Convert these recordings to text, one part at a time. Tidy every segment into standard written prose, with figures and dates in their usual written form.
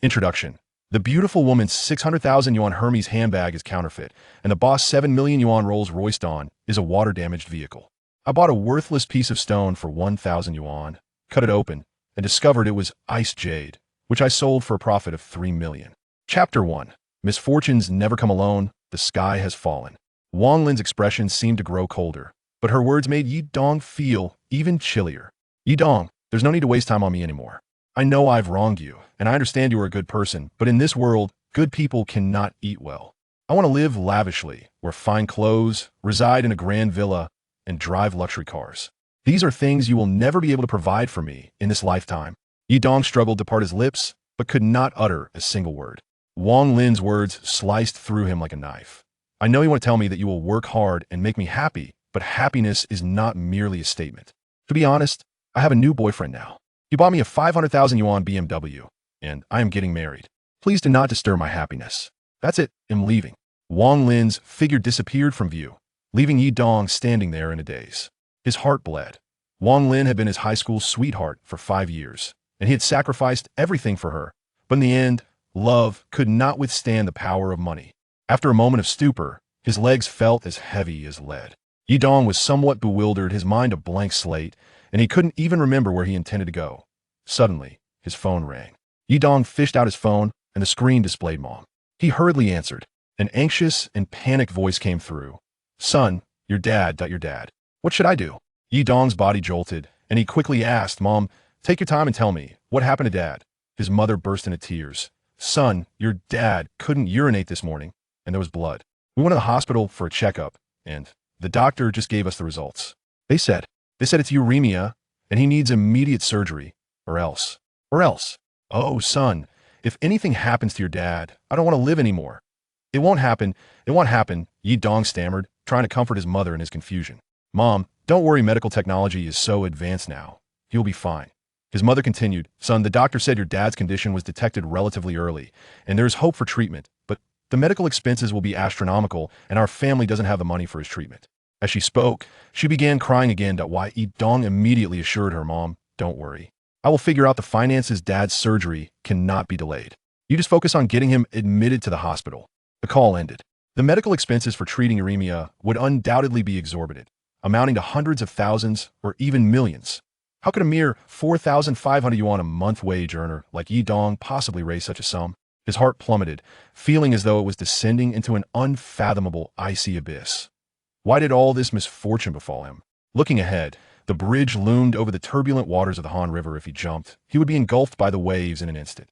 Introduction. The beautiful woman's 600,000 yuan Hermes handbag is counterfeit, and the boss 7 million yuan Rolls-Royce Dawn is a water-damaged vehicle. I bought a worthless piece of stone for 1,000 yuan, cut it open, and discovered it was ice jade, which I sold for a profit of 3 million. Chapter 1. Misfortunes never come alone, the sky has fallen. Wang Lin's expression seemed to grow colder, but her words made Yi Dong feel even chillier. Yi Dong, there's no need to waste time on me anymore. I know I've wronged you, and I understand you are a good person, but in this world, good people cannot eat well. I want to live lavishly, wear fine clothes, reside in a grand villa, and drive luxury cars. These are things you will never be able to provide for me in this lifetime. Yi Dong struggled to part his lips, but could not utter a single word. Wang Lin's words sliced through him like a knife. I know you want to tell me that you will work hard and make me happy, but happiness is not merely a statement. To be honest, I have a new boyfriend now. He bought me a 500,000 yuan BMW, and I am getting married. Please do not disturb my happiness. That's it, I'm leaving. Wang Lin's figure disappeared from view, leaving Yi Dong standing there in a daze. His heart bled. Wang Lin had been his high school sweetheart for 5 years, and he had sacrificed everything for her. But in the end, love could not withstand the power of money. After a moment of stupor, his legs felt as heavy as lead. Yi Dong was somewhat bewildered, his mind a blank slate, and he couldn't even remember where he intended to go. Suddenly, his phone rang. Yi Dong fished out his phone, and the screen displayed Mom. He hurriedly answered. An anxious and panicked voice came through. Son, your dad. What should I do? Yi Dong's body jolted, and he quickly asked, Mom, take your time and tell me, what happened to Dad? His mother burst into tears. Son, your dad couldn't urinate this morning, and there was blood. We went to the hospital for a checkup, and the doctor just gave us the results. They said it's uremia, and he needs immediate surgery, or else. Oh, son, if anything happens to your dad, I don't want to live anymore. It won't happen, Yi Dong stammered, trying to comfort his mother in his confusion. Mom, don't worry, medical technology is so advanced now. He'll be fine. His mother continued, Son, the doctor said your dad's condition was detected relatively early, and there is hope for treatment, but the medical expenses will be astronomical, and our family doesn't have the money for his treatment. As she spoke, she began crying again. Yi Dong immediately assured her, Mom, don't worry. I will figure out the finances. Dad's surgery cannot be delayed. You just focus on getting him admitted to the hospital. The call ended. The medical expenses for treating uremia would undoubtedly be exorbitant, amounting to hundreds of thousands or even millions. How could a mere 4,500 yuan a month wage earner like Yi Dong possibly raise such a sum? His heart plummeted, feeling as though it was descending into an unfathomable icy abyss. Why did all this misfortune befall him? Looking ahead, the bridge loomed over the turbulent waters of the Han River. If he jumped, he would be engulfed by the waves in an instant.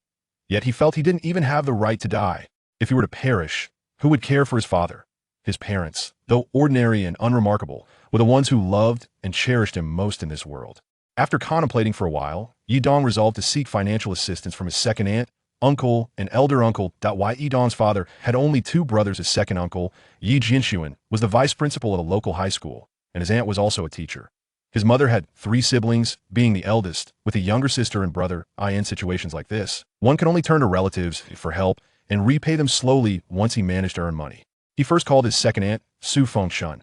Yet he felt he didn't even have the right to die. If he were to perish, who would care for his father? His parents, though ordinary and unremarkable, were the ones who loved and cherished him most in this world. After contemplating for a while, Yi Dong resolved to seek financial assistance from his second aunt, uncle, and elder uncle. Yi Dong's father had only 2 brothers. His second uncle, Yi Jinshuan, was the vice principal at a local high school, and his aunt was also a teacher. His mother had 3 siblings, being the eldest, with a younger sister and brother. In situations like this, one can only turn to relatives for help and repay them slowly once he managed to earn money. He first called his second aunt, Su Fengshun.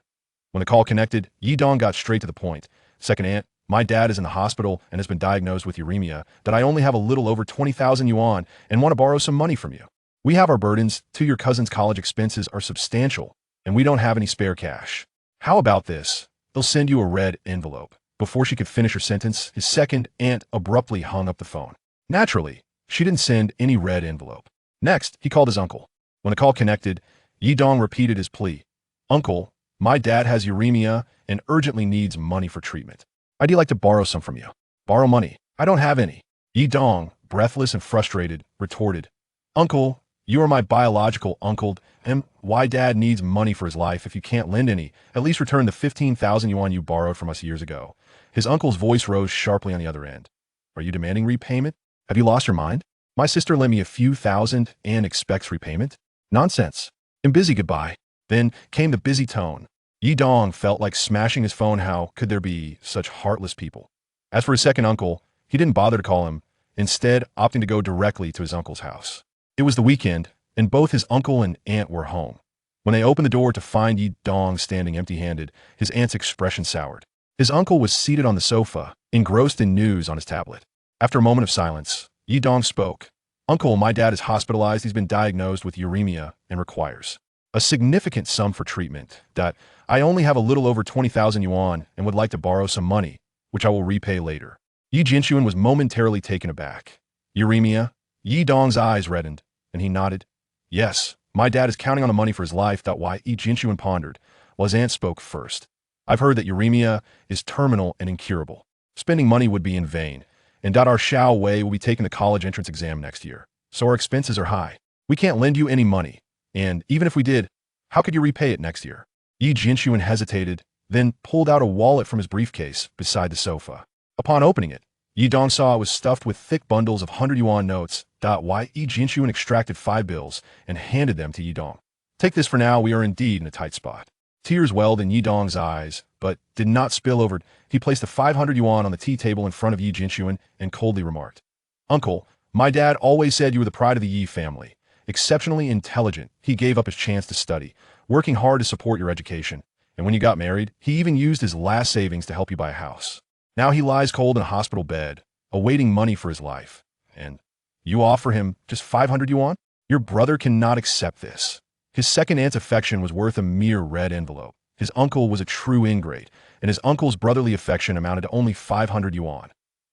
When the call connected, Yi Dong got straight to the point. Second aunt, my dad is in the hospital and has been diagnosed with uremia. I only have a little over 20,000 yuan and want to borrow some money from you. We have our burdens. Your cousin's college expenses are substantial, and we don't have any spare cash. How about this? They'll send you a red envelope. Before she could finish her sentence, his second aunt abruptly hung up the phone. Naturally, she didn't send any red envelope. Next, he called his uncle. When the call connected, Yi Dong repeated his plea. Uncle, my dad has uremia and urgently needs money for treatment. I'd like to borrow some from you. Borrow money? I don't have any. Yi Dong, breathless and frustrated, retorted. Uncle, you are my biological uncle, and why Dad needs money for his life. If you can't lend any, at least return the 15,000 yuan you borrowed from us years ago. His uncle's voice rose sharply on the other end. Are you demanding repayment? Have you lost your mind? My sister lent me a few thousand and expects repayment? Nonsense. I'm busy, goodbye. Then came the busy tone. Yi Dong felt like smashing his phone. How could there be such heartless people? As for his second uncle, he didn't bother to call him, instead opting to go directly to his uncle's house. It was the weekend, and both his uncle and aunt were home. When they opened the door to find Yi Dong standing empty-handed, his aunt's expression soured. His uncle was seated on the sofa, engrossed in news on his tablet. After a moment of silence, Yi Dong spoke. Uncle, my dad is hospitalized. He's bbeen diagnosed with uremia and requires a significant sum for treatment. That I only have a little over 20,000 yuan and would like to borrow some money, which I will repay later. Yi Jinshuan was momentarily taken aback. Uremia? Yi Dong's eyes reddened, and he nodded. Yes, my dad is counting on the money for his life. Why? Yi Jinshuan pondered, while his aunt spoke first. I've heard that uremia is terminal and incurable. Spending money would be in vain, and our Xiao Wei will be taking the college entrance exam next year, so our expenses are high. We can't lend you any money, and even if we did, how could you repay it next year? Yi Jinshuan hesitated, then pulled out a wallet from his briefcase beside the sofa. Upon opening it, Yi Dong saw it was stuffed with thick bundles of 100 yuan notes. Yi Jinshuan extracted 5 bills and handed them to Yi Dong. Take this for now, we are indeed in a tight spot. Tears welled in Yi Dong's eyes, but did not spill over. He placed the 500 yuan on the tea table in front of Yi Jinshuan and coldly remarked, Uncle, my dad always said you were the pride of the Yi family. Exceptionally intelligent, he gave up his chance to study, working hard to support your education. And when you got married, he even used his last savings to help you buy a house. Now he lies cold in a hospital bed, awaiting money for his life. And you offer him just 500 yuan? Your brother cannot accept this. His second aunt's affection was worth a mere red envelope. His uncle was a true ingrate, and his uncle's brotherly affection amounted to only 500 yuan.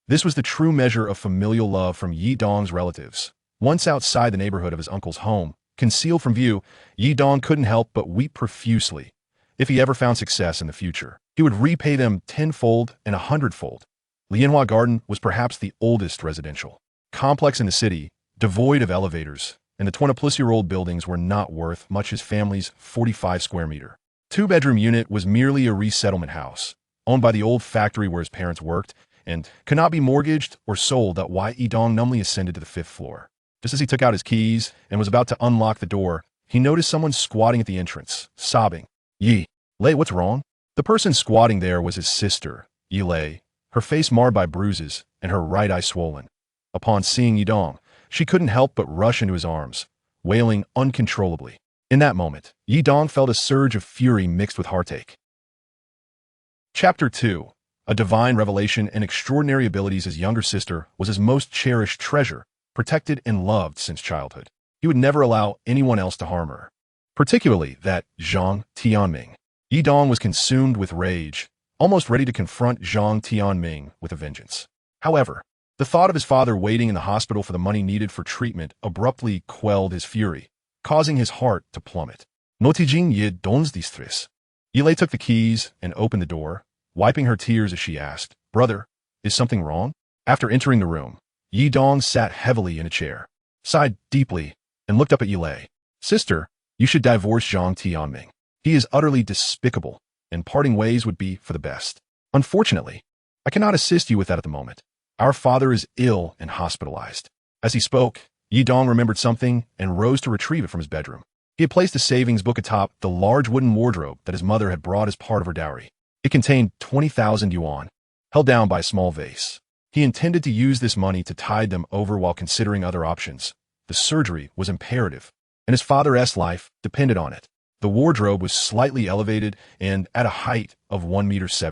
This was the true measure of familial love from Yi Dong's relatives. Once outside the neighborhood of his uncle's home, concealed from view, Yi Dong couldn't help but weep profusely. If he ever found success in the future, he would repay them tenfold and 100-fold. Lianhua Garden was perhaps the oldest residential complex in the city, devoid of elevators, and the 20-plus-year-old buildings were not worth much. His family's 45-square-meter two-bedroom unit was merely a resettlement house, owned by the old factory where his parents worked, and could not be mortgaged or sold. Yi Dong numbly ascended to the 5th floor. Just as he took out his keys and was about to unlock the door, he noticed someone squatting at the entrance, sobbing. Yi Lei, what's wrong? The person squatting there was his sister, Yi Lei, her face marred by bruises and her right eye swollen. Upon seeing Yi Dong, she couldn't help but rush into his arms, wailing uncontrollably. In that moment, Yi Dong felt a surge of fury mixed with heartache. Chapter 2. A divine revelation and extraordinary abilities. His younger sister was his most cherished treasure, protected and loved since childhood. He would never allow anyone else to harm her, particularly that Zhang Tianming. Yi Dong was consumed with rage, almost ready to confront Zhang Tianming with a vengeance. However, the thought of his father waiting in the hospital for the money needed for treatment abruptly quelled his fury, causing his heart to plummet. Notijing ye dons distris. Yi Lei took the keys and opened the door, wiping her tears as she asked, Brother, is something wrong? After entering the room, Yi Dong sat heavily in a chair, sighed deeply, and looked up at Yi Lei. Sister, you should divorce Zhang Tianming. He is utterly despicable, and parting ways would be for the best. Unfortunately, I cannot assist you with that at the moment. Our father is ill and hospitalized. As he spoke, Yi Dong remembered something and rose to retrieve it from his bedroom. He had placed a savings book atop the large wooden wardrobe that his mother had brought as part of her dowry. It contained 20,000 yuan, held down by a small vase. He intended to use this money to tide them over while considering other options. The surgery was imperative, and his father's life depended on it. The wardrobe was slightly elevated and at a height of 1.70 meters.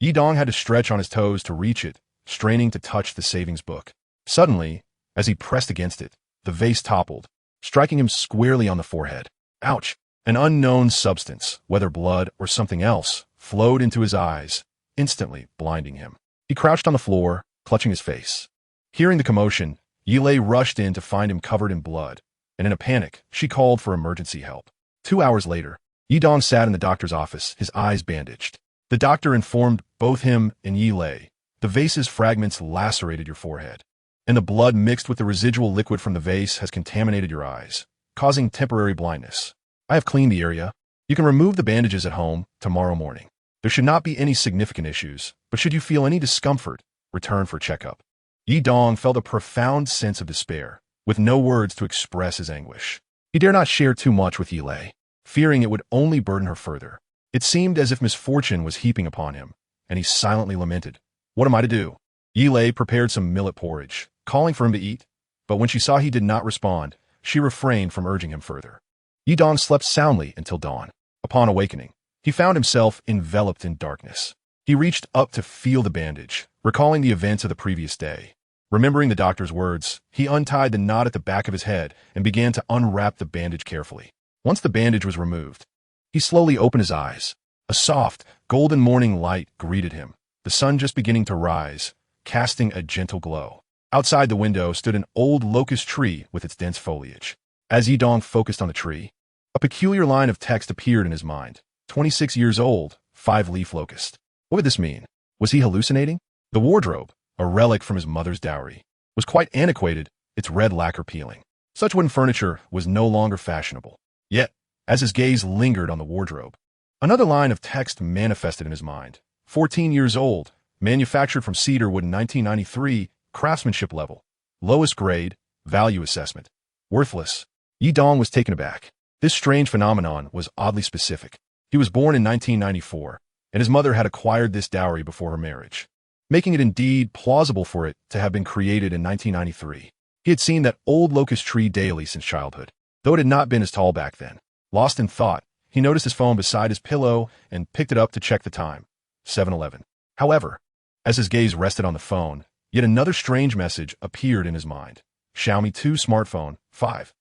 Yi Dong had to stretch on his toes to reach it, straining to touch the savings book. Suddenly, as he pressed against it, the vase toppled, striking him squarely on the forehead. Ouch! An unknown substance, whether blood or something else, flowed into his eyes, instantly blinding him. He crouched on the floor, clutching his face. Hearing the commotion, Yi Lei rushed in to find him covered in blood, and in a panic, she called for emergency help. 2 hours later, Yi Dong sat in the doctor's office, his eyes bandaged. The doctor informed both him and Yi Lei, the vase's fragments lacerated your forehead, and the blood mixed with the residual liquid from the vase has contaminated your eyes, causing temporary blindness. I have cleaned the area. You can remove the bandages at home tomorrow morning. There should not be any significant issues, but should you feel any discomfort, return for checkup. Yi Dong felt a profound sense of despair, with no words to express his anguish. He dare not share too much with Yi Lei, fearing it would only burden her further. It seemed as if misfortune was heaping upon him, and he silently lamented. What am I to do? Yi Lei prepared some millet porridge, calling for him to eat, but when she saw he did not respond, she refrained from urging him further. Yi Dong slept soundly until dawn. Upon awakening, he found himself enveloped in darkness. He reached up to feel the bandage, recalling the events of the previous day. Remembering the doctor's words, he untied the knot at the back of his head and began to unwrap the bandage carefully. Once the bandage was removed, he slowly opened his eyes. A soft, golden morning light greeted him, the sun just beginning to rise, casting a gentle glow. Outside the window stood an old locust tree with its dense foliage. As Yidong focused on the tree, a peculiar line of text appeared in his mind. 26 years old, 5-leaf locust. What would this mean? Was he hallucinating? The wardrobe, a relic from his mother's dowry, was quite antiquated, its red lacquer peeling. Such wooden furniture was no longer fashionable. Yet, as his gaze lingered on the wardrobe, another line of text manifested in his mind. 14 years old, manufactured from cedar wood in 1993, craftsmanship level, lowest grade, value assessment, worthless. Yidong was taken aback. This strange phenomenon was oddly specific. He was born in 1994, and his mother had acquired this dowry before her marriage, making it indeed plausible for it to have been created in 1993. He had seen that old locust tree daily since childhood, though it had not been as tall back then. Lost in thought, he noticed his phone beside his pillow and picked it up to check the time. 7:11. However, as his gaze rested on the phone, yet another strange message appeared in his mind. Xiaomi 2 smartphone, 5.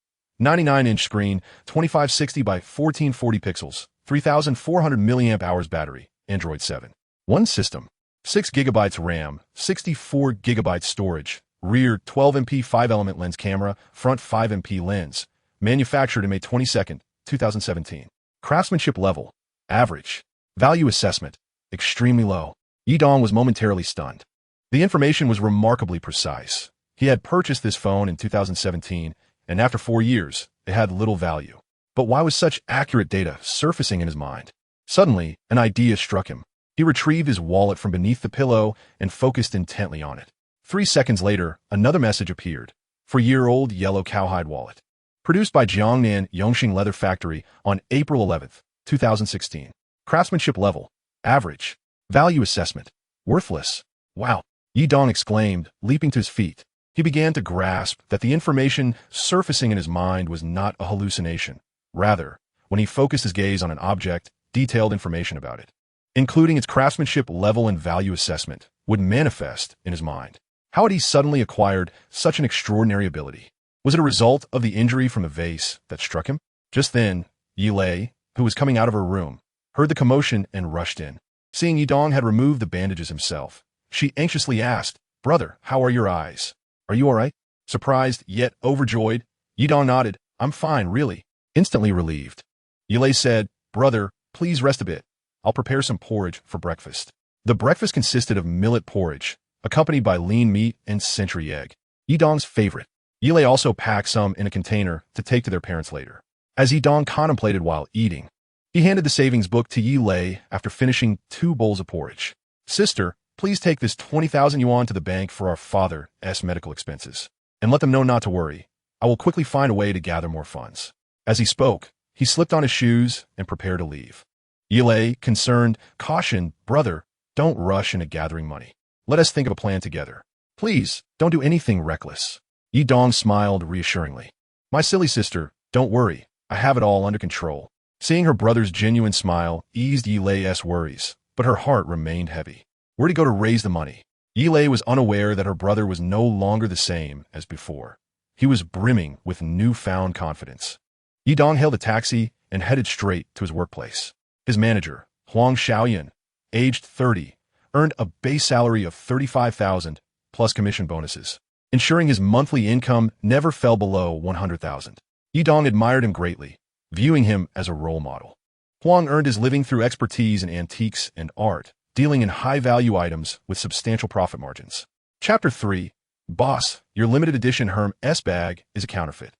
99-inch screen, 2560 by 1440 pixels, 3,400 mAh battery, Android 7. One system, 6 GB RAM, 64 GB storage, rear 12MP 5-element lens camera, front 5MP lens, manufactured in May 22, 2017. Craftsmanship level, average. Value assessment, extremely low. Yidong was momentarily stunned. The information was remarkably precise. He had purchased this phone in 2017, and after 4 years, it had little value. But why was such accurate data surfacing in his mind? Suddenly, an idea struck him. He retrieved his wallet from beneath the pillow and focused intently on it. 3 seconds later, another message appeared. For year-old yellow cowhide wallet. Produced by Jiangnan Yongxing Leather Factory on April 11, 2016. Craftsmanship level, average. Value assessment, worthless. Wow, Yidong exclaimed, leaping to his feet. He began to grasp that the information surfacing in his mind was not a hallucination. Rather, when he focused his gaze on an object, detailed information about it, including its craftsmanship level and value assessment, would manifest in his mind. How had he suddenly acquired such an extraordinary ability? Was it a result of the injury from the vase that struck him? Just then, Yilei, who was coming out of her room, heard the commotion and rushed in. Seeing Yidong had removed the bandages himself, she anxiously asked, "Brother, how are your eyes? Are you all right?" Surprised yet overjoyed, Yidong nodded. "I'm fine, really." Instantly relieved, Yilei said, "Brother, please rest a bit. I'll prepare some porridge for breakfast." The breakfast consisted of millet porridge, accompanied by lean meat and century egg, Yidong's favorite. Yilei also packed some in a container to take to their parents later. As Yidong contemplated while eating, he handed the savings book to Yilei after finishing 2 bowls of porridge. "Sister, please take this 20,000 yuan to the bank for our father's medical expenses, and let them know not to worry. I will quickly find a way to gather more funds." As he spoke, he slipped on his shoes and prepared to leave. Yilei, concerned, cautioned, "Brother, don't rush into gathering money. Let us think of a plan together. Please, don't do anything reckless." Yidong smiled reassuringly. "My silly sister, don't worry. I have it all under control." Seeing her brother's genuine smile eased Yilei's worries, but her heart remained heavy. Where to go to raise the money? Yilei was unaware that her brother was no longer the same as before. He was brimming with newfound confidence. Yidong hailed a taxi and headed straight to his workplace. His manager, Huang Xiaoyan, aged 30, earned a base salary of 35,000 plus commission bonuses, ensuring his monthly income never fell below 100,000. Yidong admired him greatly, viewing him as a role model. Huang earned his living through expertise in antiques and art, dealing in high-value items with substantial profit margins. Chapter 3. Boss, your limited edition Hermes bag is a counterfeit.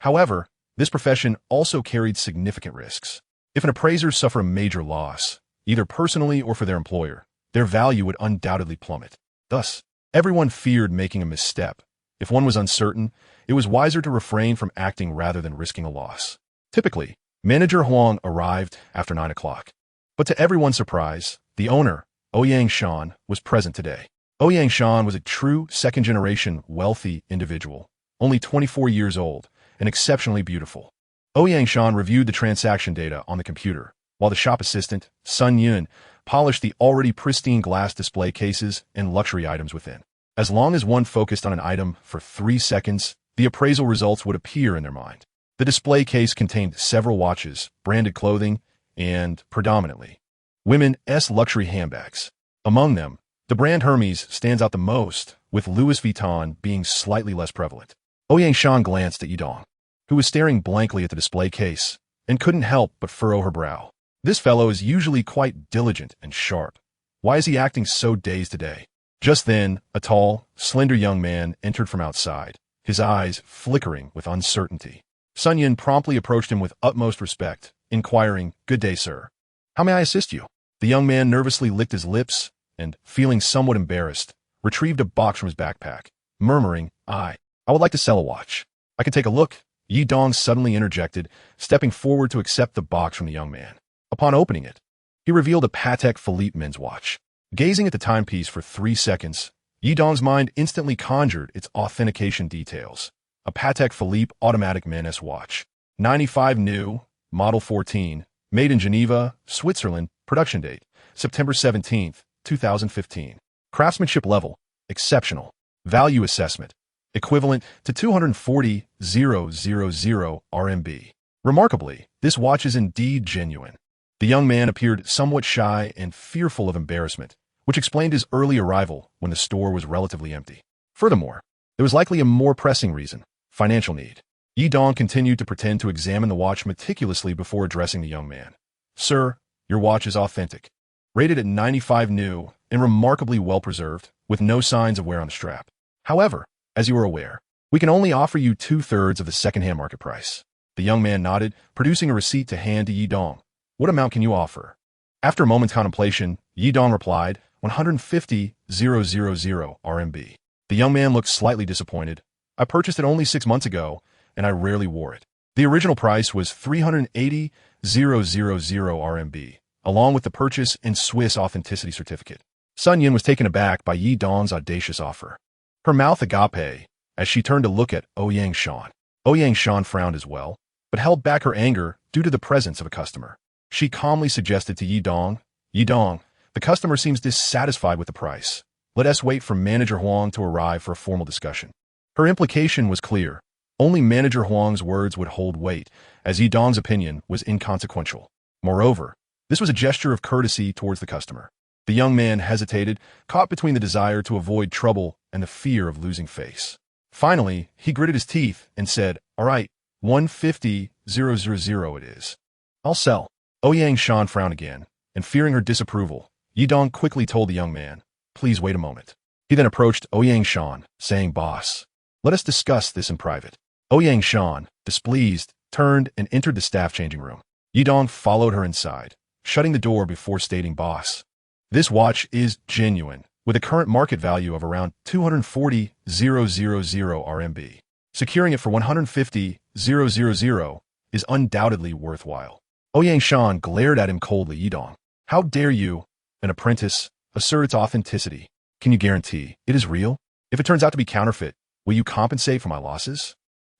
However, this profession also carried significant risks. If an appraiser suffered a major loss, either personally or for their employer, their value would undoubtedly plummet. Thus, everyone feared making a misstep. If one was uncertain, it was wiser to refrain from acting rather than risking a loss. Typically, Manager Huang arrived after 9 o'clock. But to everyone's surprise, the owner, Ouyang Shan, was present today. Ouyang Shan was a true second-generation wealthy individual, only 24 years old, and exceptionally beautiful. Ouyang Shan reviewed the transaction data on the computer, while the shop assistant, Sun Yun, polished the already pristine glass display cases and luxury items within. As long as one focused on an item for 3 seconds, the appraisal results would appear in their mind. The display case contained several watches, branded clothing, and, predominantly, women's luxury handbags. Among them, the brand Hermes stands out the most, with Louis Vuitton being slightly less prevalent. Yangshan glanced at Yidong, who was staring blankly at the display case, and couldn't help but furrow her brow. This fellow is usually quite diligent and sharp. Why is he acting so dazed today? Just then, a tall, slender young man entered from outside, his eyes flickering with uncertainty. Sun Yin promptly approached him with utmost respect, inquiring, "Good day, sir. How may I assist you?" The young man nervously licked his lips and, feeling somewhat embarrassed, retrieved a box from his backpack, murmuring, I would like to sell a watch. I can take a look." Yi Dong suddenly interjected, stepping forward to accept the box from the young man. Upon opening it, he revealed a Patek Philippe men's watch. Gazing at the timepiece for 3 seconds, Yi Dong's mind instantly conjured its authentication details. A Patek Philippe automatic men's watch. 95 new, model 14, made in Geneva, Switzerland, production date, September 17, 2015. Craftsmanship level, exceptional. Value assessment, equivalent to 240,000 RMB. Remarkably, this watch is indeed genuine. The young man appeared somewhat shy and fearful of embarrassment, which explained his early arrival when the store was relatively empty. Furthermore, there was likely a more pressing reason: financial need. Yi Dong continued to pretend to examine the watch meticulously before addressing the young man. "Sir, your watch is authentic. Rated at 95 new and remarkably well preserved, with no signs of wear on the strap. However, as you are aware, we can only offer you 2/3 of the second-hand market price." The young man nodded, producing a receipt to hand to Yi Dong. "What amount can you offer?" After a moment's contemplation, Yi Dong replied, 150,000 RMB. The young man looked slightly disappointed. "I purchased it only 6 months ago, and I rarely wore it. The original price was 380,000 RMB, along with the purchase and Swiss authenticity certificate." Sun Yin was taken aback by Yi Dong's audacious offer. Her mouth agape as she turned to look at Yangshan. Yangshan frowned as well, but held back her anger due to the presence of a customer. She calmly suggested to Yi Dong, the customer seems dissatisfied with the price. Let us wait for Manager Huang to arrive for a formal discussion." Her implication was clear. Only Manager Huang's words would hold weight, as Yi Dong's opinion was inconsequential. Moreover, this was a gesture of courtesy towards the customer. The young man hesitated, caught between the desire to avoid trouble and the fear of losing face. Finally, he gritted his teeth and said, "All right, 150,000 it is. I'll sell." Yangshan frowned again, and fearing her disapproval, Yi Dong quickly told the young man, "Please wait a moment." He then approached Yangshan, saying, "Boss, let us discuss this in private." Yangshan, displeased, turned and entered the staff changing room. Yi Dong followed her inside, shutting the door before stating, "Boss, this watch is genuine, with a current market value of around 240,000 RMB. Securing it for 150,000 is undoubtedly worthwhile." Yangshan glared at him coldly. "Yi Dong, how dare you, an apprentice, assert its authenticity? Can you guarantee it is real? If it turns out to be counterfeit, will you compensate for my losses?"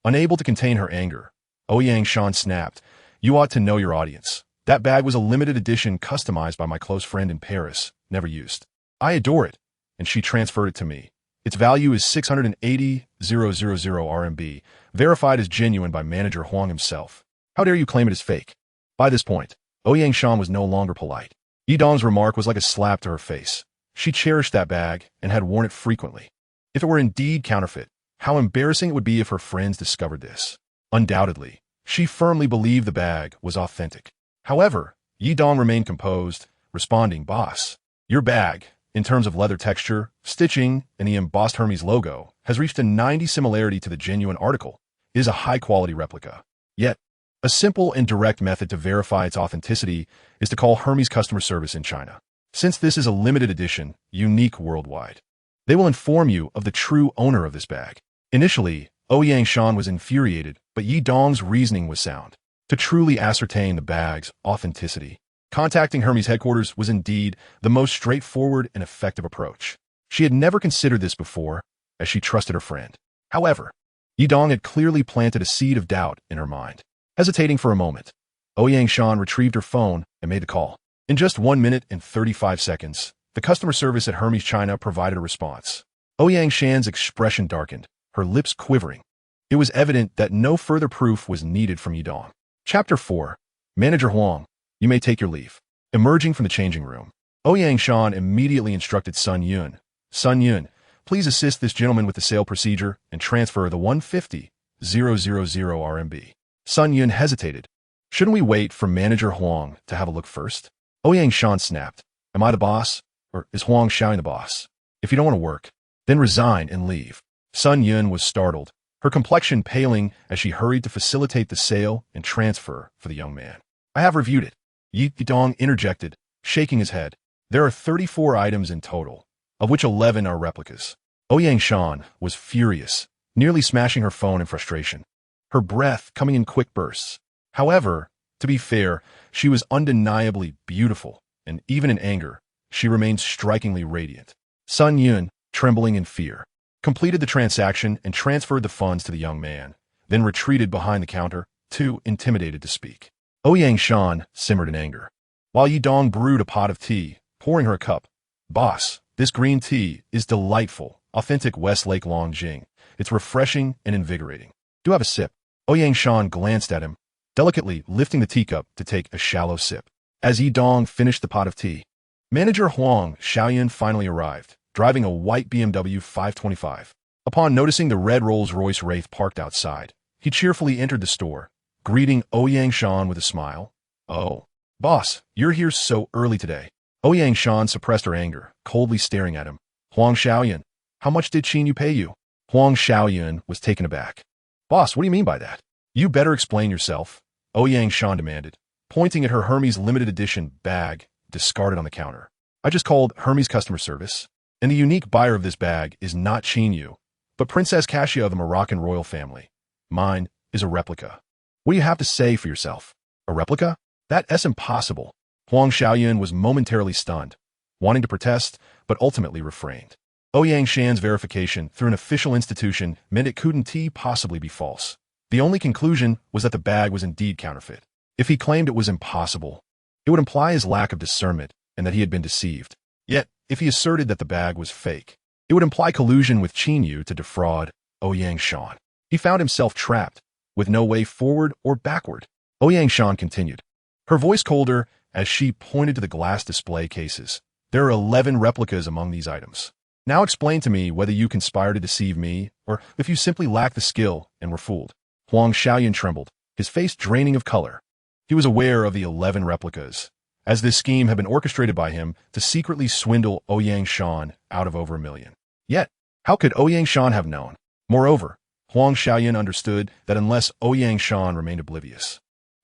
Unable to contain her anger, Yangshan snapped, "You ought to know your audience. That bag was a limited edition customized by my close friend in Paris, never used. I adore it, and she transferred it to me. Its value is 680,000 RMB, verified as genuine by Manager Huang himself. How dare you claim it as fake?" By this point, Yangshan was no longer polite. Yi Dong's remark was like a slap to her face. She cherished that bag and had worn it frequently. If it were indeed counterfeit, how embarrassing it would be if her friends discovered this. Undoubtedly, she firmly believed the bag was authentic. However, Yi Dong remained composed, responding, "Boss, your bag, in terms of leather texture, stitching, and the embossed Hermes logo, has reached a 90 similarity to the genuine article. It is a high-quality replica. Yet, a simple and direct method to verify its authenticity is to call Hermes customer service in China. Since this is a limited edition, unique worldwide, they will inform you of the true owner of this bag." Initially, Yangshan was infuriated, but Yi Dong's reasoning was sound. To truly ascertain the bag's authenticity, contacting Hermes headquarters was indeed the most straightforward and effective approach. She had never considered this before, as she trusted her friend. However, Yi Dong had clearly planted a seed of doubt in her mind. Hesitating for a moment, Yangshan retrieved her phone and made the call. In just 1 minute and 35 seconds, the customer service at Hermes China provided a response. Ouyang Shan's expression darkened, her lips quivering. It was evident that no further proof was needed from Yidong. Chapter 4. Manager Huang, you may take your leave. Emerging from the changing room, Ouyang Shan immediately instructed Sun Yun. Sun Yun, please assist this gentleman with the sale procedure and transfer the 150,000 RMB. Sun Yun hesitated. Shouldn't we wait for Manager Huang to have a look first? Ouyang Shan snapped. Am I the boss, or is Huang Xiaoyun the boss? If you don't want to work, then resign and leave. Sun Yun was startled, her complexion paling as she hurried to facilitate the sale and transfer for the young man. I have reviewed it. Yidong interjected, shaking his head. There are 34 items in total, of which 11 are replicas. Ouyang Shan was furious, nearly smashing her phone in frustration, her breath coming in quick bursts. However, to be fair, she was undeniably beautiful, and even in anger, she remained strikingly radiant. Sun Yun, trembling in fear, completed the transaction and transferred the funds to the young man, then retreated behind the counter, too intimidated to speak. Ouyang Shan simmered in anger, while Yidong brewed a pot of tea, pouring her a cup. Boss, this green tea is delightful, authentic Westlake Longjing. It's refreshing and invigorating. Do have a sip. Ouyang Shan glanced at him, delicately lifting the teacup to take a shallow sip. As Yidong finished the pot of tea, Manager Huang Xiaoyun finally arrived, driving a white BMW 525. Upon noticing the red Rolls-Royce Wraith parked outside, he cheerfully entered the store, greeting Ouyang Shan with a smile. Oh, boss, you're here so early today. Ouyang Shan suppressed her anger, coldly staring at him. Huang Xiaoyun, how much did Qin pay you? Huang Xiaoyun was taken aback. Boss, what do you mean by that? You better explain yourself, Ouyang Shan demanded, pointing at her Hermes limited edition bag discarded on the counter. I just called Hermes customer service, and the unique buyer of this bag is not Qin, but Princess Kasia of the Moroccan royal family. Mine is a replica. What do you have to say for yourself? A replica? That's impossible. Huang Xiaoyun was momentarily stunned, wanting to protest, but ultimately refrained. Ouyang Shan's verification through an official institution meant it couldn't possibly be false. The only conclusion was that the bag was indeed counterfeit. If he claimed it was impossible, it would imply his lack of discernment and that he had been deceived. Yet, if he asserted that the bag was fake, it would imply collusion with Qin to defraud Ouyang Shan. He found himself trapped, with no way forward or backward. Ouyang Shan continued, her voice colder as she pointed to the glass display cases. There are 11 replicas among these items. Now explain to me whether you conspire to deceive me, or if you simply lack the skill and were fooled. Huang Xiaoyun trembled, his face draining of color. He was aware of the 11 replicas, as this scheme had been orchestrated by him to secretly swindle Ouyang Shan out of over $1 million. Yet, how could Ouyang Shan have known? Moreover, Huang Xiaoyun understood that unless Ouyang Shan remained oblivious,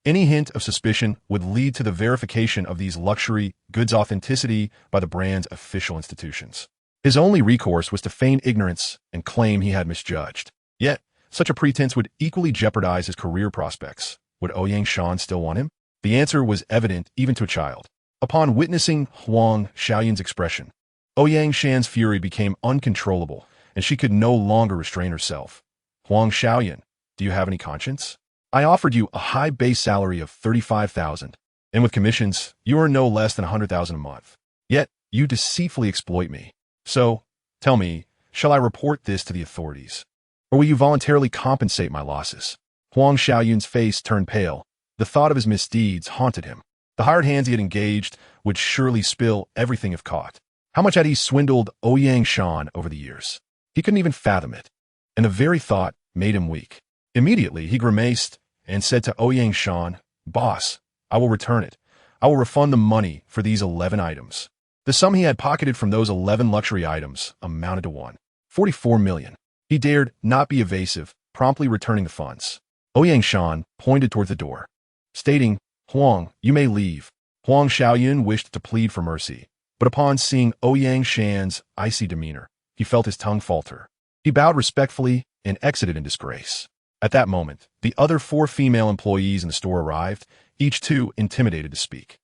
any hint of suspicion would lead to the verification of these luxury goods' authenticity by the brand's official institutions. His only recourse was to feign ignorance and claim he had misjudged. Yet, such a pretense would equally jeopardize his career prospects. Would Ouyang Shan still want him? The answer was evident even to a child. Upon witnessing Huang Xiaoyun's expression, Ouyang Shan's fury became uncontrollable, and she could no longer restrain herself. Huang Xiaoyun, do you have any conscience? I offered you a high base salary of 35,000, and with commissions, you earn no less than 100,000 a month. Yet, you deceitfully exploit me. So, tell me, shall I report this to the authorities? Or will you voluntarily compensate my losses? Huang Xiaoyun's face turned pale. The thought of his misdeeds haunted him. The hired hands he had engaged would surely spill everything if caught. How much had he swindled Ouyang Shan over the years? He couldn't even fathom it, and the very thought made him weak. Immediately, he grimaced and said to Ouyang Shan, Boss, I will return it. I will refund the money for these 11 items. The sum he had pocketed from those 11 luxury items amounted to 144 million. He dared not be evasive, promptly returning the funds. Ouyang Shan pointed towards the door, stating, Huang, you may leave. Huang Xiaoyun wished to plead for mercy, but upon seeing Ouyang Shan's icy demeanor, he felt his tongue falter. He bowed respectfully and exited in disgrace. At that moment, the other 4 female employees in the store arrived, each too intimidated to speak.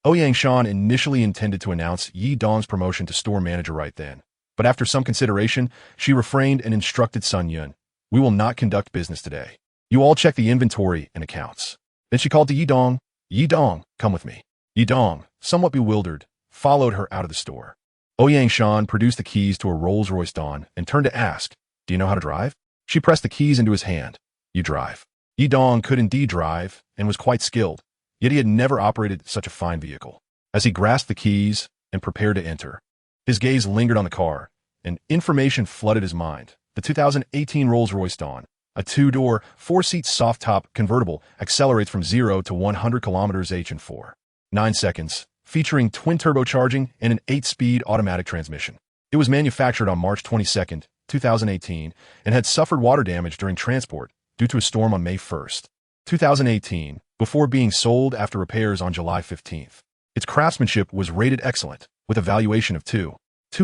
Ouyang Shan initially intended to announce Yidong's promotion to store manager right then, but after some consideration, she refrained and instructed Sun Yun, we will not conduct business today. You all check the inventory and accounts. Then she called to Yidong, Yidong, come with me. Yidong, somewhat bewildered, followed her out of the store. Ouyang Shan produced the keys to a Rolls-Royce Dawn and turned to ask, "Do you know how to drive?" She pressed the keys into his hand. "You drive." Yi Dong could indeed drive and was quite skilled, yet he had never operated such a fine vehicle. As he grasped the keys and prepared to enter, his gaze lingered on the car, and information flooded his mind. The 2018 Rolls-Royce Dawn, a two-door, four-seat soft-top convertible, accelerates from 0 to 100 kilometers h in 4.9 seconds, featuring twin turbocharging and an 8-speed automatic transmission. It was manufactured on March 22, 2018, and had suffered water damage during transport due to a storm on May 1, 2018, before being sold after repairs on July 15. Its craftsmanship was rated excellent, with a valuation of 2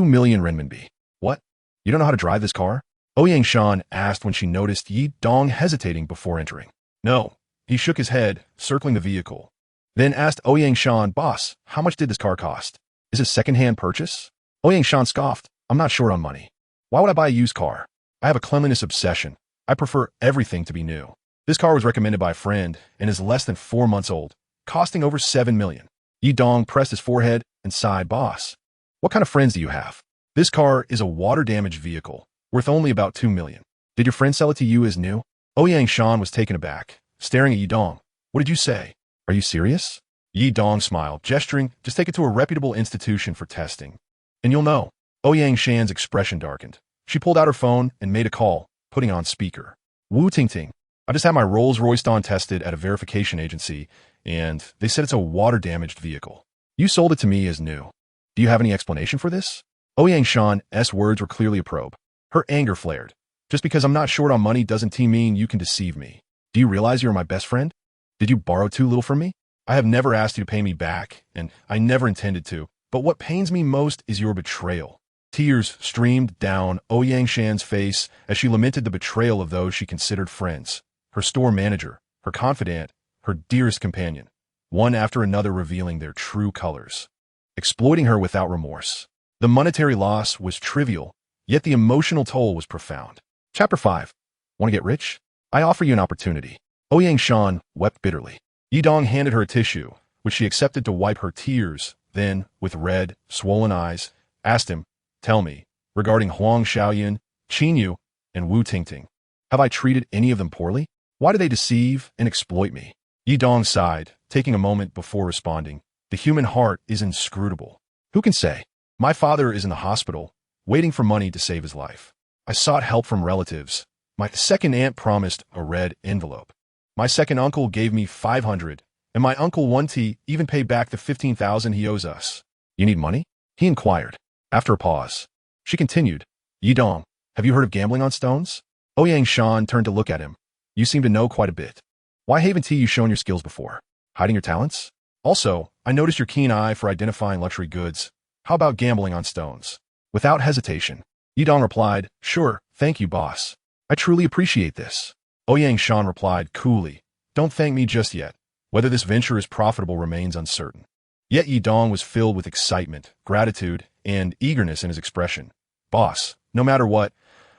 million renminbi. "What? You don't know how to drive this car?" Ouyang Shan asked when she noticed Yi Dong hesitating before entering. "No." He shook his head, circling the vehicle. Then asked Ouyang Shan, "Boss, how much did this car cost? Is it a second-hand purchase?" Ouyang Shan scoffed, "I'm not short on money. Why would I buy a used car? I have a cleanliness obsession. I prefer everything to be new. This car was recommended by a friend and is less than 4 months old, costing over 7 million. Yi Dong pressed his forehead and sighed. "Boss, what kind of friends do you have? This car is a water-damaged vehicle, worth only about 2 million. Did your friend sell it to you as new?" Ouyang Shan was taken aback, staring at Yi Dong. "What did you say? Are you serious?" Yi Dong smiled, gesturing, "Just take it to a reputable institution for testing, and you'll know." Ouyang Shan's expression darkened. She pulled out her phone and made a call, putting on speaker. "Wu Tingting, I just had my Rolls-Royce Dawn tested at a verification agency, and they said it's a water-damaged vehicle. You sold it to me as new. Do you have any explanation for this?" Ouyang Shan's words were clearly a probe. Her anger flared. "Just because I'm not short on money doesn't mean you can deceive me. Do you realize you're my best friend? Did you borrow too little from me? I have never asked you to pay me back, and I never intended to, but what pains me most is your betrayal." Tears streamed down Ouyang Shan's face as she lamented the betrayal of those she considered friends, her store manager, her confidant, her dearest companion, one after another revealing their true colors, exploiting her without remorse. The monetary loss was trivial, yet the emotional toll was profound. Chapter 5. Want to get rich? I offer you an opportunity. Ouyang Shan wept bitterly. Yi Dong handed her a tissue, which she accepted to wipe her tears, then, with red, swollen eyes, asked him, "Tell me, regarding Huang Xiaoyan, Qin Yu, and Wu Tingting, have I treated any of them poorly? Why do they deceive and exploit me?" Yi Dong sighed, taking a moment before responding. "The human heart is inscrutable. Who can say? My father is in the hospital, waiting for money to save his life. I sought help from relatives. My second aunt promised a red envelope. My second uncle gave me 500, and my uncle Wunti even paid back the 15,000 he owes us." "You need money?" he inquired. After a pause, she continued, "Yi Dong, have you heard of gambling on stones?" Ouyang Shan turned to look at him. "You seem to know quite a bit. Why haven't you shown your skills before? Hiding your talents? Also, I noticed your keen eye for identifying luxury goods. How about gambling on stones?" Without hesitation, Yi Dong replied, "Sure, thank you, boss. I truly appreciate this." Ouyang Shan replied coolly, "Don't thank me just yet. Whether this venture is profitable remains uncertain." Yet Yi Dong was filled with excitement, gratitude, and eagerness in his expression. "Boss, no matter what,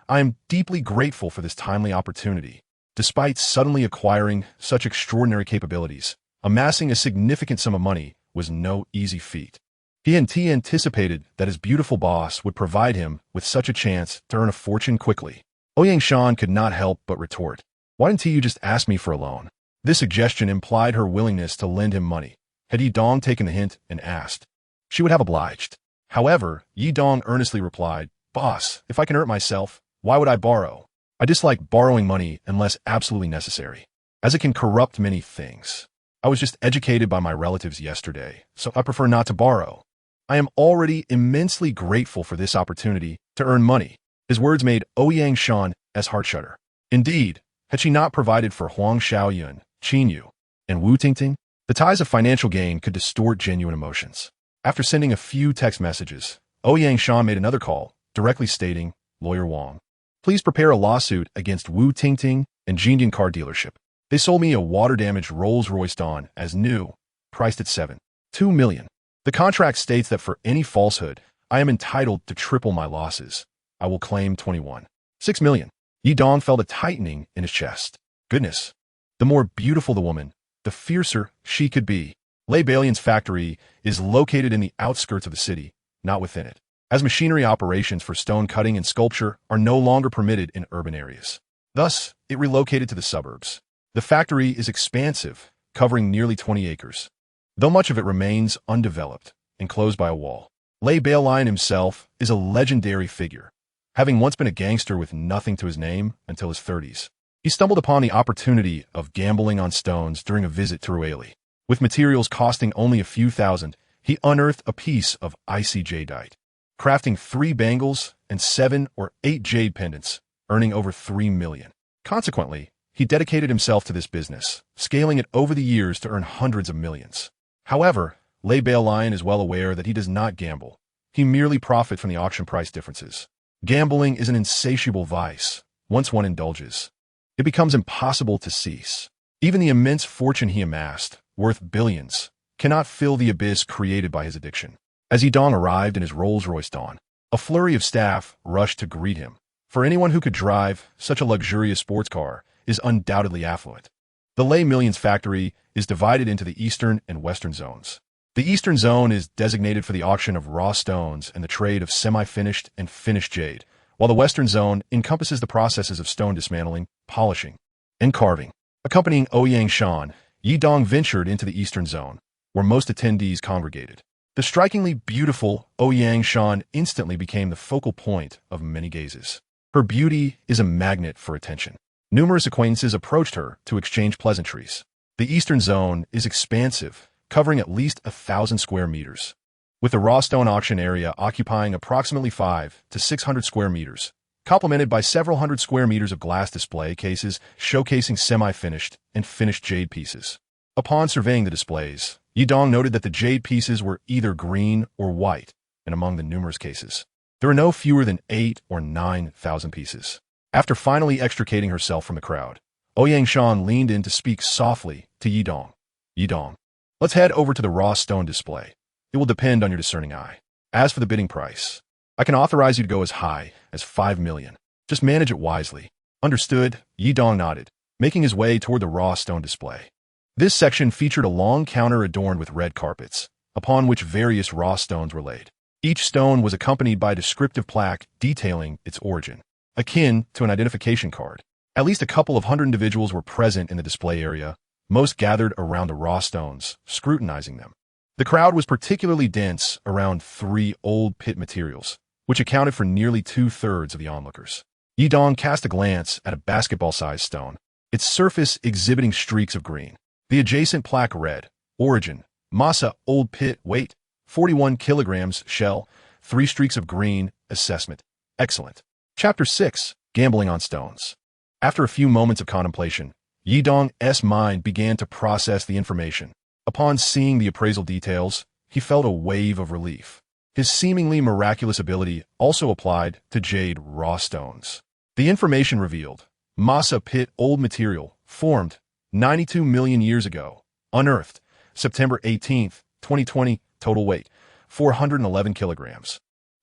I am deeply grateful for this timely opportunity. Despite suddenly acquiring such extraordinary capabilities, amassing a significant sum of money was no easy feat. He anticipated that his beautiful boss would provide him with such a chance to earn a fortune quickly." Ouyang Shan could not help but retort, "Why didn't you just ask me for a loan?" This suggestion implied her willingness to lend him money. Had Yi Dong taken the hint and asked, she would have obliged. However, Yi Dong earnestly replied, "Boss, if I can hurt myself, why would I borrow? I dislike borrowing money unless absolutely necessary, as it can corrupt many things. I was just educated by my relatives yesterday, so I prefer not to borrow. I am already immensely grateful for this opportunity to earn money." His words made Ouyang Shan's heart shudder. Indeed, had she not provided for Huang Xiaoyan, Qin Yu, and Wu Tingting, the ties of financial gain could distort genuine emotions. After sending a few text messages, Ouyang Shan made another call, directly stating, "Lawyer Wang, please prepare a lawsuit against Wu Tingting and Jindian car dealership. They sold me a water-damaged Rolls-Royce Dawn as new, priced at 7.2 million. The contract states that for any falsehood, I am entitled to triple my losses. I will claim 21.6 million. Yi Dong felt a tightening in his chest. Goodness. The more beautiful the woman, the fiercer she could be. Lei Balian's factory is located in the outskirts of the city, not within it. as machinery operations for stone cutting and sculpture are no longer permitted in urban areas. Thus, it relocated to the suburbs. The factory is expansive, covering nearly 20 acres, though much of it remains undeveloped, enclosed by a wall. Lay Baelion himself is a legendary figure, having once been a gangster with nothing to his name until his 30s. He stumbled upon the opportunity of gambling on stones during a visit to Rueli. With materials costing only a few thousand, he unearthed a piece of icy jadeite, crafting 3 bangles and 7 or 8 jade pendants, earning over 3 million. Consequently, he dedicated himself to this business, scaling it over the years to earn hundreds of millions. However, Lay Baelion is well aware that he does not gamble. He merely profits from the auction price differences. Gambling is an insatiable vice. Once one indulges, it becomes impossible to cease. Even the immense fortune he amassed, worth billions, cannot fill the abyss created by his addiction. As Yidong arrived in his Rolls-Royce Dawn, a flurry of staff rushed to greet him. For anyone who could drive such a luxurious sports car is undoubtedly affluent. The Lay Millions factory is divided into the eastern and western zones. The eastern zone is designated for the auction of raw stones and the trade of semi-finished and finished jade, while the western zone encompasses the processes of stone dismantling, polishing, and carving. Accompanying Ouyang Shan, Yidong ventured into the eastern zone, where most attendees congregated. The strikingly beautiful Ouyang Shan instantly became the focal point of many gazes. Her beauty is a magnet for attention. Numerous acquaintances approached her to exchange pleasantries. The eastern zone is expansive, covering at least 1,000 square meters, with the raw stone auction area occupying approximately 500 to 600 square meters, complemented by several hundred square meters of glass display cases showcasing semi-finished and finished jade pieces. Upon surveying the displays, Yidong noted that the jade pieces were either green or white, and among the numerous cases, there were no fewer than 8,000 or 9,000 pieces. After finally extricating herself from the crowd, Ouyang Shan leaned in to speak softly to Yidong. Yidong, let's head over to the raw stone display. It will depend on your discerning eye. As for the bidding price, I can authorize you to go as high as 5 million. Just manage it wisely. Understood, Yidong nodded, making his way toward the raw stone display. This section featured a long counter adorned with red carpets, upon which various raw stones were laid. Each stone was accompanied by a descriptive plaque detailing its origin, akin to an identification card. At least a couple of hundred individuals were present in the display area, most gathered around the raw stones, scrutinizing them. The crowd was particularly dense around 3 old pit materials, which accounted for nearly 2/3 of the onlookers. Yidong cast a glance at a basketball-sized stone, its surface exhibiting streaks of green. The adjacent plaque read, Origin, Masa Old Pit, weight, 41 kilograms, shell, 3 streaks of green, assessment. Excellent. Chapter 6, Gambling on Stones. After a few moments of contemplation, Yidong's mind began to process the information. Upon seeing the appraisal details, he felt a wave of relief. His seemingly miraculous ability also applied to jade raw stones. The information revealed, Masa Pit old material, formed 92 million years ago, unearthed, September 18, 2020, total weight, 411 kilograms.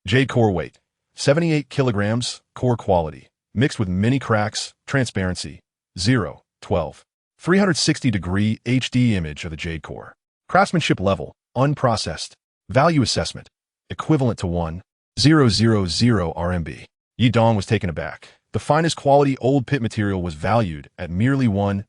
Jade core weight, 78 kilograms, core quality, mixed with many cracks, transparency, 0, 12. 360-degree HD image of the jade core. Craftsmanship level, unprocessed. Value assessment, equivalent to 1,000 RMB. Yidong was taken aback. The finest quality old pit material was valued at merely 1,000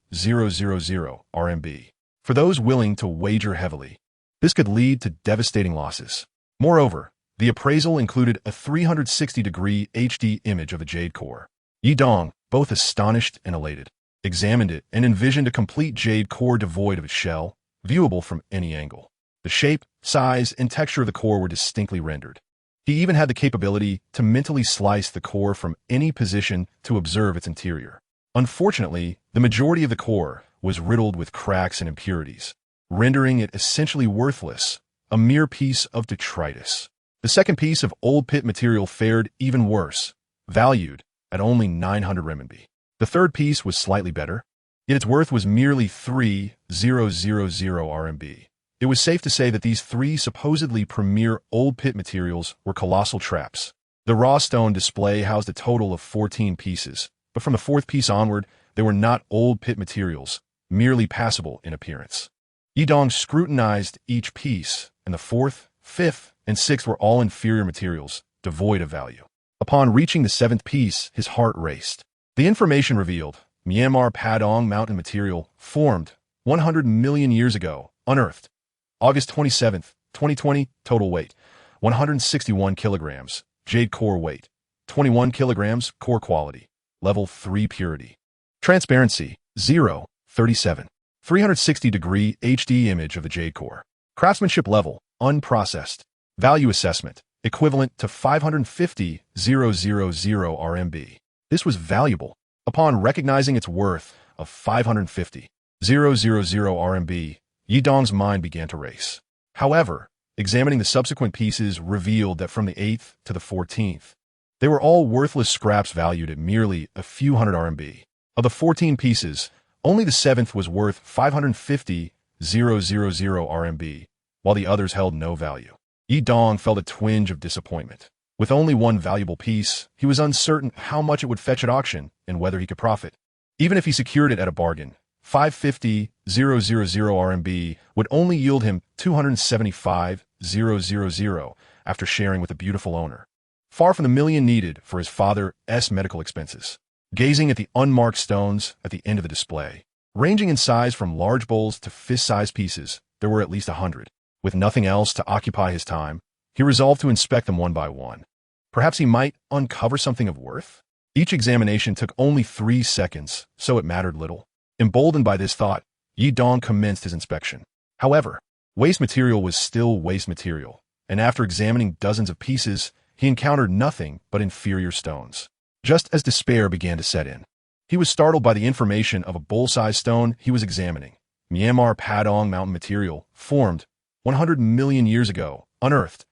RMB. For those willing to wager heavily, this could lead to devastating losses. Moreover, the appraisal included a 360-degree HD image of the jade core. Yidong, both astonished and elated, examined it and envisioned a complete jade core devoid of its shell, viewable from any angle. The shape, size, and texture of the core were distinctly rendered. He even had the capability to mentally slice the core from any position to observe its interior. Unfortunately, the majority of the core was riddled with cracks and impurities, rendering it essentially worthless, a mere piece of detritus. The second piece of old pit material fared even worse, valued at only 900 renminbi. The third piece was slightly better, yet its worth was merely 3,000 RMB. It was safe to say that these 3 supposedly premier old pit materials were colossal traps. The raw stone display housed a total of 14 pieces, but from the 4th piece onward, they were not old pit materials, merely passable in appearance. Yidong scrutinized each piece, and the 4th, 5th, and sixth were all inferior materials, devoid of value. Upon reaching the seventh piece, his heart raced. The information revealed, Myanmar Padong mountain material formed 100 million years ago, unearthed. August 27, 2020, total weight, 161 kilograms, jade core weight, 21 kilograms, core quality, level 3 purity. Transparency, 0, 37. 360-degree HD image of the jade core. Craftsmanship level, unprocessed. Value assessment, equivalent to 550,000 RMB. This was valuable. Upon recognizing its worth of 550,000 RMB, Yidong's mind began to race. However, examining the subsequent pieces revealed that from the 8th to the 14th, they were all worthless scraps valued at merely a few hundred RMB. Of the 14 pieces, only the 7th was worth 550,000 RMB, while the others held no value. Yidong felt a twinge of disappointment. With only one valuable piece, he was uncertain how much it would fetch at auction and whether he could profit. Even if he secured it at a bargain, 550,000 RMB would only yield him 275,000 after sharing with a beautiful owner, far from the million needed for his father's medical expenses. Gazing at the unmarked stones at the end of the display, ranging in size from large bowls to fist-sized pieces, there were at least 100. With nothing else to occupy his time, he resolved to inspect them one by one. Perhaps he might uncover something of worth? Each examination took only 3 seconds, so it mattered little. Emboldened by this thought, Yidong commenced his inspection. However, waste material was still waste material, and after examining dozens of pieces, he encountered nothing but inferior stones. Just as despair began to set in, he was startled by the information of a bowl-sized stone he was examining. Myanmar Padong mountain material, formed 100 million years ago, unearthed.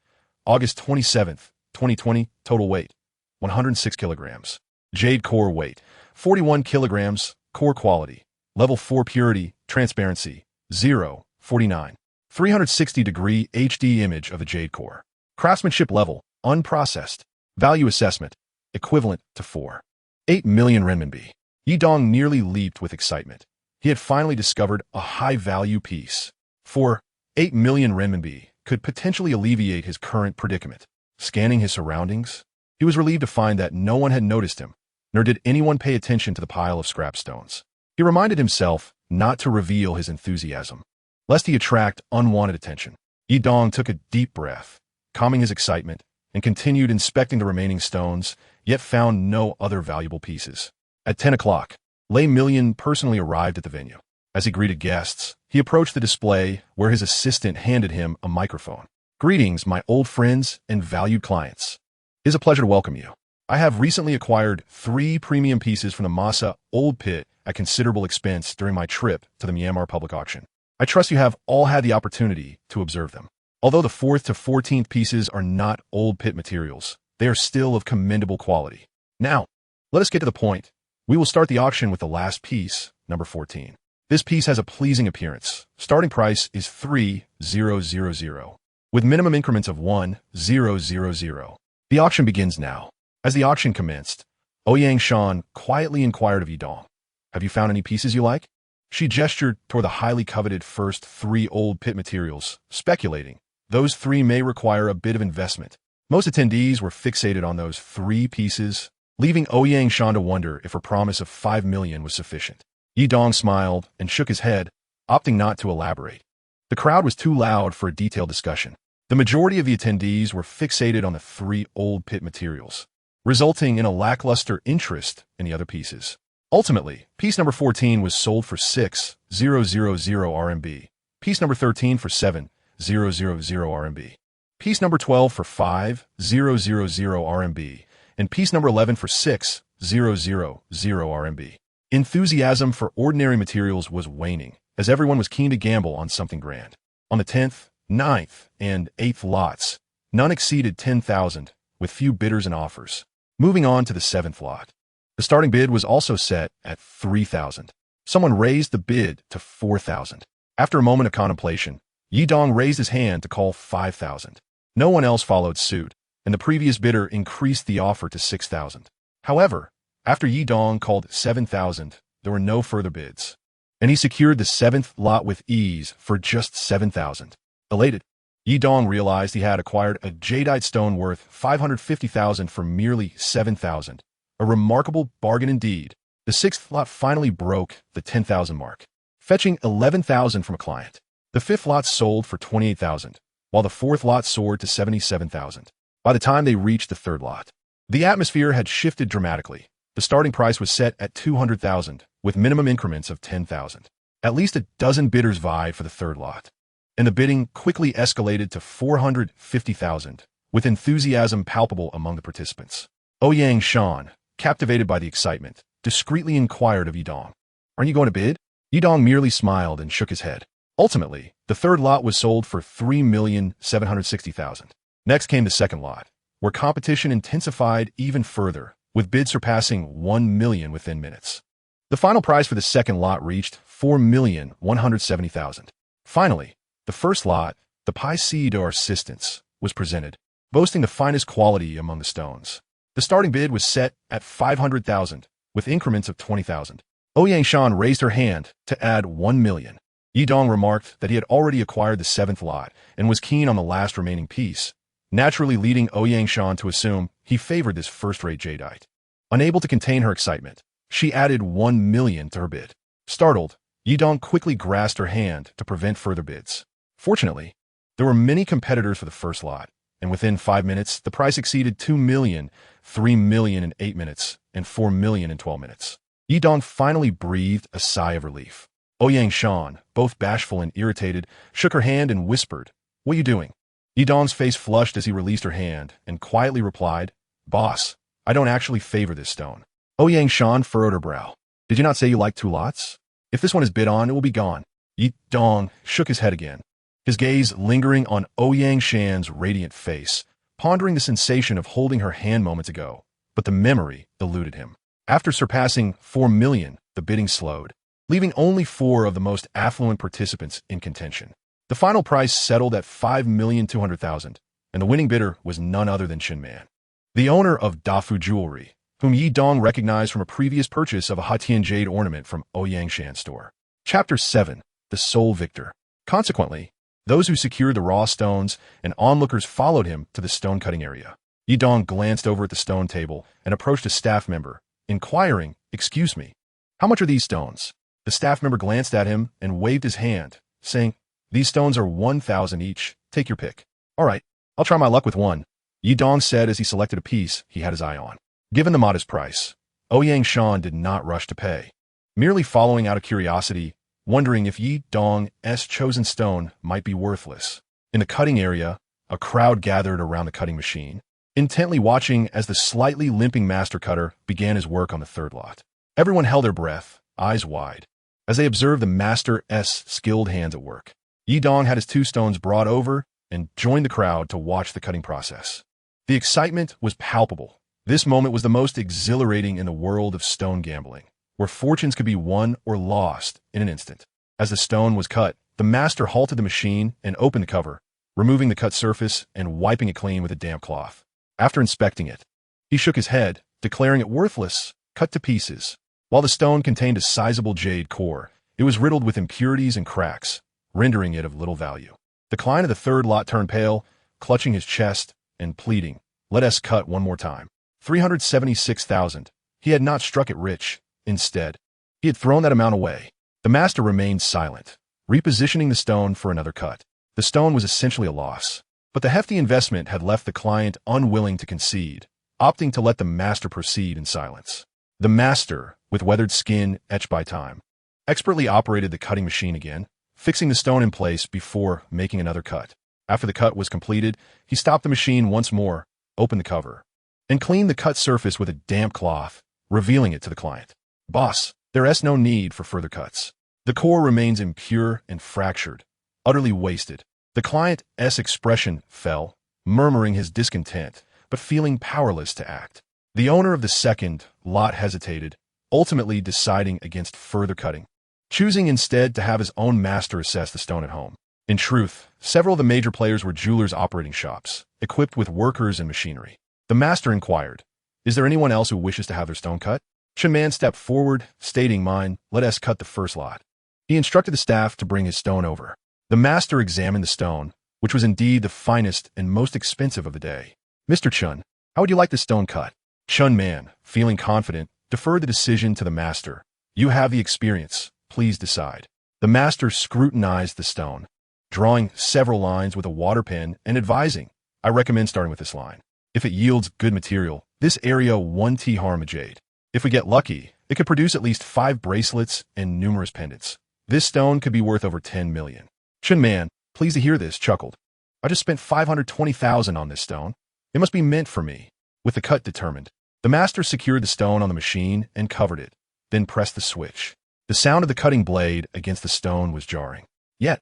August 27, 2020, total weight, 106 kilograms. Jade core weight, 41 kilograms, core quality, level 4 purity, transparency, 0, 49. 360-degree HD image of the jade core. Craftsmanship level, unprocessed. Value assessment, equivalent to 4.8 million renminbi. Yidong nearly leaped with excitement. He had finally discovered a high-value piece. 4.8 million renminbi could potentially alleviate his current predicament. Scanning his surroundings, he was relieved to find that no one had noticed him, nor did anyone pay attention to the pile of scrap stones. He reminded himself not to reveal his enthusiasm, lest he attract unwanted attention. Yidong took a deep breath, calming his excitement, and continued inspecting the remaining stones, yet found no other valuable pieces. At 10 o'clock, Lei Million personally arrived at the venue. As he greeted guests, he approached the display where his assistant handed him a microphone. "Greetings, my old friends and valued clients. It is a pleasure to welcome you. I have recently acquired 3 premium pieces from the Masa Old Pit at considerable expense during my trip to the Myanmar public auction. I trust you have all had the opportunity to observe them. Although the 4th to 14th pieces are not old pit materials, they are still of commendable quality. Now, let us get to the point. We will start the auction with the last piece, number 14. This piece has a pleasing appearance. Starting price is 3,000, with minimum increments of 1,000. The auction begins now." As the auction commenced, Ouyang Shan quietly inquired of Yidong, "Have you found any pieces you like?" She gestured toward the highly coveted first 3 old pit materials, speculating, those 3 may require a bit of investment. Most attendees were fixated on those 3 pieces, leaving Ouyang Shan to wonder if her promise of 5 million was sufficient. Yidong smiled and shook his head, opting not to elaborate. The crowd was too loud for a detailed discussion. The majority of the attendees were fixated on the 3 old pit materials, resulting in a lackluster interest in the other pieces. Ultimately, piece number 14 was sold for 6,000 RMB, piece number 13 for 7,000 RMB, piece number 12 for 5,000 RMB, and piece number 11 for 6,000 RMB. Enthusiasm for ordinary materials was waning, as everyone was keen to gamble on something grand. On the 10th, 9th, and 8th lots, none exceeded 10,000, with few bidders and offers. Moving on to the 7th lot. The starting bid was also set at 3,000. Someone raised the bid to 4,000. After a moment of contemplation, Yidong raised his hand to call 5,000. No one else followed suit, and the previous bidder increased the offer to 6,000. However, after Yidong called 7,000, there were no further bids, and he secured the 7th lot with ease for just 7,000. Elated, Yi Dong realized he had acquired a jadeite stone worth 550,000 for merely 7,000. A remarkable bargain indeed. The sixth lot finally broke the 10,000 mark, fetching 11,000 from a client. The fifth lot sold for 28,000, while the fourth lot soared to 77,000. By the time they reached the third lot, the atmosphere had shifted dramatically. The starting price was set at 200,000, with minimum increments of 10,000. At least a dozen bidders vied for the third lot, and the bidding quickly escalated to 450,000, with enthusiasm palpable among the participants. Ouyang Shan, captivated by the excitement, discreetly inquired of Yi Dong, "Aren't you going to bid?" Yi Dong merely smiled and shook his head. Ultimately, the third lot was sold for 3,760,000. Next came the second lot, where competition intensified even further, with bids surpassing 1 million within minutes. The final price for the second lot reached 4,170,000. Finally, the first lot, the Piece d'Or Assistance, was presented, boasting the finest quality among the stones. The starting bid was set at 500,000, with increments of 20,000. Ouyang Shan raised her hand to add 1 million. Yi Dong remarked that he had already acquired the seventh lot and was keen on the last remaining piece, naturally leading Ouyang Shan to assume he favored this first-rate jadeite. Unable to contain her excitement, she added 1 million to her bid. Startled, Yi Dong quickly grasped her hand to prevent further bids. Fortunately, there were many competitors for the first lot, and within 5 minutes, the price exceeded 2 million, 3 million in 8 minutes, and 4 million in 12 minutes. Yi Dong finally breathed a sigh of relief. Ouyang Shan, both bashful and irritated, shook her hand and whispered, "What are you doing?" Yi Dong's face flushed as he released her hand and quietly replied, "Boss, I don't actually favor this stone." Ouyang Shan furrowed her brow. "Did you not say you liked 2 lots? If this one is bid on, it will be gone." Yi Dong shook his head again, his gaze lingering on Ouyang Shan's radiant face, pondering the sensation of holding her hand moments ago, but the memory eluded him. After surpassing 4 million, the bidding slowed, leaving only 4 of the most affluent participants in contention. The final price settled at 5,200,000, and the winning bidder was none other than Shin Man, the owner of Dafu Jewelry, whom Yi Dong recognized from a previous purchase of a Hatian jade ornament from Ouyang Shan's store. Chapter 7. The Sole Victor. Consequently, those who secured the raw stones and onlookers followed him to the stone-cutting area. Yi Dong glanced over at the stone table and approached a staff member, inquiring, "Excuse me, how much are these stones?" The staff member glanced at him and waved his hand, saying, "These stones are 1,000 each. Take your pick." "All right, I'll try my luck with one," Yi Dong said as he selected a piece he had his eye on. Given the modest price, Ouyang Shan did not rush to pay, merely following out of curiosity, wondering if Yi Dong's chosen stone might be worthless. In the cutting area, a crowd gathered around the cutting machine, intently watching as the slightly limping master cutter began his work on the third lot. Everyone held their breath, eyes wide, as they observed the master's skilled hands at work. Yi Dong had his 2 stones brought over and joined the crowd to watch the cutting process. The excitement was palpable. This moment was the most exhilarating in the world of stone gambling, where fortunes could be won or lost in an instant. As the stone was cut, the master halted the machine and opened the cover, removing the cut surface and wiping it clean with a damp cloth. After inspecting it, he shook his head, declaring it worthless, cut to pieces. While the stone contained a sizable jade core, it was riddled with impurities and cracks, rendering it of little value. The client of the third lot turned pale, clutching his chest and pleading, "Let us cut one more time." 376,000. He had not struck it rich. Instead, he had thrown that amount away. The master remained silent, repositioning the stone for another cut. The stone was essentially a loss, but the hefty investment had left the client unwilling to concede, opting to let the master proceed in silence. The master, with weathered skin etched by time, expertly operated the cutting machine again, fixing the stone in place before making another cut. After the cut was completed, he stopped the machine once more, opened the cover, and cleaned the cut surface with a damp cloth, revealing it to the client. "Boss, there is no need for further cuts. The core remains impure and fractured, utterly wasted." The client's expression fell, murmuring his discontent, but feeling powerless to act. The owner of the second lot hesitated, ultimately deciding against further cutting, choosing instead to have his own master assess the stone at home. In truth, several of the major players were jewelers' operating shops, equipped with workers and machinery. The master inquired, "Is there anyone else who wishes to have their stone cut?" Shin Man stepped forward, stating, "Mine, let us cut the first lot." He instructed the staff to bring his stone over. The master examined the stone, which was indeed the finest and most expensive of the day. Mr. Chun, how would you like the stone cut? Chun Man, feeling confident, deferred the decision to the master. You have the experience. Please decide. The master scrutinized the stone, drawing several lines with a water pen and advising, I recommend starting with this line. If it yields good material, this area 1T harm a jade. If we get lucky, it could produce at least 5 bracelets and numerous pendants. This stone could be worth over 10 million. Chun Man, pleased to hear this, chuckled. I just spent 520,000 on this stone. It must be meant for me. With the cut determined, the master secured the stone on the machine and covered it, then pressed the switch. The sound of the cutting blade against the stone was jarring. Yet,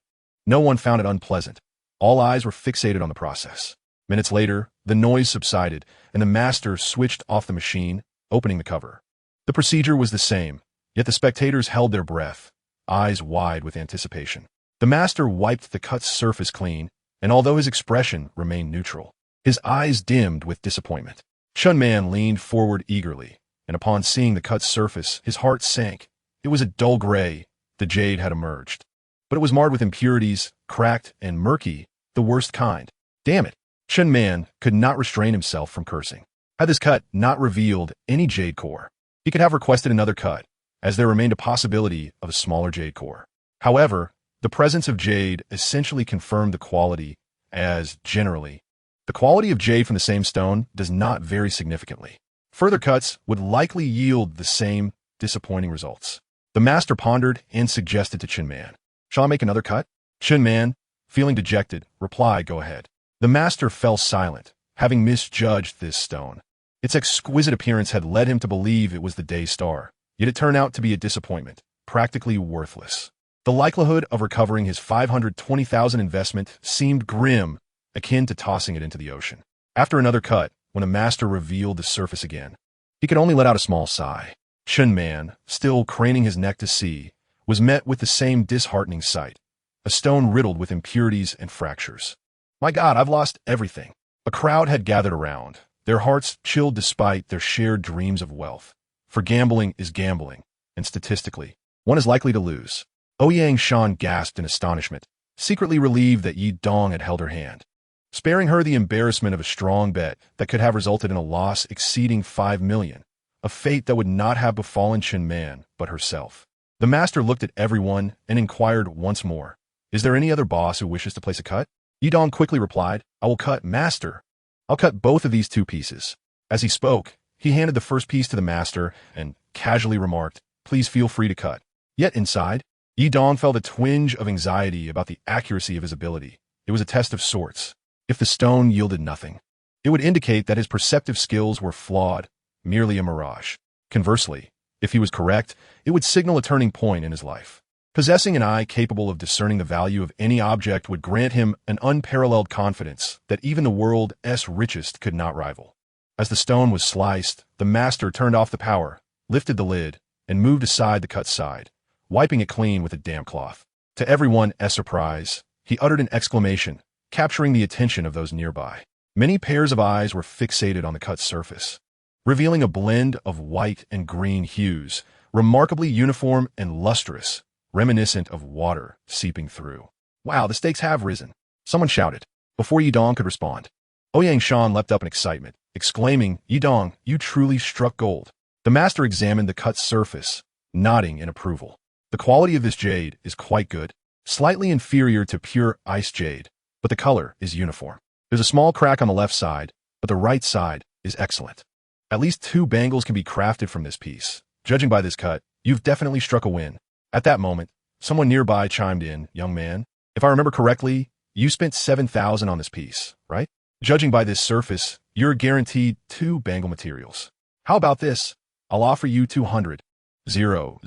no one found it unpleasant. All eyes were fixated on the process. Minutes later, the noise subsided, and the master switched off the machine, opening the cover. The procedure was the same, yet the spectators held their breath, eyes wide with anticipation. The master wiped the cut surface clean, and although his expression remained neutral, his eyes dimmed with disappointment. Chun Man leaned forward eagerly, and upon seeing the cut surface, his heart sank. It was a dull gray. The jade had emerged, but it was marred with impurities, cracked and murky, the worst kind. Damn it! Chun Man could not restrain himself from cursing. Had this cut not revealed any jade core, he could have requested another cut, as there remained a possibility of a smaller jade core. However, the presence of jade essentially confirmed the quality, as, generally, the quality of jade from the same stone does not vary significantly. Further cuts would likely yield the same disappointing results. The master pondered and suggested to Chun Man, shall I make another cut? Chun Man, feeling dejected, replied, go ahead. The master fell silent, having misjudged this stone. Its exquisite appearance had led him to believe it was the day's star, yet it turned out to be a disappointment, practically worthless. The likelihood of recovering his 520,000 investment seemed grim, akin to tossing it into the ocean. After another cut, when the master revealed the surface again, he could only let out a small sigh. Chun Man, still craning his neck to see, was met with the same disheartening sight, a stone riddled with impurities and fractures. My God, I've lost everything. A crowd had gathered around, their hearts chilled despite their shared dreams of wealth. For gambling is gambling, and statistically, one is likely to lose. Ouyang Shan gasped in astonishment, secretly relieved that Yi Dong had held her hand, sparing her the embarrassment of a strong bet that could have resulted in a loss exceeding 5 million, a fate that would not have befallen Chun Man, but herself. The master looked at everyone and inquired once more, is there any other boss who wishes to place a cut? Yi Dong quickly replied, I will cut, master. I'll cut both of these 2 pieces. As he spoke, he handed the first piece to the master and casually remarked, please feel free to cut. Yet inside, Yi Dong felt a twinge of anxiety about the accuracy of his ability. It was a test of sorts. If the stone yielded nothing, it would indicate that his perceptive skills were flawed, merely a mirage. Conversely, if he was correct, it would signal a turning point in his life. Possessing an eye capable of discerning the value of any object would grant him an unparalleled confidence that even the world's richest could not rival. As the stone was sliced, the master turned off the power, lifted the lid, and moved aside the cut side, wiping it clean with a damp cloth. To everyone's surprise, he uttered an exclamation, capturing the attention of those nearby. Many pairs of eyes were fixated on the cut surface, revealing a blend of white and green hues, remarkably uniform and lustrous, reminiscent of water seeping through. Wow, the stakes have risen, someone shouted. Before Yi Dong could respond, Ouyang Shan leapt up in excitement, exclaiming, Yi Dong, you truly struck gold. The master examined the cut surface, nodding in approval. The quality of this jade is quite good, slightly inferior to pure ice jade, but the color is uniform. There's a small crack on the left side, but the right side is excellent. At least 2 bangles can be crafted from this piece. Judging by this cut, you've definitely struck a win. At that moment, someone nearby chimed in, young man, if I remember correctly, you spent 7,000 on this piece, right? Judging by this surface, you're guaranteed 2 bangle materials. How about this? I'll offer you 200. 000.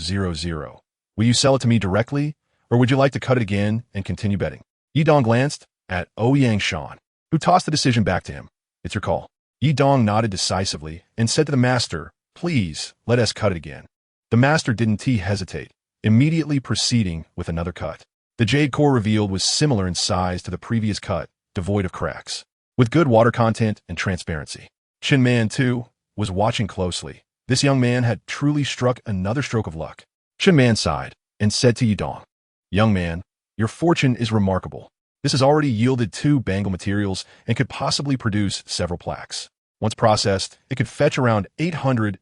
Will you sell it to me directly, or would you like to cut it again and continue betting? Yi Dong glanced at Ouyang Shan, who tossed the decision back to him. It's your call. Yi Dong nodded decisively and said to the master, please, let us cut it again. The master didn't hesitate, immediately proceeding with another cut. The jade core revealed was similar in size to the previous cut, devoid of cracks, with good water content and transparency. Chun Man, too, was watching closely. This young man had truly struck another stroke of luck. Chun Man sighed and said to Yi Dong, young man, your fortune is remarkable. This has already yielded 2 bangle materials and could possibly produce several plaques. Once processed, it could fetch around 800,000.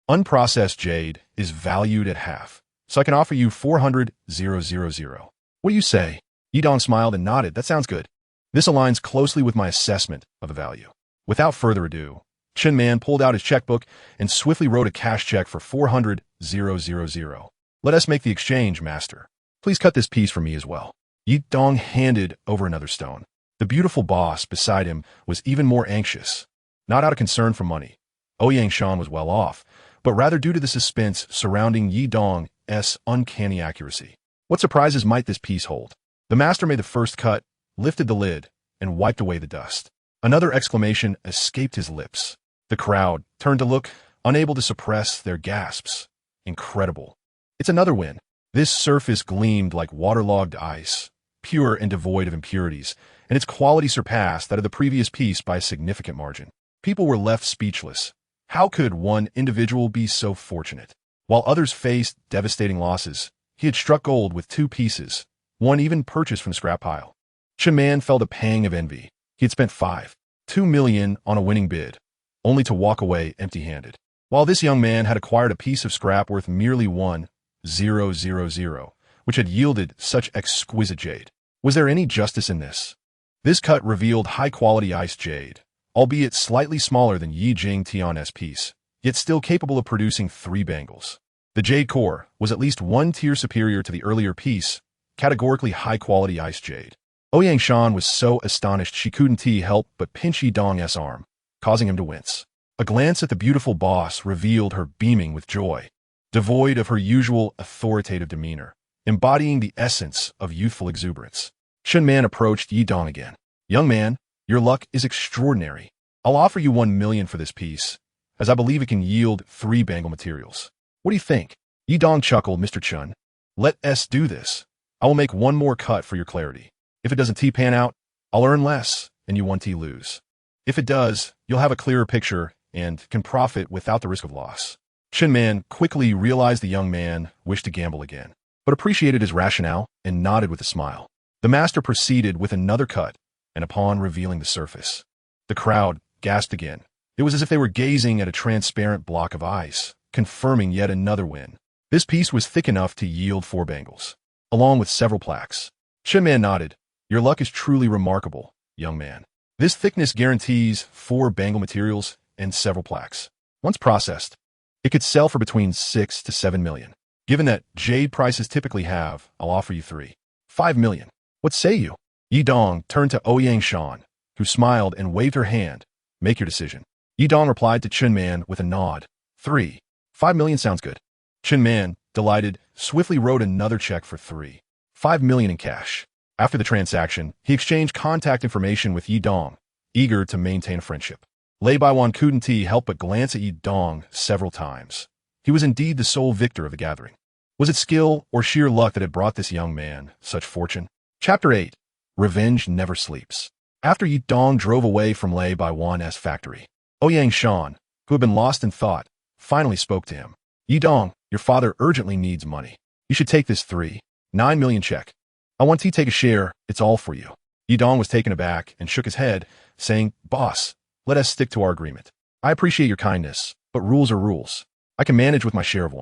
Unprocessed jade is valued at half, so I can offer you 400,000. What do you say? Yidong smiled and nodded. That sounds good. This aligns closely with my assessment of the value. Without further ado, Chin Man pulled out his checkbook and swiftly wrote a cash check for 400,000. Let us make the exchange, master. Please cut this piece for me as well. Yidong handed over another stone. The beautiful boss beside him was even more anxious, not out of concern for money. Oyangshan was well off, but rather due to the suspense surrounding Yidong's uncanny accuracy. What surprises might this piece hold? The master made the first cut, lifted the lid, and wiped away the dust. Another exclamation escaped his lips. The crowd turned to look, unable to suppress their gasps. Incredible. It's another win. This surface gleamed like waterlogged ice, pure and devoid of impurities, and its quality surpassed that of the previous piece by a significant margin. People were left speechless. How could one individual be so fortunate? While others faced devastating losses, he had struck gold with 2 pieces, one even purchased from the scrap pile. Chin Man felt a pang of envy. He had spent 2 million on a winning bid, only to walk away empty-handed. While this young man had acquired a piece of scrap worth merely 1,000, which had yielded such exquisite jade. Was there any justice in this? This cut revealed high-quality ice jade, albeit slightly smaller than Yi Jing Tian's piece, yet still capable of producing 3 bangles. The jade core was at least 1 tier superior to the earlier piece, categorically high-quality ice jade. Oyangshan was so astonished she couldn't help but pinch Yidong's arm, causing him to wince. A glance at the beautiful boss revealed her beaming with joy, devoid of her usual authoritative demeanor, embodying the essence of youthful exuberance. Chin Man approached Yidong again. Young man, your luck is extraordinary. I'll offer you 1 million for this piece, as I believe it can yield 3 bangle materials. What do you think? Yidong chuckled. Mr. Chun, let us do this. I will make 1 more cut for your clarity. If it doesn't pan out, I'll earn less, and you 1 lose. If it does, you'll have a clearer picture and can profit without the risk of loss. Chin Man quickly realized the young man wished to gamble again, but appreciated his rationale and nodded with a smile. The master proceeded with another cut, and upon revealing the surface, the crowd gasped again. It was as if they were gazing at a transparent block of ice, confirming yet another win. This piece was thick enough to yield 4 bangles, along with several plaques. Chin Man nodded. Your luck is truly remarkable, young man. This thickness guarantees 4 bangle materials and several plaques. Once processed, it could sell for between 6 to 7 million. Given that jade prices typically have, I'll offer you 5 million. What say you? Yidong turned to Oyangshan, who smiled and waved her hand. Make your decision. Yidong replied to Chin Man with a nod. 5 million sounds good. Chin Man, delighted, swiftly wrote another check for 5 million in cash. After the transaction, he exchanged contact information with Yidong, eager to maintain a friendship. Lei Baiwan couldn't help but glance at Yidong several times. He was indeed the sole victor of the gathering. Was it skill or sheer luck that had brought this young man such fortune? Chapter 8. Revenge Never Sleeps. After Yidong drove away from Lei Baiwan's factory, Oyangshan, who had been lost in thought, finally spoke to him. Yidong, your father urgently needs money. You should take this 9 million check. I want to take a share, it's all for you. Yidong was taken aback and shook his head, saying, Boss, let us stick to our agreement. I appreciate your kindness, but rules are rules. I can manage with my share of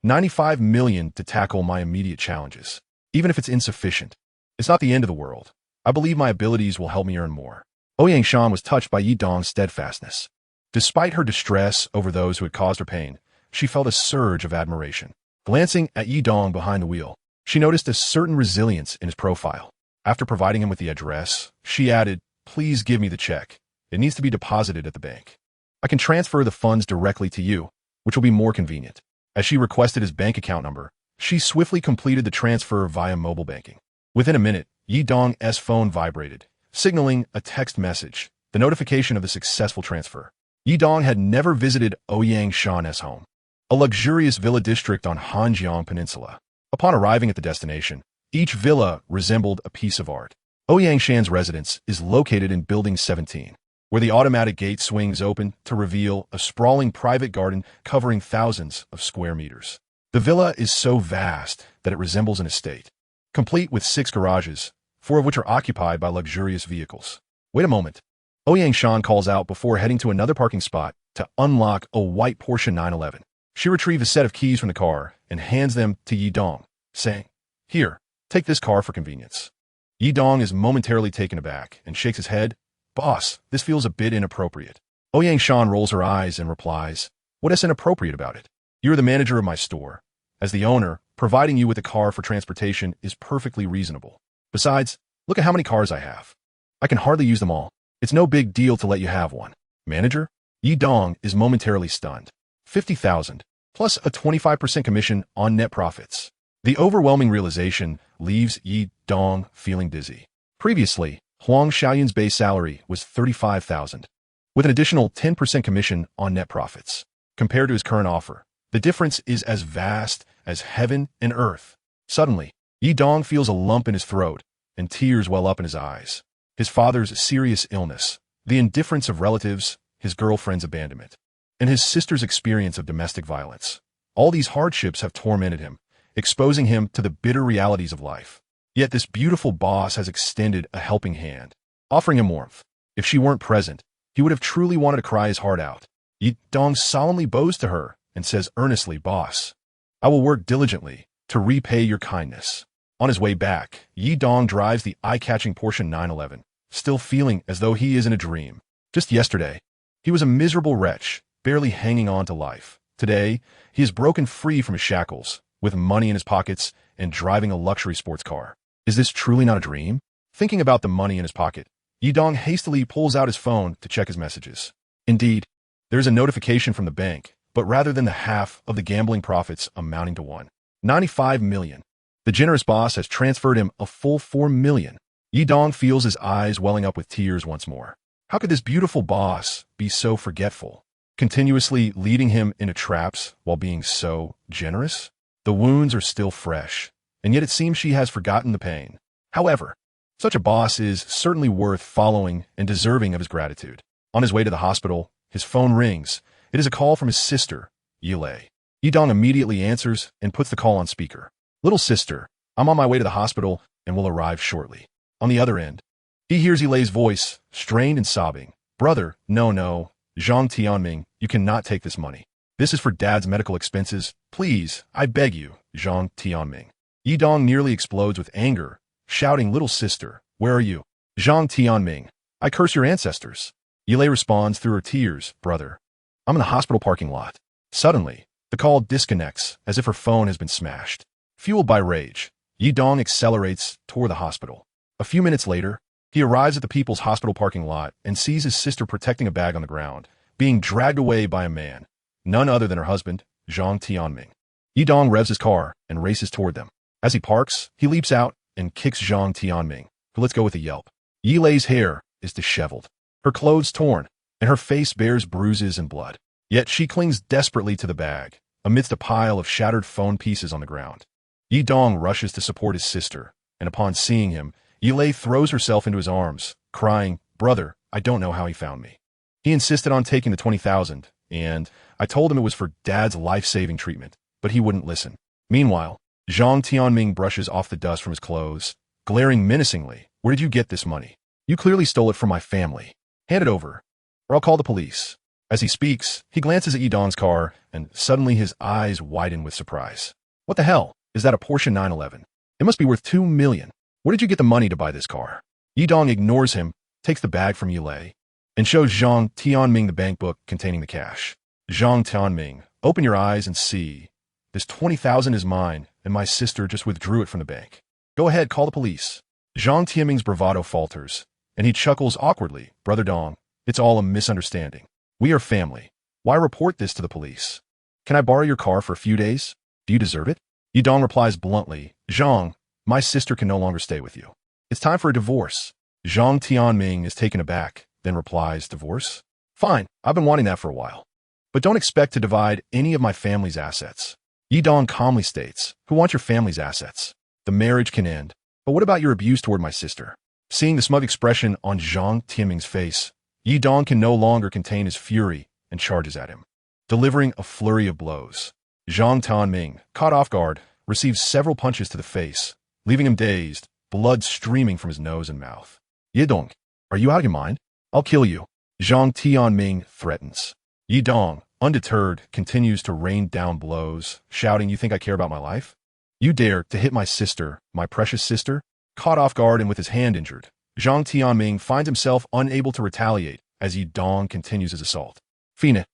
95 million to tackle my immediate challenges. Even if it's insufficient, it's not the end of the world. I believe my abilities will help me earn more. Oyangshan was touched by Yidong's steadfastness. Despite her distress over those who had caused her pain, she felt a surge of admiration. Glancing at Yidong behind the wheel, she noticed a certain resilience in his profile. After providing him with the address, she added, Please give me the check. It needs to be deposited at the bank. I can transfer the funds directly to you, which will be more convenient. As she requested his bank account number, she swiftly completed the transfer via mobile banking. Within a minute, Yidong's phone vibrated, signaling a text message, the notification of the successful transfer. Yidong had never visited Oyangshan's home, a luxurious villa district on Hanjiang Peninsula. Upon arriving at the destination, each villa resembled a piece of art. Oyangshan's residence is located in Building 17, where the automatic gate swings open to reveal a sprawling private garden covering thousands of square meters. The villa is so vast that it resembles an estate, complete with 6 garages, 4 of which are occupied by luxurious vehicles. Wait a moment. Ouyang Shan calls out before heading to another parking spot to unlock a white Porsche 911. She retrieves a set of keys from the car and hands them to Yi Dong, saying, "Here, take this car for convenience." Yi Dong is momentarily taken aback and shakes his head. "Boss, this feels a bit inappropriate." Ouyang Shan rolls her eyes and replies, "What is inappropriate about it? You are the manager of my store. As the owner, providing you with a car for transportation is perfectly reasonable. Besides, look at how many cars I have. I can hardly use them all. It's no big deal to let you have one." Manager? Yi Dong is momentarily stunned. 50,000, plus a 25% commission on net profits. The overwhelming realization leaves Yi Dong feeling dizzy. Previously, Huang Xiaoyun's base salary was 35,000, with an additional 10% commission on net profits. Compared to his current offer, the difference is as vast as heaven and earth. Suddenly, Yi Dong feels a lump in his throat, and tears well up in his eyes. His father's serious illness, the indifference of relatives, his girlfriend's abandonment, and his sister's experience of domestic violence. All these hardships have tormented him, exposing him to the bitter realities of life. Yet this beautiful boss has extended a helping hand, offering him warmth. If she weren't present, he would have truly wanted to cry his heart out. Yi Dong solemnly bows to her and says earnestly, "Boss, I will work diligently to repay your kindness." On his way back, Yi Dong drives the eye-catching Porsche 911, still feeling as though he is in a dream. Just yesterday, he was a miserable wretch, barely hanging on to life. Today, he is broken free from his shackles, with money in his pockets and driving a luxury sports car. Is this truly not a dream? Thinking about the money in his pocket, Yi Dong hastily pulls out his phone to check his messages. Indeed, there is a notification from the bank, but rather than the half of the gambling profits amounting to 1.95 million, the generous boss has transferred him a full 4 million. Yi Dong feels his eyes welling up with tears once more. How could this beautiful boss be so forgetful, continuously leading him into traps while being so generous? The wounds are still fresh, and yet it seems she has forgotten the pain. However, such a boss is certainly worth following and deserving of his gratitude. On his way to the hospital, his phone rings. It is a call from his sister, Yilei. Yi Dong immediately answers and puts the call on speaker. "Little sister, I'm on my way to the hospital and will arrive shortly." On the other end, he hears Yilei's voice, strained and sobbing. "Brother, no, Zhang Tianming, you cannot take this money. This is for Dad's medical expenses. Please, I beg you, Zhang Tianming." Yi Dong nearly explodes with anger, shouting, "Little sister, where are you? Zhang Tianming, I curse your ancestors." Yilei responds through her tears, "Brother, I'm in the hospital parking lot." Suddenly, the call disconnects as if her phone has been smashed. Fueled by rage, Yi Dong accelerates toward the hospital. A few minutes later, he arrives at the People's Hospital parking lot and sees his sister protecting a bag on the ground, being dragged away by a man, none other than her husband, Zhang Tianming. Yi Dong revs his car and races toward them. As he parks, he leaps out and kicks Zhang Tianming, who lets go with a yelp. Yilei's hair is disheveled, her clothes torn, and her face bears bruises and blood. Yet she clings desperately to the bag, amidst a pile of shattered phone pieces on the ground. Yi Dong rushes to support his sister, and upon seeing him, Yilei throws herself into his arms, crying, "Brother, I don't know how he found me. He insisted on taking the 20,000, and I told him it was for Dad's life-saving treatment, but he wouldn't listen." Meanwhile, Zhang Tianming brushes off the dust from his clothes, glaring menacingly. "Where did you get this money? You clearly stole it from my family. Hand it over, or I'll call the police." As he speaks, he glances at Yi Dong's car, and suddenly his eyes widen with surprise. "What the hell? Is that a Porsche 911? It must be worth 2 million. Where did you get the money to buy this car?" Yi Dong ignores him, takes the bag from Yilei, and shows Zhang Tianming the bank book containing the cash. "Zhang Tianming, open your eyes and see. This 20,000 is mine, and my sister just withdrew it from the bank. Go ahead, call the police." Zhang Tianming's bravado falters, and he chuckles awkwardly. "Brother Dong, it's all a misunderstanding. We are family. Why report this to the police? Can I borrow your car for a few days? Do you deserve it?" Yi Dong replies bluntly, "Zhang, my sister can no longer stay with you. It's time for a divorce." Zhang Tianming is taken aback, then replies, "Divorce? Fine, I've been wanting that for a while. But don't expect to divide any of my family's assets." Yi Dong calmly states, "Who wants your family's assets? The marriage can end. But what about your abuse toward my sister?" Seeing the smug expression on Zhang Tianming's face, Yi Dong can no longer contain his fury and charges at him, delivering a flurry of blows. Zhang Tianming, caught off guard, receives several punches to the face, leaving him dazed, blood streaming from his nose and mouth. Yidong, are you out of your mind? I'll kill you. Zhang Tianming threatens. Yidong, undeterred, continues to rain down blows, shouting, "You think I care about my life? You dare to hit my sister, my precious sister?" Caught off guard and with his hand injured, Zhang Tianming finds himself unable to retaliate as Yidong continues his assault. Fine,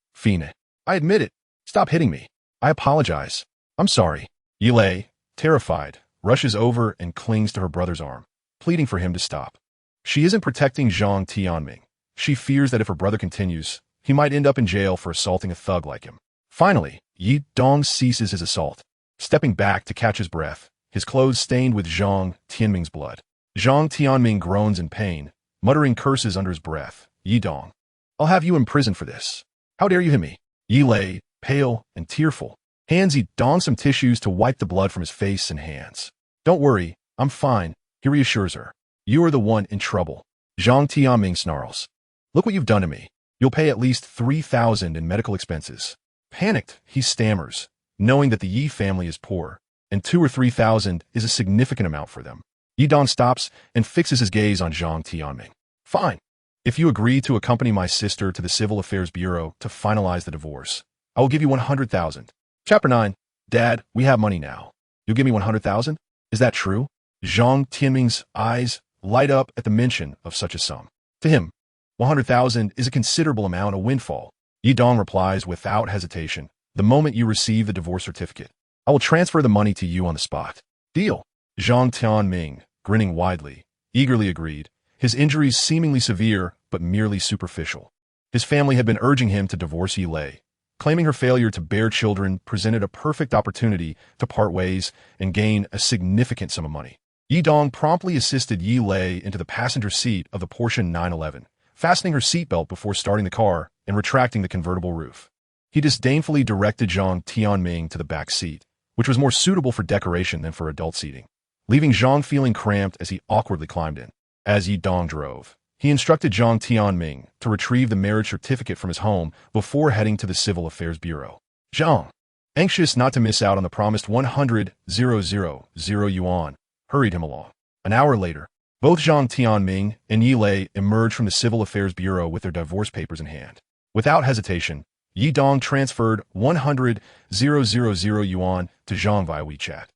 I admit it. Stop hitting me. I apologize. I'm sorry. Yilei, terrified, rushes over and clings to her brother's arm, pleading for him to stop. She isn't protecting Zhang Tianming. She fears that if her brother continues, he might end up in jail for assaulting a thug like him. Finally, Yi Dong ceases his assault, stepping back to catch his breath, his clothes stained with Zhang Tianming's blood. Zhang Tianming groans in pain, muttering curses under his breath. Yi Dong, I'll have you imprisoned for this. How dare you hit me? Yi lay, pale and tearful, hands Yi Dong some tissues to wipe the blood from his face and hands. Don't worry, I'm fine, he reassures her. You are the one in trouble. Zhang Tianming snarls. Look what you've done to me. You'll pay at least 3,000 in medical expenses. Panicked, he stammers, knowing that the Yi family is poor, and 2,000 or 3,000 is a significant amount for them. Yi Dong stops and fixes his gaze on Zhang Tianming. Fine. If you agree to accompany my sister to the Civil Affairs Bureau to finalize the divorce, I will give you 100,000. Chapter 9. Dad, we have money now. You'll give me 100,000? Is that true? Zhang Tianming's eyes light up at the mention of such a sum. To him, 100,000 is a considerable amount, a windfall. Yi Dong replies without hesitation, the moment you receive the divorce certificate, I will transfer the money to you on the spot. Deal. Zhang Tianming, grinning widely, eagerly agreed, his injuries seemingly severe but merely superficial. His family had been urging him to divorce Yi Lei, claiming her failure to bear children presented a perfect opportunity to part ways and gain a significant sum of money. Yi Dong promptly assisted Yi Lei into the passenger seat of the Porsche 911, fastening her seatbelt before starting the car and retracting the convertible roof. He disdainfully directed Zhang Tianming to the back seat, which was more suitable for decoration than for adult seating, leaving Zhang feeling cramped as he awkwardly climbed in. As Yi Dong drove, he instructed Zhang Tianming to retrieve the marriage certificate from his home before heading to the Civil Affairs Bureau. Zhang, anxious not to miss out on the promised 100,000 yuan, hurried him along. An hour later, both Zhang Tianming and Yi Lei emerged from the Civil Affairs Bureau with their divorce papers in hand. Without hesitation, Yi Dong transferred 100,000 yuan to Zhang via WeChat.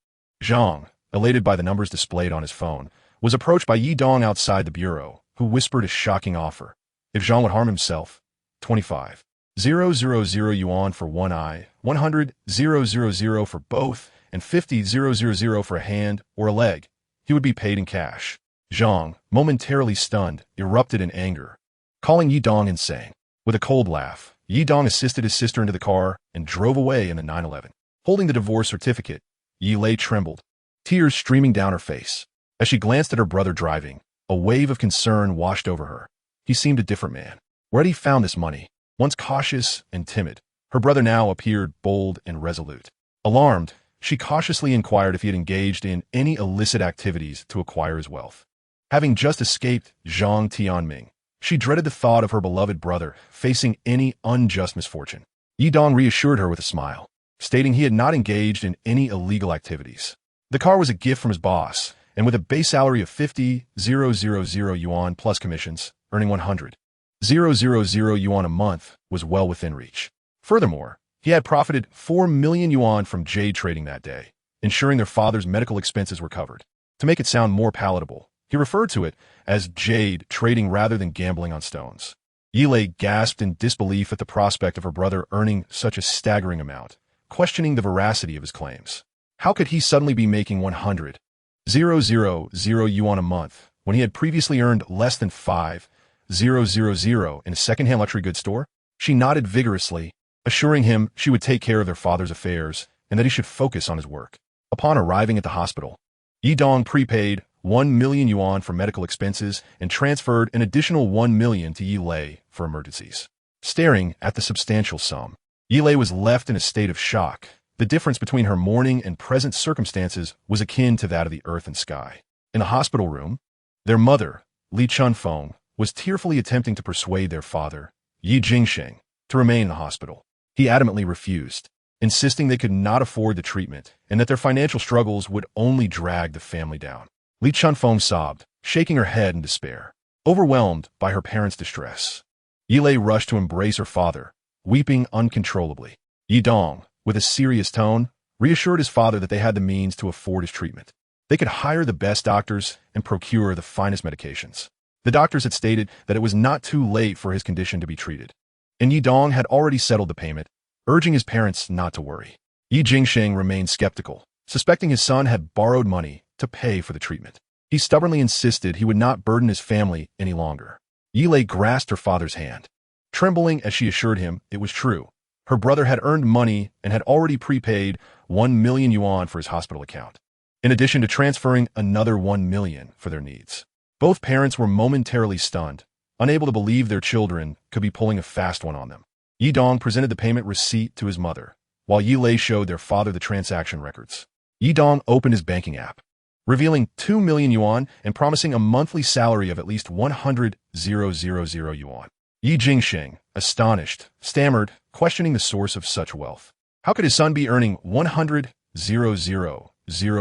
Zhang, elated by the numbers displayed on his phone, was approached by Yi Dong outside the bureau, who whispered a shocking offer. If Zhang would harm himself, 25,000 yuan for one eye, 100,000 for both, and 50,000 for a hand or a leg, he would be paid in cash. Zhang, momentarily stunned, erupted in anger, calling Yi Dong insane. With a cold laugh, Yi Dong assisted his sister into the car and drove away in the 911. Holding the divorce certificate, Yi Lei trembled, tears streaming down her face. As she glanced at her brother driving, a wave of concern washed over her. He seemed a different man. Where had he found this money? Once cautious and timid, her brother now appeared bold and resolute. Alarmed, she cautiously inquired if he had engaged in any illicit activities to acquire his wealth. Having just escaped Zhang Tianming, she dreaded the thought of her beloved brother facing any unjust misfortune. Yi Dong reassured her with a smile, stating he had not engaged in any illegal activities. The car was a gift from his boss, and with a base salary of 50,000 yuan plus commissions, earning 100,000 yuan a month was well within reach. Furthermore, he had profited 4 million yuan from jade trading that day, ensuring their father's medical expenses were covered. To make it sound more palatable, he referred to it as jade trading rather than gambling on stones. Yi Lei gasped in disbelief at the prospect of her brother earning such a staggering amount, questioning the veracity of his claims. How could he suddenly be making 100,000 yuan a month when he had previously earned less than 5,000 in a second-hand luxury goods store? She nodded vigorously, assuring him she would take care of their father's affairs and that he should focus on his work. Upon arriving at the hospital, Yi Dong prepaid 1 million yuan for medical expenses and transferred an additional 1 million to Yi Lei for emergencies. Staring at the substantial sum, Yi Lei was left in a state of shock. The difference between her mourning and present circumstances was akin to that of the earth and sky. In the hospital room, their mother, Li Chunfeng, was tearfully attempting to persuade their father, Yi Jingsheng, to remain in the hospital. He adamantly refused, insisting they could not afford the treatment and that their financial struggles would only drag the family down. Li Chunfeng sobbed, shaking her head in despair, overwhelmed by her parents' distress. Yilei rushed to embrace her father, weeping uncontrollably. Yi Dong, with a serious tone, reassured his father that they had the means to afford his treatment. They could hire the best doctors and procure the finest medications. The doctors had stated that it was not too late for his condition to be treated, and Yi Dong had already settled the payment, urging his parents not to worry. Yi Jingsheng remained skeptical, suspecting his son had borrowed money to pay for the treatment. He stubbornly insisted he would not burden his family any longer. Yilei grasped her father's hand, trembling as she assured him it was true. Her brother had earned money and had already prepaid 1 million yuan for his hospital account, in addition to transferring another 1 million for their needs. Both parents were momentarily stunned, unable to believe their children could be pulling a fast one on them. Yi Dong presented the payment receipt to his mother, while Yilei showed their father the transaction records. Yi Dong opened his banking app, revealing 2 million yuan and promising a monthly salary of at least 100,000 yuan. Yi Jingsheng, astonished, stammered, questioning the source of such wealth. How could his son be earning 100,000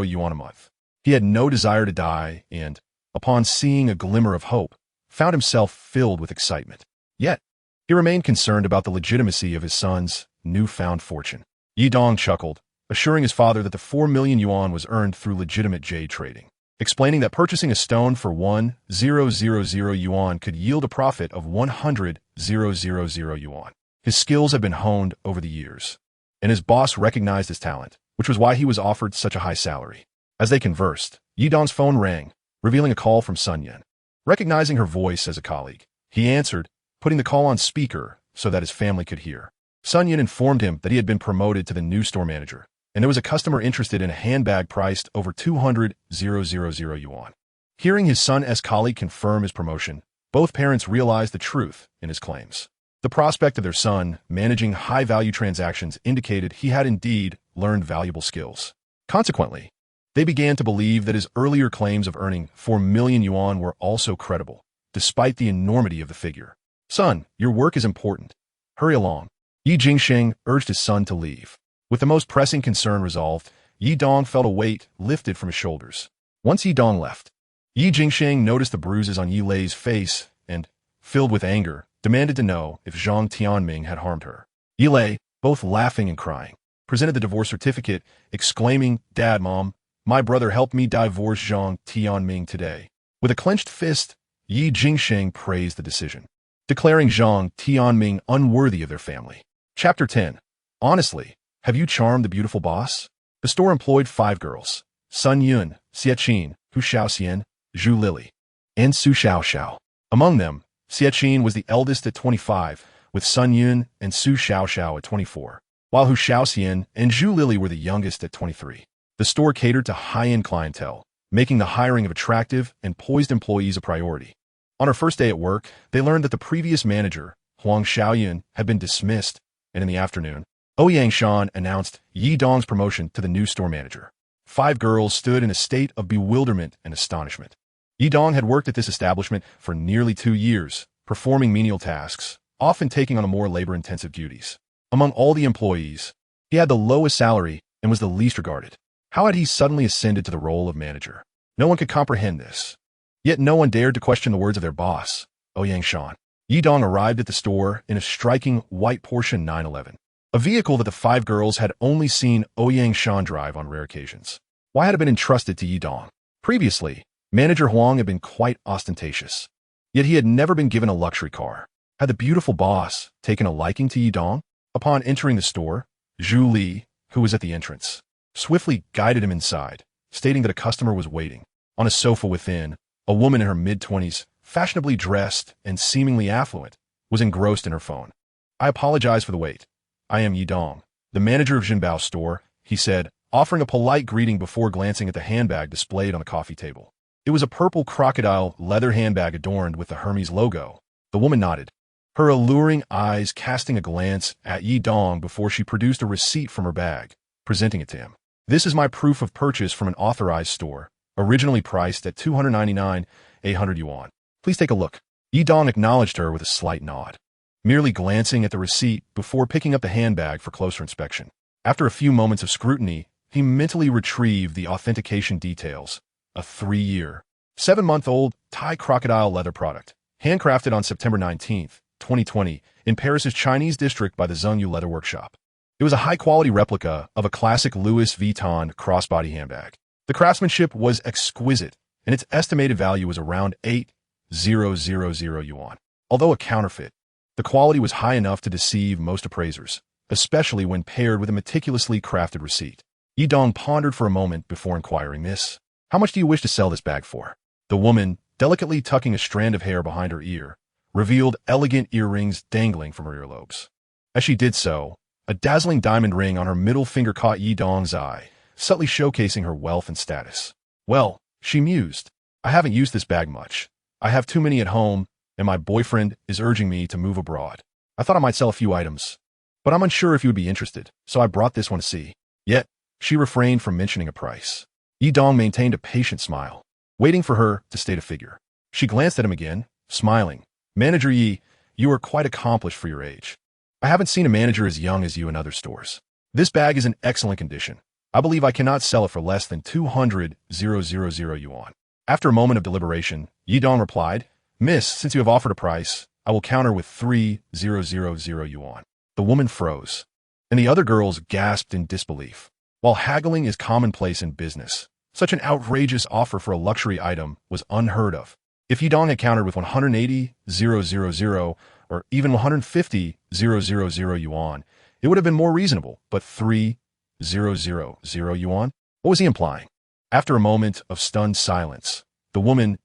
yuan a month? He had no desire to die and, upon seeing a glimmer of hope, found himself filled with excitement. Yet, he remained concerned about the legitimacy of his son's newfound fortune. Yi Dong chuckled, assuring his father that the 4 million yuan was earned through legitimate jade trading, explaining that purchasing a stone for 1,000 yuan could yield a profit of 100,000 yuan. His skills had been honed over the years, and his boss recognized his talent, which was why he was offered such a high salary. As they conversed, Yi Dong's phone rang, revealing a call from Sun Yan. Recognizing her voice as a colleague, he answered, putting the call on speaker so that his family could hear. Sun Yan informed him that he had been promoted to the new store manager, and there was a customer interested in a handbag priced over 200,000 yuan. Hearing his son's colleague confirm his promotion, both parents realized the truth in his claims. The prospect of their son managing high-value transactions indicated he had indeed learned valuable skills. Consequently, they began to believe that his earlier claims of earning 4 million yuan were also credible, despite the enormity of the figure. Son, your work is important. Hurry along. Yi Jingsheng urged his son to leave. With the most pressing concern resolved, Yi Dong felt a weight lifted from his shoulders. Once Yi Dong left, Yi Jingsheng noticed the bruises on Yilei's face and, filled with anger, demanded to know if Zhang Tianming had harmed her. Yilei, both laughing and crying, presented the divorce certificate, exclaiming, "Dad, Mom, my brother helped me divorce Zhang Tianming today." With a clenched fist, Yi Jingsheng praised the decision, declaring Zhang Tianming unworthy of their family. Chapter 10. Honestly, have you charmed the beautiful boss? The store employed 5 girls: Sun Yun, Xie Qin, Hu Xiaoxian, Zhu Lili, and Su Xiaoxiao. Among them, Xie Qin was the eldest at 25, with Sun Yun and Su Xiaoxiao at 24, while Hu Xiaoxian and Zhu Lili were the youngest at 23. The store catered to high-end clientele, making the hiring of attractive and poised employees a priority. On her first day at work, they learned that the previous manager, Huang Xiaoyun, had been dismissed, and in the afternoon, Ouyang Shan announced Yi Dong's promotion to the new store manager. 5 girls stood in a state of bewilderment and astonishment. Yi Dong had worked at this establishment for nearly 2 years, performing menial tasks, often taking on the more labor-intensive duties. Among all the employees, he had the lowest salary and was the least regarded. How had he suddenly ascended to the role of manager? No one could comprehend this. Yet no one dared to question the words of their boss, Ouyang Shan. Yi Dong arrived at the store in a striking white Porsche 911, a vehicle that the 5 girls had only seen Ouyang Shan drive on rare occasions. Why had it been entrusted to Yi Dong? Previously, Manager Huang had been quite ostentatious, yet he had never been given a luxury car. Had the beautiful boss taken a liking to Yi Dong? Upon entering the store, Zhu Li, who was at the entrance, swiftly guided him inside, stating that a customer was waiting. On a sofa within, a woman in her mid-20s, fashionably dressed and seemingly affluent, was engrossed in her phone. "I apologize for the wait. I am Yi Dong, the manager of Jinbao's store," he said, offering a polite greeting before glancing at the handbag displayed on the coffee table. It was a purple crocodile leather handbag adorned with the Hermes logo. The woman nodded, her alluring eyes casting a glance at Yi Dong before she produced a receipt from her bag, presenting it to him. "This is my proof of purchase from an authorized store, originally priced at 299,800 yuan. Please take a look." Yi Dong acknowledged her with a slight nod, merely glancing at the receipt before picking up the handbag for closer inspection. After a few moments of scrutiny, he mentally retrieved the authentication details, a 3-year, 7-month-old Thai crocodile leather product, handcrafted on September 19, 2020, in Paris's Chinese district by the Zhengyu Leather Workshop. It was a high-quality replica of a classic Louis Vuitton crossbody handbag. The craftsmanship was exquisite, and its estimated value was around 8,000 yuan. Although a counterfeit, the quality was high enough to deceive most appraisers, especially when paired with a meticulously crafted receipt. Yidong pondered for a moment before inquiring, "Miss, how much do you wish to sell this bag for?" The woman, delicately tucking a strand of hair behind her ear, revealed elegant earrings dangling from her earlobes. As she did so, a dazzling diamond ring on her middle finger caught Yidong's eye, subtly showcasing her wealth and status. "Well," she mused, "I haven't used this bag much. I have too many at home, and my boyfriend is urging me to move abroad. I thought I might sell a few items, but I'm unsure if you would be interested, so I brought this one to see." Yet, she refrained from mentioning a price. Yidong maintained a patient smile, waiting for her to state a figure. She glanced at him again, smiling. "Manager Yi, you are quite accomplished for your age. I haven't seen a manager as young as you in other stores. This bag is in excellent condition. I believe I cannot sell it for less than 200,000 yuan." After a moment of deliberation, Yidong replied, "Miss, since you have offered a price, I will counter with 3,000 yuan." The woman froze, and the other girls gasped in disbelief. While haggling is commonplace in business, such an outrageous offer for a luxury item was unheard of. If Yidong had countered with 180,000 or even 150,000 yuan, it would have been more reasonable, but 3,000 yuan? What was he implying? After a moment of stunned silence, the woman's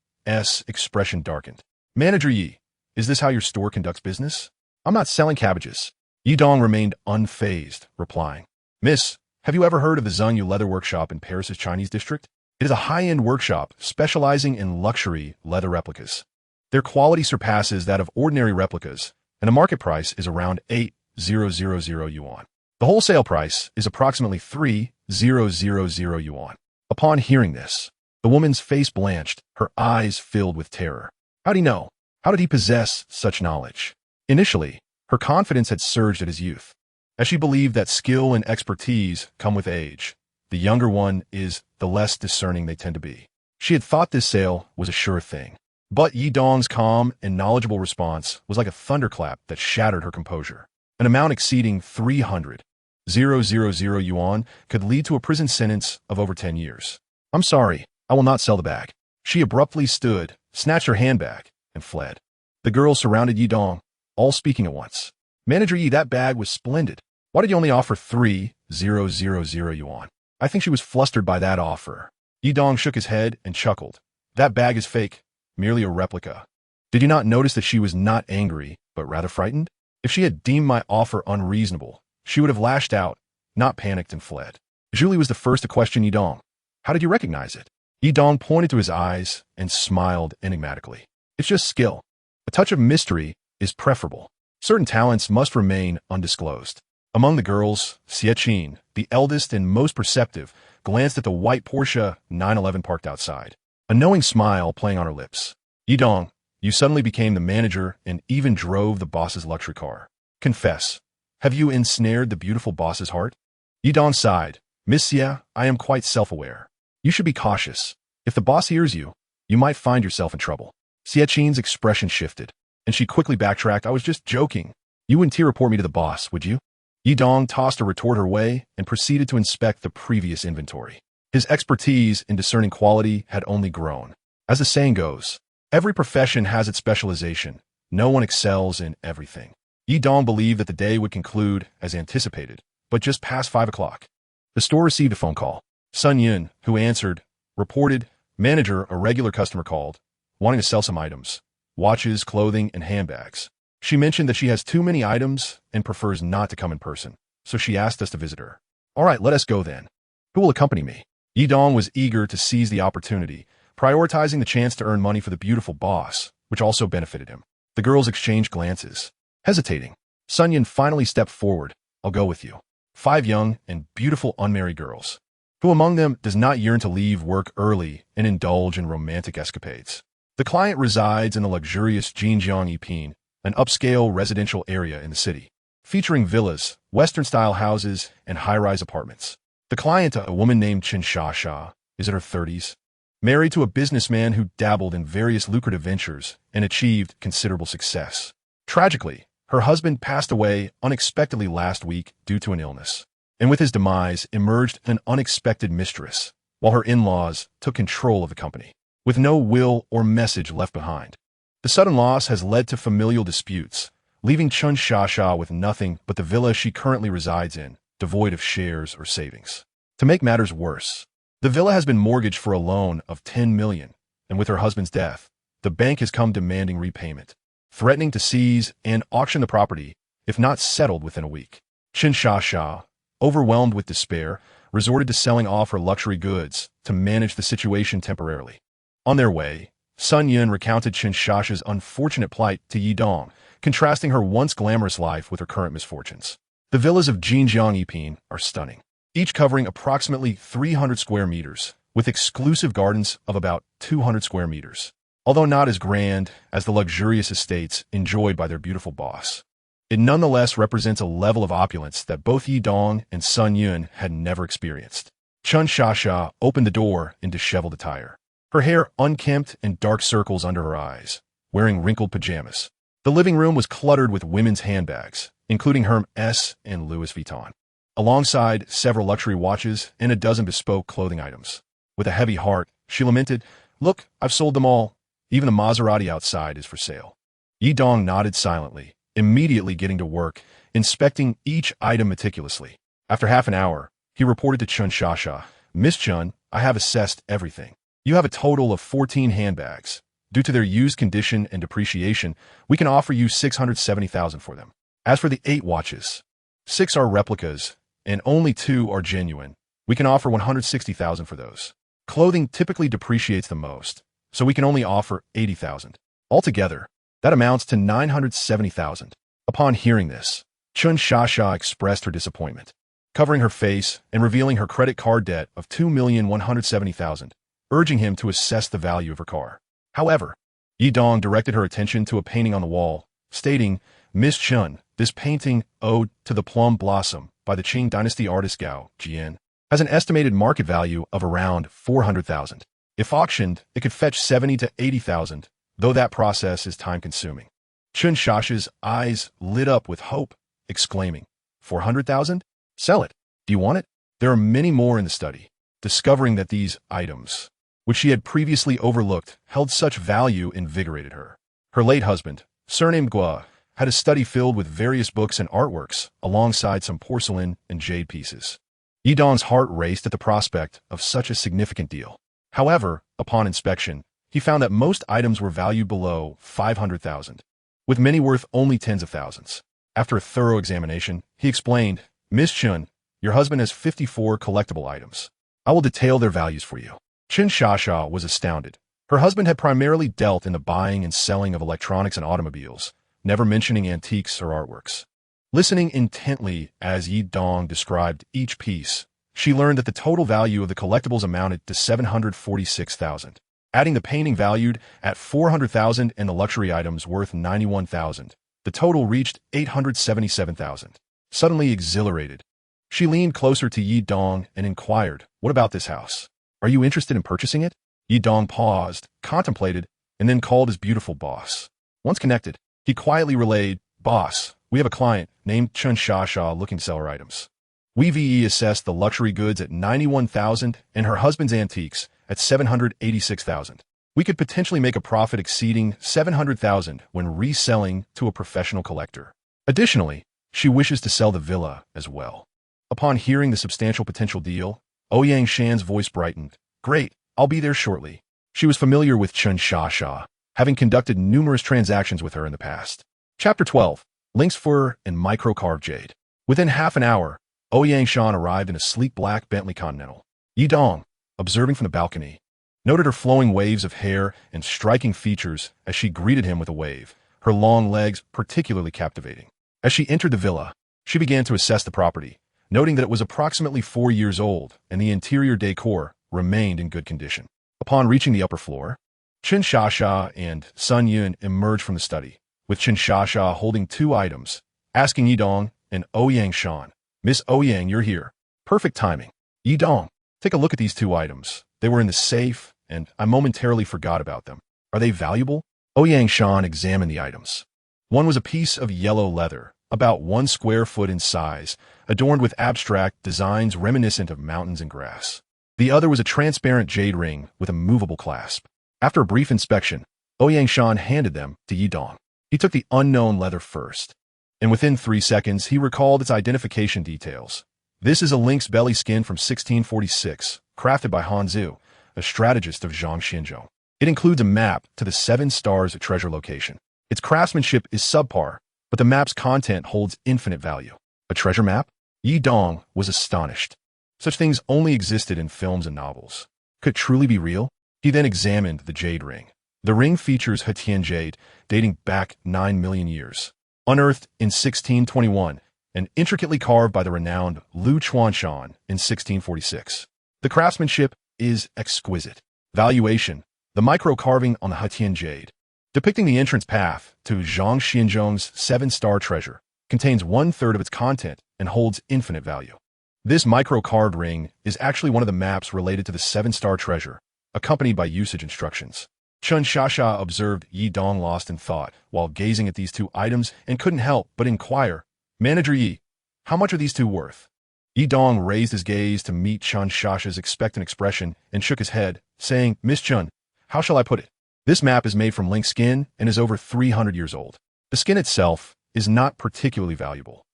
expression darkened. "Manager Yi, is this how your store conducts business?" "I'm not selling cabbages." Yidong remained unfazed, replying, "Miss, have you ever heard of the Zhengyu Leather Workshop in Paris's Chinese district? It is a high-end workshop specializing in luxury leather replicas. Their quality surpasses that of ordinary replicas, and the market price is around 8,000 yuan. The wholesale price is approximately 3,000 yuan. Upon hearing this, the woman's face blanched, her eyes filled with terror. How did he know? How did he possess such knowledge? Initially, her confidence had surged at his youth, as she believed that skill and expertise come with age. The younger one is, the less discerning they tend to be. She had thought this sale was a sure thing. But Yidong's calm and knowledgeable response was like a thunderclap that shattered her composure. An amount exceeding 300,000 yuan could lead to a prison sentence of over 10 years. "I'm sorry, I will not sell the bag." She abruptly stood, snatched her handbag, and fled. The girls surrounded Yidong, all speaking at once. "Manager Yi, that bag was splendid. Why did you only offer 3,000 yuan?" I think she was flustered by that offer. Yidong shook his head and chuckled. "That bag is fake, merely a replica." Did you not notice that she was not angry, but rather frightened? If she had deemed my offer unreasonable, she would have lashed out, not panicked and fled. Julie was the first to question Yidong. "How did you recognize it?" Yidong pointed to his eyes and smiled enigmatically. "It's just skill. A touch of mystery is preferable. Certain talents must remain undisclosed." Among the girls, Xiaqin, the eldest and most perceptive, glanced at the white Porsche 911 parked outside, a knowing smile playing on her lips. "Yidong, you suddenly became the manager and even drove the boss's luxury car. Confess, have you ensnared the beautiful boss's heart?" Yidong sighed. "Miss Xia, I am quite self-aware. You should be cautious. If the boss hears you, you might find yourself in trouble." Xiaqin's expression shifted, and she quickly backtracked. "I was just joking. You wouldn't report me to the boss, would you?" Yidong tossed a retort her way and proceeded to inspect the previous inventory. His expertise in discerning quality had only grown. As the saying goes, every profession has its specialization. No one excels in everything. Yidong believed that the day would conclude as anticipated, but just past 5 o'clock. The store received a phone call. Sun Yun, who answered, reported, "Manager, a regular customer called, wanting to sell some items, watches, clothing, and handbags. She mentioned that she has too many items and prefers not to come in person, so she asked us to visit her." "All right, let us go then. Who will accompany me?" Yidong was eager to seize the opportunity, prioritizing the chance to earn money for the beautiful boss, which also benefited him. The girls exchanged glances. Hesitating, Sun Yun finally stepped forward. "I'll go with you." 5 young and beautiful unmarried girls. Who among them does not yearn to leave work early and indulge in romantic escapades? The client resides in the luxurious Jinjiang Yipin, an upscale residential area in the city, featuring villas, Western-style houses, and high-rise apartments. The client, a woman named Chen Sha, is in her 30s. married to a businessman who dabbled in various lucrative ventures and achieved considerable success. Tragically, her husband passed away unexpectedly last week due to an illness, and with his demise emerged an unexpected mistress, while her in-laws took control of the company, with no will or message left behind. The sudden loss has led to familial disputes, leaving Chun Shasha with nothing but the villa she currently resides in, devoid of shares or savings. To make matters worse, the villa has been mortgaged for a loan of $10 million, and with her husband's death, the bank has come demanding repayment, threatening to seize and auction the property if not settled within a week. Chun Shasha, overwhelmed with despair, resorted to selling off her luxury goods to manage the situation temporarily. On their way, Sun Yun recounted Chun Shasha's unfortunate plight to Yi Dong, contrasting her once glamorous life with her current misfortunes. The villas of Jinjiang Yiping are stunning, each covering approximately 300 square meters, with exclusive gardens of about 200 square meters, although not as grand as the luxurious estates enjoyed by their beautiful boss. It nonetheless represents a level of opulence that both Yi Dong and Sun Yun had never experienced. Chun Shasha opened the door in disheveled attire, her hair unkempt and dark circles under her eyes, wearing wrinkled pajamas. The living room was cluttered with women's handbags, including Hermes and Louis Vuitton, alongside several luxury watches and a dozen bespoke clothing items. With a heavy heart, she lamented, "Look, I've sold them all. Even the Maserati outside is for sale." Yi Dong nodded silently, immediately getting to work, inspecting each item meticulously. After half an hour, he reported to Chun Shasha, "Miss Chun, I have assessed everything. You have a total of 14 handbags. Due to their used condition and depreciation, we can offer you $670,000 for them. As for the 8 watches, 6 are replicas, and only 2 are genuine. We can offer $160,000 for those. Clothing typically depreciates the most, so we can only offer $80,000. Altogether, that amounts to $970,000. Upon hearing this, Chun Shasha expressed her disappointment, covering her face and revealing her credit card debt of $2,170,000, urging him to assess the value of her car. However, Yi Dong directed her attention to a painting on the wall, stating, "Miss Chun, this painting, Ode to the Plum Blossom, by the Qing Dynasty artist Gao Jian, has an estimated market value of around $400,000. If auctioned, it could fetch $70,000 to $80,000, though that process is time-consuming." Chun Shasha's eyes lit up with hope, exclaiming, "$400,000? Sell it. Do you want it?" There are many more in the study, discovering that these items, which she had previously overlooked, held such value invigorated her. Her late husband, surnamed Gua, had a study filled with various books and artworks, alongside some porcelain and jade pieces. Yi Dong's heart raced at the prospect of such a significant deal. However, upon inspection, he found that most items were valued below $500,000, with many worth only tens of thousands. After a thorough examination, he explained, "Miss Chun, your husband has 54 collectible items. I will detail their values for you." Chun Shasha was astounded. Her husband had primarily dealt in the buying and selling of electronics and automobiles, never mentioning antiques or artworks. Listening intently as Yi Dong described each piece, she learned that the total value of the collectibles amounted to $746,000. Adding the painting valued at $400,000 and the luxury items worth $91,000, the total reached $877,000. Suddenly exhilarated, she leaned closer to Yi Dong and inquired, "What about this house? Are you interested in purchasing it?" Yi Dong paused, contemplated, and then called his beautiful boss. Once connected, he quietly relayed, "Boss, we have a client named Chun Shasha looking to sell her items. We assessed the luxury goods at $91,000 and her husband's antiques at $786,000. We could potentially make a profit exceeding $700,000 when reselling to a professional collector. Additionally, she wishes to sell the villa as well." Upon hearing the substantial potential deal, Ouyang Shan's voice brightened. "Great, I'll be there shortly." She was familiar with Chun Shasha, having conducted numerous transactions with her in the past. Chapter 12. Lynx Fur and Micro-Carved Jade. Within half an hour, Ouyang Shan arrived in a sleek black Bentley Continental. Yi Dong, observing from the balcony, noted her flowing waves of hair and striking features as she greeted him with a wave, her long legs particularly captivating. As she entered the villa, she began to assess the property, noting that it was approximately 4 years old and the interior decor remained in good condition. Upon reaching the upper floor, Chun Shasha and Sun Yun emerged from the study, with Chun Shasha holding 2 items, asking Yi Dong and Ouyang Shan, "Miss Ouyang, you're here. Perfect timing. Yi Dong, take a look at these 2 items. They were in the safe and I momentarily forgot about them. Are they valuable? Ouyang Shan examined the items. One was a piece of yellow leather, about 1 square foot in size, adorned with abstract designs reminiscent of mountains and grass. The other was a transparent jade ring with a movable clasp. After a brief inspection, Ouyang Shan handed them to Yi Dong. He took the unknown leather first, and within 3 seconds he recalled its identification details. This is a lynx belly skin from 1646, crafted by Han Zhu, a strategist of Zhang Xinzhou. It includes a map to the 7 stars treasure location. Its craftsmanship is subpar, but the map's content holds infinite value. A treasure map? Yi Dong was astonished. Such things only existed in films and novels. Could it truly be real? He then examined the jade ring. The ring features Hetian jade, dating back 9 million years. Unearthed in 1621, and intricately carved by the renowned Lu Chuanshan in 1646. The craftsmanship is exquisite. Valuation: the micro-carving on the Hetian jade, depicting the entrance path to Zhang Xinzhou's 7-star treasure, contains 1/3 of its content and holds infinite value. This micro-carved ring is actually one of the maps related to the 7-star treasure, accompanied by usage instructions. Chen Shasha observed Yi Dong lost in thought while gazing at these 2 items and couldn't help but inquire, "Manager Yi, how much are these 2 worth?" Yi Dong raised his gaze to meet Chen Shasha's expectant expression and shook his head, saying, "Miss Chen, how shall I put it? This map is made from lynx skin and is over 300 years old. The skin itself is not particularly valuable,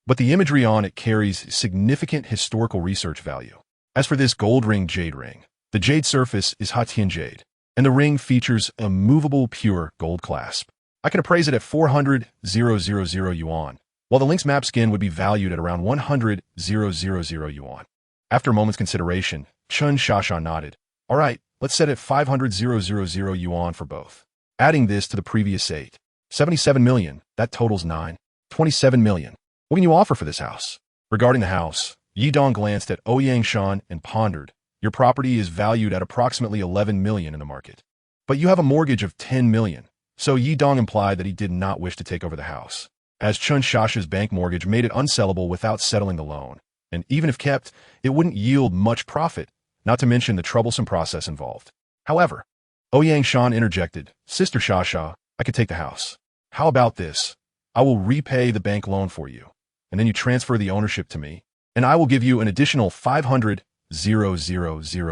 but the imagery on it carries significant historical research value. As for this gold ring jade ring, the jade surface is Hetian jade, and the ring features a movable pure gold clasp. I can appraise it at 400,000 yuan, while the lynx map skin would be valued at around 100,000 yuan. After a moment's consideration, Chen Shasha nodded. All right, let's set it 500,000 yuan for both. Adding this to the previous 8, 77 million, that totals 27 million. What can you offer for this house? Regarding the house, Yi Dong glanced at Ouyang Shan and pondered. Your property is valued at approximately 11 million in the market. But you have a mortgage of 10 million, so Yi Dong implied that he did not wish to take over the house, as Chen Shasha's bank mortgage made it unsellable without settling the loan, and even if kept, it wouldn't yield much profit, not to mention the troublesome process involved. However, Ouyang Shan interjected, Sister Shasha, I could take the house. How about this? I will repay the bank loan for you, and then you transfer the ownership to me, and I will give you an additional 500,000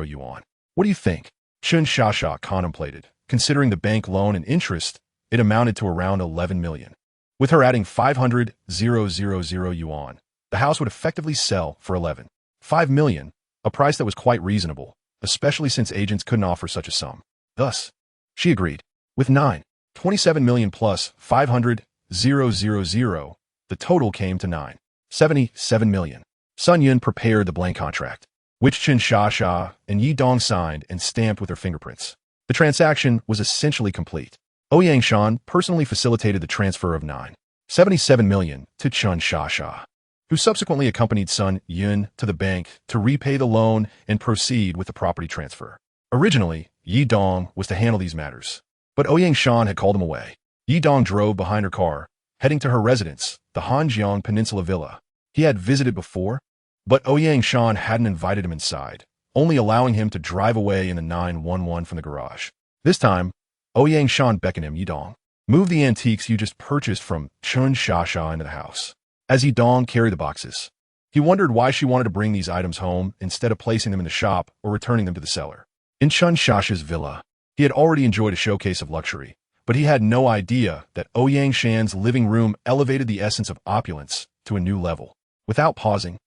yuan. What do you think? Chen Shasha contemplated. Considering the bank loan and interest, it amounted to around 11 million. With her adding 500,000 yuan, the house would effectively sell for 11.5 million, a price that was quite reasonable, especially since agents couldn't offer such a sum. Thus, she agreed. With 27 million plus 500,000, the total came to 77 million. Sun Yun prepared the blank contract, which Chen Shasha and Yi Dong signed and stamped with their fingerprints. The transaction was essentially complete. Ouyang Shan personally facilitated the transfer of 77 million to Chen Shasha, who subsequently accompanied Sun Yun to the bank to repay the loan and proceed with the property transfer. Originally, Yi Dong was to handle these matters, but Ouyang Shan had called him away. Yi Dong drove behind her car, heading to her residence, the Hanjiang Peninsula Villa. He had visited before, but Ouyang Shan hadn't invited him inside, only allowing him to drive away in the 911 from the garage. This time, Ouyang Shan beckoned him. Yi Dong, move the antiques you just purchased from Chen Shasha into the house. As Yi Dong carried the boxes, he wondered why she wanted to bring these items home instead of placing them in the shop or returning them to the seller. In Chen Shasha's villa, he had already enjoyed a showcase of luxury, but he had no idea that Ouyang Shan's living room elevated the essence of opulence to a new level. Without pausing,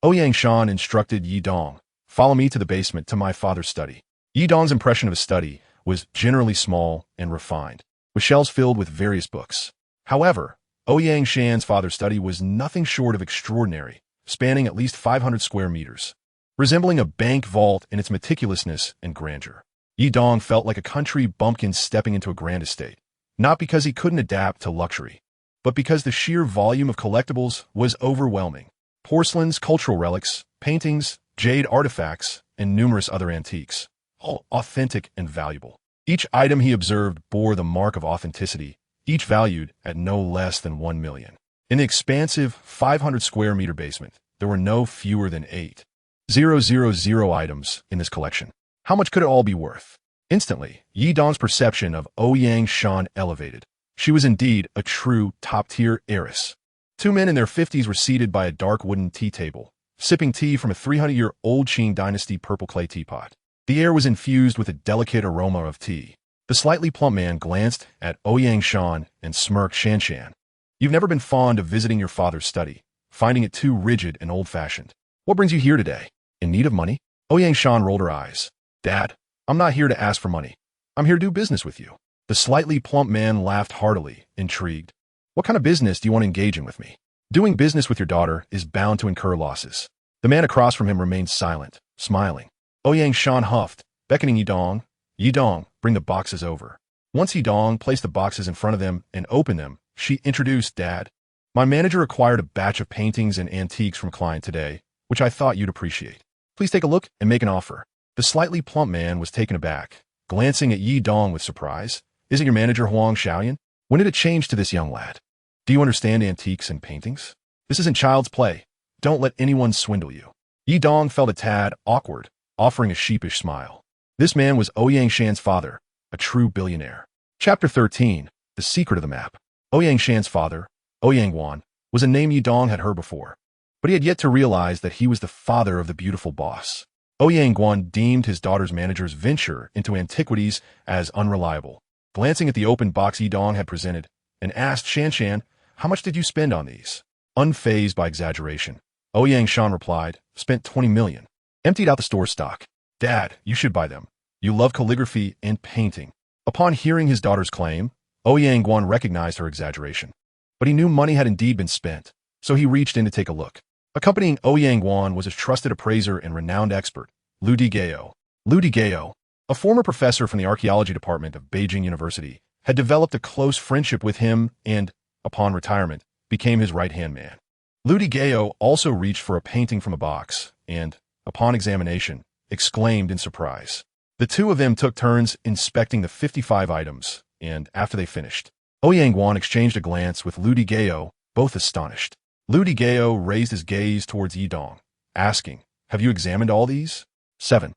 Ouyang Shan instructed Yi Dong, follow me to the basement to my father's study. Yi Dong's impression of his study was generally small and refined, with shelves filled with various books. However, Ouyang Shan's father's study was nothing short of extraordinary, spanning at least 500 square meters, resembling a bank vault in its meticulousness and grandeur. Yi Dong felt like a country bumpkin stepping into a grand estate, not because he couldn't adapt to luxury, but because the sheer volume of collectibles was overwhelming. Porcelains, cultural relics, paintings, jade artifacts, and numerous other antiques, all authentic and valuable. Each item he observed bore the mark of authenticity, each valued at no less than 1 million. In the expansive 500 square meter basement, there were no fewer than 8,000 items in this collection. How much could it all be worth? Instantly, Yi Dong's perception of Ouyang Shan elevated. She was indeed a true top-tier heiress. Two men in their 50s were seated by a dark wooden tea table, sipping tea from a 300-year-old Qing dynasty purple clay teapot. The air was infused with a delicate aroma of tea. The slightly plump man glanced at Ouyang Shan and smirked. Shan. You've never been fond of visiting your father's study, finding it too rigid and old-fashioned. What brings you here today? In need of money? Ouyang Shan rolled her eyes. Dad, I'm not here to ask for money. I'm here to do business with you. The slightly plump man laughed heartily, intrigued. What kind of business do you want to engage in with me? Doing business with your daughter is bound to incur losses. The man across from him remained silent, smiling. Ouyang Shan huffed, beckoning Yi Dong. Yi Dong, bring the boxes over. Once Yi Dong placed the boxes in front of them and opened them, she introduced Dad. My manager acquired a batch of paintings and antiques from a client today, which I thought you'd appreciate. Please take a look and make an offer. The slightly plump man was taken aback, glancing at Yi Dong with surprise. Isn't your manager Huang Xiaoyan? When did it change to this young lad? Do you understand antiques and paintings? This isn't child's play. Don't let anyone swindle you. Yi Dong felt a tad awkward, offering a sheepish smile. This man was Ouyang Shan's father, a true billionaire. Chapter 13. The Secret of the Map. Ouyang Shan's father, Ouyang Guan, was a name Yi Dong had heard before, but he had yet to realize that he was the father of the beautiful boss. Ouyang Guan deemed his daughter's manager's venture into antiquities as unreliable. Glancing at the open box Yi Dong had presented, and asked Shan, how much did you spend on these? Unfazed by exaggeration, Ouyang Shan replied, spent 20 million. Emptied out the store stock. Dad, you should buy them. You love calligraphy and painting. Upon hearing his daughter's claim, Ouyang Guan recognized her exaggeration. But he knew money had indeed been spent, so he reached in to take a look. Accompanying Ouyang Guan was a trusted appraiser and renowned expert, Lu Digao. Lu Digao, a former professor from the archaeology department of Beijing University, had developed a close friendship with him and, upon retirement, became his right-hand man. Lu Digao also reached for a painting from a box and, upon examination, exclaimed in surprise. The two of them took turns inspecting the 55 items, and after they finished, Ouyang Guan exchanged a glance with Lu Digao, both astonished. Lu Digao raised his gaze towards Yi Dong, asking, have you examined all these? 7.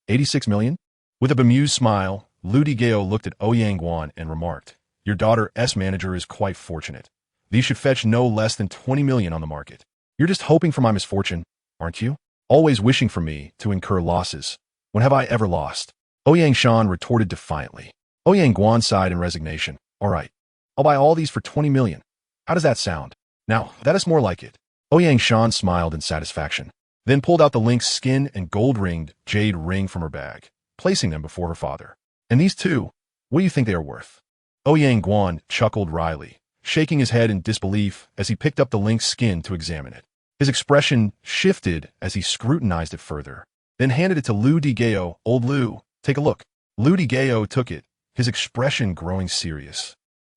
86 million? With a bemused smile, Lu Digao looked at Ouyang Guan and remarked, your daughter's manager is quite fortunate. These should fetch no less than 20 million on the market. You're just hoping for my misfortune, aren't you? Always wishing for me to incur losses. When have I ever lost? Ouyang Shan retorted defiantly. Ouyang Guan sighed in resignation. All right, I'll buy all these for 20 million. How does that sound? Now, that is more like it. Ouyang Shan smiled in satisfaction, then pulled out the lynx skin and gold-ringed jade ring from her bag, placing them before her father. And these two, what do you think they are worth? Ouyang Guan chuckled wryly, shaking his head in disbelief as he picked up the lynx skin to examine it. His expression shifted as he scrutinized it further, then handed it to Lu Digao. Old Lu, take a look. Lu Digao took it, his expression growing serious.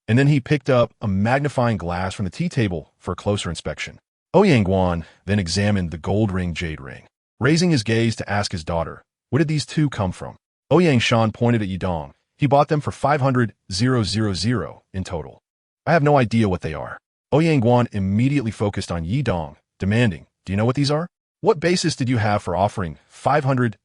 And then he picked up a magnifying glass from the tea table for a closer inspection. Ouyang Guan then examined the gold ring jade ring, raising his gaze to ask his daughter, where did these two come from? Ouyang Shan pointed at Yi Dong. He bought them for 500,000 in total. I have no idea what they are. Ouyang Guan immediately focused on Yi Dong, demanding, do you know what these are? What basis did you have for offering 500,000?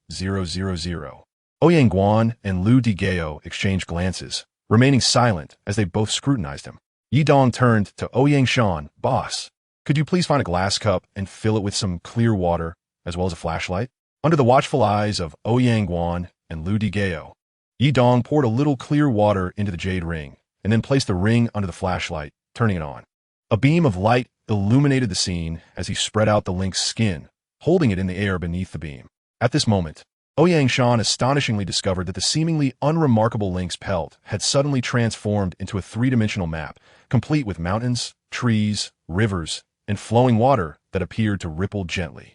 Ouyang Guan and Lu Digao exchanged glances, remaining silent as they both scrutinized him. Yi Dong turned to Ouyang Shan, boss, could you please find a glass cup and fill it with some clear water, as well as a flashlight? Under the watchful eyes of Ouyang Guan and Lu Digao, Yi Dong poured a little clear water into the jade ring, and then placed the ring under the flashlight, turning it on. A beam of light illuminated the scene as he spread out the lynx skin, holding it in the air beneath the beam. At this moment, Ouyang Shan astonishingly discovered that the seemingly unremarkable lynx pelt had suddenly transformed into a three-dimensional map, complete with mountains, trees, rivers, and flowing water that appeared to ripple gently.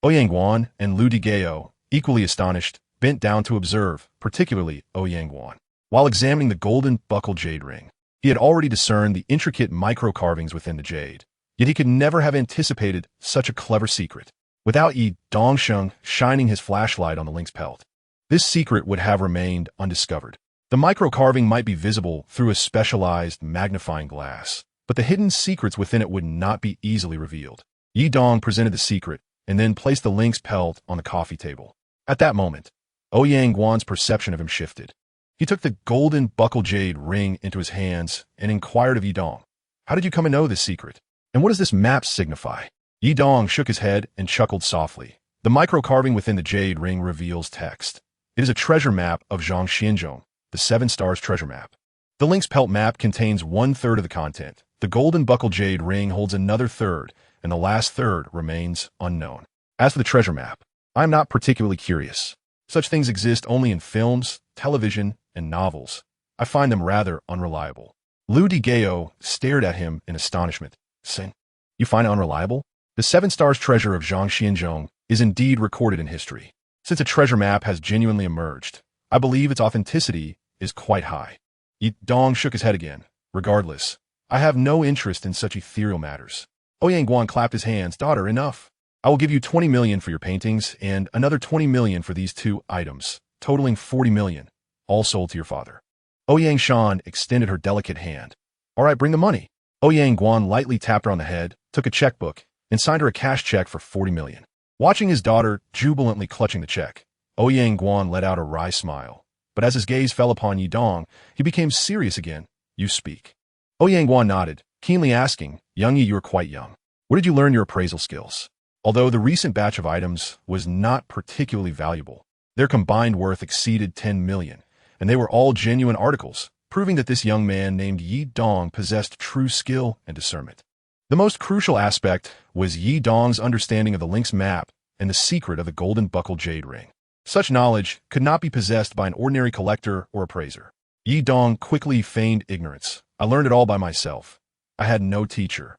Ouyang Guan and Lu Digao, equally astonished, bent down to observe, particularly Ouyang Guan. While examining the golden buckled jade ring, he had already discerned the intricate micro-carvings within the jade, yet he could never have anticipated such a clever secret. Without Yi Dongsheng shining his flashlight on the lynx pelt, this secret would have remained undiscovered. The micro-carving might be visible through a specialized magnifying glass, but the hidden secrets within it would not be easily revealed. Yi Dong presented the secret and then placed the lynx pelt on the coffee table. At that moment, Ouyang Guan's perception of him shifted. He took the golden buckle jade ring into his hands and inquired of Yi Dong, "How did you come to know this secret? And what does this map signify?" Yi Dong shook his head and chuckled softly. The micro-carving within the jade ring reveals text. It is a treasure map of Zhang Xianzhong, the 7 Stars treasure map. The Link's Pelt map contains 1/3 of the content. The golden buckle jade ring holds another third, and the last third remains unknown. As for the treasure map, I am not particularly curious. Such things exist only in films, television, and novels. I find them rather unreliable. Lu Digao stared at him in astonishment, saying, "You find it unreliable? The 7 Stars treasure of Zhang Xianzhong is indeed recorded in history. Since a treasure map has genuinely emerged, I believe its authenticity is quite high." Yi Dong shook his head again. "Regardless, I have no interest in such ethereal matters." Ouyang Guan clapped his hands. "Daughter, enough. I will give you 20 million for your paintings and another 20 million for these 2 items, totaling 40 million, all sold to your father." Ouyang Shan extended her delicate hand. "All right, bring the money." Ouyang Guan lightly tapped her on the head, took a checkbook, and signed her a cash check for 40 million. Watching his daughter jubilantly clutching the check, Ouyang Guan let out a wry smile. But as his gaze fell upon Yi Dong, he became serious again. "You speak." Ouyang Guan nodded, keenly asking, "Young Yi, you are quite young. Where did you learn your appraisal skills?" Although the recent batch of items was not particularly valuable, their combined worth exceeded 10 million, and they were all genuine articles, proving that this young man named Yi Dong possessed true skill and discernment. The most crucial aspect was Yi Dong's understanding of the Link's map and the secret of the golden buckle jade ring. Such knowledge could not be possessed by an ordinary collector or appraiser. Yi Dong quickly feigned ignorance. "I learned it all by myself. I had no teacher.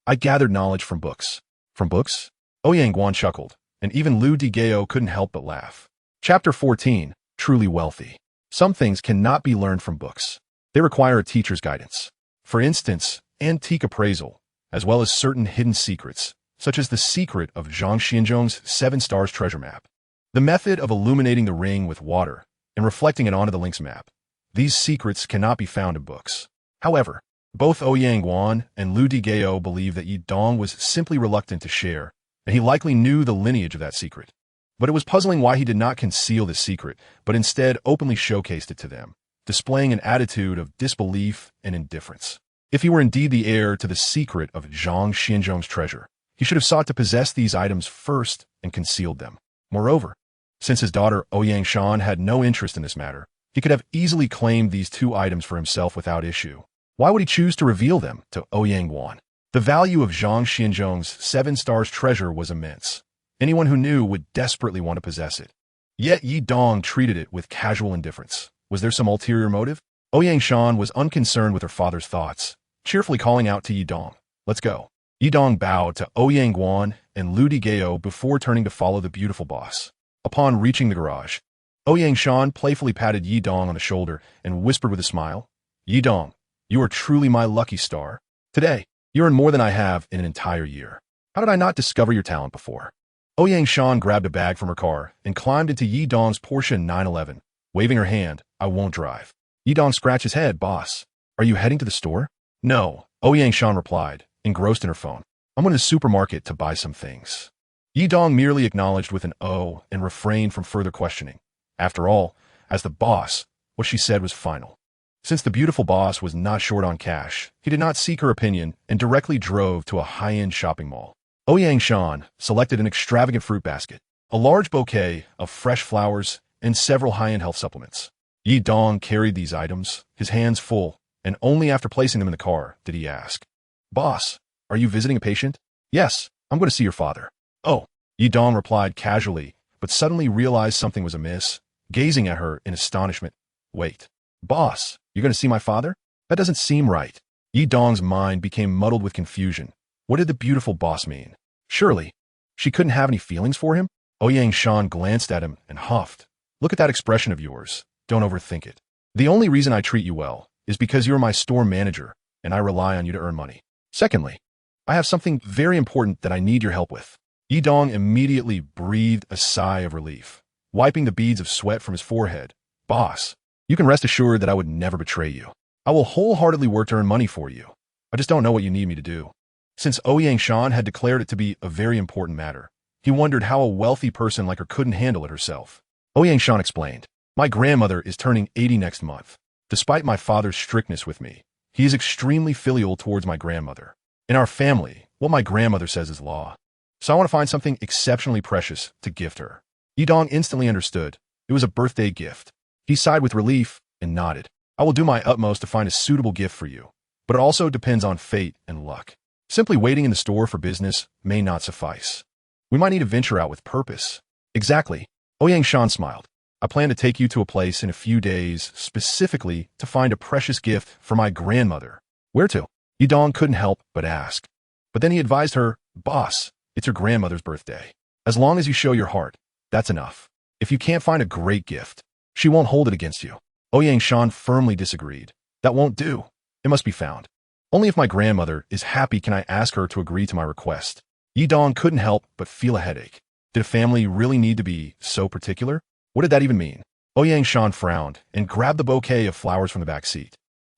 I gathered knowledge from books." "From books?" Ouyang Guan chuckled, and even Lu Digao couldn't help but laugh. Chapter 14, Truly Wealthy. Some things cannot be learned from books. They require a teacher's guidance. For instance, antique appraisal, as well as certain hidden secrets, such as the secret of Zhang Xianzhong's 7 Stars treasure map. The method of illuminating the ring with water and reflecting it onto the Link's map. These secrets cannot be found in books. However, both Ouyang Guan and Lu Digao believe that Yi Dong was simply reluctant to share, and he likely knew the lineage of that secret. But it was puzzling why he did not conceal this secret, but instead openly showcased it to them, displaying an attitude of disbelief and indifference. If he were indeed the heir to the secret of Zhang Xianzhong's treasure, he should have sought to possess these items first and concealed them. Moreover, since his daughter Ouyang Shan had no interest in this matter, he could have easily claimed these 2 items for himself without issue. Why would he choose to reveal them to Ouyang Guan? The value of Zhang Xianzhong's 7 Stars treasure was immense. Anyone who knew would desperately want to possess it. Yet Yi Dong treated it with casual indifference. Was there some ulterior motive? Ouyang Shan was unconcerned with her father's thoughts, cheerfully calling out to Yi Dong, "Let's go." Yi Dong bowed to Ouyang Guan and Lu Digao before turning to follow the beautiful boss. Upon reaching the garage, Ouyang Shan playfully patted Yi Dong on the shoulder and whispered with a smile, "Yi Dong, you are truly my lucky star. Today, you earn more than I have in an entire year. How did I not discover your talent before?" Ouyang Shan grabbed a bag from her car and climbed into Yi Dong's Porsche 911, waving her hand, "I won't drive." Yi Dong scratched his head. "Boss, are you heading to the store?" "No," Ouyang Shan replied, engrossed in her phone. "I'm going to the supermarket to buy some things." Yi Dong merely acknowledged with an "oh" and refrained from further questioning. After all, as the boss, what she said was final. Since the beautiful boss was not short on cash, he did not seek her opinion and directly drove to a high-end shopping mall. Ouyang Shan selected an extravagant fruit basket, a large bouquet of fresh flowers, and several high-end health supplements. Yi Dong carried these items, his hands full, and only after placing them in the car did he ask, "Boss, are you visiting a patient?" "Yes, I'm going to see your father." "Oh," Yi Dong replied casually, but suddenly realized something was amiss, gazing at her in astonishment. "Wait, boss, you're going to see my father? That doesn't seem right." Yi Dong's mind became muddled with confusion. What did the beautiful boss mean? Surely, she couldn't have any feelings for him? Ouyang Shan glanced at him and huffed. "Look at that expression of yours. Don't overthink it. The only reason I treat you well is because you're my store manager, and I rely on you to earn money. Secondly, I have something very important that I need your help with." Yi Dong immediately breathed a sigh of relief, wiping the beads of sweat from his forehead. "Boss, you can rest assured that I would never betray you. I will wholeheartedly work to earn money for you. I just don't know what you need me to do." Since Ouyang Shan had declared it to be a very important matter, he wondered how a wealthy person like her couldn't handle it herself. Ouyang Shan explained, My grandmother is turning 80 next month. Despite my father's strictness with me, he is extremely filial towards my grandmother. In our family, what my grandmother says is law. So I want to find something exceptionally precious to gift her. Yidong instantly understood. It was a birthday gift. He sighed with relief and nodded. I will do my utmost to find a suitable gift for you, but it also depends on fate and luck. Simply waiting in the store for business may not suffice. We might need to venture out with purpose. Exactly. Ouyang Shan smiled. I plan to take you to a place in a few days, specifically to find a precious gift for my grandmother. Where to? Yidong couldn't help but ask. But then he advised her, Boss, it's your grandmother's birthday. As long as you show your heart, that's enough. If you can't find a great gift, she won't hold it against you. Ouyang Shan firmly disagreed. That won't do. It must be found. Only if my grandmother is happy can I ask her to agree to my request. Yidong couldn't help but feel a headache. Did a family really need to be so particular? What did that even mean? Ouyang Shan frowned and grabbed the bouquet of flowers from the back seat,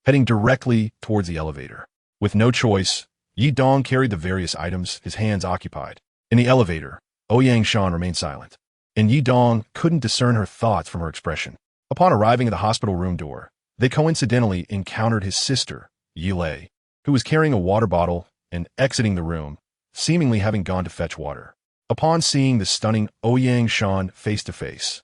heading directly towards the elevator. With no choice, Yidong carried the various items, his hands occupied. In the elevator, Ouyang Shan remained silent, and Yidong couldn't discern her thoughts from her expression. Upon arriving at the hospital room door, they coincidentally encountered his sister, Yilei, who was carrying a water bottle and exiting the room, seemingly having gone to fetch water. Upon seeing the stunning Ouyang Shan face to face,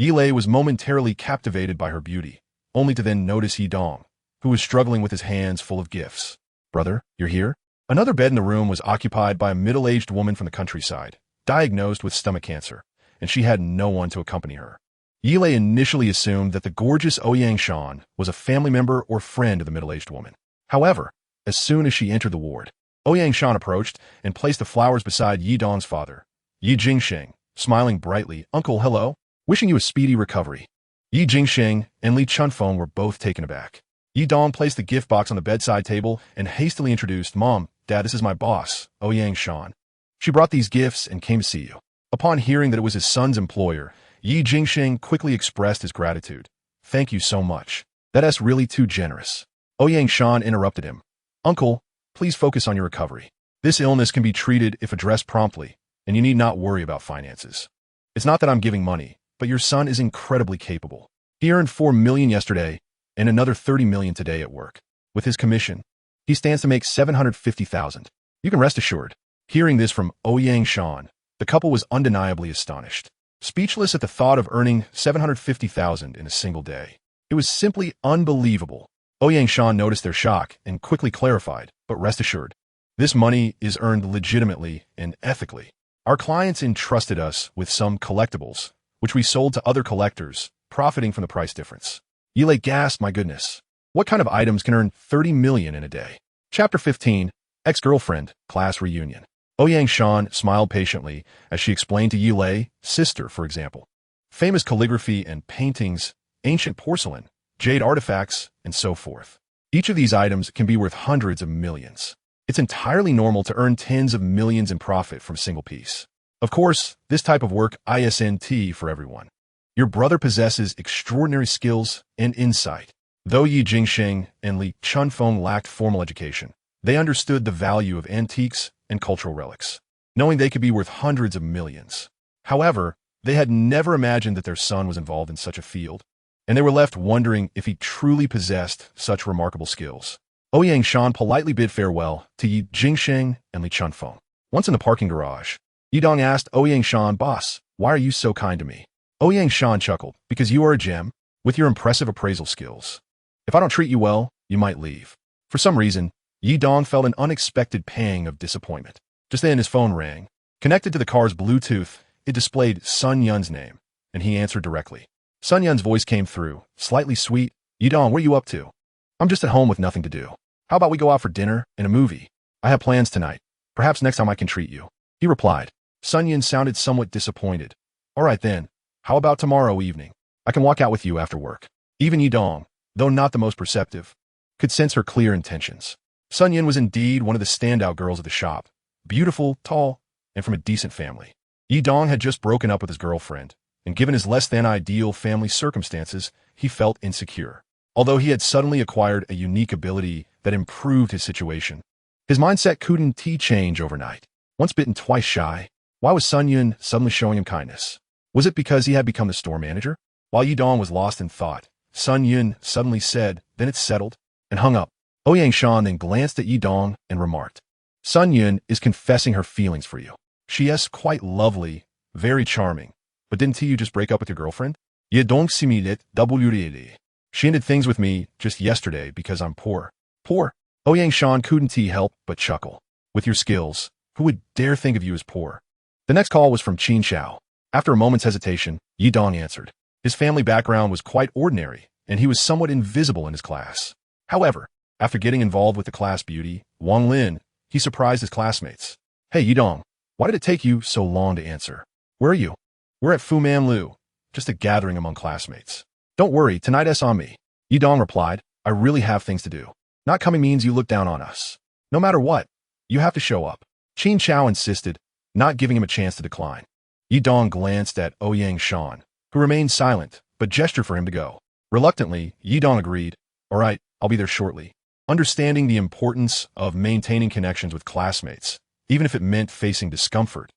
Yilei was momentarily captivated by her beauty, only to then notice Yidong, who was struggling with his hands full of gifts. Brother, you're here? Another bed in the room was occupied by a middle-aged woman from the countryside, diagnosed with stomach cancer, and she had no one to accompany her. Yilei initially assumed that the gorgeous Ouyang Shan was a family member or friend of the middle-aged woman. However, as soon as she entered the ward, Ouyang Shan approached and placed the flowers beside Yidong's father, Yi Jingsheng, smiling brightly. Uncle, hello. Wishing you a speedy recovery. Yi Jingsheng and Li Chunfeng were both taken aback. Yidong placed the gift box on the bedside table and hastily introduced, Mom, Dad, this is my boss, Ouyang Shan. She brought these gifts and came to see you. Upon hearing that it was his son's employer, Yi Jingsheng quickly expressed his gratitude. Thank you so much. That's really too generous. Ouyang Shan interrupted him. Uncle, please focus on your recovery. This illness can be treated if addressed promptly, and you need not worry about finances. It's not that I'm giving money, but your son is incredibly capable. He earned 4 million yesterday and another 30 million today at work. With his commission, he stands to make 750,000. You can rest assured. Hearing this from Ouyang Shan, the couple was undeniably astonished, speechless at the thought of earning 750,000 in a single day. It was simply unbelievable. Ouyang Shan noticed their shock and quickly clarified, but rest assured, this money is earned legitimately and ethically. Our clients entrusted us with some collectibles, which we sold to other collectors, profiting from the price difference. Yilei gasped, my goodness. What kind of items can earn 30 million in a day? Chapter 15, Ex-Girlfriend, Class Reunion. Ouyang Shan smiled patiently as she explained to Yilei, sister, for example. Famous calligraphy and paintings, ancient porcelain, jade artifacts, and so forth. Each of these items can be worth hundreds of millions. It's entirely normal to earn tens of millions in profit from a single piece. Of course, this type of work isn't for everyone. Your brother possesses extraordinary skills and insight. Though Yi Jingsheng and Li Chunfeng lacked formal education, they understood the value of antiques and cultural relics, knowing they could be worth hundreds of millions. However, they had never imagined that their son was involved in such a field, and they were left wondering if he truly possessed such remarkable skills. Ouyang Shan politely bid farewell to Yi Jingsheng and Li Chunfeng. Once in the parking garage, Yidong asked Ouyang Shan, Boss, why are you so kind to me? Ouyang Shan chuckled, because you are a gem, with your impressive appraisal skills. If I don't treat you well, you might leave. For some reason, Yidong felt an unexpected pang of disappointment. Just then his phone rang. Connected to the car's Bluetooth, it displayed Sun Yun's name, and he answered directly. Sun Yun's voice came through, slightly sweet. Yidong, what are you up to? I'm just at home with nothing to do. How about we go out for dinner and a movie? I have plans tonight. Perhaps next time I can treat you. He replied. Sun Yun sounded somewhat disappointed. All right then. How about tomorrow evening? I can walk out with you after work. Even Yidong, though not the most perceptive, could sense her clear intentions. Sun Yun was indeed one of the standout girls of the shop. Beautiful, tall, and from a decent family. Yidong had just broken up with his girlfriend, and given his less-than-ideal family circumstances, he felt insecure. Although he had suddenly acquired a unique ability that improved his situation, his mindset couldn't change overnight. Once bitten, twice shy. Why was Sun Yun suddenly showing him kindness? Was it because he had become the store manager? While Yidong was lost in thought, Sun Yun suddenly said, "Then it's settled," and hung up. Ouyang Shan then glanced at Yidong and remarked, "Sun Yun is confessing her feelings for you. She is quite lovely, very charming. But didn't you just break up with your girlfriend?" Yidong similed WD. "She ended things with me just yesterday because I'm poor." Poor? Ouyang Shan couldn't help but chuckle. "With your skills, who would dare think of you as poor?" The next call was from Qin Xiao. After a moment's hesitation, Yidong answered. His family background was quite ordinary, and he was somewhat invisible in his class. However, after getting involved with the class beauty, Wang Lin, he surprised his classmates. "Hey, Yidong, why did it take you so long to answer? Where are you?" "We're at Fu Man Lu, just a gathering among classmates." "Don't worry, tonight is on me." Yidong replied, "I really have things to do. Not coming means you look down on us. No matter what, you have to show up." Qin Xiao insisted, not giving him a chance to decline. Yidong glanced at Ouyang Shan, who remained silent, but gestured for him to go. Reluctantly, Yidong agreed, "All right, I'll be there shortly." Understanding the importance of maintaining connections with classmates, even if it meant facing discomfort,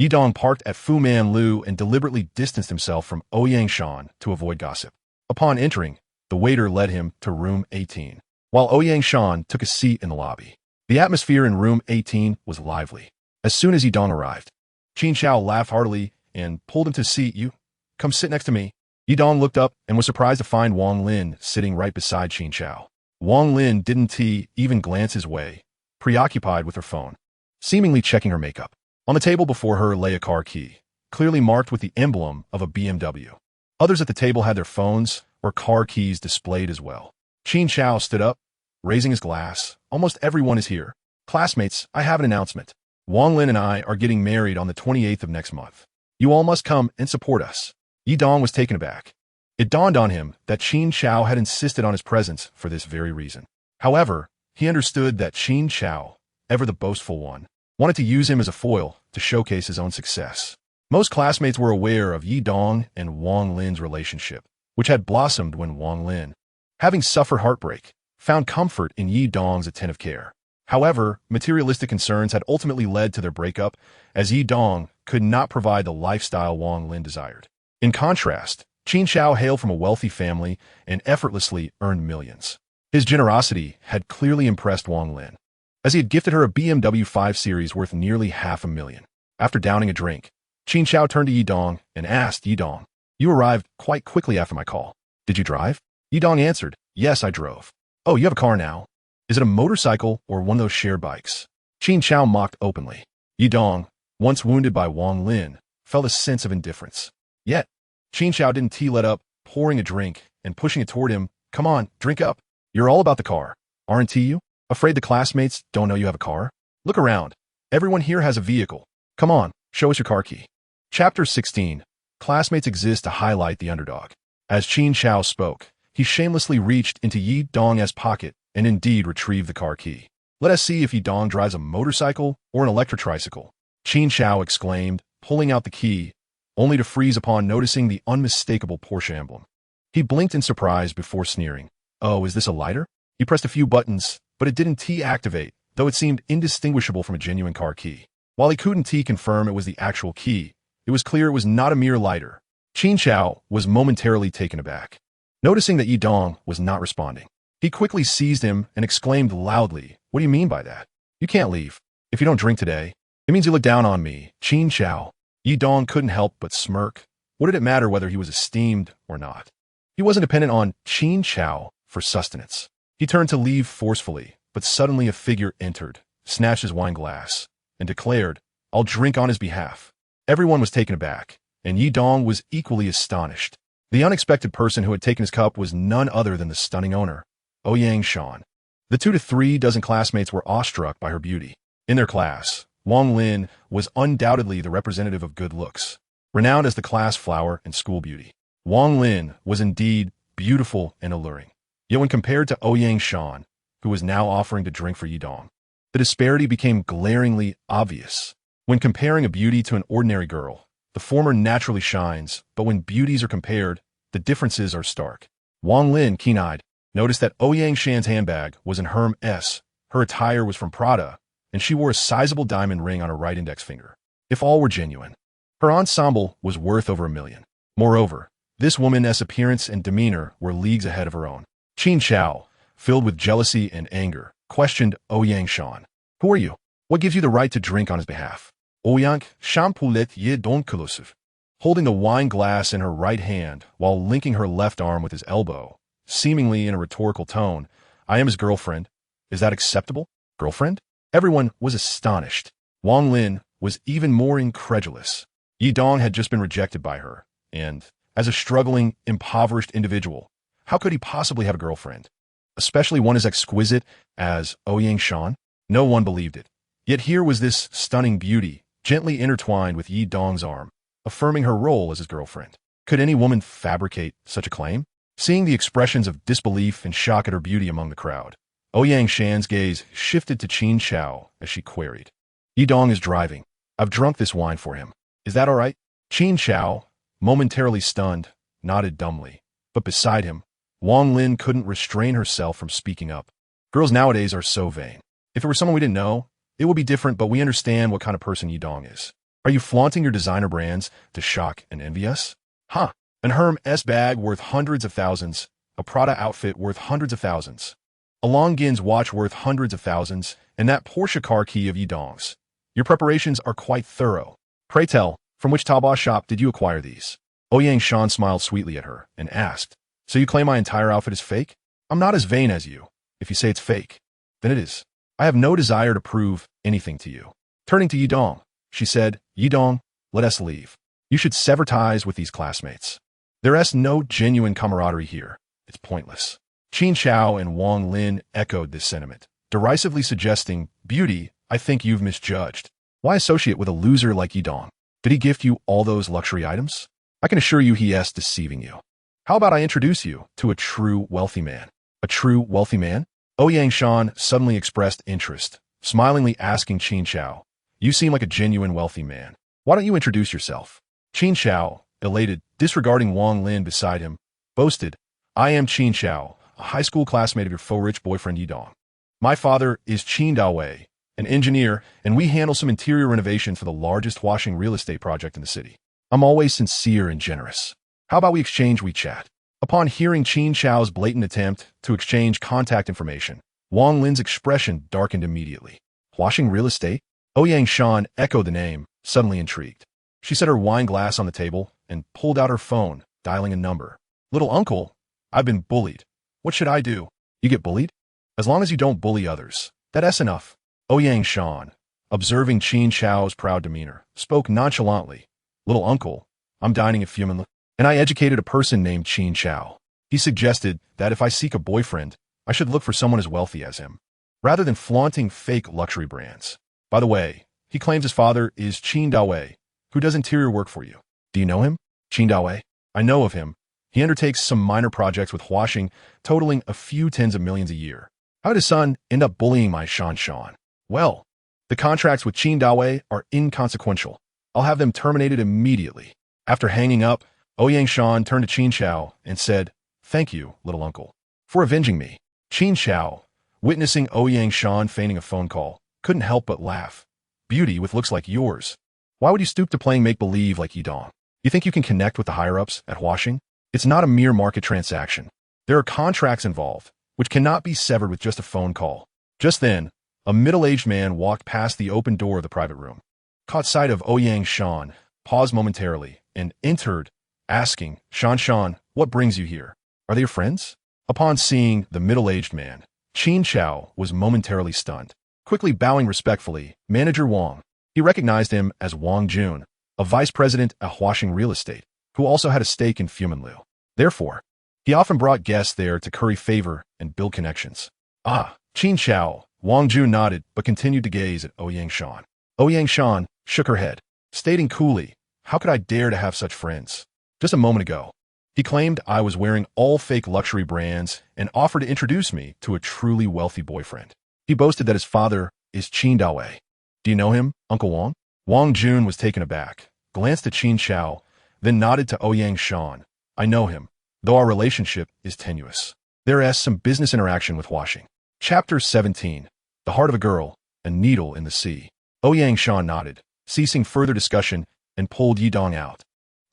Yidong parked at Fu Man Lu and deliberately distanced himself from Ouyang Shan to avoid gossip. Upon entering, the waiter led him to room 18, while Ouyang Shan took a seat in the lobby. The atmosphere in room 18 was lively. As soon as Yidong arrived, Qin Xiao laughed heartily and pulled him to a seat. "You, come sit next to me." Yidong looked up and was surprised to find Wang Lin sitting right beside Qin Xiao. Wang Lin didn't even glance his way, preoccupied with her phone, seemingly checking her makeup. On the table before her lay a car key, clearly marked with the emblem of a BMW. Others at the table had their phones or car keys displayed as well. Qin Xiao stood up, raising his glass. "Almost everyone is here. Classmates, I have an announcement. Wang Lin and I are getting married on the 28th of next month. You all must come and support us." Yidong was taken aback. It dawned on him that Qin Xiao had insisted on his presence for this very reason. However, he understood that Qin Xiao, ever the boastful one, wanted to use him as a foil to showcase his own success. Most classmates were aware of Yidong and Wang Lin's relationship, which had blossomed when Wang Lin, having suffered heartbreak, found comfort in Yidong's attentive care. However, materialistic concerns had ultimately led to their breakup, as Yidong could not provide the lifestyle Wang Lin desired. In contrast, Qin Xiao hailed from a wealthy family and effortlessly earned millions. His generosity had clearly impressed Wang Lin, as he had gifted her a BMW 5 Series worth nearly $500,000. After downing a drink, Qin Xiao turned to Yidong and asked, "Yidong, you arrived quite quickly after my call. Did you drive?" Yidong answered, "Yes, I drove." "Oh, you have a car now. Is it a motorcycle or one of those shared bikes?" Qin Xiao mocked openly. Yidong, once wounded by Wang Lin, felt a sense of indifference. Yet, Qin Xiao didn't let up, pouring a drink and pushing it toward him. "Come on, drink up. You're all about the car, aren't you? Afraid the classmates don't know you have a car? Look around. Everyone here has a vehicle. Come on, show us your car key." Chapter 16. Classmates exist to highlight the underdog. As Qin Xiao spoke, he shamelessly reached into Yidong's pocket and indeed retrieved the car key. "Let us see if Yidong drives a motorcycle or an electrotricycle," Qin Xiao exclaimed, pulling out the key, only to freeze upon noticing the unmistakable Porsche emblem. He blinked in surprise before sneering. "Oh, is this a lighter?" He pressed a few buttons, but it didn't activate, though it seemed indistinguishable from a genuine car key. While he couldn't confirm it was the actual key, it was clear it was not a mere lighter. Qin Xiao was momentarily taken aback. Noticing that Yidong was not responding, he quickly seized him and exclaimed loudly, "What do you mean by that? You can't leave. If you don't drink today, it means you look down on me, Qin Xiao." Yidong couldn't help but smirk. What did it matter whether he was esteemed or not? He wasn't dependent on Qin Xiao for sustenance. He turned to leave forcefully, but suddenly a figure entered, snatched his wine glass, and declared, "I'll drink on his behalf." Everyone was taken aback, and Yidong was equally astonished. The unexpected person who had taken his cup was none other than the stunning owner, Ouyang Shan. The 2 to 3 dozen classmates were awestruck by her beauty. In their class, Wang Lin was undoubtedly the representative of good looks, renowned as the class flower and school beauty. Wang Lin was indeed beautiful and alluring. Yet when compared to Ouyang Shan, who was now offering to drink for Yidong, the disparity became glaringly obvious. When comparing a beauty to an ordinary girl, the former naturally shines, but when beauties are compared, the differences are stark. Wang Lin, keen-eyed, noticed that Ouyang Shan's handbag was in Hermes, her attire was from Prada, and she wore a sizable diamond ring on her right index finger. If all were genuine, her ensemble was worth over $1 million. Moreover, This woman's appearance and demeanor were leagues ahead of her own. Qin Chao, filled with jealousy and anger, questioned Ouyang Shan. Who are you? What gives you the right to drink on his behalf? Ouyang Shan poulet ye don collusive. Holding the wine glass in her right hand while linking her left arm with his elbow, seemingly in a rhetorical tone, I am his girlfriend. Is that acceptable? Girlfriend? Everyone was astonished. Wang Lin was even more incredulous. Yi Dong had just been rejected by her, and, as a struggling, impoverished individual, how could he possibly have a girlfriend? Especially one as exquisite as Ouyang Shan? No one believed it. Yet here was this stunning beauty, gently intertwined with Yi Dong's arm, affirming her role as his girlfriend. Could any woman fabricate such a claim? Seeing the expressions of disbelief and shock at her beauty among the crowd, Ouyang Shan's gaze shifted to Qin Chao as she queried. Yi Dong is driving. I've drunk this wine for him. Is that all right? Qin Chao, momentarily stunned, nodded dumbly. But beside him, Wang Lin couldn't restrain herself from speaking up. Girls nowadays are so vain. If it were someone we didn't know, it would be different, but we understand what kind of person Yi Dong is. Are you flaunting your designer brands to shock and envy us? Huh. An Hermes bag worth hundreds of thousands, a Prada outfit worth hundreds of thousands, a Longines watch worth hundreds of thousands, and that Porsche car key of Yi Dong's. Your preparations are quite thorough. Pray tell, from which Taobao shop did you acquire these? Ouyang Shan smiled sweetly at her and asked, so you claim my entire outfit is fake? I'm not as vain as you. If you say it's fake, then it is. I have no desire to prove anything to you. Turning to Yi Dong, she said, Yi Dong, let us leave. You should sever ties with these classmates. There is no genuine camaraderie here. It's pointless. Qin Chao and Wang Lin echoed this sentiment, derisively suggesting, Beauty, I think you've misjudged. Why associate with a loser like Yi Dong? Did he gift you all those luxury items? I can assure you he is deceiving you. How about I introduce you to a true wealthy man? A true wealthy man? Ouyang Shan suddenly expressed interest, smilingly asking Qin Chao, You seem like a genuine wealthy man. Why don't you introduce yourself? Qin Chao, elated, disregarding Wang Lin beside him, boasted, I am Qin Chao, a high school classmate of your faux rich boyfriend Yi Dong. My father is Qin Dawei, an engineer, and we handle some interior renovation for the largest washing real estate project in the city. I'm always sincere and generous. How about we exchange WeChat? Upon hearing Qin Chao's blatant attempt to exchange contact information, Wang Lin's expression darkened immediately. Washing real estate? Ouyang Shan echoed the name, suddenly intrigued. She set her wine glass on the table and pulled out her phone, dialing a number. Little uncle, I've been bullied. What should I do? You get bullied? As long as you don't bully others. That's enough. Ouyang Shan, observing Qin Chao's proud demeanor, spoke nonchalantly. Little uncle, I'm dining at Fumin, and I educated a person named Qin Chao. He suggested that if I seek a boyfriend, I should look for someone as wealthy as him, rather than flaunting fake luxury brands. By the way, he claims his father is Qin Dawei, who does interior work for you. Do you know him? Qin Dawei? I know of him. He undertakes some minor projects with washing, totaling a few tens of millions a year. How did his son end up bullying my Shan? Well, the contracts with Qin Dawei are inconsequential. I'll have them terminated immediately. After hanging up, Ouyang Shan turned to Qin Chao and said, Thank you, little uncle, for avenging me. Qin Chao, witnessing Ouyang Shan feigning a phone call, couldn't help but laugh. Beauty with looks like yours. Why would you stoop to playing make-believe like Yi Dong? You think you can connect with the higher-ups at washing? It's not a mere market transaction. There are contracts involved, which cannot be severed with just a phone call. Just then, a middle-aged man walked past the open door of the private room, caught sight of Ouyang Shan, paused momentarily, and entered, asking, Shan, what brings you here? Are they your friends? Upon seeing the middle-aged man, Qin Chao was momentarily stunned. Quickly bowing respectfully, Manager Wang. He recognized him as Wang Jun, a vice president at Huaxing Real Estate, who also had a stake in Fuminlu. Therefore, he often brought guests there to curry favor and build connections. Ah, Qin Chao, Wang Jun nodded but continued to gaze at Ouyang Shan. Ouyang Shan shook her head, stating coolly, How could I dare to have such friends? Just a moment ago, he claimed I was wearing all fake luxury brands and offered to introduce me to a truly wealthy boyfriend. He boasted that his father is Qin Dawei. Do you know him, Uncle Wang? Wang Jun was taken aback, glanced at Qin Chao, then nodded to Ouyang Shan. I know him, though our relationship is tenuous. There is some business interaction with washing. Chapter 17. The Heart of a Girl, a Needle in the Sea. Ouyang Shan nodded, ceasing further discussion, and pulled Yi Dong out,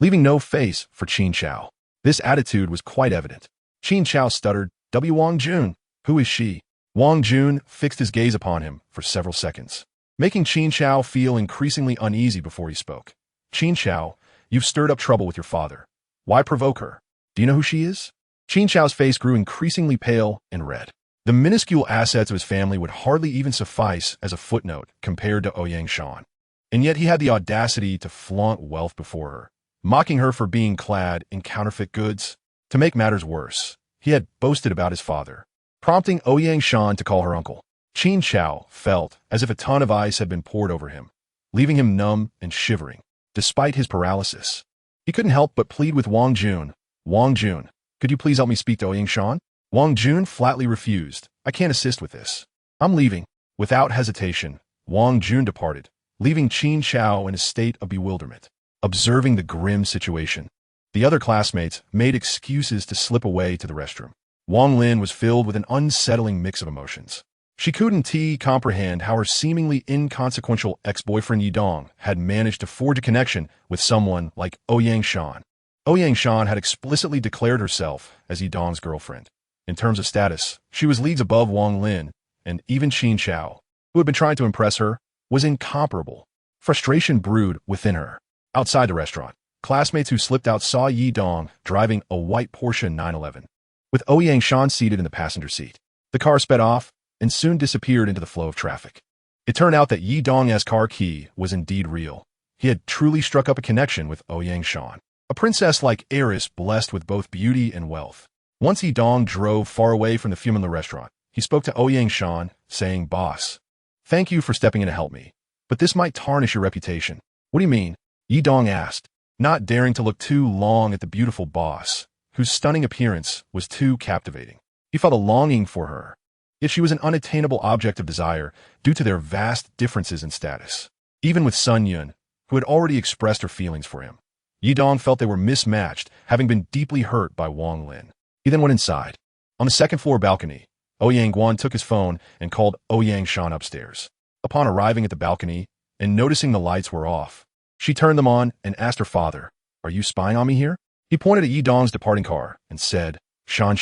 leaving no face for Qin Chao. This attitude was quite evident. Qin Chao stuttered, "W. Wang Jun, who is she?" Wang Jun fixed his gaze upon him for several seconds, making Qin Chao feel increasingly uneasy before he spoke. "Qin Chao, you've stirred up trouble with your father. Why provoke her? Do you know who she is?" Qin Chao's face grew increasingly pale and red. The minuscule assets of his family would hardly even suffice as a footnote compared to Ouyang Shan. And yet he had the audacity to flaunt wealth before her, mocking her for being clad in counterfeit goods. To make matters worse, he had boasted about his father, prompting Ouyang Shan to call her uncle. Qin Chao felt as if a ton of ice had been poured over him, leaving him numb and shivering. Despite his paralysis, he couldn't help but plead with Wang Jun. "Wang Jun, could you please help me speak to Ouyang Shan?" Wang Jun flatly refused. "I can't assist with this. I'm leaving." Without hesitation, Wang Jun departed, leaving Qin Chao in a state of bewilderment, observing the grim situation. The other classmates made excuses to slip away to the restroom. Wang Lin was filled with an unsettling mix of emotions. She couldn't comprehend how her seemingly inconsequential ex-boyfriend Yi Dong had managed to forge a connection with someone like Ouyang Shan. Ouyang Shan had explicitly declared herself as Yi Dong's girlfriend. In terms of status, she was leagues above Wang Lin, and even Qin Chao, who had been trying to impress her, was incomparable. Frustration brewed within her. Outside the restaurant, classmates who slipped out saw Yi Dong driving a white Porsche 911, with Ouyang Shan seated in the passenger seat. The car sped off and soon disappeared into the flow of traffic. It turned out that Yi Dong's car key was indeed real. He had truly struck up a connection with Ouyang Shan, a princess-like heiress blessed with both beauty and wealth. Once Yi Dong drove far away from the funeral restaurant, he spoke to Ouyang Shan, saying, "Boss, thank you for stepping in to help me, but this might tarnish your reputation." "What do you mean?" Yi Dong asked, not daring to look too long at the beautiful boss, whose stunning appearance was too captivating. He felt a longing for her, yet she was an unattainable object of desire due to their vast differences in status. Even with Sun Yun, who had already expressed her feelings for him, Yi Dong felt they were mismatched, having been deeply hurt by Wang Lin. He then went inside. On the second-floor balcony, Ouyang Guan took his phone and called Ouyang Shan upstairs. Upon arriving at the balcony and noticing the lights were off, she turned them on and asked her father, "Are you spying on me here?" He pointed at Yi Dong's departing car and said, Shan,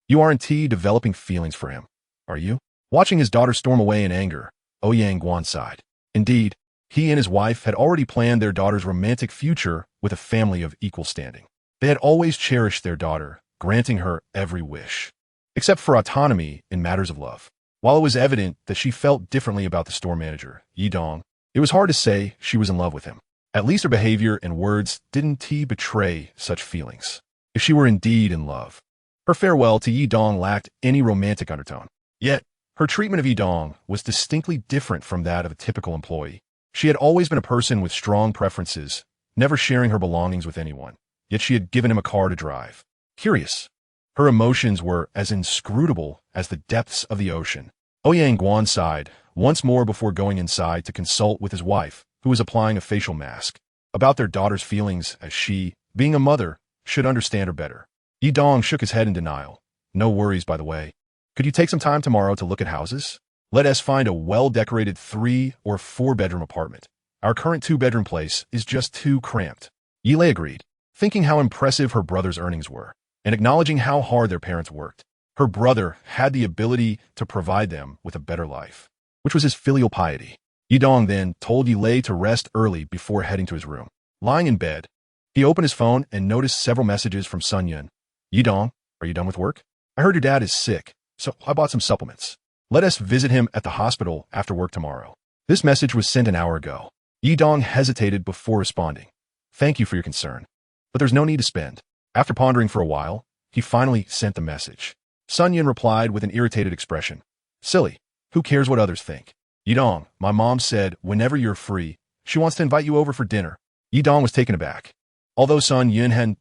you aren't developing feelings for him, are you?" Watching his daughter storm away in anger, Ouyang Guan sighed. Indeed, he and his wife had already planned their daughter's romantic future with a family of equal standing. They had always cherished their daughter, granting her every wish, except for autonomy in matters of love. While it was evident that she felt differently about the store manager, Yi Dong, it was hard to say she was in love with him. At least her behavior and words didn't betray such feelings. If she were indeed in love, her farewell to Yi Dong lacked any romantic undertone. Yet, her treatment of Yi Dong was distinctly different from that of a typical employee. She had always been a person with strong preferences, never sharing her belongings with anyone, yet she had given him a car to drive. Curious. Her emotions were as inscrutable as the depths of the ocean. Ouyang Guan sighed once more before going inside to consult with his wife, who was applying a facial mask, about their daughter's feelings as she, being a mother, should understand her better. Yi Dong shook his head in denial. "No worries, by the way. Could you take some time tomorrow to look at houses? Let us find a well-decorated 3- or 4-bedroom apartment. Our current 2-bedroom place is just too cramped." Yi Lei agreed, thinking how impressive her brother's earnings were, and acknowledging how hard their parents worked. Her brother had the ability to provide them with a better life, which was his filial piety. Yi Dong then told Yi Lei to rest early before heading to his room. Lying in bed, he opened his phone and noticed several messages from Sun Yun. "Yi Dong, are you done with work? I heard your dad is sick, so I bought some supplements. Let us visit him at the hospital after work tomorrow." This message was sent an hour ago. Yi Dong hesitated before responding. "Thank you for your concern, but there's no need to spend." After pondering for a while, he finally sent the message. Sun Yun replied with an irritated expression. "Silly. Who cares what others think? Yi Dong, my mom said whenever you're free, she wants to invite you over for dinner." Yi Dong was taken aback. Although Sun Yun hadn't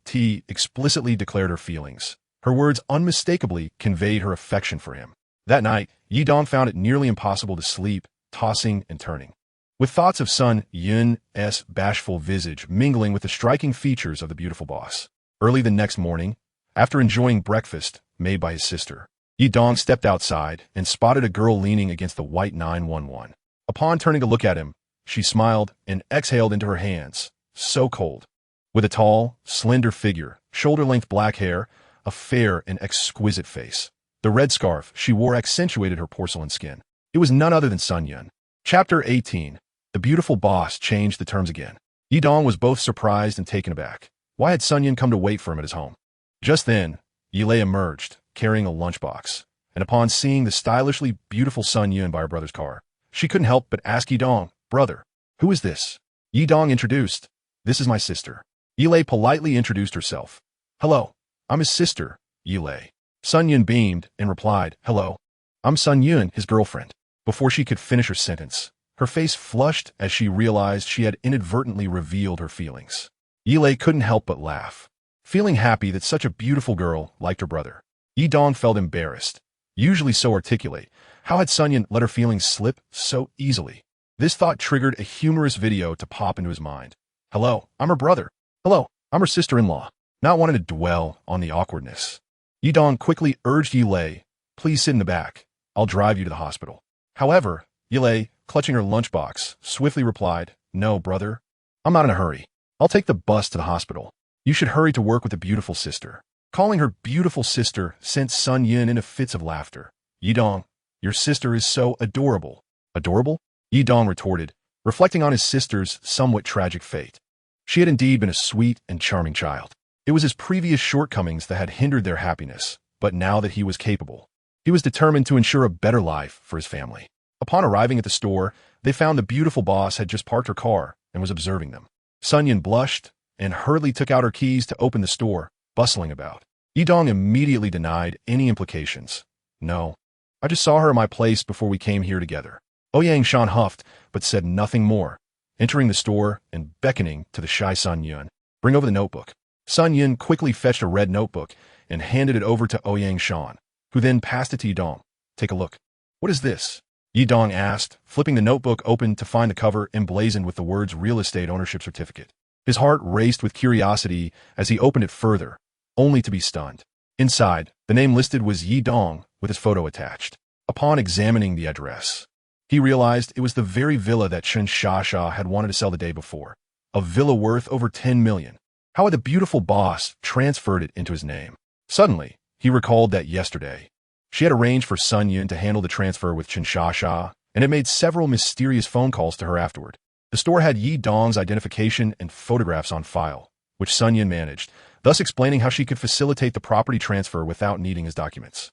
explicitly declared her feelings, her words unmistakably conveyed her affection for him. That night, Yi Dong found it nearly impossible to sleep, tossing and turning, with thoughts of Sun Yun's bashful visage mingling with the striking features of the beautiful boss. Early the next morning, after enjoying breakfast made by his sister, Yi Dong stepped outside and spotted a girl leaning against the white 911. Upon turning to look at him, she smiled and exhaled into her hands, "So cold." with a tall, slender figure, shoulder-length black hair, a fair and exquisite face. The red scarf she wore accentuated her porcelain skin. It was none other than Sun Yun. Chapter 18. The beautiful boss changed the terms again. Yidong was both surprised and taken aback. Why had Sun Yun come to wait for him at his home? Just then, Yilei emerged, carrying a lunchbox, and upon seeing the stylishly beautiful Sun Yun by her brother's car, she couldn't help but ask Yidong, "Brother, who is this?" Yidong introduced, "This is my sister." Yilei politely introduced herself. "Hello, I'm his sister, Yilei." Sun Yun beamed and replied, "Hello, I'm Sun Yun, his girlfriend." Before she could finish her sentence, her face flushed as she realized she had inadvertently revealed her feelings. Yilei couldn't help but laugh, feeling happy that such a beautiful girl liked her brother. Yidong felt embarrassed. Usually so articulate, how had Sun Yun let her feelings slip so easily? This thought triggered a humorous video to pop into his mind. "Hello, I'm her brother. Hello, I'm her sister-in-law." Not wanting to dwell on the awkwardness, Yidong quickly urged Yilei, "Please sit in the back. I'll drive you to the hospital." However, Yilei, clutching her lunchbox, swiftly replied, "No, brother. I'm not in a hurry. I'll take the bus to the hospital. You should hurry to work with the beautiful sister." Calling her beautiful sister sent Sun Yun into fits of laughter. "Yidong, your sister is so adorable." "Adorable?" Yidong retorted, reflecting on his sister's somewhat tragic fate. She had indeed been a sweet and charming child. It was his previous shortcomings that had hindered their happiness, but now that he was capable, he was determined to ensure a better life for his family. Upon arriving at the store, they found the beautiful boss had just parked her car and was observing them. Sun Yun blushed and hurriedly took out her keys to open the store, bustling about. Yidong immediately denied any implications. "No, I just saw her at my place before we came here together." Ouyang Shan huffed, but said nothing more, entering the store and beckoning to the shy Sun Yun. "Bring over the notebook." Sun Yun quickly fetched a red notebook and handed it over to Ouyang Shan, who then passed it to Yidong. "Take a look." "What is this?" Yidong asked, flipping the notebook open to find the cover emblazoned with the words "Real Estate Ownership Certificate." His heart raced with curiosity as he opened it further, only to be stunned. Inside, the name listed was Yidong with his photo attached. Upon examining the address, he realized it was the very villa that Chen Shasha had wanted to sell the day before, a villa worth over 10 million. How had the beautiful boss transferred it into his name? Suddenly, he recalled that yesterday, she had arranged for Sun Yun to handle the transfer with Chen Shasha, and had made several mysterious phone calls to her afterward. The store had Yi Dong's identification and photographs on file, which Sun Yun managed, thus explaining how she could facilitate the property transfer without needing his documents.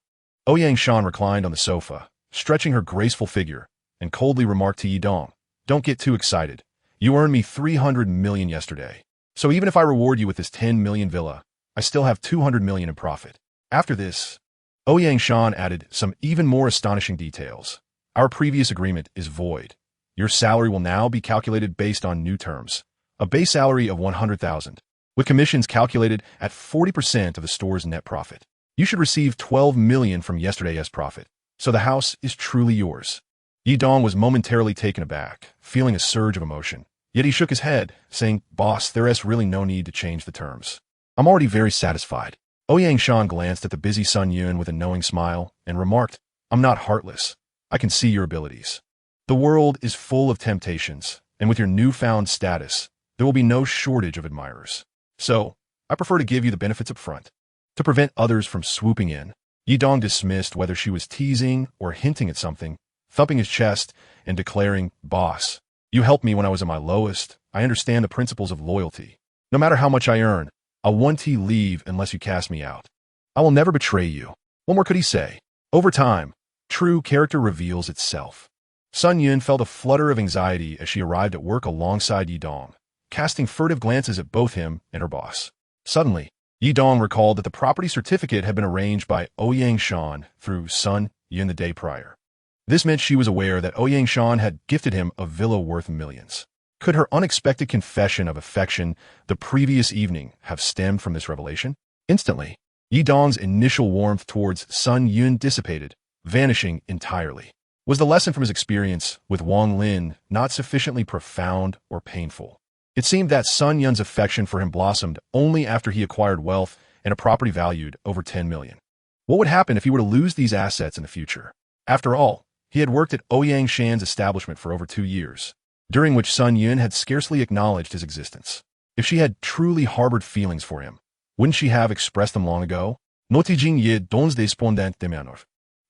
Ouyang Shan reclined on the sofa, stretching her graceful figure, and coldly remarked to Yidong, "Don't get too excited. You earned me 300 million yesterday. So even if I reward you with this 10 million villa, I still have 200 million in profit." After this, Ouyang Shan added some even more astonishing details. "Our previous agreement is void. Your salary will now be calculated based on new terms. A base salary of 100,000, with commissions calculated at 40% of the store's net profit. You should receive 12 million from yesterday's profit, so the house is truly yours." Yidong was momentarily taken aback, feeling a surge of emotion. Yet he shook his head, saying, "Boss, there is really no need to change the terms. I'm already very satisfied." Ouyang Shan glanced at the busy Sun Yun with a knowing smile and remarked, "I'm not heartless. I can see your abilities. The world is full of temptations, and with your newfound status, there will be no shortage of admirers. So, I prefer to give you the benefits up front, to prevent others from swooping in." Yidong dismissed whether she was teasing or hinting at something, thumping his chest and declaring, "Boss, you helped me when I was at my lowest. I understand the principles of loyalty. No matter how much I earn, I won't leave unless you cast me out. I will never betray you." What more could he say? Over time, true character reveals itself. Sun Yun felt a flutter of anxiety as she arrived at work alongside Yidong, casting furtive glances at both him and her boss. Suddenly, Yidong recalled that the property certificate had been arranged by Ouyang Shan through Sun Yun the day prior. This meant she was aware that Ouyang Shan had gifted him a villa worth millions. Could her unexpected confession of affection the previous evening have stemmed from this revelation? Instantly, Yidong's initial warmth towards Sun Yun dissipated, vanishing entirely. Was the lesson from his experience with Wang Lin not sufficiently profound or painful? It seemed that Sun Yun's affection for him blossomed only after he acquired wealth and a property valued over 10 million. What would happen if he were to lose these assets in the future? After all, he had worked at Ouyang Shan's establishment for over 2 years, during which Sun Yun had scarcely acknowledged his existence. If she had truly harbored feelings for him, wouldn't she have expressed them long ago? Noticing ye dons despondent de manor.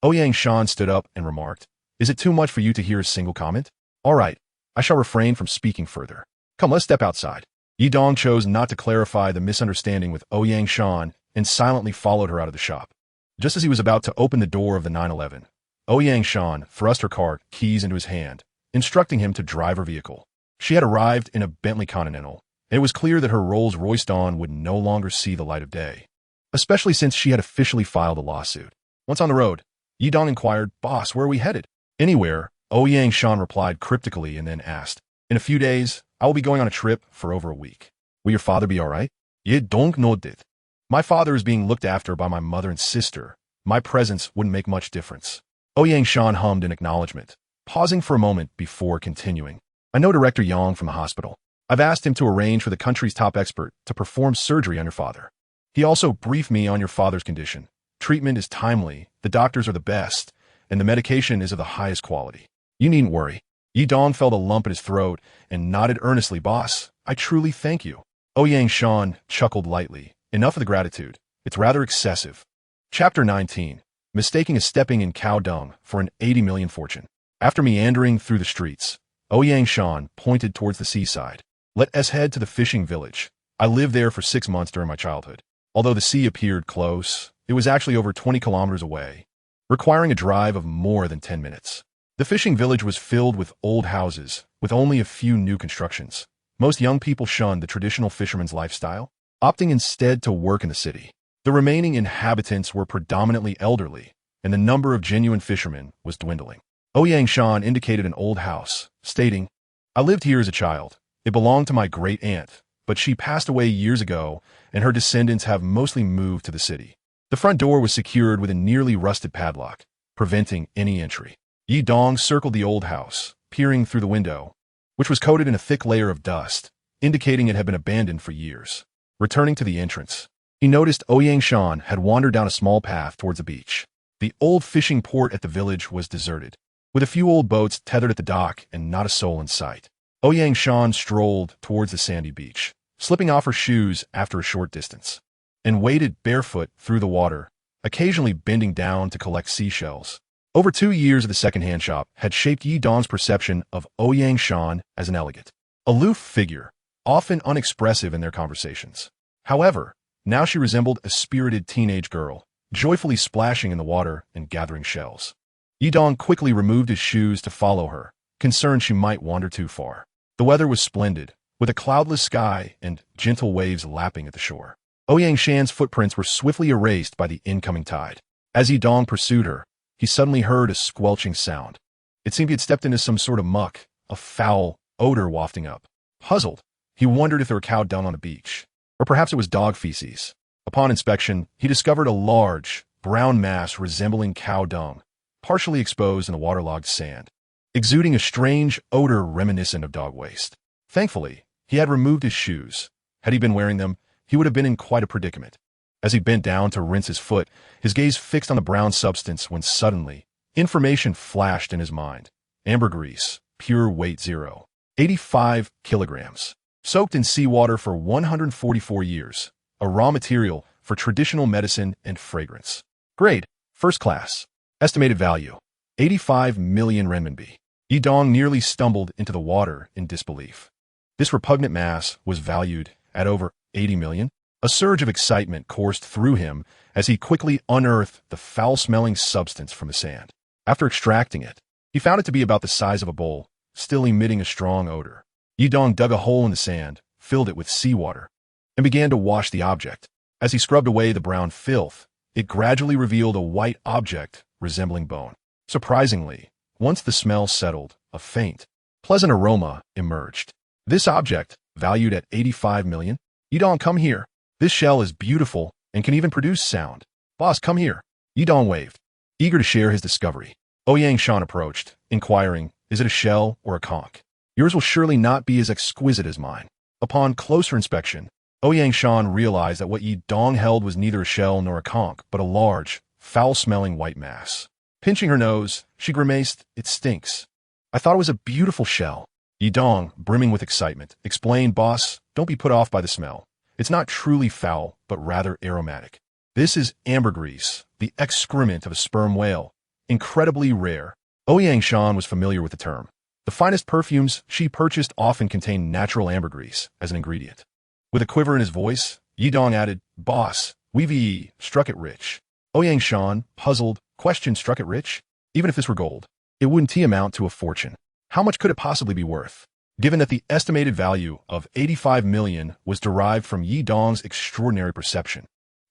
Ouyang Shan stood up and remarked, "Is it too much for you to hear a single comment? All right, I shall refrain from speaking further. Come, let's step outside." Yi Dong chose not to clarify the misunderstanding with Ouyang Shan and silently followed her out of the shop. Just as he was about to open the door of the 911, Ouyang Shan thrust her car keys into his hand, instructing him to drive her vehicle. She had arrived in a Bentley Continental, and it was clear that her Rolls-Royce Dawn would no longer see the light of day, especially since she had officially filed a lawsuit. Once on the road, Yi Dong inquired, "Boss, where are we headed?" "Anywhere," Ouyang Shan replied cryptically and then asked, "In a few days, I will be going on a trip for over a week. Will your father be all right?" Yi Dong nodded. "My father is being looked after by my mother and sister. My presence wouldn't make much difference." Ouyang Shan hummed in acknowledgement, pausing for a moment before continuing. "I know Director Yang from the hospital. I've asked him to arrange for the country's top expert to perform surgery on your father. He also briefed me on your father's condition. Treatment is timely, the doctors are the best, and the medication is of the highest quality. You needn't worry." Yi Dong felt a lump in his throat and nodded earnestly. "Boss, I truly thank you." Ouyang Shan chuckled lightly. "Enough of the gratitude. It's rather excessive." Chapter 19. Mistaking a stepping in cow dung for an 80 million fortune. After meandering through the streets, Ouyang Shan pointed towards the seaside. "Let us head to the fishing village. I lived there for 6 months during my childhood. Although the sea appeared close, it was actually over 20 kilometers away, requiring a drive of more than 10 minutes. The fishing village was filled with old houses, with only a few new constructions. Most young people shunned the traditional fisherman's lifestyle, opting instead to work in the city. The remaining inhabitants were predominantly elderly, and the number of genuine fishermen was dwindling. Ouyang Shan indicated an old house, stating, "I lived here as a child. It belonged to my great-aunt, but she passed away years ago, and her descendants have mostly moved to the city." The front door was secured with a nearly rusted padlock, preventing any entry. Yi Dong circled the old house, peering through the window, which was coated in a thick layer of dust, indicating it had been abandoned for years. Returning to the entrance, he noticed Ouyang Shan had wandered down a small path towards the beach. The old fishing port at the village was deserted, with a few old boats tethered at the dock and not a soul in sight. Ouyang Shan strolled towards the sandy beach, slipping off her shoes after a short distance, and waded barefoot through the water, occasionally bending down to collect seashells. Over 2 years of the second-hand shop had shaped Yi Dong's perception of Ouyang Shan as an elegant, aloof figure, often unexpressive in their conversations. However, now she resembled a spirited teenage girl, joyfully splashing in the water and gathering shells. Yi Dong quickly removed his shoes to follow her, concerned she might wander too far. The weather was splendid, with a cloudless sky and gentle waves lapping at the shore. Ouyang Shan's footprints were swiftly erased by the incoming tide. As Yi Dong pursued her, he suddenly heard a squelching sound. It seemed he had stepped into some sort of muck, a foul odor wafting up. Puzzled, he wondered if there were cow dung on the beach, or perhaps it was dog feces. Upon inspection, he discovered a large, brown mass resembling cow dung, partially exposed in the waterlogged sand, exuding a strange odor reminiscent of dog waste. Thankfully, he had removed his shoes. Had he been wearing them, he would have been in quite a predicament. As he bent down to rinse his foot, his gaze fixed on the brown substance when suddenly, information flashed in his mind. Ambergris, pure weight 0. 85 kilograms. Soaked in seawater for 144 years. A raw material for traditional medicine and fragrance. Grade, first class. Estimated value, 85 million renminbi. Yi Dong nearly stumbled into the water in disbelief. This repugnant mass was valued at over 80 million. A surge of excitement coursed through him as he quickly unearthed the foul-smelling substance from the sand. After extracting it, he found it to be about the size of a bowl, still emitting a strong odor. Yi Dong dug a hole in the sand, filled it with seawater, and began to wash the object. As he scrubbed away the brown filth, it gradually revealed a white object resembling bone. Surprisingly, once the smell settled, a faint, pleasant aroma emerged. This object, valued at 85 million, Yi Dong, come here. This shell is beautiful and can even produce sound. Boss, come here. Yi Dong waved, eager to share his discovery. Ouyang Shan approached, inquiring, is it a shell or a conch? Yours will surely not be as exquisite as mine. Upon closer inspection, Ouyang Shan realized that what Yi Dong held was neither a shell nor a conch, but a large, foul-smelling white mass. Pinching her nose, she grimaced, it stinks. I thought it was a beautiful shell. Yi Dong, brimming with excitement, explained, "Boss, don't be put off by the smell. It's not truly foul, but rather aromatic. This is ambergris, the excrement of a sperm whale. Incredibly rare." Ouyang Shan was familiar with the term. The finest perfumes she purchased often contained natural ambergris as an ingredient. With a quiver in his voice, Yi Dong added, "Boss, we've struck it rich." Ouyang Shan, puzzled, questioned, "Struck it rich? Even if this were gold, it wouldn't amount to a fortune. How much could it possibly be worth?" Given that the estimated value of 85 million was derived from Yi Dong's extraordinary perception,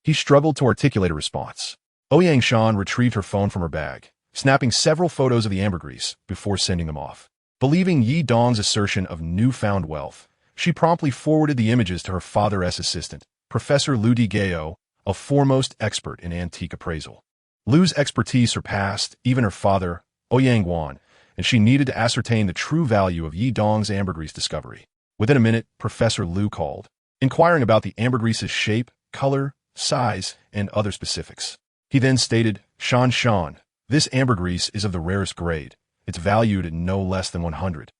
he struggled to articulate a response. Ouyang Shan retrieved her phone from her bag, snapping several photos of the ambergris before sending them off. Believing Yi Dong's assertion of newfound wealth, she promptly forwarded the images to her father's assistant, Professor Liu Digao, a foremost expert in antique appraisal. Liu's expertise surpassed even her father, Ouyang Guan, and she needed to ascertain the true value of Yi Dong's ambergris discovery. Within a minute, Professor Liu called, inquiring about the ambergris's shape, color, size, and other specifics. He then stated, Shan, this ambergris is of the rarest grade. It's valued at no less than 100,000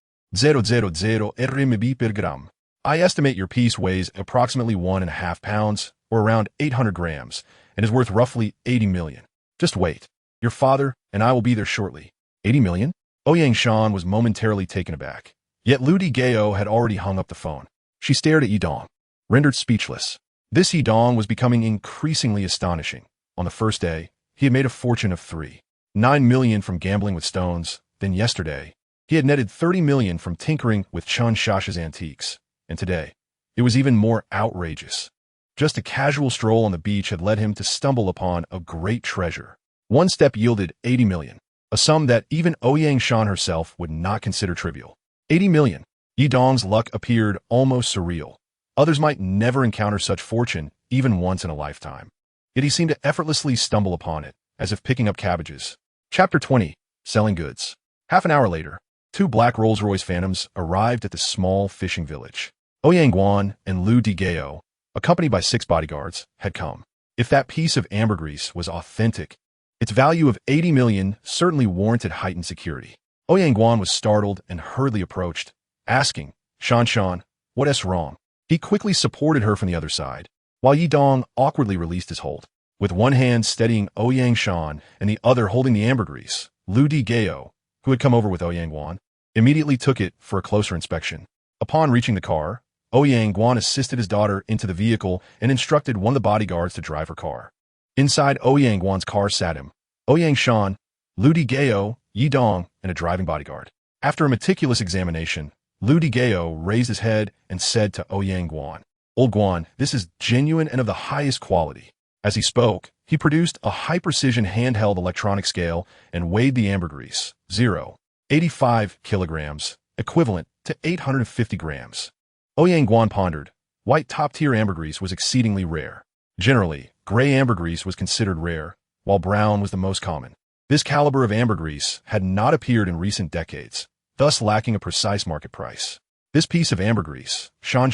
RMB per gram. I estimate your piece weighs approximately 1.5 pounds, or around 800 grams, and is worth roughly 80 million. Just wait. Your father and I will be there shortly. 80 million? Ouyang Shan was momentarily taken aback. Yet Liu Digao had already hung up the phone. She stared at Yi Dong, rendered speechless. This Yi Dong was becoming increasingly astonishing. On the first day, he had made a fortune of 3.9 million from gambling with stones. Then yesterday, he had netted 30 million from tinkering with Chen Shash's antiques. And today, it was even more outrageous. Just a casual stroll on the beach had led him to stumble upon a great treasure. One step yielded 80 million, a sum that even Ouyang Shan herself would not consider trivial. 80 million. Yi Dong's luck appeared almost surreal. Others might never encounter such fortune, even once in a lifetime. Yet he seemed to effortlessly stumble upon it, as if picking up cabbages. Chapter 20. Selling Goods. Half an hour later, 2 black Rolls-Royce Phantoms arrived at the small fishing village. Ouyang Guan and Liu Digao, accompanied by 6 bodyguards, had come. If that piece of ambergris was authentic, its value of 80 million certainly warranted heightened security. Ouyang Guan was startled and hurriedly approached, asking, Shan, what's wrong? He quickly supported her from the other side, while Yi Dong awkwardly released his hold. With one hand steadying Ouyang Shan and the other holding the ambergris, Liu Digao, who had come over with Ouyang Guan, immediately took it for a closer inspection. Upon reaching the car, Ouyang Guan assisted his daughter into the vehicle and instructed one of the bodyguards to drive her car. Inside Ouyang Guan's car sat him, Ouyang Shan, Liu Digao, Yi Dong, and a driving bodyguard. After a meticulous examination, Liu Digao raised his head and said to Ouyang Guan, Old Guan, this is genuine and of the highest quality. As he spoke, he produced a high-precision handheld electronic scale and weighed the ambergris, 0.85 kilograms, equivalent to 850 grams. Ouyang Guan pondered. White top-tier ambergris was exceedingly rare. Generally, gray ambergris was considered rare, while brown was the most common. This caliber of ambergris had not appeared in recent decades, thus lacking a precise market price. This piece of ambergris, Shan,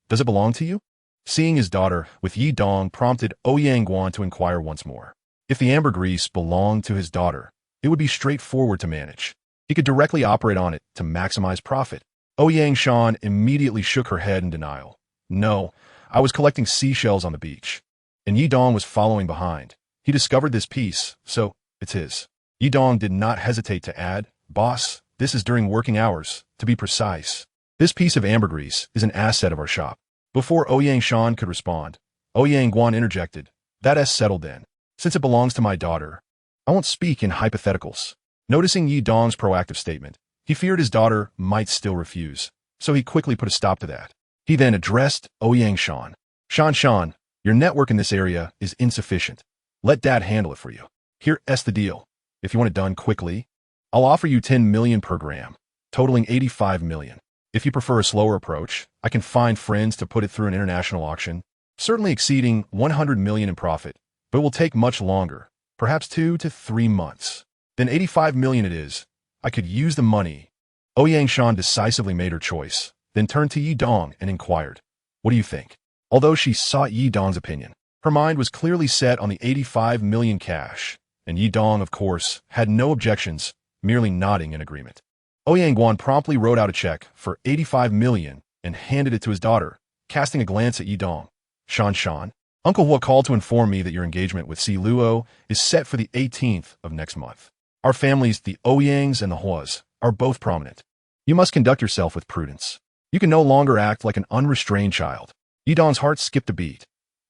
does it belong to you? Seeing his daughter with Yi Dong prompted Ouyang Guan to inquire once more. If the ambergris belonged to his daughter, it would be straightforward to manage. He could directly operate on it to maximize profit. Ouyang Shan immediately shook her head in denial. No, I was collecting seashells on the beach. And Yi Dong was following behind. He discovered this piece, so it's his. Yi Dong did not hesitate to add, Boss, this is during working hours, to be precise. This piece of ambergris is an asset of our shop. Before Ouyang Shan could respond, Ouyang Guan interjected, That's settled then. Since it belongs to my daughter, I won't speak in hypotheticals. Noticing Yi Dong's proactive statement, he feared his daughter might still refuse, so he quickly put a stop to that. He then addressed Ouyang Shan. Shan, your network in this area is insufficient. Let Dad handle it for you. Here's the deal. If you want it done quickly, I'll offer you 10 million per gram, totaling 85 million. If you prefer a slower approach, I can find friends to put it through an international auction, certainly exceeding 100 million in profit, but it will take much longer, perhaps 2 to 3 months. Then 85 million it is. I could use the money. Ouyang Shan decisively made her choice, then turned to Yi Dong and inquired, What do you think? Although she sought Yi Dong's opinion, her mind was clearly set on the 85 million cash, and Yi Dong, of course, had no objections, merely nodding in agreement. Ouyang Guan promptly wrote out a check for 85 million and handed it to his daughter, casting a glance at Yi Dong. Shan, Uncle Hua called to inform me that your engagement with Si Luo is set for the 18th of next month. Our families, the Ouyangs and the Huas, are both prominent. You must conduct yourself with prudence. You can no longer act like an unrestrained child. Yi Dong's heart skipped a beat.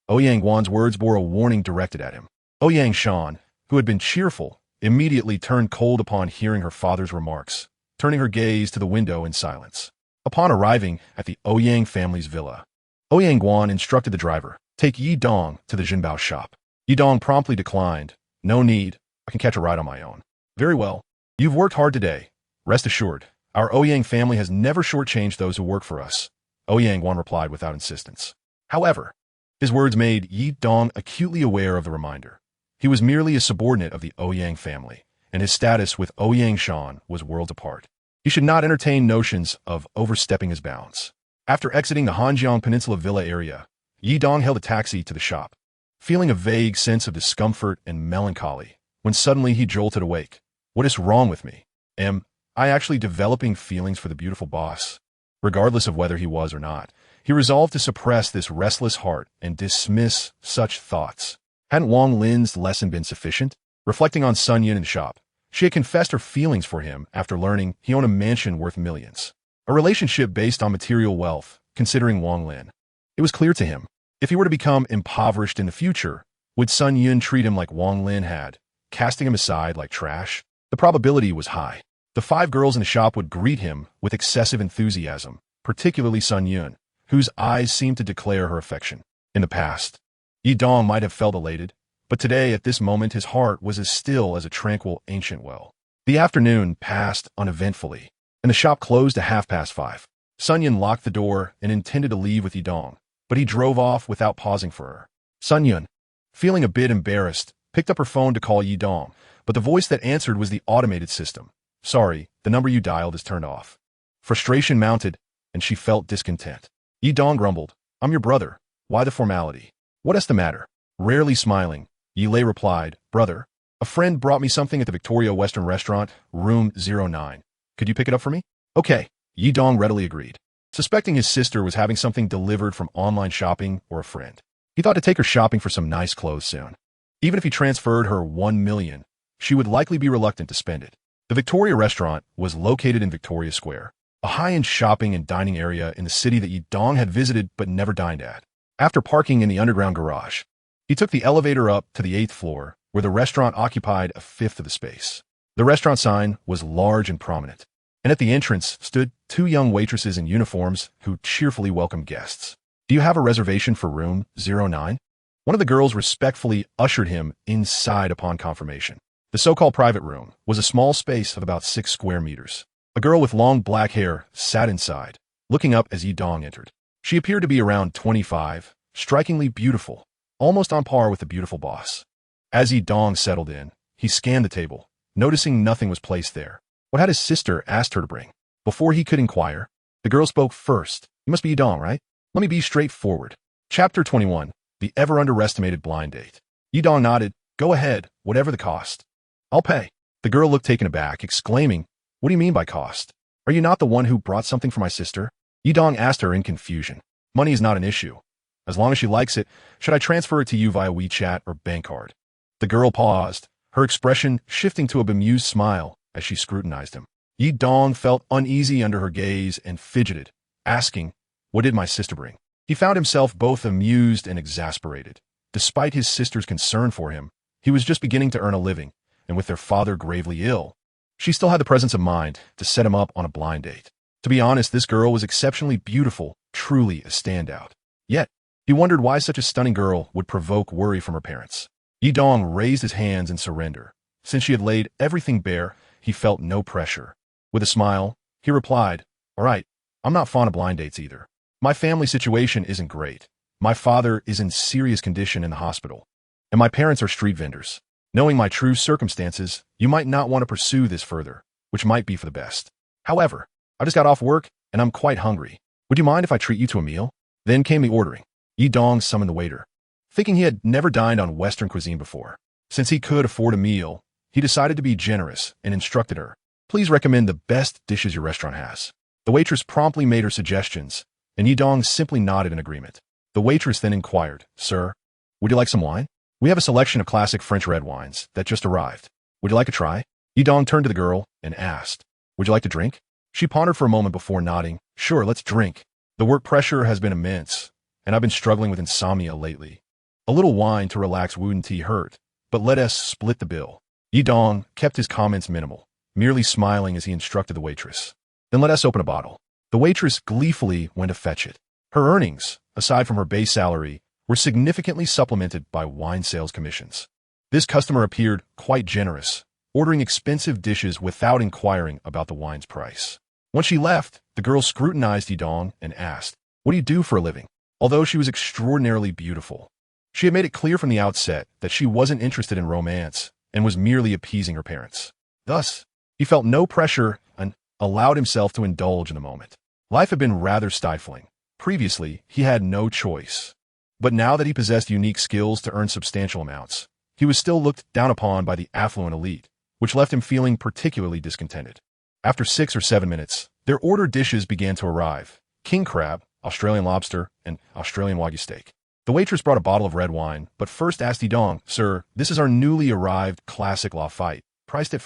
Ouyang Guan's words bore a warning directed at him. Ouyang Shan, who had been cheerful, immediately turned cold upon hearing her father's remarks, turning her gaze to the window in silence. Upon arriving at the Ouyang family's villa, Ouyang Guan instructed the driver, take Yi Dong to the Jinbao shop. Yi Dong promptly declined. No need. I can catch a ride on my own. Very well. You've worked hard today. Rest assured, our Ouyang family has never shortchanged those who work for us. Ouyang Guan replied without insistence. However, his words made Yi Dong acutely aware of the reminder. He was merely a subordinate of the Ouyang family, and his status with Ouyang Shan was worlds apart. He should not entertain notions of overstepping his bounds. After exiting the Hanjiang Peninsula Villa area, Yi Dong hailed a taxi to the shop, feeling a vague sense of discomfort and melancholy, when suddenly he jolted awake. What is wrong with me? Am I actually developing feelings for the beautiful boss? Regardless of whether he was or not, he resolved to suppress this restless heart and dismiss such thoughts. Hadn't Wang Lin's lesson been sufficient? Reflecting on Sun Yun in the shop, she had confessed her feelings for him after learning he owned a mansion worth millions. A relationship based on material wealth, considering Wang Lin. It was clear to him, if he were to become impoverished in the future, would Sun Yun treat him like Wang Lin had, casting him aside like trash? The probability was high. The 5 girls in the shop would greet him with excessive enthusiasm, particularly Sun Yun, whose eyes seemed to declare her affection. In the past, Yi Dong might have felt elated, but today, at this moment, his heart was as still as a tranquil ancient well. The afternoon passed uneventfully, and the shop closed at 5:30. Sun Yun locked the door and intended to leave with Yi Dong, but he drove off without pausing for her. Sun Yun, feeling a bit embarrassed, picked up her phone to call Yi Dong, but the voice that answered was the automated system. Sorry, the number you dialed is turned off. Frustration mounted, and she felt discontent. Yi Dong grumbled, I'm your brother. Why the formality? What's the matter? Rarely smiling, Yi Lei replied, Brother, a friend brought me something at the Victoria Western Restaurant, room 09. Could you pick it up for me? Okay, Yi Dong readily agreed, suspecting his sister was having something delivered from online shopping or a friend. He thought to take her shopping for some nice clothes soon. Even if he transferred her 1 million, she would likely be reluctant to spend it. The Victoria Restaurant was located in Victoria Square, a high-end shopping and dining area in the city that Yi Dong had visited but never dined at. After parking in the underground garage, he took the elevator up to the 8th floor, where the restaurant occupied a fifth of the space. The restaurant sign was large and prominent, and at the entrance stood 2 young waitresses in uniforms who cheerfully welcomed guests. Do you have a reservation for room 09? One of the girls respectfully ushered him inside upon confirmation. The so-called private room was a small space of about 6 square meters. A girl with long black hair sat inside, looking up as Yi Dong entered. She appeared to be around 25, strikingly beautiful, almost on par with the beautiful boss. As Yi Dong settled in, he scanned the table, noticing nothing was placed there. What had his sister asked her to bring? Before he could inquire, the girl spoke first. You must be Yi Dong, right? Let me be straightforward. Chapter 21, The Ever-Underestimated Blind Date. Yi Dong nodded. Go ahead, whatever the cost. I'll pay. The girl looked taken aback, exclaiming, What do you mean by cost? Are you not the one who brought something for my sister? Yi Dong asked her in confusion. Money is not an issue. As long as she likes it, should I transfer it to you via WeChat or bank card? The girl paused, her expression shifting to a bemused smile as she scrutinized him. Yi Dong felt uneasy under her gaze and fidgeted, asking, What did my sister bring? He found himself both amused and exasperated. Despite his sister's concern for him, he was just beginning to earn a living, and with their father gravely ill, she still had the presence of mind to set him up on a blind date. To be honest, this girl was exceptionally beautiful, truly a standout. Yet, he wondered why such a stunning girl would provoke worry from her parents. Yi Dong raised his hands in surrender. Since she had laid everything bare, he felt no pressure. With a smile, he replied, All right, I'm not fond of blind dates either. My family situation isn't great. My father is in serious condition in the hospital, and my parents are street vendors. Knowing my true circumstances, you might not want to pursue this further, which might be for the best. However, I just got off work, and I'm quite hungry. Would you mind if I treat you to a meal? Then came the ordering. Yi Dong summoned the waiter. Thinking he had never dined on Western cuisine before, since he could afford a meal, he decided to be generous and instructed her. Please recommend the best dishes your restaurant has. The waitress promptly made her suggestions, and Yidong simply nodded in agreement. The waitress then inquired, Sir, would you like some wine? We have a selection of classic French red wines that just arrived. Would you like a try? Yidong turned to the girl and asked, Would you like to drink? She pondered for a moment before nodding, Sure, let's drink. The work pressure has been immense, and I've been struggling with insomnia lately. A little wine to relax wouldn't hurt, but let us split the bill. Yidong kept his comments minimal, merely smiling as he instructed the waitress. Then let us open a bottle. The waitress gleefully went to fetch it. Her earnings, aside from her base salary, were significantly supplemented by wine sales commissions. This customer appeared quite generous, ordering expensive dishes without inquiring about the wine's price. Once she left, the girl scrutinized Yidong and asked, What do you do for a living? Although she was extraordinarily beautiful, she had made it clear from the outset that she wasn't interested in romance and was merely appeasing her parents. Thus, he felt no pressure and allowed himself to indulge in the moment. Life had been rather stifling. Previously, he had no choice. But now that he possessed unique skills to earn substantial amounts, he was still looked down upon by the affluent elite, which left him feeling particularly discontented. After 6 or 7 minutes, their ordered dishes began to arrive: king crab, Australian lobster, and Australian wagyu steak. The waitress brought a bottle of red wine, but first asked Yidong, Sir, this is our newly arrived classic Lafite, priced at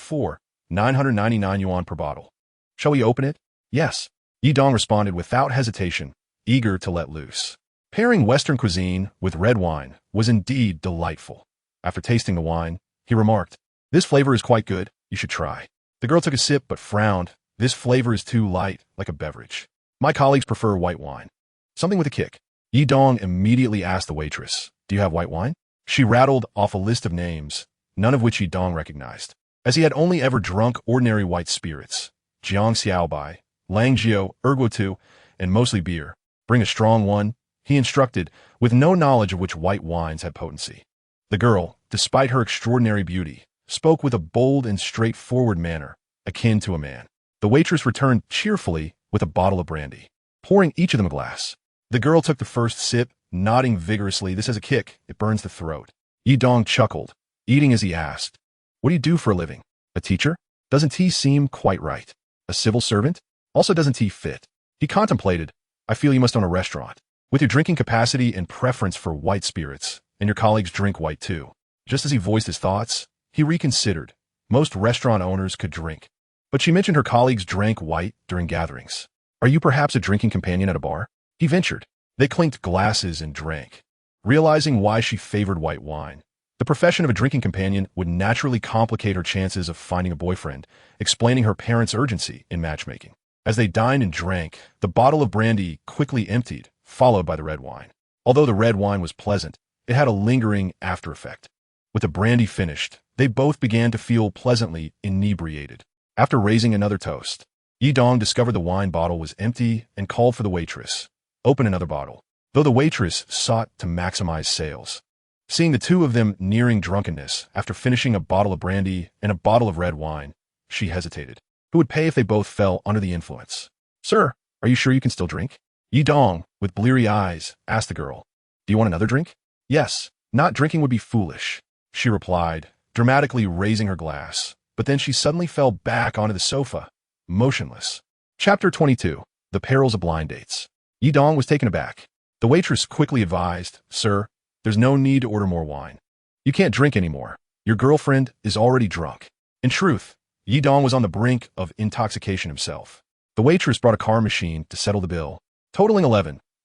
999 yuan per bottle. Shall we open it? Yes. Yidong responded without hesitation, eager to let loose. Pairing Western cuisine with red wine was indeed delightful. After tasting the wine, he remarked, This flavor is quite good, you should try. The girl took a sip but frowned. This flavor is too light, like a beverage. My colleagues prefer white wine. Something with a kick. Yidong immediately asked the waitress, Do you have white wine? She rattled off a list of names, none of which Yidong recognized, as he had only ever drunk ordinary white spirits: Jiang Xiaobai, Langjiu, Erguotu, and mostly beer. Bring a strong one, he instructed, with no knowledge of which white wines had potency. The girl, despite her extraordinary beauty, spoke with a bold and straightforward manner, akin to a man. The waitress returned cheerfully with a bottle of brandy, pouring each of them a glass. The girl took the first sip, nodding vigorously. This has a kick, it burns the throat. Yidong chuckled, eating as he asked, What do you do for a living? A teacher? Doesn't he seem quite right? A civil servant? Also doesn't he fit? He contemplated, I feel you must own a restaurant. With your drinking capacity and preference for white spirits, and your colleagues drink white too. Just as he voiced his thoughts, he reconsidered. Most restaurant owners could drink. But she mentioned her colleagues drank white during gatherings. Are you perhaps a drinking companion at a bar? He ventured. They clinked glasses and drank. Realizing why she favored white wine, the profession of a drinking companion would naturally complicate her chances of finding a boyfriend, explaining her parents' urgency in matchmaking. As they dined and drank, the bottle of brandy quickly emptied, followed by the red wine. Although the red wine was pleasant, it had a lingering after effect. With the brandy finished, they both began to feel pleasantly inebriated. After raising another toast, Yidong discovered the wine bottle was empty and called for the waitress. Open another bottle. Though the waitress sought to maximize sales. Seeing the two of them nearing drunkenness after finishing a bottle of brandy and a bottle of red wine, she hesitated. Who would pay if they both fell under the influence? Sir, are you sure you can still drink? Yidong, with bleary eyes, asked the girl, Do you want another drink? Yes, not drinking would be foolish, she replied, dramatically raising her glass. But then she suddenly fell back onto the sofa, motionless. Chapter 22. The Perils of Blind Dates. Yidong was taken aback. The waitress quickly advised, Sir, there's no need to order more wine. You can't drink anymore. Your girlfriend is already drunk. In truth, Yidong was on the brink of intoxication himself. The waitress brought a car machine to settle the bill, totaling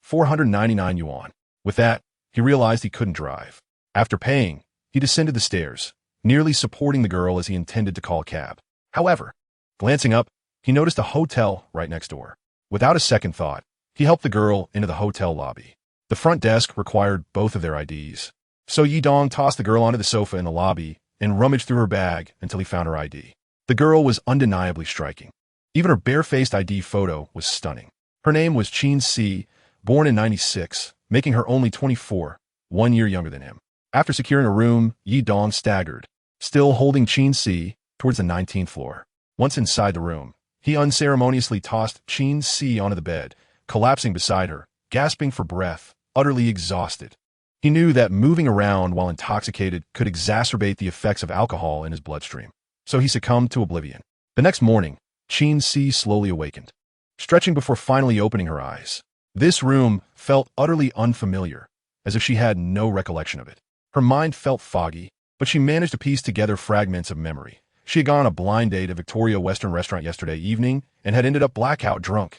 499 yuan. With that, he realized he couldn't drive. After paying, he descended the stairs, nearly supporting the girl as he intended to call a cab. However, glancing up, he noticed a hotel right next door. Without a second thought, he helped the girl into the hotel lobby. The front desk required both of their IDs. So Yidong tossed the girl onto the sofa in the lobby and rummaged through her bag until he found her ID. The girl was undeniably striking. Even her barefaced ID photo was stunning. Her name was Qin Si, born in 96, making her only 24, 1 year younger than him. After securing a room, Yidong staggered, still holding Qin Si, towards the 19th floor. Once inside the room, he unceremoniously tossed Qin Si onto the bed, collapsing beside her, gasping for breath, utterly exhausted. He knew that moving around while intoxicated could exacerbate the effects of alcohol in his bloodstream. So he succumbed to oblivion. The next morning, Qin Si slowly awakened, stretching before finally opening her eyes. This room felt utterly unfamiliar, as if she had no recollection of it. Her mind felt foggy, but she managed to piece together fragments of memory. She had gone on a blind date at Victoria Western Restaurant yesterday evening and had ended up blackout drunk.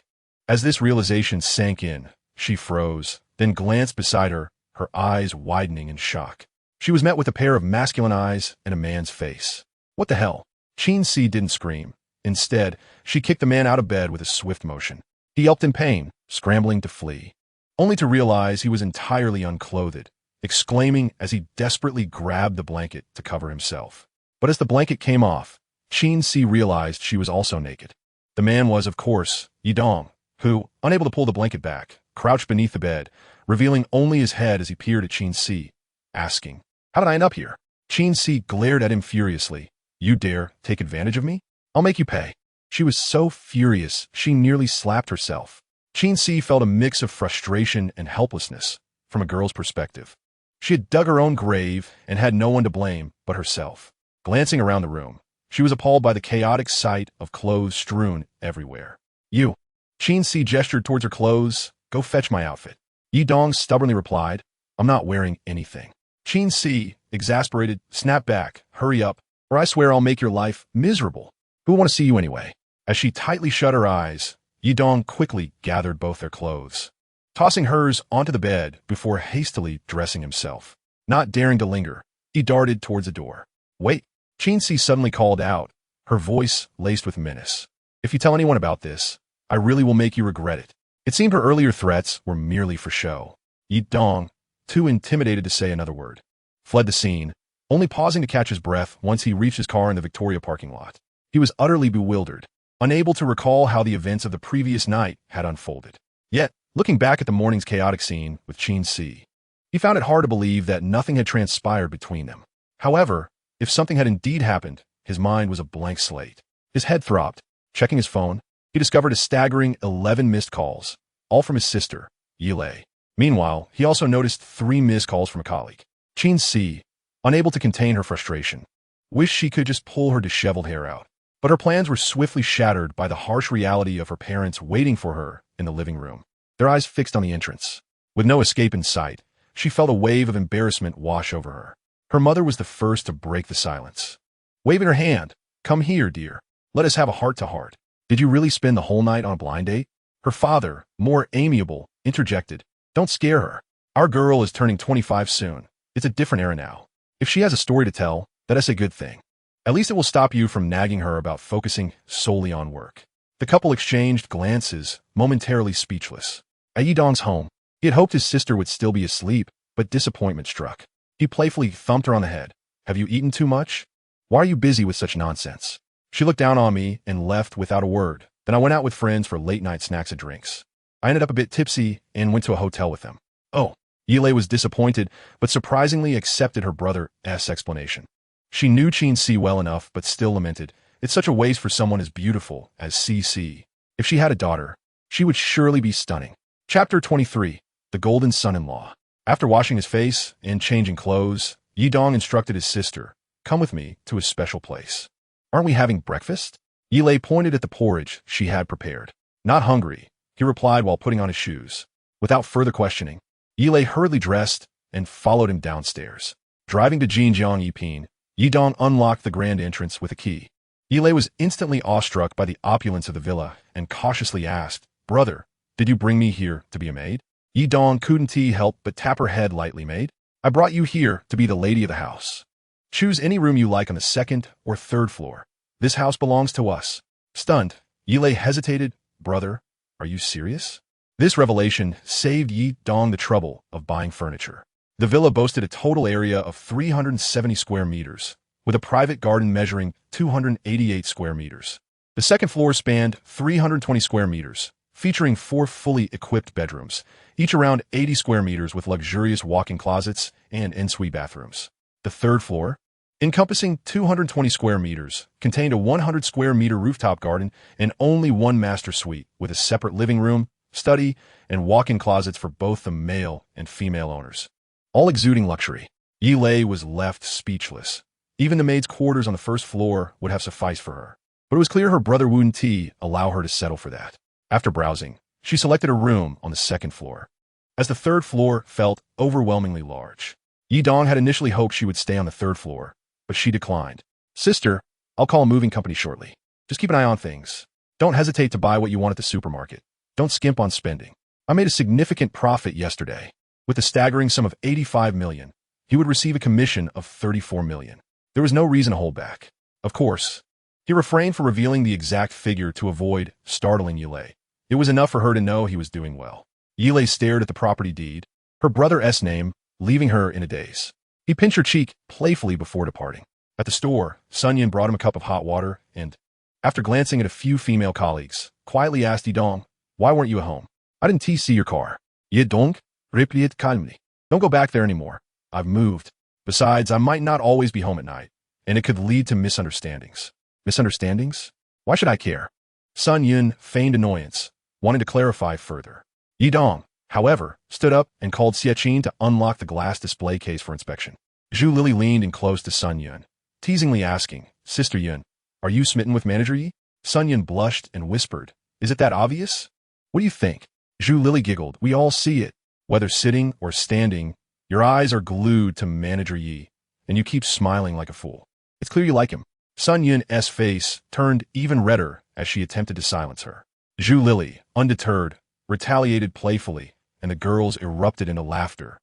As this realization sank in, she froze, then glanced beside her, her eyes widening in shock. She was met with a pair of masculine eyes and a man's face. What the hell? Qin Si didn't scream. Instead, she kicked the man out of bed with a swift motion. He yelped in pain, scrambling to flee, only to realize he was entirely unclothed, exclaiming as he desperately grabbed the blanket to cover himself. But as the blanket came off, Qin Si realized she was also naked. The man was, of course, Yidong, who, unable to pull the blanket back, crouched beneath the bed, revealing only his head as he peered at Qin Si, asking, "How did I end up here?" Qin Si glared at him furiously. "You dare take advantage of me? I'll make you pay." She was so furious, she nearly slapped herself. Qin Si felt a mix of frustration and helplessness from a girl's perspective. She had dug her own grave and had no one to blame but herself. Glancing around the room, she was appalled by the chaotic sight of clothes strewn everywhere. "You." Qin Si gestured towards her clothes. "Go fetch my outfit." Yidong stubbornly replied, "I'm not wearing anything." Qin Si, exasperated, snapped back, "Hurry up, or I swear I'll make your life miserable. Who will want to see you anyway?" As she tightly shut her eyes, Yidong quickly gathered both their clothes, tossing hers onto the bed before hastily dressing himself. Not daring to linger, he darted towards the door. "Wait," Qin Si suddenly called out, her voice laced with menace. "If you tell anyone about this, I really will make you regret it." It seemed her earlier threats were merely for show. Yidong, too intimidated to say another word, fled the scene, only pausing to catch his breath once he reached his car in the Victoria parking lot. He was utterly bewildered, unable to recall how the events of the previous night had unfolded. Yet, looking back at the morning's chaotic scene with Qin Si, he found it hard to believe that nothing had transpired between them. However, if something had indeed happened, his mind was a blank slate. His head throbbed. Checking his phone, he discovered a staggering 11 missed calls, all from his sister, Yilei. Meanwhile, he also noticed 3 missed calls from a colleague. Qin Si, unable to contain her frustration, wished she could just pull her disheveled hair out. But her plans were swiftly shattered by the harsh reality of her parents waiting for her in the living room, their eyes fixed on the entrance. With no escape in sight, she felt a wave of embarrassment wash over her. Her mother was the first to break the silence. Waving her hand, "Come here, dear. Let us have a heart-to-heart. Did you really spend the whole night on a blind date?" Her father, more amiable, interjected, "Don't scare her. Our girl is turning 25 soon. It's a different era now. If she has a story to tell, that's a good thing. At least it will stop you from nagging her about focusing solely on work." The couple exchanged glances, momentarily speechless. At Yidong's home, he had hoped his sister would still be asleep, but disappointment struck. He playfully thumped her on the head. "Have you eaten too much? Why are you busy with such nonsense?" She looked down on me and left without a word. Then I went out with friends for late-night snacks and drinks. I ended up a bit tipsy and went to a hotel with them. "Oh." Yilei was disappointed, but surprisingly accepted her brother's explanation. She knew Qin Si well enough, but still lamented, "It's such a waste for someone as beautiful as CC. If she had a daughter, she would surely be stunning." Chapter 23, The Golden Son-in-Law. After washing his face and changing clothes, Yidong instructed his sister, "Come with me to a special place." "Aren't we having breakfast?" Yilei pointed at the porridge she had prepared. "Not hungry," he replied while putting on his shoes. Without further questioning, Yilei hurriedly dressed and followed him downstairs. Driving to Jinjiang Yiping, Yidong unlocked the grand entrance with a key. Yilei was instantly awestruck by the opulence of the villa and cautiously asked, "Brother, did you bring me here to be a maid?" Yidong couldn't help but tap her head lightly. "Maid? I brought you here to be the lady of the house. Choose any room you like on the 2nd or 3rd floor. This house belongs to us." Stunned, Yilei hesitated. "Brother, are you serious?" This revelation saved Yidong the trouble of buying furniture. The villa boasted a total area of 370 square meters, with a private garden measuring 288 square meters. The 2nd floor spanned 320 square meters, featuring 4 fully equipped bedrooms, each around 80 square meters with luxurious walk-in closets and ensuite bathrooms. The 3rd floor, encompassing 220 square meters, contained a 100 square meter rooftop garden and only one master suite with a separate living room, study, and walk-in closets for both the male and female owners, all exuding luxury. Yilei was left speechless. Even the maid's quarters on the 1st floor would have sufficed for her. but it was clear her brother wouldn't allow her to settle for that. After browsing, she selected a room on the second floor, as the third floor felt overwhelmingly large. Yi Dong had initially hoped she would stay on the third floor, but she declined. Sister, I'll call a moving company shortly. Just keep an eye on things. Don't hesitate to buy what you want at the supermarket. Don't skimp on spending. I made a significant profit yesterday. With a staggering sum of 85 million, he would receive a commission of 34 million. There was no reason to hold back. Of course, he refrained from revealing the exact figure to avoid startling Yilei. It was enough for her to know he was doing well. Yilei stared at the property deed, her brother's name, leaving her in a daze. He pinched her cheek playfully before departing. At the store, Sun Yun brought him a cup of hot water and, after glancing at a few female colleagues, quietly asked Yi Dong, "Why weren't you at home? I didn't see your car." "Yi Dong," replied calmly. "Don't go back there anymore. I've moved. Besides, I might not always be home at night, and it could lead to misunderstandings." "Misunderstandings? Why should I care?" Sun Yun feigned annoyance, wanting to clarify further. Yi Dong, however, stood up and called Xiaqin to unlock the glass display case for inspection. Zhu Lili leaned in close to Sun Yun, teasingly asking, "Sister Yun, are you smitten with Manager Yi?" Sun Yun blushed and whispered, "Is it that obvious?" "What do you think?" Zhu Lili giggled. "We all see it. Whether sitting or standing, your eyes are glued to Manager Yi, and you keep smiling like a fool. It's clear you like him." Sun Yun's face turned even redder as she attempted to silence her. Zhu Lili, undeterred, retaliated playfully, and the girls erupted into laughter,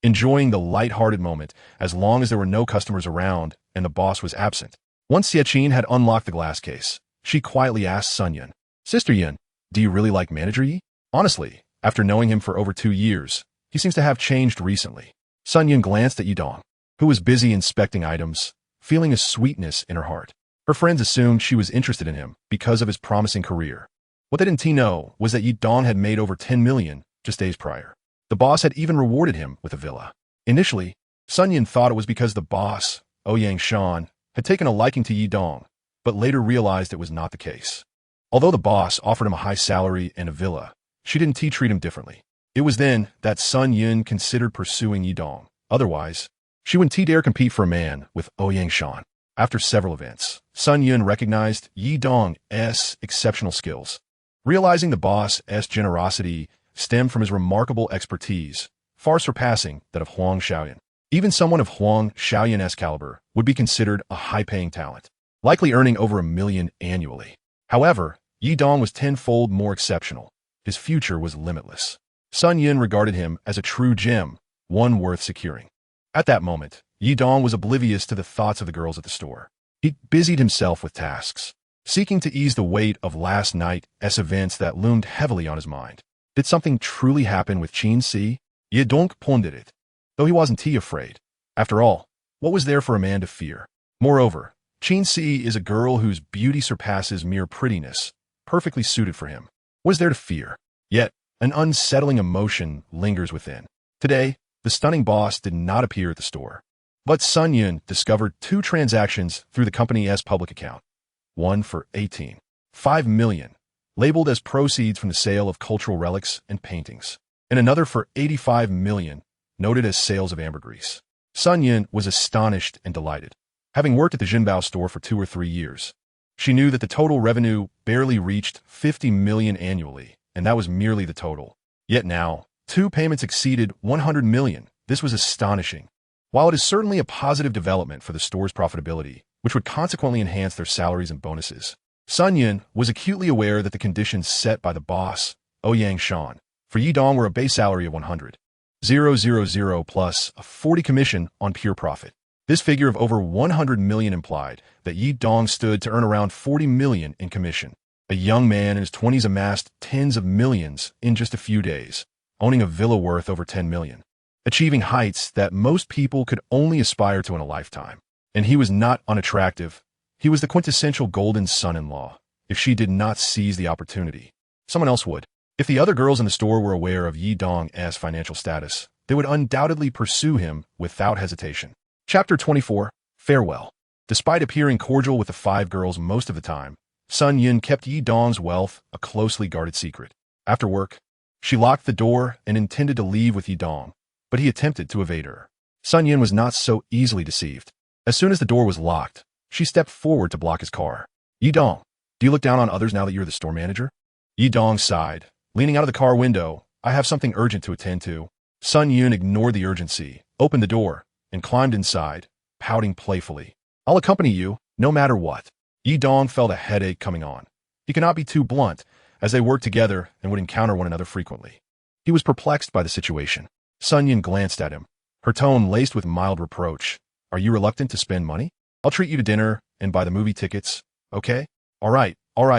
enjoying the light-hearted moment as long as there were no customers around and the boss was absent. Once Xiaqin had unlocked the glass case, she quietly asked Sun Yun, "Sister Yun, do you really like Manager Yi?" Honestly, after knowing him for over 2 years, he seems to have changed recently. Sun Yun glanced at Yi Dong, who was busy inspecting items, feeling a sweetness in her heart. Her friends assumed she was interested in him because of his promising career. What they didn't know was that Yi Dong had made over 10 million just days prior. The boss had even rewarded him with a villa. Initially, Sun Yun thought it was because the boss, Ouyang Shan, had taken a liking to Yi Dong, but later realized it was not the case. Although the boss offered him a high salary and a villa, she didn't treat him differently. It was then that Sun Yun considered pursuing Yi Dong. Otherwise, she wouldn't dare compete for a man with Ouyang Shan. After several events, Sun Yun recognized Yi Dong's exceptional skills. Realizing the boss's generosity stemmed from his remarkable expertise, far surpassing that of Huang Xiaoyan. Even someone of Huang Xiaoyan's caliber would be considered a high-paying talent, likely earning over 1 million annually. However, Yi Dong was tenfold more exceptional. His future was limitless. Sun Yun regarded him as a true gem, one worth securing. At that moment, Yi Dong was oblivious to the thoughts of the girls at the store. He busied himself with tasks, seeking to ease the weight of last night's events that loomed heavily on his mind. Did something truly happen with Qin Si? Yi Dong pondered it, though he wasn't afraid. After all, what was there for a man to fear? Moreover, Qin Si is a girl whose beauty surpasses mere prettiness, perfectly suited for him. What is there to fear? Yet, an unsettling emotion lingers within. Today, the stunning boss did not appear at the store, but Sun Yun discovered 2 transactions through the company's public account. One for 18.5 million, labeled as proceeds from the sale of cultural relics and paintings, and another for 85 million, noted as sales of ambergris. Sun Yun was astonished and delighted. Having worked at the Jinbao store for 2 or 3 years, she knew that the total revenue barely reached 50 million annually, and that was merely the total. Yet now, 2 payments exceeded 100 million. This was astonishing. While it is certainly a positive development for the store's profitability, which would consequently enhance their salaries and bonuses, Sun Yun was acutely aware that the conditions set by the boss, Ouyang Shan, for Yi Dong were a base salary of 100,000 plus a 40 commission on pure profit. This figure of over 100 million implied that Yi Dong stood to earn around 40 million in commission. A young man in his 20s amassed tens of millions in just a few days, owning a villa worth over 10 million, achieving heights that most people could only aspire to in a lifetime. And he was not unattractive. He was the quintessential golden son-in-law. If she did not seize the opportunity, someone else would. If the other girls in the store were aware of Yi Dong's financial status, they would undoubtedly pursue him without hesitation. Chapter 24, Farewell. Despite appearing cordial with the 5 girls most of the time, Sun Yun kept Yi Dong's wealth a closely guarded secret. After work, she locked the door and intended to leave with Yi Dong, but he attempted to evade her. Sun Yun was not so easily deceived. As soon as the door was locked, she stepped forward to block his car. "Yi Dong, Do you look down on others now that you're the store manager? Yi Dong sighed, leaning out of the car window. I have something urgent to attend to. Sun Yun ignored the urgency, opened the door, and climbed inside, pouting playfully. I'll accompany you, no matter what. Yi Dong felt a headache coming on. He could not be too blunt, as they worked together and would encounter one another frequently. He was perplexed by the situation. Sun Yun glanced at him, her tone laced with mild reproach. Are you reluctant to spend money? I'll treat you to dinner and buy the movie tickets, okay? All right,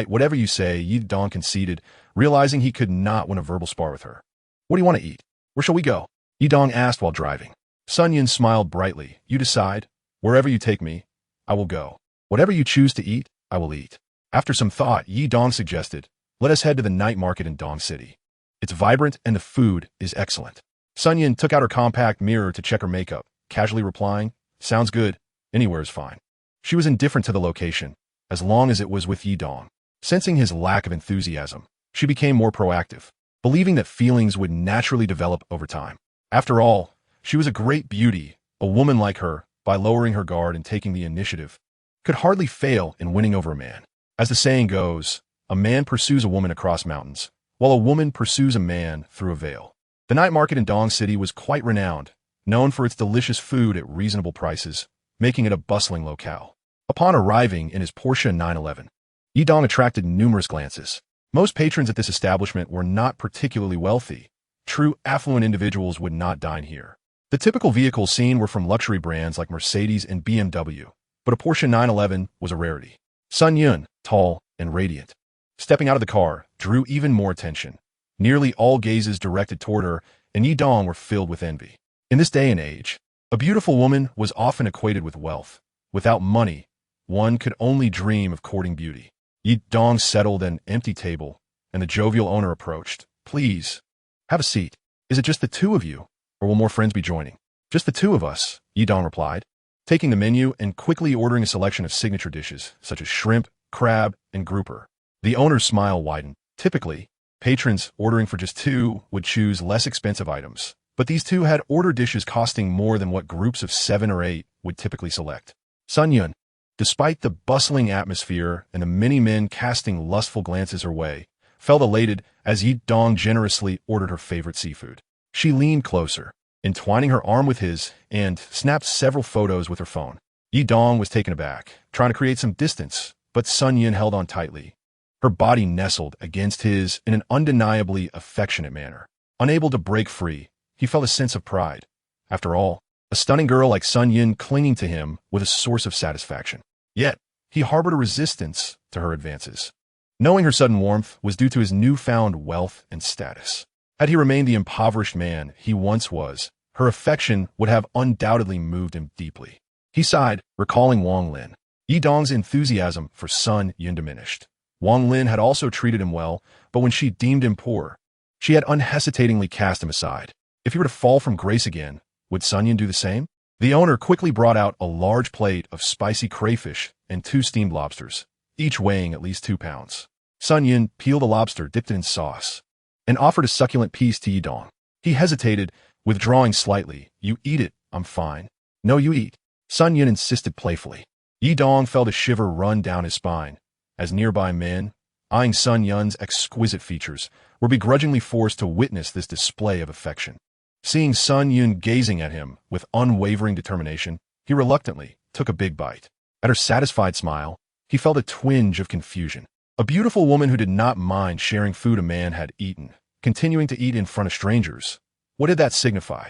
whatever you say, Yi Dong conceded, realizing he could not win a verbal spar with her. What do you want to eat? Where shall we go? Yi Dong asked while driving. Sun Yun smiled brightly. You decide. Wherever you take me, I will go. Whatever you choose to eat, I will eat. After some thought, Yi Dong suggested, let us head to the night market in Dong City. It's vibrant and the food is excellent. Sun Yun took out her compact mirror to check her makeup, casually replying, sounds good. Anywhere is fine. She was indifferent to the location, as long as it was with Yi Dong. Sensing his lack of enthusiasm, she became more proactive, believing that feelings would naturally develop over time. After all, she was a great beauty. A woman like her, by lowering her guard and taking the initiative, could hardly fail in winning over a man. As the saying goes, a man pursues a woman across mountains, while a woman pursues a man through a veil. The night market in Dong City was quite renowned, known for its delicious food at reasonable prices, making it a bustling locale. Upon arriving in his Porsche 911, Yi Dong attracted numerous glances. Most patrons at this establishment were not particularly wealthy. True affluent individuals would not dine here. The typical vehicles seen were from luxury brands like Mercedes and BMW, but a Porsche 911 was a rarity. Sun Yun, tall and radiant, stepping out of the car, drew even more attention. Nearly all gazes directed toward her, and Yi Dong were filled with envy. In this day and age, a beautiful woman was often equated with wealth. Without money, one could only dream of courting beauty. Yi Dong settled at an empty table, and the jovial owner approached. Please, have a seat. Is it just the two of you, or will more friends be joining? Just the two of us, Yi Dong replied, taking the menu and quickly ordering a selection of signature dishes, such as shrimp, crab, and grouper. The owner's smile widened. Typically, patrons ordering for just two would choose less expensive items, but these two had ordered dishes costing more than what groups of 7 or 8 would typically select. Sun Yun, despite the bustling atmosphere and the many men casting lustful glances her way, felt elated as Yi Dong generously ordered her favorite seafood. She leaned closer, entwining her arm with his, and snapped several photos with her phone. Yi Dong was taken aback, trying to create some distance, but Sun Yun held on tightly. Her body nestled against his in an undeniably affectionate manner. Unable to break free, he felt a sense of pride. After all, a stunning girl like Sun Yun clinging to him was a source of satisfaction. Yet, he harbored a resistance to her advances. Knowing her sudden warmth was due to his newfound wealth and status. Had he remained the impoverished man he once was, her affection would have undoubtedly moved him deeply. He sighed, recalling Wang Lin. Yi Dong's enthusiasm for Sun Yun diminished. Wang Lin had also treated him well, but when she deemed him poor, she had unhesitatingly cast him aside. If he were to fall from grace again, would Sun Yun do the same? The owner quickly brought out a large plate of spicy crayfish and 2 steamed lobsters, each weighing at least 2 pounds. Sun Yun peeled the lobster, dipped it in sauce, and offered a succulent piece to Yi Dong. He hesitated, withdrawing slightly. You eat it, I'm fine. No, you eat. Sun Yun insisted playfully. Yi Dong felt a shiver run down his spine, as nearby men, eyeing Sun Yun's exquisite features, were begrudgingly forced to witness this display of affection. Seeing Sun Yun gazing at him with unwavering determination, he reluctantly took a big bite. At her satisfied smile, he felt a twinge of confusion. A beautiful woman who did not mind sharing food a man had eaten, continuing to eat in front of strangers. What did that signify?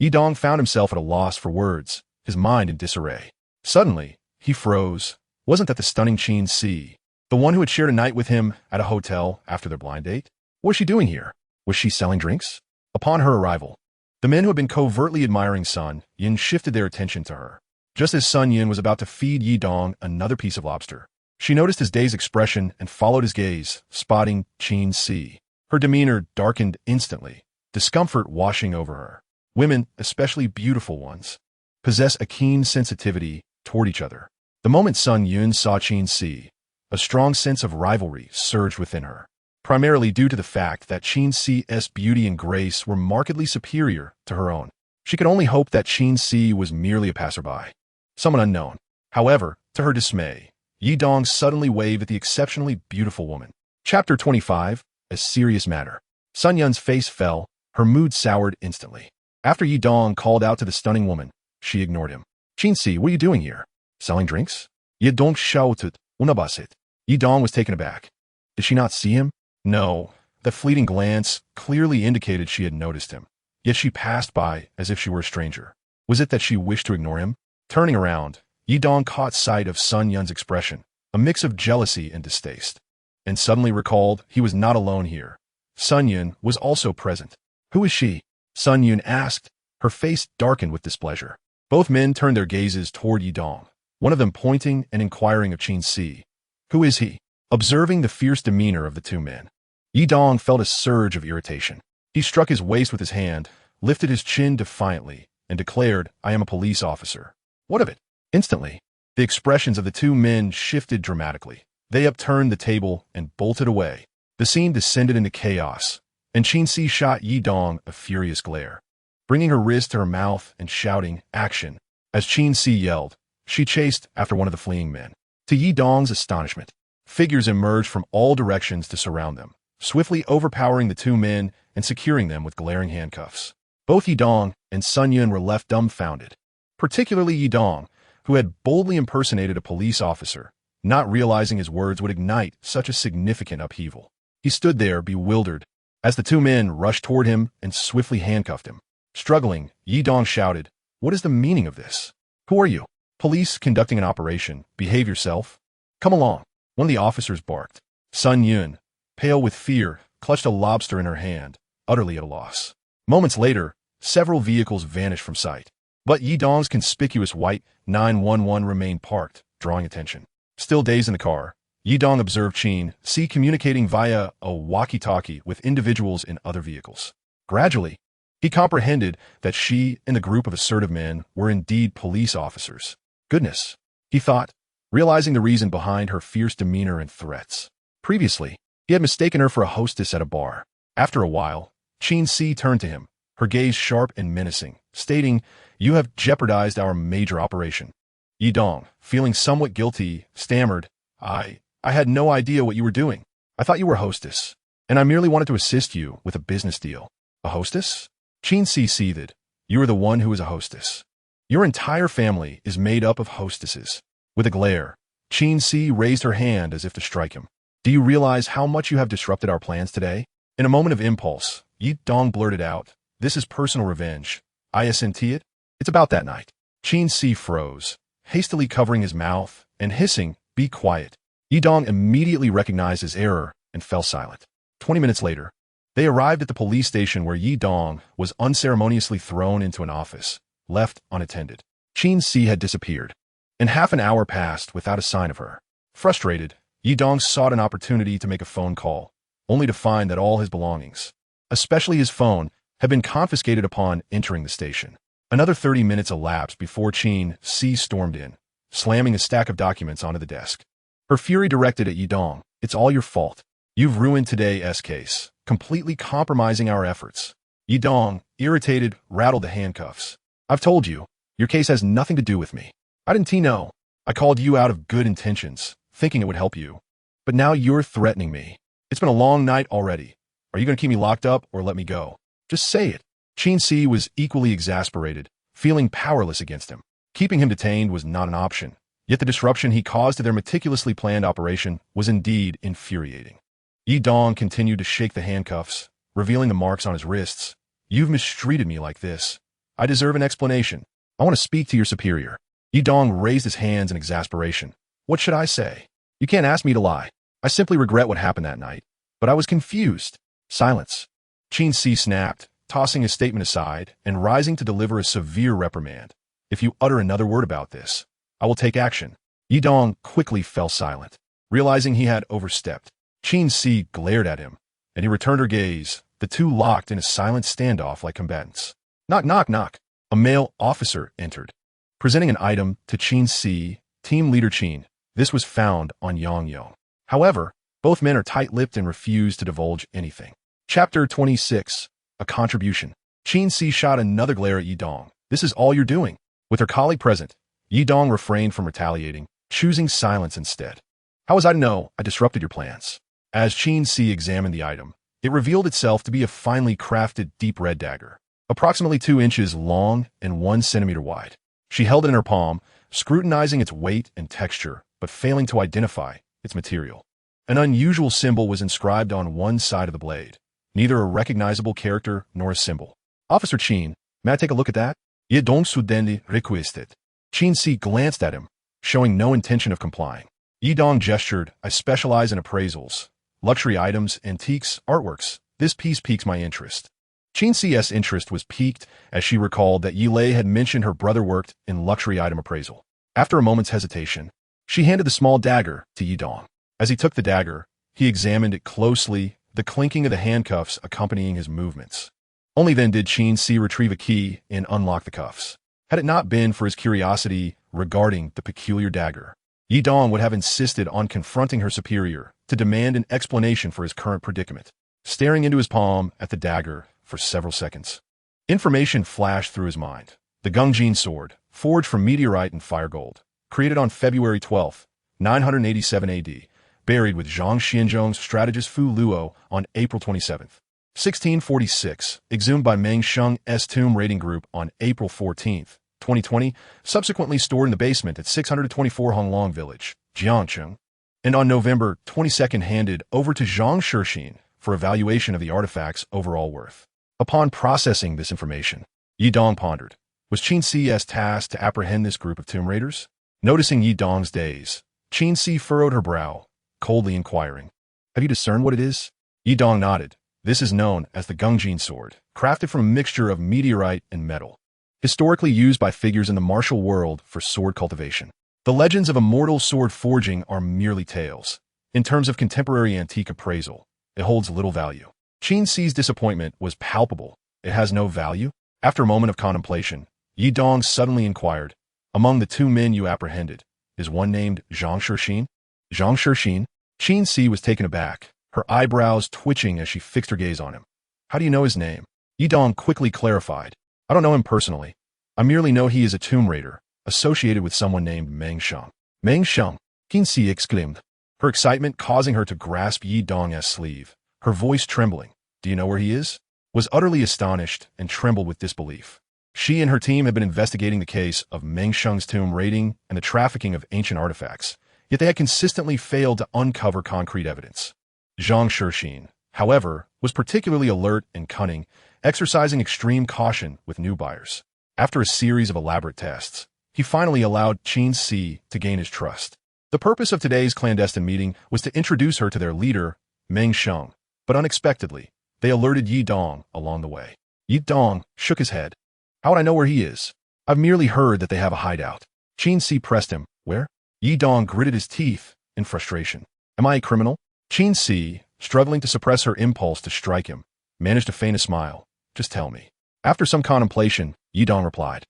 Yi Dong found himself at a loss for words, his mind in disarray. Suddenly, he froze. Wasn't that the stunning Qin Si, the one who had shared a night with him at a hotel after their blind date? What was she doing here? Was she selling drinks? Upon her arrival, the men who had been covertly admiring Sun Yun shifted their attention to her. Just as Sun Yun was about to feed Yi Dong another piece of lobster, she noticed his dazed expression and followed his gaze, spotting Qin Si. Her demeanor darkened instantly, discomfort washing over her. Women, especially beautiful ones, possess a keen sensitivity toward each other. The moment Sun Yun saw Qin Si, a strong sense of rivalry surged within her, primarily due to the fact that Qin Si's beauty and grace were markedly superior to her own. She could only hope that Qin Si was merely a passerby, someone unknown. However, to her dismay, Yi Dong suddenly waved at the exceptionally beautiful woman. Chapter 25, A Serious Matter. Sun Yun's face fell, her mood soured instantly. After Yi Dong called out to the stunning woman, she ignored him. "Qinxi, what are you doing here? Selling drinks?" Yi Dong shouted, "Unabasit." Yi Dong was taken aback. Did she not see him? No. The fleeting glance clearly indicated she had noticed him. Yet she passed by as if she were a stranger. Was it that she wished to ignore him? Turning around, Yi Dong caught sight of Sun Yun's expression, a mix of jealousy and distaste, and suddenly recalled he was not alone here. Sun Yun was also present. "Who is she?" Sun Yun asked, her face darkened with displeasure. Both men turned their gazes toward Yi Dong, one of them pointing and inquiring of Qinxi. "Who is he?" Observing the fierce demeanor of the two men, Yi Dong felt a surge of irritation. He struck his waist with his hand, lifted his chin defiantly, and declared, "I am a police officer." "What of it?" Instantly, the expressions of the two men shifted dramatically. They upturned the table and bolted away. The scene descended into chaos, and Qinxi shot Yi Dong a furious glare, bringing her wrist to her mouth and shouting, "Action!" As Qinxi yelled, she chased after one of the fleeing men. To Yi Dong's astonishment, figures emerged from all directions to surround them, swiftly overpowering the two men and securing them with glaring handcuffs. Both Yi Dong and Sun Yun were left dumbfounded, particularly Yi Dong, who had boldly impersonated a police officer, not realizing his words would ignite such a significant upheaval. He stood there, bewildered, as the two men rushed toward him and swiftly handcuffed him. Struggling, Yi Dong shouted, "What is the meaning of this? Who are you? Police conducting an operation. Behave yourself. Come along." One of the officers barked. Sun Yun, pale with fear, clutched a lobster in her hand, utterly at a loss. Moments later, several vehicles vanished from sight. But Yi Dong's conspicuous white 911 remained parked, drawing attention. Still dazed in the car, Yi Dong observed Qinxi communicating via a walkie-talkie with individuals in other vehicles. Gradually, he comprehended that she and the group of assertive men were indeed police officers. Goodness, he thought, realizing the reason behind her fierce demeanor and threats. Previously, he had mistaken her for a hostess at a bar. After a while, Qinxi turned to him, her gaze sharp and menacing, stating, "You have jeopardized our major operation." Yi Dong, feeling somewhat guilty, stammered, I had no idea what you were doing. I thought you were a hostess, and I merely wanted to assist you with a business deal." "A hostess?" Qinxi seethed. "You are the one who is a hostess. Your entire family is made up of hostesses." With a glare, Qinxi raised her hand as if to strike him. "Do you realize how much you have disrupted our plans today?" In a moment of impulse, Yi Dong blurted out, "This is personal revenge. I senti it? It's about that night." Qinxi froze, hastily covering his mouth and hissing, "Be quiet." Yi Dong immediately recognized his error and fell silent. 20 minutes later, they arrived at the police station where Yi Dong was unceremoniously thrown into an office, left unattended. Qinxi had disappeared, and half an hour passed without a sign of her. Frustrated, Yi Dong sought an opportunity to make a phone call, only to find that all his belongings, especially his phone, had been confiscated upon entering the station. Another 30 minutes elapsed before Qinxi stormed in, slamming a stack of documents onto the desk. Her fury directed at Yi Dong, "It's all your fault. You've ruined today's case, completely compromising our efforts." Yi Dong, irritated, rattled the handcuffs. "I've told you, your case has nothing to do with me. I didn't know. I called you out of good intentions, thinking it would help you. But now you're threatening me. It's been a long night already. Are you going to keep me locked up or let me go? Just say it." Qinxi was equally exasperated, feeling powerless against him. Keeping him detained was not an option. Yet the disruption he caused to their meticulously planned operation was indeed infuriating. Yi Dong continued to shake the handcuffs, revealing the marks on his wrists. "You've mistreated me like this. I deserve an explanation. I want to speak to your superior." Yi Dong raised his hands in exasperation. "What should I say? You can't ask me to lie. I simply regret what happened that night. But I was confused." Silence. Qinxi snapped, tossing his statement aside and rising to deliver a severe reprimand. "If you utter another word about this, I will take action." Yi Dong quickly fell silent, realizing he had overstepped. Qinxi glared at him, and he returned her gaze, the two locked in a silent standoff like combatants. "Knock, knock, knock." A male officer entered, presenting an item to Qinxi, team leader Qin. This was found on Yang Yong. However, both men are tight-lipped and refuse to divulge anything. Chapter 26, A Contribution. Qinxi shot another glare at Yi Dong. "This is all you're doing." With her colleague present, Yi Dong refrained from retaliating, choosing silence instead. How was I to know I disrupted your plans? As Qin Si examined the item, it revealed itself to be a finely crafted deep red dagger, approximately 2 inches long and 1 centimeter wide. She held it in her palm, scrutinizing its weight and texture, but failing to identify its material. An unusual symbol was inscribed on one side of the blade, neither a recognizable character nor a symbol. Officer Qin, may I take a look at that? Ye donc soudaine requested. Qin Si glanced at him, showing no intention of complying. Yi Dong gestured, I specialize in appraisals, luxury items, antiques, artworks. This piece piques my interest. Qin Si's interest was piqued as she recalled that Yi Lei had mentioned her brother worked in luxury item appraisal. After a moment's hesitation, she handed the small dagger to Yi Dong. As he took the dagger, he examined it closely, the clinking of the handcuffs accompanying his movements. Only then did Qin Si retrieve a key and unlock the cuffs. Had it not been for his curiosity regarding the peculiar dagger, Yi Dong would have insisted on confronting her superior to demand an explanation for his current predicament, staring into his palm at the dagger for several seconds. Information flashed through his mind. The Gungjin sword, forged from meteorite and fire gold, created on February 12, 987 AD, buried with Zhang Xianzhong's strategist Fu Luo on April 27, 1646, exhumed by Meng Sheng's tomb raiding group on April 14, 2020, subsequently stored in the basement at 624 Honglong Village, Jiangcheng, and on November 22 handed over to Zhang Shixin for evaluation of the artifact's overall worth. Upon processing this information, Yi Dong pondered, was Qin Si's tasked to apprehend this group of tomb raiders? Noticing Yi Dong's daze, Qin Si furrowed her brow, coldly inquiring, have you discerned what it is? Yi Dong nodded. This is known as the Gungjin sword, crafted from a mixture of meteorite and metal, historically used by figures in the martial world for sword cultivation. The legends of immortal sword forging are merely tales. In terms of contemporary antique appraisal, it holds little value. Qin Si's disappointment was palpable. It has no value? After a moment of contemplation, Yi Dong suddenly inquired, among the 2 men you apprehended, is one named Zhang Shixin? Zhang Shixin? Qin Si was taken aback, her eyebrows twitching as she fixed her gaze on him. How do you know his name? Yi Dong quickly clarified. I don't know him personally. I merely know he is a tomb raider, associated with someone named Meng Sheng. Meng Sheng, Qin Si exclaimed, her excitement causing her to grasp Yi Dong's sleeve, her voice trembling. Do you know where he is? Was utterly astonished and trembled with disbelief. She and her team had been investigating the case of Meng Sheng's tomb raiding and the trafficking of ancient artifacts, yet they had consistently failed to uncover concrete evidence. Zhang Shixin, however, was particularly alert and cunning, exercising extreme caution with new buyers. After a series of elaborate tests, he finally allowed Qin Si to gain his trust. The purpose of today's clandestine meeting was to introduce her to their leader, Meng Sheng, but unexpectedly, they alerted Yi Dong along the way. Yi Dong shook his head. How would I know where he is? I've merely heard that they have a hideout. Qin Si pressed him. Where? Yi Dong gritted his teeth in frustration. Am I a criminal? Qin Si, struggling to suppress her impulse to strike him, managed to feign a smile. Just tell me. After some contemplation, Yi Dong replied,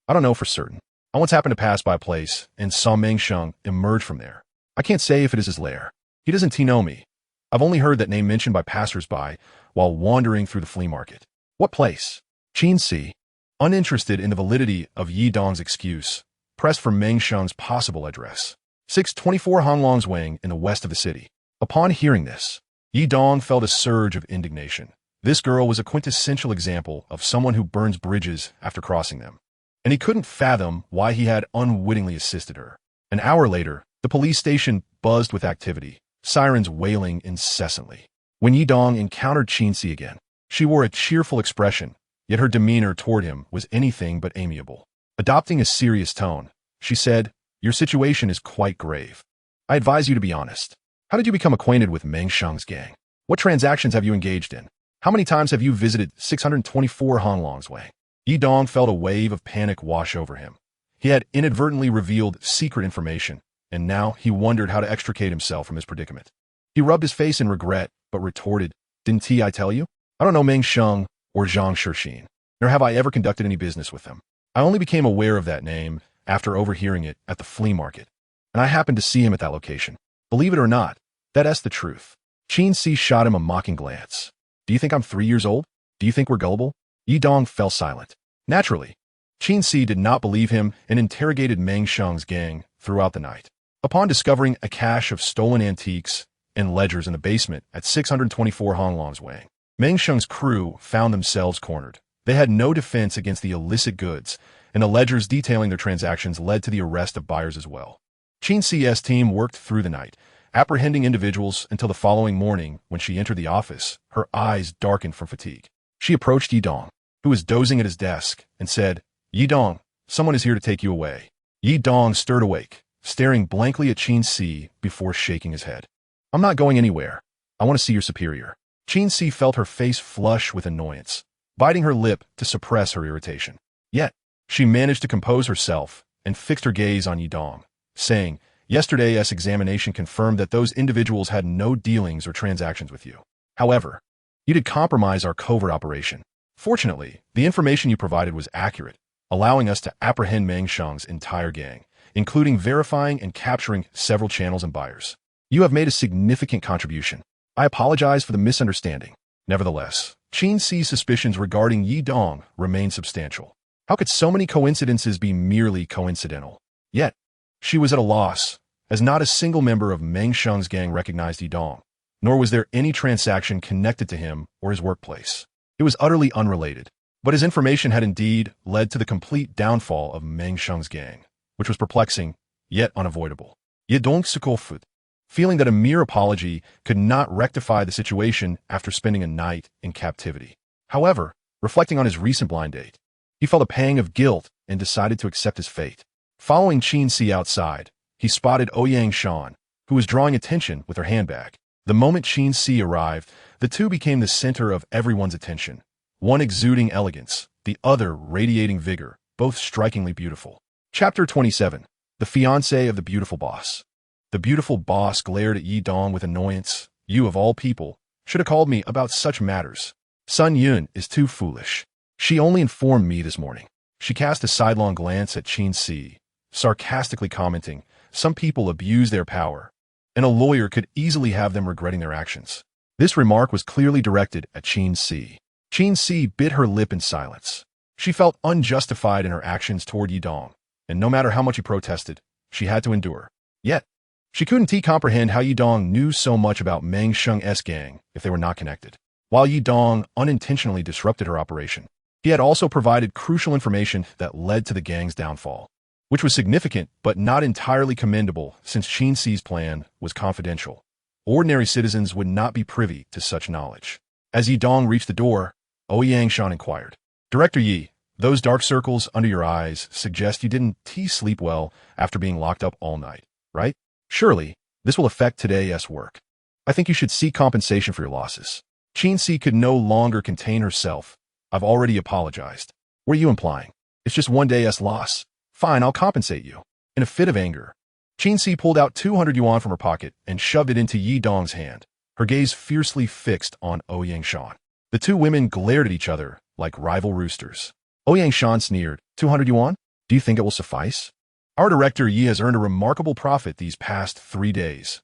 I don't know for certain. I once happened to pass by a place and saw Meng Sheng emerge from there. I can't say if it is his lair. He doesn't know me. I've only heard that name mentioned by passers-by while wandering through the flea market. What place? Qin Si, uninterested in the validity of Yi Dong's excuse, pressed for Meng Sheng's possible address. 624 Honglong's Wang in the west of the city. Upon hearing this, Yi Dong felt a surge of indignation. This girl was a quintessential example of someone who burns bridges after crossing them, and he couldn't fathom why he had unwittingly assisted her. An hour later, the police station buzzed with activity, sirens wailing incessantly. When Yi Dong encountered Qin Si again, she wore a cheerful expression, yet her demeanor toward him was anything but amiable. Adopting a serious tone, she said, Your situation is quite grave. I advise you to be honest. How did you become acquainted with Meng Sheng's gang? What transactions have you engaged in? How many times have you visited 624 Honglong's Wang? Yi Dong felt a wave of panic wash over him. He had inadvertently revealed secret information, and now he wondered how to extricate himself from his predicament. He rubbed his face in regret, but retorted, Didn't I tell you? I don't know Meng Sheng or Zhang Shixin, nor have I ever conducted any business with them. I only became aware of that name after overhearing it at the flea market, and I happened to see him at that location. Believe it or not, that's the truth. Qin Si shot him a mocking glance. Do you think I'm 3 years old? Do you think we're gullible? Yi Dong fell silent. Naturally, Qin Si did not believe him and interrogated Meng Sheng's gang throughout the night. Upon discovering a cache of stolen antiques and ledgers in the basement at 624 Honglong's Wang, Meng Sheng's crew found themselves cornered. They had no defense against the illicit goods, and the ledgers detailing their transactions led to the arrest of buyers as well. Qin Si's team worked through the night, apprehending individuals until the following morning when she entered the office, her eyes darkened from fatigue. She approached Yi Dong, who was dozing at his desk, and said, "Yi Dong, someone is here to take you away." Yi Dong stirred awake, staring blankly at Qin Si before shaking his head. "I'm not going anywhere. I want to see your superior." Qin Si felt her face flush with annoyance, biting her lip to suppress her irritation. Yet, she managed to compose herself and fixed her gaze on Yi Dong, saying, "Yesterday's examination confirmed that those individuals had no dealings or transactions with you. However, you did compromise our covert operation. Fortunately, the information you provided was accurate, allowing us to apprehend Meng Sheng's entire gang, including verifying and capturing several channels and buyers. You have made a significant contribution. I apologize for the misunderstanding." Nevertheless, Qin Si's suspicions regarding Yi Dong remained substantial. How could so many coincidences be merely coincidental? Yet, she was at a loss, as not a single member of Meng Sheng's gang recognized Yi Dong, nor was there any transaction connected to him or his workplace. It was utterly unrelated, but his information had indeed led to the complete downfall of Meng Sheng's gang, which was perplexing, yet unavoidable. Yi Dong Sukofut, feeling that a mere apology could not rectify the situation after spending a night in captivity. However, reflecting on his recent blind date, he felt a pang of guilt and decided to accept his fate. Following Qin Si outside, he spotted Ouyang Shan, who was drawing attention with her handbag. The moment Qin Si arrived, the two became the center of everyone's attention, one exuding elegance, the other radiating vigor, both strikingly beautiful. Chapter 27. The Fiancé of the Beautiful Boss. The beautiful boss glared at Yi Dong with annoyance. "You, of all people, should have called me about such matters. Sun Yun is too foolish. She only informed me this morning." She cast a sidelong glance at Qin Si, sarcastically commenting, "Some people abuse their power, and a lawyer could easily have them regretting their actions." This remark was clearly directed at Qin Si. Qin Si bit her lip in silence. She felt unjustified in her actions toward Yi Dong, and no matter how much he protested, she had to endure. Yet, she couldn't comprehend how Yi Dong knew so much about Meng Sheng's gang if they were not connected. While Yi Dong unintentionally disrupted her operation, he had also provided crucial information that led to the gang's downfall, which was significant but not entirely commendable since Qin Si's plan was confidential. Ordinary citizens would not be privy to such knowledge. As Yi Dong reached the door, Ouyang Shan inquired, "Director Yi, those dark circles under your eyes suggest you didn't sleep well after being locked up all night, right? Surely, this will affect today's work. I think you should seek compensation for your losses." Qin Si could no longer contain herself. "I've already apologized." "What are you implying? It's just one day's loss. Fine, I'll compensate you." In a fit of anger, Qin Si pulled out 200 yuan from her pocket and shoved it into Yi Dong's hand, her gaze fiercely fixed on Ouyang Shan. The two women glared at each other like rival roosters. Ouyang Shan sneered, 200 yuan? Do you think it will suffice? Our director Yi has earned a remarkable profit these past 3 days.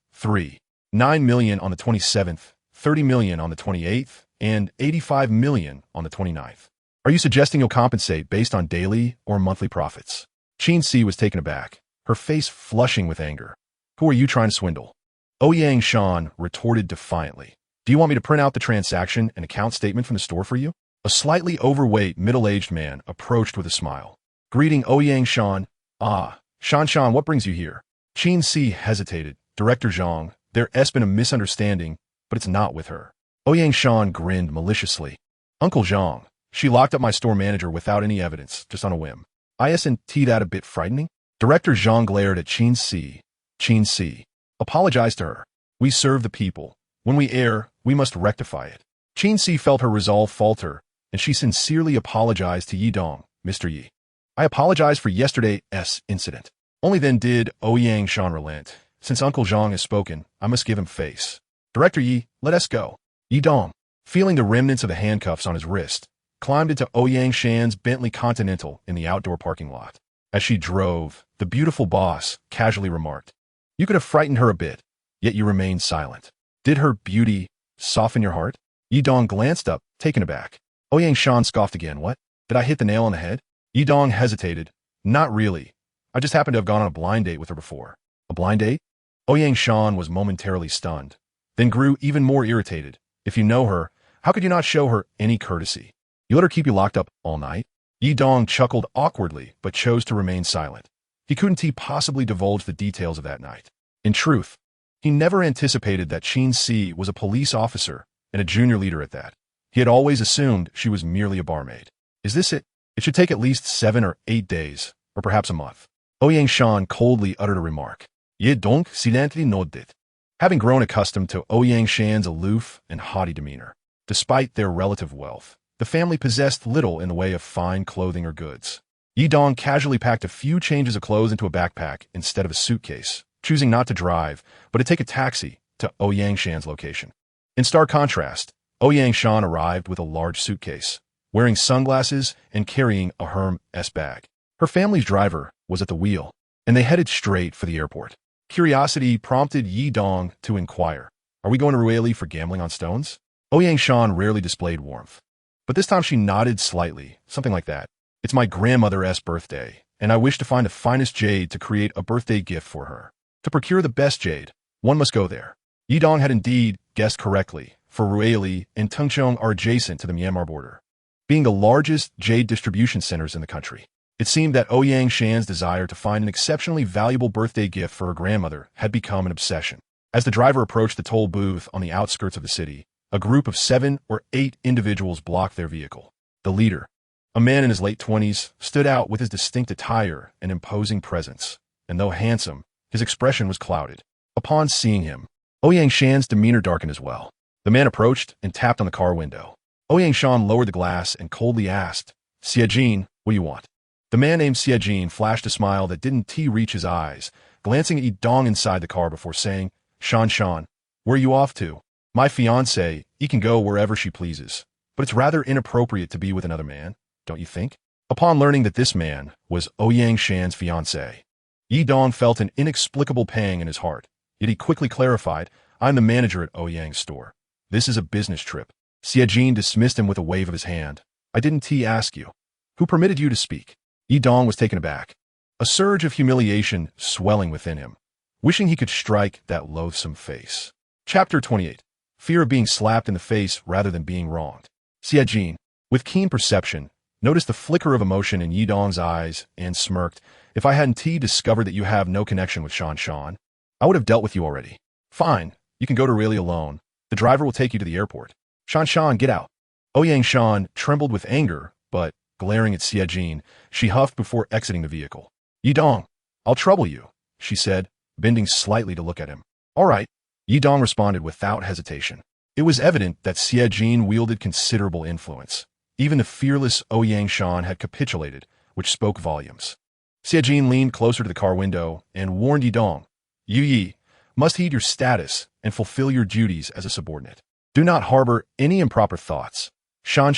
9 million on the 27th, 30 million on the 28th, and 85 million on the 29th. Are you suggesting you'll compensate based on daily or monthly profits? Qin Si was taken aback, her face flushing with anger. Who are you trying to swindle? Ouyang Shan retorted defiantly. Do you want me to print out the transaction and account statement from the store for you? A slightly overweight, middle-aged man approached with a smile. Greeting Ouyang Shan. Ah, Shan, what brings you here? Qin Si hesitated. Director Zhang, there's been a misunderstanding, but it's not with her. Ouyang Shan grinned maliciously. Uncle Zhang, she locked up my store manager without any evidence, just on a whim. Isn't that a bit frightening? Director Zhang glared at Qin Si. Qin Si, apologize to her. We serve the people. When we err, we must rectify it. Qin Si felt her resolve falter, and she sincerely apologized to Yi Dong. Mr. Yi, I apologize for yesterday's incident. Only then did Ouyang Shan relent. Since Uncle Zhang has spoken, I must give him face. Director Yi, let us go. Yi Dong, feeling the remnants of the handcuffs on his wrist, climbed into Ouyang Shan's Bentley Continental in the outdoor parking lot. As she drove, the beautiful boss casually remarked, You could have frightened her a bit, yet you remained silent. Did her beauty soften your heart? Yi Dong glanced up, taken aback. Ouyang Shan scoffed again. What? Did I hit the nail on the head? Yi Dong hesitated. Not really. I just happened to have gone on a blind date with her before. A blind date? Ouyang Shan was momentarily stunned, then grew even more irritated. If you know her, how could you not show her any courtesy? You let her keep you locked up all night? Yi Dong chuckled awkwardly, but chose to remain silent. He couldn't possibly divulge the details of that night. In truth, he never anticipated that Qin Si was a police officer and a junior leader at that. He had always assumed she was merely a barmaid. Is this it? It should take at least 7 or 8 days, or perhaps a month. Ouyang Shan coldly uttered a remark. Ye donc silently nodded. Having grown accustomed to Ouyang Shan's aloof and haughty demeanor, despite their relative wealth, the family possessed little in the way of fine clothing or goods. Yi Dong casually packed a few changes of clothes into a backpack instead of a suitcase, choosing not to drive, but to take a taxi to Ouyang Shan's location. In stark contrast, Ouyang Shan arrived with a large suitcase, wearing sunglasses and carrying a Hermes bag. Her family's driver was at the wheel, and they headed straight for the airport. Curiosity prompted Yi Dong to inquire, "Are we going to Rueli for gambling on stones?" Ouyang Shan rarely displayed warmth, but this time she nodded slightly, something like that. "It's my grandmother's birthday, and I wish to find the finest jade to create a birthday gift for her. To procure the best jade, one must go there." Yi Dong had indeed guessed correctly, for Rueli and Tengchong are adjacent to the Myanmar border, being the largest jade distribution centers in the country. It seemed that Ouyang Shan's desire to find an exceptionally valuable birthday gift for her grandmother had become an obsession. As the driver approached the toll booth on the outskirts of the city, a group of 7 or 8 individuals blocked their vehicle. The leader, a man in his late 20s, stood out with his distinct attire and imposing presence, and though handsome, his expression was clouded. Upon seeing him, Ouyang Shan's demeanor darkened as well. The man approached and tapped on the car window. Ouyang Shan lowered the glass and coldly asked, "Xiajin, what do you want?" The man named Xiajin flashed a smile that didn't reach his eyes, glancing at Yi Dong inside the car before saying, Shan, where are you off to?" "My fiancée, he can go wherever she pleases, but it's rather inappropriate to be with another man, don't you think?" Upon learning that this man was Ouyang Shan's fiancé, Yi Dong felt an inexplicable pang in his heart, yet he quickly clarified, "I'm the manager at Ouyang's store. This is a business trip." Xiajin dismissed him with a wave of his hand. "I didn't ask you. Who permitted you to speak?" Yi Dong was taken aback, a surge of humiliation swelling within him, wishing he could strike that loathsome face. Chapter 28. Fear of being slapped in the face rather than being wronged. Xiajin, with keen perception, noticed the flicker of emotion in Yi Dong's eyes and smirked. "If I hadn't discovered that you have no connection with Shan, I would have dealt with you already." "Fine, you can go to Really alone. The driver will take you to the airport." Shan, get out." Ouyang Shan trembled with anger, but, glaring at Xiajin, she huffed before exiting the vehicle. "Yi Dong, I'll trouble you," she said, bending slightly to look at him. "All right," Yi Dong responded without hesitation. It was evident that Xiajin wielded considerable influence. Even the fearless Ouyang Shan had capitulated, which spoke volumes. Xiajin leaned closer to the car window and warned Yi Dong, "You Yi, must heed your status and fulfill your duties as a subordinate. Do not harbor any improper thoughts. Shan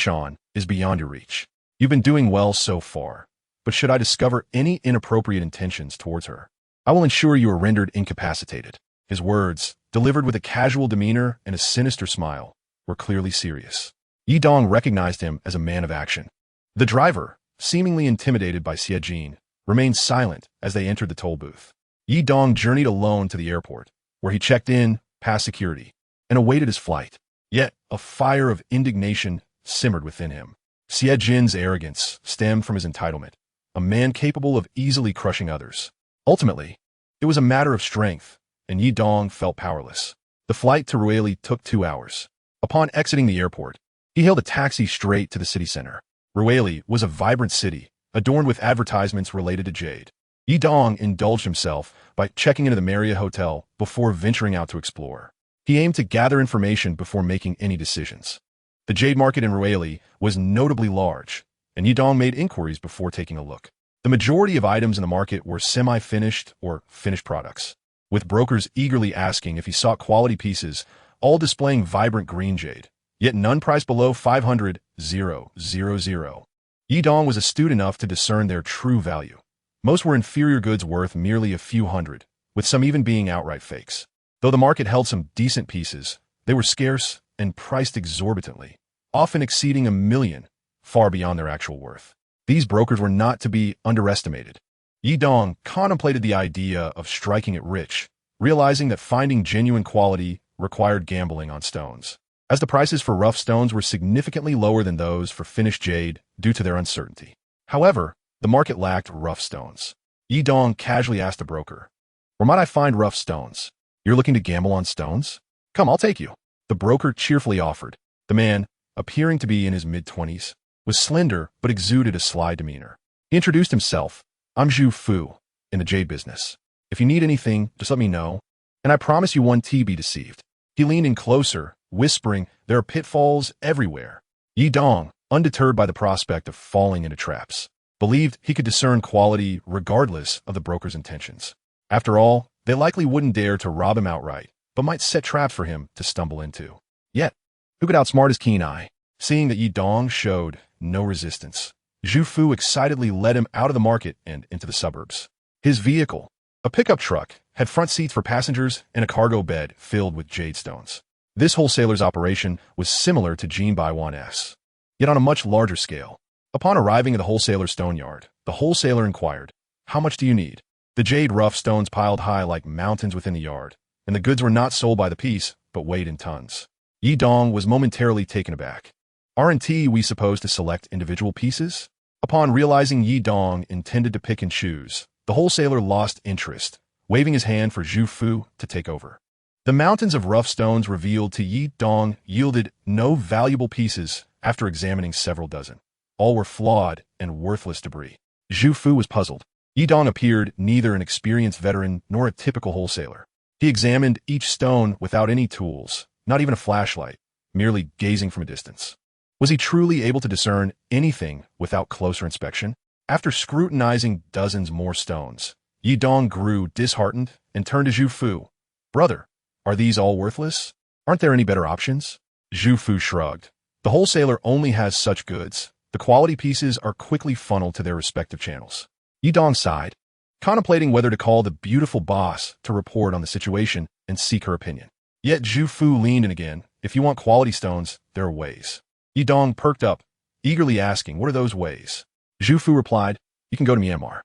is beyond your reach. You've been doing well so far, but should I discover any inappropriate intentions towards her, I will ensure you are rendered incapacitated." His words, delivered with a casual demeanor and a sinister smile, were clearly serious. Yi Dong recognized him as a man of action. The driver, seemingly intimidated by Xiajin, remained silent as they entered the toll booth. Yi Dong journeyed alone to the airport, where he checked in, passed security, and awaited his flight. Yet a fire of indignation simmered within him. Xiajin's arrogance stemmed from his entitlement, a man capable of easily crushing others. Ultimately, it was a matter of strength, and Yi Dong felt powerless. The flight to Rueli took 2 hours. Upon exiting the airport, he hailed a taxi straight to the city center. Rueli was a vibrant city, adorned with advertisements related to jade. Yi Dong indulged himself by checking into the Marriott Hotel before venturing out to explore. He aimed to gather information before making any decisions. The jade market in Rueli was notably large, and Yi Dong made inquiries before taking a look. The majority of items in the market were semi-finished or finished products, with brokers eagerly asking if he sought quality pieces, all displaying vibrant green jade, yet none priced below 500,000. Yi Dong was astute enough to discern their true value. Most were inferior goods worth merely a few hundred, with some even being outright fakes. Though the market held some decent pieces, they were scarce and priced exorbitantly, often exceeding $1 million, far beyond their actual worth. These brokers were not to be underestimated. Yi Dong contemplated the idea of striking it rich, realizing that finding genuine quality required gambling on stones, as the prices for rough stones were significantly lower than those for finished jade due to their uncertainty. However, the market lacked rough stones. Yi Dong casually asked the broker, "Where might I find rough stones? You're looking to gamble on stones? Come, I'll take you." The broker cheerfully offered. The man, appearing to be in his mid-20s, was slender but exuded a sly demeanor. He introduced himself. "I'm Zhu Fu, in the jade business. If you need anything, just let me know, and I promise you won't be deceived." He leaned in closer, whispering, "There are pitfalls everywhere." Yi Dong, undeterred by the prospect of falling into traps, believed he could discern quality regardless of the broker's intentions. After all, they likely wouldn't dare to rob him outright, but might set traps for him to stumble into. Yet, who could outsmart his keen eye? Seeing that Yi Dong showed no resistance, Zhu Fu excitedly led him out of the market and into the suburbs. His vehicle, a pickup truck, had front seats for passengers and a cargo bed filled with jade stones. This wholesaler's operation was similar to Jin Baiwan's, yet on a much larger scale. Upon arriving at the wholesaler's stone yard, the wholesaler inquired, "How much do you need?" The jade rough stones piled high like mountains within the yard, and the goods were not sold by the piece, but weighed in tons. Yi Dong was momentarily taken aback. "Aren't we supposed to select individual pieces?" Upon realizing Yi Dong intended to pick and choose, the wholesaler lost interest, waving his hand for Zhu Fu to take over. The mountains of rough stones revealed to Yi Dong yielded no valuable pieces after examining several dozen. All were flawed and worthless debris. Zhu Fu was puzzled. Yi Dong appeared neither an experienced veteran nor a typical wholesaler. He examined each stone without any tools, not even a flashlight, merely gazing from a distance. Was he truly able to discern anything without closer inspection? After scrutinizing dozens more stones, Yi Dong grew disheartened and turned to Zhu Fu. "Brother, are these all worthless? Aren't there any better options?" Zhu Fu shrugged. "The wholesaler only has such goods. The quality pieces are quickly funneled to their respective channels." Yi Dong sighed, contemplating whether to call the beautiful boss to report on the situation and seek her opinion. Yet Zhu Fu leaned in again. "If you want quality stones, there are ways." Yi Dong perked up, eagerly asking, "What are those ways?" Zhu Fu replied, "You can go to Myanmar.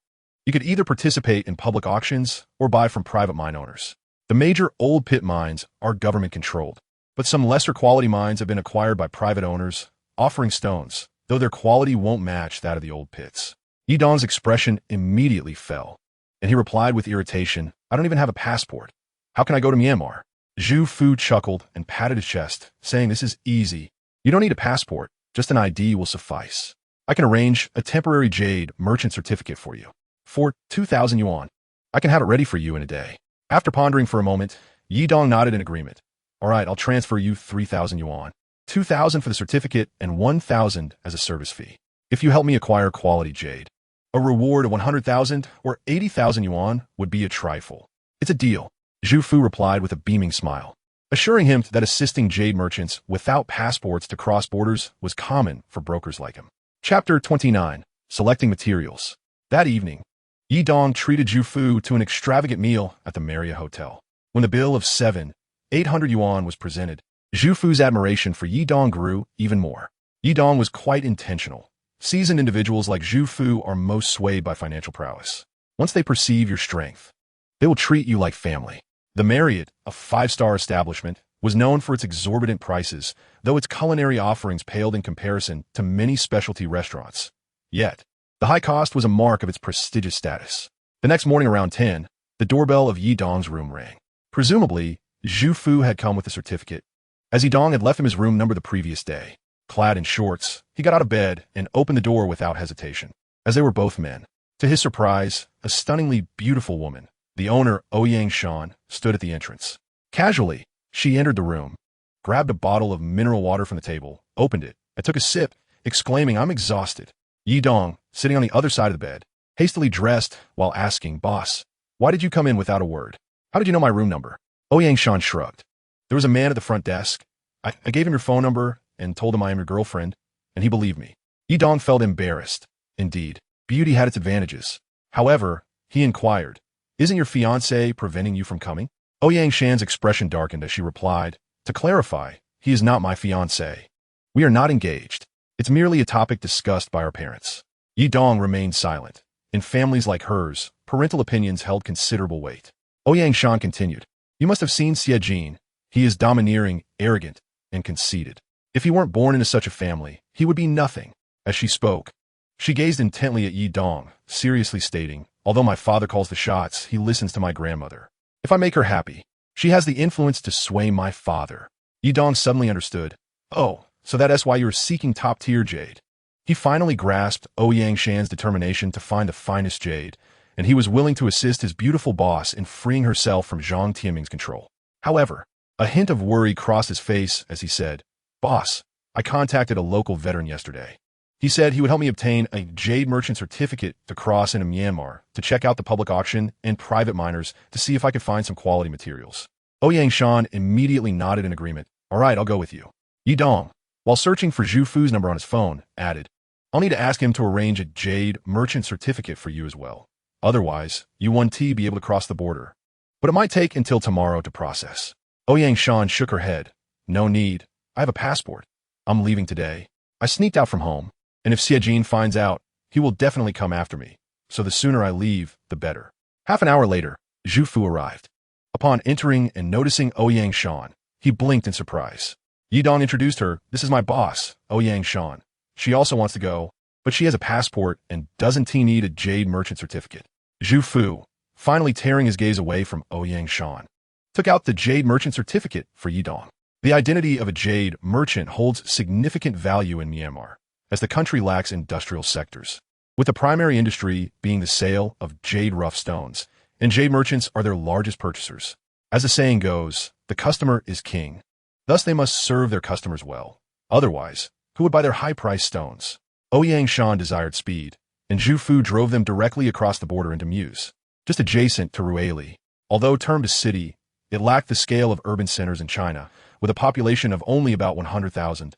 You could either participate in public auctions or buy from private mine owners. The major old pit mines are government-controlled, but some lesser quality mines have been acquired by private owners, offering stones, though their quality won't match that of the old pits." Yi Dong's expression immediately fell, and he replied with irritation, "I don't even have a passport. How can I go to Myanmar?" Zhu Fu chuckled and patted his chest, saying, "This is easy. You don't need a passport, just an ID will suffice. I can arrange a temporary jade merchant certificate for you. For 2,000 yuan. I can have it ready for you in a day." After pondering for a moment, Yi Dong nodded in agreement. "All right, I'll transfer you 3,000 yuan. 2,000 for the certificate and 1,000 as a service fee, if you help me acquire quality jade. A reward of 100,000 or 80,000 yuan would be a trifle." "It's a deal," Zhu Fu replied with a beaming smile, assuring him that assisting jade merchants without passports to cross borders was common for brokers like him. Chapter 29. Selecting Materials. That evening, Yi Dong treated Zhu Fu to an extravagant meal at the Marriott Hotel. When the bill of 7,800 yuan was presented, Zhu Fu's admiration for Yi Dong grew even more. Yi Dong was quite intentional. Seasoned individuals like Zhu Fu are most swayed by financial prowess. Once they perceive your strength, they will treat you like family. The Marriott, a 5-star establishment, was known for its exorbitant prices, though its culinary offerings paled in comparison to many specialty restaurants. Yet, the high cost was a mark of its prestigious status. The next morning around 10, the doorbell of Yi Dong's room rang. Presumably, Zhu Fu had come with a certificate, as Yi Dong had left him his room number the previous day. Clad in shorts, he got out of bed and opened the door without hesitation, as they were both men. To his surprise, a stunningly beautiful woman, the owner, Ouyang Shan, stood at the entrance. Casually, she entered the room, grabbed a bottle of mineral water from the table, opened it, and took a sip, exclaiming, "I'm exhausted." Yi Dong, sitting on the other side of the bed, hastily dressed while asking, "Boss, why did you come in without a word? How did you know my room number?" Ouyang Shan shrugged. "There was a man at the front desk. I gave him your phone number and told him I am your girlfriend, and he believed me." Yi Dong felt embarrassed. Indeed, beauty had its advantages. However, he inquired, "Isn't your fiancé preventing you from coming?" Ouyang Shan's expression darkened as she replied, "To clarify, he is not my fiancé. We are not engaged. It's merely a topic discussed by our parents." Yi Dong remained silent, In families like hers, parental opinions held considerable weight. Ouyang Shan continued, "You must have seen Xie Jin. He is domineering, arrogant, and conceited. If he weren't born into such a family, he would be nothing." As she spoke, she gazed intently at Yi Dong, seriously stating, "Although my father calls the shots, he listens to my grandmother. If I make her happy, she has the influence to sway my father." Yi Dong suddenly understood. "Oh, so that's why you're seeking top-tier jade." He finally grasped Ouyang Shan's determination to find the finest jade, and he was willing to assist his beautiful boss in freeing herself from Zhang Tianming's control. However, a hint of worry crossed his face as he said, "Boss, I contacted a local veteran yesterday. He said he would help me obtain a jade merchant certificate to cross into Myanmar to check out the public auction and private miners to see if I could find some quality materials." Ouyang Shan immediately nodded in agreement. "All right, I'll go with you." Yi Dong, while searching for Zhu Fu's number on his phone, added, "I'll need to ask him to arrange a jade merchant certificate for you as well. Otherwise, you won't be able to cross the border. But it might take until tomorrow to process." Ouyang Shan shook her head. "No need. I have a passport. I'm leaving today. I sneaked out from home, and if Xie Jin finds out, he will definitely come after me. So the sooner I leave, the better." Half an hour later, Zhu Fu arrived. Upon entering and noticing Ouyang Shan, he blinked in surprise. Yi Dong introduced her. "This is my boss, Ouyang Shan. She also wants to go, but she has a passport and doesn't need a jade merchant certificate." Zhu Fu, finally tearing his gaze away from Ouyang Shan, took out the jade merchant certificate for Yi Dong. The identity of a jade merchant holds significant value in Myanmar, as the country lacks industrial sectors, with the primary industry being the sale of jade rough stones, and jade merchants are their largest purchasers. As the saying goes, the customer is king. Thus they must serve their customers well. Otherwise, who would buy their high-priced stones? Ouyang Shan desired speed, and Zhu Fu drove them directly across the border into Muse, just adjacent to Ruili. Although termed a city, it lacked the scale of urban centers in China, with a population of only about 100,000,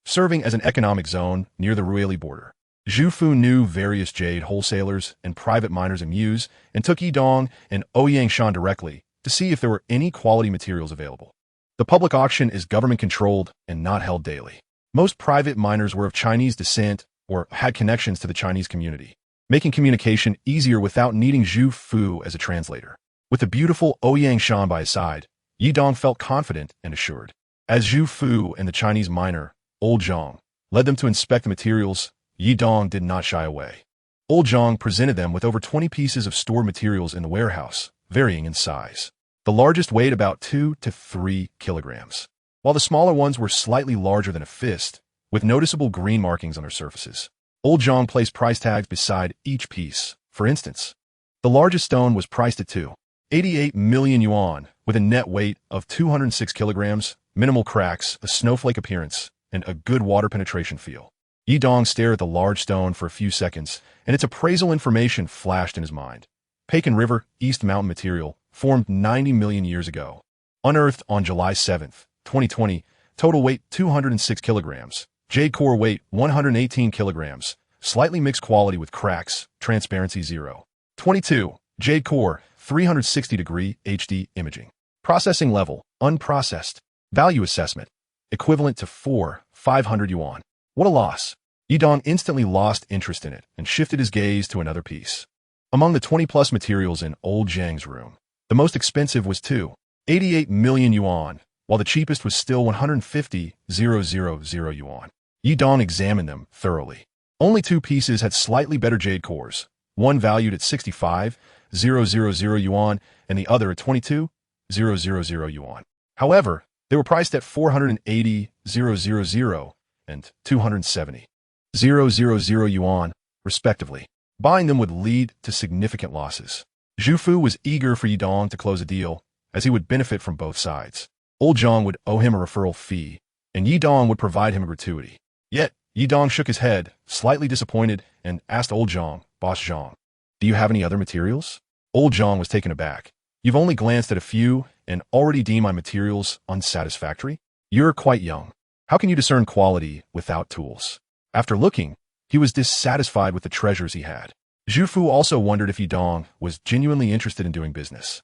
serving as an economic zone near the Ruili border. Zhu Fu knew various jade wholesalers and private miners in Muse and took Yi Dong and Ouyang Shan directly to see if there were any quality materials available. The public auction is government-controlled and not held daily. Most private miners were of Chinese descent or had connections to the Chinese community, making communication easier without needing Zhu Fu as a translator. With the beautiful Ouyang Shan by his side, Yi Dong felt confident and assured. As Zhu Fu and the Chinese miner, Old Zhang, led them to inspect the materials, Yi Dong did not shy away. Old Zhang presented them with over 20 pieces of stored materials in the warehouse, varying in size. The largest weighed about 2 to 3 kilograms, while the smaller ones were slightly larger than a fist, with noticeable green markings on their surfaces. Old Zhang placed price tags beside each piece. For instance, the largest stone was priced at 288 million yuan, with a net weight of 206 kilograms, minimal cracks, a snowflake appearance, and a good water penetration feel. Yi Dong stared at the large stone for a few seconds, and its appraisal information flashed in his mind. Pekin River, East Mountain material, formed 90 million years ago. Unearthed on July 7, 2020, total weight 206 kilograms. Jade core weight 118 kilograms. Slightly mixed quality with cracks, transparency 0. 22. Jade core, 360-degree HD imaging. Processing level, unprocessed. Value assessment, equivalent to 500 yuan. What a loss. Yi Dong instantly lost interest in it and shifted his gaze to another piece. Among the 20-plus materials in Old Zhang's room, the most expensive was 288 million yuan, while the cheapest was still 150,000 yuan. Yi Dong examined them thoroughly. Only 2 pieces had slightly better jade cores, one valued at 65,000 yuan and the other at 22,000 yuan. However, they were priced at 480,000 and 270,000 yuan, respectively. Buying them would lead to significant losses. Zhu Fu was eager for Yi Dong to close a deal, as he would benefit from both sides. Old Zhang would owe him a referral fee, and Yi Dong would provide him a gratuity. Yet, Yi Dong shook his head, slightly disappointed, and asked Old Zhang, "Boss Zhang, do you have any other materials?" Old Zhang was taken aback. "You've only glanced at a few and already deem my materials unsatisfactory? You're quite young. How can you discern quality without tools?" After looking, he was dissatisfied with the treasures he had. Zhu Fu also wondered if Yi Dong was genuinely interested in doing business.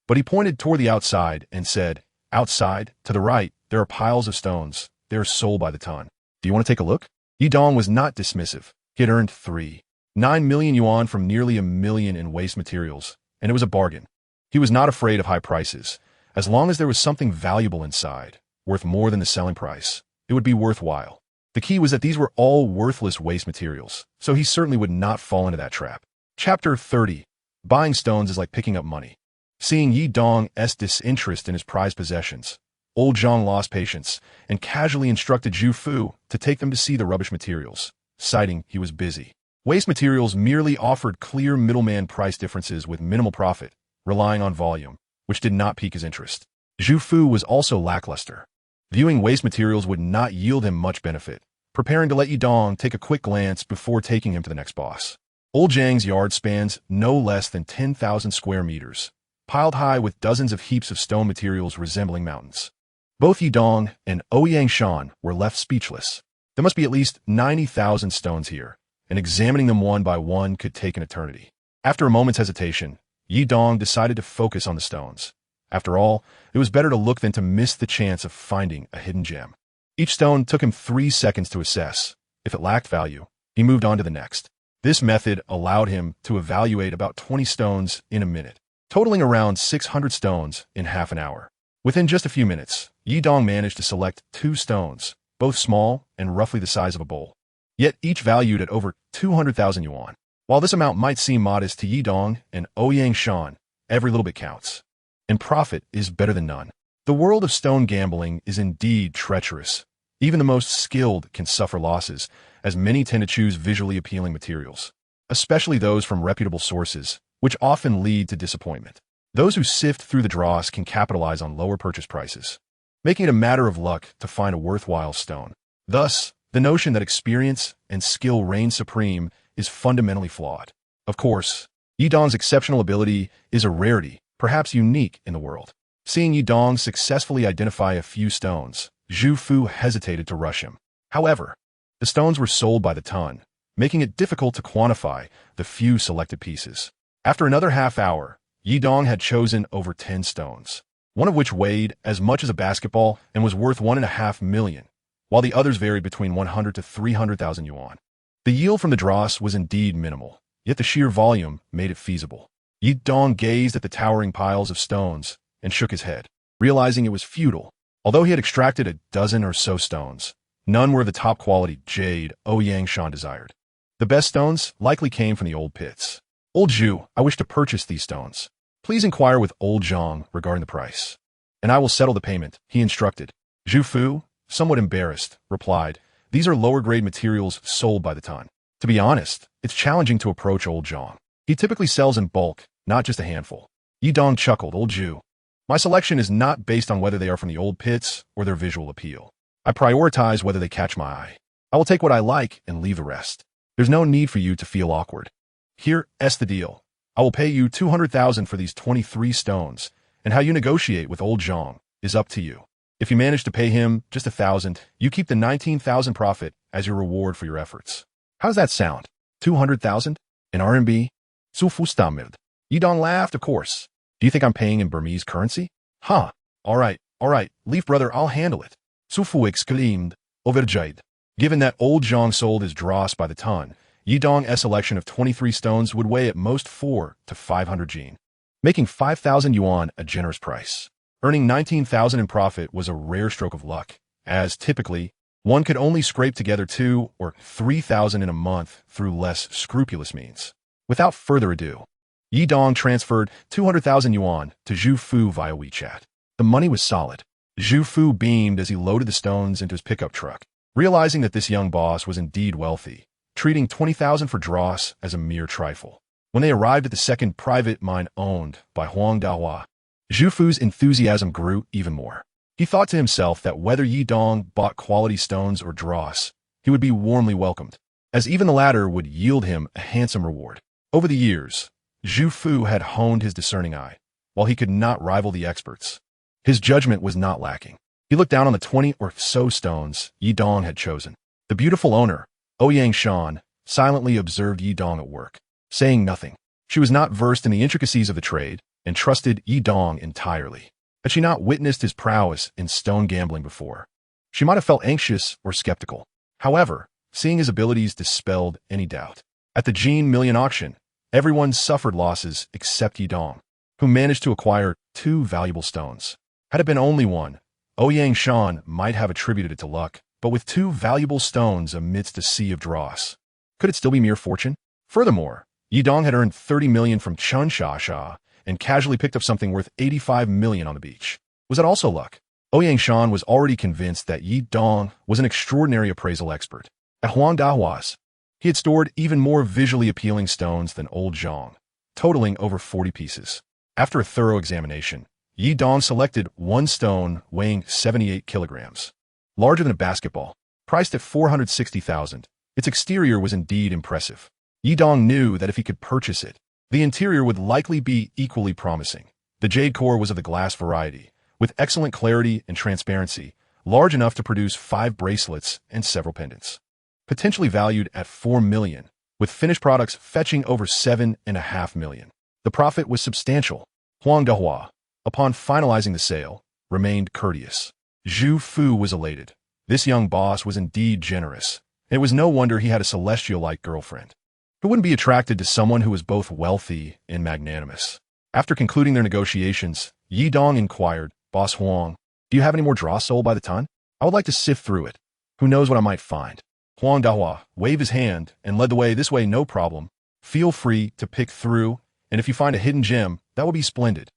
But he pointed toward the outside and said, "Outside, to the right, there are piles of stones. They are sold by the ton. Do you want to take a look?" Yi Dong was not dismissive. He had earned 3 9 million yuan from nearly a million in waste materials, and it was a bargain. He was not afraid of high prices. As long as there was something valuable inside, worth more than the selling price, it would be worthwhile. The key was that these were all worthless waste materials, so he certainly would not fall into that trap. Chapter 30. Buying stones is like picking up money. Seeing Yi Dong's disinterest in his prized possessions, old Zhang lost patience and casually instructed Zhu Fu to take them to see the rubbish materials, citing he was busy. Waste materials merely offered clear middleman price differences with minimal profit, relying on volume, which did not pique his interest. Zhu Fu was also lackluster. Viewing waste materials would not yield him much benefit, preparing to let Yi Dong take a quick glance before taking him to the next boss. Old Zhang's yard spans no less than 10,000 square meters, piled high with dozens of heaps of stone materials resembling mountains. Both Yi Dong and Ouyang Shan were left speechless. There must be at least 90,000 stones here, and examining them one by one could take an eternity. After a moment's hesitation, Yi Dong decided to focus on the stones. After all, it was better to look than to miss the chance of finding a hidden gem. Each stone took him 3 seconds to assess. If it lacked value, he moved on to the next. This method allowed him to evaluate about 20 stones in a minute, totaling around 600 stones in half an hour. Within just a few minutes, Yi Dong managed to select 2 stones, both small and roughly the size of a bowl, yet each valued at over 200,000 yuan. While this amount might seem modest to Yi Dong and Ouyang Shan, every little bit counts. And profit is better than none. The world of stone gambling is indeed treacherous. Even the most skilled can suffer losses, as many tend to choose visually appealing materials, especially those from reputable sources, which often lead to disappointment. Those who sift through the dross can capitalize on lower purchase prices, making it a matter of luck to find a worthwhile stone. Thus, the notion that experience and skill reign supreme is fundamentally flawed. Of course, Yi Dong's exceptional ability is a rarity, perhaps unique in the world. Seeing Yi Dong successfully identify a few stones, Zhu Fu hesitated to rush him. However, the stones were sold by the ton, making it difficult to quantify the few selected pieces. After another half hour, Yi Dong had chosen over 10 stones, one of which weighed as much as a basketball and was worth 1.5 million, while the others varied between 100 to 300,000 yuan. The yield from the dross was indeed minimal, yet the sheer volume made it feasible. Yi Dong gazed at the towering piles of stones and shook his head, realizing it was futile. Although he had extracted a dozen or so stones, none were of the top quality jade Ouyang Shan desired. The best stones likely came from the old pits. Old Zhu, I wish to purchase these stones. Please inquire with old Zhang regarding the price, and I will settle the payment, he instructed. Zhu Fu, somewhat embarrassed, replied, these are lower-grade materials sold by the ton. To be honest, it's challenging to approach old Zhang. He typically sells in bulk, not just a handful. Yi Dong chuckled, old Zhu. My selection is not based on whether they are from the old pits or their visual appeal. I prioritize whether they catch my eye. I will take what I like and leave the rest. There's no need for you to feel awkward. Here's the deal. I will pay you 200,000 for these 23 stones, and how you negotiate with old Zhang is up to you. If you manage to pay him just 1,000, you keep the 19,000 profit as your reward for your efforts. How does that sound? 200,000? In RMB? Su Fu stammered. Yi Dong laughed, of course. Do you think I'm paying in Burmese currency? Huh. All right, leaf brother, I'll handle it. Su Fu exclaimed, overjoyed. Given that old Zhang sold his dross by the ton, Yi Dong's selection of 23 stones would weigh at most 4 to 500 jin, making 5,000 yuan a generous price. Earning 19,000 in profit was a rare stroke of luck, as typically, one could only scrape together 2 or 3,000 in a month through less scrupulous means. Without further ado, Yi Dong transferred 200,000 yuan to Zhu Fu via WeChat. The money was solid. Zhu Fu beamed as he loaded the stones into his pickup truck, realizing that this young boss was indeed wealthy, treating 20,000 for dross as a mere trifle. When they arrived at the second private mine owned by Huang Dahua, Zhu Fu's enthusiasm grew even more. He thought to himself that whether Yi Dong bought quality stones or dross, he would be warmly welcomed, as even the latter would yield him a handsome reward. Over the years, Zhu Fu had honed his discerning eye. While he could not rival the experts, his judgment was not lacking. He looked down on the 20 or so stones Yi Dong had chosen. The beautiful owner, Ouyang Shan, silently observed Yi Dong at work, saying nothing. She was not versed in the intricacies of the trade and trusted Yi Dong entirely. Had she not witnessed his prowess in stone gambling before, she might have felt anxious or skeptical. However, seeing his abilities dispelled any doubt. At the Gene Million auction, everyone suffered losses except Yi Dong, who managed to acquire 2 valuable stones. Had it been only one, Ouyang Shan might have attributed it to luck, but with 2 valuable stones amidst a sea of dross, could it still be mere fortune? Furthermore, Yi Dong had earned 30 million from Chun Sha and casually picked up something worth 85 million on the beach. Was that also luck? Ouyang Shan was already convinced that Yi Dong was an extraordinary appraisal expert. At Huang Dahua's, he had stored even more visually appealing stones than Old Zhang, totaling over 40 pieces. After a thorough examination, Yi Dong selected one stone weighing 78 kilograms, larger than a basketball, priced at 460,000. Its exterior was indeed impressive. Yi Dong knew that if he could purchase it, the interior would likely be equally promising. The jade core was of the glass variety, with excellent clarity and transparency, large enough to produce 5 bracelets and several pendants. Potentially valued at 4 million, with finished products fetching over 7.5 million. The profit was substantial. Huang Dahua, upon finalizing the sale, remained courteous. Zhu Fu was elated. This young boss was indeed generous. It was no wonder he had a celestial-like girlfriend. Who wouldn't be attracted to someone who was both wealthy and magnanimous? After concluding their negotiations, Yi Dong inquired, "Boss Huang, do you have any more dross sold by the ton? I would like to sift through it. Who knows what I might find?" Huang Dahua waved his hand and led the way. "This way, no problem. Feel free to pick through, and if you find a hidden gem, that will be splendid."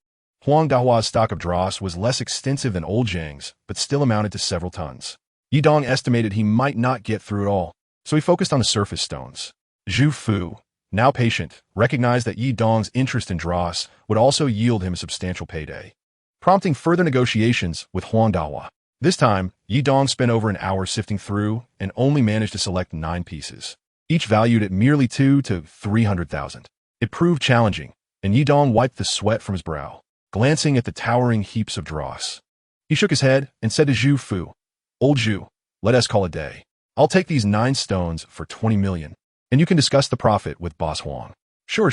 Huang Dahua's stock of dross was less extensive than Old Zhang's, but still amounted to several tons. Yi Dong estimated he might not get through it all, so he focused on the surface stones. Zhu Fu, now patient, recognized that Yi Dong's interest in dross would also yield him a substantial payday, prompting further negotiations with Huang Dahua. This time, Yi Dong spent over an hour sifting through and only managed to select 9 pieces, each valued at merely 2 to 300,000. It proved challenging, and Yi Dong wiped the sweat from his brow, glancing at the towering heaps of dross. He shook his head and said to Zhu Fu, "Old Zhu, let us call it a day. I'll take these 9 stones for 20 million, and you can discuss the profit with Boss Huang." Sure.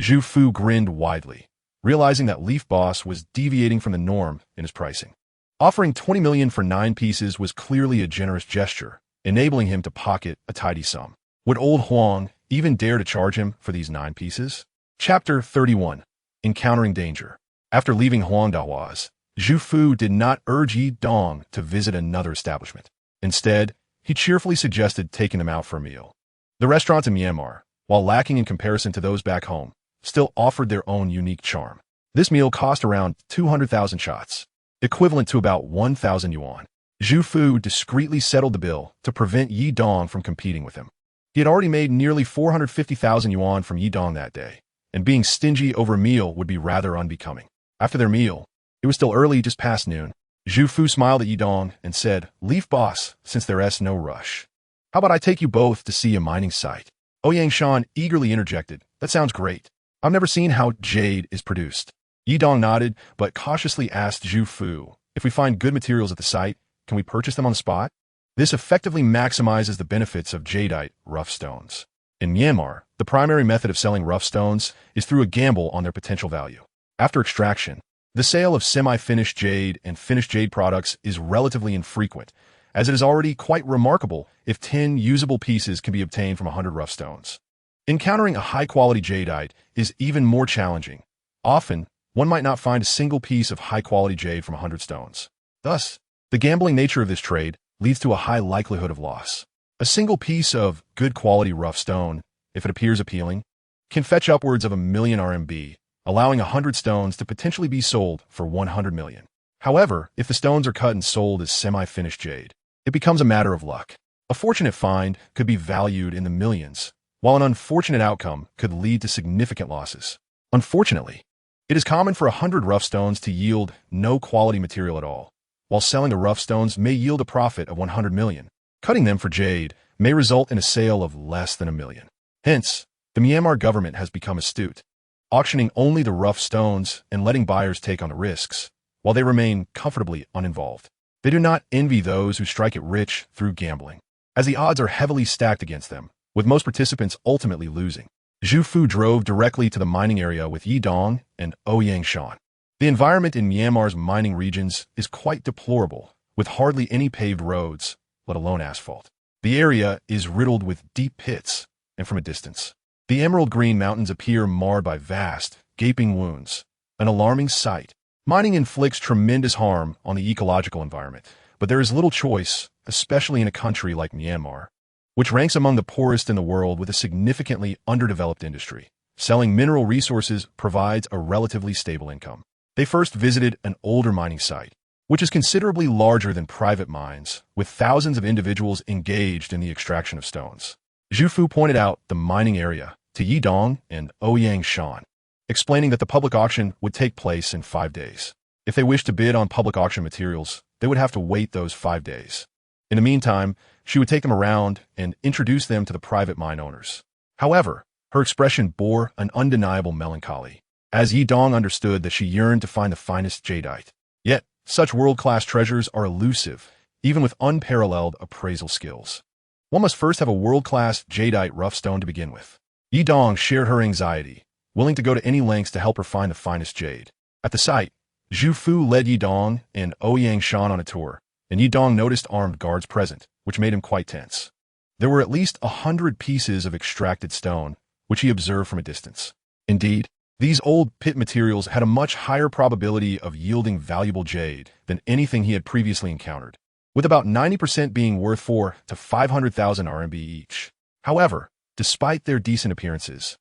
Zhu Fu grinned widely, realizing that Leaf Boss was deviating from the norm in his pricing. Offering 20 million for 9 pieces was clearly a generous gesture, enabling him to pocket a tidy sum. Would Old Huang even dare to charge him for these 9 pieces? Chapter 31. Encountering Danger. After leaving Huang Dahua's, Zhu Fu did not urge Yi Dong to visit another establishment. Instead, he cheerfully suggested taking them out for a meal. The restaurants in Myanmar, while lacking in comparison to those back home, still offered their own unique charm. This meal cost around 200,000 shots, equivalent to about 1,000 yuan. Zhu Fu discreetly settled the bill to prevent Yi Dong from competing with him. He had already made nearly 450,000 yuan from Yi Dong that day, and being stingy over a meal would be rather unbecoming. After their meal, it was still early, just past noon. Zhu Fu smiled at Yi Dong and said, "Leaf Boss, since there's no rush, how about I take you both to see a mining site?" Ouyang Shan eagerly interjected, "That sounds great. I've never seen how jade is produced." Yi Dong nodded, but cautiously asked Zhu Fu, "If we find good materials at the site, can we purchase them on the spot?" This effectively maximizes the benefits of jadeite rough stones. In Myanmar, the primary method of selling rough stones is through a gamble on their potential value. After extraction, the sale of semi-finished jade and finished jade products is relatively infrequent, as it is already quite remarkable if 10 usable pieces can be obtained from 100 rough stones. Encountering a high-quality jadeite is even more challenging. Often, one might not find a single piece of high-quality jade from 100 stones. Thus, the gambling nature of this trade leads to a high likelihood of loss. A single piece of good-quality rough stone, if it appears appealing, can fetch upwards of 1 million RMB, allowing 100 stones to potentially be sold for 100 million. However, if the stones are cut and sold as semi-finished jade, it becomes a matter of luck. A fortunate find could be valued in the millions, while an unfortunate outcome could lead to significant losses. Unfortunately, it is common for 100 rough stones to yield no quality material at all, while selling the rough stones may yield a profit of 100 million. Cutting them for jade may result in a sale of less than 1 million. Hence, the Myanmar government has become astute, auctioning only the rough stones and letting buyers take on the risks, while they remain comfortably uninvolved. They do not envy those who strike it rich through gambling, as the odds are heavily stacked against them, with most participants ultimately losing. Zhu Fu drove directly to the mining area with Yi Dong and Ouyang Shan. The environment in Myanmar's mining regions is quite deplorable, with hardly any paved roads, let alone asphalt. The area is riddled with deep pits, and from a distance. The emerald green mountains appear marred by vast, gaping wounds, an alarming sight. Mining inflicts tremendous harm on the ecological environment, but there is little choice, especially in a country like Myanmar, which ranks among the poorest in the world with a significantly underdeveloped industry. Selling mineral resources provides a relatively stable income. They first visited an older mining site, which is considerably larger than private mines, with thousands of individuals engaged in the extraction of stones. Zhu Fu pointed out the mining area to Yi Dong and Ouyang Shan, explaining that the public auction would take place in 5 days. If they wished to bid on public auction materials, they would have to wait those 5 days. In the meantime, she would take them around and introduce them to the private mine owners. However, her expression bore an undeniable melancholy, as Yi Dong understood that she yearned to find the finest jadeite. Yet, such world-class treasures are elusive, even with unparalleled appraisal skills. One must first have a world-class jadeite rough stone to begin with. Yi Dong shared her anxiety, willing to go to any lengths to help her find the finest jade. At the site, Zhu Fu led Yi Dong and Ouyang Shan on a tour, and Yi Dong noticed armed guards present, which made him quite tense. There were at least 100 pieces of extracted stone, which he observed from a distance. Indeed, these old pit materials had a much higher probability of yielding valuable jade than anything he had previously encountered, with about 90% being worth 4 to 500,000 RMB each. However, despite their decent appearances,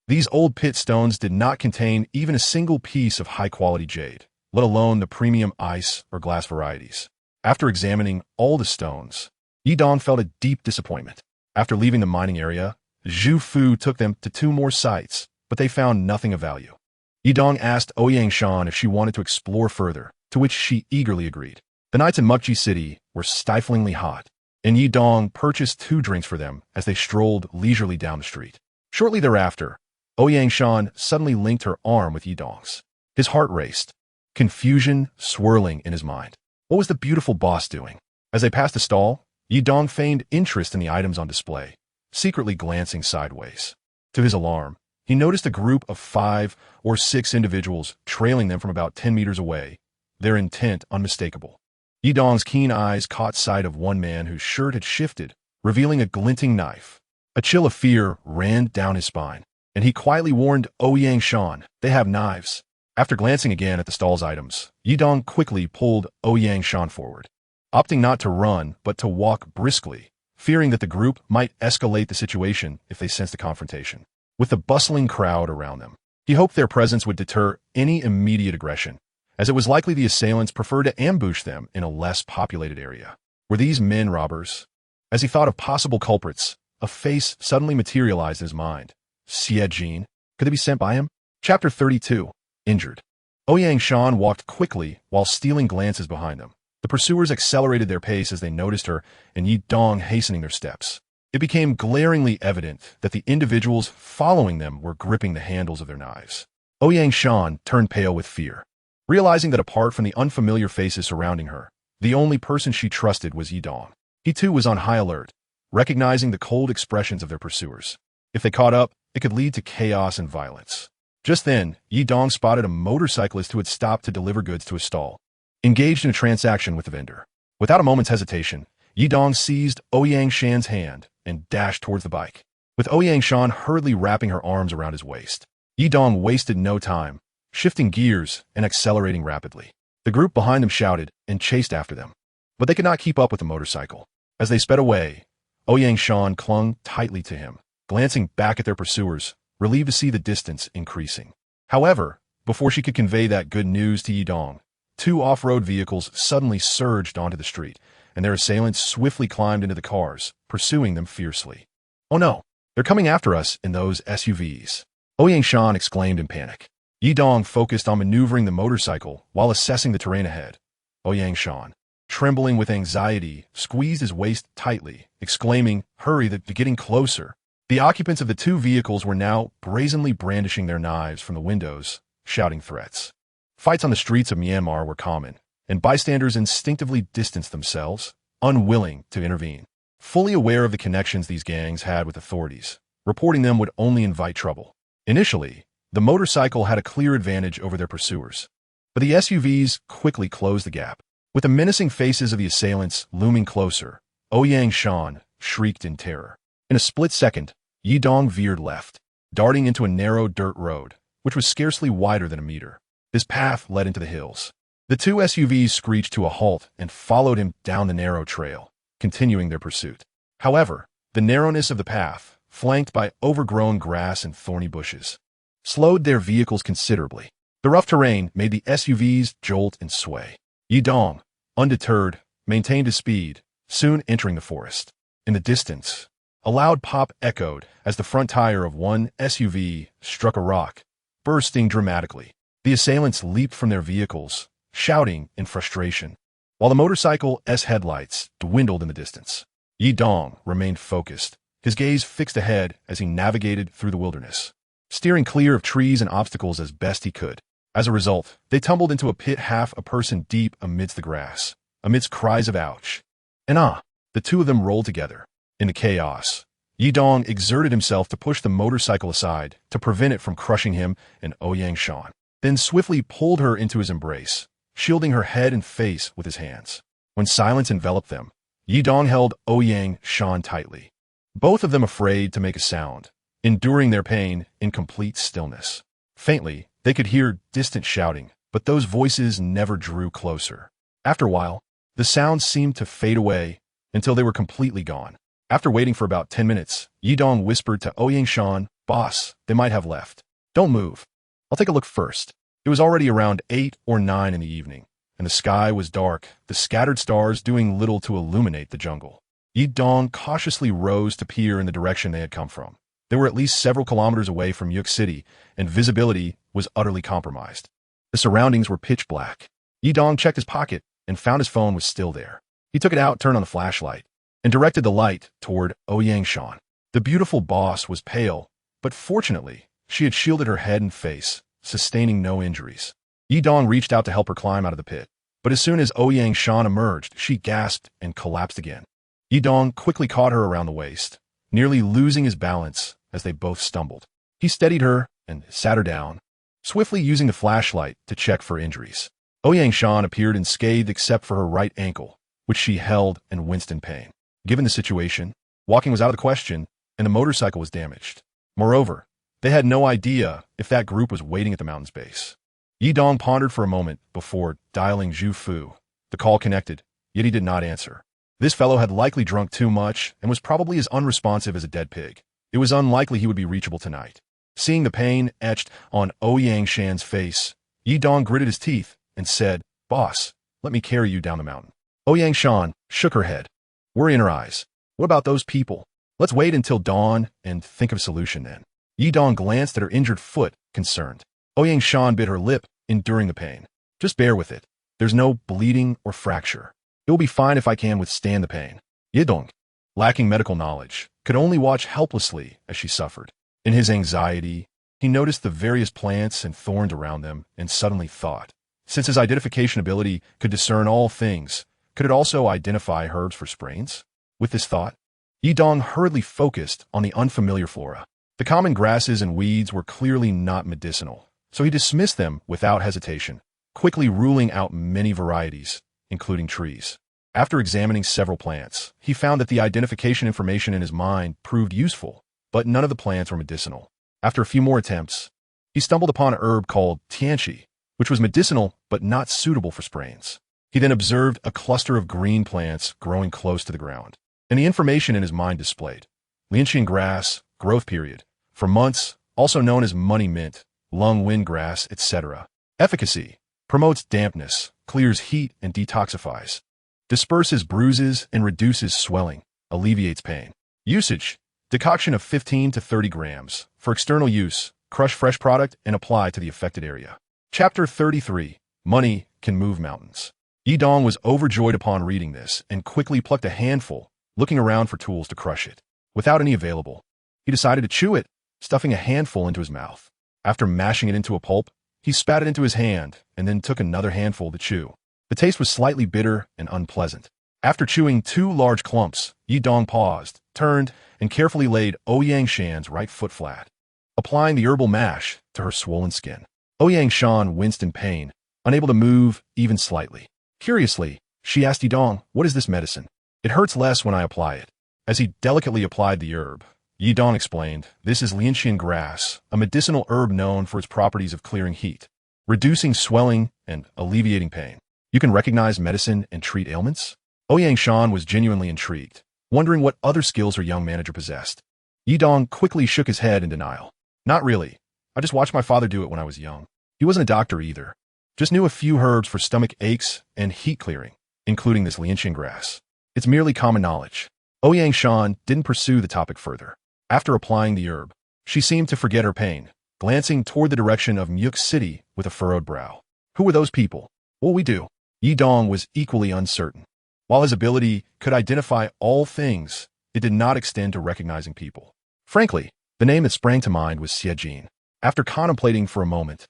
these old pit stones did not contain even a single piece of high-quality jade, let alone the premium ice or glass varieties. After examining all the stones, Yi Dong felt a deep disappointment. After leaving the mining area, Zhu Fu took them to 2 more sites, but they found nothing of value. Yi Dong asked Ouyang Shan if she wanted to explore further, to which she eagerly agreed. The nights in Mukji City were stiflingly hot, and Yi Dong purchased 2 drinks for them as they strolled leisurely down the street. Shortly thereafter, Ouyang Shan suddenly linked her arm with Yi Dong's. His heart raced, confusion swirling in his mind. What was the beautiful boss doing? As they passed a stall, Yi Dong feigned interest in the items on display, secretly glancing sideways. To his alarm, he noticed a group of 5 or 6 individuals trailing them from about 10 meters away, their intent unmistakable. Yi Dong's keen eyes caught sight of one man whose shirt had shifted, revealing a glinting knife. A chill of fear ran down his spine, and he quietly warned Ouyang Shan, "They have knives." After glancing again at the stall's items, Yi Dong quickly pulled Ouyang Shan forward, opting not to run but to walk briskly, fearing that the group might escalate the situation if they sensed a confrontation. With the bustling crowd around them, he hoped their presence would deter any immediate aggression, as it was likely the assailants preferred to ambush them in a less populated area. Were these men robbers? As he thought of possible culprits, a face suddenly materialized in his mind. Xie Jin? Could they be sent by him? Chapter 32. Injured. Ouyang Shan walked quickly while stealing glances behind them. The pursuers accelerated their pace as they noticed her, and Yi Dong hastening their steps. It became glaringly evident that the individuals following them were gripping the handles of their knives. Ouyang Shan turned pale with fear, realizing that apart from the unfamiliar faces surrounding her, the only person she trusted was Yi Dong. He too was on high alert, recognizing the cold expressions of their pursuers. If they caught up, it could lead to chaos and violence. Just then, Yi Dong spotted a motorcyclist who had stopped to deliver goods to a stall, engaged in a transaction with the vendor. Without a moment's hesitation, Yi Dong seized Ouyang Shan's hand and dashed towards the bike, with Ouyang Shan hurriedly wrapping her arms around his waist. Yi Dong wasted no time, shifting gears and accelerating rapidly. The group behind them shouted and chased after them, but they could not keep up with the motorcycle. As they sped away, Ouyang Shan clung tightly to him, glancing back at their pursuers, relieved to see the distance increasing. However, before she could convey that good news to Yi Dong, 2 off-road vehicles suddenly surged onto the street, and their assailants swiftly climbed into the cars, pursuing them fiercely. "Oh no, they're coming after us in those SUVs," Ouyang Shan exclaimed in panic. Yi Dong focused on maneuvering the motorcycle while assessing the terrain ahead. Ouyang Shan, trembling with anxiety, squeezed his waist tightly, exclaiming, "Hurry, they're getting closer." The occupants of the 2 vehicles were now brazenly brandishing their knives from the windows, shouting threats. Fights on the streets of Myanmar were common, and bystanders instinctively distanced themselves, unwilling to intervene. Fully aware of the connections these gangs had with authorities, reporting them would only invite trouble. Initially, the motorcycle had a clear advantage over their pursuers, but the SUVs quickly closed the gap. With the menacing faces of the assailants looming closer, Ouyang Shan shrieked in terror. In a split second, Yidong veered left, darting into a narrow dirt road, which was scarcely wider than a meter. This path led into the hills. The two SUVs screeched to a halt and followed him down the narrow trail, continuing their pursuit. However, the narrowness of the path, flanked by overgrown grass and thorny bushes, slowed their vehicles considerably. The rough terrain made the SUVs jolt and sway. Yidong, undeterred, maintained his speed, soon entering the forest. In the distance, a loud pop echoed as the front tire of one SUV struck a rock, bursting dramatically. The assailants leaped from their vehicles, shouting in frustration, while the motorcycle's headlights dwindled in the distance. Yidong remained focused, his gaze fixed ahead as he navigated through the wilderness, steering clear of trees and obstacles as best he could. As a result, they tumbled into a pit half a person deep amidst the grass, amidst cries of ouch and ah. The two of them rolled together. In the chaos, Yidong exerted himself to push the motorcycle aside to prevent it from crushing him and Ouyang Shan, then swiftly pulled her into his embrace, shielding her head and face with his hands. When silence enveloped them, Yidong held Ouyang Shan tightly, both of them afraid to make a sound, enduring their pain in complete stillness. Faintly, they could hear distant shouting, but those voices never drew closer. After a while, the sounds seemed to fade away until they were completely gone. After waiting for about 10 minutes, Yidong whispered to Ouyang Shan, "Boss, they might have left. Don't move. I'll take a look first." It was already around 8 or 9 in the evening, and the sky was dark, the scattered stars doing little to illuminate the jungle. Yidong cautiously rose to peer in the direction they had come from. They were at least several kilometers away from Yuk City, and visibility was utterly compromised. The surroundings were pitch black. Yidong checked his pocket and found his phone was still there. He took it out, turned on the flashlight, and directed the light toward Ouyang Shan. The beautiful boss was pale, but fortunately, she had shielded her head and face, sustaining no injuries. Yidong reached out to help her climb out of the pit, but as soon as Ouyang Shan emerged, she gasped and collapsed again. Yidong quickly caught her around the waist, nearly losing his balance as they both stumbled. He steadied her and sat her down, swiftly using the flashlight to check for injuries. Ouyang Shan appeared unscathed except for her right ankle, which she held and winced in pain. Given the situation, walking was out of the question, and the motorcycle was damaged. Moreover, they had no idea if that group was waiting at the mountain's base. Yidong pondered for a moment before dialing Zhu Fu. The call connected, yet he did not answer. This fellow had likely drunk too much and was probably as unresponsive as a dead pig. It was unlikely he would be reachable tonight. Seeing the pain etched on Ouyang Shan's face, Yidong gritted his teeth and said, "Boss, let me carry you down the mountain." Ouyang Shan shook her head, worry in her eyes. "What about those people? Let's wait until dawn and think of a solution then." Yidong glanced at her injured foot, concerned. Ouyang Shan bit her lip, enduring the pain. "Just bear with it. There's no bleeding or fracture. It will be fine if I can withstand the pain." Yidong, lacking medical knowledge, could only watch helplessly as she suffered. In his anxiety, he noticed the various plants and thorns around them and suddenly thought, since his identification ability could discern all things, could it also identify herbs for sprains? With this thought, Yidong hurriedly focused on the unfamiliar flora. The common grasses and weeds were clearly not medicinal, so he dismissed them without hesitation, quickly ruling out many varieties, including trees. After examining several plants, he found that the identification information in his mind proved useful, but none of the plants were medicinal. After a few more attempts, he stumbled upon a herb called tianqi, which was medicinal but not suitable for sprains. He then observed a cluster of green plants growing close to the ground, and the information in his mind displayed: lianqian grass, growth period, for months, also known as money mint, lung wind grass, etc. Efficacy: promotes dampness, clears heat and detoxifies, disperses bruises and reduces swelling, alleviates pain. Usage: decoction of 15 to 30 grams. For external use, crush fresh product and apply to the affected area. Chapter 33. Money can move mountains. Yidong was overjoyed upon reading this and quickly plucked a handful, looking around for tools to crush it. Without any available, he decided to chew it, stuffing a handful into his mouth. After mashing it into a pulp, he spat it into his hand and then took another handful to chew. The taste was slightly bitter and unpleasant. After chewing 2 large clumps, Yidong paused, turned, and carefully laid Ouyang Shan's right foot flat, applying the herbal mash to her swollen skin. Ouyang Shan winced in pain, unable to move even slightly. Curiously, she asked Yidong, "What is this medicine?" "It hurts less when I apply it." As he delicately applied the herb, Yidong explained, this is lianxian grass, a medicinal herb known for its properties of clearing heat, reducing swelling, and alleviating pain. You can recognize medicine and treat ailments? Ouyang Shan was genuinely intrigued, wondering what other skills her young manager possessed. Yidong quickly shook his head in denial. Not really. I just watched my father do it when I was young. He wasn't a doctor either. Just knew a few herbs for stomach aches and heat clearing, including this lianxian grass. It's merely common knowledge. Ouyang Shan didn't pursue the topic further. After applying the herb, she seemed to forget her pain, glancing toward the direction of Myuk City with a furrowed brow. Who were those people? What we do? Yidong was equally uncertain. While his ability could identify all things, it did not extend to recognizing people. Frankly, the name that sprang to mind was Xiejin. After contemplating for a moment,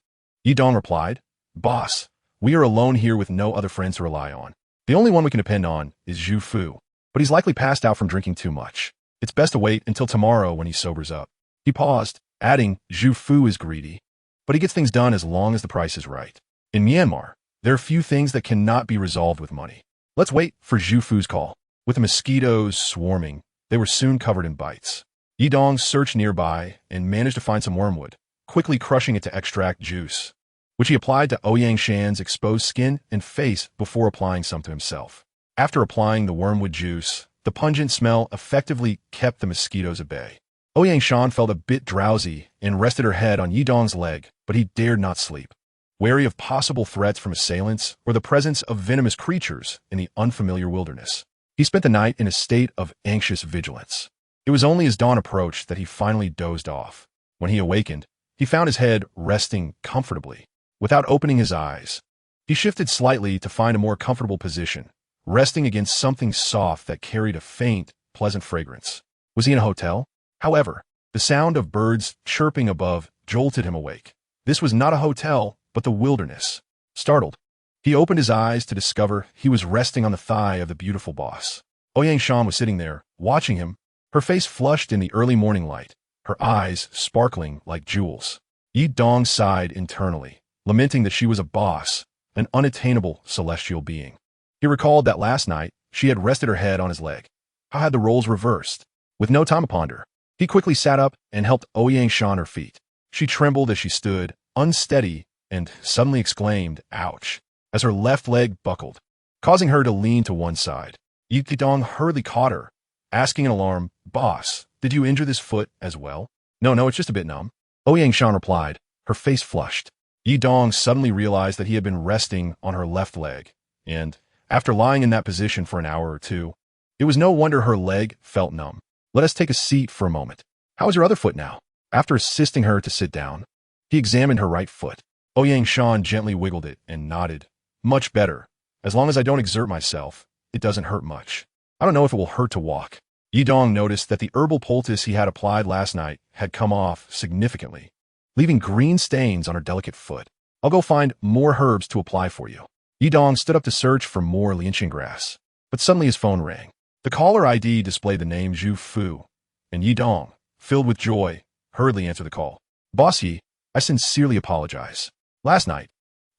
Yidong replied, Boss, we are alone here with no other friends to rely on. The only one we can depend on is Zhu Fu, but he's likely passed out from drinking too much. It's best to wait until tomorrow when he sobers up. He paused, adding, Zhu Fu is greedy, but he gets things done as long as the price is right. In Myanmar, there are few things that cannot be resolved with money. Let's wait for Zhu Fu's call. With the mosquitoes swarming, they were soon covered in bites. Yidong searched nearby and managed to find some wormwood, quickly crushing it to extract juice, which he applied to Ouyang Shan's exposed skin and face before applying some to himself. After applying the wormwood juice, the pungent smell effectively kept the mosquitoes at bay. Ouyang Shan felt a bit drowsy and rested her head on Yidong's leg, but he dared not sleep. Wary of possible threats from assailants or the presence of venomous creatures in the unfamiliar wilderness, he spent the night in a state of anxious vigilance. It was only as dawn approached that he finally dozed off. When he awakened, he found his head resting comfortably. Without opening his eyes, he shifted slightly to find a more comfortable position, resting against something soft that carried a faint, pleasant fragrance. Was he in a hotel? However, the sound of birds chirping above jolted him awake. This was not a hotel, but the wilderness. Startled, he opened his eyes to discover he was resting on the thigh of the beautiful boss. Ouyang Shan was sitting there, watching him, her face flushed in the early morning light, her eyes sparkling like jewels. Yidong sighed internally, lamenting that she was a boss, an unattainable celestial being. He recalled that last night, she had rested her head on his leg. How had the roles reversed? With no time to ponder, he quickly sat up and helped Ouyang Shan her feet. She trembled as she stood, unsteady, and suddenly exclaimed, ouch, as her left leg buckled, causing her to lean to one side. Yidong hurriedly caught her, asking in alarm, Boss, did you injure this foot as well? No, it's just a bit numb. Ouyang Shan replied, her face flushed. Yidong suddenly realized that he had been resting on her left leg, and, after lying in that position for an hour or two, it was no wonder her leg felt numb. Let us take a seat for a moment. How is your other foot now? After assisting her to sit down, he examined her right foot. Ouyang Shan gently wiggled it and nodded. Much better. As long as I don't exert myself, it doesn't hurt much. I don't know if it will hurt to walk. Yidong noticed that the herbal poultice he had applied last night had come off significantly, leaving green stains on her delicate foot. I'll go find more herbs to apply for you. Yidong stood up to search for more lianxian grass, but suddenly his phone rang. The caller ID displayed the name Zhu Fu, and Yidong, filled with joy, hurriedly answered the call. Boss Yi, I sincerely apologize. Last night,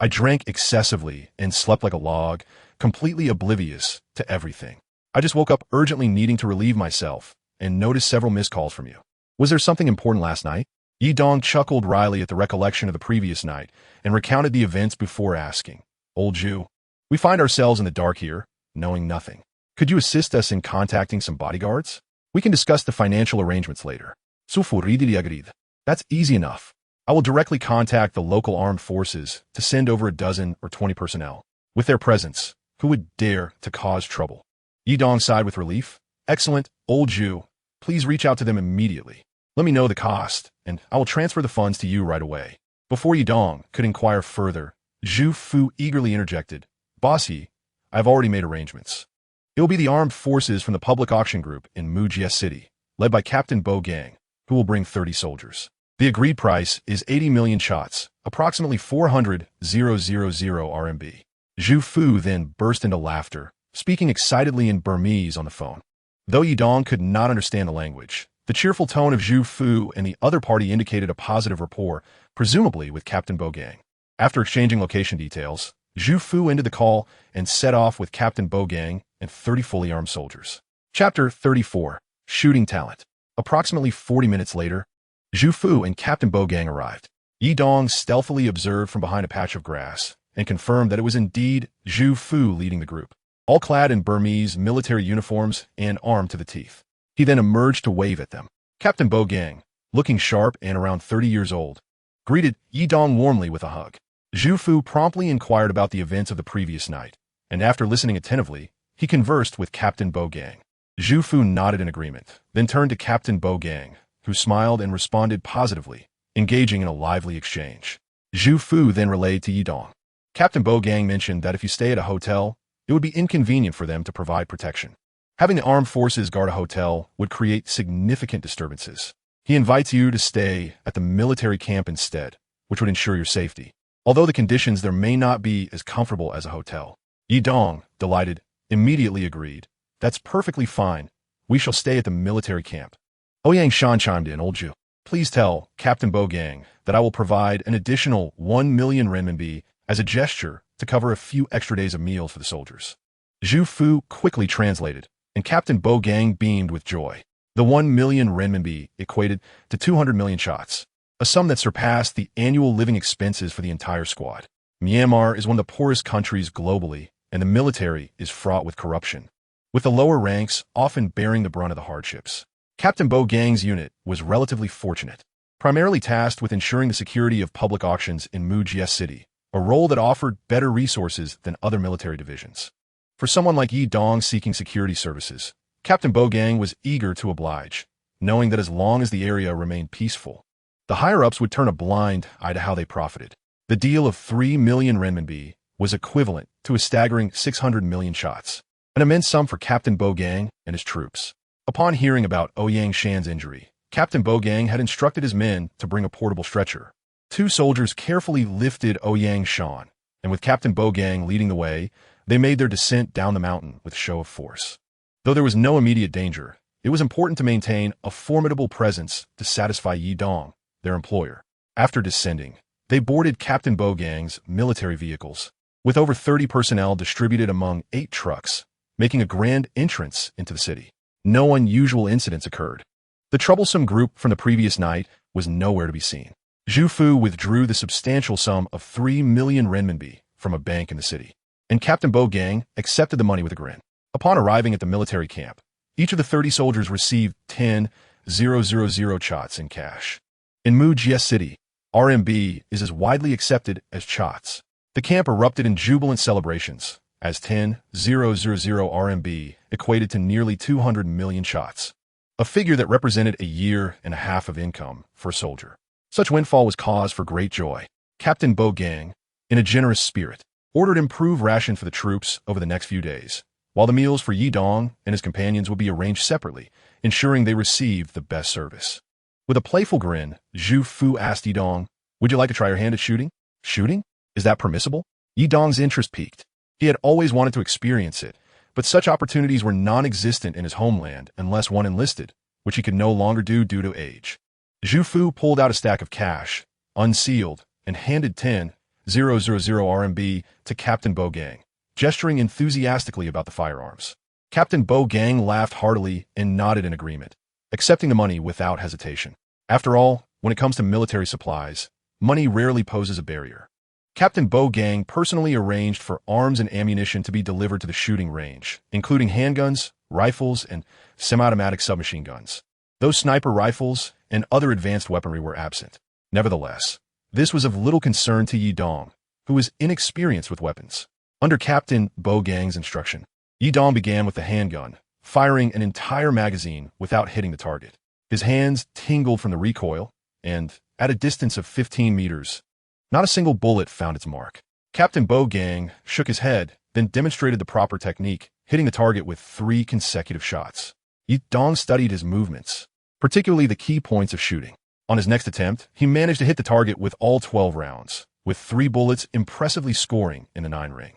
I drank excessively and slept like a log, completely oblivious to everything. I just woke up urgently needing to relieve myself and noticed several missed calls from you. Was there something important last night? Yidong chuckled wryly at the recollection of the previous night and recounted the events before asking, Old Jew, we find ourselves in the dark here, knowing nothing. Could you assist us in contacting some bodyguards? We can discuss the financial arrangements later. That's easy enough. I will directly contact the local armed forces to send over a dozen or 20 personnel. With their presence, who would dare to cause trouble? Yidong sighed with relief. Excellent, Old Jew. Please reach out to them immediately. Let me know the cost, and I will transfer the funds to you right away. Before Yidong could inquire further, Zhu Fu eagerly interjected, Boss Yi, I have already made arrangements. It will be the armed forces from the public auction group in Mujie City, led by Captain Bo Gang, who will bring 30 soldiers. The agreed price is 80 million shots, approximately 400,000 RMB. Zhu Fu then burst into laughter, speaking excitedly in Burmese on the phone. Though Yidong could not understand the language, the cheerful tone of Zhu Fu and the other party indicated a positive rapport, presumably with Captain Bo Gang. After exchanging location details, Zhu Fu ended the call and set off with Captain Bo Gang and 30 fully armed soldiers. Chapter 34. Shooting Talent. Approximately 40 minutes later, Zhu Fu and Captain Bo Gang arrived. Yi Dong stealthily observed from behind a patch of grass and confirmed that it was indeed Zhu Fu leading the group, all clad in Burmese military uniforms and armed to the teeth. He then emerged to wave at them. Captain Bo Gang, looking sharp and around 30 years old, greeted Yi Dong warmly with a hug. Zhu Fu promptly inquired about the events of the previous night, and after listening attentively, he conversed with Captain Bo Gang. Zhu Fu nodded in agreement, then turned to Captain Bo Gang, who smiled and responded positively, engaging in a lively exchange. Zhu Fu then relayed to Yi Dong. Captain Bo Gang mentioned that if you stay at a hotel, it would be inconvenient for them to provide protection. Having the armed forces guard a hotel would create significant disturbances. He invites you to stay at the military camp instead, which would ensure your safety. Although the conditions there may not be as comfortable as a hotel. Yi Dong, delighted, immediately agreed. That's perfectly fine. We shall stay at the military camp. Ouyang Shan chimed in, Old Zhu. Please tell Captain Bo Gang that I will provide an additional 1 million renminbi as a gesture to cover a few extra days of meals for the soldiers. Zhu Fu quickly translated, and Captain Bo Gang beamed with joy. The 1 million renminbi equated to 200 million shots, a sum that surpassed the annual living expenses for the entire squad. Myanmar is one of the poorest countries globally, and the military is fraught with corruption, with the lower ranks often bearing the brunt of the hardships. Captain Bo Gang's unit was relatively fortunate, primarily tasked with ensuring the security of public auctions in Mujie City, a role that offered better resources than other military divisions. For someone like Yi Dong seeking security services, Captain Bo Gang was eager to oblige, knowing that as long as the area remained peaceful, the higher-ups would turn a blind eye to how they profited. The deal of 3 million renminbi was equivalent to a staggering 600 million shots, an immense sum for Captain Bo Gang and his troops. Upon hearing about Ouyang Shan's injury, Captain Bo Gang had instructed his men to bring a portable stretcher. 2 soldiers carefully lifted Ouyang Shan, and with Captain Bo Gang leading the way, they made their descent down the mountain with a show of force. Though there was no immediate danger, it was important to maintain a formidable presence to satisfy Yi Dong, their employer. After descending, they boarded Captain Bo Gang's military vehicles, with over 30 personnel distributed among 8 trucks, making a grand entrance into the city. No unusual incidents occurred. The troublesome group from the previous night was nowhere to be seen. Zhu Fu withdrew the substantial sum of 3 million renminbi from a bank in the city, and Captain Bo Gang accepted the money with a grin. Upon arriving at the military camp, each of the 30 soldiers received 10,000 chots in cash. In Mujie City, RMB is as widely accepted as chots. The camp erupted in jubilant celebrations, as 10,000 RMB equated to nearly 200 million shots, a figure that represented a year and a half of income for a soldier. Such windfall was cause for great joy. Captain Bo Gang, in a generous spirit, ordered improved ration for the troops over the next few days, while the meals for Yi Dong and his companions would be arranged separately, ensuring they received the best service. With a playful grin, Zhu Fu asked Yi Dong, "Would you like to try your hand at shooting?" "Shooting? Is that permissible?" Yi Dong's interest piqued. He had always wanted to experience it, but such opportunities were non-existent in his homeland unless one enlisted, which he could no longer do due to age. Zhu Fu pulled out a stack of cash, unsealed, and handed 10,000 RMB to Captain Bo Gang, gesturing enthusiastically about the firearms. Captain Bo Gang laughed heartily and nodded in agreement, accepting the money without hesitation. After all, when it comes to military supplies, money rarely poses a barrier. Captain Bo Gang personally arranged for arms and ammunition to be delivered to the shooting range, including handguns, rifles, and semi-automatic submachine guns. Those sniper rifles and other advanced weaponry were absent. Nevertheless, this was of little concern to Yi Dong, who was inexperienced with weapons. Under Captain Bo Gang's instruction, Yi Dong began with the handgun, firing an entire magazine without hitting the target. His hands tingled from the recoil, and, at a distance of 15 meters, not a single bullet found its mark. Captain Bo Gang shook his head, then demonstrated the proper technique, hitting the target with 3 consecutive shots. Yi Dong studied his movements, particularly the key points of shooting. On his next attempt, he managed to hit the target with all 12 rounds, with 3 bullets impressively scoring in the 9 ring.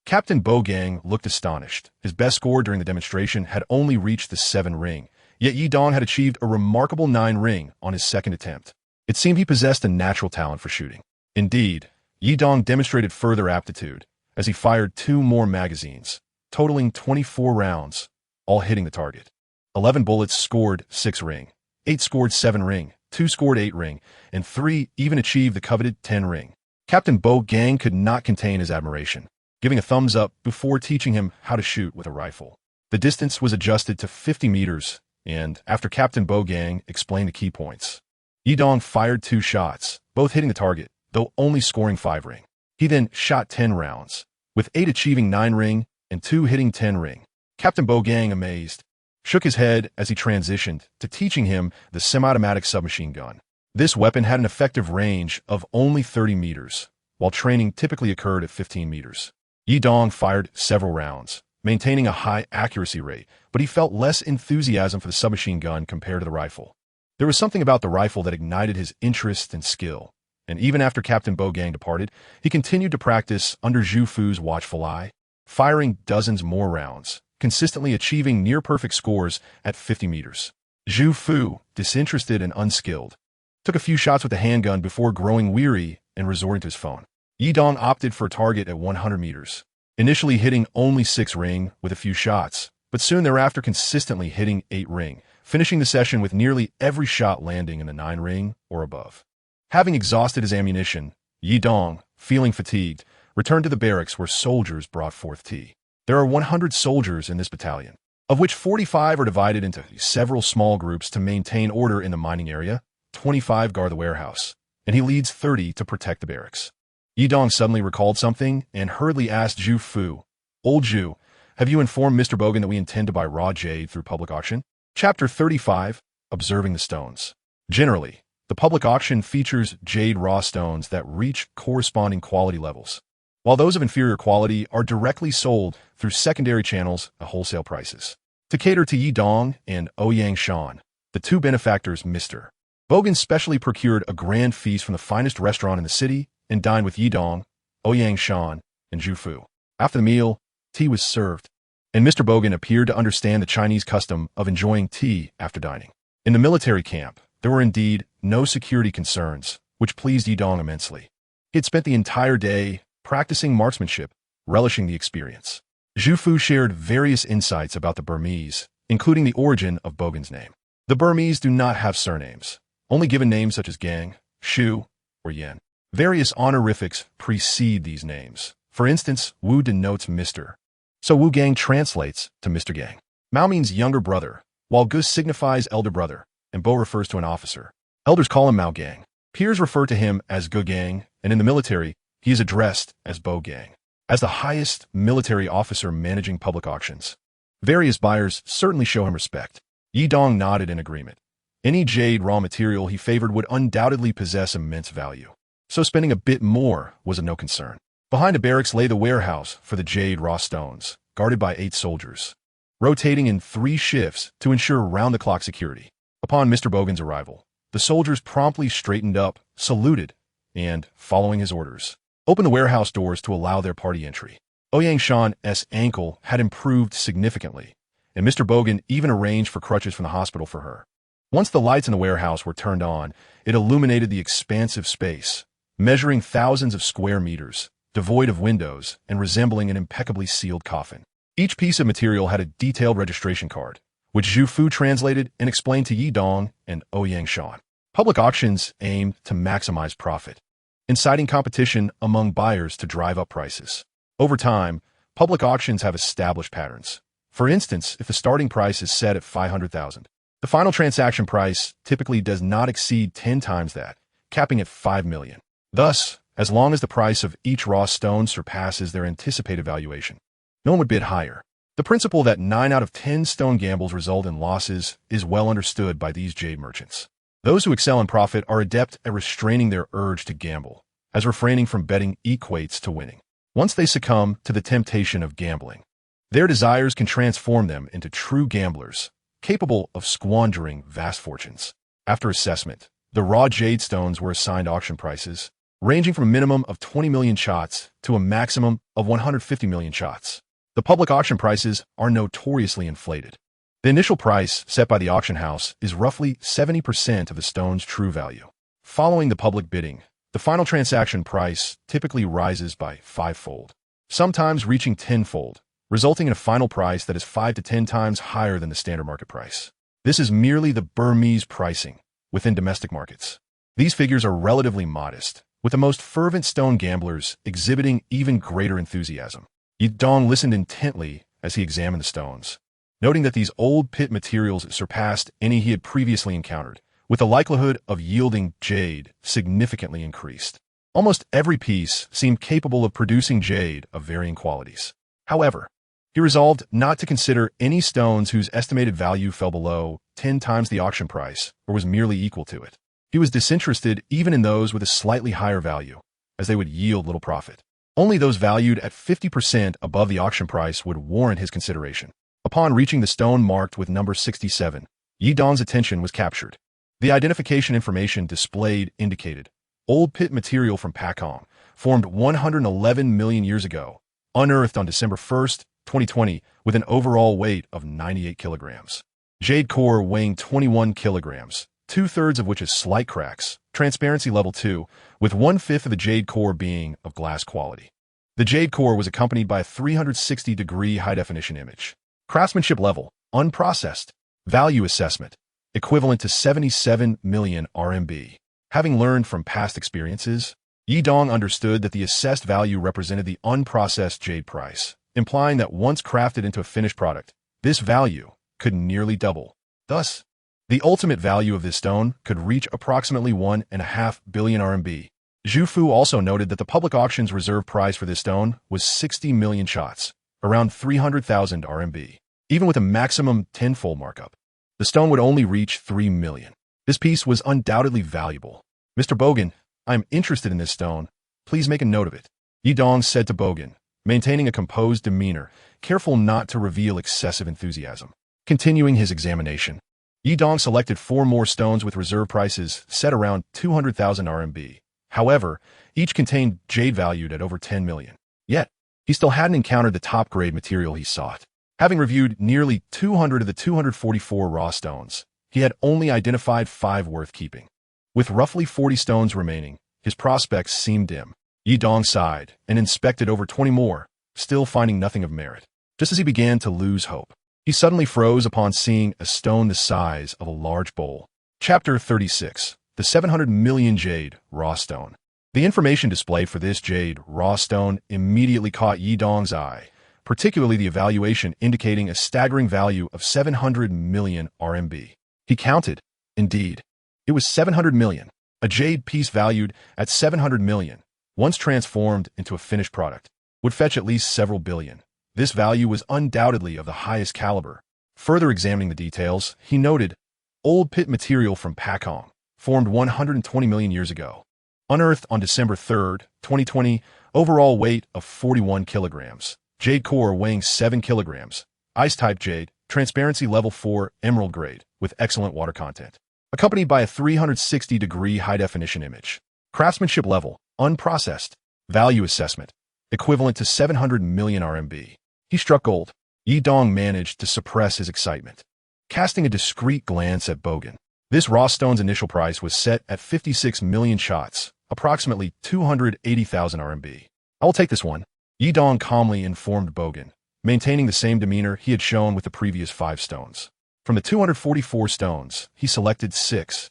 Captain Bo Gang looked astonished. His best score during the demonstration had only reached the 7 ring, yet Yi Dong had achieved a remarkable 9 ring on his second attempt. It seemed he possessed a natural talent for shooting. Indeed, Yi Dong demonstrated further aptitude as he fired 2 more magazines, totaling 24 rounds, all hitting the target. 11 bullets scored 6 ring, 8 scored 7 ring, 2 scored 8 ring, and 3 even achieved the coveted 10 ring. Captain Bo Gang could not contain his admiration, giving a thumbs up before teaching him how to shoot with a rifle. The distance was adjusted to 50 meters, and after Captain Bo Gang explained the key points, Yidong fired 2 shots, both hitting the target, though only scoring 5 ring. He then shot 10 rounds, with 8 achieving 9 ring and 2 hitting 10 ring. Captain Bo Gang, amazed, shook his head as he transitioned to teaching him the semi-automatic submachine gun. This weapon had an effective range of only 30 meters, while training typically occurred at 15 meters. Yidong fired several rounds, maintaining a high accuracy rate, but he felt less enthusiasm for the submachine gun compared to the rifle. There was something about the rifle that ignited his interest and skill, and even after Captain Bo Gang departed, he continued to practice under Zhu Fu's watchful eye, firing dozens more rounds, consistently achieving near-perfect scores at 50 meters. Zhu Fu, disinterested and unskilled, took a few shots with the handgun before growing weary and resorting to his phone. Yidong opted for a target at 100 meters, initially hitting only 6 ring with a few shots, but soon thereafter consistently hitting 8 ring, finishing the session with nearly every shot landing in the 9 ring or above. Having exhausted his ammunition, Yidong, feeling fatigued, returned to the barracks where soldiers brought forth tea. There are 100 soldiers in this battalion, of which 45 are divided into several small groups to maintain order in the mining area, 25 guard the warehouse, and he leads 30 to protect the barracks. Yidong suddenly recalled something and hurriedly asked Zhu Fu, "Old Zhu, have you informed Mr. Bogan that we intend to buy raw jade through public auction?" Chapter 35, Observing the Stones. Generally, the public auction features jade raw stones that reach corresponding quality levels, while those of inferior quality are directly sold through secondary channels at wholesale prices. To cater to Yidong and Ouyang Shan, the 2 benefactors, Mr. Bogan specially procured a grand feast from the finest restaurant in the city and dined with Yidong, Ouyang Shan, and Zhu Fu. After the meal, tea was served, and Mr. Bogan appeared to understand the Chinese custom of enjoying tea after dining. In the military camp, there were indeed no security concerns, which pleased Yidong immensely. He had spent the entire day practicing marksmanship, relishing the experience. Zhu Fu shared various insights about the Burmese, including the origin of Bogan's name. The Burmese do not have surnames, only given names such as Gang, Shu, or Yen. Various honorifics precede these names. For instance, Wu denotes Mr. So Wu Gang translates to Mr. Gang. Mao means younger brother, while Gus signifies elder brother, and Bo refers to an officer. Elders call him Mao Gang. Peers refer to him as Gu Gang, and in the military, he is addressed as Bo Gang. As the highest military officer managing public auctions, various buyers certainly show him respect. Yidong nodded in agreement. Any jade raw material he favored would undoubtedly possess immense value, so spending a bit more was of no concern. Behind the barracks lay the warehouse for the jade raw stones, guarded by 8 soldiers, rotating in 3 shifts to ensure round-the-clock security. Upon Mr. Bogan's arrival, the soldiers promptly straightened up, saluted, and, following his orders, opened the warehouse doors to allow their party entry. Ouyang Shan's ankle had improved significantly, and Mr. Bogan even arranged for crutches from the hospital for her. Once the lights in the warehouse were turned on, it illuminated the expansive space, measuring thousands of square meters, devoid of windows, and resembling an impeccably sealed coffin. Each piece of material had a detailed registration card, which Zhu Fu translated and explained to Yidong and Ouyang Shan. Public auctions aim to maximize profit, inciting competition among buyers to drive up prices. Over time, public auctions have established patterns. For instance, if the starting price is set at $500,000, the final transaction price typically does not exceed 10 times that, capping at $5 million. Thus, as long as the price of each raw stone surpasses their anticipated valuation, no one would bid higher. The principle that 9 out of 10 stone gambles result in losses is well understood by these jade merchants. Those who excel in profit are adept at restraining their urge to gamble, as refraining from betting equates to winning. Once they succumb to the temptation of gambling, their desires can transform them into true gamblers, capable of squandering vast fortunes. After assessment, the raw jade stones were assigned auction prices, ranging from a minimum of 20 million shots to a maximum of 150 million shots. The public auction prices are notoriously inflated. The initial price set by the auction house is roughly 70% of the stone's true value. Following the public bidding, the final transaction price typically rises by 5-fold, sometimes reaching 10-fold, resulting in a final price that is 5 to 10 times higher than the standard market price. This is merely the Burmese pricing within domestic markets. These figures are relatively modest, with the most fervent stone gamblers exhibiting even greater enthusiasm. Yi Dong listened intently as he examined the stones, noting that these old pit materials surpassed any he had previously encountered, with the likelihood of yielding jade significantly increased. Almost every piece seemed capable of producing jade of varying qualities. However, he resolved not to consider any stones whose estimated value fell below 10 times the auction price or was merely equal to it. He was disinterested even in those with a slightly higher value, as they would yield little profit. Only those valued at 50% above the auction price would warrant his consideration. Upon reaching the stone marked with number 67, Yi Dong's attention was captured. The identification information displayed indicated old pit material from Pakong, formed 111 million years ago, unearthed on December 1st, 2020, with an overall weight of 98 kilograms. Jade core weighing 21 kilograms, 2/3 of which is slight cracks, transparency level 2, with 1/5 of the jade core being of glass quality. The jade core was accompanied by a 360-degree high-definition image. Craftsmanship level, unprocessed. Value assessment, equivalent to 77 million RMB. Having learned from past experiences, Yi Dong understood that the assessed value represented the unprocessed jade price, implying that once crafted into a finished product, this value could nearly double. Thus, the ultimate value of this stone could reach approximately 1.5 billion RMB. Zhu Fu also noted that the public auction's reserve price for this stone was 60 million shots, around 300,000 RMB. Even with a maximum tenfold markup, the stone would only reach 3 million. This piece was undoubtedly valuable. Mr. Bogan, I am interested in this stone. Please make a note of it. Yi Dong said to Bogan, maintaining a composed demeanor, careful not to reveal excessive enthusiasm. Continuing his examination, Yi Dong selected 4 more stones with reserve prices set around 200,000 RMB. However, each contained jade valued at over 10 million. Yet, he still hadn't encountered the top-grade material he sought. Having reviewed nearly 200 of the 244 raw stones, he had only identified 5 worth keeping. With roughly 40 stones remaining, his prospects seemed dim. Yi Dong sighed and inspected over 20 more, still finding nothing of merit. Just as he began to lose hope, he suddenly froze upon seeing a stone the size of a large bowl. Chapter 36. The 700 million jade raw stone. The information displayed for this jade raw stone immediately caught Yi Dong's eye, particularly the evaluation indicating a staggering value of 700 million RMB. He counted. Indeed, it was 700 million. A jade piece valued at 700 million, once transformed into a finished product, would fetch at least several billion. This value was undoubtedly of the highest caliber. Further examining the details, he noted, old pit material from Pakong, formed 120 million years ago. Unearthed on December 3rd, 2020, overall weight of 41 kilograms. Jade core weighing 7 kilograms. Ice-type jade, transparency level 4, emerald grade, with excellent water content. Accompanied by a 360-degree high-definition image. Craftsmanship level, unprocessed. Value assessment, equivalent to 700 million RMB. He struck gold. Yi Dong managed to suppress his excitement. Casting a discreet glance at Bogan, this raw stone's initial price was set at 56 million shots, approximately 280,000 RMB. I will take this one, Yi Dong calmly informed Bogan, maintaining the same demeanor he had shown with the previous 5 stones. From the 244 stones, he selected 6,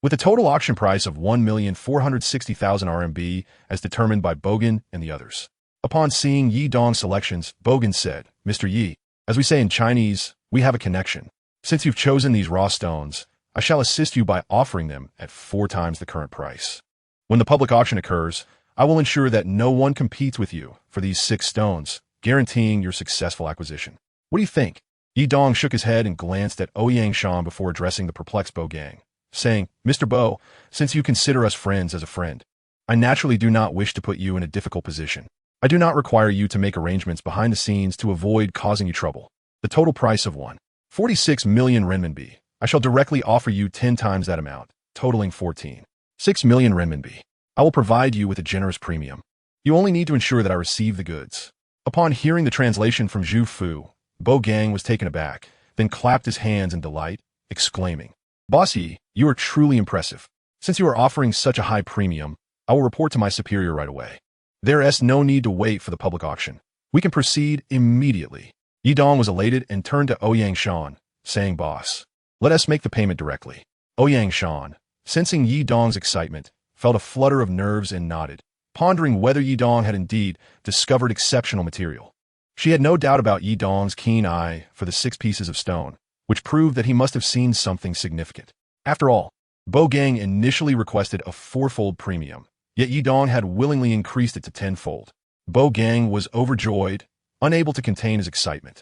with a total auction price of 1,460,000 RMB as determined by Bogan and the others. Upon seeing Yi Dong's selections, Bogan said, Mr. Yi, as we say in Chinese, we have a connection. Since you've chosen these raw stones, I shall assist you by offering them at 4 times the current price. When the public auction occurs, I will ensure that no one competes with you for these 6 stones, guaranteeing your successful acquisition. What do you think? Yi Dong shook his head and glanced at Ouyang Shan before addressing the perplexed Bogang, saying, Mr. Bo, since you consider us friends as a friend, I naturally do not wish to put you in a difficult position. I do not require you to make arrangements behind the scenes to avoid causing you trouble. The total price of 1.46 million renminbi. I shall directly offer you 10 times that amount, totaling 14.6 million renminbi. I will provide you with a generous premium. You only need to ensure that I receive the goods. Upon hearing the translation from Zhu Fu, Bogang was taken aback, then clapped his hands in delight, exclaiming, Boss Yi, you are truly impressive. Since you are offering such a high premium, I will report to my superior right away. There is no need to wait for the public auction. We can proceed immediately. Yi Dong was elated and turned to Ouyang Shan, saying, Boss, Let us make the payment directly. Ouyang Shan, sensing Yi Dong's excitement, felt a flutter of nerves and nodded, pondering whether Yi Dong had indeed discovered exceptional material. She had no doubt about Yi Dong's keen eye for the 6 pieces of stone, which proved that he must have seen something significant. After all, Bo Gang initially requested a 4-fold premium, yet Yi Dong had willingly increased it to 10-fold. Bo Gang was overjoyed, unable to contain his excitement.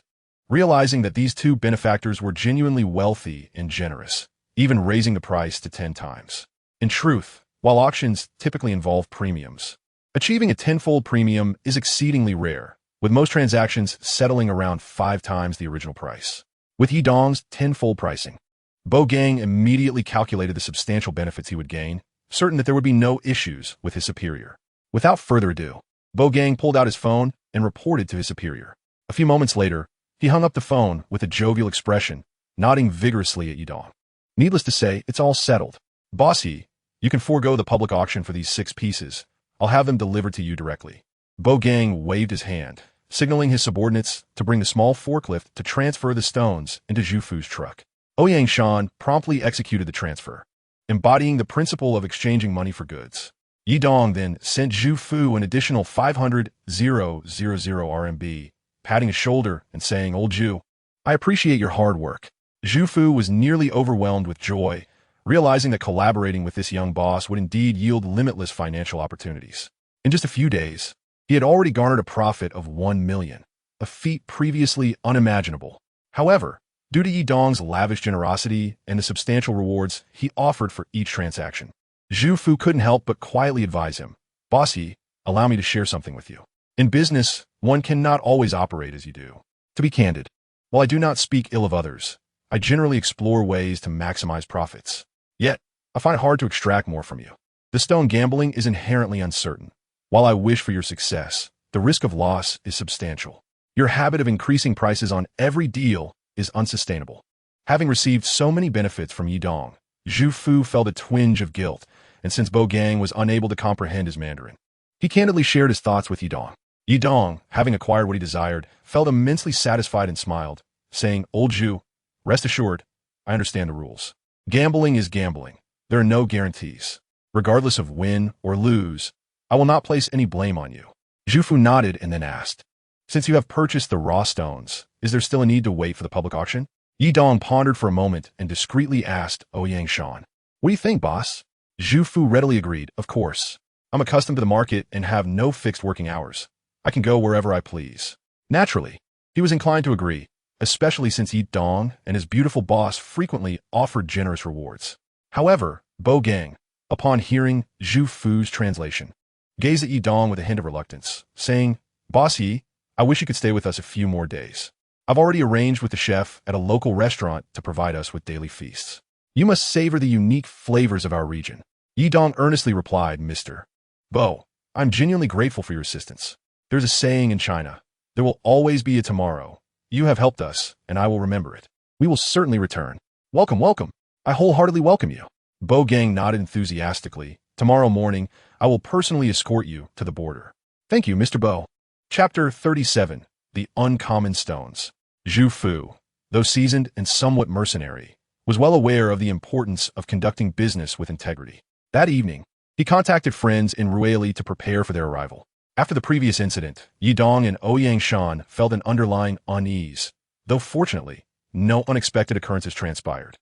Realizing that these 2 benefactors were genuinely wealthy and generous, even raising the price to 10 times. In truth, while auctions typically involve premiums, achieving a 10-fold premium is exceedingly rare, with most transactions settling around 5 times the original price. With Yi Dong's 10-fold pricing, Bo Gang immediately calculated the substantial benefits he would gain, certain that there would be no issues with his superior. Without further ado, Bo Gang pulled out his phone and reported to his superior. A few moments later, he hung up the phone with a jovial expression, nodding vigorously at Yi Dong. Needless to say, it's all settled. Bossy, you can forego the public auction for these 6 pieces. I'll have them delivered to you directly. Bo Gang waved his hand, signaling his subordinates to bring the small forklift to transfer the stones into Zhu Fu's truck. Ouyang Shan promptly executed the transfer, embodying the principle of exchanging money for goods. Yi Dong then sent Zhu Fu an additional 500,000 RMB, patting his shoulder and saying, "Old Zhu, I appreciate your hard work." Zhu Fu was nearly overwhelmed with joy, realizing that collaborating with this young boss would indeed yield limitless financial opportunities. In just a few days, he had already garnered a profit of 1 million, a feat previously unimaginable. However, due to Yi Dong's lavish generosity and the substantial rewards he offered for each transaction, Zhu Fu couldn't help but quietly advise him, "Bossy, allow me to share something with you. In business, one cannot always operate as you do. To be candid, while I do not speak ill of others, I generally explore ways to maximize profits. Yet, I find it hard to extract more from you. The stone gambling is inherently uncertain. While I wish for your success, the risk of loss is substantial. Your habit of increasing prices on every deal is unsustainable." Having received so many benefits from Yi Dong, Zhu Fu felt a twinge of guilt, and since Bo Gang was unable to comprehend his Mandarin, he candidly shared his thoughts with Yi Dong. Yi Dong, having acquired what he desired, felt immensely satisfied and smiled, saying, "Old Zhu, rest assured, I understand the rules. Gambling is gambling. There are no guarantees. Regardless of win or lose, I will not place any blame on you." Zhu Fu nodded and then asked, "Since you have purchased the raw stones, is there still a need to wait for the public auction?" Yi Dong pondered for a moment and discreetly asked Ouyang Shan, "What do you think, boss?" Zhu Fu readily agreed, "Of course. I'm accustomed to the market and have no fixed working hours. I can go wherever I please." Naturally, he was inclined to agree, especially since Yi Dong and his beautiful boss frequently offered generous rewards. However, Bo Gang, upon hearing Zhu Fu's translation, gazed at Yi Dong with a hint of reluctance, saying, "Boss Yi, I wish you could stay with us a few more days. I've already arranged with the chef at a local restaurant to provide us with daily feasts. You must savor the unique flavors of our region." Yi Dong earnestly replied, "Mr. Bo, I'm genuinely grateful for your assistance. There's a saying in China, there will always be a tomorrow. You have helped us, and I will remember it. We will certainly return. Welcome, welcome. I wholeheartedly welcome you." Bo Gang nodded enthusiastically. "Tomorrow morning, I will personally escort you to the border." "Thank you, Mr. Bo." Chapter 37, The Uncommon Stones. Zhu Fu, though seasoned and somewhat mercenary, was well aware of the importance of conducting business with integrity. That evening, he contacted friends in Ruili to prepare for their arrival. After the previous incident, Yi Dong and Ouyang Shan felt an underlying unease, though fortunately, no unexpected occurrences transpired.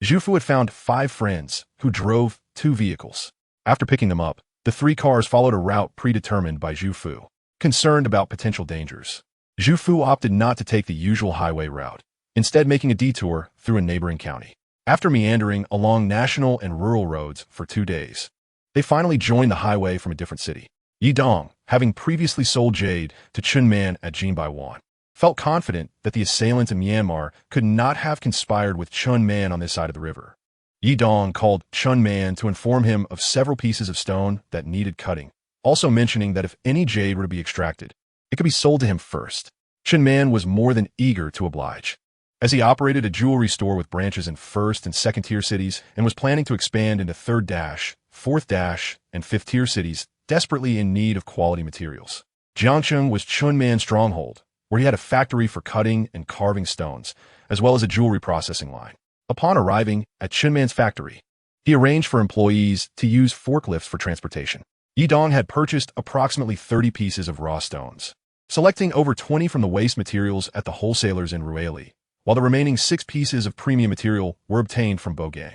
Zhu Fu had found 5 friends who drove 2 vehicles. After picking them up, the 3 cars followed a route predetermined by Zhu Fu. Concerned about potential dangers, Zhu Fu opted not to take the usual highway route, instead making a detour through a neighboring county. After meandering along national and rural roads for 2 days, they finally joined the highway from a different city. Yi Dong, having previously sold jade to Chun Man at Jinbaiwan, felt confident that the assailants in Myanmar could not have conspired with Chun Man on this side of the river. Yi Dong called Chun Man to inform him of several pieces of stone that needed cutting, also mentioning that if any jade were to be extracted, it could be sold to him first. Chun Man was more than eager to oblige, as he operated a jewelry store with branches in 1st and 2nd-tier cities and was planning to expand into 3rd-, 4th-, and 5th-tier cities desperately in need of quality materials. Jiangcheng was Chun Man's stronghold, where he had a factory for cutting and carving stones, as well as a jewelry processing line. Upon arriving at Chunman's factory, he arranged for employees to use forklifts for transportation. Yidong had purchased approximately 30 pieces of raw stones, selecting over 20 from the waste materials at the wholesalers in Rueli, while the remaining 6 pieces of premium material were obtained from Bogang.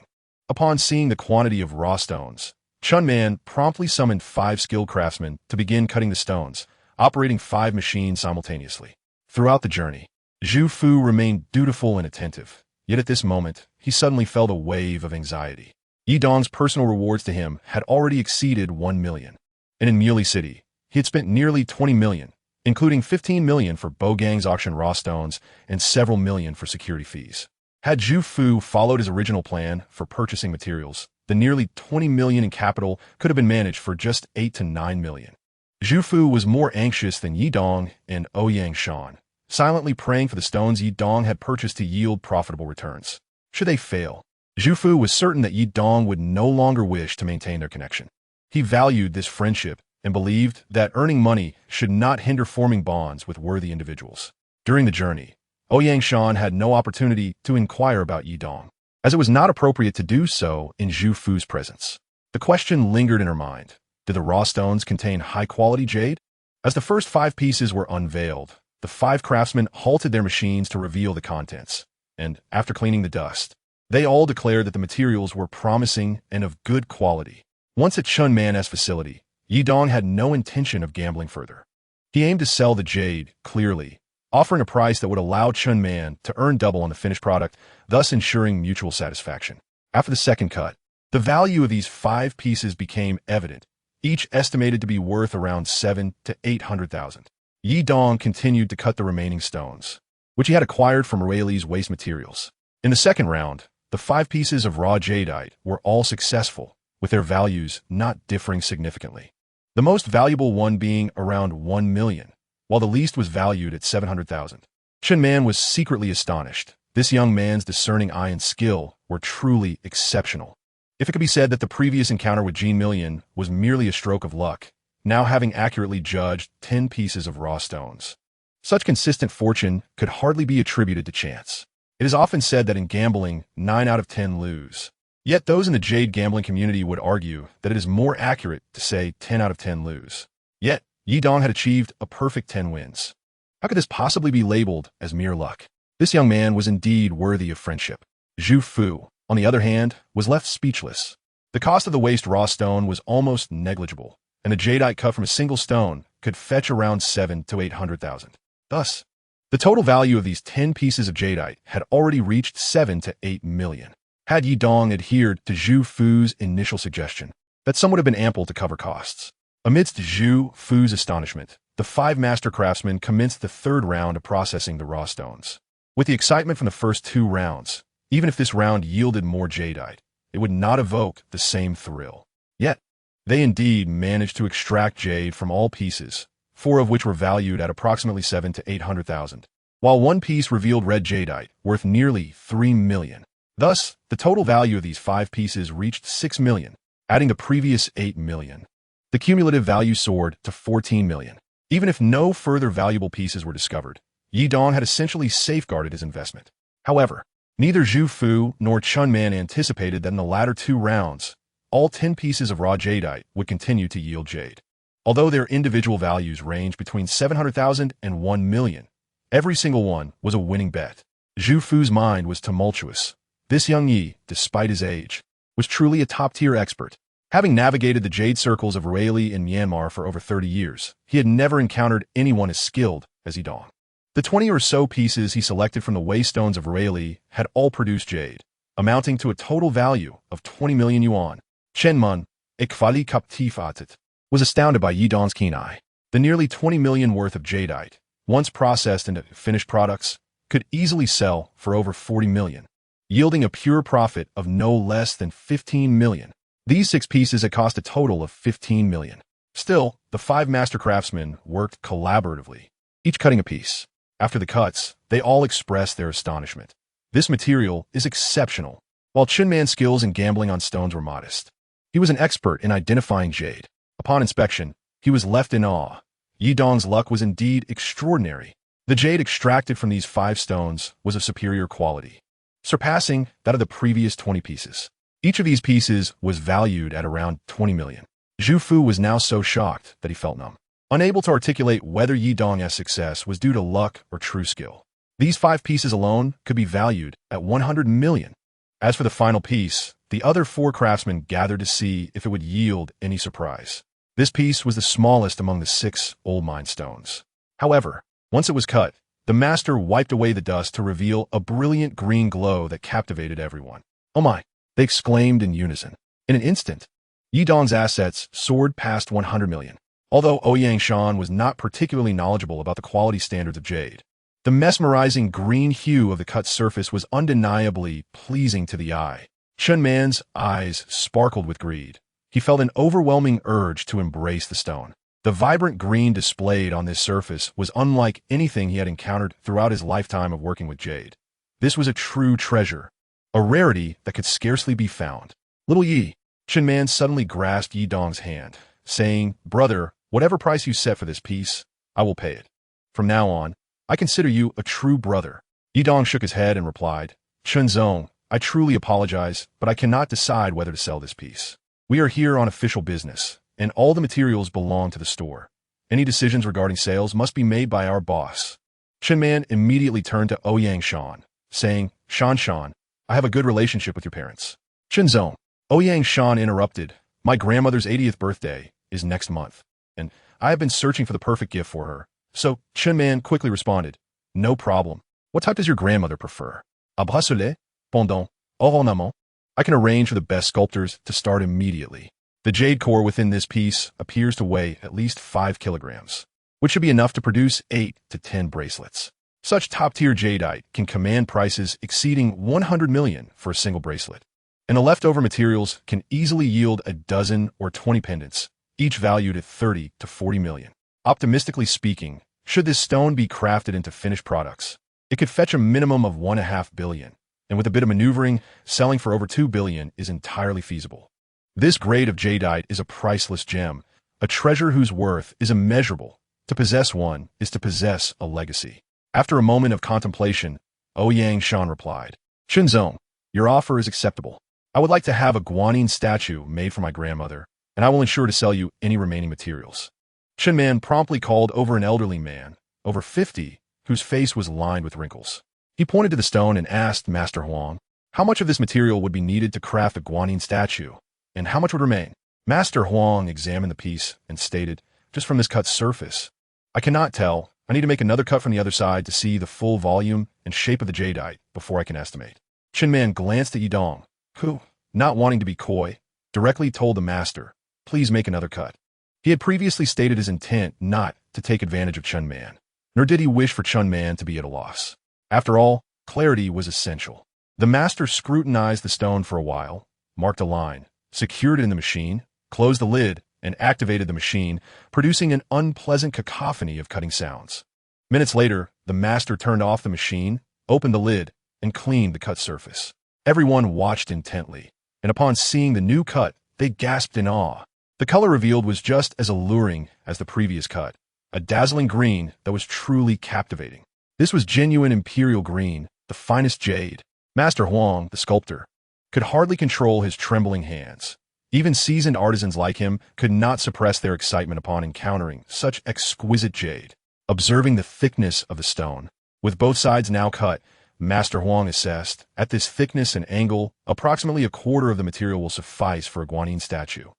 Upon seeing the quantity of raw stones, Chunman promptly summoned 5 skilled craftsmen to begin cutting the stones, operating 5 machines simultaneously. Throughout the journey, Zhu Fu remained dutiful and attentive, yet at this moment, he suddenly felt a wave of anxiety. Yidong's personal rewards to him had already exceeded 1 million, and in Muley City, he had spent nearly 20 million, including 15 million for Bogang's auction raw stones and several million for security fees. Had Zhu Fu followed his original plan for purchasing materials, the nearly 20 million in capital could have been managed for just 8 to 9 million. Zhu Fu was more anxious than Yidong and Ouyang Shan, silently praying for the stones Yidong had purchased to yield profitable returns. Should they fail, Zhu Fu was certain that Yidong would no longer wish to maintain their connection. He valued this friendship and believed that earning money should not hinder forming bonds with worthy individuals. During the journey, Ouyang Shan had no opportunity to inquire about Yidong, as it was not appropriate to do so in Zhu Fu's presence. The question lingered in her mind: did the raw stones contain high-quality jade? As the first 5 pieces were unveiled, the 5 craftsmen halted their machines to reveal the contents, and, after cleaning the dust, they all declared that the materials were promising and of good quality. Once at Chunman's facility, Yidong had no intention of gambling further. He aimed to sell the jade clearly, offering a price that would allow Chunman to earn double on the finished product, thus ensuring mutual satisfaction. After the second cut, the value of these 5 pieces became evident, each estimated to be worth around 7 to 800,000. Yidong continued to cut the remaining stones, which he had acquired from Rueli's waste materials. In the second round, the 5 pieces of raw jadeite were all successful, with their values not differing significantly. The most valuable one being around 1 million, while the least was valued at 700,000. Chunman was secretly astonished. This young man's discerning eye and skill were truly exceptional. If it could be said that the previous encounter with Jean Million was merely a stroke of luck, now having accurately judged 10 pieces of raw stones, such consistent fortune could hardly be attributed to chance. It is often said that in gambling, 9 out of 10 lose. Yet those in the jade gambling community would argue that it is more accurate to say 10 out of 10 lose. Yet, Yidong had achieved a perfect 10 wins. How could this possibly be labeled as mere luck? This young man was indeed worthy of friendship. Zhu Fu, on the other hand, was left speechless. The cost of the waste raw stone was almost negligible, and the jadeite cut from a single stone could fetch around 7 to 800,000. Thus, the total value of these 10 pieces of jadeite had already reached 7 to 8 million. Had Yidong adhered to Zhu Fu's initial suggestion, that sum would have been ample to cover costs. Amidst Zhu Fu's astonishment, the 5 master craftsmen commenced the third round of processing the raw stones. With the excitement from the first 2 rounds, even if this round yielded more jadeite, it would not evoke the same thrill. Yet, they indeed managed to extract jade from all pieces, 4 of which were valued at approximately 7 to 800,000, while 1 piece revealed red jadeite, worth nearly 3 million. Thus, the total value of these 5 pieces reached 6 million, adding the previous 8 million. The cumulative value soared to 14 million. Even if no further valuable pieces were discovered, Yidong had essentially safeguarded his investment. However, neither Zhu Fu nor Chunman anticipated that in the latter 2 rounds, all 10 pieces of raw jadeite would continue to yield jade. Although their individual values ranged between 700,000 and 1 million, every single one was a winning bet. Zhu Fu's mind was tumultuous. This young Yi, despite his age, was truly a top-tier expert. Having navigated the jade circles of Rueli in Myanmar for over 30 years, he had never encountered anyone as skilled as Yidong. The 20 or so pieces he selected from the waste stones of Rueli had all produced jade, amounting to a total value of 20 million yuan. Chenmun, Ekvali Kaptifatit, was astounded by Yidong's keen eye. The nearly 20 million worth of jadeite, once processed into finished products, could easily sell for over 40 million, yielding a pure profit of no less than 15 million. These 6 pieces had cost a total of 15 million. Still, the 5 master craftsmen worked collaboratively, each cutting a piece. After the cuts, they all expressed their astonishment. This material is exceptional. While Chunman's skills in gambling on stones were modest, he was an expert in identifying jade. Upon inspection, he was left in awe. Yidong's luck was indeed extraordinary. The jade extracted from these 5 stones was of superior quality. surpassing that of the previous 20 pieces. Each of these pieces was valued at around 20 million. Zhu Fu was now so shocked that he felt numb, unable to articulate whether Yi Dong's success was due to luck or true skill. These 5 pieces alone could be valued at 100 million. As for the final piece, the other 4 craftsmen gathered to see if it would yield any surprise. This piece was the smallest among the 6 old mine stones. However, once it was cut, the master wiped away the dust to reveal a brilliant green glow that captivated everyone. "Oh my!" they exclaimed in unison. In an instant, Yi Dong's assets soared past 100 million. Although Ouyang Shan was not particularly knowledgeable about the quality standards of jade, the mesmerizing green hue of the cut surface was undeniably pleasing to the eye. Chun Man's eyes sparkled with greed. He felt an overwhelming urge to embrace the stone. The vibrant green displayed on this surface was unlike anything he had encountered throughout his lifetime of working with jade. This was a true treasure, a rarity that could scarcely be found. "Little Yi," Chun Man suddenly grasped Yi Dong's hand, saying, "Brother, whatever price you set for this piece, I will pay it. From now on, I consider you a true brother." Yi Dong shook his head and replied, "Chun Zong, I truly apologize, but I cannot decide whether to sell this piece. We are here on official business, and all the materials belong to the store. Any decisions regarding sales must be made by our boss." Chun Man immediately turned to Ouyang Shan, saying, Shan, I have a good relationship with your parents." "Chun Zong," Ouyang Shan interrupted, "my grandmother's 80th birthday is next month, and I have been searching for the perfect gift for her." So Chun Man quickly responded, "No problem. What type does your grandmother prefer? A bracelet, pendant, ornement? I can arrange for the best sculptors to start immediately." The jade core within this piece appears to weigh at least 5 kilograms, which should be enough to produce 8 to 10 bracelets. Such top-tier jadeite can command prices exceeding 100 million for a single bracelet, and the leftover materials can easily yield a dozen or 20 pendants, each valued at 30 to 40 million. Optimistically speaking, should this stone be crafted into finished products, it could fetch a minimum of 1.5 billion, and with a bit of maneuvering, selling for over 2 billion is entirely feasible. This grade of jadeite is a priceless gem, a treasure whose worth is immeasurable. To possess one is to possess a legacy. After a moment of contemplation, Ouyang Shan replied, "Chun Zong, your offer is acceptable. I would like to have a guanyin statue made for my grandmother, and I will ensure to sell you any remaining materials." Chun Man promptly called over an elderly man, over 50, whose face was lined with wrinkles. He pointed to the stone and asked Master Huang, how much of this material would be needed to craft a guanyin statue, and how much would remain? Master Huang examined the piece and stated, "Just from this cut surface, I cannot tell. I need to make another cut from the other side to see the full volume and shape of the jadeite before I can estimate." Chun Man glanced at Yi Dong, who, not wanting to be coy, directly told the master, "Please make another cut." He had previously stated his intent not to take advantage of Chun Man, nor did he wish for Chun Man to be at a loss. After all, clarity was essential. The master scrutinized the stone for a while, marked a line, secured it in the machine, closed the lid, and activated the machine, producing an unpleasant cacophony of cutting sounds. Minutes later, the master turned off the machine, opened the lid, and cleaned the cut surface. Everyone watched intently, and upon seeing the new cut, they gasped in awe. The color revealed was just as alluring as the previous cut, a dazzling green that was truly captivating. This was genuine imperial green, the finest jade. Master Huang, the sculptor, could hardly control his trembling hands. Even seasoned artisans like him could not suppress their excitement upon encountering such exquisite jade. Observing the thickness of the stone, with both sides now cut, Master Huang assessed, at this thickness and angle, approximately a quarter of the material will suffice for a guanyin statue,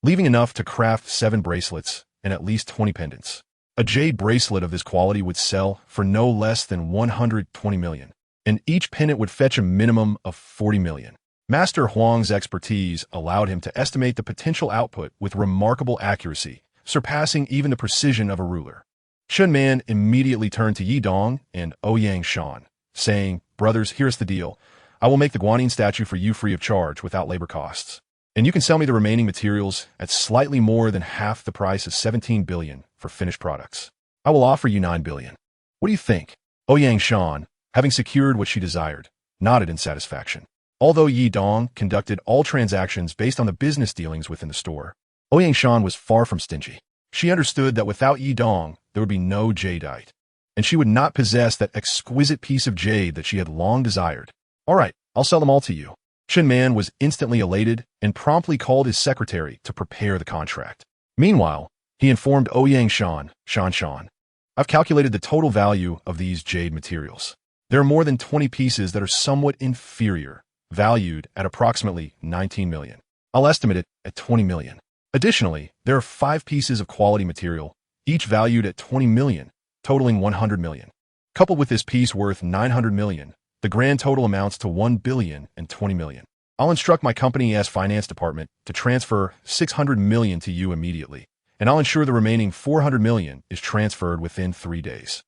leaving enough to craft 7 bracelets and at least 20 pendants. A jade bracelet of this quality would sell for no less than 120 million, and each pendant would fetch a minimum of 40 million. Master Huang's expertise allowed him to estimate the potential output with remarkable accuracy, surpassing even the precision of a ruler. Chun Man immediately turned to Yi Dong and Ouyang Shan, saying, "Brothers, here's the deal. I will make the guanyin statue for you free of charge without labor costs, and you can sell me the remaining materials at slightly more than half the price of 17 billion for finished products. I will offer you 9 billion. What do you think?" Ouyang Shan, having secured what she desired, nodded in satisfaction. Although Yi Dong conducted all transactions based on the business dealings within the store, Ouyang Shan was far from stingy. She understood that without Yi Dong, there would be no jadeite, and she would not possess that exquisite piece of jade that she had long desired. All right, I'll sell them all to you. Chen Man was instantly elated and promptly called his secretary to prepare the contract. Meanwhile, he informed Ouyang Shan, I've calculated the total value of these jade materials. There are more than 20 pieces that are somewhat inferior, valued at approximately 19 million. I'll estimate it at 20 million. Additionally, there are 5 pieces of quality material, each valued at 20 million, totaling 100 million. Coupled with this piece worth 900 million, the grand total amounts to 1 billion and 20 million. I'll instruct my company's finance department to transfer 600 million to you immediately, and I'll ensure the remaining 400 million is transferred within 3 days.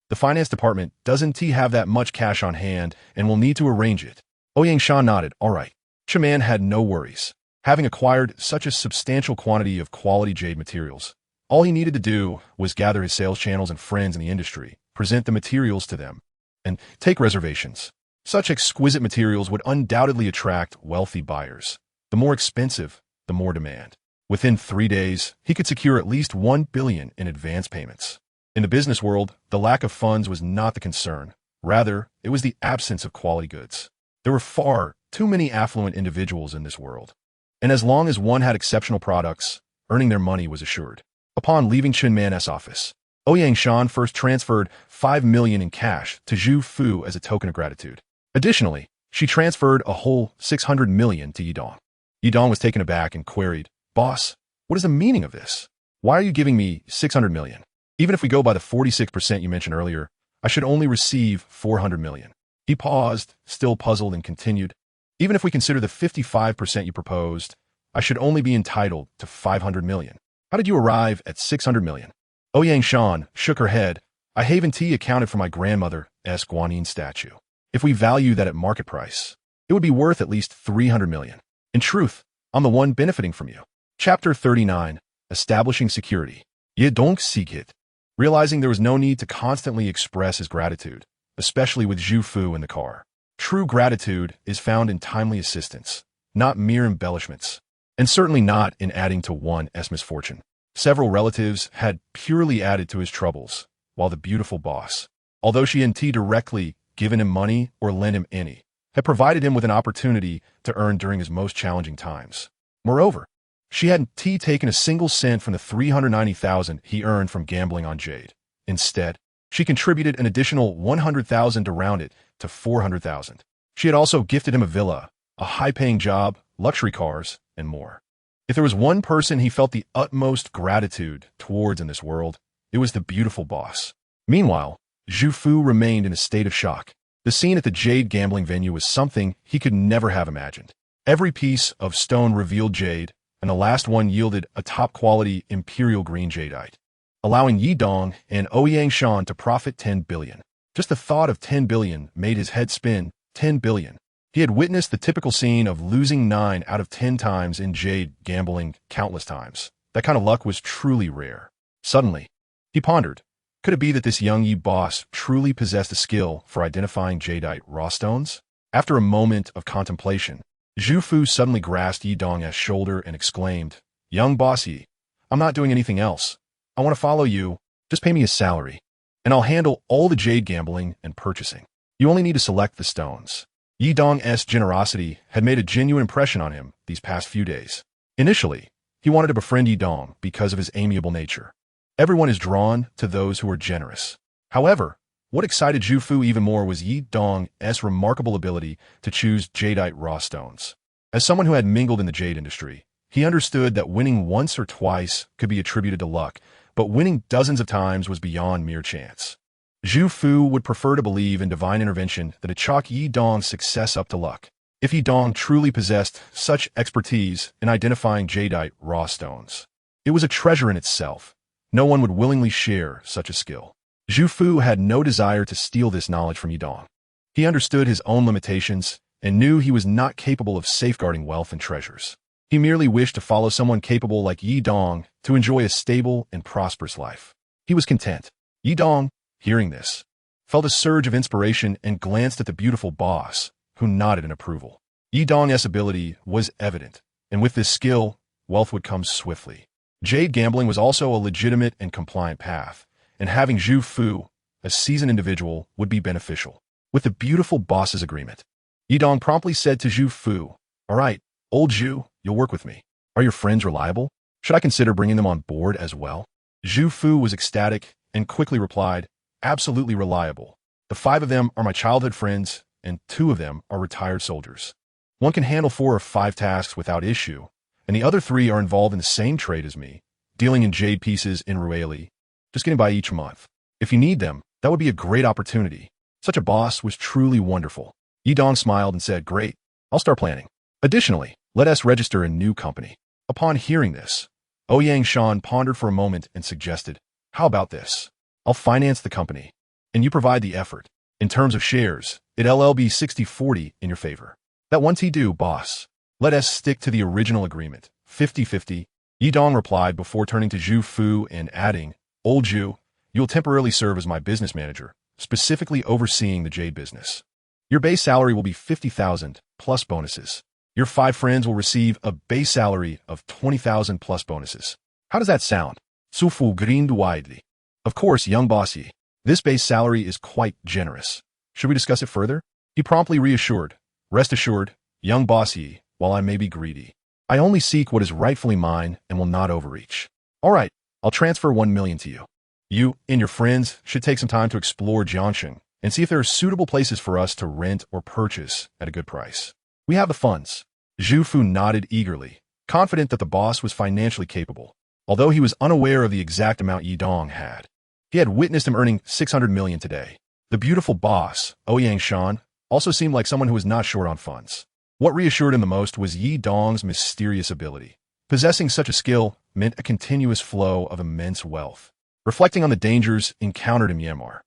The finance department doesn't have that much cash on hand and will need to arrange it. Ouyang Shan nodded, all right. Chen Man had no worries. Having acquired such a substantial quantity of quality jade materials, all he needed to do was gather his sales channels and friends in the industry, present the materials to them, and take reservations. Such exquisite materials would undoubtedly attract wealthy buyers. The more expensive, the more demand. Within 3 days, he could secure at least 1 billion in advance payments. In the business world, the lack of funds was not the concern. Rather, it was the absence of quality goods. There were far too many affluent individuals in this world. And as long as one had exceptional products, earning their money was assured. Upon leaving Chen Man's office, Ouyang Shan first transferred 5 million in cash to Zhu Fu as a token of gratitude. Additionally, she transferred a whole 600 million to Yidong. Yidong was taken aback and queried, Boss, what is the meaning of this? Why are you giving me 600 million? Even if we go by the 46% you mentioned earlier, I should only receive 400 million. He paused, still puzzled, and continued, even if we consider the 55% you proposed, I should only be entitled to 500 million. How did you arrive at 600 million? Ouyang Shan shook her head. I haven't accounted for my grandmother's Guanyin statue. If we value that at market price, it would be worth at least 300 million. In truth, I'm the one benefiting from you. Chapter 39, Establishing Security. Ye donc seek it. Realizing there was no need to constantly express his gratitude, especially with Zhu Fu in the car. True gratitude is found in timely assistance, not mere embellishments, and certainly not in adding to one's misfortune. Several relatives had purely added to his troubles, while the beautiful boss, although she hadn't directly given him money or lent him any, had provided him with an opportunity to earn during his most challenging times. Moreover, she hadn't taken a single cent from the 390,000 he earned from gambling on jade. Instead, she contributed an additional 100,000 to round it to 400,000. She had also gifted him a villa, a high-paying job, luxury cars, and more. If there was one person he felt the utmost gratitude towards in this world, it was the beautiful boss. Meanwhile, Zhu Fu remained in a state of shock. The scene at the jade gambling venue was something he could never have imagined. Every piece of stone revealed jade, and the last one yielded a top-quality imperial green jadeite, allowing Yidong and Ouyang Shan to profit 10 billion. Just the thought of 10 billion made his head spin. 10 billion. He had witnessed the typical scene of losing 9 out of 10 times in jade gambling countless times. That kind of luck was truly rare. Suddenly, he pondered, could it be that this young Yi boss truly possessed a skill for identifying jadeite raw stones? After a moment of contemplation, Zhu Fu suddenly grasped Yidong's shoulder and exclaimed, Young boss Yi, I'm not doing anything else. I want to follow you. Just pay me a salary, and I'll handle all the jade gambling and purchasing. You only need to select the stones. Yidong's generosity had made a genuine impression on him these past few days. Initially, he wanted to befriend Yidong because of his amiable nature. Everyone is drawn to those who are generous. However, what excited Zhu Fu even more was Yidong's remarkable ability to choose jadeite raw stones. As someone who had mingled in the jade industry, he understood that winning once or twice could be attributed to luck, but winning dozens of times was beyond mere chance. Zhu Fu would prefer to believe in divine intervention than to chalk Yidong's success up to luck. If Yidong truly possessed such expertise in identifying jadeite raw stones, it was a treasure in itself. No one would willingly share such a skill. Zhu Fu had no desire to steal this knowledge from Yidong. He understood his own limitations and knew he was not capable of safeguarding wealth and treasures. He merely wished to follow someone capable like Yidong to enjoy a stable and prosperous life. He was content. Yidong, hearing this, felt a surge of inspiration and glanced at the beautiful boss, who nodded in approval. Yidong's ability was evident, and with this skill, wealth would come swiftly. Jade gambling was also a legitimate and compliant path, and having Zhu Fu, a seasoned individual, would be beneficial. With the beautiful boss's agreement, Yidong promptly said to Zhu Fu, "All right, old Zhu, you'll work with me. Are your friends reliable? Should I consider bringing them on board as well?" Zhu Fu was ecstatic and quickly replied, "Absolutely reliable. The 5 of them are my childhood friends, and 2 of them are retired soldiers. One can handle 4 or 5 tasks without issue, and the other 3 are involved in the same trade as me, dealing in jade pieces in Relics, just getting by each month. If you need them, that would be a great opportunity." Such a boss was truly wonderful. Yidong smiled and said, "Great, I'll start planning. Additionally, let us register a new company." Upon hearing this, Ouyang Shan pondered for a moment and suggested, "How about this? I'll finance the company, and you provide the effort. In terms of shares, it'll be 60-40 in your favor." "That one do, boss. Let us stick to the original agreement, 50-50. Yidong replied before turning to Zhu Fu and adding, "Old Zhu, you will temporarily serve as my business manager, specifically overseeing the jade business. Your base salary will be 50,000 plus bonuses. Your 5 friends will receive a base salary of 20,000 plus bonuses. How does that sound?" Su Fu grinned widely. "Of course, young bossy. This base salary is quite generous. Should we discuss it further?" He promptly reassured, "Rest assured, young bossy, while I may be greedy, I only seek what is rightfully mine and will not overreach. All right, I'll transfer 1 million to you. You and your friends should take some time to explore Jiangsheng and see if there are suitable places for us to rent or purchase at a good price. We have the funds." Zhu Fu nodded eagerly, confident that the boss was financially capable, although he was unaware of the exact amount Yidong had. He had witnessed him earning 600 million today. The beautiful boss, Ouyang Shan, also seemed like someone who was not short on funds. What reassured him the most was Yidong's mysterious ability. Possessing such a skill meant a continuous flow of immense wealth. Reflecting on the dangers encountered in Myanmar,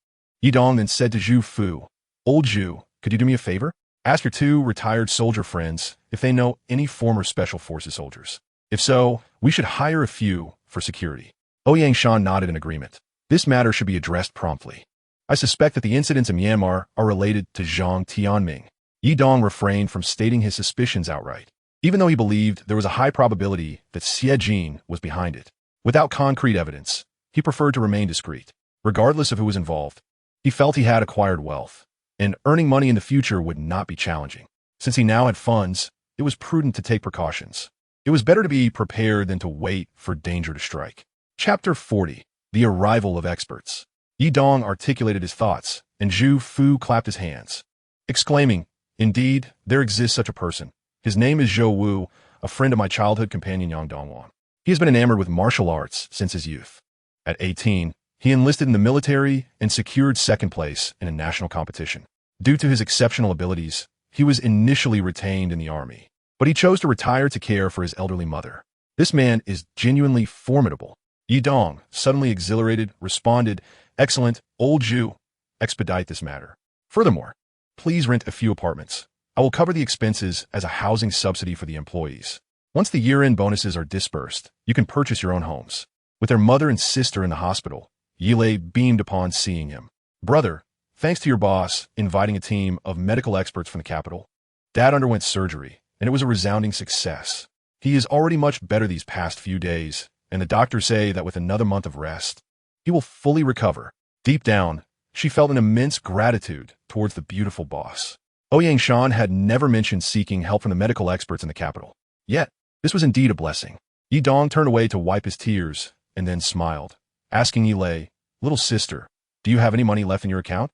Yidong then said to Zhu Fu, "Old Zhu, could you do me a favor? Ask your 2 retired soldier friends if they know any former Special Forces soldiers. If so, we should hire a few for security." Ouyang Shan nodded in agreement. This matter should be addressed promptly. "I suspect that the incidents in Myanmar are related to Zhang Tianming." Yidong refrained from stating his suspicions outright, even though he believed there was a high probability that Xie Jin was behind it. Without concrete evidence, he preferred to remain discreet. Regardless of who was involved, he felt he had acquired wealth, and earning money in the future would not be challenging. Since he now had funds, it was prudent to take precautions. It was better to be prepared than to wait for danger to strike. Chapter 40. The Arrival of Experts. Yidong articulated his thoughts, and Zhu Fu clapped his hands, exclaiming, "Indeed, there exists such a person. His name is Zhou Wu, a friend of my childhood companion Yang Dongwan. He has been enamored with martial arts since his youth. At 18, he enlisted in the military and secured 2nd place in a national competition. Due to his exceptional abilities, he was initially retained in the army, but he chose to retire to care for his elderly mother. This man is genuinely formidable." Yidong, suddenly exhilarated, responded, "Excellent, old Zhu. Expedite this matter. Furthermore, please rent a few apartments. I will cover the expenses as a housing subsidy for the employees. Once the year-end bonuses are dispersed, you can purchase your own homes." With their mother and sister in the hospital, Yilei beamed upon seeing him. "Brother, thanks to your boss inviting a team of medical experts from the capital, Dad underwent surgery, and it was a resounding success. He is already much better these past few days, and the doctors say that with another month of rest, he will fully recover." Deep down, she felt an immense gratitude towards the beautiful boss. Ouyang Shan had never mentioned seeking help from the medical experts in the capital. Yet, this was indeed a blessing. Yidong turned away to wipe his tears, and then smiled, asking Yilei, "Little sister, do you have any money left in your account?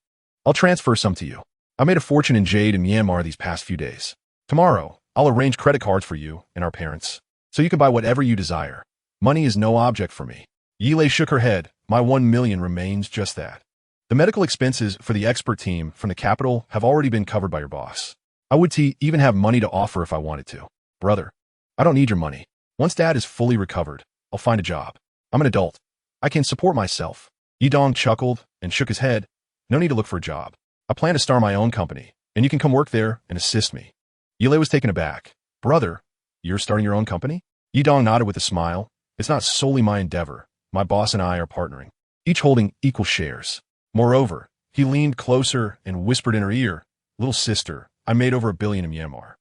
I'll transfer some to you. I made a fortune in jade in Myanmar these past few days. Tomorrow, I'll arrange credit cards for you and our parents, so you can buy whatever you desire. Money is no object for me." Yilei shook her head. "My 1 million remains just that. The medical expenses for the expert team from the capital have already been covered by your boss. I would even have money to offer if I wanted to. Brother, I don't need your money. Once Dad is fully recovered, I'll find a job. I'm an adult. I can support myself." Yidong chuckled and shook his head. "No need to look for a job. I plan to start my own company, and you can come work there and assist me." Yilei was taken aback. "Brother, you're starting your own company?" Yidong nodded with a smile. "It's not solely my endeavor. My boss and I are partnering, each holding equal shares. Moreover," he leaned closer and whispered in her ear, "Little sister, I made over 1 billion in Myanmar.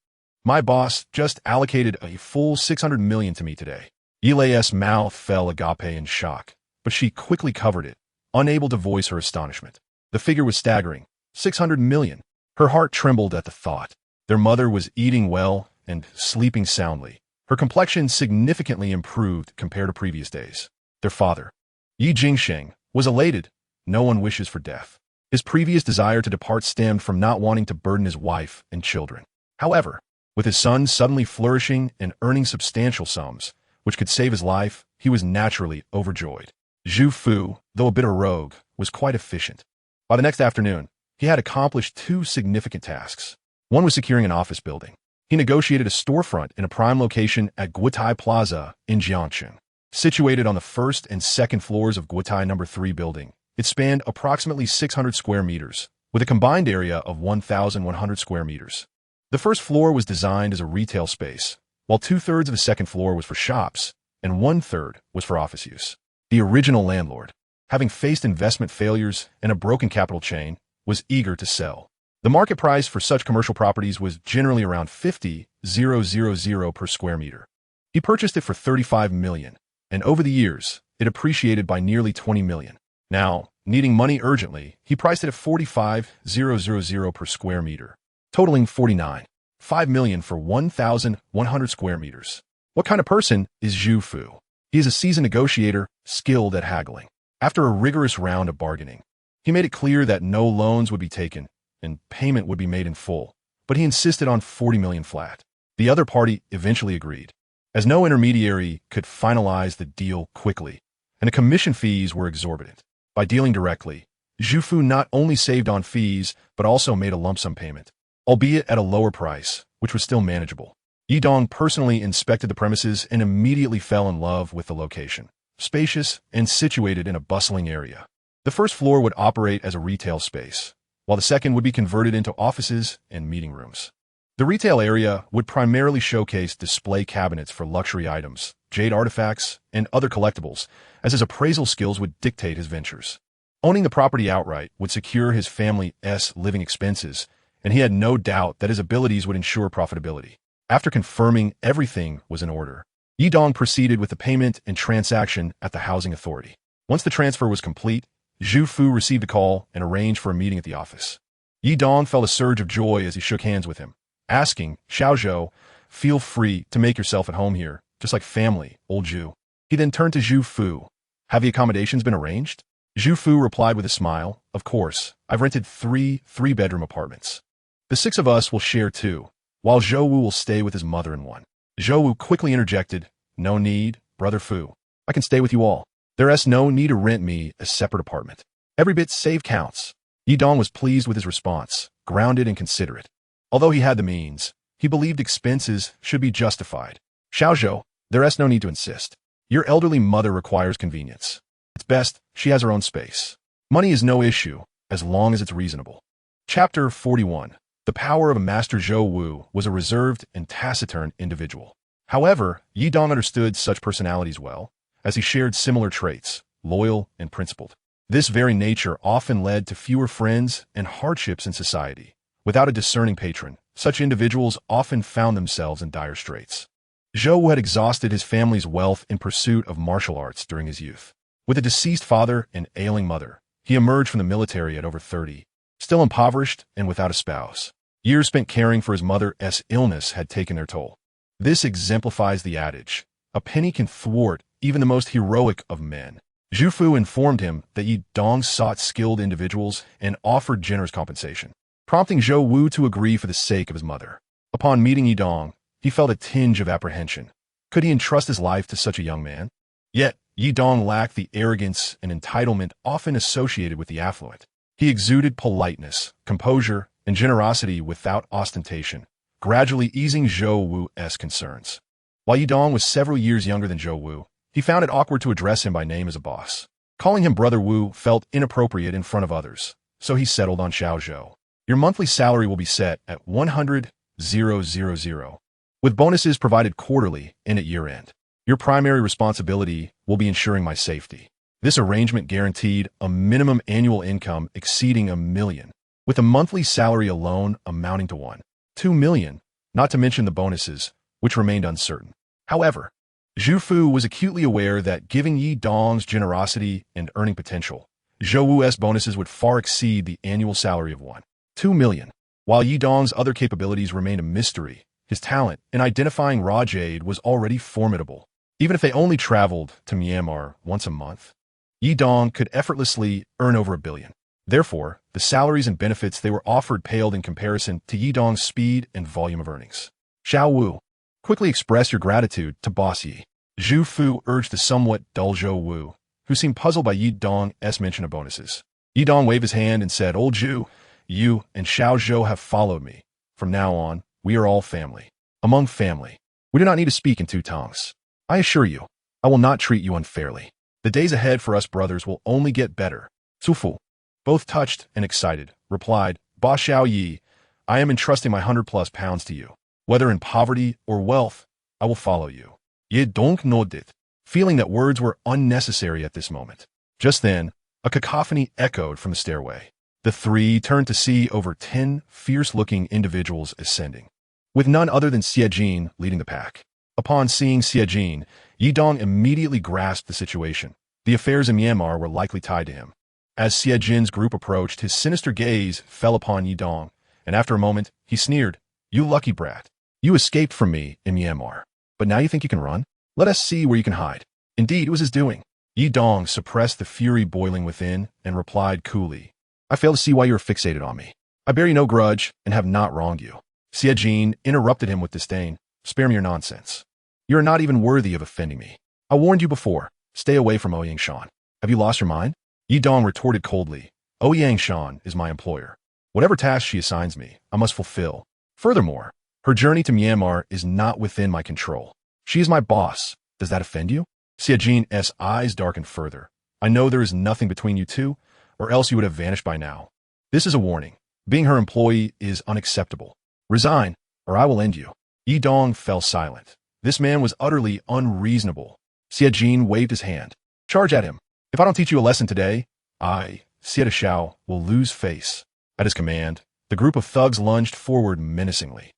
My boss just allocated a full 600 million to me today." Yilei's mouth fell agape in shock, but she quickly covered it, unable to voice her astonishment. The figure was staggering. 600 million. Her heart trembled at the thought. Their mother was eating well and sleeping soundly. Her complexion significantly improved compared to previous days. Their father, Yi Jingsheng, was elated. No one wishes for death. His previous desire to depart stemmed from not wanting to burden his wife and children. However, with his son suddenly flourishing and earning substantial sums, which could save his life, he was naturally overjoyed. Zhu Fu, though a bit of a rogue, was quite efficient. By the next afternoon, he had accomplished two significant tasks. One was securing an office building. He negotiated a storefront in a prime location at Guotai Plaza in Jiangcheng. Situated on the first and second floors of Guotai No. 3 building, it spanned approximately 600 square meters, with a combined area of 1,100 square meters. The first floor was designed as a retail space, while 2/3 of the second floor was for shops, and 1/3 was for office use. The original landlord, having faced investment failures and a broken capital chain, was eager to sell. The market price for such commercial properties was generally around 50,000 per square meter. He purchased it for 35 million, and over the years, it appreciated by nearly 20 million. Now, needing money urgently, he priced it at 45,000 per square meter, totaling 49.5 million for 1,100 square meters. What kind of person is Zhu Fu? He is a seasoned negotiator, skilled at haggling. After a rigorous round of bargaining, he made it clear that no loans would be taken and payment would be made in full, but he insisted on 40 million flat. The other party eventually agreed, as no intermediary could finalize the deal quickly, and the commission fees were exorbitant. By dealing directly, Zhu Fu not only saved on fees, but also made a lump sum payment, albeit at a lower price, which was still manageable. Yi Dong personally inspected the premises and immediately fell in love with the location. Spacious and situated in a bustling area. The first floor would operate as a retail space, while the second would be converted into offices and meeting rooms. The retail area would primarily showcase display cabinets for luxury items, jade artifacts, and other collectibles, as his appraisal skills would dictate his ventures. Owning the property outright would secure his family's living expenses, and he had no doubt that his abilities would ensure profitability. After confirming everything was in order, Yi Dong proceeded with the payment and transaction at the housing authority. Once the transfer was complete, Zhu Fu received a call and arranged for a meeting at the office. Yi Dong felt a surge of joy as he shook hands with him, asking, "Xiao Zhou, feel free to make yourself at home here, just like family, old Zhu." He then turned to Zhu Fu. "Have the accommodations been arranged?" Zhu Fu replied with a smile, "Of course, I've rented three-bedroom apartments. The 6 of us will share 2, while Zhou Wu will stay with his mother in one." Zhou Wu quickly interjected, "No need, Brother Fu. I can stay with you all. There's no need to rent me a separate apartment. Every bit saved counts." Yi Dong was pleased with his response, grounded and considerate. Although he had the means, he believed expenses should be justified. "Xiao Zhou, there's no need to insist. Your elderly mother requires convenience. It's best she has her own space. Money is no issue, as long as it's reasonable." Chapter 41. The power of a master. Zhou Wu was a reserved and taciturn individual. However, Yi Dong understood such personalities well, as he shared similar traits, loyal and principled. This very nature often led to fewer friends and hardships in society. Without a discerning patron, such individuals often found themselves in dire straits. Zhou Wu had exhausted his family's wealth in pursuit of martial arts during his youth. With a deceased father and ailing mother, he emerged from the military at over 30, still impoverished and without a spouse. Years spent caring for his mother's illness had taken their toll. This exemplifies the adage, "A penny can thwart even the most heroic of men." Zhu Fu informed him that Yi Dong sought skilled individuals and offered generous compensation, prompting Zhou Wu to agree for the sake of his mother. Upon meeting Yi Dong, he felt a tinge of apprehension. Could he entrust his life to such a young man? Yet, Yi Dong lacked the arrogance and entitlement often associated with the affluent. He exuded politeness, composure, and generosity without ostentation, gradually easing Zhou Wu's concerns. While Yi Dong was several years younger than Zhou Wu, he found it awkward to address him by name as a boss. Calling him Brother Wu felt inappropriate in front of others, so he settled on Xiao Zhou. "Your monthly salary will be set at 100,000, with bonuses provided quarterly and at year-end. Your primary responsibility will be ensuring my safety." This arrangement guaranteed a minimum annual income exceeding 1 million, with a monthly salary alone amounting to 1.2 million, not to mention the bonuses, which remained uncertain. However, Zhu Fu was acutely aware that given Yi Dong's generosity and earning potential, Zhou Wu's bonuses would far exceed the annual salary of 1.2 million. While Yi Dong's other capabilities remained a mystery, his talent in identifying raw jade was already formidable. Even if they only traveled to Myanmar once a month, Yi Dong could effortlessly earn over $1 billion. Therefore, the salaries and benefits they were offered paled in comparison to Yi Dong's speed and volume of earnings. Xiao Wu, quickly express your gratitude to Boss Yi. Zhu Fu urged the somewhat dull Zhou Wu, who seemed puzzled by Yi Dong's mention of bonuses. Yi Dong waved his hand and said, Old Zhu, you and Xiao Zhou have followed me. From now on, we are all family. Among family, we do not need to speak in two tongues. I assure you, I will not treat you unfairly. The days ahead for us brothers will only get better. Su Fu, both touched and excited, replied, Ba Xiao Yi, I am entrusting my £100+ to you. Whether in poverty or wealth, I will follow you. Ye donc nodded, feeling that words were unnecessary at this moment. Just then, a cacophony echoed from the stairway. The three turned to see over 10 fierce-looking individuals ascending, with none other than Xie Jin leading the pack. Upon seeing Xie Jin, Yi Dong immediately grasped the situation. The affairs in Myanmar were likely tied to him. As Xie Jin's group approached, his sinister gaze fell upon Yi Dong, and after a moment, he sneered, You lucky brat. You escaped from me in Myanmar, but now you think you can run? Let us see where you can hide. Indeed, it was his doing. Yi Dong suppressed the fury boiling within and replied coolly, I fail to see why you are fixated on me. I bear you no grudge and have not wronged you. Xie Jin interrupted him with disdain. Spare me your nonsense. You are not even worthy of offending me. I warned you before. Stay away from Ouyang Shan. Have you lost your mind? Yi Dong retorted coldly. Ouyang Shan is my employer. Whatever task she assigns me, I must fulfill. Furthermore, her journey to Myanmar is not within my control. She is my boss. Does that offend you? Xie Jin's eyes darkened further. I know there is nothing between you two, or else you would have vanished by now. This is a warning. Being her employee is unacceptable. Resign, or I will end you. Yi Dong fell silent. This man was utterly unreasonable. Xie Jin waved his hand. Charge at him. If I don't teach you a lesson today, I, Xie Shao, will lose face. At his command, the group of thugs lunged forward menacingly.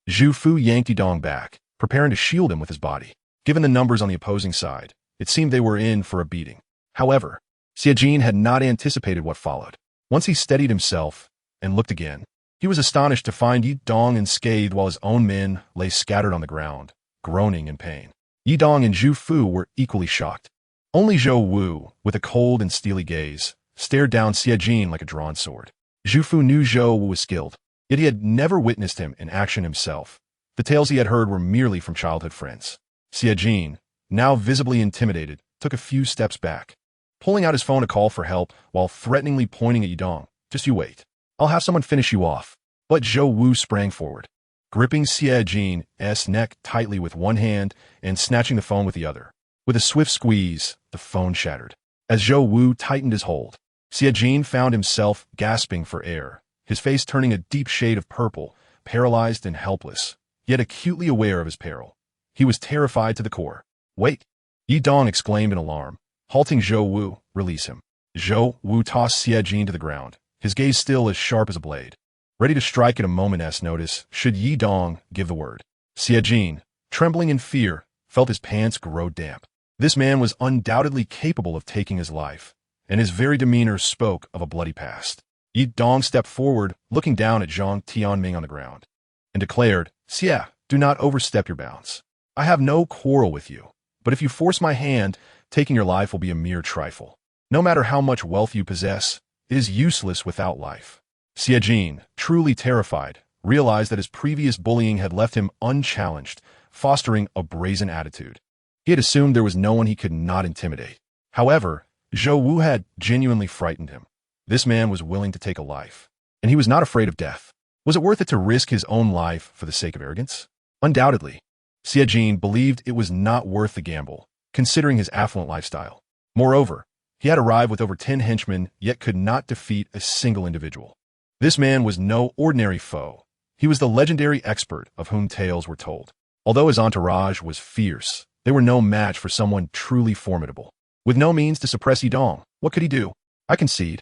Zhu Fu yanked Yi Dong back, preparing to shield him with his body. Given the numbers on the opposing side, it seemed they were in for a beating. However, Xie Jin had not anticipated what followed. Once he steadied himself and looked again, he was astonished to find Yi Dong unscathed while his own men lay scattered on the ground, groaning in pain. Yi Dong and Zhu Fu were equally shocked. Only Zhou Wu, with a cold and steely gaze, stared down Xie Jin like a drawn sword. Zhu Fu knew Zhou Wu was skilled, yet he had never witnessed him in action himself. The tales he had heard were merely from childhood friends. Xie Jin, now visibly intimidated, took a few steps back, pulling out his phone to call for help while threateningly pointing at Yi Dong. Just you wait. I'll have someone finish you off. But Zhou Wu sprang forward, gripping Xie Jin's neck tightly with one hand and snatching the phone with the other. With a swift squeeze, the phone shattered. As Zhou Wu tightened his hold, Xie Jin found himself gasping for air, his face turning a deep shade of purple, paralyzed and helpless, yet acutely aware of his peril. He was terrified to the core. Wait! Yi Dong exclaimed in alarm. Halting Zhou Wu, release him. Zhou Wu tossed Xie Jin to the ground, his gaze still as sharp as a blade, ready to strike at a moment's notice should Yi Dong give the word. Xie Jin, trembling in fear, felt his pants grow damp. This man was undoubtedly capable of taking his life, and his very demeanor spoke of a bloody past. Yi Dong stepped forward, looking down at Zhang Tianming on the ground, and declared, Xie, do not overstep your bounds. I have no quarrel with you, but if you force my hand, taking your life will be a mere trifle. No matter how much wealth you possess, it is useless without life. Xie Jin, truly terrified, realized that his previous bullying had left him unchallenged, fostering a brazen attitude. He had assumed there was no one he could not intimidate. However, Zhou Wu had genuinely frightened him. This man was willing to take a life, and he was not afraid of death. Was it worth it to risk his own life for the sake of arrogance? Undoubtedly. Xie Jin believed it was not worth the gamble, considering his affluent lifestyle. Moreover, he had arrived with over 10 henchmen, yet could not defeat a single individual. This man was no ordinary foe. He was the legendary expert of whom tales were told. Although his entourage was fierce, they were no match for someone truly formidable. With no means to suppress Yi Dong, what could he do? I concede.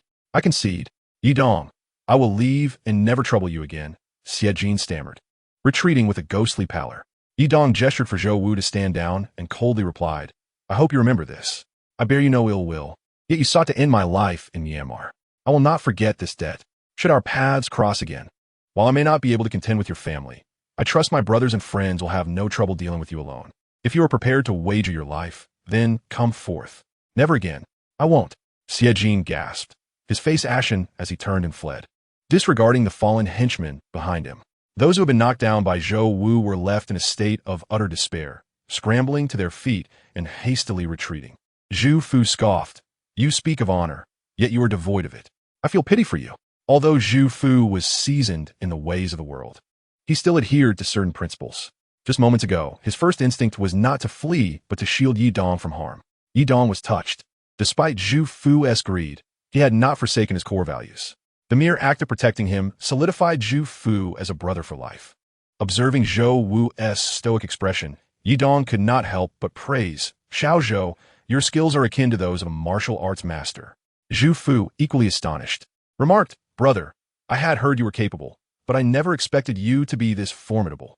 Yi Dong, I will leave and never trouble you again, Xie Jin stammered, retreating with a ghostly pallor. Yi Dong gestured for Zhou Wu to stand down and coldly replied, I hope you remember this. I bear you no ill will, yet you sought to end my life in Myanmar. I will not forget this debt, should our paths cross again. While I may not be able to contend with your family, I trust my brothers and friends will have no trouble dealing with you alone. If you are prepared to wager your life, then come forth. Never again. I won't. Siejin gasped, his face ashen as he turned and fled, disregarding the fallen henchmen behind him. Those who had been knocked down by Zhou Wu were left in a state of utter despair, scrambling to their feet and hastily retreating. Zhu Fu scoffed, "You speak of honor, yet you are devoid of it. I feel pity for you." Although Zhu Fu was seasoned in the ways of the world, he still adhered to certain principles. Just moments ago, his first instinct was not to flee, but to shield Yi Dong from harm. Yi Dong was touched. Despite Zhu Fu's greed, he had not forsaken his core values. The mere act of protecting him solidified Zhu Fu as a brother for life. Observing Zhou Wu's stoic expression, Yi Dong could not help but praise, "Xiao Zhou, your skills are akin to those of a martial arts master." Zhu Fu, equally astonished, remarked, "Brother, I had heard you were capable, but I never expected you to be this formidable."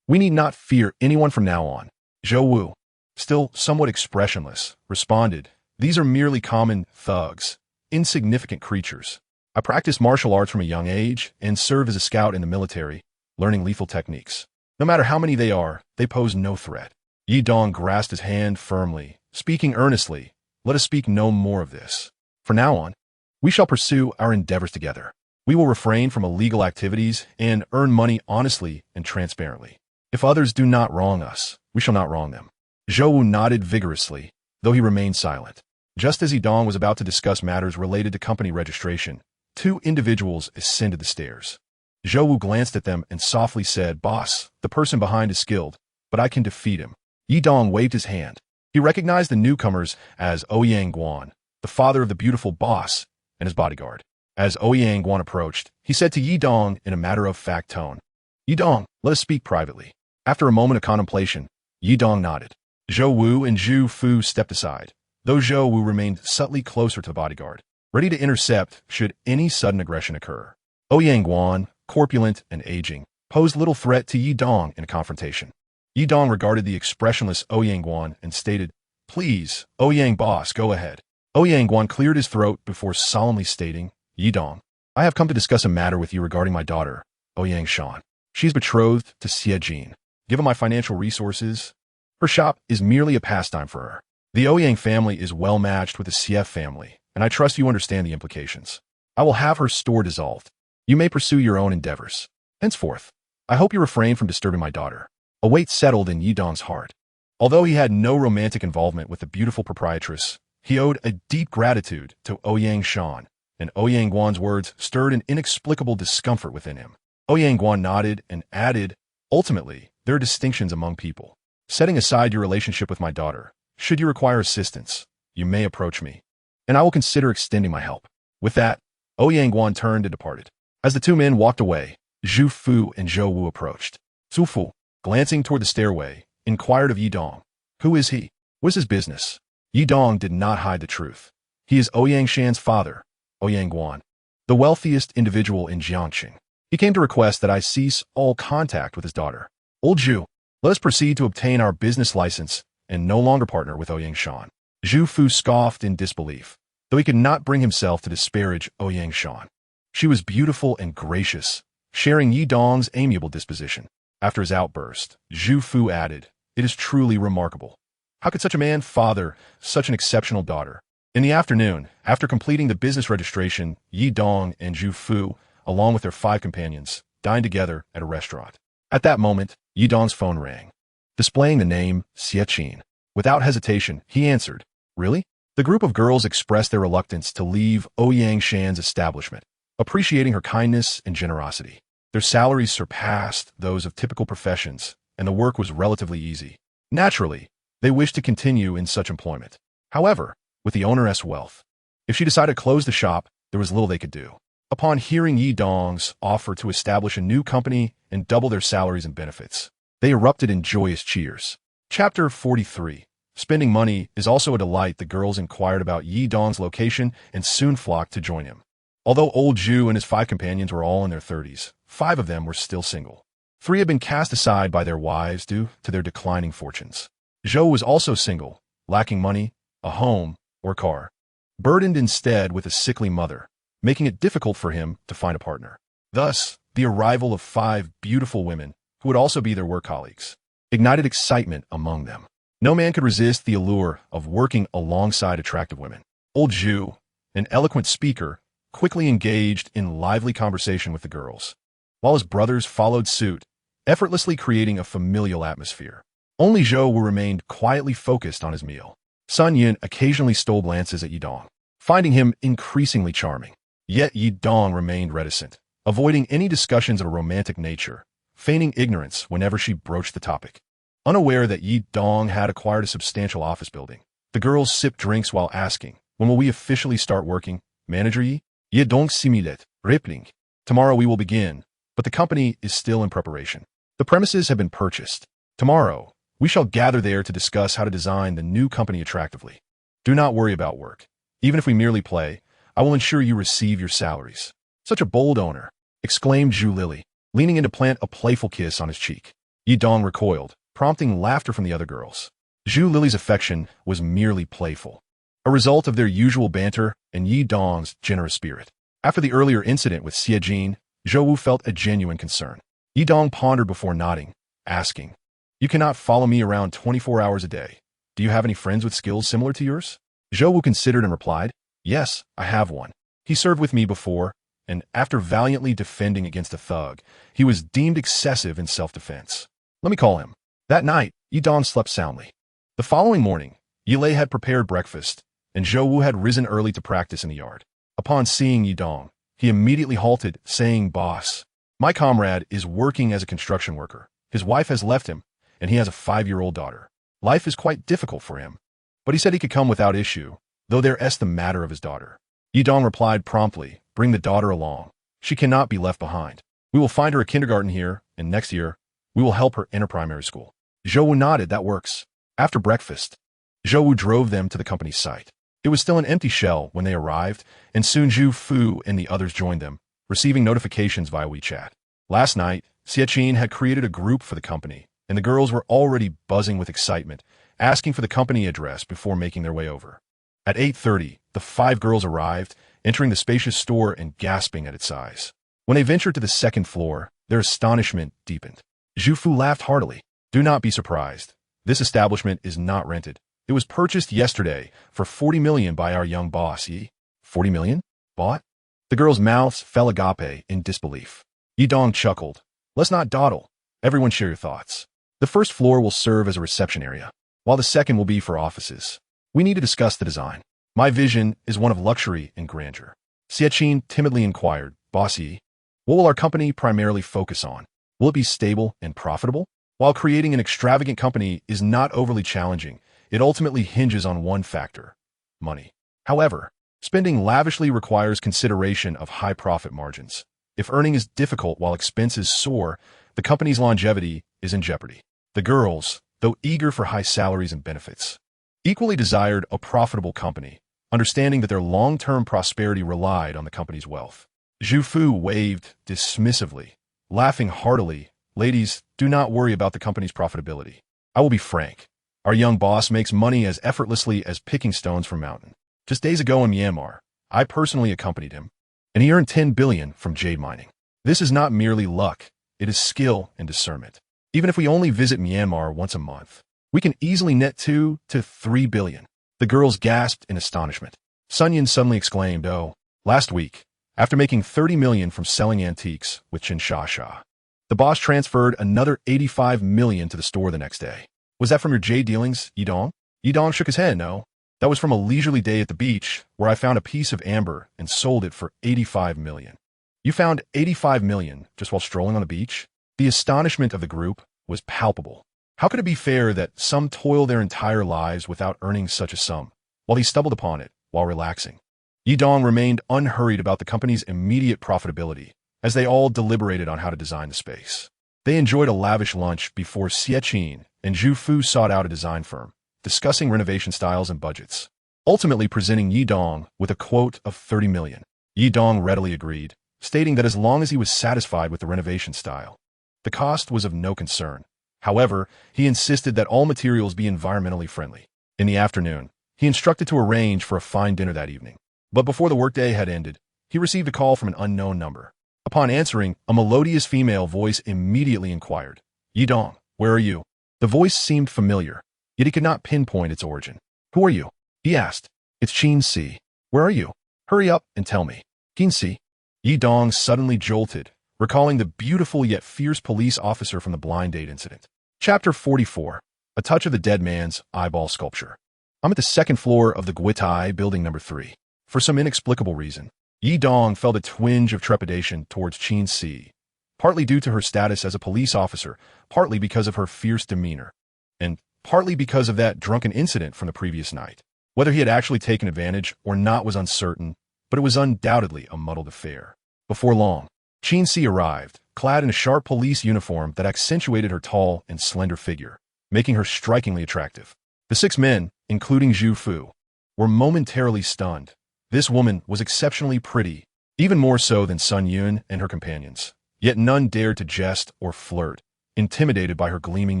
We need not fear anyone from now on." Zhou Wu, still somewhat expressionless, responded, "These are merely common thugs, insignificant creatures. I practiced martial arts from a young age and serve as a scout in the military, learning lethal techniques. No matter how many they are, they pose no threat." Yi Dong grasped his hand firmly, speaking earnestly, "Let us speak no more of this. From now on, we shall pursue our endeavors together. We will refrain from illegal activities and earn money honestly and transparently. If others do not wrong us, we shall not wrong them." Zhou Wu nodded vigorously, though he remained silent. Just as Yi Dong was about to discuss matters related to company registration, two individuals ascended the stairs. Zhou Wu glanced at them and softly said, "Boss, the person behind is skilled, but I can defeat him." Yi Dong waved his hand. He recognized the newcomers as Ouyang Guan, the father of the beautiful boss, and his bodyguard. As Ouyang Guan approached, he said to Yi Dong in a matter-of-fact tone, "Yi Dong, let us speak privately." After a moment of contemplation, Yi Dong nodded. Zhou Wu and Zhu Fu stepped aside, though Zhou Wu remained subtly closer to the bodyguard, ready to intercept should any sudden aggression occur. Ouyang Guan, corpulent and aging, posed little threat to Yi Dong in a confrontation. Yi Dong regarded the expressionless Ouyang Guan and stated, "Please, Ouyang boss, go ahead." Ouyang Guan cleared his throat before solemnly stating, "Yi Dong, I have come to discuss a matter with you regarding my daughter, Ouyang Shan. She is betrothed to Siejin. Given my financial resources, her shop is merely a pastime for her. The Ouyang family is well matched with the CF family, and I trust you understand the implications. I will have her store dissolved. You may pursue your own endeavors. Henceforth, I hope you refrain from disturbing my daughter." A weight settled in Yi Dong's heart. Although he had no romantic involvement with the beautiful proprietress, he owed a deep gratitude to Ouyang Shan, and Ouyang Guan's words stirred an inexplicable discomfort within him. Ouyang Guan nodded and added, "Ultimately, there are distinctions among people. Setting aside your relationship with my daughter, should you require assistance, you may approach me, and I will consider extending my help." With that, Ouyang Guan turned and departed. As the two men walked away, Zhu Fu and Zhou Wu approached. Zhu Fu, glancing toward the stairway, inquired of Yi Dong, "Who is he? What is his business?" Yi Dong did not hide the truth. He is Ouyang Shan's father, Ouyang Guan, the wealthiest individual in Jiangxing. He came to request that I cease all contact with his daughter. Old Zhu, let us proceed to obtain our business license and no longer partner with Ouyang Shan. Zhu Fu scoffed in disbelief, though he could not bring himself to disparage Ouyang Shan. She was beautiful and gracious, sharing Yi Dong's amiable disposition. After his outburst, Zhu Fu added, "It is truly remarkable. How could such a man father such an exceptional daughter?" In the afternoon, after completing the business registration, Yi Dong and Zhu Fu, along with their 5 companions, dined together at a restaurant. At that moment, Yi Dong's phone rang, displaying the name Siejin. Without hesitation, he answered, "Really?" The group of girls expressed their reluctance to leave Ouyang Shan's establishment, appreciating her kindness and generosity. Their salaries surpassed those of typical professions, and the work was relatively easy. Naturally, they wished to continue in such employment. However, with the owneress' wealth, if she decided to close the shop, there was little they could do. Upon hearing Yi Dong's offer to establish a new company and double their salaries and benefits, they erupted in joyous cheers. Chapter 43. Spending money is also a delight. The girls inquired about Yi Dong's location and soon flocked to join him. Although old Zhu and his 5 companions were all in their 30s, 5 of them were still single. 3 had been cast aside by their wives due to their declining fortunes. Zhou was also single, lacking money, a home, or car, burdened instead with a sickly mother, making it difficult for him to find a partner. Thus, the arrival of 5 beautiful women, who would also be their work colleagues, ignited excitement among them. No man could resist the allure of working alongside attractive women. Old Zhu, an eloquent speaker, quickly engaged in lively conversation with the girls, while his brothers followed suit, effortlessly creating a familial atmosphere. Only Zhou Wu remained quietly focused on his meal. Sun Yin occasionally stole glances at Yidong, finding him increasingly charming. Yet Yidong remained reticent, avoiding any discussions of a romantic nature, feigning ignorance whenever she broached the topic. Unaware that Yidong had acquired a substantial office building, the girls sipped drinks while asking, "When will we officially start working, Manager Yi?" "Yidong similet, Rippling. Tomorrow we will begin, but the company is still in preparation. The premises have been purchased. Tomorrow, we shall gather there to discuss how to design the new company attractively. Do not worry about work. Even if we merely play, I will ensure you receive your salaries." "Such a bold owner," exclaimed Zhu Lily, leaning in to plant a playful kiss on his cheek. Yidong recoiled, prompting laughter from the other girls. Zhu Lily's affection was merely playful, a result of their usual banter and Yidong's generous spirit. After the earlier incident with Xie Jin, Zhou Wu felt a genuine concern. Yidong pondered before nodding, asking, "You cannot follow me around 24 hours a day. Do you have any friends with skills similar to yours?" Zhou Wu considered and replied, "Yes, I have one. He served with me before, and after valiantly defending against a thug, he was deemed excessive in self-defense. Let me call him." That night, Yidong slept soundly. The following morning, Yilei had prepared breakfast, and Zhou Wu had risen early to practice in the yard. Upon seeing Yidong, he immediately halted, saying, "Boss, my comrade is working as a construction worker. His wife has left him, and he has a 5-year-old daughter. Life is quite difficult for him, but he said he could come without issue, though there is the matter of his daughter." Yidong replied promptly, "Bring the daughter along. She cannot be left behind. We will find her a kindergarten here, and next year, we will help her enter primary school." Zhou Wu nodded, "That works." After breakfast, Zhou Wu drove them to the company's site. It was still an empty shell when they arrived, and soon Zhu Fu and the others joined them, receiving notifications via WeChat. Last night, Xie Qin had created a group for the company, and the girls were already buzzing with excitement, asking for the company address before making their way over. At 8:30, the 5 girls arrived, entering the spacious store and gasping at its size. When they ventured to the second floor, their astonishment deepened. Zhu Fu laughed heartily. "Do not be surprised. This establishment is not rented. It was purchased yesterday for 40 million by our young boss, Yi." 40 million? Bought? The girls' mouths fell agape in disbelief. Yidong chuckled. "Let's not dawdle. Everyone share your thoughts. The first floor will serve as a reception area, while the second will be for offices. We need to discuss the design. My vision is one of luxury and grandeur." Xie Qin timidly inquired, "Boss Yi, what will our company primarily focus on? Will it be stable and profitable?" While creating an extravagant company is not overly challenging, it ultimately hinges on one factor: money. However, spending lavishly requires consideration of high profit margins. If earning is difficult while expenses soar, the company's longevity is in jeopardy. The girls, though eager for high salaries and benefits, equally desired a profitable company, understanding that their long-term prosperity relied on the company's wealth. Zhu Fu waved dismissively, laughing heartily. "Ladies, do not worry about the company's profitability. I will be frank. Our young boss makes money as effortlessly as picking stones from mountain. Just days ago in Myanmar, I personally accompanied him, and he earned 10 billion from jade mining. This is not merely luck, it is skill and discernment. Even if we only visit Myanmar once a month, we can easily net 2 to 3 billion. The girls gasped in astonishment. Sun Yin suddenly exclaimed, "Oh, last week, after making 30 million from selling antiques with Chen Sha, the boss transferred another 85 million to the store the next day. Was that from your jade dealings, Yidong?" Yidong shook his head. "No, that was from a leisurely day at the beach where I found a piece of amber and sold it for 85 million. "You found 85 million just while strolling on the beach?" The astonishment of the group was palpable. How could it be fair that some toil their entire lives without earning such a sum, while he stumbled upon it while relaxing? Yidong remained unhurried about the company's immediate profitability, as they all deliberated on how to design the space. They enjoyed a lavish lunch before Xie Qin and Zhu Fu sought out a design firm, discussing renovation styles and budgets, ultimately presenting Yidong with a quote of 30 million. Yidong readily agreed, stating that as long as he was satisfied with the renovation style, the cost was of no concern. However, he insisted that all materials be environmentally friendly. In the afternoon, he instructed to arrange for a fine dinner that evening. But before the workday had ended, he received a call from an unknown number. Upon answering, a melodious female voice immediately inquired, Yidong, where are you? The voice seemed familiar, yet he could not pinpoint its origin. Who are you? He asked. It's Qin Si. Where are you? Hurry up and tell me. Qin Si. Yidong suddenly jolted, recalling the beautiful yet fierce police officer from the blind date incident. Chapter 44. A touch of the dead man's eyeball sculpture. I'm at the second floor of the Guitai building number 3. For some inexplicable reason, Yidong felt a twinge of trepidation towards Qin Si, partly due to her status as a police officer, partly because of her fierce demeanor, and partly because of that drunken incident from the previous night. Whether he had actually taken advantage or not was uncertain, but it was undoubtedly a muddled affair. Before long, Qin Si arrived, clad in a sharp police uniform that accentuated her tall and slender figure, making her strikingly attractive. The 6 men, including Zhu Fu, were momentarily stunned. This woman was exceptionally pretty, even more so than Sun Yun and her companions, yet none dared to jest or flirt, intimidated by her gleaming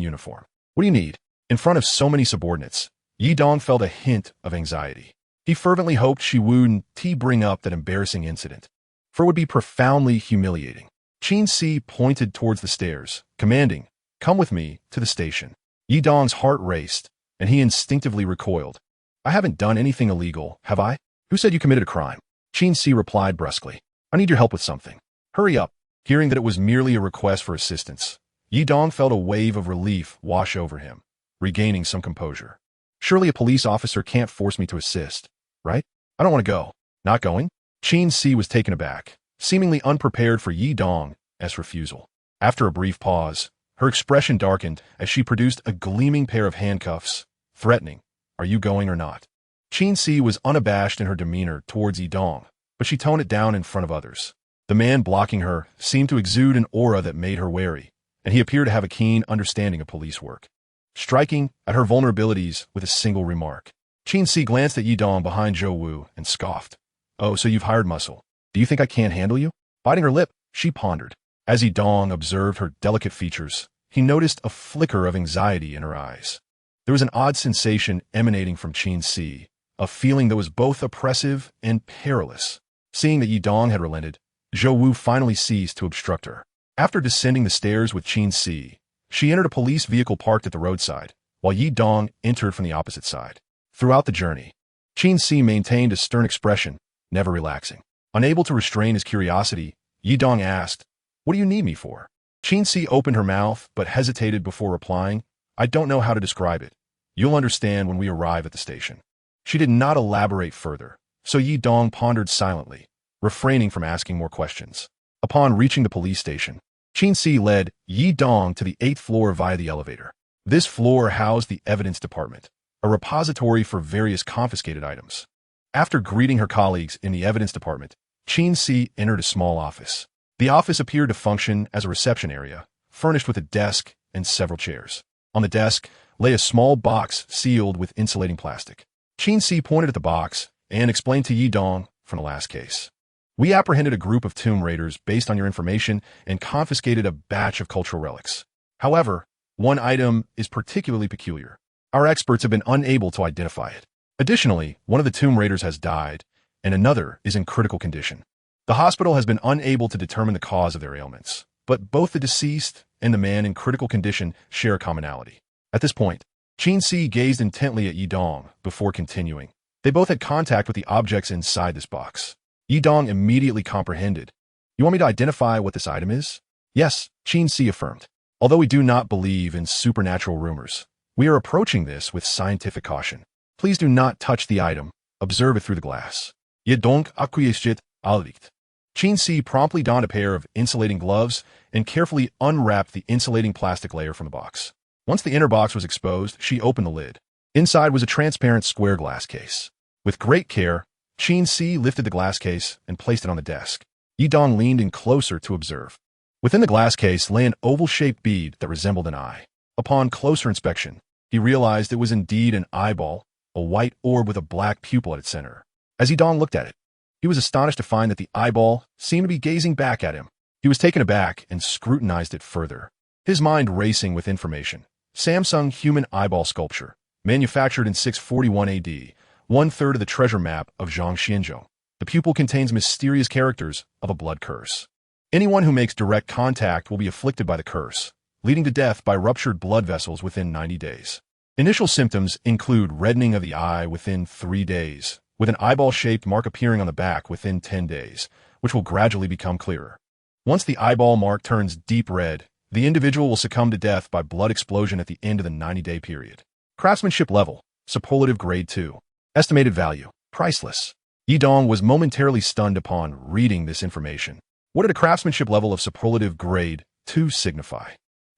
uniform. What do you need? In front of so many subordinates, Yidong felt a hint of anxiety. He fervently hoped she wouldn't bring up that embarrassing incident, for it would be profoundly humiliating. Qin Si pointed towards the stairs, commanding, come with me to the station. Yidong's heart raced, and he instinctively recoiled. I haven't done anything illegal, have I? Who said you committed a crime? Qin Si replied brusquely. I need your help with something. Hurry up. Hearing that it was merely a request for assistance, Yidong felt a wave of relief wash over him, regaining some composure. Surely a police officer can't force me to assist, right? I don't want to go. Not going? Qin Si was taken aback, seemingly unprepared for Yidong's refusal. After a brief pause, her expression darkened as she produced a gleaming pair of handcuffs, threatening, are you going or not? Qin Si was unabashed in her demeanor towards Yidong, but she toned it down in front of others. The man blocking her seemed to exude an aura that made her wary, and he appeared to have a keen understanding of police work. Striking at her vulnerabilities with a single remark, Qin Si glanced at Yidong behind Zhou Wu and scoffed. Oh, so you've hired muscle. Do you think I can't handle you? Biting her lip, she pondered. As Yidong observed her delicate features, he noticed a flicker of anxiety in her eyes. There was an odd sensation emanating from Qin Si, a feeling that was both oppressive and perilous. Seeing that Yidong had relented, Zhou Wu finally ceased to obstruct her. After descending the stairs with Qin Si, she entered a police vehicle parked at the roadside, while Yidong entered from the opposite side. Throughout the journey, Qin Si maintained a stern expression, never relaxing. Unable to restrain his curiosity, Yidong asked, what do you need me for? Qin Si opened her mouth but hesitated before replying, I don't know how to describe it. You'll understand when we arrive at the station. She did not elaborate further, so Yidong pondered silently, refraining from asking more questions. Upon reaching the police station, Qin Si led Yidong to the 8th floor via the elevator. This floor housed the evidence department, a repository for various confiscated items. After greeting her colleagues in the evidence department, Qin Si entered a small office. The office appeared to function as a reception area, furnished with a desk and several chairs. On the desk lay a small box sealed with insulating plastic. Qin Si pointed at the box and explained to Yidong from the last case. We apprehended a group of tomb raiders based on your information and confiscated a batch of cultural relics. However, one item is particularly peculiar. Our experts have been unable to identify it. Additionally, one of the tomb raiders has died, and another is in critical condition. The hospital has been unable to determine the cause of their ailments, but both the deceased and the man in critical condition share a commonality. At this point, Qin Si gazed intently at Yidong before continuing. They both had contact with the objects inside this box. Yidong immediately comprehended. You want me to identify what this item is? Yes, Qin Si affirmed. Although we do not believe in supernatural rumors, we are approaching this with scientific caution. Please do not touch the item. Observe it through the glass. Yidong acquiesced aldict. Qin Si promptly donned a pair of insulating gloves and carefully unwrapped the insulating plastic layer from the box. Once the inner box was exposed, she opened the lid. Inside was a transparent square glass case. With great care, Qin Si lifted the glass case and placed it on the desk. Yidong leaned in closer to observe. Within the glass case lay an oval-shaped bead that resembled an eye. Upon closer inspection, he realized it was indeed an eyeball, a white orb with a black pupil at its center. As Yidong looked at it, he was astonished to find that the eyeball seemed to be gazing back at him. He was taken aback and scrutinized it further, his mind racing with information. Samsung human eyeball sculpture, manufactured in 641 AD, 1/3 of the treasure map of Zhangxianzhou. The pupil contains mysterious characters of a blood curse. Anyone who makes direct contact will be afflicted by the curse, leading to death by ruptured blood vessels within 90 days. Initial symptoms include reddening of the eye within 3 days, with an eyeball-shaped mark appearing on the back within 10 days, which will gradually become clearer. Once the eyeball mark turns deep red, the individual will succumb to death by blood explosion at the end of the 90-day period. Craftsmanship level, superlative grade 2. Estimated value, priceless. Yidong was momentarily stunned upon reading this information. What did a craftsmanship level of superlative grade 2 signify?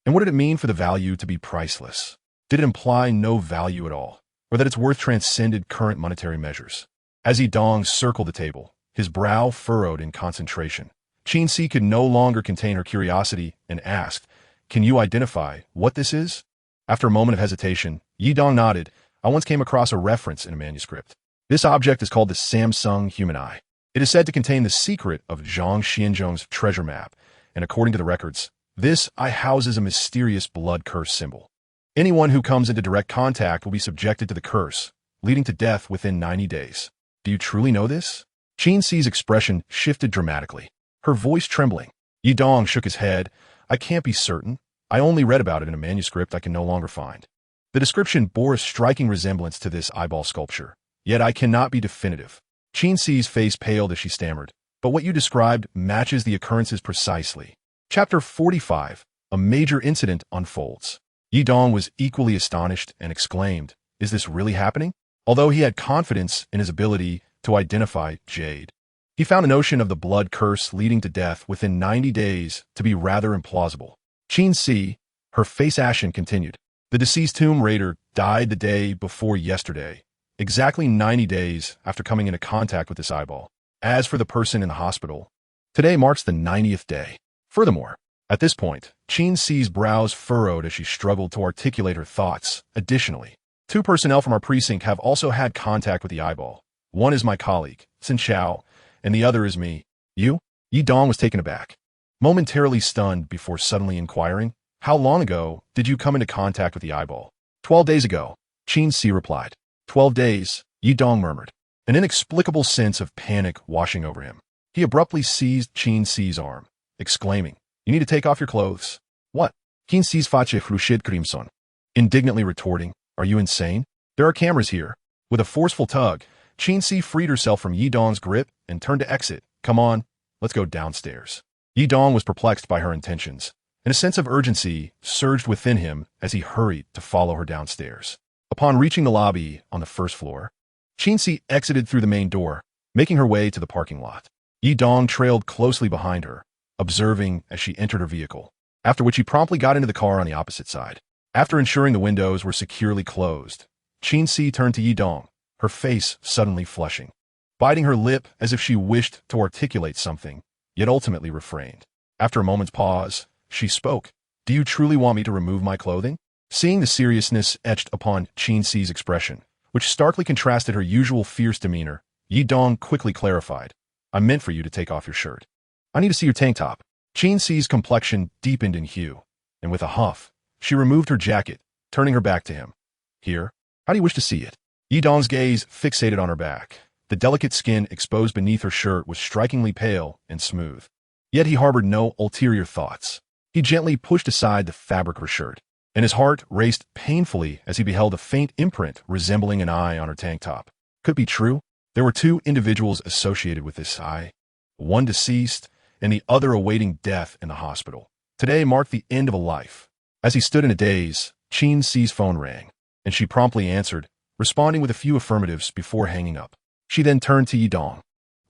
And what did it mean for the value to be priceless? Did it imply no value at all, or that its worth transcended current monetary measures? As Yidong circled the table, his brow furrowed in concentration, Qin-Si could no longer contain her curiosity and asked, "Can you identify what this is?" After a moment of hesitation, Yidong nodded. "I once came across a reference in a manuscript. This object is called the Samsung Human Eye. It is said to contain the secret of Zhang Xianzhong's treasure map, and according to the records, this eye houses a mysterious blood curse symbol. Anyone who comes into direct contact will be subjected to the curse, leading to death within 90 days. Do you truly know this?" Qin-Si's expression shifted dramatically, her voice trembling. Yidong shook his head. "I can't be certain. I only read about it in a manuscript I can no longer find. The description bore a striking resemblance to this eyeball sculpture, yet I cannot be definitive." Qin-Si's face paled as she stammered, "But what you described matches the occurrences precisely." Chapter 45. A major incident unfolds. Yidong was equally astonished and exclaimed, "Is this really happening?" Although he had confidence in his ability to identify jade, he found the notion of the blood curse leading to death within 90 days to be rather implausible. Qin-Si, her face ashen, continued, "The deceased tomb raider died the day before yesterday, exactly 90 days after coming into contact with this eyeball. As for the person in the hospital, today marks the 90th day. Furthermore," at this point, Qin-Si's brows furrowed as she struggled to articulate her thoughts. "Additionally, 2 personnel from our precinct have also had contact with the eyeball. One is my colleague, Xin Xiao, and the other is me." "You?" Yidong was taken aback, momentarily stunned before suddenly inquiring, "How long ago did you come into contact with the eyeball?" 12 days ago, Qin-Si replied. 12 days, Yidong murmured, an inexplicable sense of panic washing over him. He abruptly seized Qin-Si's arm, exclaiming, "You need to take off your clothes." "What?" Qin-Si's face flushid crimson, indignantly retorting, "Are you insane? There are cameras here." With a forceful tug, Qin-Si freed herself from Yidong's grip and turned to exit. "Come on, let's go downstairs." Yidong was perplexed by her intentions, and a sense of urgency surged within him as he hurried to follow her downstairs. Upon reaching the lobby on the first floor, Qin-Si exited through the main door, making her way to the parking lot. Yidong trailed closely behind her, observing as she entered her vehicle, after which he promptly got into the car on the opposite side. After ensuring the windows were securely closed, Qin-Si turned to Yidong, her face suddenly flushing, biting her lip as if she wished to articulate something, yet ultimately refrained. After a moment's pause, she spoke, "Do you truly want me to remove my clothing?" Seeing the seriousness etched upon Qin-Si's expression, which starkly contrasted her usual fierce demeanor, Yidong quickly clarified, "I meant for you to take off your shirt. I need to see your tank top." Qin-Si's complexion deepened in hue, and with a huff, she removed her jacket, turning her back to him. "Here, how do you wish to see it?" Yidong's gaze fixated on her back. The delicate skin exposed beneath her shirt was strikingly pale and smooth. Yet he harbored no ulterior thoughts. He gently pushed aside the fabric of her shirt, and his heart raced painfully as he beheld a faint imprint resembling an eye on her tank top. Could it be true? There were 2 individuals associated with this eye, one deceased and the other awaiting death in the hospital. Today marked the end of a life. As he stood in a daze, Qin-Si's phone rang, and she promptly answered, responding with a few affirmatives before hanging up. She then turned to Yidong,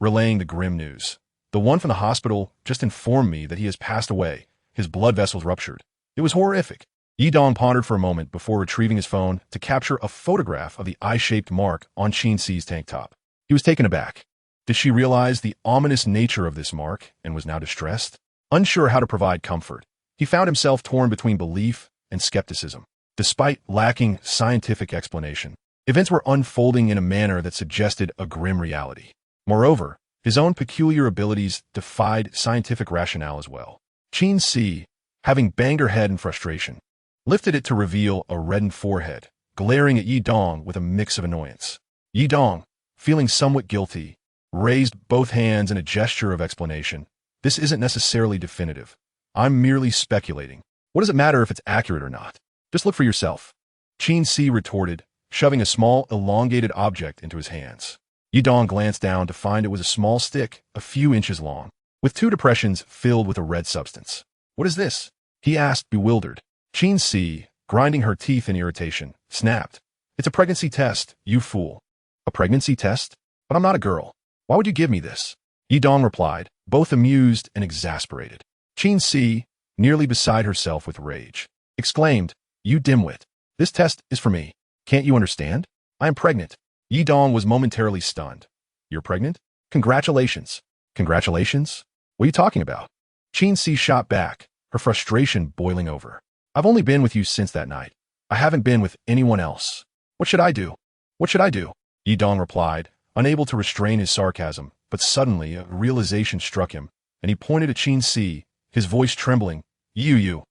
relaying the grim news. "The one from the hospital just informed me that he has passed away, his blood vessels ruptured. It was horrific." Yidong pondered for a moment before retrieving his phone to capture a photograph of the eye-shaped mark on Qin-Si's tank top. He was taken aback. Did she realize the ominous nature of this mark and was now distressed? Unsure how to provide comfort, he found himself torn between belief and skepticism. Despite lacking scientific explanation, events were unfolding in a manner that suggested a grim reality. Moreover, his own peculiar abilities defied scientific rationale as well. Qin-Si, having banged her head in frustration, lifted it to reveal a reddened forehead, glaring at Yidong with a mix of annoyance. Yidong, feeling somewhat guilty, raised both hands in a gesture of explanation, This isn't necessarily definitive. I'm merely speculating. What does it matter if it's accurate or not? Just look for yourself. Qin Si retorted, shoving a small, elongated object into his hands. Yidong glanced down to find it was a small stick, a few inches long, with 2 depressions filled with a red substance. What is this? He asked, bewildered. Qin Si, grinding her teeth in irritation, snapped. It's a pregnancy test, you fool. A pregnancy test? But I'm not a girl. Why would you give me this? Yidong replied, both amused and exasperated. Qin Si, nearly beside herself with rage, exclaimed, You dimwit. This test is for me. Can't you understand? I am pregnant. Yidong was momentarily stunned. You're pregnant? Congratulations. Congratulations? What are you talking about? Qin Si shot back, her frustration boiling over. I've only been with you since that night. I haven't been with anyone else. What should I do? What should I do? Yidong replied, unable to restrain his sarcasm, but suddenly a realization struck him, and he pointed at Qin Si, his voice trembling. You.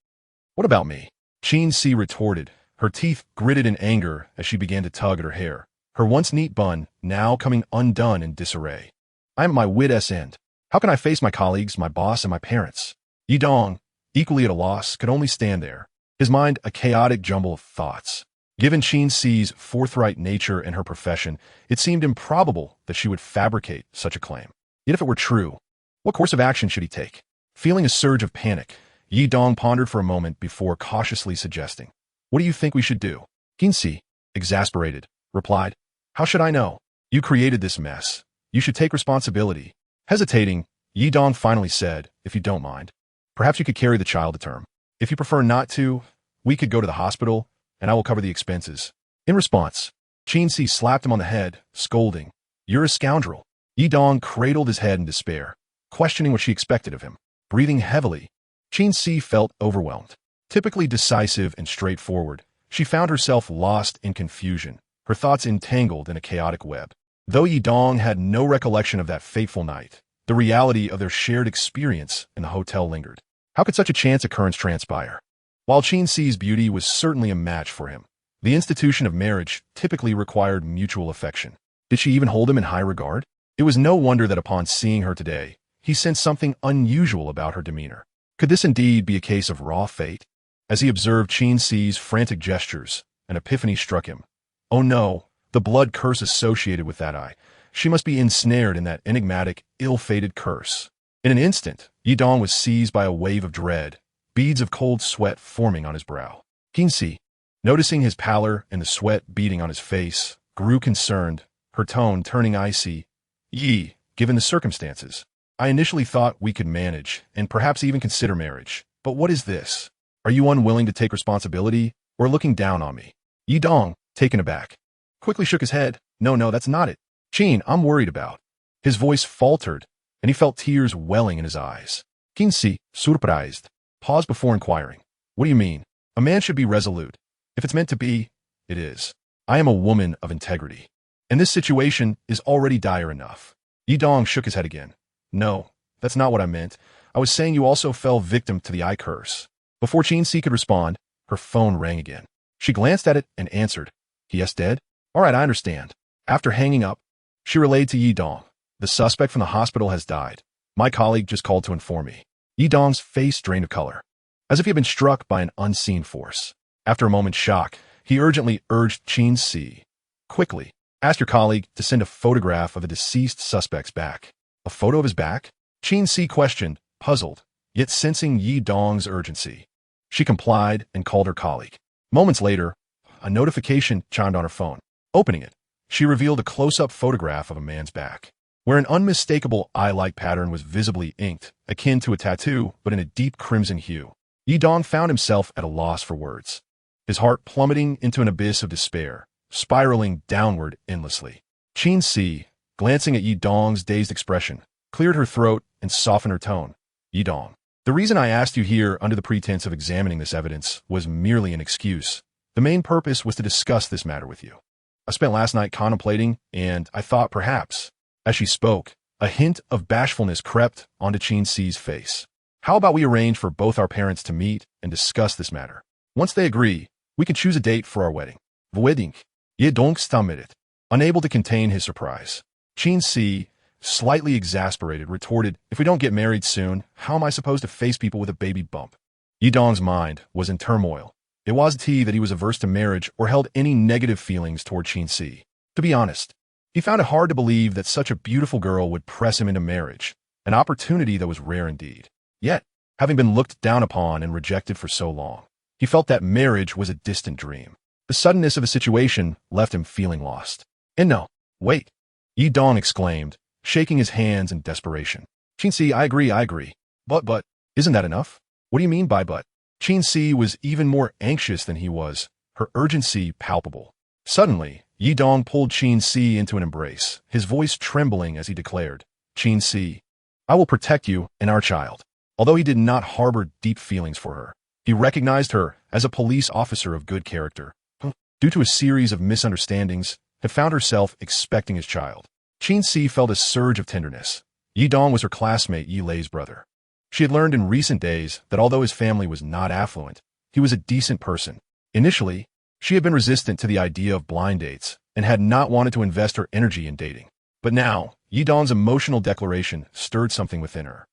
What about me? Qin Si retorted, her teeth gritted in anger as she began to tug at her hair, her once neat bun now coming undone in disarray. I'm at my wit's end. How can I face my colleagues, my boss, and my parents? Yidong, equally at a loss, could only stand there, his mind a chaotic jumble of thoughts. Given Qin Si's forthright nature and her profession, it seemed improbable that she would fabricate such a claim. Yet if it were true, what course of action should he take? Feeling a surge of panic, Yidong pondered for a moment before cautiously suggesting, What do you think we should do? Qin Si, exasperated, replied, How should I know? You created this mess. You should take responsibility. Hesitating, Yidong finally said, If you don't mind, perhaps you could carry the child to term. If you prefer not to, we could go to the hospital, and I will cover the expenses. In response, Qin Si slapped him on the head, scolding, You're a scoundrel. Yidong cradled his head in despair, questioning what she expected of him. Breathing heavily, Qin Si felt overwhelmed. Typically decisive and straightforward, she found herself lost in confusion, her thoughts entangled in a chaotic web. Though Yidong had no recollection of that fateful night, the reality of their shared experience in the hotel lingered. How could such a chance occurrence transpire? While Qin Si's beauty was certainly a match for him, the institution of marriage typically required mutual affection. Did she even hold him in high regard? It was no wonder that upon seeing her today, he sensed something unusual about her demeanor. Could this indeed be a case of raw fate? As he observed Qin Si's frantic gestures, an epiphany struck him. Oh no, the blood curse associated with that eye. She must be ensnared in that enigmatic, ill-fated curse. In an instant, Yidong was seized by a wave of dread, beads of cold sweat forming on his brow. Qin Si, noticing his pallor and the sweat beading on his face, grew concerned, her tone turning icy. Given the circumstances, I initially thought we could manage, and perhaps even consider marriage. But what is this? Are you unwilling to take responsibility, or looking down on me? Yidong, taken aback, quickly shook his head. No, that's not it. Qin, I'm worried about. His voice faltered, and he felt tears welling in his eyes. Qin Si, surprised, paused before inquiring. What do you mean? A man should be resolute. If it's meant to be, it is. I am a woman of integrity, and this situation is already dire enough. Yidong shook his head again. No, that's not what I meant. I was saying you also fell victim to the eye curse. Before Qin Si could respond, her phone rang again. She glanced at it and answered. Yes, dead? All right, I understand. After hanging up, she relayed to Yidong. The suspect from the hospital has died. My colleague just called to inform me. Yidong's face drained of color, as if he had been struck by an unseen force. After a moment's shock, he urgently urged Qin Si. Quickly, ask your colleague to send a photograph of the deceased suspect's back. A photo of his back? Qin Si questioned, puzzled, yet sensing Yidong's urgency. She complied and called her colleague. Moments later, a notification chimed on her phone. Opening it, she revealed a close-up photograph of a man's back, where an unmistakable eye-like pattern was visibly inked, akin to a tattoo, but in a deep crimson hue. Yidong found himself at a loss for words, his heart plummeting into an abyss of despair, spiraling downward endlessly. Qin Si, glancing at Yidong's dazed expression, cleared her throat and softened her tone. Yidong, the reason I asked you here under the pretense of examining this evidence was merely an excuse. The main purpose was to discuss this matter with you. I spent last night contemplating, and I thought perhaps, as she spoke, a hint of bashfulness crept onto Qin Si's face. How about we arrange for both our parents to meet and discuss this matter? Once they agree, we can choose a date for our wedding. Wedding. Yidong stammered it, unable to contain his surprise. Qin Si, slightly exasperated, retorted, "If we don't get married soon, how am I supposed to face people with a baby bump?" Yidong's mind was in turmoil. It wasn't that he was averse to marriage or held any negative feelings toward Qin. To be honest, he found it hard to believe that such a beautiful girl would press him into marriage, an opportunity that was rare indeed. Yet, having been looked down upon and rejected for so long, he felt that marriage was a distant dream. The suddenness of the situation left him feeling lost. "And no, wait," Yidong exclaimed, shaking his hands in desperation. "Qin, I agree. But, isn't that enough? What do you mean by but?" Qin was even more anxious than he was, her urgency palpable. Suddenly, Yidong pulled Qin into an embrace, his voice trembling as he declared, "Qin, I will protect you and our child." Although he did not harbor deep feelings for her, he recognized her as a police officer of good character, who, due to a series of misunderstandings, had found herself expecting his child. Qin felt a surge of tenderness. Yidong was her classmate Yi Lei's brother. She had learned in recent days that although his family was not affluent, he was a decent person. Initially, she had been resistant to the idea of blind dates and had not wanted to invest her energy in dating. But now, Yidong's emotional declaration stirred something within her.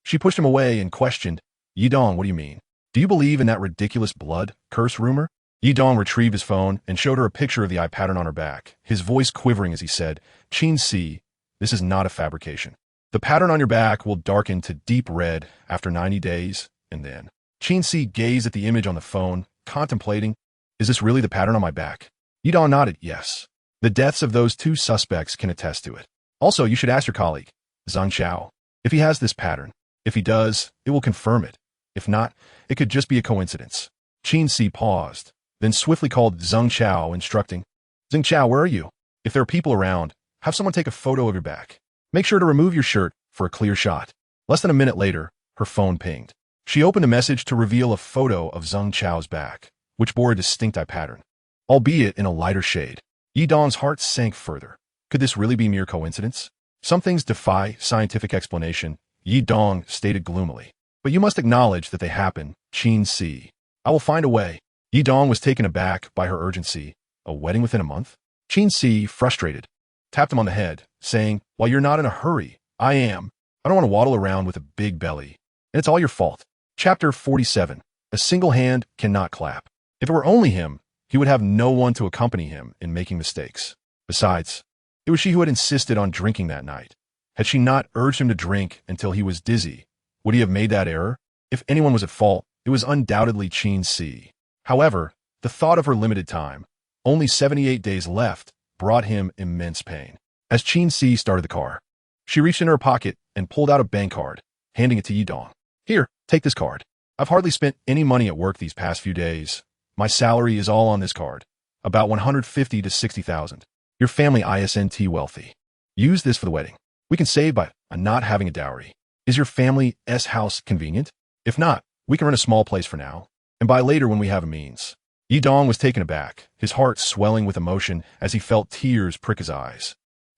She pushed him away and questioned, "Yidong, what do you mean? Do you believe in that ridiculous blood curse rumor?" Yidong retrieved his phone and showed her a picture of the eye pattern on her back, his voice quivering as he said, "Qin, this is not a fabrication. The pattern on your back will darken to deep red after 90 days, and then." Qin gazed at the image on the phone, contemplating, "Is this really the pattern on my back?" Yidong nodded, "Yes. The deaths of those 2 suspects can attest to it. Also, you should ask your colleague, Zhang Chao, if he has this pattern. If he does, it will confirm it. If not, it could just be a coincidence." Qin paused, then swiftly called Zhang Chao, instructing, "Zhang Chao, where are you? If there are people around, have someone take a photo of your back. Make sure to remove your shirt for a clear shot." Less than a minute later, her phone pinged. She opened a message to reveal a photo of Zhang Chao's back, which bore a distinct eye pattern, albeit in a lighter shade. Yidong's heart sank further. Could this really be mere coincidence? "Some things defy scientific explanation," Yidong stated gloomily. "But you must acknowledge that they happen, Qin. I will find a way." Yidong was taken aback by her urgency. A wedding within a month? Qin, frustrated, tapped him on the head, saying, "While you're not in a hurry, I am. I don't want to waddle around with a big belly. And it's all your fault." Chapter 47. A single hand cannot clap. If it were only him, he would have no one to accompany him in making mistakes. Besides, it was she who had insisted on drinking that night. Had she not urged him to drink until he was dizzy, would he have made that error? If anyone was at fault, it was undoubtedly Qin. However, the thought of her limited time, only 78 days left, brought him immense pain. As Qin started the car, she reached into her pocket and pulled out a bank card, handing it to Yidong. "Here, take this card. I've hardly spent any money at work these past few days. My salary is all on this card, about 150 to 60,000. Your family isn't wealthy. Use this for the wedding. We can save by not having a dowry. Is your family's house convenient? If not, we can rent a small place for now, and buy later when we have a means." Yidong was taken aback, his heart swelling with emotion as he felt tears prick his eyes.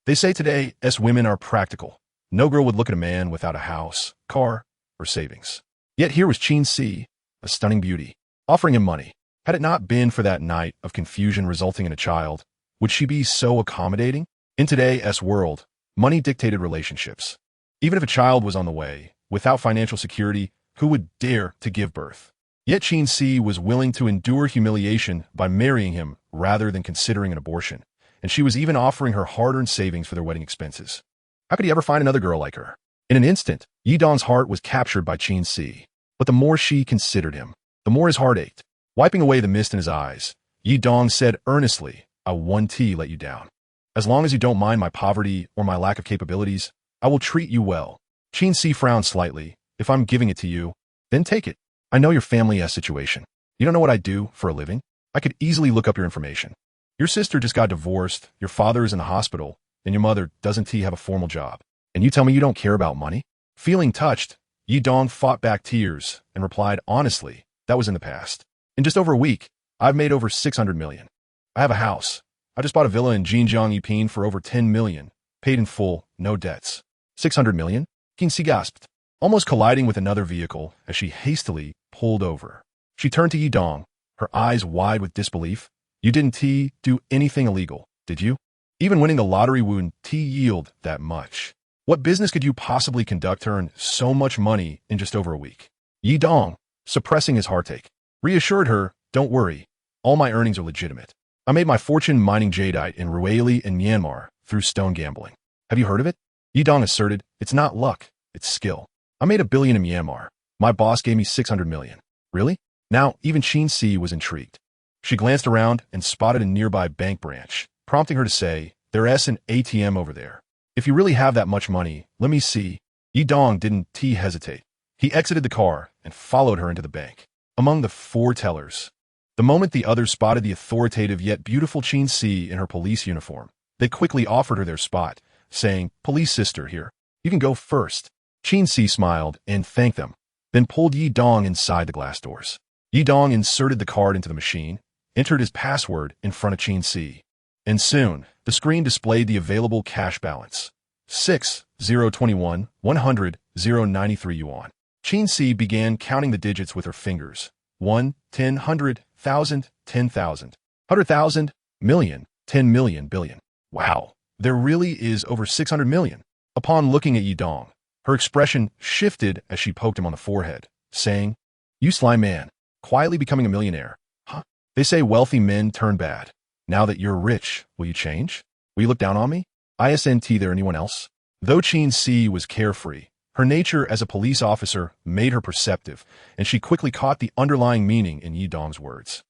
They say today, women are practical. No girl would look at a man without a house, car, or savings. Yet here was Qin, a stunning beauty, offering him money. Had it not been for that night of confusion resulting in a child, would she be so accommodating? In today's world, money dictated relationships. Even if a child was on the way, without financial security, who would dare to give birth? Yet Qin was willing to endure humiliation by marrying him rather than considering an abortion, and she was even offering her hard-earned savings for their wedding expenses. How could he ever find another girl like her? In an instant, Yidong's heart was captured by Qin. But the more she considered him, the more his heart ached. Wiping away the mist in his eyes, Yidong said earnestly, "I won't let you down. As long as you don't mind my poverty or my lack of capabilities, I will treat you well." Qin frowned slightly. "If I'm giving it to you, then take it. I know your family's situation. You don't know what I do for a living? I could easily look up your information. Your sister just got divorced, your father is in the hospital, and your mother doesn't have a formal job. And you tell me you don't care about money?" Feeling touched, Yidong fought back tears and replied honestly, "That was in the past. In just over a week, I've made over 600 million. I have a house. I just bought a villa in Jinjiang Yiping for over 10 million, paid in full, no debts." 600 million? Qin gasped, almost colliding with another vehicle as she hastily pulled over. She turned to Yidong, her eyes wide with disbelief. "You didn't do anything illegal, did you? Even winning the lottery wouldn't yield that much." What business could you possibly conduct to earn so much money in just over a week? Yi Dong, suppressing his heartache, reassured her, don't worry, all my earnings are legitimate. I made my fortune mining jadeite in Rueli and Myanmar through stone gambling. Have you heard of it? Yi Dong asserted, it's not luck, it's skill. I made $1 billion in Myanmar. My boss gave me 600 million. Really? Now, even Qin Si was intrigued. She glanced around and spotted a nearby bank branch, prompting her to say, there's an ATM over there. If you really have that much money, let me see. Yi Dong didn't hesitate. He exited the car and followed her into the bank. Among the 4 tellers, the moment the others spotted the authoritative yet beautiful Qin Si in her police uniform, they quickly offered her their spot, saying, police sister here, you can go first. Qin Si smiled and thanked them, then pulled Yi Dong inside the glass doors. Yi Dong inserted the card into the machine, entered his password in front of Qin Si, and soon, the screen displayed the available cash balance. 6,021, 100, 093 yuan. Qin Si began counting the digits with her fingers. 1, 10, 100, 1,000, 10,000, 100,000, million, 10 million, billion. Wow, there really is over 600 million. Upon looking at Yi Dong, her expression shifted as she poked him on the forehead, saying, you sly man, quietly becoming a millionaire. Huh? They say wealthy men turn bad. Now that you're rich, will you change? Will you look down on me? Isn't there anyone else? Though Qin Si was carefree, her nature as a police officer made her perceptive, and she quickly caught the underlying meaning in Yi Dong's words.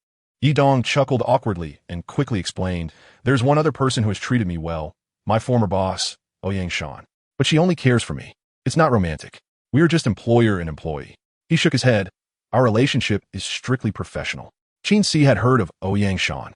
Yi Dong chuckled awkwardly and quickly explained, there's one other person who has treated me well, my former boss, Ouyang Shan. But she only cares for me. It's not romantic. We are just employer and employee. He shook his head. Our relationship is strictly professional. Qin Si had heard of Ouyang Shan,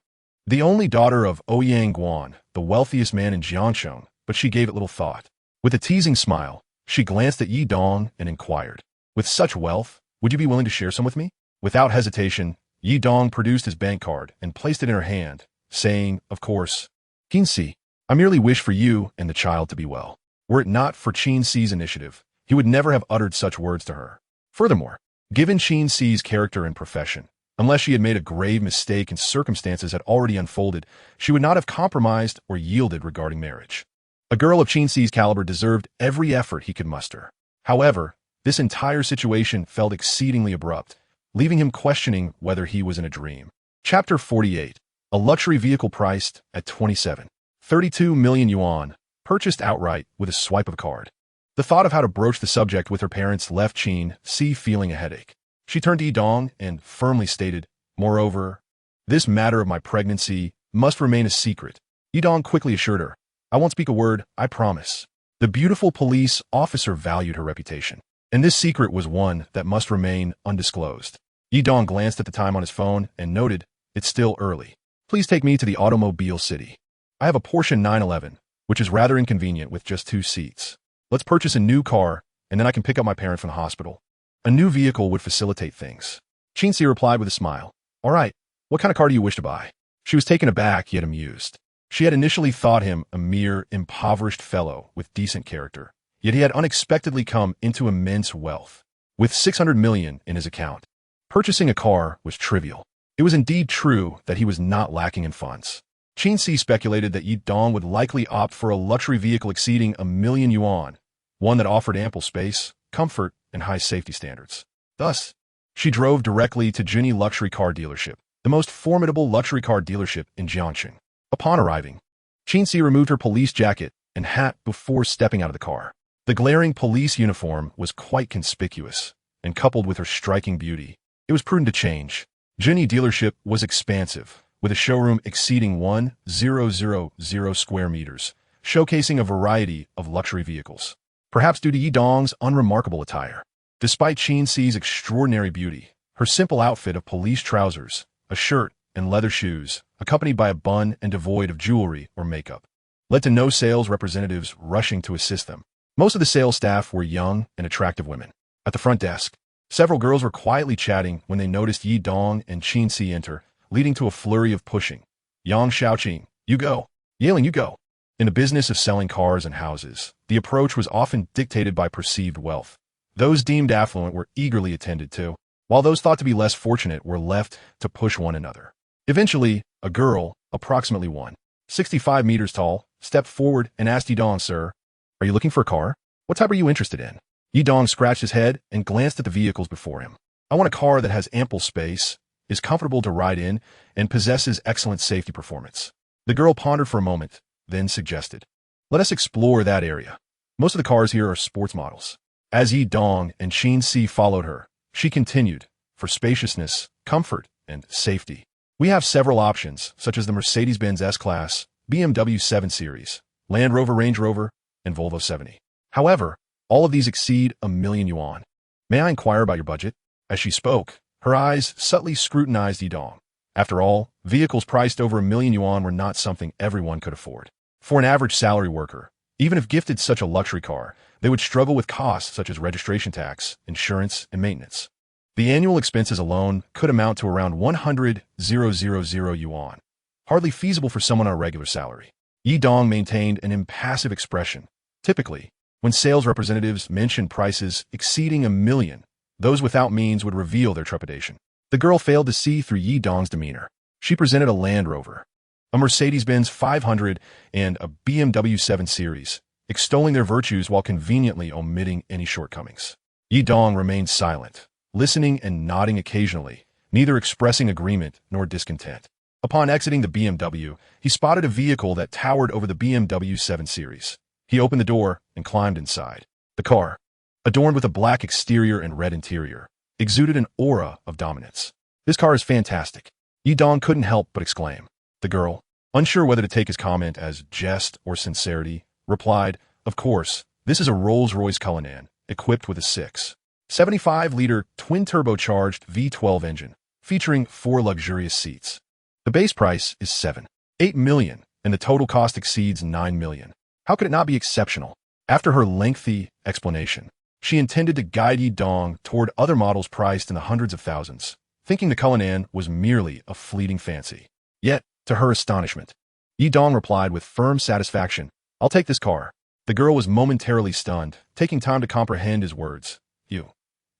the only daughter of Ouyang Guan, the wealthiest man in Jiangsheng, but she gave it little thought. With a teasing smile, she glanced at Yi Dong and inquired, with such wealth, would you be willing to share some with me? Without hesitation, Yi Dong produced his bank card and placed it in her hand, saying, of course. Qin Si, I merely wish for you and the child to be well. Were it not for Qin Si's initiative, he would never have uttered such words to her. Furthermore, given Qin Si's character and profession, unless she had made a grave mistake and circumstances had already unfolded, she would not have compromised or yielded regarding marriage. A girl of Qin Si's caliber deserved every effort he could muster. However, this entire situation felt exceedingly abrupt, leaving him questioning whether he was in a dream. Chapter 48. A luxury vehicle priced at 27.32 million yuan, purchased outright with a swipe of a card. The thought of how to broach the subject with her parents left Qin Si feeling a headache. She turned to Yi Dong and firmly stated, moreover, this matter of my pregnancy must remain a secret. Yi Dong quickly assured her, I won't speak a word, I promise. The beautiful police officer valued her reputation, and this secret was one that must remain undisclosed. Yi Dong glanced at the time on his phone and noted, it's still early. Please take me to the automobile city. I have a Porsche 911, which is rather inconvenient with just 2 seats. Let's purchase a new car, and then I can pick up my parent from the hospital. A new vehicle would facilitate things. Qin Si replied with a smile. All right, what kind of car do you wish to buy? She was taken aback yet amused. She had initially thought him a mere impoverished fellow with decent character, yet he had unexpectedly come into immense wealth. With 600 million in his account, purchasing a car was trivial. It was indeed true that he was not lacking in funds. Qin Si speculated that Yi Dong would likely opt for a luxury vehicle exceeding 1 million yuan, one that offered ample space, comfort, and high safety standards. Thus, she drove directly to Jinyi Luxury Car Dealership, the most formidable luxury car dealership in Jiangsheng. Upon arriving, Qin Si removed her police jacket and hat before stepping out of the car. The glaring police uniform was quite conspicuous, and coupled with her striking beauty, it was prudent to change. Jinyi dealership was expansive, with a showroom exceeding 1,000 square meters, showcasing a variety of luxury vehicles. Perhaps due to Yi Dong's unremarkable attire. Despite Qin Si's extraordinary beauty, her simple outfit of police trousers, a shirt, and leather shoes, accompanied by a bun and devoid of jewelry or makeup, led to no sales representatives rushing to assist them. Most of the sales staff were young and attractive women. At the front desk, several girls were quietly chatting when they noticed Yi Dong and Qin Si enter, leading to a flurry of pushing. Yang Xiaoqing, you go. Yaling, you go. In the business of selling cars and houses, the approach was often dictated by perceived wealth. Those deemed affluent were eagerly attended to, while those thought to be less fortunate were left to push one another. Eventually, a girl, approximately 1.65 meters tall, stepped forward and asked Yi Dong, sir, Are you looking for a car? What type are you interested in? Yi Dong scratched his head and glanced at the vehicles before him. I want a car that has ample space, is comfortable to ride in, and possesses excellent safety performance. The girl pondered for a moment, then suggested, let us explore that area. Most of the cars here are sports models. As Yi Dong and Qin Si followed her, she continued, for spaciousness, comfort, and safety. We have several options, such as the Mercedes-Benz S-Class, BMW 7 Series, Land Rover Range Rover, and Volvo 70. However, all of these exceed $1,000,000 yuan. May I inquire about your budget? As she spoke, her eyes subtly scrutinized Yi Dong. After all, vehicles priced over $1,000,000 were not something everyone could afford. For an average salary worker, even if gifted such a luxury car, they would struggle with costs such as registration tax, insurance, and maintenance. The annual expenses alone could amount to around 100,000 yuan, hardly feasible for someone on a regular salary. Yi Dong maintained an impassive expression. Typically, when sales representatives mentioned prices exceeding $1,000,000, those without means would reveal their trepidation. The girl failed to see through Yi Dong's demeanor. She presented a Land Rover, a Mercedes-Benz 500, and a BMW 7 Series, extolling their virtues while conveniently omitting any shortcomings. Yi Dong remained silent, listening and nodding occasionally, neither expressing agreement nor discontent. Upon exiting the BMW, he spotted a vehicle that towered over the BMW 7 Series. He opened the door and climbed inside. The car, adorned with a black exterior and red interior, exuded an aura of dominance. This car is fantastic. Yi Dong couldn't help but exclaim. The girl, unsure whether to take his comment as jest or sincerity, replied, of course, this is a Rolls-Royce Cullinan, equipped with a 6.75-liter twin-turbocharged V12 engine, featuring 4 luxurious seats. The base price is $7.8 million, and the total cost exceeds $9 million. How could it not be exceptional? After her lengthy explanation, she intended to guide Yi Dong toward other models priced in the hundreds of thousands, thinking the Cullinan was merely a fleeting fancy. Yet, to her astonishment, Yi Dong replied with firm satisfaction, I'll take this car. The girl was momentarily stunned, taking time to comprehend his words. You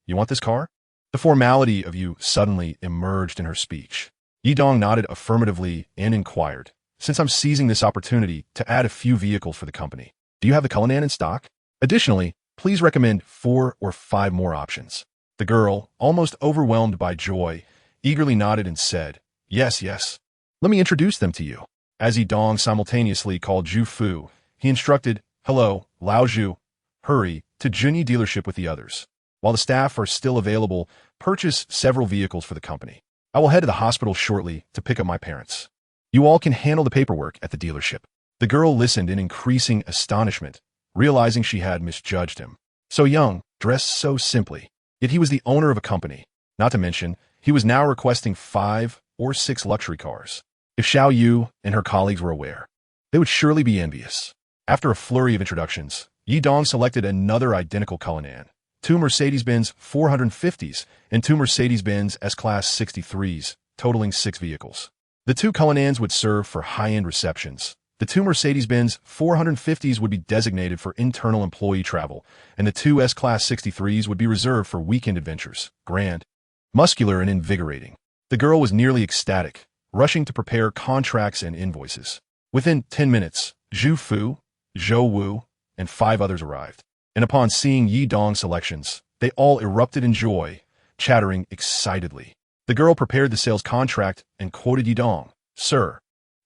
want this car? The formality of you suddenly emerged in her speech. Yi Dong nodded affirmatively and inquired, since I'm seizing this opportunity to add a few vehicles for the company, do you have the Cullinan in stock? Additionally, please recommend 4 or 5 more options. The girl, almost overwhelmed by joy, eagerly nodded and said, yes. Let me introduce them to you. As Yi Dong simultaneously called Zhu Fu, he instructed, hello, Lao Zhu, hurry to Junyi dealership with the others. While the staff are still available, purchase several vehicles for the company. I will head to the hospital shortly to pick up my parents. You all can handle the paperwork at the dealership. The girl listened in increasing astonishment, realizing she had misjudged him. So young, dressed so simply, yet he was the owner of a company. Not to mention, he was now requesting 5 or 6 luxury cars. If Xiao Yu and her colleagues were aware, they would surely be envious. After a flurry of introductions, Yi Dong selected another identical Cullinan, 2 Mercedes-Benz 450s and 2 Mercedes-Benz S-Class 63s, totaling 6 vehicles. The 2 Cullinans would serve for high-end receptions. The 2 Mercedes-Benz 450s would be designated for internal employee travel, and the 2 S-Class 63s would be reserved for weekend adventures, grand, muscular, and invigorating. The girl was nearly ecstatic, rushing to prepare contracts and invoices. Within 10 minutes, Zhu Fu, Zhou Wu, and 5 others arrived. And upon seeing Yi Dong's selections, they all erupted in joy, chattering excitedly. The girl prepared the sales contract and quoted Yi Dong, Sir,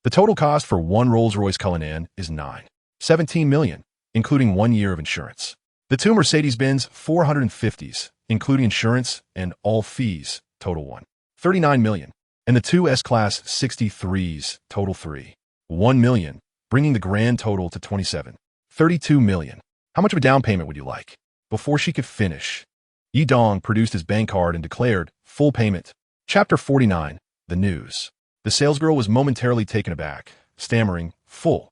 the total cost for one Rolls-Royce Cullinan is $9.17 million, including 1 year of insurance. The 2 Mercedes-Benz 450s, including insurance and all fees, total $1.39 million. And the 2 S-Class 63s total $3.1 million, bringing the grand total to $27.32 million. How much of a down payment would you like? Before she could finish, Yi Dong produced his bank card and declared full payment. Chapter 49, The News. The salesgirl was momentarily taken aback, stammering, Full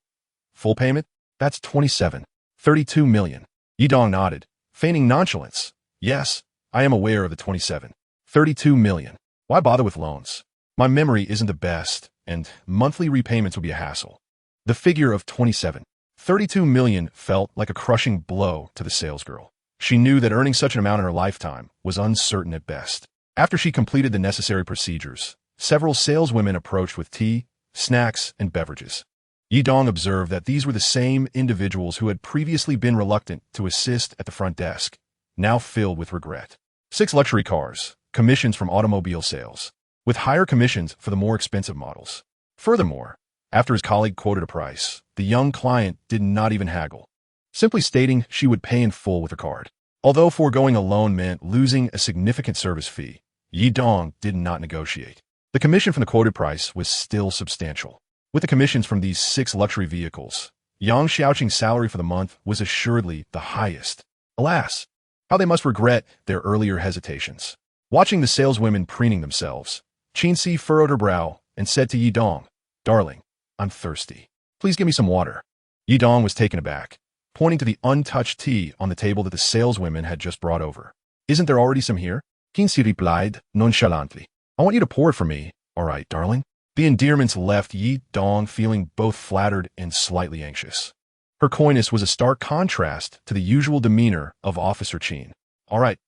payment? That's $27.32 million. Yi Dong nodded, feigning nonchalance. Yes, I am aware of the $27.32 million. Why bother with loans? My memory isn't the best, and monthly repayments will be a hassle. The figure of $27.32 million felt like a crushing blow to the salesgirl. She knew that earning such an amount in her lifetime was uncertain at best. After she completed the necessary procedures, several saleswomen approached with tea, snacks, and beverages. Yi Dong observed that these were the same individuals who had previously been reluctant to assist at the front desk, now filled with regret. 6 luxury cars, commissions from automobile sales, with higher commissions for the more expensive models. Furthermore, after his colleague quoted a price, the young client did not even haggle, simply stating she would pay in full with her card. Although foregoing a loan meant losing a significant service fee, Yi Dong did not negotiate. The commission from the quoted price was still substantial. With the commissions from these 6 luxury vehicles, Yang Xiaoqing's salary for the month was assuredly the highest. Alas, how they must regret their earlier hesitations. Watching the saleswomen preening themselves, Qin Si furrowed her brow and said to Yi Dong, "Darling, I'm thirsty. Please give me some water." Yi Dong was taken aback, pointing to the untouched tea on the table that the saleswomen had just brought over. "Isn't there already some here?" Qin Si replied nonchalantly. "I want you to pour it for me. All right, darling." The endearments left Yi Dong feeling both flattered and slightly anxious. Her coyness was a stark contrast to the usual demeanor of Officer Qin. All right,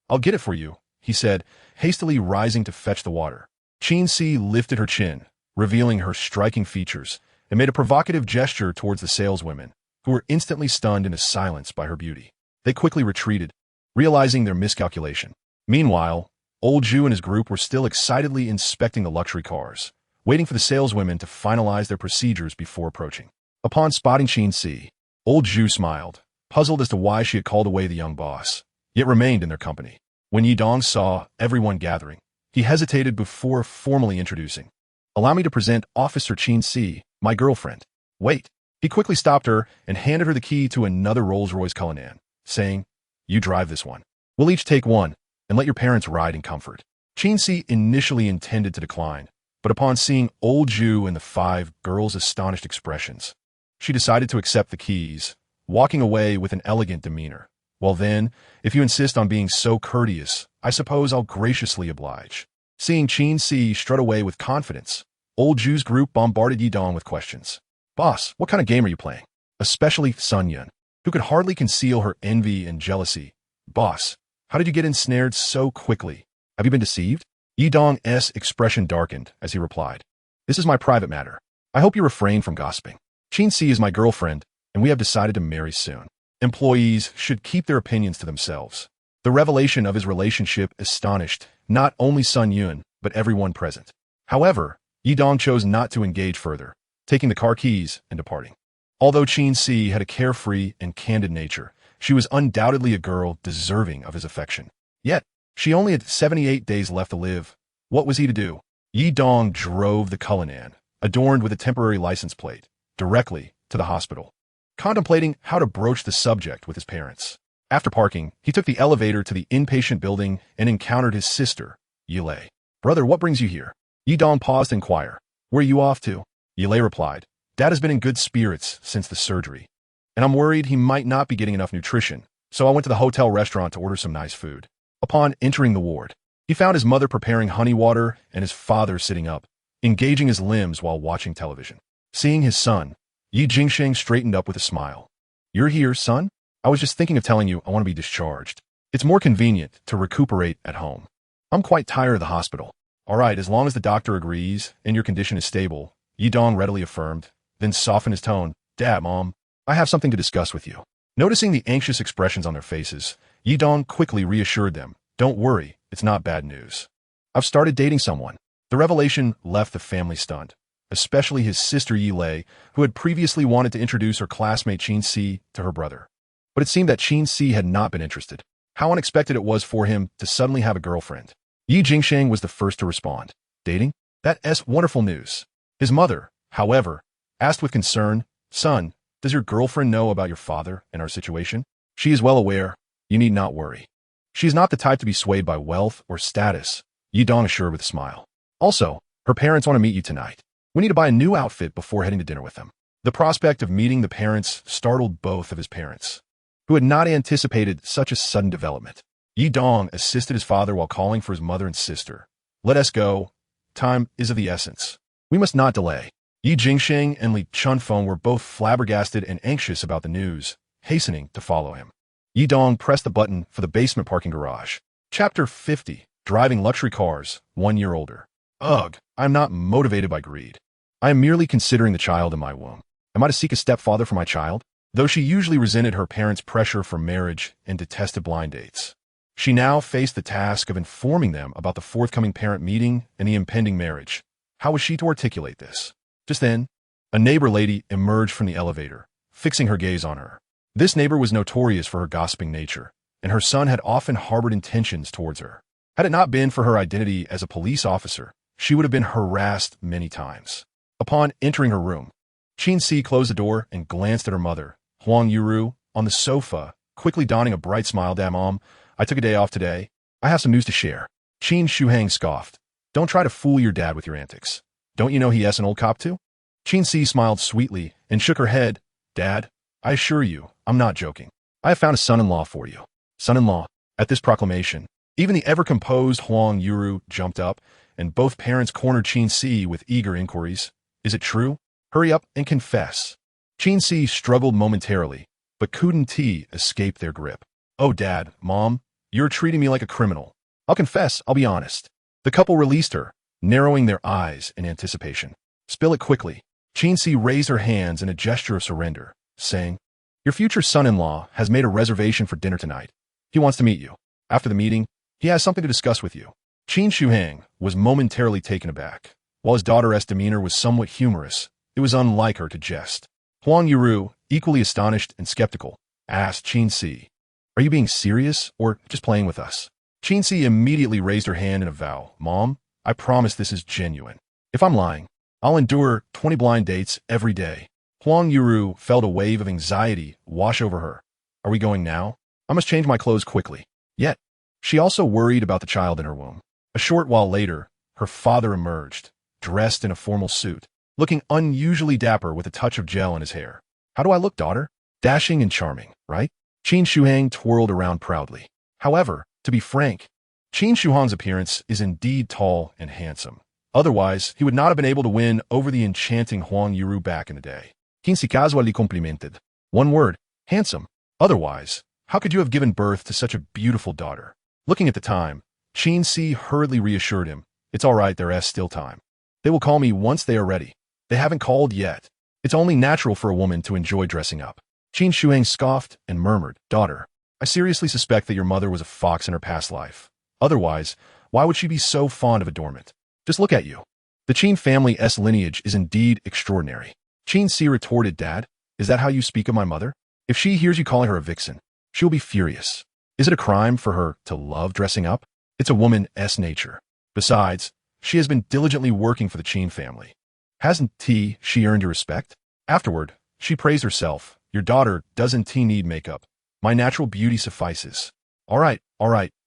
I'll get it for you," he said, hastily rising to fetch the water. Qin Si lifted her chin, revealing her striking features, and made a provocative gesture towards the saleswomen, who were instantly stunned into silence by her beauty. They quickly retreated, realizing their miscalculation. Meanwhile, Old Zhu and his group were still excitedly inspecting the luxury cars, waiting for the saleswomen to finalize their procedures before approaching. Upon spotting Qin Si, Old Zhu smiled, puzzled as to why she had called away the young boss, yet remained in their company. When Yi Dong saw everyone gathering, he hesitated before formally introducing. "Allow me to present Officer Qin Si, my girlfriend." "Wait." He quickly stopped her and handed her the key to another Rolls-Royce Cullinan, saying, "You drive this one. We'll each take one, and let your parents ride in comfort." Qin Si initially intended to decline, but upon seeing Old Zhu and the 5 girls' astonished expressions, she decided to accept the keys, walking away with an elegant demeanor. "Well then, if you insist on being so courteous, I suppose I'll graciously oblige." Seeing Qin Si strut away with confidence, Old Zhu's group bombarded Yi Dong with questions. "Boss, what kind of game are you playing?" Especially Sun Yun, who could hardly conceal her envy and jealousy. "Boss, how did you get ensnared so quickly? Have you been deceived?" Yi Dong's expression darkened as he replied, "This is my private matter. I hope you refrain from gossiping. Qin Si is my girlfriend, and we have decided to marry soon. Employees should keep their opinions to themselves." The revelation of his relationship astonished not only Sun Yun, but everyone present. However, Yi Dong chose not to engage further, taking the car keys and departing. Although Qin Si had a carefree and candid nature, she was undoubtedly a girl deserving of his affection. Yet, she only had 78 days left to live. What was he to do? Yi Dong drove the Cullinan, adorned with a temporary license plate, directly to the hospital, contemplating how to broach the subject with his parents. After parking, he took the elevator to the inpatient building and encountered his sister, Yilei. "Brother, what brings you here?" Yi Dong paused to inquire. "Where are you off to?" Yilei replied, "Dad has been in good spirits since the surgery, and I'm worried he might not be getting enough nutrition, so I went to the hotel restaurant to order some nice food." Upon entering the ward, he found his mother preparing honey water and his father sitting up, engaging his limbs while watching television. Seeing his son, Yi Jingsheng straightened up with a smile. "You're here, son? I was just thinking of telling you I want to be discharged. It's more convenient to recuperate at home. I'm quite tired of the hospital." "All right, as long as the doctor agrees and your condition is stable," Yi Dong readily affirmed, then softened his tone. "Dad, Mom, I have something to discuss with you." Noticing the anxious expressions on their faces, Yi Dong quickly reassured them. "Don't worry, it's not bad news. I've started dating someone." The revelation left the family stunned, especially his sister Yilei, who had previously wanted to introduce her classmate Qin Si to her brother. But it seemed that Qin Si had not been interested. How unexpected it was for him to suddenly have a girlfriend. Yi Jingsheng was the first to respond. "Dating? That's wonderful news." His mother, however, asked with concern, "Son, does your girlfriend know about your father and our situation?" "She is well aware. You need not worry. She is not the type to be swayed by wealth or status," Yi Dong assured with a smile. "Also, her parents want to meet you tonight. We need to buy a new outfit before heading to dinner with them." The prospect of meeting the parents startled both of his parents, who had not anticipated such a sudden development. Yi Dong assisted his father while calling for his mother and sister. "Let us go. Time is of the essence. We must not delay." Yi Jingsheng and Li Chunfeng were both flabbergasted and anxious about the news, hastening to follow him. Yi Dong pressed the button for the basement parking garage. Chapter 50. Driving luxury cars, 1 year older. Ugh, I'm not motivated by greed. I am merely considering the child in my womb. Am I to seek a stepfather for my child? Though she usually resented her parents' pressure for marriage and detested blind dates, she now faced the task of informing them about the forthcoming parent meeting and the impending marriage. How was she to articulate this? Just then, a neighbor lady emerged from the elevator, fixing her gaze on her. This neighbor was notorious for her gossiping nature, and her son had often harbored intentions towards her. Had it not been for her identity as a police officer, she would have been harassed many times. Upon entering her room, Qin closed the door and glanced at her mother, Huang Yuru, on the sofa, quickly donning a bright smile. "Dad, Mom, I took a day off today. I have some news to share." Qin Shuhang scoffed. "Don't try to fool your dad with your antics. Don't you know he is an old cop too?" Qin smiled sweetly and shook her head. "Dad, I assure you, I'm not joking. I have found a son-in-law for you." Son-in-law. At this proclamation, even the ever-composed Huang Yuru jumped up, and both parents cornered Qin with eager inquiries. "Is it true? Hurry up and confess." Qin struggled momentarily, but couldn't escape their grip. "Oh, Dad, Mom, you're treating me like a criminal. I'll confess, I'll be honest." The couple released her, narrowing their eyes in anticipation. "Spill it quickly." Qin raised her hands in a gesture of surrender, saying, "Your future son-in-law has made a reservation for dinner tonight. He wants to meet you. After the meeting, he has something to discuss with you." Qin Shuhang was momentarily taken aback. While his daughter's demeanor was somewhat humorous, it was unlike her to jest. Huang Yuru, equally astonished and skeptical, asked Qin, "Are you being serious or just playing with us?" Qin immediately raised her hand in a vow. "Mom, I promise this is genuine. If I'm lying, I'll endure 20 blind dates every day." Huang Yuru felt a wave of anxiety wash over her. "Are we going now? I must change my clothes quickly." Yet, she also worried about the child in her womb. A short while later, her father emerged, dressed in a formal suit, looking unusually dapper with a touch of gel in his hair. "How do I look, daughter? Dashing and charming, right?" Qin Shuhang twirled around proudly. However, to be frank, Qin Shuhang's appearance is indeed tall and handsome. Otherwise, he would not have been able to win over the enchanting Huang Yuru back in the day. Qin casually complimented. One word, handsome. Otherwise, how could you have given birth to such a beautiful daughter? Looking at the time, Qin hurriedly reassured him. "It's all right, there is still time. They will call me once they are ready. They haven't called yet. It's only natural for a woman to enjoy dressing up." Qin Shuhang scoffed and murmured, "Daughter, I seriously suspect that your mother was a fox in her past life. Otherwise, why would she be so fond of adornment? Just look at you. The Qin family's lineage is indeed extraordinary." Qin retorted, "Dad, is that how you speak of my mother? If she hears you calling her a vixen, she'll be furious. Is it a crime for her to love dressing up? It's a woman's nature. Besides, she has been diligently working for the Qin family. Hasn't she earned your respect?" Afterward, she praised herself. "Your daughter doesn't need makeup. My natural beauty suffices." All right,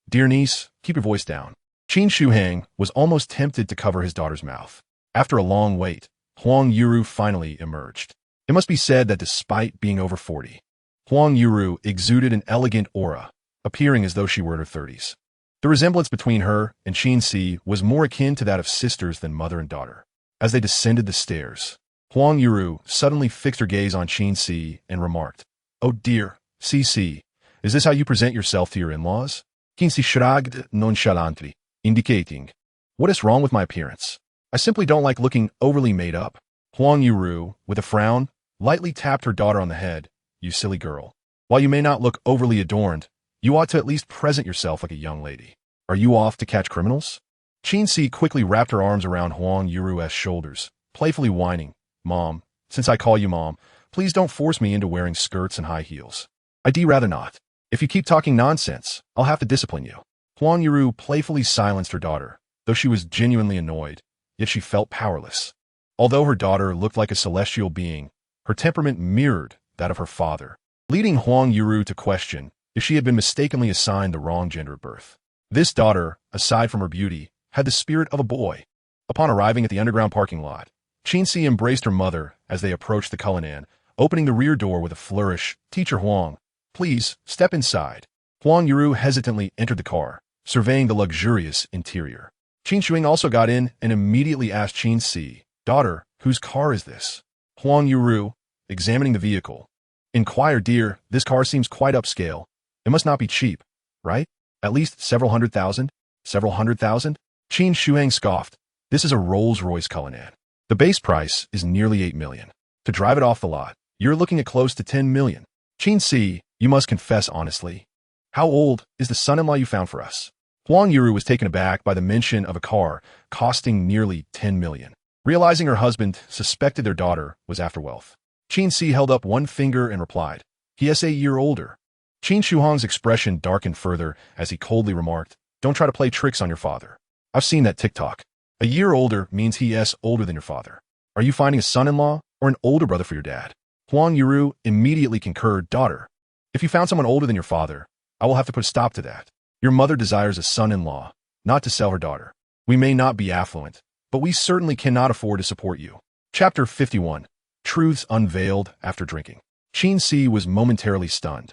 dear niece, keep your voice down." Qin Shuhang was almost tempted to cover his daughter's mouth. After a long wait, Huang Yuru finally emerged. It must be said that despite being over 40, Huang Yuru exuded an elegant aura, appearing as though she were in her 30s. The resemblance between her and Qin was more akin to that of sisters than mother and daughter. As they descended the stairs, Huang Yuru suddenly fixed her gaze on Qin and remarked, "Oh dear, Ci, is this how you present yourself to your in-laws?" Qin shrugged nonchalantly, indicating, "What is wrong with my appearance? I simply don't like looking overly made up." Huang Yuru, with a frown, lightly tapped her daughter on the head. "You silly girl. While you may not look overly adorned, you ought to at least present yourself like a young lady. Are you off to catch criminals?" Qin quickly wrapped her arms around Huang Yuru's shoulders, playfully whining, "Mom, since I call you Mom, please don't force me into wearing skirts and high heels. I'd rather not. If you keep talking nonsense, I'll have to discipline you." Huang Yuru playfully silenced her daughter, though she was genuinely annoyed, yet she felt powerless. Although her daughter looked like a celestial being, her temperament mirrored that of her father, leading Huang Yuru to question if she had been mistakenly assigned the wrong gender at birth. This daughter, aside from her beauty, had the spirit of a boy. Upon arriving at the underground parking lot, Qin embraced her mother as they approached the Cullinan, opening the rear door with a flourish. "Teacher Huang, please, step inside." Huang Yuru hesitantly entered the car, surveying the luxurious interior. Qin Shuang also got in and immediately asked Qin, "Daughter, whose car is this?" Huang Yuru, examining the vehicle, inquired, "Dear, this car seems quite upscale. It must not be cheap, right? At least several hundred thousand?" "Several hundred thousand?" Qin Shuang scoffed. "This is a Rolls-Royce Cullinan. The base price is nearly 8 million. To drive it off the lot, you're looking at close to 10 million. Qin Si, you must confess honestly. How old is the son-in-law you found for us? Huang Yuru was taken aback by the mention of a car costing nearly 10 million. Realizing her husband suspected their daughter was after wealth, Qin Si held up one finger and replied, "He is a year older." Qin Shuhang's expression darkened further as he coldly remarked, "Don't try to play tricks on your father. I've seen that TikTok. A year older means he is older than your father. Are you finding a son-in-law or an older brother for your dad?" Huang Yuru immediately concurred, "Daughter, if you found someone older than your father, I will have to put a stop to that. Your mother desires a son-in-law, not to sell her daughter. We may not be affluent, but we certainly cannot afford to support you." Chapter 51. Truths Unveiled After Drinking. Qin Si was momentarily stunned,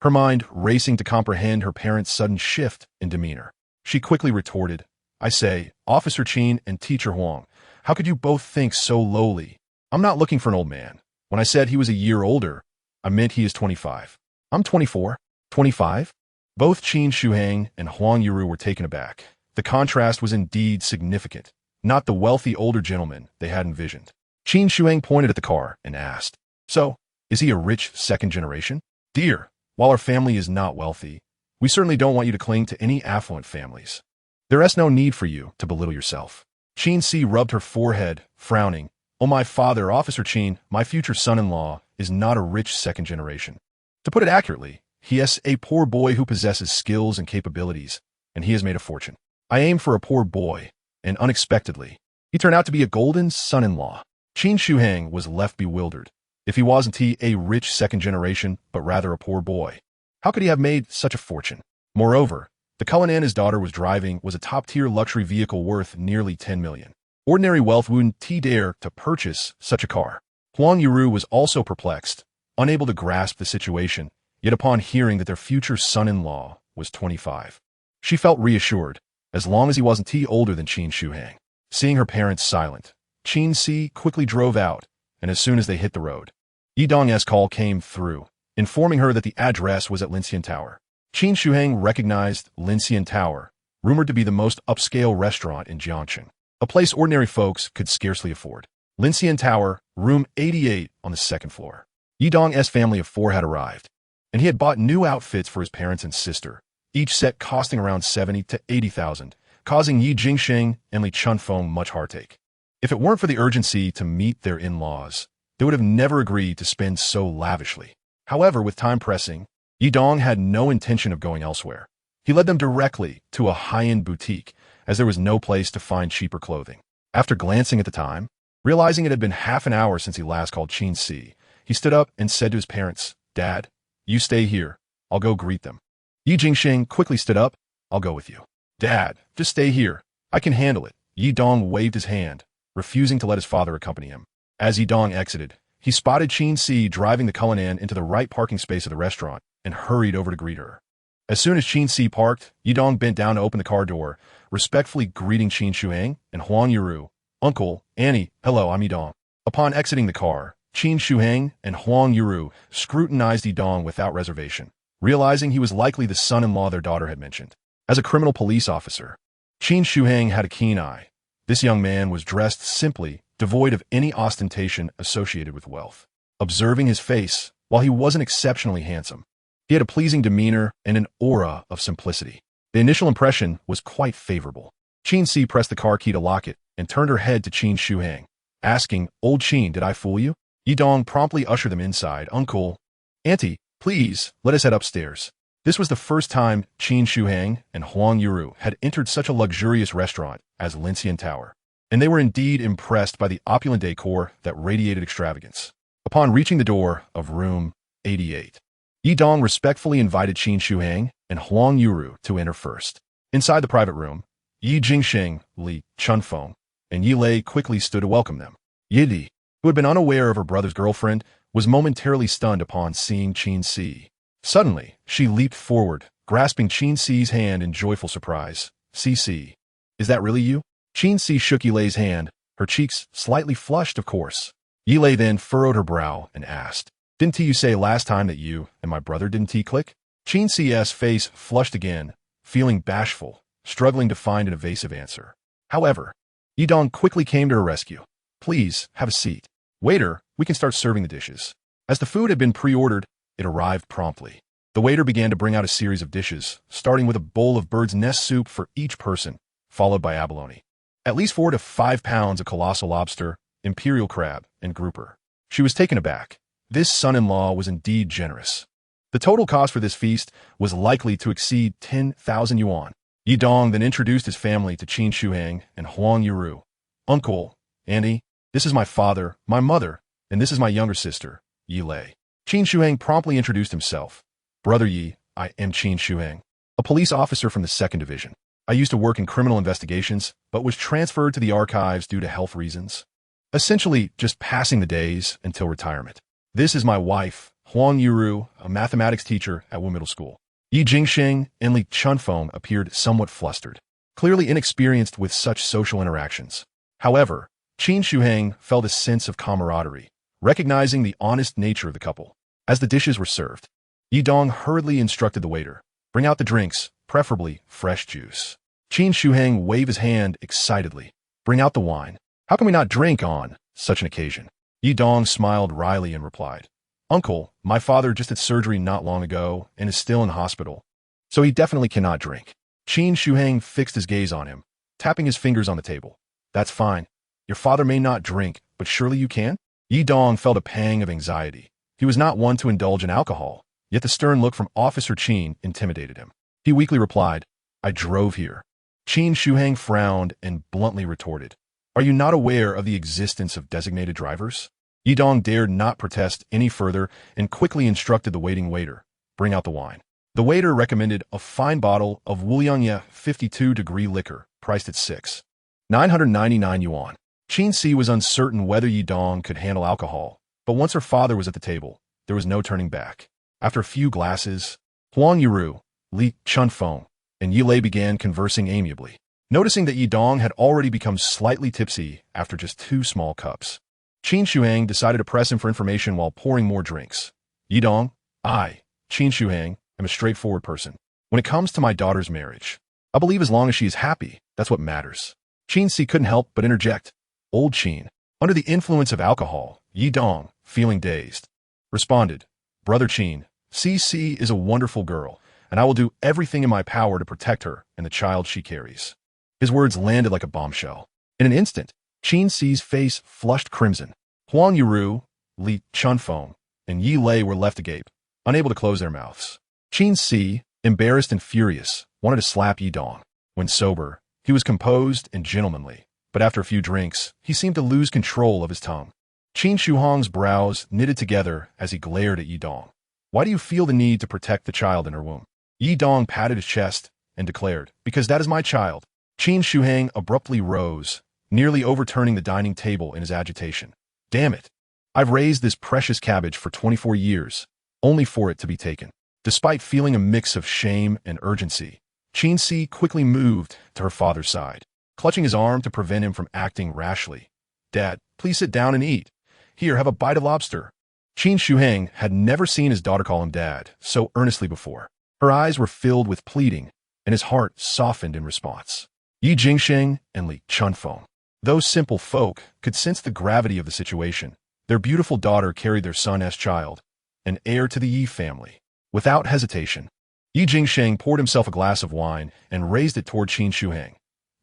her mind racing to comprehend her parents' sudden shift in demeanor. She quickly retorted, "I say, Officer Qin and Teacher Huang, how could you both think so lowly? I'm not looking for an old man. When I said he was a year older, I meant he is 25. I'm 24. 25? Both Qin Shuhang and Huang Yuru were taken aback. The contrast was indeed significant, not the wealthy older gentleman they had envisioned. Qin Shuhang pointed at the car and asked, "So, is he a rich second generation?" "Dear, while our family is not wealthy, we certainly don't want you to cling to any affluent families. There is no need for you to belittle yourself." Qin Si rubbed her forehead, frowning. "Oh, my father, Officer Qin, my future son-in-law, is not a rich second generation. To put it accurately, he is a poor boy who possesses skills and capabilities, and he has made a fortune. I aim for a poor boy, and unexpectedly, he turned out to be a golden son-in-law." Qin Shuhang was left bewildered. If he wasn't a rich second generation, but rather a poor boy, how could he have made such a fortune? Moreover, the Cullinan his daughter was driving was a top-tier luxury vehicle worth nearly 10 million. Ordinary wealth wouldn't dare to purchase such a car. Huang Yuru was also perplexed, unable to grasp the situation, yet upon hearing that their future son-in-law was 25, she felt reassured, as long as he wasn't older than Qin Shuhang. Seeing her parents silent, Qin Si quickly drove out, and as soon as they hit the road, Yidong's call came through, informing her that the address was at Lincian Tower. Qin Shuhang recognized Lincian Tower, rumored to be the most upscale restaurant in Jiangxing, a place ordinary folks could scarcely afford. Lincian Tower, room 88 on the second floor. Yidong's family of 4 had arrived, and he had bought new outfits for his parents and sister, each set costing around 70 to 80,000, causing Yi Jingsheng and Li Chunfeng much heartache. If it weren't for the urgency to meet their in-laws, they would have never agreed to spend so lavishly. However, with time pressing, Yidong had no intention of going elsewhere. He led them directly to a high-end boutique, as there was no place to find cheaper clothing. After glancing at the time, realizing it had been half an hour since he last called Qin Si, he stood up and said to his parents, "Dad, you stay here. I'll go greet them." Yi Jingsheng quickly stood up. "I'll go with you." "Dad, just stay here. I can handle it." Yidong waved his hand, refusing to let his father accompany him. As Yidong exited, he spotted Qin Si driving the Cullinan into the right parking space of the restaurant and hurried over to greet her. As soon as Qin Si parked, Yidong bent down to open the car door, respectfully greeting Qin Shuhang and Huang Yuru. "Uncle, Annie, hello, I'm Yidong." Upon exiting the car, Qin Shuhang and Huang Yuru scrutinized Yidong without reservation, realizing he was likely the son-in-law their daughter had mentioned. As a criminal police officer, Qin Shuhang had a keen eye. This young man was dressed simply, devoid of any ostentation associated with wealth. Observing his face, while he wasn't exceptionally handsome, he had a pleasing demeanor and an aura of simplicity. The initial impression was quite favorable. Qin Si pressed the car key to lock it and turned her head to Qin Shuhang, asking, "Old Qin, did I fool you?" Yidong promptly ushered them inside. "Uncle, Auntie, please, let us head upstairs." This was the first time Qin Shuhang and Huang Yuru had entered such a luxurious restaurant as Lincian Tower, and they were indeed impressed by the opulent decor that radiated extravagance. Upon reaching the door of room 88, Yidong respectfully invited Qin Shuhang and Huang Yuru to enter first. Inside the private room, Yi Jingsheng, Li Chunfeng, and Yi Lei quickly stood to welcome them. Yi, who had been unaware of her brother's girlfriend, was momentarily stunned upon seeing Qin Si. Suddenly, she leaped forward, grasping Qin Si's hand in joyful surprise. "Si, is that really you?" Qin Si shook Yi Lei's hand, her cheeks slightly flushed, of course. Yi Lei then furrowed her brow and asked, "Didn't you say last time that you and my brother didn't click?" Qin Si's face flushed again, feeling bashful, struggling to find an evasive answer. However, Yidong quickly came to her rescue. Please, have a seat. Waiter, we can start serving the dishes. As the food had been pre-ordered, it arrived promptly. The waiter began to bring out a series of dishes, starting with a bowl of bird's nest soup for each person, followed by abalone. At least 4 to 5 pounds of colossal lobster, imperial crab, and grouper. She was taken aback. This son-in-law was indeed generous. The total cost for this feast was likely to exceed 10,000 yuan. Yi Dong then introduced his family to Qin Shuhang and Huang Yiru. Uncle, Auntie, this is my father, my mother, and this is my younger sister, Yi Lei. Qin Shuhang promptly introduced himself. Brother Yi, I am Qin Shuhang, a police officer from the 2nd Division. I used to work in criminal investigations, but was transferred to the archives due to health reasons. Essentially, just passing the days until retirement. This is my wife, Huang Yiru, a mathematics teacher at Wu Middle School. Yi Jingsheng and Li Chunfeng appeared somewhat flustered, clearly inexperienced with such social interactions. However, Qin Shuhang felt a sense of camaraderie, recognizing the honest nature of the couple. As the dishes were served, Yi Dong hurriedly instructed the waiter, bring out the drinks, preferably fresh juice. Qin Shuhang waved his hand excitedly. Bring out the wine. How can we not drink on such an occasion? Yi Dong smiled wryly and replied, Uncle, my father just had surgery not long ago and is still in hospital, so he definitely cannot drink. Qin Shuhang fixed his gaze on him, tapping his fingers on the table. That's fine. Your father may not drink, but surely you can? Yi Dong felt a pang of anxiety. He was not one to indulge in alcohol, yet the stern look from Officer Qin intimidated him. He weakly replied, I drove here. Qin Shuhang frowned and bluntly retorted, Are you not aware of the existence of designated drivers? Yi Dong dared not protest any further and quickly instructed the waiting waiter, bring out the wine. The waiter recommended a fine bottle of Wuliangye 52-degree liquor, priced at 6,999 yuan. Qin Si was uncertain whether Yi Dong could handle alcohol, but once her father was at the table, there was no turning back. After a few glasses, Huang Yiru, Li Chunfeng, and Yi Lei began conversing amiably. Noticing that Yi Dong had already become slightly tipsy after just 2 small cups, Qin Shuhang decided to press him for information while pouring more drinks. Yi Dong, I, Qin Shuhang, am a straightforward person. When it comes to my daughter's marriage, I believe as long as she is happy, that's what matters. Qin Si couldn't help but interject. Old Qin, under the influence of alcohol, Yi Dong, feeling dazed, responded, Brother Qin, CC is a wonderful girl, and I will do everything in my power to protect her and the child she carries. His words landed like a bombshell. In an instant, Qin Si's face flushed crimson. Huang Yiru, Li Chunfeng, and Yi Lei were left agape, unable to close their mouths. Qin Si, embarrassed and furious, wanted to slap Yi Dong. When sober, he was composed and gentlemanly, but after a few drinks, he seemed to lose control of his tongue. Qin Shuhang's brows knitted together as he glared at Yi Dong. Why do you feel the need to protect the child in her womb? Yi Dong patted his chest and declared, Because that is my child. Qin Shuhang abruptly rose, nearly overturning the dining table in his agitation. Damn it. I've raised this precious cabbage for 24 years, only for it to be taken. Despite feeling a mix of shame and urgency, Qin Si quickly moved to her father's side, clutching his arm to prevent him from acting rashly. Dad, please sit down and eat. Here, have a bite of lobster. Qin Shuhang had never seen his daughter call him Dad so earnestly before. Her eyes were filled with pleading, and his heart softened in response. Yi Jingsheng and Li Chunfeng. Those simple folk could sense the gravity of the situation. Their beautiful daughter carried their son-esque child, an heir to the Yi family. Without hesitation, Yi Jingsheng poured himself a glass of wine and raised it toward Qin Shuhang.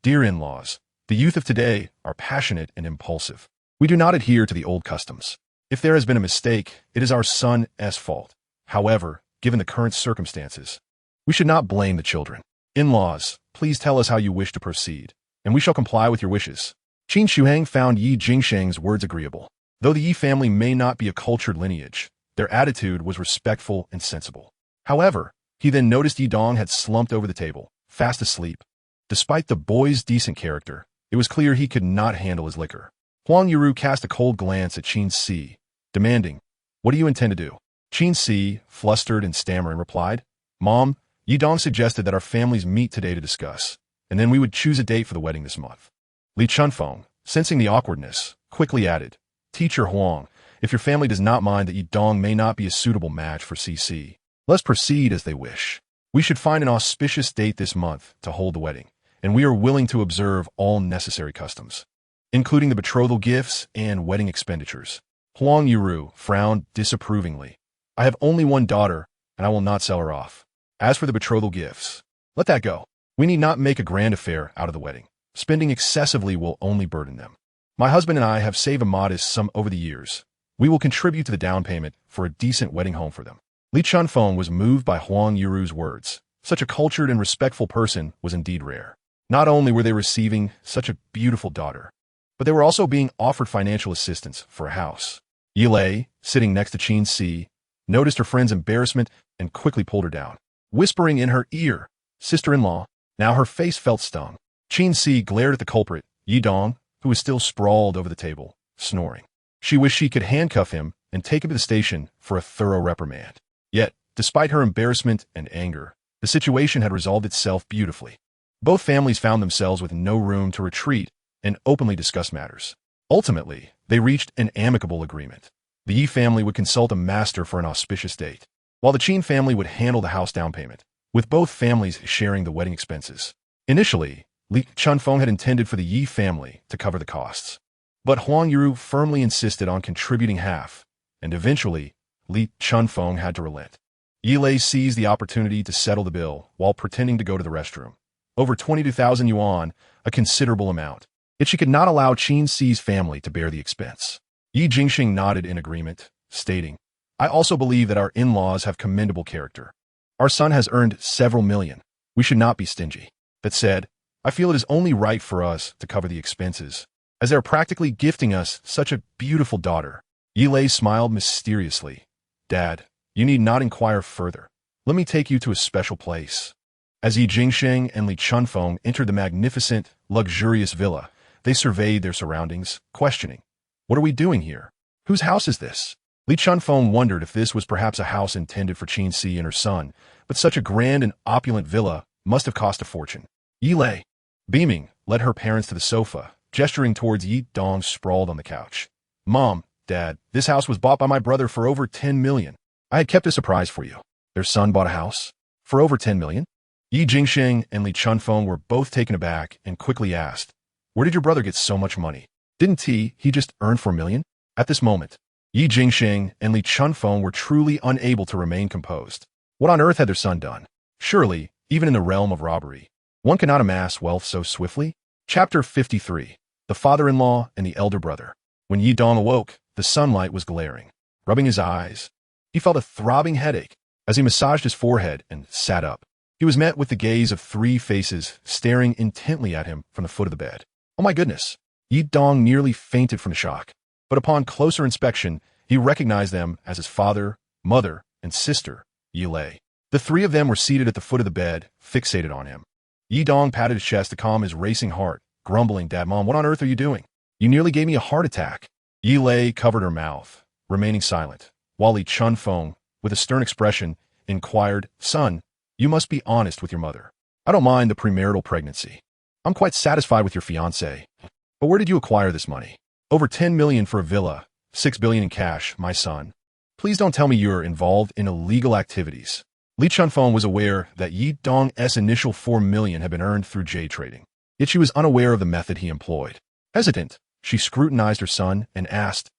Dear in-laws, the youth of today are passionate and impulsive. We do not adhere to the old customs. If there has been a mistake, it is our son's fault. However, given the current circumstances, we should not blame the children. In-laws, please tell us how you wish to proceed, and we shall comply with your wishes. Qin Shuhang found Yi Jingsheng's words agreeable. Though the Yi family may not be a cultured lineage, their attitude was respectful and sensible. However, he then noticed Yi Dong had slumped over the table, fast asleep. Despite the boy's decent character, it was clear he could not handle his liquor. Huang Yiru cast a cold glance at Qin Si, demanding, What do you intend to do? Qin Si, flustered and stammering, replied, Mom, Yi Dong suggested that our families meet today to discuss, and then we would choose a date for the wedding this month. Li Chunfeng, sensing the awkwardness, quickly added, Teacher Huang, if your family does not mind that Yi Dong may not be a suitable match for CC, let's proceed as they wish. We should find an auspicious date this month to hold the wedding, and we are willing to observe all necessary customs. including the betrothal gifts and wedding expenditures. Huang Yuru frowned disapprovingly. I have only one daughter, and I will not sell her off. As for the betrothal gifts, let that go. We need not make a grand affair out of the wedding. Spending excessively will only burden them. My husband and I have saved a modest sum over the years. We will contribute to the down payment for a decent wedding home for them. Li Chunfeng was moved by Huang Yuru's words. Such a cultured and respectful person was indeed rare. Not only were they receiving such a beautiful daughter, but they were also being offered financial assistance for a house. Yilei, sitting next to Qin Si, noticed her friend's embarrassment and quickly pulled her down, whispering in her ear, "Sister-in-law." Now her face felt stung. Qin Si glared at the culprit, Yi Dong, who was still sprawled over the table, snoring. She wished she could handcuff him and take him to the station for a thorough reprimand. Yet, despite her embarrassment and anger, the situation had resolved itself beautifully. Both families found themselves with no room to retreat and openly discuss matters. Ultimately, they reached an amicable agreement. The Yi family would consult a master for an auspicious date, while the Qin family would handle the house down payment, with both families sharing the wedding expenses. Initially, Li Chunfeng had intended for the Yi family to cover the costs, but Huang Yuru firmly insisted on contributing half, and eventually, Li Chunfeng had to relent. Yilei seized the opportunity to settle the bill while pretending to go to the restroom. Over 22,000 yuan, a considerable amount. Yet she could not allow Qin Si's family to bear the expense. Yi Jingxing nodded in agreement, stating, I also believe that our in-laws have commendable character. Our son has earned several million. We should not be stingy. That said, I feel it is only right for us to cover the expenses, as they are practically gifting us such a beautiful daughter. Yilei smiled mysteriously. Dad, you need not inquire further. Let me take you to a special place. As Yi Jingxing and Li Chunfeng entered the magnificent, luxurious villa, they surveyed their surroundings, questioning, What are we doing here? Whose house is this? Li Chunfeng wondered if this was perhaps a house intended for Qin Si and her son, but such a grand and opulent villa must have cost a fortune. Yilei, beaming, led her parents to the sofa, gesturing towards Yi Dong sprawled on the couch. Mom, Dad, this house was bought by my brother for over 10 million. I had kept a surprise for you. Their son bought a house? For over 10 million? Yi Jingxing and Li Chunfeng were both taken aback and quickly asked, Where did your brother get so much money? Didn't he just earn 4 million? At this moment, Yi Jingxing and Li Chunfeng were truly unable to remain composed. What on earth had their son done? Surely, even in the realm of robbery, one cannot amass wealth so swiftly. Chapter 53. The father-in-law and the elder brother. When Yi Dong awoke, the sunlight was glaring. Rubbing his eyes, he felt a throbbing headache. As he massaged his forehead and sat up, he was met with the gaze of 3 faces staring intently at him from the foot of the bed. Oh my goodness! Yi Dong nearly fainted from shock, but upon closer inspection, he recognized them as his father, mother, and sister, Yilei. The 3 of them were seated at the foot of the bed, fixated on him. Yi Dong patted his chest to calm his racing heart, grumbling, Dad, Mom, what on earth are you doing? You nearly gave me a heart attack. Yilei covered her mouth, remaining silent, while Li Chunfeng, with a stern expression, inquired, Son, you must be honest with your mother. I don't mind the premarital pregnancy. I'm quite satisfied with your fiancé. But where did you acquire this money? Over 10 million for a villa, 6 billion in cash, my son. Please don't tell me you're involved in illegal activities. Li Chunfeng was aware that Yi Dong's initial 4 million had been earned through jade trading, yet she was unaware of the method he employed. Hesitant, she scrutinized her son and asked,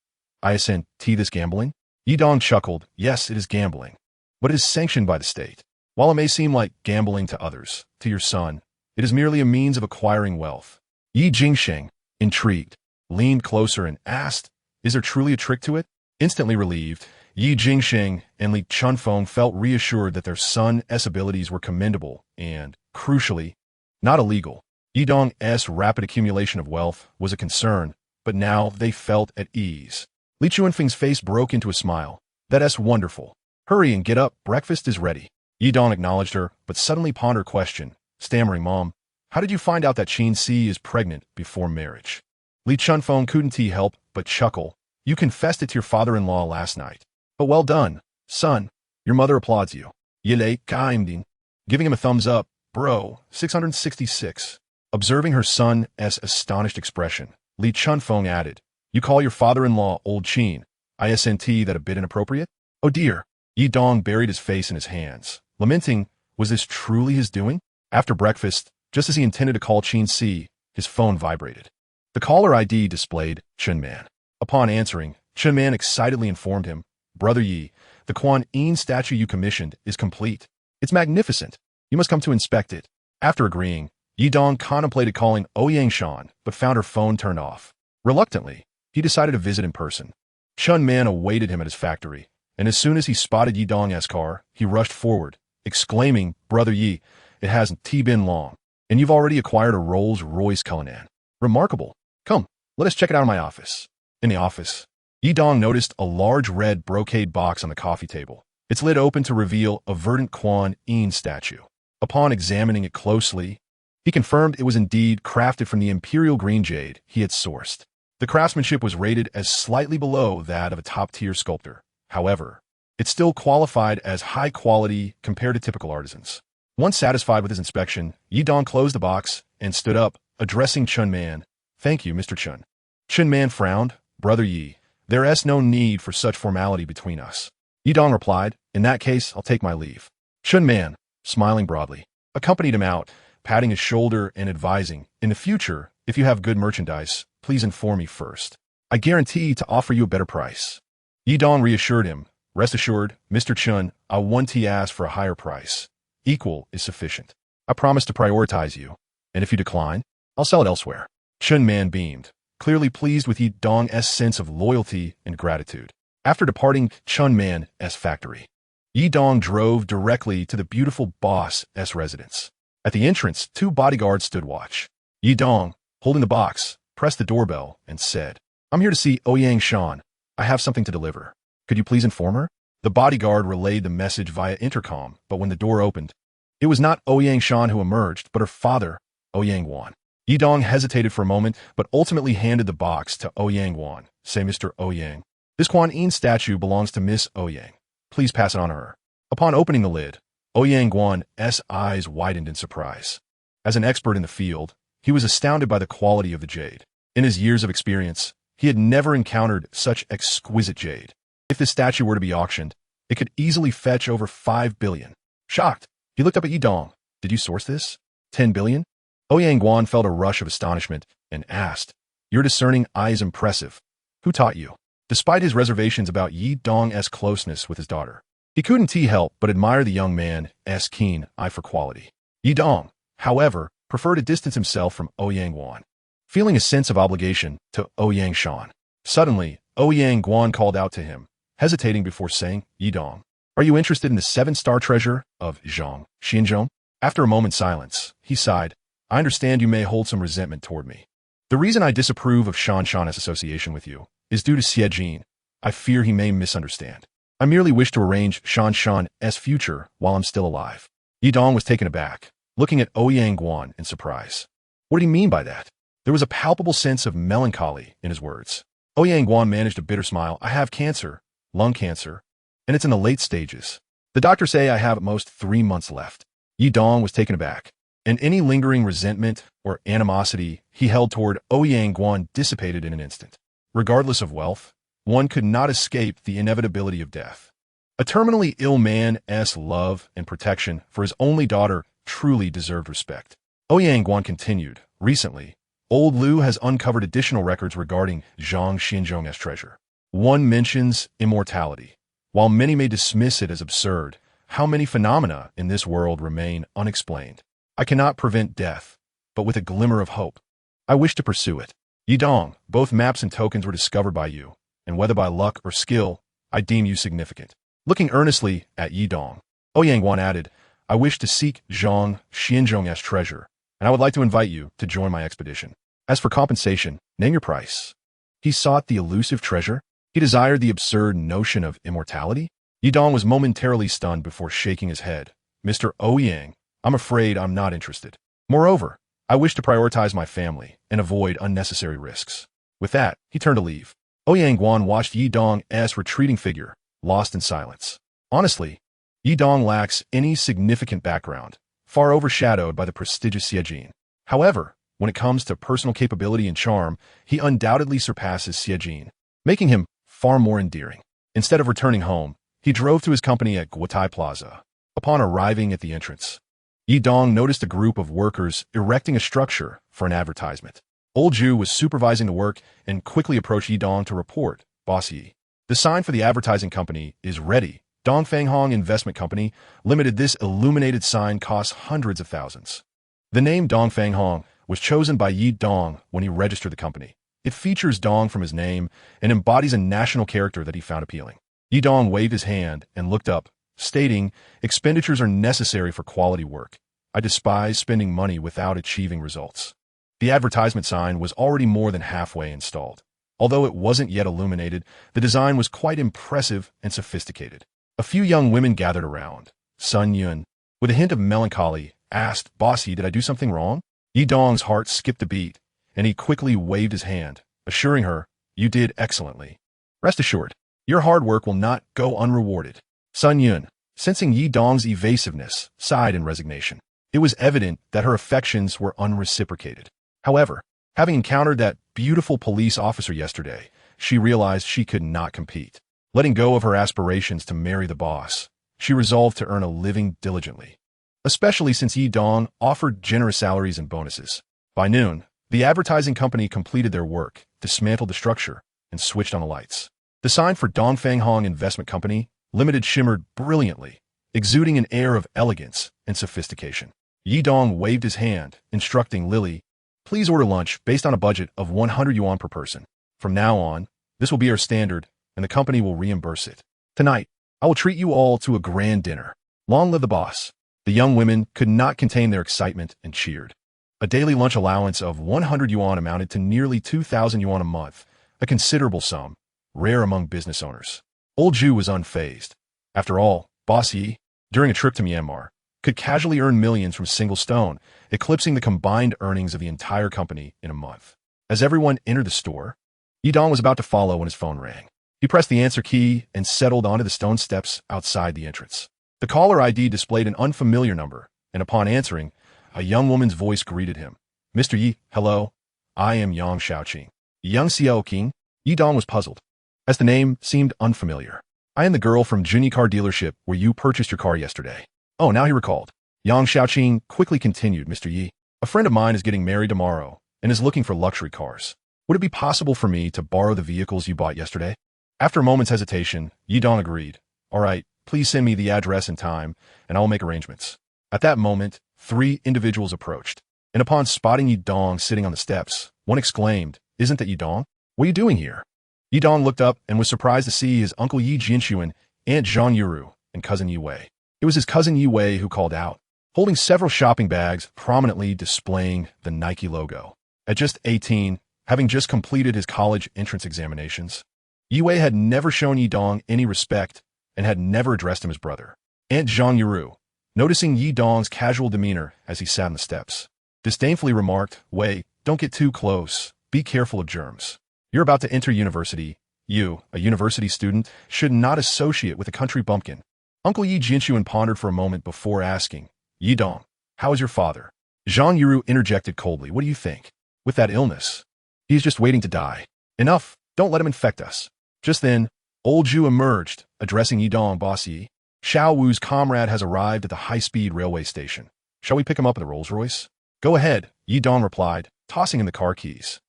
Isn't this gambling? Yi Dong chuckled, Yes, it is gambling, but it is sanctioned by the state. While it may seem like gambling to others, to your son, it is merely a means of acquiring wealth. Yi Jingxing, intrigued, leaned closer and asked, Is there truly a trick to it? Instantly relieved, Yi Jingxing and Li Chunfeng felt reassured that their son's abilities were commendable and, crucially, not illegal. Yi Dong's rapid accumulation of wealth was a concern, but now they felt at ease. Li Chunfeng's face broke into a smile. That's wonderful. Hurry and get up, breakfast is ready. Yi Dong acknowledged her, but suddenly pondered her question, stammering, Mom, how did you find out that Qin Si is pregnant before marriage? Li Chunfeng couldn't help but chuckle. You confessed it to your father-in-law last night. But well done, son. Your mother applauds you. Yilei Kaimding, giving him a thumbs up. Bro, 666. Observing her son's astonished expression, Li Chunfeng added, You call your father-in-law Old Qin. Isn't that a bit inappropriate? Oh dear. Yi Dong buried his face in his hands, lamenting, was this truly his doing? After breakfast, just as he intended to call Qin Si, his phone vibrated. The caller ID displayed Chun Man. Upon answering, Chun Man excitedly informed him, "Brother Yi, the Kuan Yin statue you commissioned is complete. It's magnificent. You must come to inspect it." After agreeing, Yi Dong contemplated calling Ouyang Shan, but found her phone turned off. Reluctantly, he decided to visit in person. Chun Man awaited him at his factory, and as soon as he spotted Yi Dong's car, he rushed forward, exclaiming, "Brother Yi, it hasn't been long, and you've already acquired a Rolls-Royce Cullinan. Remarkable. Come, let us check it out in my office." In the office, Yi Dong noticed a large red brocade box on the coffee table, its lid open to reveal a verdant Kuan Yin statue. Upon examining it closely, he confirmed it was indeed crafted from the imperial green jade he had sourced. The craftsmanship was rated as slightly below that of a top-tier sculptor. However, it still qualified as high quality compared to typical artisans. Once satisfied with his inspection, Yi Dong closed the box and stood up, addressing Chun Man. "Thank you, Mr. Chun." Chun Man frowned. "Brother Yi, there is no need for such formality between us." Yi Dong replied, "In that case, I'll take my leave." Chun Man, smiling broadly, accompanied him out, patting his shoulder and advising, "In the future, if you have good merchandise, please inform me first. I guarantee to offer you a better price." Yi Dong reassured him, "Rest assured, Mr. Chun, I won't ask for a higher price. Equal is sufficient. I promise to prioritize you, and if you decline, I'll sell it elsewhere." Chun Man beamed, clearly pleased with Yi Dong's sense of loyalty and gratitude. After departing Chun Man's factory, Yi Dong drove directly to the beautiful boss's residence. At the entrance, 2 bodyguards stood watch. Yi Dong, holding the box, pressed the doorbell and said, "I'm here to see Ouyang Shan. I have something to deliver. Could you please inform her?" The bodyguard relayed the message via intercom, but when the door opened, it was not Ouyang Shan who emerged, but her father, Ouyang Wan. Yi Dong hesitated for a moment, but ultimately handed the box to Ouyang Wan. "Say, Mr. Ouyang, this Kuan Yin statue belongs to Miss Ouyang. Please pass it on to her." Upon opening the lid, Ouyang Wan's eyes widened in surprise. As an expert in the field, he was astounded by the quality of the jade. In his years of experience, he had never encountered such exquisite jade. If this statue were to be auctioned, it could easily fetch over 5 billion. Shocked, he looked up at Yi Dong. "Did you source this? 10 billion? Ouyang Guan felt a rush of astonishment and asked, "Your discerning eye is impressive. Who taught you?" Despite his reservations about Yi Dong's closeness with his daughter, he couldn't help but admire the young man's keen eye for quality. Yi Dong, however, preferred to distance himself from Ouyang Guan, feeling a sense of obligation to Ouyang Shan. Suddenly, Ouyang Guan called out to him, hesitating before saying, "Yi Dong, are you interested in the 7-star treasure of Zhang Xianzhong?" After a moment's silence, he sighed, "I understand you may hold some resentment toward me. The reason I disapprove of Shan's association with you is due to Xiejin. I fear he may misunderstand. I merely wish to arrange Shan's future while I'm still alive." Yi Dong was taken aback, looking at Ouyang Guan in surprise. What did he mean by that? There was a palpable sense of melancholy in his words. Ouyang Guan managed a bitter smile. "I have cancer, lung cancer, and it's in the late stages. The doctors say I have at most 3 months left." Yi Dong was taken aback, and any lingering resentment or animosity he held toward Ouyang Guan dissipated in an instant. Regardless of wealth, one could not escape the inevitability of death. A terminally ill man's love and protection for his only daughter truly deserved respect. Ouyang Guan continued, "Recently, Old Liu has uncovered additional records regarding Zhang Xianzhong's treasure. One mentions immortality. While many may dismiss it as absurd, how many phenomena in this world remain unexplained? I cannot prevent death, but with a glimmer of hope, I wish to pursue it. Yi Dong, both maps and tokens were discovered by you, and whether by luck or skill, I deem you significant." Looking earnestly at Yi Dong, Ouyang Guan added, "I wish to seek Zhang Xianzhong's treasure, and I would like to invite you to join my expedition. As for compensation, name your price." He sought the elusive treasure? He desired the absurd notion of immortality? Yi Dong was momentarily stunned before shaking his head. "Mr. Ouyang, I'm afraid I'm not interested. Moreover, I wish to prioritize my family and avoid unnecessary risks." With that, he turned to leave. Ouyang Guan watched Yi Dong's retreating figure, lost in silence. Honestly, Yi Dong lacks any significant background, far overshadowed by the prestigious Xiejin. However, when it comes to personal capability and charm, he undoubtedly surpasses Xiejin, making him far more endearing. Instead of returning home, he drove to his company at Guotai Plaza. Upon arriving at the entrance, Yi Dong noticed a group of workers erecting a structure for an advertisement. Old Ju was supervising the work and quickly approached Yi Dong to report, Boss Yi. The sign for the advertising company is ready. Dongfang Hong Investment Company Limited. This illuminated sign costs hundreds of thousands. The name Dongfang Hong was chosen by Yi Dong when he registered the company. It features Dong from his name and embodies a national character that he found appealing. Yi Dong waved his hand and looked up, stating, expenditures are necessary for quality work. I despise spending money without achieving results. The advertisement sign was already more than halfway installed. Although it wasn't yet illuminated, the design was quite impressive and sophisticated. A few young women gathered around. Sun Yun, with a hint of melancholy, asked, Boss Yi, did I do something wrong? Yi Dong's heart skipped a beat, and he quickly waved his hand, assuring her, you did excellently. Rest assured, your hard work will not go unrewarded. Sun Yun, sensing Yi Dong's evasiveness, sighed in resignation. It was evident that her affections were unreciprocated. However, having encountered that beautiful police officer yesterday, she realized she could not compete. Letting go of her aspirations to marry the boss, she resolved to earn a living diligently, especially since Yi Dong offered generous salaries and bonuses. By noon, the advertising company completed their work, dismantled the structure, and switched on the lights. The sign for Dongfang Hong Investment Company Limited shimmered brilliantly, exuding an air of elegance and sophistication. Yi Dong waved his hand, instructing Lily, please order lunch based on a budget of 100 yuan per person. From now on, this will be our standard, and the company will reimburse it. Tonight, I will treat you all to a grand dinner. Long live the boss. The young women could not contain their excitement and cheered. A daily lunch allowance of 100 yuan amounted to nearly 2,000 yuan a month, a considerable sum, rare among business owners. Old Ju was unfazed. After all, Boss Yi, during a trip to Myanmar, could casually earn millions from single stone, eclipsing the combined earnings of the entire company in a month. As everyone entered the store, Yi Dong was about to follow when his phone rang. He pressed the answer key and settled onto the stone steps outside the entrance. The caller ID displayed an unfamiliar number, and upon answering, a young woman's voice greeted him. Mr. Yi, hello. I am Yang Xiaoqing. Yang Xiaoqing? Yi Dong was puzzled, as the name seemed unfamiliar. I am the girl from Junyi Car Dealership where you purchased your car yesterday. Oh, now he recalled. Yang Xiaoqing quickly continued, Mr. Yi. A friend of mine is getting married tomorrow and is looking for luxury cars. Would it be possible for me to borrow the vehicles you bought yesterday? After a moment's hesitation, Yi Dong agreed. All right, please send me the address and time, and I will make arrangements. At that moment, 3 individuals approached, and upon spotting Yi Dong sitting on the steps, one exclaimed, Isn't that Yi Dong? What are you doing here? Yi Dong looked up and was surprised to see his uncle Yi Jinshuan, Aunt Zhang Yuru, and cousin Yi Wei. It was his cousin Yi Wei who called out, holding several shopping bags prominently displaying the Nike logo. At just 18, having just completed his college entrance examinations, Yi Wei had never shown Yi Dong any respect and had never addressed him as brother. Aunt Zhang Yuru, noticing Yi Dong's casual demeanor as he sat on the steps, disdainfully remarked, Wei, don't get too close. Be careful of germs. You're about to enter university. You, a university student, should not associate with a country bumpkin. Uncle Yi Jinshuan pondered for a moment before asking, Yi Dong, how is your father? Zhang Yuru interjected coldly, what do you think? With that illness, he is just waiting to die. Enough, don't let him infect us. Just then, Old Ju emerged, addressing Yi Dong, Boss Yi. Xiao Wu's comrade has arrived at the high-speed railway station. Shall we pick him up in the Rolls-Royce? Go ahead, Yi Dong replied, tossing in the car keys.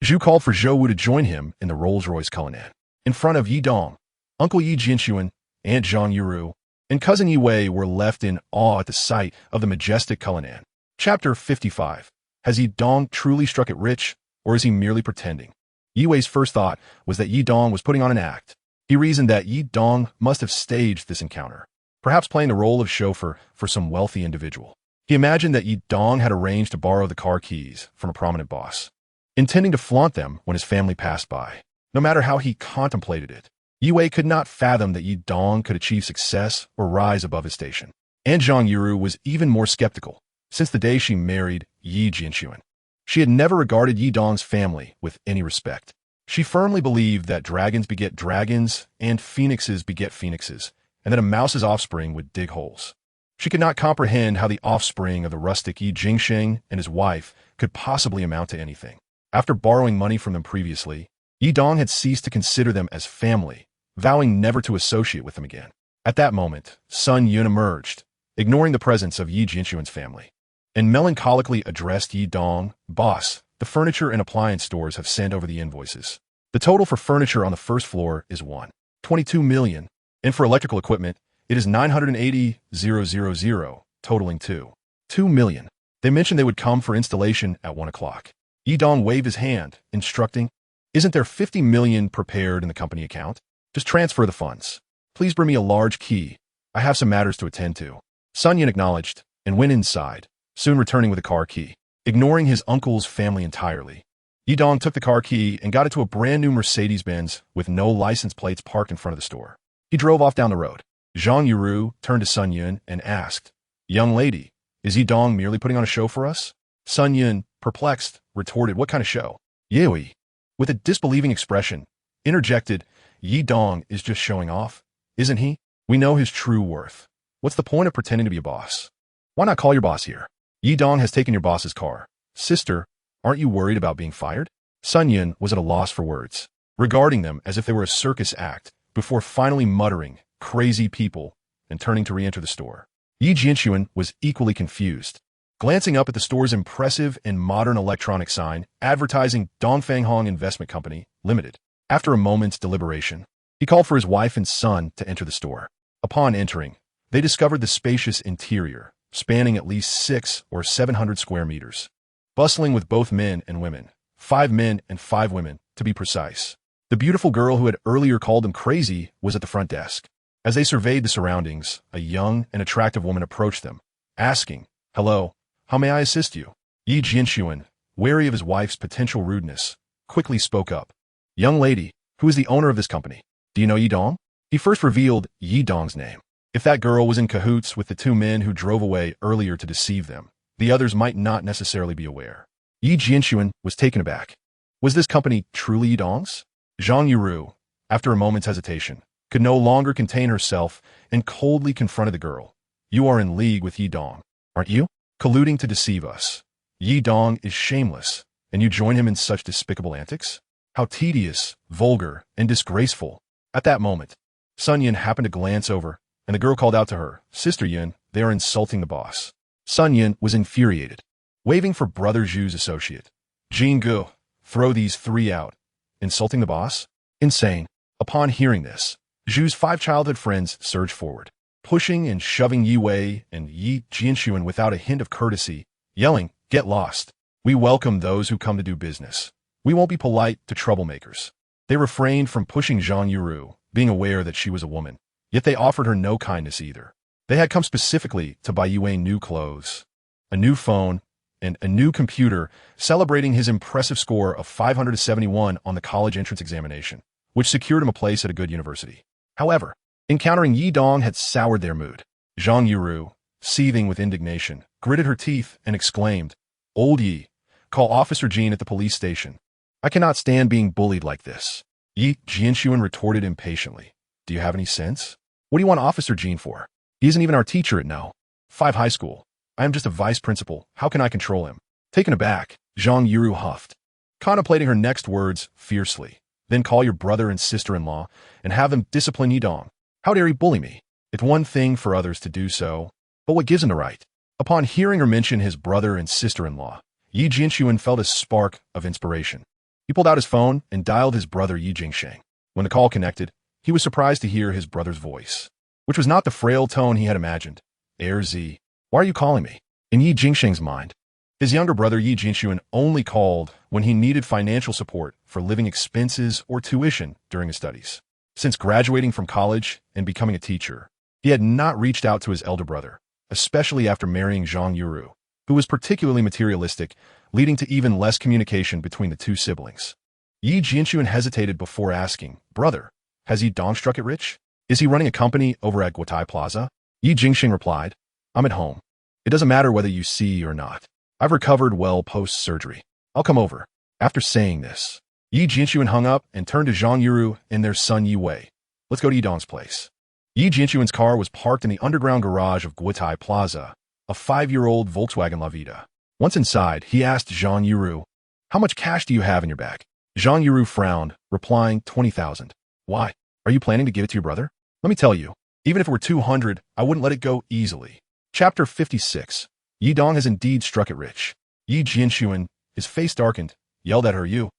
Zhu called for Zhou Wu to join him in the Rolls-Royce Cullinan. In front of Yi Dong, Uncle Yi Jinshuan, Aunt Zhang Yuru, and cousin Yi Wei were left in awe at the sight of the majestic Cullinan. Chapter 55. Has Yi Dong truly struck it rich, or is he merely pretending? Yi Wei's first thought was that Yi Dong was putting on an act. He reasoned that Yi Dong must have staged this encounter, perhaps playing the role of chauffeur for some wealthy individual. He imagined that Yi Dong had arranged to borrow the car keys from a prominent boss, intending to flaunt them when his family passed by. No matter how he contemplated it, Yi Wei could not fathom that Yi Dong could achieve success or rise above his station. Aunt Zhang Yuru was even more skeptical since the day she married Yi Jinshuan. She had never regarded Yi Dong's family with any respect. She firmly believed that dragons beget dragons and phoenixes beget phoenixes, and that a mouse's offspring would dig holes. She could not comprehend how the offspring of the rustic Yi Jingsheng and his wife could possibly amount to anything. After borrowing money from them previously, Yi Dong had ceased to consider them as family, vowing never to associate with them again. At that moment, Sun Yun emerged, ignoring the presence of Yi Jinshuan's family, and melancholically addressed Yi Dong, Boss, The furniture and appliance stores have sent over the invoices. The total for furniture on the first floor is 1.22 million, and for electrical equipment, it is 980,000, totaling 2 million. They mentioned they would come for installation at 1 o'clock. Yidong waved his hand, instructing, "Isn't there 50 million prepared in the company account? Just transfer the funds. Please bring me a large key. I have some matters to attend to." Sun Yin acknowledged and went inside, soon returning with a car key. Ignoring his uncle's family entirely, Yidong took the car key and got into a brand new Mercedes-Benz with no license plates parked in front of the store. He drove off down the road. Zhang Yuru turned to Sun Yun and asked, "Young lady, is Yidong merely putting on a show for us?" Sun Yun, perplexed, retorted, "What kind of show?" Yui, with a disbelieving expression, interjected, "Yidong is just showing off, isn't he? We know his true worth. What's the point of pretending to be a boss? Why not call your boss here? Yidong has taken your boss's car. Sister, aren't you worried about being fired?" Sun Yun was at a loss for words, regarding them as if they were a circus act, before finally muttering, "Crazy people," and turning to re-enter the store. Yi Jianxuan was equally confused, glancing up at the store's impressive and modern electronic sign advertising Dongfang Hong Investment Company, Limited. After a moment's deliberation, he called for his wife and son to enter the store. Upon entering, they discovered the spacious interior, spanning at least 600 or 700 square meters, bustling with both men and women, 5 men and 5 women, to be precise. The beautiful girl who had earlier called them crazy was at the front desk. As they surveyed the surroundings, a young and attractive woman approached them, asking, "Hello, how may I assist you?" Yi Jianxuan, wary of his wife's potential rudeness, quickly spoke up. "Young lady, who is the owner of this company? Do you know Yidong?" He first revealed Yidong's name. If that girl was in cahoots with the 2 men who drove away earlier to deceive them, the others might not necessarily be aware. Yi Jianxuan was taken aback. Was this company truly Yidong's? Zhang Yuru, after a moment's hesitation, could no longer contain herself and coldly confronted the girl. "You are in league with Yidong, aren't you? Colluding to deceive us. Yidong is shameless, and you join him in such despicable antics? How tedious, vulgar, and disgraceful." At that moment, Sun Yin happened to glance over, and the girl called out to her, "Sister Yin, they are insulting the boss." Sun Yin was infuriated, waving for Brother Zhu's associate. "Jin Gu, throw these 3 out. Insulting the boss? Insane." Upon hearing this, Zhu's 5 childhood friends surged forward, pushing and shoving Yi Wei and Yi Jianxuan without a hint of courtesy, yelling, "Get lost. We welcome those who come to do business. We won't be polite to troublemakers." They refrained from pushing Zhang Yuru, being aware that she was a woman. Yet they offered her no kindness either. They had come specifically to buy Yue new clothes, a new phone, and a new computer, celebrating his impressive score of 571 on the college entrance examination, which secured him a place at a good university. However, encountering Yidong had soured their mood. Zhang Yuru, seething with indignation, gritted her teeth and exclaimed, "Old Yi, call Officer Jean at the police station. I cannot stand being bullied like this." Yi Jianxuan retorted impatiently, "Do you have any sense? What do you want Officer Jean for? He isn't even our teacher at No. 5 high school. I am just a vice principal. How can I control him?" Taken aback, Zhang Yuru huffed, contemplating her next words fiercely. "Then call your brother and sister-in-law and have them discipline Yidong. How dare he bully me? It's one thing for others to do so, but what gives him the right?" Upon hearing her mention his brother and sister-in-law, Yi Jianxuan felt a spark of inspiration. He pulled out his phone and dialed his brother Yi Jingsheng. When the call connected, he was surprised to hear his brother's voice, which was not the frail tone he had imagined. "Z, why are you calling me?" In Yi Jingsheng's mind, his younger brother Yi Jianxuan only called when he needed financial support for living expenses or tuition during his studies. Since graduating from college and becoming a teacher, he had not reached out to his elder brother, especially after marrying Zhang Yuru, who was particularly materialistic, leading to even less communication between the 2 siblings. Yi Jianxuan hesitated before asking, "Brother, has Yidong struck it rich? Is he running a company over at Guotai Plaza?" Yi Jingxing replied, "I'm at home. It doesn't matter whether you see or not. I've recovered well post-surgery. I'll come over." After saying this, Yi Jianxuan hung up and turned to Zhang Yuru and their son Yi Wei. "Let's go to Yidong's place." Yi Jianxuan's car was parked in the underground garage of Guotai Plaza, a 5-year-old Volkswagen La Vida. Once inside, he asked Zhang Yuru, "How much cash do you have in your bag?" Zhang Yuru frowned, replying, 20,000. "Why? Are you planning to give it to your brother?" "Let me tell you, even if it were 200, I wouldn't let it go easily." Chapter 56. Yidong has indeed struck it rich. Yi Jianxuan, His face darkened, yelled at her, You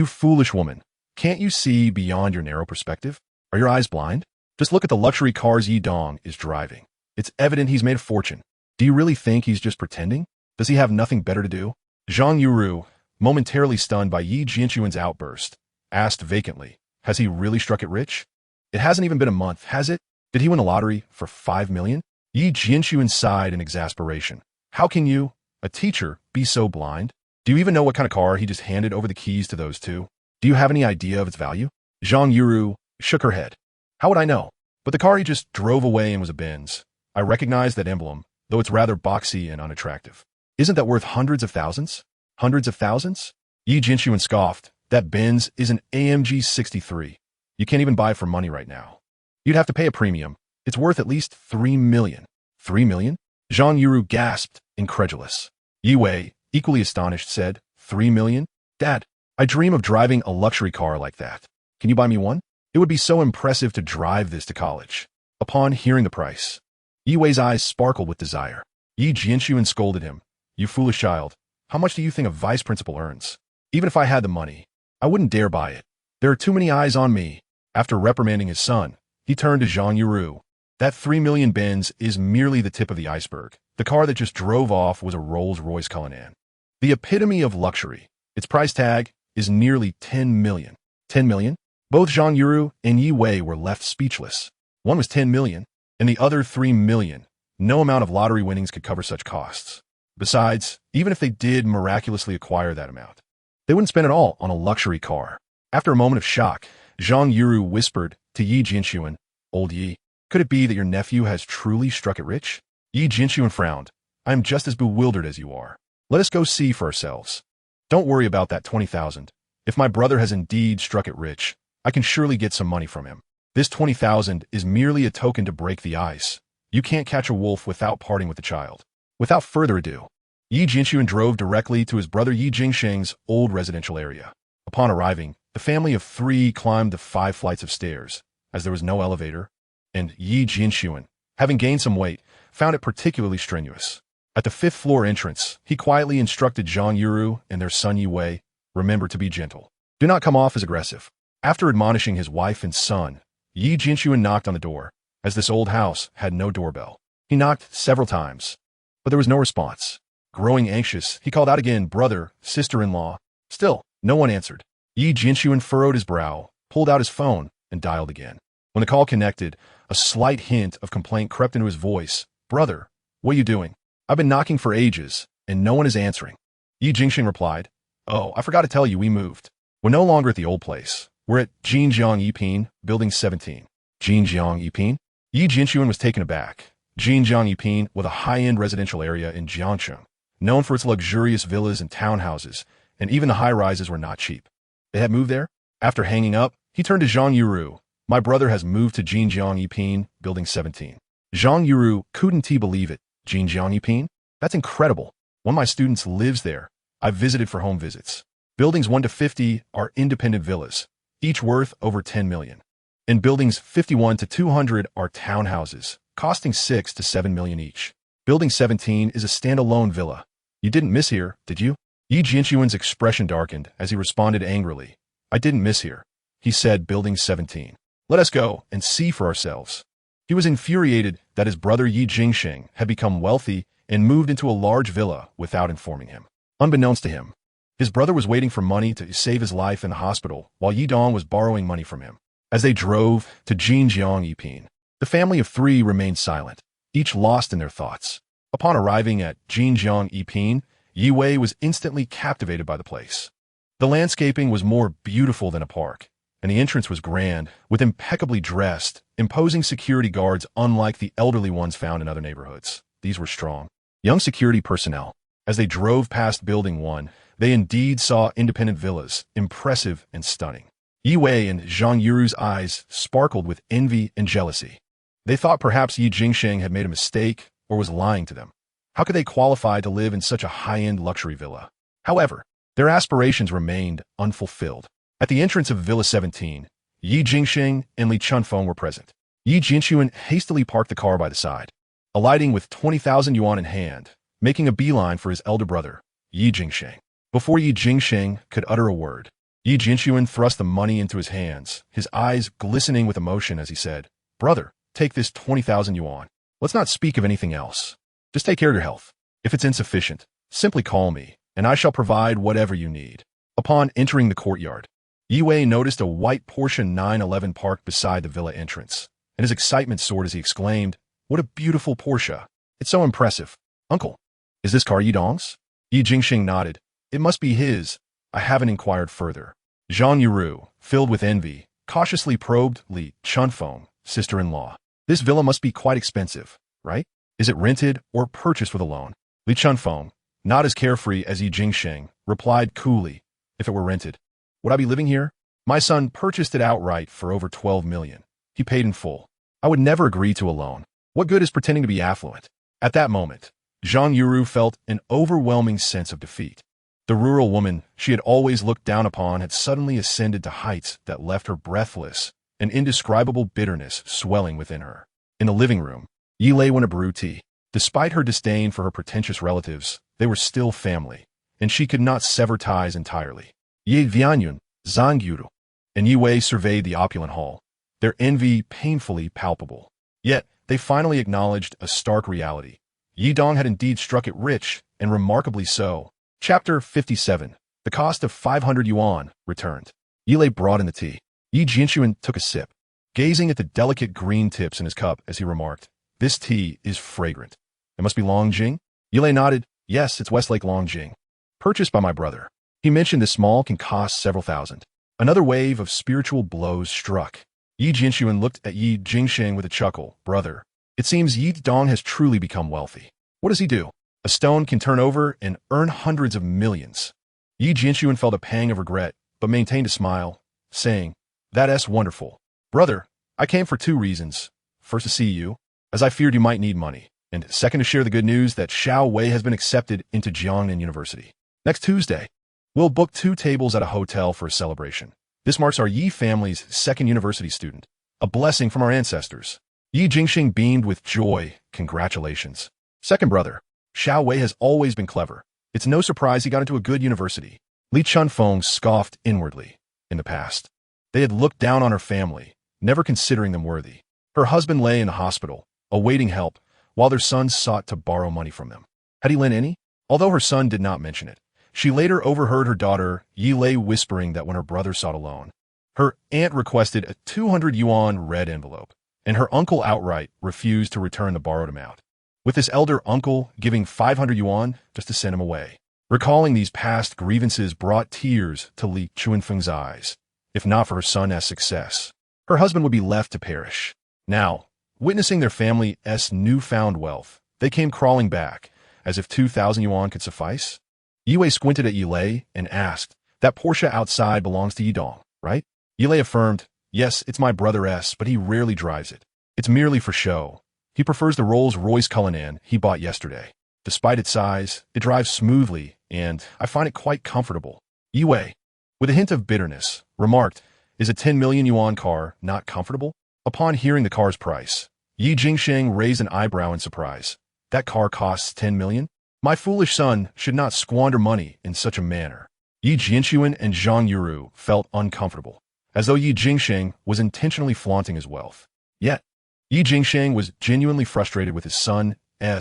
foolish woman. Can't you see beyond your narrow perspective? Are your eyes blind? Just look at the luxury cars Yi Dong is driving. It's evident he's made a fortune. Do you really think he's just pretending? Does he have nothing better to do? Zhang Yuru, momentarily stunned by Yi Jianxuan's outburst, asked vacantly, Has he really struck it rich? It hasn't even been a month, has it? Did he win the lottery for 5 million? Yi Jianxuan sighed in exasperation. How can you, a teacher, be so blind? Do you even know what kind of car he just handed over the keys to those two? Do you have any idea of its value? Zhang Yuru shook her head. How would I know? But the car he just drove away in was a Benz. I recognize that emblem, though it's rather boxy and unattractive. Isn't that worth hundreds of thousands? Hundreds of thousands? Yi Jianxuan scoffed. That Benz is an AMG 63. You can't even buy it for money right now. You'd have to pay a premium. It's worth at least 3 million. 3 million? Zhang Yuru gasped, incredulous. Yi Wei, equally astonished, said, 3 million? Dad, I dream of driving a luxury car like that. Can you buy me one? It would be so impressive to drive this to college. Upon hearing the price, Yi Wei's eyes sparkled with desire. Yi Jianxuan scolded him. You foolish child, how much do you think a vice principal earns? Even if I had the money, I wouldn't dare buy it. There are too many eyes on me. After reprimanding his son, he turned to Zhang Yuru. That 3 million Benz is merely the tip of the iceberg. The car that just drove off was a Rolls-Royce Cullinan. The epitome of luxury. Its price tag is nearly 10 million. 10 million? Both Zhang Yuru and Yi Wei were left speechless. One was 10 million, and the other 3 million. No amount of lottery winnings could cover such costs. Besides, even if they did miraculously acquire that amount, they wouldn't spend it all on a luxury car. After a moment of shock, Zhang Yuru whispered to Yi Jianxuan, Old Yi, could it be that your nephew has truly struck it rich? Yi Jianxuan frowned. I am just as bewildered as you are. Let us go see for ourselves. Don't worry about that 20,000. If my brother has indeed struck it rich, I can surely get some money from him. This 20,000 is merely a token to break the ice. You can't catch a wolf without parting with the child. Without further ado, Yi Jianxuan drove directly to his brother Yi Jingsheng's old residential area. Upon arriving, the family of 3 climbed the 5 flights of stairs, as there was no elevator, and Yi Jianxuan, having gained some weight, found it particularly strenuous. At the 5th floor entrance, he quietly instructed Zhang Yuru and their son Yi Wei, remember to be gentle. Do not come off as aggressive. After admonishing his wife and son, Yi Jianxuan knocked on the door, as this old house had no doorbell. He knocked several times, but there was no response. Growing anxious, he called out again, brother, sister-in-law. Still, no one answered. Yi Jianxuan furrowed his brow, pulled out his phone, and dialed again. When the call connected, a slight hint of complaint crept into his voice. Brother, what are you doing? I've been knocking for ages, and no one is answering. Yi Jingsheng replied, Oh, I forgot to tell you we moved. We're no longer at the old place. We're at Jinjiang Yiping, Building 17. Jinjiang Yiping? Yi Jianxuan was taken aback. Jinjiang Yiping was a high-end residential area in Jiangcheng, known for its luxurious villas and townhouses, and even the high-rises were not cheap. They had moved there? After hanging up, he turned to Zhang Yuru. My brother has moved to Jinjiang Yiping, Building 17. Zhang Yuru couldn't believe it. Jinjiang Yiping? That's incredible. One of my students lives there. I've visited for home visits. Buildings 1 to 50 are independent villas, each worth over 10 million. And buildings 51 to 200 are townhouses, costing 6 to 7 million each. Building 17 is a standalone villa. You didn't miss here, did you? Yi Jianxuan's expression darkened as he responded angrily. I didn't miss here. He said, Building 17. Let us go and see for ourselves. He was infuriated that his brother Yi Jingsheng had become wealthy and moved into a large villa without informing him. Unbeknownst to him, his brother was waiting for money to save his life in the hospital while Yi Dong was borrowing money from him. As they drove to Jinjiang Yiping, the family of 3 remained silent, each lost in their thoughts. Upon arriving at Jinjiang Yiping, Yi Wei was instantly captivated by the place. The landscaping was more beautiful than a park, and the entrance was grand, with impeccably dressed, imposing security guards unlike the elderly ones found in other neighborhoods. These were strong, young security personnel. As they drove past Building 1, they indeed saw independent villas, impressive and stunning. Yi Wei and Zhang Yuru's eyes sparkled with envy and jealousy. They thought perhaps Yi Jingsheng had made a mistake or was lying to them. How could they qualify to live in such a high-end luxury villa? However, their aspirations remained unfulfilled. At the entrance of Villa 17, Yi Jingsheng and Li Chunfeng were present. Yi Jianxuan hastily parked the car by the side, alighting with 20,000 yuan in hand, making a beeline for his elder brother, Yi Jingsheng. Before Yi Jingsheng could utter a word, Yi Jinxuan thrust the money into his hands, his eyes glistening with emotion as he said, "Brother, take this 20,000 yuan. Let's not speak of anything else. Just take care of your health. If it's insufficient, simply call me, and I shall provide whatever you need." Upon entering the courtyard, Yi Wei noticed a white Porsche 911 parked beside the villa entrance, and his excitement soared as he exclaimed, "What a beautiful Porsche! It's so impressive. Uncle, is this car Yi Dong's?" Yi Jingxing nodded. "It must be his. I haven't inquired further." Zhang Yuru, filled with envy, cautiously probed Li Chunfeng, sister-in-law. "This villa must be quite expensive, right? Is it rented or purchased with a loan?" Li Chunfeng, not as carefree as Yi Jingsheng, replied coolly, "If it were rented, would I be living here? My son purchased it outright for over 12 million. He paid in full. I would never agree to a loan. What good is pretending to be affluent?" At that moment, Zhang Yuru felt an overwhelming sense of defeat. The rural woman she had always looked down upon had suddenly ascended to heights that left her breathless, an indescribable bitterness swelling within her. In the living room, Yi Lei went to brew tea. Despite her disdain for her pretentious relatives, they were still family, and she could not sever ties entirely. Yi Vianyun, Zhang Yuru, and Yi Wei surveyed the opulent hall, their envy painfully palpable. Yet, they finally acknowledged a stark reality. Yi Dong had indeed struck it rich, and remarkably so. Chapter 57. The cost of 500 yuan returned. Yi Lei brought in the tea. Yi Jinshuan took a sip, gazing at the delicate green tips in his cup as he remarked, "This tea is fragrant. It must be Longjing?" Yi Lei nodded. "Yes, it's Westlake Longjing. Purchased by my brother." He mentioned this small can cost several thousand. Another wave of spiritual blows struck. Yi Jinshuan looked at Yi Jingsheng with a chuckle. "Brother, it seems Yi Dong has truly become wealthy. What does he do? A stone can turn over and earn hundreds of millions." Yi Jinshuan felt a pang of regret, but maintained a smile, saying, "That's wonderful. Brother, I came for 2 reasons. First, to see you, as I feared you might need money, and second, to share the good news that Xiao Wei has been accepted into Jiangnan University. Next Tuesday, we'll book 2 tables at a hotel for a celebration. This marks our Yi family's 2nd university student, a blessing from our ancestors." Yi Jingxing beamed with joy. "Congratulations. Second brother, Xiao Wei has always been clever. It's no surprise he got into a good university." Li Chunfeng scoffed inwardly. In the past, they had looked down on her family, never considering them worthy. Her husband lay in the hospital, awaiting help, while their son sought to borrow money from them. Had he lent any? Although her son did not mention it, she later overheard her daughter, Yi Lei, whispering that when her brother sought a loan, her aunt requested a 200 yuan red envelope, and her uncle outright refused to return the borrowed amount, with his elder uncle giving 500 yuan just to send him away. Recalling these past grievances brought tears to Li Chunfeng's eyes. If not for her son's success, her husband would be left to perish. Now, witnessing their family's newfound wealth, they came crawling back, as if 2,000 yuan could suffice. Yi Wei squinted at Yi Lei and asked, "That Porsche outside belongs to Yi Dong, right?" Yi Lei affirmed, "Yes, it's my brother's, but he rarely drives it. It's merely for show. He prefers the Rolls-Royce Cullinan he bought yesterday. Despite its size, it drives smoothly, and I find it quite comfortable." Yi Wei, with a hint of bitterness, remarked, "Is a 10 million yuan car not comfortable?" Upon hearing the car's price, Yi Jingsheng raised an eyebrow in surprise. "That car costs 10 million? My foolish son should not squander money in such a manner." Yi Jinshuan and Zhang Yuru felt uncomfortable, as though Yi Jingsheng was intentionally flaunting his wealth. Yet, Yi Jingsheng was genuinely frustrated with his son's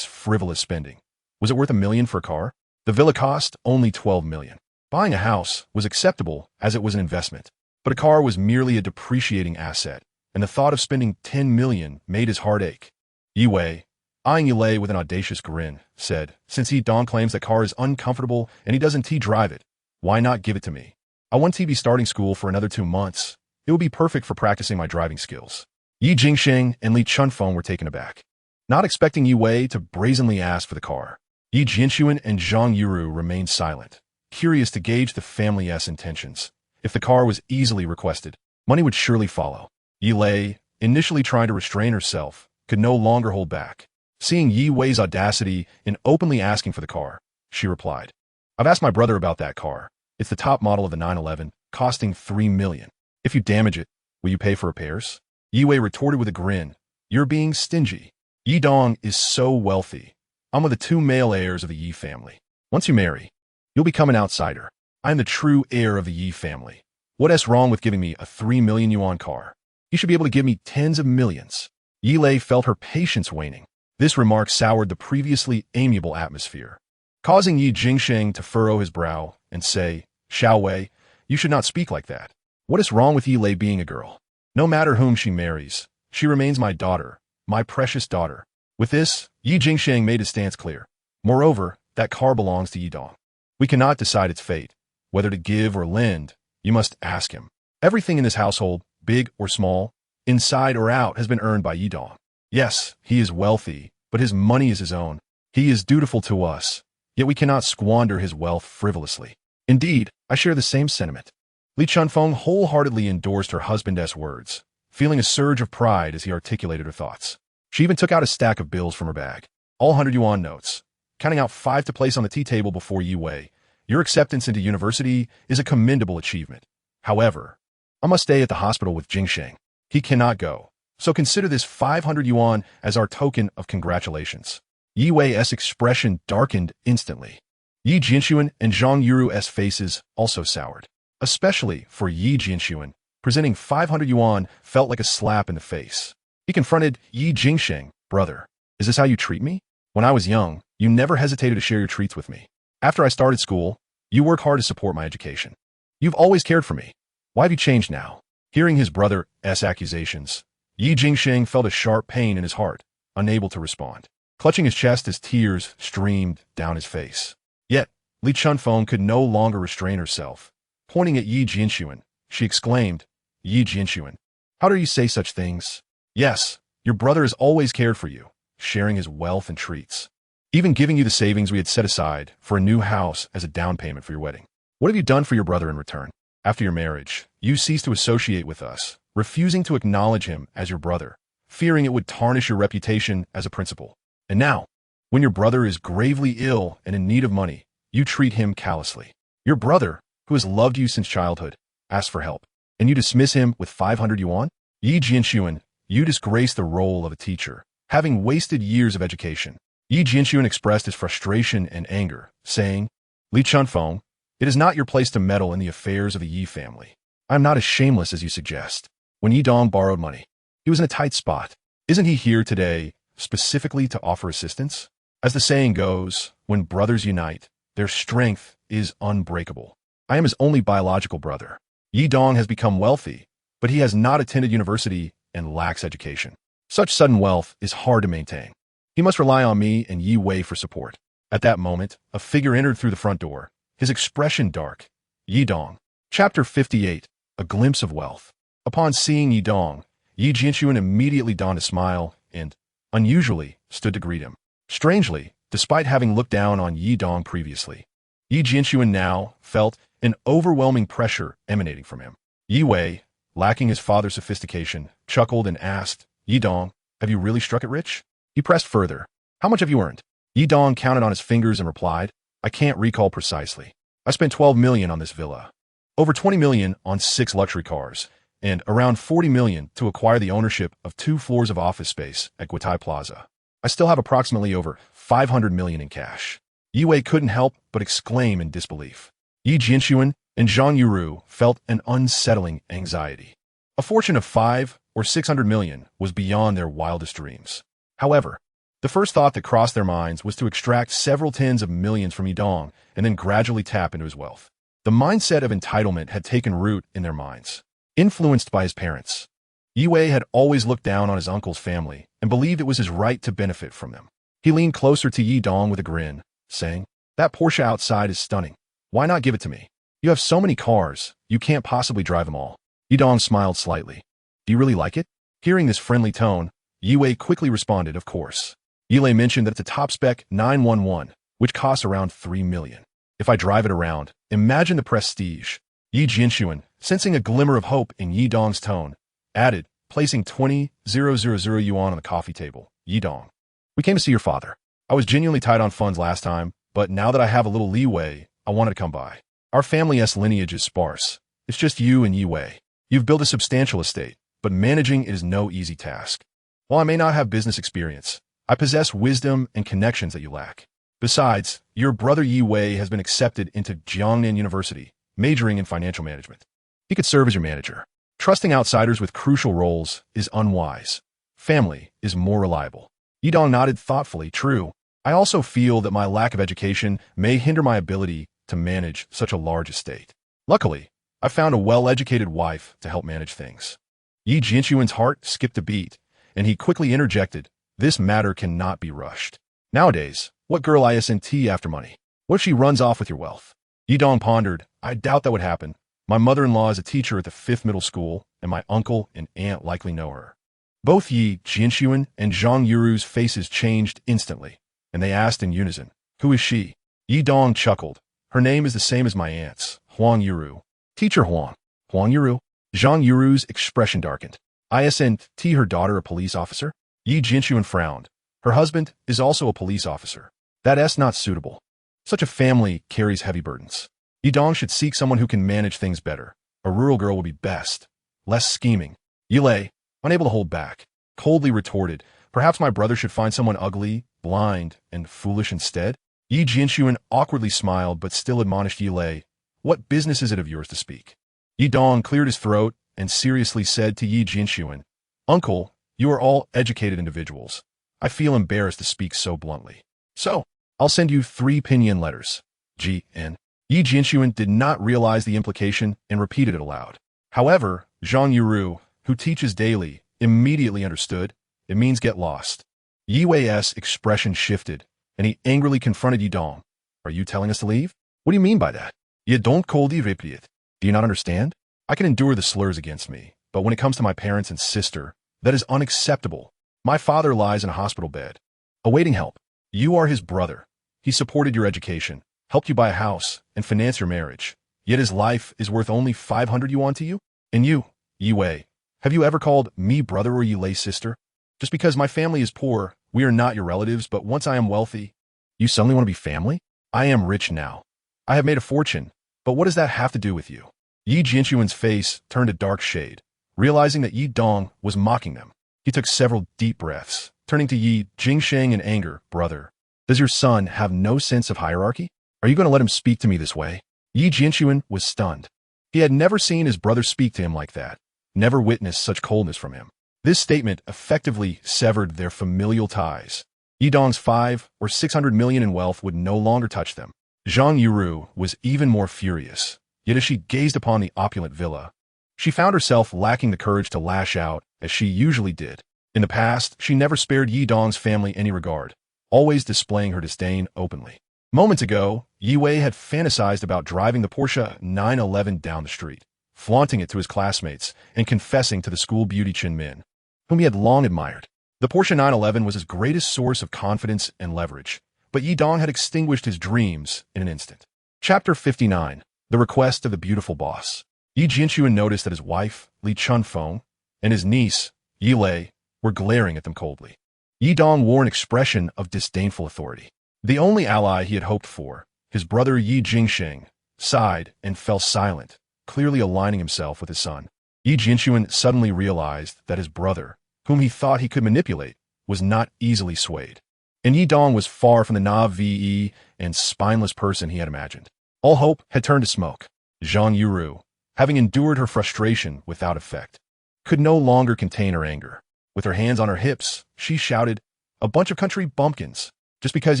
frivolous spending. Was it worth $1 million for a car? The villa cost only 12 million. Buying a house was acceptable as it was an investment, but a car was merely a depreciating asset, and the thought of spending 10 million made his heart ache. Yi Wei, eyeing Yi Lei with an audacious grin, said, "Since Yi Dong claims that car is uncomfortable and he doesn't drive it, why not give it to me? I want to be starting school for another 2 months. It will be perfect for practicing my driving skills." Yi Jingsheng and Li Chunfeng were taken aback, not expecting Yi Wei to brazenly ask for the car. Yi Jinshuan and Zhang Yuru remained silent, curious to gauge the family's intentions. If the car was easily requested, money would surely follow. Yi Lei, initially trying to restrain herself, could no longer hold back. Seeing Yi Wei's audacity in openly asking for the car, she replied, "I've asked my brother about that car. It's the top model of the 911, costing 3 million. If you damage it, will you pay for repairs?" Yi Wei retorted with a grin, "You're being stingy. Yi Dong is so wealthy. I'm one of the 2 male heirs of the Yi family. Once you marry, You'll become an outsider. I am the true heir of the Yi family. What's wrong with giving me a 3 million yuan car? You should be able to give me tens of millions. Yi Lei felt her patience waning. This remark soured the previously amiable atmosphere, causing Yi Jingsheng to furrow his brow and say, Xiao Wei, you should not speak like that. What is wrong with Yi Lei being a girl? No matter whom she marries, she remains my daughter, my precious daughter. With this, Yi Jingsheng made his stance clear. Moreover, that car belongs to Yi Dong. We cannot decide its fate, whether to give or lend. You must ask him. Everything in this household, big or small, inside or out, has been earned by Yi Dong. Yes, he is wealthy, but his money is his own. He is dutiful to us, yet we cannot squander his wealth frivolously. Indeed, I share the same sentiment. Li Chunfeng wholeheartedly endorsed her husband's words, feeling a surge of pride as he articulated her thoughts. She even took out a stack of bills from her bag, all 100 yuan notes, counting out 5 to place on the tea table before Yi Wei. Your acceptance into university is a commendable achievement. However, I must stay at the hospital with Jingsheng. He cannot go, so consider this 500 yuan as our token of congratulations. Yi Wei's expression darkened instantly. Yi Jinshuan and Zhang Yuru's faces also soured. Especially for Yi Jinshuan, presenting 500 yuan felt like a slap in the face. He confronted Yi Jingsheng. Brother, is this how you treat me? When I was young, you never hesitated to share your treats with me. After I started school, you worked hard to support my education. You've always cared for me. Why have you changed now? Hearing his brother's accusations, Yi Jingsheng felt a sharp pain in his heart, unable to respond. Clutching his chest as tears streamed down his face. Yet, Li Chunfeng could no longer restrain herself. Pointing at Yi Jinshuan, she exclaimed, Yi Jinshuan, how dare you say such things? Yes, your brother has always cared for you, sharing his wealth and treats, even giving you the savings we had set aside for a new house as a down payment for your wedding. What have you done for your brother in return? After your marriage, you ceased to associate with us, refusing to acknowledge him as your brother, fearing it would tarnish your reputation as a principal. And now, when your brother is gravely ill and in need of money, you treat him callously. Your brother, who has loved you since childhood, asks for help, and you dismiss him with 500 yuan? Yi Jinshuan, you disgrace the role of a teacher, having wasted years of education. Yi Jinshuan expressed his frustration and anger, saying, Li Chunfeng, it is not your place to meddle in the affairs of the Yi family. I am not as shameless as you suggest. When Yi Dong borrowed money, he was in a tight spot. Isn't he here today specifically to offer assistance? As the saying goes, when brothers unite, their strength is unbreakable. I am his only biological brother. Yi Dong has become wealthy, but he has not attended university and lacks education. Such sudden wealth is hard to maintain. He must rely on me and Yi Wei for support. At that moment, a figure entered through the front door, his expression dark. Yi Dong. Chapter 58. A Glimpse of Wealth. Upon seeing Yi Dong, Yi Jinshuan immediately donned a smile and, unusually, stood to greet him. Strangely, despite having looked down on Yi Dong previously, Yi Jinshuan now felt an overwhelming pressure emanating from him. Yi Wei, lacking his father's sophistication, chuckled and asked, Yi Dong, have you really struck it rich? He pressed further. How much have you earned? Yi Dong counted on his fingers and replied, I can't recall precisely. I spent 12 million on this villa, over 20 million on 6 luxury cars, and around 40 million to acquire the ownership of 2 floors of office space at Guotai Plaza. I still have approximately over 500 million in cash. Yi Wei couldn't help but exclaim in disbelief. Yi Jinshuan and Zhang Yuru felt an unsettling anxiety. A fortune of 5 or 600 million was beyond their wildest dreams. However, the first thought that crossed their minds was to extract several tens of millions from Yi Dong and then gradually tap into his wealth. The mindset of entitlement had taken root in their minds. Influenced by his parents, Yi Wei had always looked down on his uncle's family and believed it was his right to benefit from them. He leaned closer to Yi Dong with a grin, saying, That Porsche outside is stunning. Why not give it to me? You have so many cars, you can't possibly drive them all. Yi Dong smiled slightly. Do you really like it? Hearing this friendly tone, Yi Wei quickly responded, of course. Yi Lei mentioned that it's a top-spec 911, which costs around 3 million. If I drive it around, imagine the prestige. Yi Jinshuan, sensing a glimmer of hope in Yi Dong's tone, added, placing 20,000 yuan on the coffee table. Yi Dong. We came to see your father. I was genuinely tight on funds last time, but now that I have a little leeway, I wanted to come by. Our family's lineage is sparse. It's just you and Yi Wei. You've built a substantial estate, but managing it is no easy task. While I may not have business experience, I possess wisdom and connections that you lack. Besides, your brother Yi Wei has been accepted into Jiangnan University, majoring in financial management. He could serve as your manager. Trusting outsiders with crucial roles is unwise. Family is more reliable. Yidong nodded thoughtfully. True. I also feel that my lack of education may hinder my ability to manage such a large estate. Luckily, I found a well-educated wife to help manage things. Yi Jianxuan's heart skipped a beat, and he quickly interjected, this matter cannot be rushed. Nowadays, what girl isn't after money? What if she runs off with your wealth? Yidong pondered, I doubt that would happen. My mother-in-law is a teacher at the 5th middle school, and my uncle and aunt likely know her. Both Yi Jianxuan and Zhang Yuru's faces changed instantly, and they asked in unison, who is she? Yidong chuckled. Her name is the same as my aunt's, Huang Yuru. Teacher Huang. Huang Yuru? Zhang Yuru's expression darkened. Isn't her daughter a police officer? Yi Jianxuan frowned. Her husband is also a police officer. That's not suitable. Such a family carries heavy burdens. Yidong should seek someone who can manage things better. A rural girl would be best. Less scheming. Yilei, unable to hold back, coldly retorted, perhaps my brother should find someone ugly, blind, and foolish instead? Yi Jianxuan awkwardly smiled but still admonished Yilei, what business is it of yours to speak? Yidong cleared his throat and seriously said to Yi Jianxuan, Uncle, you are all educated individuals. I feel embarrassed to speak so bluntly. So, I'll send you 3 pinyin letters. G.N. Yi Jianxuan did not realize the implication and repeated it aloud. However, Zhang Yuru, who teaches daily, immediately understood. It means get lost. Yi Wei's expression shifted, and he angrily confronted Yidong. Are you telling us to leave? What do you mean by that? You don't coldly repeat. Do you not understand? I can endure the slurs against me, but when it comes to my parents and sister, that is unacceptable. My father lies in a hospital bed, awaiting help. You are his brother. He supported your education, helped you buy a house, and finance your marriage. Yet his life is worth only 500 yuan to you? And you, Yi Wei, have you ever called me brother or Yilei sister? Just because my family is poor, we are not your relatives, but once I am wealthy, you suddenly want to be family? I am rich now. I have made a fortune, but what does that have to do with you? Yi Jianxuan's face turned a dark shade, realizing that Yidong was mocking them. He took several deep breaths, turning to Yi Jingsheng in anger. Brother, does your son have no sense of hierarchy? Are you going to let him speak to me this way? Yi Jianxuan was stunned. He had never seen his brother speak to him like that, never witnessed such coldness from him. This statement effectively severed their familial ties. Yidong's 5 or 600 million in wealth would no longer touch them. Zhang Yuru was even more furious, yet as she gazed upon the opulent villa, she found herself lacking the courage to lash out as she usually did. In the past, she never spared Yidong's family any regard, always displaying her disdain openly. Moments ago, Yi Wei had fantasized about driving the Porsche 911 down the street, flaunting it to his classmates, and confessing to the school beauty Chen Min, whom he had long admired. The Porsche 911 was his greatest source of confidence and leverage, but Yidong had extinguished his dreams in an instant. Chapter 59. The Request of the Beautiful Boss. Yi Jianxuan noticed that his wife, Li Chunfeng, and his niece, Yilei, were glaring at them coldly. Yidong wore an expression of disdainful authority. The only ally he had hoped for, his brother Yi Jingsheng, sighed and fell silent, clearly aligning himself with his son. Yi Jianxuan suddenly realized that his brother, whom he thought he could manipulate, was not easily swayed. And Yidong was far from the naive and spineless person he had imagined. All hope had turned to smoke. Zhang Yuru, having endured her frustration without effect, could no longer contain her anger. With her hands on her hips, she shouted, a bunch of country bumpkins. Just because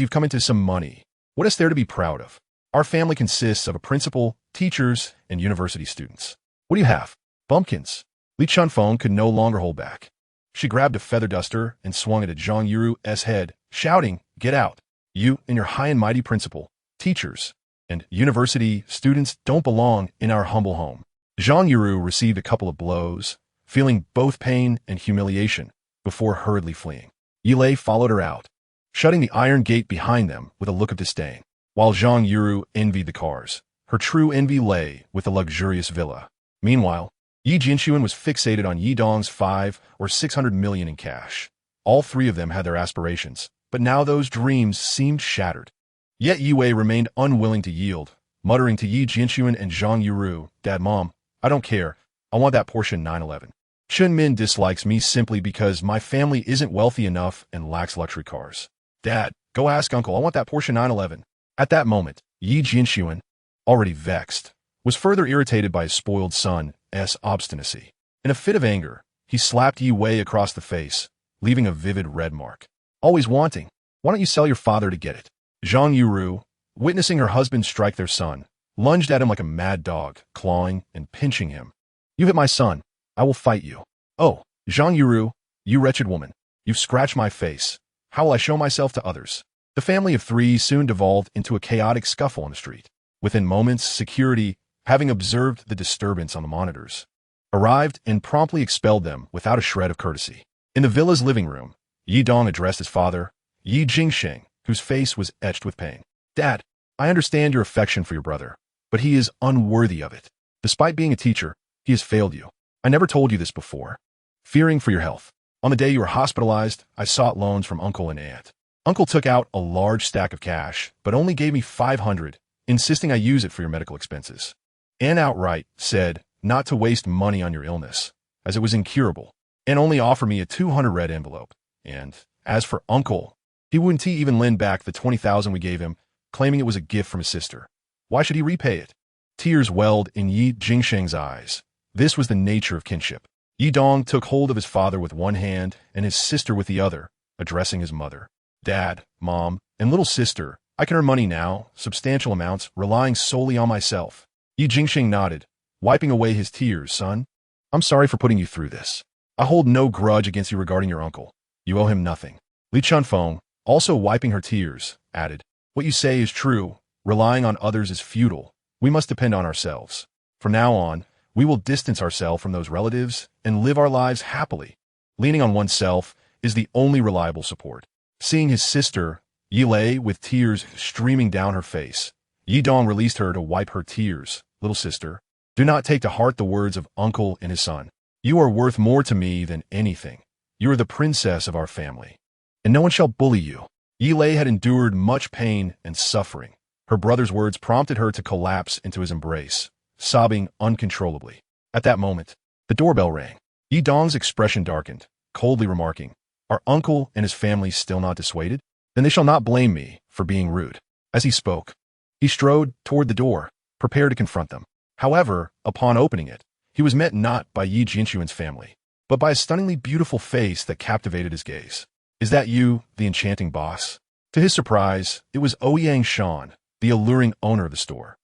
you've come into some money, what is there to be proud of? Our family consists of a principal, teachers, and university students. What do you have? Bumpkins. Li Chunfeng could no longer hold back. She grabbed a feather duster and swung it at Zhang Yuru's head, shouting, get out. You and your high and mighty principal, teachers, and university students don't belong in our humble home. Zhang Yuru received a couple of blows, feeling both pain and humiliation, before hurriedly fleeing. Yilei followed her out, shutting the iron gate behind them with a look of disdain. While Zhang Yuru envied the cars, her true envy lay with the luxurious villa. Meanwhile, Yi Jianxuan was fixated on Yidong's 5 or 600 million in cash. All 3 of them had their aspirations, but now those dreams seemed shattered. Yet Yi Wei remained unwilling to yield, muttering to Yi Jianxuan and Zhang Yuru, Dad, Mom, I don't care. I want that Porsche 911. Chen Min dislikes me simply because my family isn't wealthy enough and lacks luxury cars. Dad, Go ask uncle, I want that Porsche 911. At that moment, Yi Jinshuan, already vexed, was further irritated by his spoiled son's obstinacy. In a fit of anger, he slapped Yi Wei across the face, leaving a vivid red mark. Always wanting. Why don't you sell your father to get it? Zhang Yuru, witnessing her husband strike their son, lunged at him like a mad dog, clawing and pinching him. You hit my son. I will fight you. Oh, Zhang Yuru, you wretched woman. You've scratched my face. How will I show myself to others? The family of three soon devolved into a chaotic scuffle on the street. Within moments, security, having observed the disturbance on the monitors, arrived and promptly expelled them without a shred of courtesy. In the villa's living room, Yi Dong addressed his father, Yi Jingsheng, whose face was etched with pain. Dad, I understand your affection for your brother, but he is unworthy of it. Despite being a teacher, he has failed you. I never told you this before. Fearing for your health. On the day you were hospitalized, I sought loans from uncle and aunt. Uncle took out a large stack of cash, but only gave me 500, insisting I use it for your medical expenses. Aunt outright said not to waste money on your illness, as it was incurable, and only offer me a 200 red envelope. And as for uncle, he wouldn't even lend back the 20,000 we gave him, claiming it was a gift from his sister. Why should he repay it? Tears welled in Yi Jingsheng's eyes. This was the nature of kinship. Yi Dong took hold of his father with one hand and his sister with the other, addressing his mother. Dad, Mom, and little sister, I can earn money now, substantial amounts, relying solely on myself. Yi Jingsheng nodded, wiping away his tears. Son, I'm sorry for putting you through this. I hold no grudge against you regarding your uncle. You owe him nothing. Li Chunfeng, also wiping her tears, added, what you say is true. Relying on others is futile. We must depend on ourselves. From now on, we will distance ourselves from those relatives and live our lives happily. Leaning on oneself is the only reliable support. Seeing his sister, Yi Lei, with tears streaming down her face, Yi Dong released her to wipe her tears. Little sister, do not take to heart the words of uncle and his son. You are worth more to me than anything. You are the princess of our family, and no one shall bully you. Yi Lei had endured much pain and suffering. Her brother's words prompted her to collapse into his embrace, sobbing uncontrollably. At that moment, the doorbell rang. Yi Dong's expression darkened, coldly remarking, Are uncle and his family still not dissuaded? Then they shall not blame me for being rude. As he spoke, he strode toward the door, prepared to confront them. However, upon opening it, he was met not by Yi Jinshuan's family, but by a stunningly beautiful face that captivated his gaze. Is that you, the enchanting boss? To his surprise, it was Ouyang Shan, the alluring owner of the store.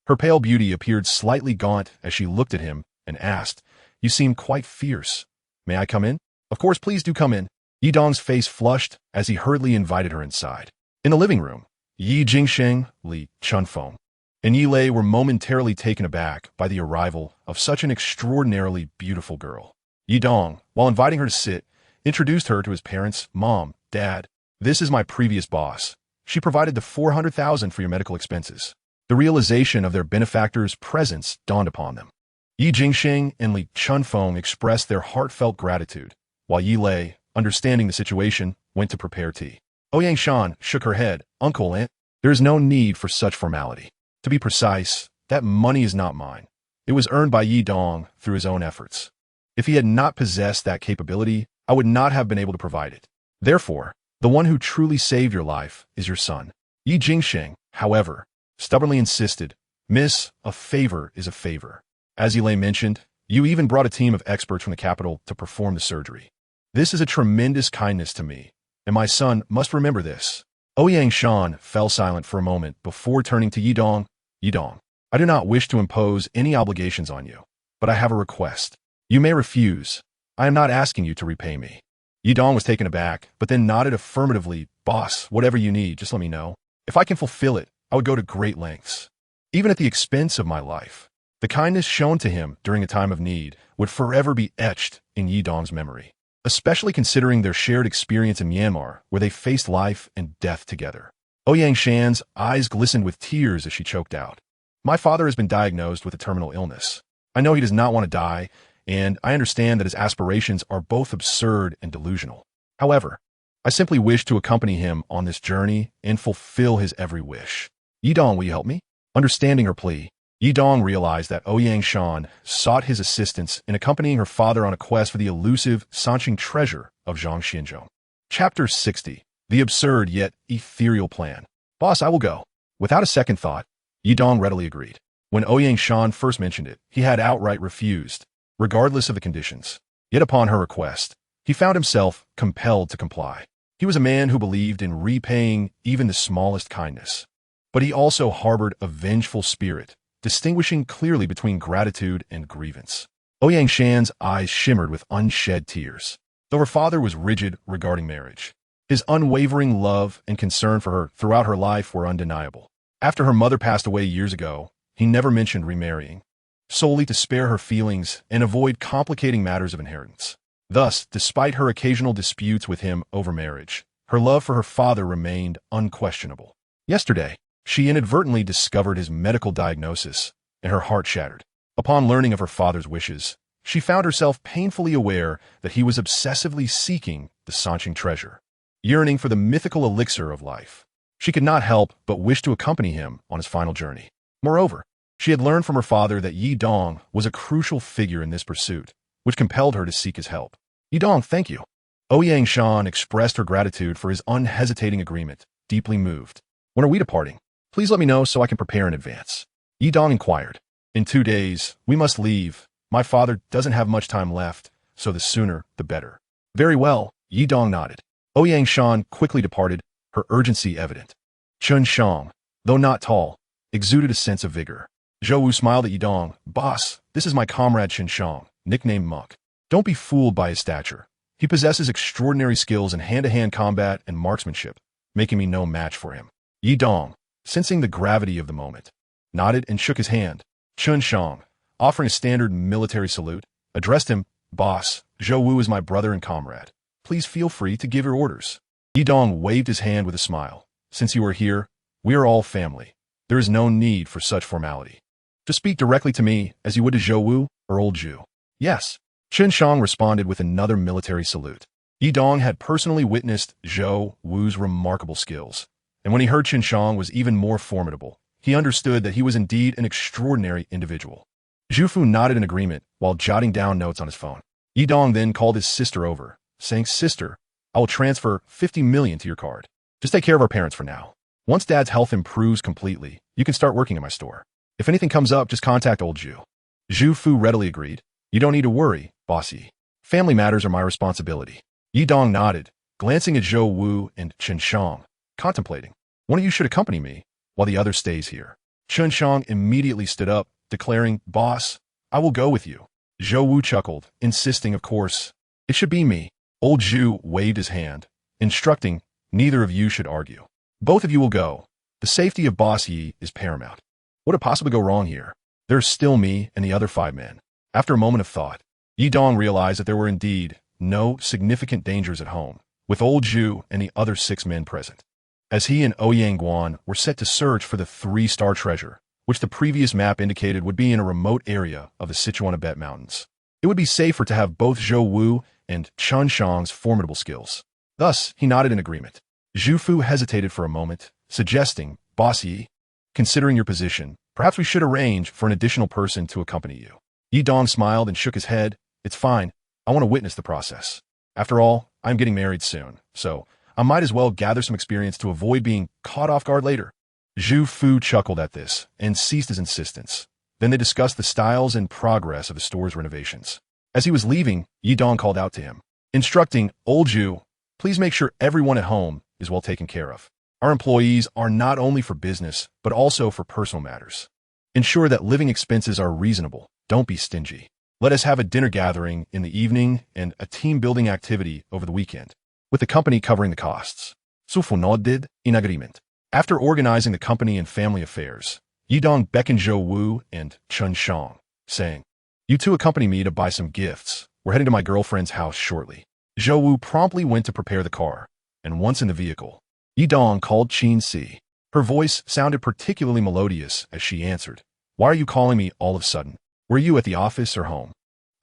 Her pale beauty appeared slightly gaunt as she looked at him and asked, You seem quite fierce. May I come in? Of course, please do come in. Yi Dong's face flushed as he hurriedly invited her inside. In the living room, Yi Jingsheng, Li Chunfeng, and Yi Lei were momentarily taken aback by the arrival of such an extraordinarily beautiful girl. Yi Dong, while inviting her to sit, introduced her to his parents. Mom, Dad, this is my previous boss. She provided the 400,000 for your medical expenses. The realization of their benefactor's presence dawned upon them. Yi Jingsheng and Li Chunfeng expressed their heartfelt gratitude, while Yi Lei, understanding the situation, went to prepare tea. Ouyang Shan shook her head. Uncle, Aunt, there is no need for such formality. To be precise, that money is not mine. It was earned by Yi Dong through his own efforts. If he had not possessed that capability, I would not have been able to provide it. Therefore, the one who truly saved your life is your son. Yi Jingsheng, however, stubbornly insisted, Miss, a favor is a favor. As Yi Lei mentioned, you even brought a team of experts from the capital to perform the surgery. This is a tremendous kindness to me, and my son must remember this. Ouyang Shan fell silent for a moment before turning to Yi Dong. Yi Dong, I do not wish to impose any obligations on you, but I have a request. You may refuse. I am not asking you to repay me. Yi Dong was taken aback, but then nodded affirmatively. Boss, whatever you need, just let me know. If I can fulfill it, I would go to great lengths, even at the expense of my life. The kindness shown to him during a time of need would forever be etched in Yi Dong's memory, especially considering their shared experience in Myanmar, where they faced life and death together. Ouyang Shan's eyes glistened with tears as she choked out. My father has been diagnosed with a terminal illness. I know he does not want to die, and I understand that his aspirations are both absurd and delusional. However, I simply wish to accompany him on this journey and fulfill his every wish. Yi Dong, will you help me? Understanding her plea, Yi Dong realized that Ouyang Shan sought his assistance in accompanying her father on a quest for the elusive Sanqing treasure of Zhang Xinzhou. Chapter 60. The absurd yet ethereal plan. Boss, I will go. Without a second thought, Yidong readily agreed. When Ouyang Shan first mentioned it, he had outright refused, regardless of the conditions. Yet upon her request, he found himself compelled to comply. He was a man who believed in repaying even the smallest kindness. But he also harbored a vengeful spirit, distinguishing clearly between gratitude and grievance. Ouyang Shan's eyes shimmered with unshed tears, though her father was rigid regarding marriage. His unwavering love and concern for her throughout her life were undeniable. After her mother passed away years ago, he never mentioned remarrying, solely to spare her feelings and avoid complicating matters of inheritance. Thus, despite her occasional disputes with him over marriage, her love for her father remained unquestionable. Yesterday, she inadvertently discovered his medical diagnosis, and her heart shattered. Upon learning of her father's wishes, she found herself painfully aware that he was obsessively seeking the Sanqing treasure, yearning for the mythical elixir of life. She could not help but wish to accompany him on his final journey. Moreover, she had learned from her father that Yidong was a crucial figure in this pursuit, which compelled her to seek his help. Yidong, thank you. Ouyang Shan expressed her gratitude for his unhesitating agreement, deeply moved. When are we departing? Please let me know so I can prepare in advance. Yidong inquired. In 2 days, we must leave. My father doesn't have much time left, so the sooner, the better. Very well, Yidong nodded. Ouyang Shan quickly departed, her urgency evident. Chun Shang, though not tall, exuded a sense of vigor. Zhou Wu smiled at Yidong. Boss, this is my comrade Chen Shang, nicknamed Muck. Don't be fooled by his stature. He possesses extraordinary skills in hand-to-hand combat and marksmanship, making me no match for him. Yidong, sensing the gravity of the moment, nodded and shook his hand. Chun Shang, offering a standard military salute, addressed him. Boss, Zhou Wu is my brother and comrade. Please feel free to give your orders. Yidong waved his hand with a smile. Since you are here, we are all family. There is no need for such formality. Just speak directly to me as you would to Zhou Wu or old Zhu. Yes. Chen Shang responded with another military salute. Yidong had personally witnessed Zhou Wu's remarkable skills, and when he heard Chen Shang was even more formidable, he understood that he was indeed an extraordinary individual. Zhu Fu nodded in agreement while jotting down notes on his phone. Yidong then called his sister over, saying, Sister, I will transfer 50 million to your card. Just take care of our parents for now. Once Dad's health improves completely, you can start working at my store. If anything comes up, just contact old Zhu. Zhu Fu readily agreed. You don't need to worry, bossy. Family matters are my responsibility. Yidong nodded, glancing at Zhou Wu and Chen Shang, contemplating. One of you should accompany me, while the other stays here. Chen Shang immediately stood up, declaring, Boss, I will go with you. Zhou Wu chuckled, insisting, of course, it should be me. Old Zhu waved his hand, instructing, neither of you should argue. Both of you will go. The safety of Boss Yi is paramount. What could possibly go wrong here? There's still me and the other 5 men. After a moment of thought, Yidong realized that there were indeed no significant dangers at home, with old Zhu and the other 6 men present, as he and Ouyang Guan were set to search for the 3-star treasure, which the previous map indicated would be in a remote area of the Sichuanabet Mountains. It would be safer to have both Zhou Wu and Chun Shang's formidable skills. Thus, he nodded in agreement. Zhu Fu hesitated for a moment, suggesting, Boss Yi, considering your position, perhaps we should arrange for an additional person to accompany you. Yidong smiled and shook his head. It's fine. I want to witness the process. After all, I'm getting married soon, so I might as well gather some experience to avoid being caught off guard later. Zhu Fu chuckled at this and ceased his insistence. Then they discussed the styles and progress of the store's renovations. As he was leaving, Yidong called out to him, instructing, Old Zhu, please make sure everyone at home is well taken care of. Our employees are not only for business, but also for personal matters. Ensure that living expenses are reasonable. Don't be stingy. Let us have a dinner gathering in the evening and a team-building activity over the weekend, with the company covering the costs. Su Fu nodded in agreement. After organizing the company and family affairs, Yidong beckoned Zhou Wu and Chun Shang, saying, You two accompany me to buy some gifts. We're heading to my girlfriend's house shortly. Zhou Wu promptly went to prepare the car, and once in the vehicle, Yidong called Qin Si. Her voice sounded particularly melodious as she answered, Why are you calling me all of a sudden? Were you at the office or home?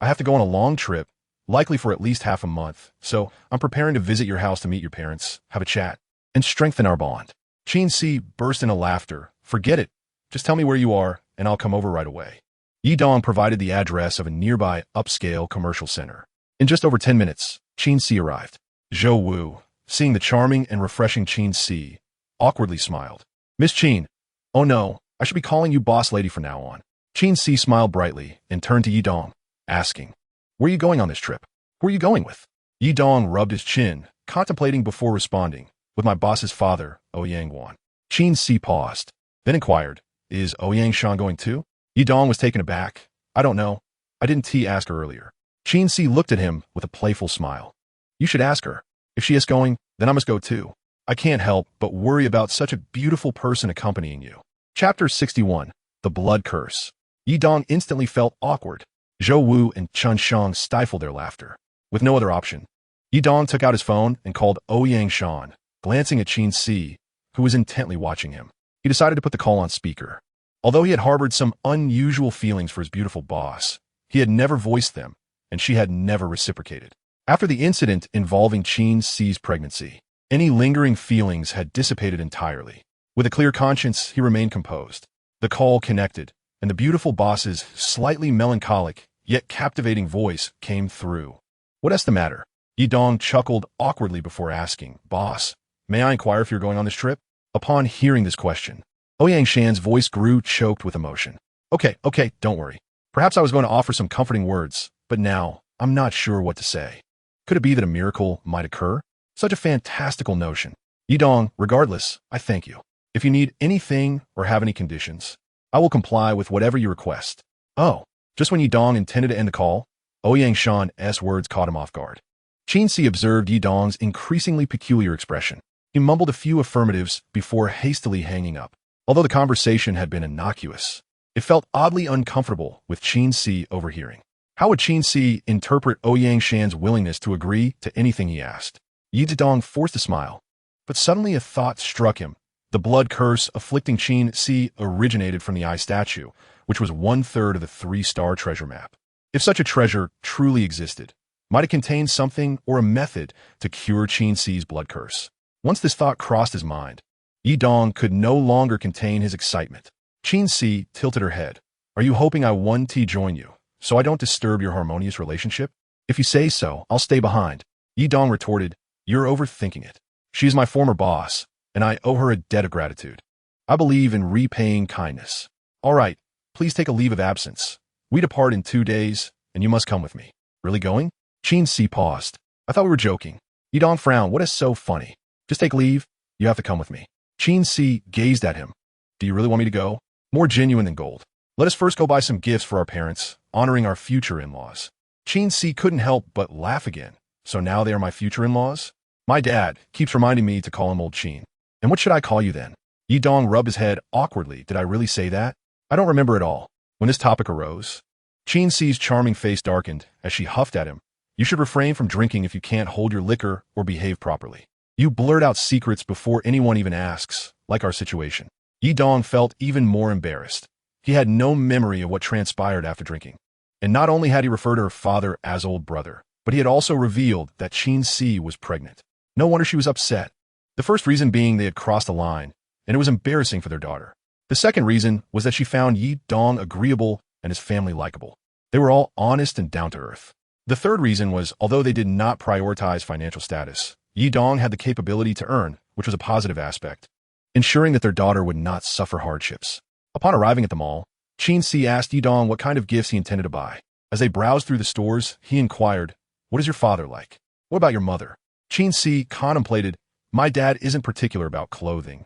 I have to go on a long trip, likely for at least half a month, so I'm preparing to visit your house to meet your parents, have a chat, and strengthen our bond. Qin Si burst into laughter. Forget it. Just tell me where you are, and I'll come over right away. Yidong provided the address of a nearby upscale commercial center. In just over 10 minutes, Qin Si arrived. Zhou Wu, seeing the charming and refreshing Qin Si, awkwardly smiled. Miss Qin, oh no, I should be calling you boss lady from now on. Qin Si smiled brightly and turned to Yi Dong, asking, where are you going on this trip? Who are you going with? Yi Dong rubbed his chin, contemplating before responding, with my boss's father, Ouyang Wan. Qin Si paused, then inquired, is Ouyang Shan going too? Yi Dong was taken aback. I don't know. I didn't ask her earlier. Qin Si looked at him with a playful smile. You should ask her. If she is going, then I must go too. I can't help but worry about such a beautiful person accompanying you. Chapter 61. The Blood Curse. Yi Dong instantly felt awkward. Zhou Wu and Chun Shang stifled their laughter. With no other option, Yi Dong took out his phone and called Ouyang Shan, glancing at Qin Si, who was intently watching him. He decided to put the call on speaker. Although he had harbored some unusual feelings for his beautiful boss, he had never voiced them, and she had never reciprocated. After the incident involving Qin Si's pregnancy, any lingering feelings had dissipated entirely. With a clear conscience, he remained composed. The call connected, and the beautiful boss's slightly melancholic, yet captivating voice came through. What's the matter? Yi Dong chuckled awkwardly before asking, Boss, may I inquire if you're going on this trip? Upon hearing this question, Ouyang Shan's voice grew choked with emotion. Okay, don't worry. Perhaps I was going to offer some comforting words, but now I'm not sure what to say. Could it be that a miracle might occur? Such a fantastical notion. Yi Dong, regardless, I thank you. If you need anything or have any conditions, I will comply with whatever you request. Oh, just when Yi Dong intended to end the call, Ouyang Shan's words caught him off guard. Qin Si observed Yi Dong's increasingly peculiar expression. He mumbled a few affirmatives before hastily hanging up. Although the conversation had been innocuous, it felt oddly uncomfortable with Qin Si overhearing. How would Qin Si interpret Ouyang Shan's willingness to agree to anything he asked? Yi Dong forced a smile, but suddenly a thought struck him. The blood curse afflicting Qin Si originated from the eye statue, which was 1/3 of the 3-star treasure map. If such a treasure truly existed, might it contain something or a method to cure Qin Si's blood curse? Once this thought crossed his mind, Yi Dong could no longer contain his excitement. Qin Si tilted her head. Are you hoping I want to join you, so I don't disturb your harmonious relationship? If you say so, I'll stay behind. Yi Dong retorted, You're overthinking it. She is my former boss, and I owe her a debt of gratitude. I believe in repaying kindness. All right, please take a leave of absence. We depart in 2 days, and you must come with me. Really going? Qin Si paused. I thought we were joking. Yi Dong frowned. What is so funny? Just take leave. You have to come with me. Qin Si gazed at him. Do you really want me to go? More genuine than gold. Let us first go buy some gifts for our parents, honoring our future in-laws. Qin Si couldn't help but laugh again. So now they are my future in-laws? My dad keeps reminding me to call him Old Qin. And what should I call you then? Yi Dong rubbed his head awkwardly. Did I really say that? I don't remember at all. When this topic arose, Qin Si's charming face darkened as she huffed at him. You should refrain from drinking if you can't hold your liquor or behave properly. You blurt out secrets before anyone even asks, like our situation. Yi Dong felt even more embarrassed. He had no memory of what transpired after drinking. And not only had he referred to her father as old brother, but he had also revealed that Qin Si was pregnant. No wonder she was upset. The first reason being they had crossed a line, and it was embarrassing for their daughter. The second reason was that she found Yi Dong agreeable and his family likable. They were all honest and down-to-earth. The third reason was, although they did not prioritize financial status, Yi Dong had the capability to earn, which was a positive aspect, ensuring that their daughter would not suffer hardships. Upon arriving at the mall, Qin Si asked Yi Dong what kind of gifts he intended to buy. As they browsed through the stores, he inquired, What is your father like? What about your mother? Qin Si contemplated, My dad isn't particular about clothing,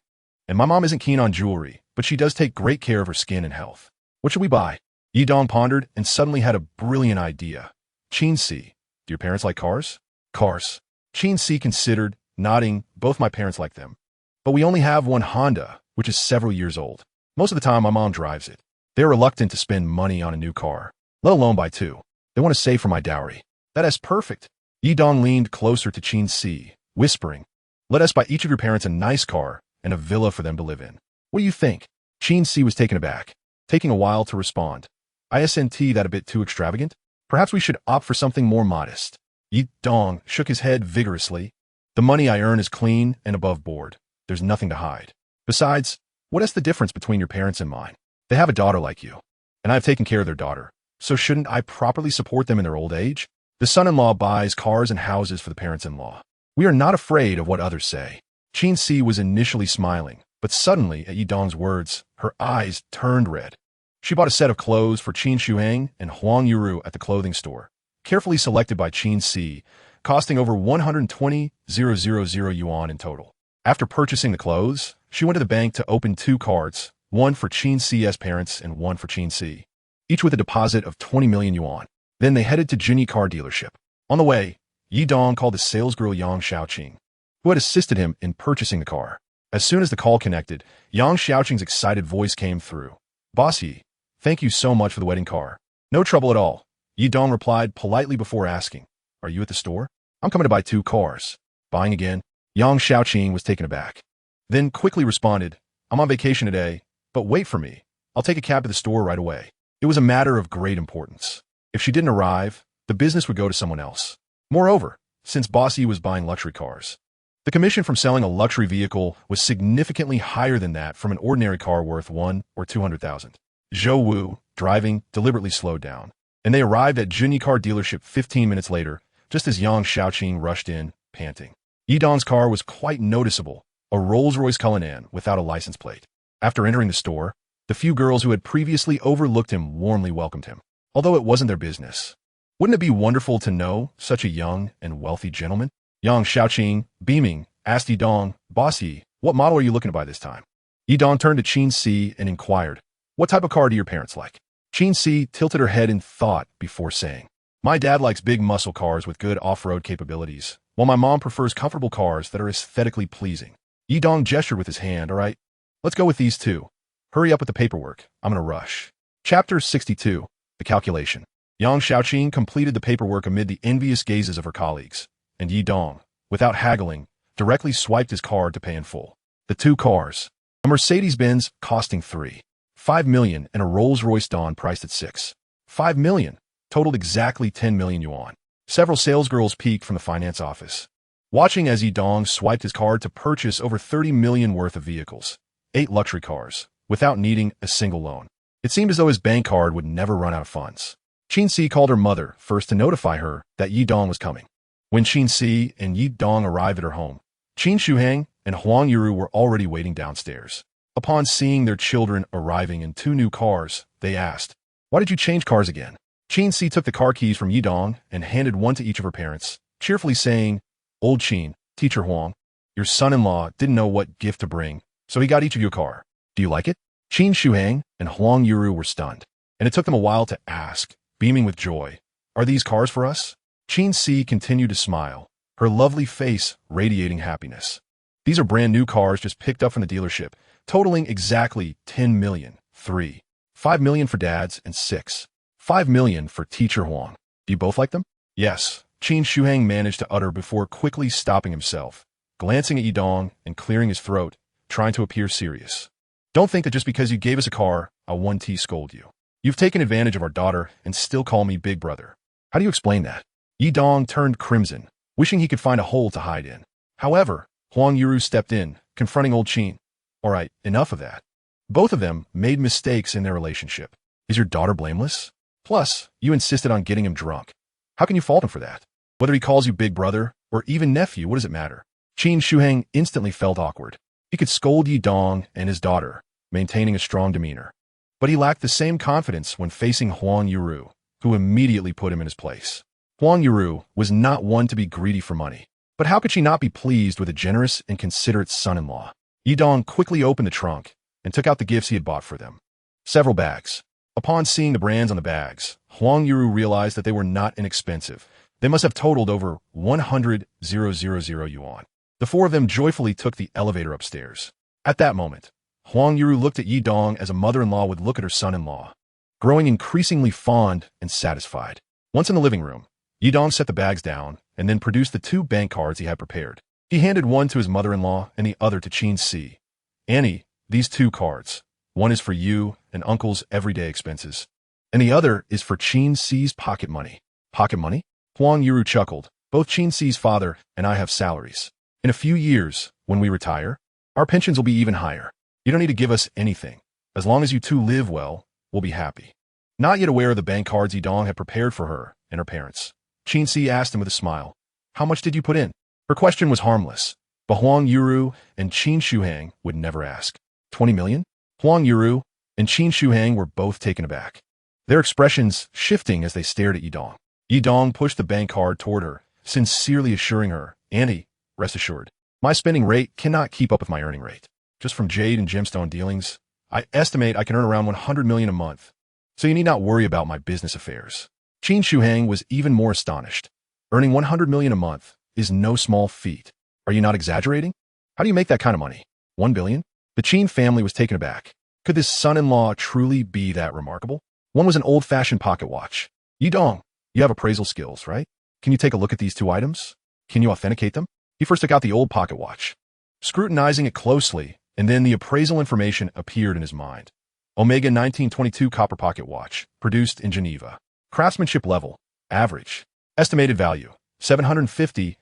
and my mom isn't keen on jewelry, but she does take great care of her skin and health. What should we buy? Yi Dong pondered and suddenly had a brilliant idea. Qin Si, do your parents like cars? Cars. Qin Si considered, nodding, both my parents like them. But we only have one Honda, which is several years old. Most of the time, my mom drives it. They're reluctant to spend money on a new car, let alone buy two. They want to save for my dowry. That is perfect. Yi Dong leaned closer to Qin Si, whispering, Let us buy each of your parents a nice car and a villa for them to live in. What do you think? Qin Si was taken aback, taking a while to respond. Isn't that a bit too extravagant? Perhaps we should opt for something more modest. Yi Dong shook his head vigorously. The money I earn is clean and above board. There's nothing to hide. Besides, what is the difference between your parents and mine? They have a daughter like you, and I've taken care of their daughter. So shouldn't I properly support them in their old age? The son-in-law buys cars and houses for the parents-in-law. We are not afraid of what others say. Qin Si was initially smiling, but suddenly at Yi Dong's words, her eyes turned red. She bought a set of clothes for Qin Shuheng and Huang Yuru at the clothing store, carefully selected by Qin Si, costing over 120,000 yuan in total. After purchasing the clothes, she went to the bank to open 2 cards, one for Qin Si's parents and one for Qin Si, each with a deposit of 20 million yuan. Then they headed to Junyi car dealership. On the way, Yi Dong called the salesgirl Yang Xiaoqing, who had assisted him in purchasing the car. As soon as the call connected, Yang Xiaoqing's excited voice came through. "Boss Yi, thank you so much for the wedding car." "No trouble at all," Yi Dong replied politely before asking, "Are you at the store?" "I'm coming to buy 2 cars." "Buying again?" Yang Xiaoqing was taken aback. Then quickly responded, "I'm on vacation today, but wait for me. I'll take a cab to the store right away." It was a matter of great importance. If she didn't arrive, the business would go to someone else. Moreover, since Boss Yi was buying luxury cars, the commission from selling a luxury vehicle was significantly higher than that from an ordinary car worth 1 or 200,000. Zhou Wu, driving, deliberately slowed down, and they arrived at Junyi car dealership 15 minutes later, just as Yang Xiaoqing rushed in, panting. Yi Dong's car was quite noticeable, a Rolls-Royce Cullinan without a license plate. After entering the store, the few girls who had previously overlooked him warmly welcomed him, although it wasn't their business. Wouldn't it be wonderful to know such a young and wealthy gentleman? Yang Xiaoqing, beaming, asked Yi Dong, "Boss Yi, what model are you looking to buy this time?" Yi Dong turned to Qin Si and inquired, "What type of car do your parents like?" Qin Si tilted her head in thought before saying, "My dad likes big muscle cars with good off-road capabilities, while my mom prefers comfortable cars that are aesthetically pleasing." Yi Dong gestured with his hand. "All right, let's go with these 2. Hurry up with the paperwork. I'm in a rush." Chapter 62, The Calculation. Yang Xiaoqing completed the paperwork amid the envious gazes of her colleagues, and Yi Dong, without haggling, directly swiped his card to pay in full. The 2 cars, a Mercedes-Benz costing 3.5 million and a Rolls-Royce Dawn priced at 6.5 million, totaled exactly 10 million yuan. Several salesgirls peeked from the finance office, watching as Yi Dong swiped his card to purchase over 30 million worth of vehicles, 8 luxury cars, without needing a single loan. It seemed as though his bank card would never run out of funds. Qin Si called her mother first to notify her that Yi Dong was coming. When Qin Si and Yi Dong arrived at her home, Qin Shuheng and Huang Yuru were already waiting downstairs. Upon seeing their children arriving in 2 new cars, they asked, "Why did you change cars again?" Qin Si took the car keys from Yi Dong and handed one to each of her parents, cheerfully saying, "Old Qin, teacher Huang, your son-in-law didn't know what gift to bring, so he got each of you a car. Do you like it?" Qin Shuheng and Huang Yuru were stunned, and it took them a while to ask, beaming with joy, "Are these cars for us?" Qin Si continued to smile, her lovely face radiating happiness. "These are brand new cars just picked up from the dealership, totaling exactly 10 million, 3.5 million for dads and 6.5 million for teacher Huang. Do you both like them?" "Yes," Qin Shuheng managed to utter before quickly stopping himself, glancing at Yi Dong and clearing his throat, trying to appear serious. "Don't think that just because you gave us a car, I'll 1T scold you. You've taken advantage of our daughter and still call me big brother. How do you explain that?" Yi Dong turned crimson, wishing he could find a hole to hide in. However, Huang Yuru stepped in, confronting old Qin. "All right, enough of that. Both of them made mistakes in their relationship. Is your daughter blameless? Plus, you insisted on getting him drunk. How can you fault him for that? Whether he calls you big brother or even nephew, what does it matter?" Qin Shuheng instantly felt awkward. He could scold Yi Dong and his daughter, maintaining a strong demeanor. But he lacked the same confidence when facing Huang Yuru, who immediately put him in his place. Huang Yuru was not one to be greedy for money, but how could she not be pleased with a generous and considerate son-in-law? Yi Dong quickly opened the trunk and took out the gifts he had bought for them. Several bags. Upon seeing the brands on the bags, Huang Yuru realized that they were not inexpensive. They must have totaled over 100,000 yuan. The 4 of them joyfully took the elevator upstairs. At that moment, Huang Yuru looked at Yi Dong as a mother-in-law would look at her son-in-law, growing increasingly fond and satisfied. Once in the living room, Yi Dong set the bags down and then produced the 2 bank cards he had prepared. He handed one to his mother-in-law and the other to Qin Si. "Annie, these 2 cards. One is for you and uncle's everyday expenses, and the other is for Qin Si's pocket money." "Pocket money?" Huang Yuru chuckled. "Both Qin Si's father and I have salaries. In a few years, when we retire, our pensions will be even higher. You don't need to give us anything. As long as you 2 live well, we'll be happy." Not yet aware of the bank cards Yi Dong had prepared for her and her parents, Qin Si asked him with a smile, "How much did you put in?" Her question was harmless, but Huang Yuru and Qin Shuhang would never ask. 20 million? Huang Yuru and Qin Shuhang were both taken aback, their expressions shifting as they stared at Yidong. Yidong pushed the bank card toward her, sincerely assuring her, "Auntie, rest assured, my spending rate cannot keep up with my earning rate. Just from jade and gemstone dealings, I estimate I can earn around 100 million a month, so you need not worry about my business affairs." Qin Shuhang was even more astonished. Earning 100 million a month is no small feat. Are you not exaggerating? How do you make that kind of money? 1 billion? The Qin family was taken aback. Could this son-in-law truly be that remarkable? One was an old-fashioned pocket watch. Yidong, you have appraisal skills, right? Can you take a look at these two items? Can you authenticate them? He first took out the old pocket watch, scrutinizing it closely, and then the appraisal information appeared in his mind. Omega 1922 copper pocket watch, produced in Geneva. Craftsmanship level, average. Estimated value, 750,000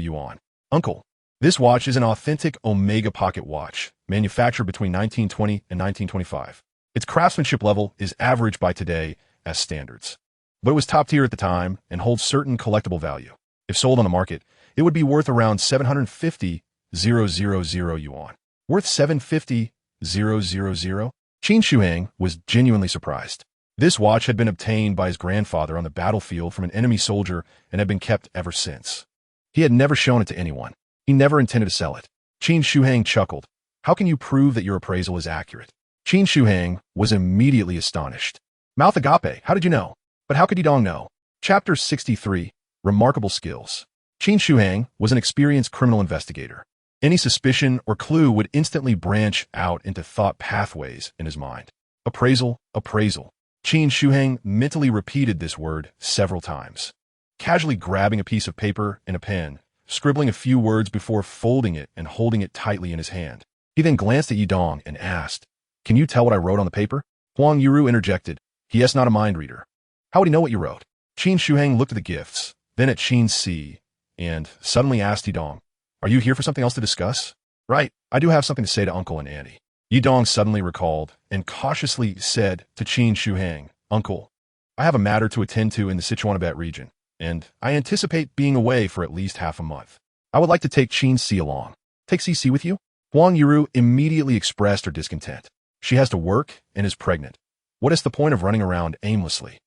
yuan. Uncle, this watch is an authentic Omega pocket watch, manufactured between 1920 and 1925. Its craftsmanship level is average by today as standards, but it was top tier at the time and holds certain collectible value. If sold on the market, it would be worth around 750,000 yuan. Worth 750,000? Qin Shuhang was genuinely surprised. This watch had been obtained by his grandfather on the battlefield from an enemy soldier and had been kept ever since. He had never shown it to anyone. He never intended to sell it. Qin Shuhang chuckled. "How can you prove that your appraisal is accurate?" Qin Shuhang was immediately astonished. "Mouth agape, how did you know? But how could Yidong know?" Chapter 63, Remarkable Skills. Qin Shuhang was an experienced criminal investigator. Any suspicion or clue would instantly branch out into thought pathways in his mind. Appraisal, appraisal. Qin Shuhang mentally repeated this word several times, casually grabbing a piece of paper and a pen, scribbling a few words before folding it and holding it tightly in his hand. He then glanced at Yidong and asked, "Can you tell what I wrote on the paper?" Huang Yuru interjected, "He is not a mind reader. How would he know what you wrote?" Qin Shuhang looked at the gifts, then at Qin Si, and suddenly asked Yidong, "Are you here for something else to discuss?" "Right, I do have something to say to Uncle and Auntie." Yidong suddenly recalled and cautiously said to Qin Shuhang, "Uncle, I have a matter to attend to in the Sichuanabet region, and I anticipate being away for at least half a month. I would like to take Qin Si along." "Take CC with you?" Huang Yuru immediately expressed her discontent. "She has to work and is pregnant. What is the point of running around aimlessly?"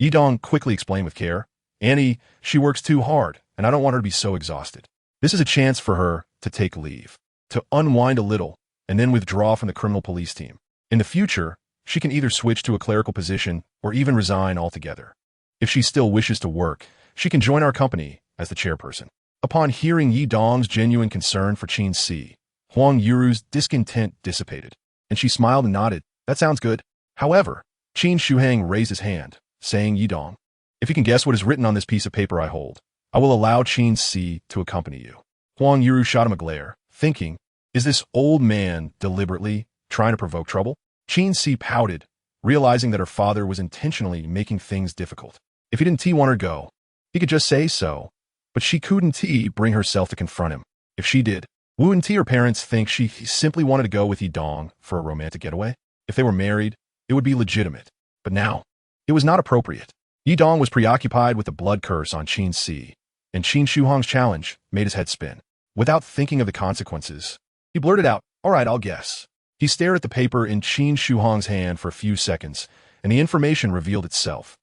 Yidong quickly explained with care, "Annie, she works too hard, and I don't want her to be so exhausted. This is a chance for her to take leave, to unwind a little, and then withdraw from the criminal police team. In the future, she can either switch to a clerical position or even resign altogether. If she still wishes to work, she can join our company as the chairperson." Upon hearing Yidong's genuine concern for Qin Si, Huang Yuru's discontent dissipated, and she smiled and nodded. "That sounds good." However, Qin Shuhang raised his hand, saying, "Yidong, if you can guess what is written on this piece of paper I hold, I will allow Qin Si to accompany you." Huang Yuru shot him a glare, thinking, is this old man deliberately trying to provoke trouble? Qin Si pouted, realizing that her father was intentionally making things difficult. If he didn't want her to go, he could just say so, but she couldn't bring herself to confront him. If she did, wouldn't her parents think she simply wanted to go with Yidong for a romantic getaway? If they were married, it would be legitimate, but now, it was not appropriate. Yidong was preoccupied with the blood curse on Qin Si, and Qin Shuhang's challenge made his head spin. Without thinking of the consequences, he blurted out, "All right, I'll guess." He stared at the paper in Qin Shuhang's hand for a few seconds, and the information revealed itself.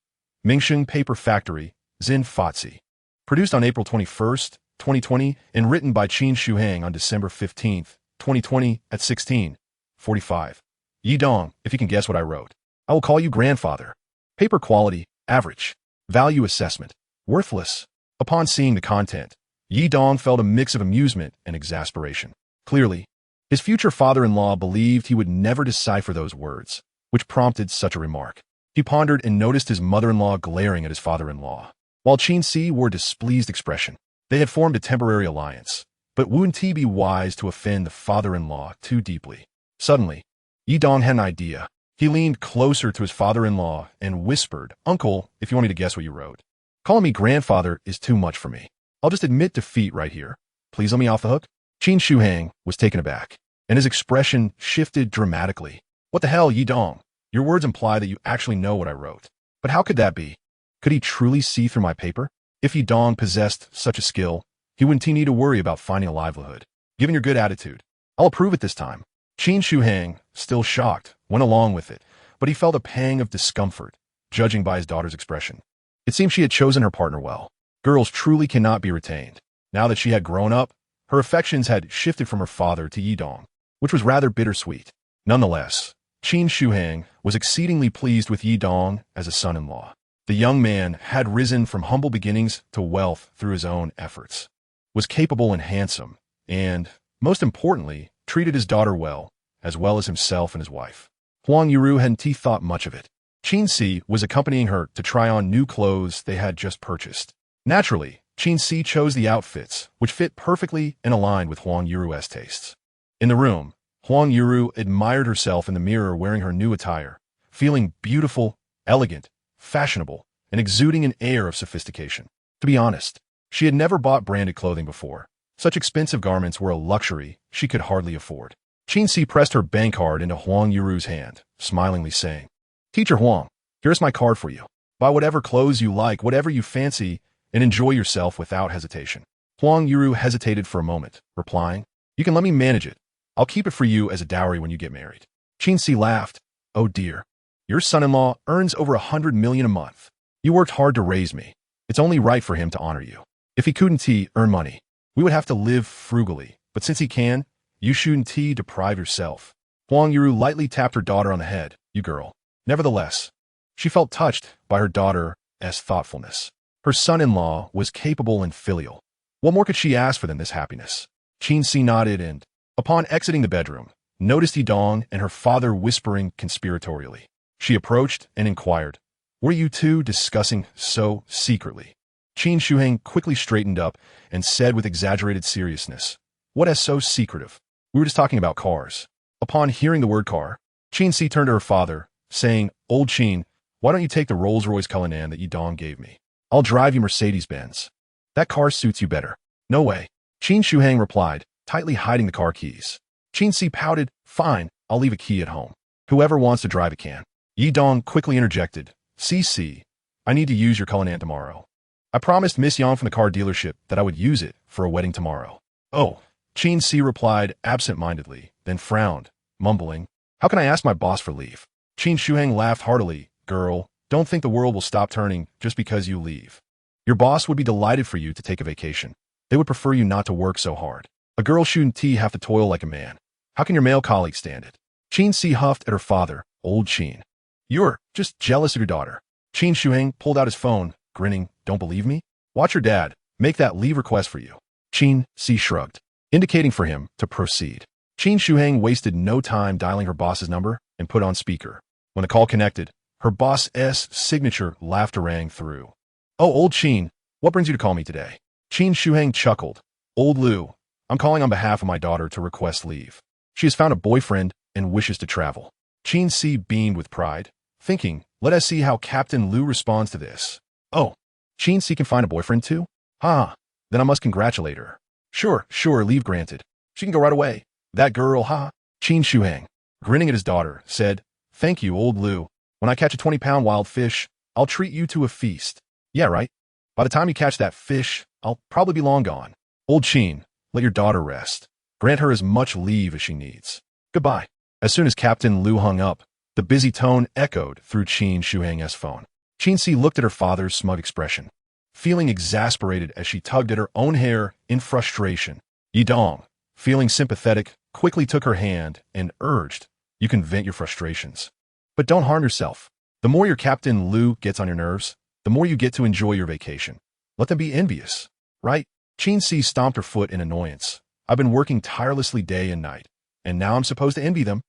Mingsheng Paper Factory, Xin Fatsi. Produced on April 21st, 2020, and written by Qin Shuhang on December 15th, 2020 at 16:45. Yidong, if you can guess what I wrote. I will call you grandfather. Paper quality, average. Value assessment, worthless. Upon seeing the content, Yidong felt a mix of amusement and exasperation. Clearly, his future father-in-law believed he would never decipher those words, which prompted such a remark. He pondered and noticed his mother-in-law glaring at his father-in-law, while Qin Si wore a displeased expression. They had formed a temporary alliance, but wouldn't he be wise to offend the father-in-law too deeply? Suddenly, Yidong had an idea. He leaned closer to his father-in-law and whispered, "Uncle, if you want me to guess what you wrote. Calling me grandfather is too much for me. I'll just admit defeat right here. Please let me off the hook." Qin Shuhang was taken aback, and his expression shifted dramatically. "What the hell, Yidong? Your words imply that you actually know what I wrote. But how could that be? Could he truly see through my paper?" If Yi Dong possessed such a skill, he wouldn't need to worry about finding a livelihood. Given your good attitude, I'll approve it this time. Qin Shuhang, still shocked, went along with it, but he felt a pang of discomfort, judging by his daughter's expression. It seemed she had chosen her partner well. Girls truly cannot be retained. Now that she had grown up, her affections had shifted from her father to Yi Dong, which was rather bittersweet. Nonetheless, Qin Shuhang was exceedingly pleased with Yi Dong as a son-in-law. The young man had risen from humble beginnings to wealth through his own efforts, was capable and handsome, and, most importantly, treated his daughter well as himself and his wife. Huang Yuru hadn't thought much of it. Qin Si was accompanying her to try on new clothes they had just purchased. Naturally, Qin Si chose the outfits, which fit perfectly and aligned with Huang Yuru's tastes. In the room, Huang Yuru admired herself in the mirror wearing her new attire, feeling beautiful, elegant, fashionable, and exuding an air of sophistication. To be honest, she had never bought branded clothing before. Such expensive garments were a luxury she could hardly afford. Qin Si pressed her bank card into Huang Yuru's hand, smilingly saying, "Teacher Huang, here's my card for you. Buy whatever clothes you like, whatever you fancy, and enjoy yourself without hesitation." Huang Yuru hesitated for a moment, replying, "You can let me manage it. I'll keep it for you as a dowry when you get married." Qin Si laughed. "Oh dear. Your son-in-law earns over 100 million a month. You worked hard to raise me. It's only right for him to honor you. If he couldn't earn money, we would have to live frugally. But since he can, you shouldn't deprive yourself." Huang Yuru lightly tapped her daughter on the head. "You girl." Nevertheless, she felt touched by her daughter's thoughtfulness. Her son-in-law was capable and filial. What more could she ask for than this happiness? Qin Si nodded and, upon exiting the bedroom, noticed Yi Dong and her father whispering conspiratorially. She approached and inquired, "What are you two discussing so secretly?" Qin Shuhang quickly straightened up and said with exaggerated seriousness, "What is so secretive? We were just talking about cars." Upon hearing the word car, Qin Si turned to her father, saying, "Old Qin, why don't you take the Rolls-Royce Cullinan that Yi Dong gave me? I'll drive you Mercedes-Benz. That car suits you better." "No way," Qin Shuhang replied, tightly hiding the car keys. Qin Si pouted, "Fine, I'll leave a key at home. Whoever wants to drive it can." Yi Dong quickly interjected, "CC, I need to use your Cullinan tomorrow. I promised Miss Yang from the car dealership that I would use it for a wedding tomorrow." "Oh," Qin Si replied absent-mindedly, then frowned, mumbling, "How can I ask my boss for leave?" Qin Shuhang laughed heartily. "Girl, don't think the world will stop turning just because you leave. Your boss would be delighted for you to take a vacation. They would prefer you not to work so hard. A girl shouldn't have to toil like a man. How can your male colleagues stand it?" Qin Si huffed at her father. "Old Qin, you're just jealous of your daughter." Qin Shuhang pulled out his phone, grinning. "Don't believe me? Watch your dad make that leave request for you." Qin Si shrugged, indicating for him to proceed. Qin Shuhang wasted no time dialing her boss's number and put on speaker. When the call connected, her boss's signature laughter rang through. "Oh, Old Qin, what brings you to call me today?" Qin Shuhang chuckled. "Old Lu, I'm calling on behalf of my daughter to request leave. She has found a boyfriend and wishes to travel." Qin Si beamed with pride, thinking, "Let us see how Captain Lu responds to this." "Oh, Qin Si can find a boyfriend too? Ha, then I must congratulate her." Sure, leave granted. She can go right away. That girl, ha." Qin Shuhang, grinning at his daughter, said, "Thank you, Old Lu. When I catch a 20-pound wild fish, I'll treat you to a feast." "Yeah, right. By the time you catch that fish, I'll probably be long gone. Old Qin, let your daughter rest. Grant her as much leave as she needs. Goodbye." As soon as Captain Lu hung up, the busy tone echoed through Qin Shuhang's phone. Qin Si looked at her father's smug expression, feeling exasperated as she tugged at her own hair in frustration. Yi Dong, feeling sympathetic, quickly took her hand and urged, "You can vent your frustrations, but don't harm yourself. The more your Captain Lu gets on your nerves, the more you get to enjoy your vacation. Let them be envious, right?" Qin Si stomped her foot in annoyance. "I've been working tirelessly day and night, and now I'm supposed to envy them?"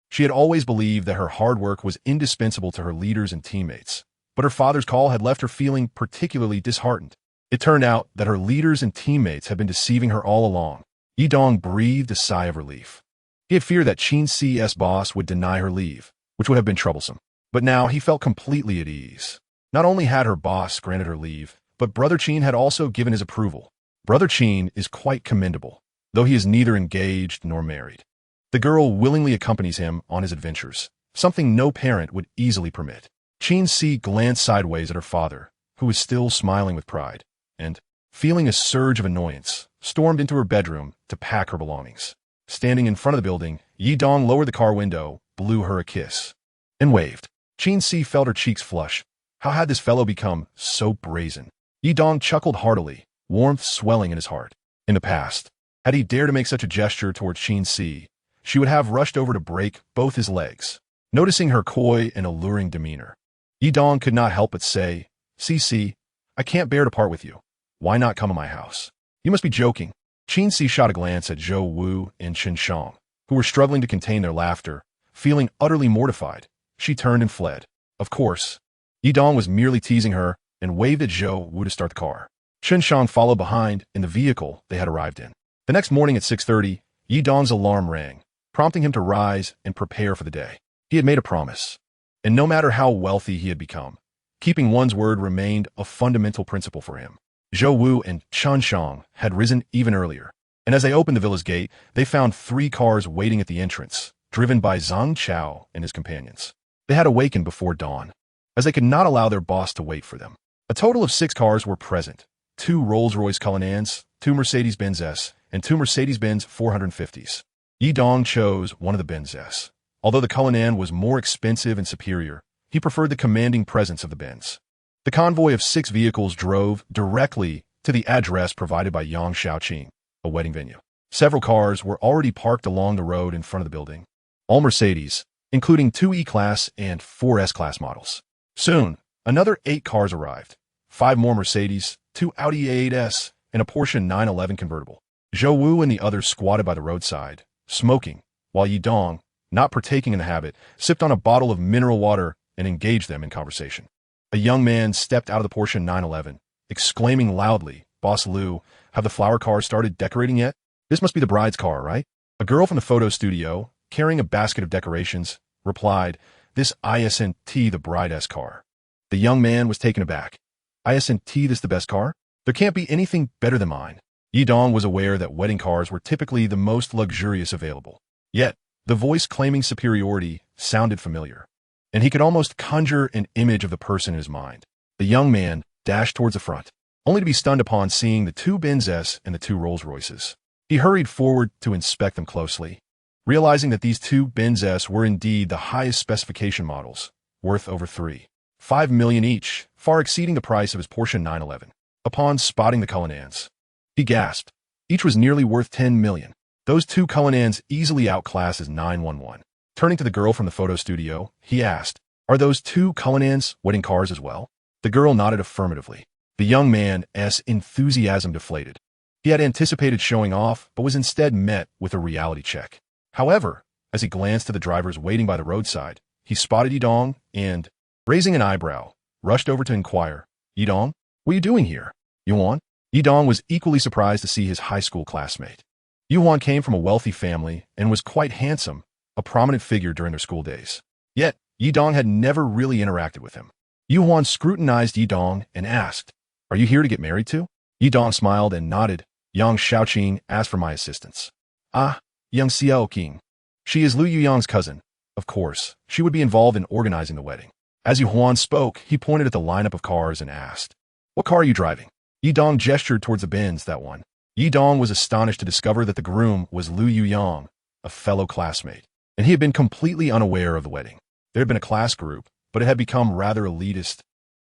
She had always believed that her hard work was indispensable to her leaders and teammates, but her father's call had left her feeling particularly disheartened. It turned out that her leaders and teammates had been deceiving her all along. Yi Dong breathed a sigh of relief. He had feared that Qin Si's boss would deny her leave, which would have been troublesome. But now he felt completely at ease. Not only had her boss granted her leave, but Brother Qin had also given his approval. Brother Qin is quite commendable, though he is neither engaged nor married. The girl willingly accompanies him on his adventures, something no parent would easily permit. Qin Si glanced sideways at her father, who was still smiling with pride. and, feeling a surge of annoyance, stormed into her bedroom to pack her belongings. Standing in front of the building, Yi Dong lowered the car window, blew her a kiss, and waved. Qin Si felt her cheeks flush. How had this fellow become so brazen? Yi Dong chuckled heartily, warmth swelling in his heart. In the past, had he dared to make such a gesture towards Qin Si, she would have rushed over to break both his legs. Noticing her coy and alluring demeanor, Yi Dong could not help but say, "Si, I can't bear to part with you. Why not come to my house? You must be joking." Qin Si shot a glance at Zhou Wu and Chen Shang, who were struggling to contain their laughter. Feeling utterly mortified, she turned and fled. Of course, Yi Dong was merely teasing her and waved at Zhou Wu to start the car. Chen Shang followed behind in the vehicle they had arrived in. The next morning at 6:30, Yi Dong's alarm rang, prompting him to rise and prepare for the day. He had made a promise, and no matter how wealthy he had become, keeping one's word remained a fundamental principle for him. Zhou Wu and Chen Shang had risen even earlier, and as they opened the villa's gate, they found 3 cars waiting at the entrance, driven by Zhang Chao and his companions. They had awakened before dawn, as they could not allow their boss to wait for them. A total of 6 cars were present, 2 Rolls-Royce Cullinans, 2 Mercedes-Benz S, and 2 Mercedes-Benz 450s. Yi Dong chose one of the Benz S. Although the Cullinan was more expensive and superior, he preferred the commanding presence of the Benz. The convoy of 6 vehicles drove directly to the address provided by Yang Xiaoqing, a wedding venue. Several cars were already parked along the road in front of the building, all Mercedes, including 2 E-Class and 4 S-Class models. Soon, another 8 cars arrived, 5 more Mercedes, 2 Audi A8S, and a Porsche 911 convertible. Zhou Wu and the others squatted by the roadside, smoking, while Yi Dong, not partaking in the habit, sipped on a bottle of mineral water and engaged them in conversation. A young man stepped out of the Porsche 911, exclaiming loudly, "Boss Liu, have the flower cars started decorating yet? This must be the bride's car, right?" A girl from the photo studio, carrying a basket of decorations, replied, "This isn't the bride's car." The young man was taken aback. "Isn't this the best car? There can't be anything better than mine." Yi Dong was aware that wedding cars were typically the most luxurious available. Yet, the voice claiming superiority sounded familiar, and he could almost conjure an image of the person in his mind. The young man dashed towards the front, only to be stunned upon seeing the 2 Benz S and the 2 Rolls-Royces. He hurried forward to inspect them closely, realizing that these 2 Benz S were indeed the highest specification models, worth over 3.5 million each, far exceeding the price of his Porsche 911. Upon spotting the Cullinans, he gasped. Each was nearly worth 10 million. Those 2 Cullinans easily outclassed his 911. Turning to the girl from the photo studio, he asked, "Are those 2 Cullinans wedding cars as well?" The girl nodded affirmatively. The young man's enthusiasm deflated. He had anticipated showing off, but was instead met with a reality check. However, as he glanced to the drivers waiting by the roadside, he spotted Yi Dong and, raising an eyebrow, rushed over to inquire, "Yi Dong, what are you doing here? Yuan?" Yi Dong was equally surprised to see his high school classmate. Yuan came from a wealthy family and was quite handsome, a prominent figure during their school days. Yet, Yi Dong had never really interacted with him. Yuan scrutinized Yi Dong and asked, "Are you here to get married to?" Yi Dong smiled and nodded. "Yang Xiaoqing asked for my assistance." "Ah, Yang Xiaoqing. She is Liu Yuyang's cousin. Of course, she would be involved in organizing the wedding." As Yuan spoke, he pointed at the lineup of cars and asked, "What car are you driving?" Yi Dong gestured towards the Benz, that one. Yi Dong was astonished to discover that the groom was Liu Yuyang, a fellow classmate, and he had been completely unaware of the wedding. There had been a class group, but it had become rather elitist,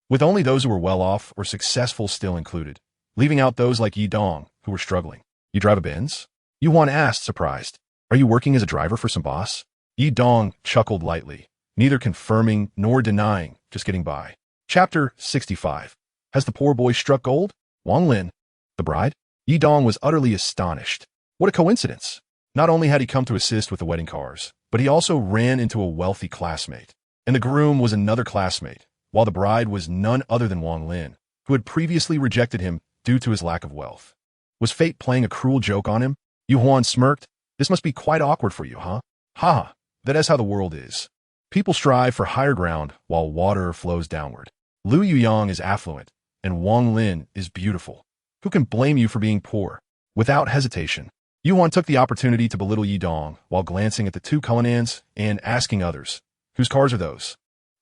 with only those who were well-off or successful still included, leaving out those like Yi Dong, who were struggling. "You drive a Benz?" Yuan asked, surprised. "Are you working as a driver for some boss?" Yi Dong chuckled lightly, neither confirming nor denying, just getting by. Chapter 65. Has the poor boy struck gold? Wang Lin, the bride? Yi Dong was utterly astonished. What a coincidence! Not only had he come to assist with the wedding cars, but he also ran into a wealthy classmate. And the groom was another classmate, while the bride was none other than Wang Lin, who had previously rejected him due to his lack of wealth. Was fate playing a cruel joke on him? Yuan smirked. "This must be quite awkward for you, huh?" "Ha! That is how the world is. People strive for higher ground while water flows downward. Liu Yuyang is affluent, and Wang Lin is beautiful. Who can blame you for being poor?" Without hesitation, Yuan took the opportunity to belittle Yi Dong while glancing at the 2 Cullinans and asking others, "Whose cars are those?"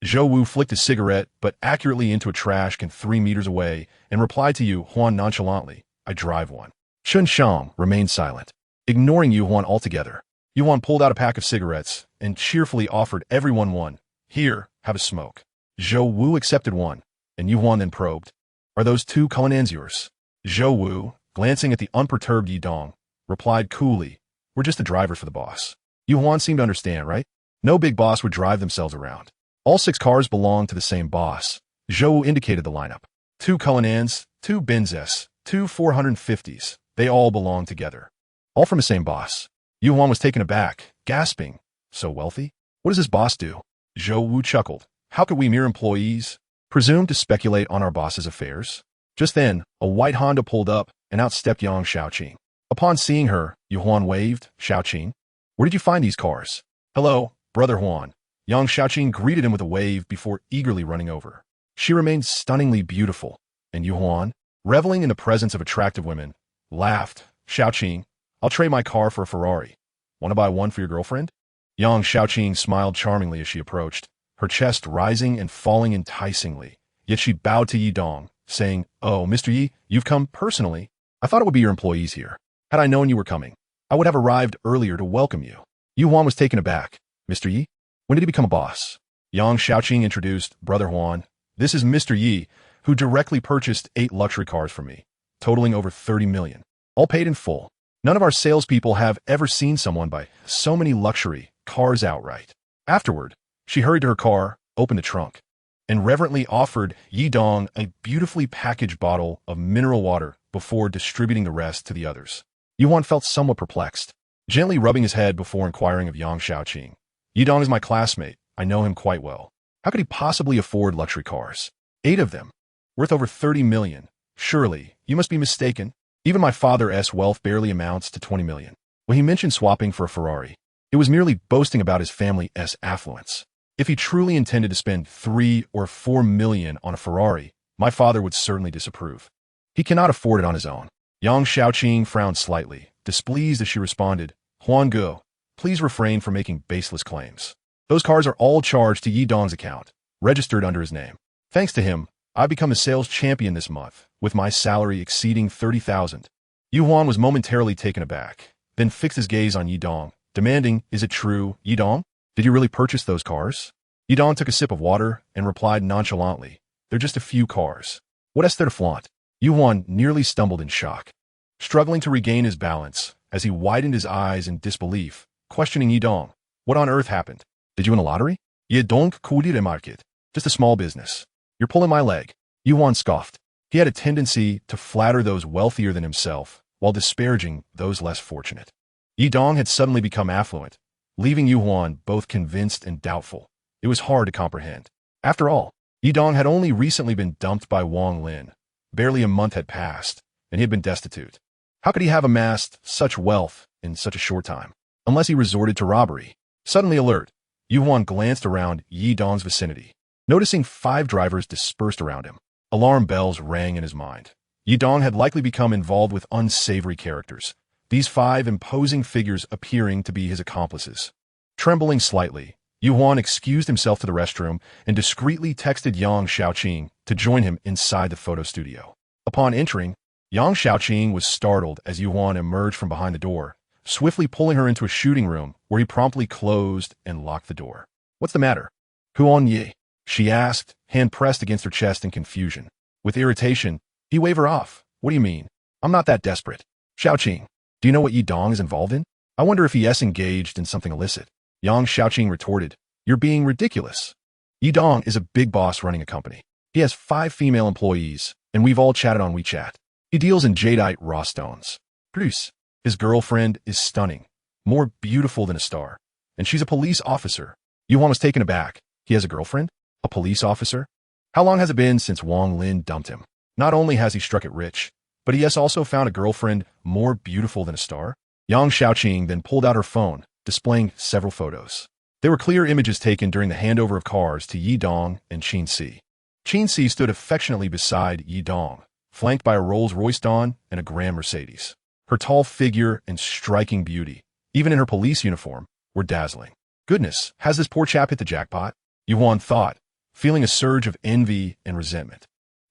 Zhou Wu flicked his cigarette, but accurately into a trash can 3 meters away, and replied to Yu Huan nonchalantly, I drive one. Chun Shang remained silent, ignoring Yu Huan altogether. Yu Huan pulled out a pack of cigarettes and cheerfully offered everyone one. Here, have a smoke. Zhou Wu accepted one, and Yu Huan then probed, Are those 2 Culinans yours? Zhou Wu, glancing at the unperturbed Yi Dong, replied coolly, We're just the drivers for the boss. Yu Huan seemed to understand, right? No big boss would drive themselves around. All 6 cars belonged to the same boss. Zhou Wu indicated the lineup. 2 Culinans, 2 Benzes, 2 450s. They all belonged together. All from the same boss. Yu Huan was taken aback, gasping. So wealthy? What does this boss do? Zhou Wu chuckled. How could we mere employees presume to speculate on our boss's affairs? Just then, a white Honda pulled up, and out stepped Yang Xiaoqing. Upon seeing her, Yu Huan waved, Xiaoqing, where did you find these cars? Hello, brother Huan. Yang Xiaoqing greeted him with a wave before eagerly running over. She remained stunningly beautiful, and Yu Huan, reveling in the presence of attractive women, laughed. Xiaoqing, I'll trade my car for a Ferrari. Want to buy one for your girlfriend? Yang Xiaoqing smiled charmingly as she approached, her chest rising and falling enticingly. Yet she bowed to Yi Dong, saying, Oh, Mr. Yi, you've come personally. I thought it would be your employees here. Had I known you were coming, I would have arrived earlier to welcome you. Yu Huan was taken aback. Mr. Yi? When did he become a boss? Yang Xiaoqing introduced Brother Huan. This is Mr. Yi, who directly purchased 8 luxury cars from me, totaling over 30 million. All paid in full. None of our salespeople have ever seen someone buy so many luxury cars outright. Afterward, she hurried to her car, opened the trunk, and reverently offered Yi Dong a beautifully packaged bottle of mineral water before distributing the rest to the others. Yu Huan felt somewhat perplexed, gently rubbing his head before inquiring of Yang Xiaoqing. Yi Dong is my classmate. I know him quite well. How could he possibly afford luxury cars? 8 of them, worth over 30 million. Surely, you must be mistaken. Even my father's wealth barely amounts to 20 million. When he mentioned swapping for a Ferrari, it was merely boasting about his family's affluence. If he truly intended to spend 3 or 4 million on a Ferrari, my father would certainly disapprove. He cannot afford it on his own. Yang Xiaoqing frowned slightly, displeased as she responded, Huan Ge, please refrain from making baseless claims. Those cars are all charged to Yi Dong's account, registered under his name. Thanks to him, I've become a sales champion this month, with my salary exceeding 30,000. Yu Huan was momentarily taken aback, then fixed his gaze on Yi Dong, demanding, Is it true, Yi Dong? Did you really purchase those cars? Yi Dong took a sip of water and replied nonchalantly, They're just a few cars. What else there to flaunt? Yu Huan nearly stumbled in shock, struggling to regain his balance as he widened his eyes in disbelief, questioning Yi Dong. What on earth happened? Did you win a lottery? Ye donc courir market. Just a small business. You're pulling my leg. Yu Huan scoffed. He had a tendency to flatter those wealthier than himself, while disparaging those less fortunate. Yi Dong had suddenly become affluent, leaving Yu Huan both convinced and doubtful. It was hard to comprehend. After all, Yi Dong had only recently been dumped by Wang Lin. Barely a month had passed, and he had been destitute. How could he have amassed such wealth in such a short time? Unless he resorted to robbery. Suddenly alert, Yu Huan glanced around Yi Dong's vicinity, noticing 5 drivers dispersed around him. Alarm bells rang in his mind. Yi Dong had likely become involved with unsavory characters, these 5 imposing figures appearing to be his accomplices. Trembling slightly, Yu Huan excused himself to the restroom and discreetly texted Yang Xiaoqing to join him inside the photo studio. Upon entering, Yang Xiaoqing was startled as Yu Huan emerged from behind the door, swiftly pulling her into a shooting room where he promptly closed and locked the door. What's the matter? Huan Ye? She asked, hand pressed against her chest in confusion. With irritation, he waved her off. What do you mean? I'm not that desperate. Xiaoqing, do you know what Yi Dong is involved in? I wonder if he is engaged in something illicit. Yang Xiaoqing retorted, You're being ridiculous. Yi Dong is a big boss running a company. He has 5 female employees, and we've all chatted on WeChat. He deals in jadeite raw stones. Plus, his girlfriend is stunning, more beautiful than a star, and she's a police officer. Yu Huan was taken aback. He has a girlfriend? A police officer? How long has it been since Wang Lin dumped him? Not only has he struck it rich, but he has also found a girlfriend more beautiful than a star. Yang Xiaoqing then pulled out her phone, displaying several photos. They were clear images taken during the handover of cars to Yi Dong and Qin Si. Qin Si stood affectionately beside Yi Dong, flanked by a Rolls-Royce Dawn and a Grand Mercedes. Her tall figure and striking beauty, even in her police uniform, were dazzling. Goodness, has this poor chap hit the jackpot? Yu Huan thought, feeling a surge of envy and resentment.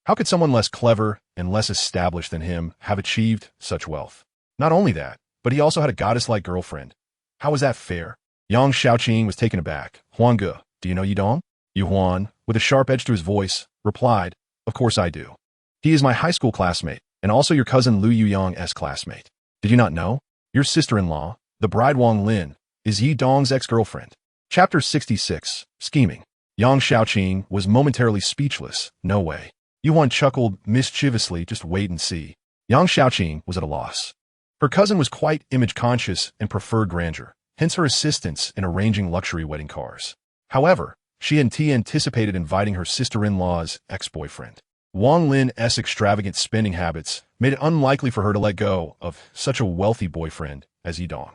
How could someone less clever and less established than him have achieved such wealth? Not only that, but he also had a goddess-like girlfriend. How was that fair? Yang Shaoqing was taken aback. Huanga, do you know Yidong? Yu Huan, with a sharp edge to his voice, replied, of course I do. He is my high school classmate, and also your cousin Lu Yuyang's classmate. Did you not know? Your sister-in-law, the bride Wang Lin, is Yi Dong's ex-girlfriend. Chapter 66, Scheming. Yang Shaoqing was momentarily speechless. No way. Yu Huan chuckled mischievously, just wait and see. Yang Shaoqing was at a loss. Her cousin was quite image-conscious and preferred grandeur, hence her assistance in arranging luxury wedding cars. However, she hadn't anticipated inviting her sister-in-law's ex-boyfriend. Wang Lin's extravagant spending habits made it unlikely for her to let go of such a wealthy boyfriend as Yidong.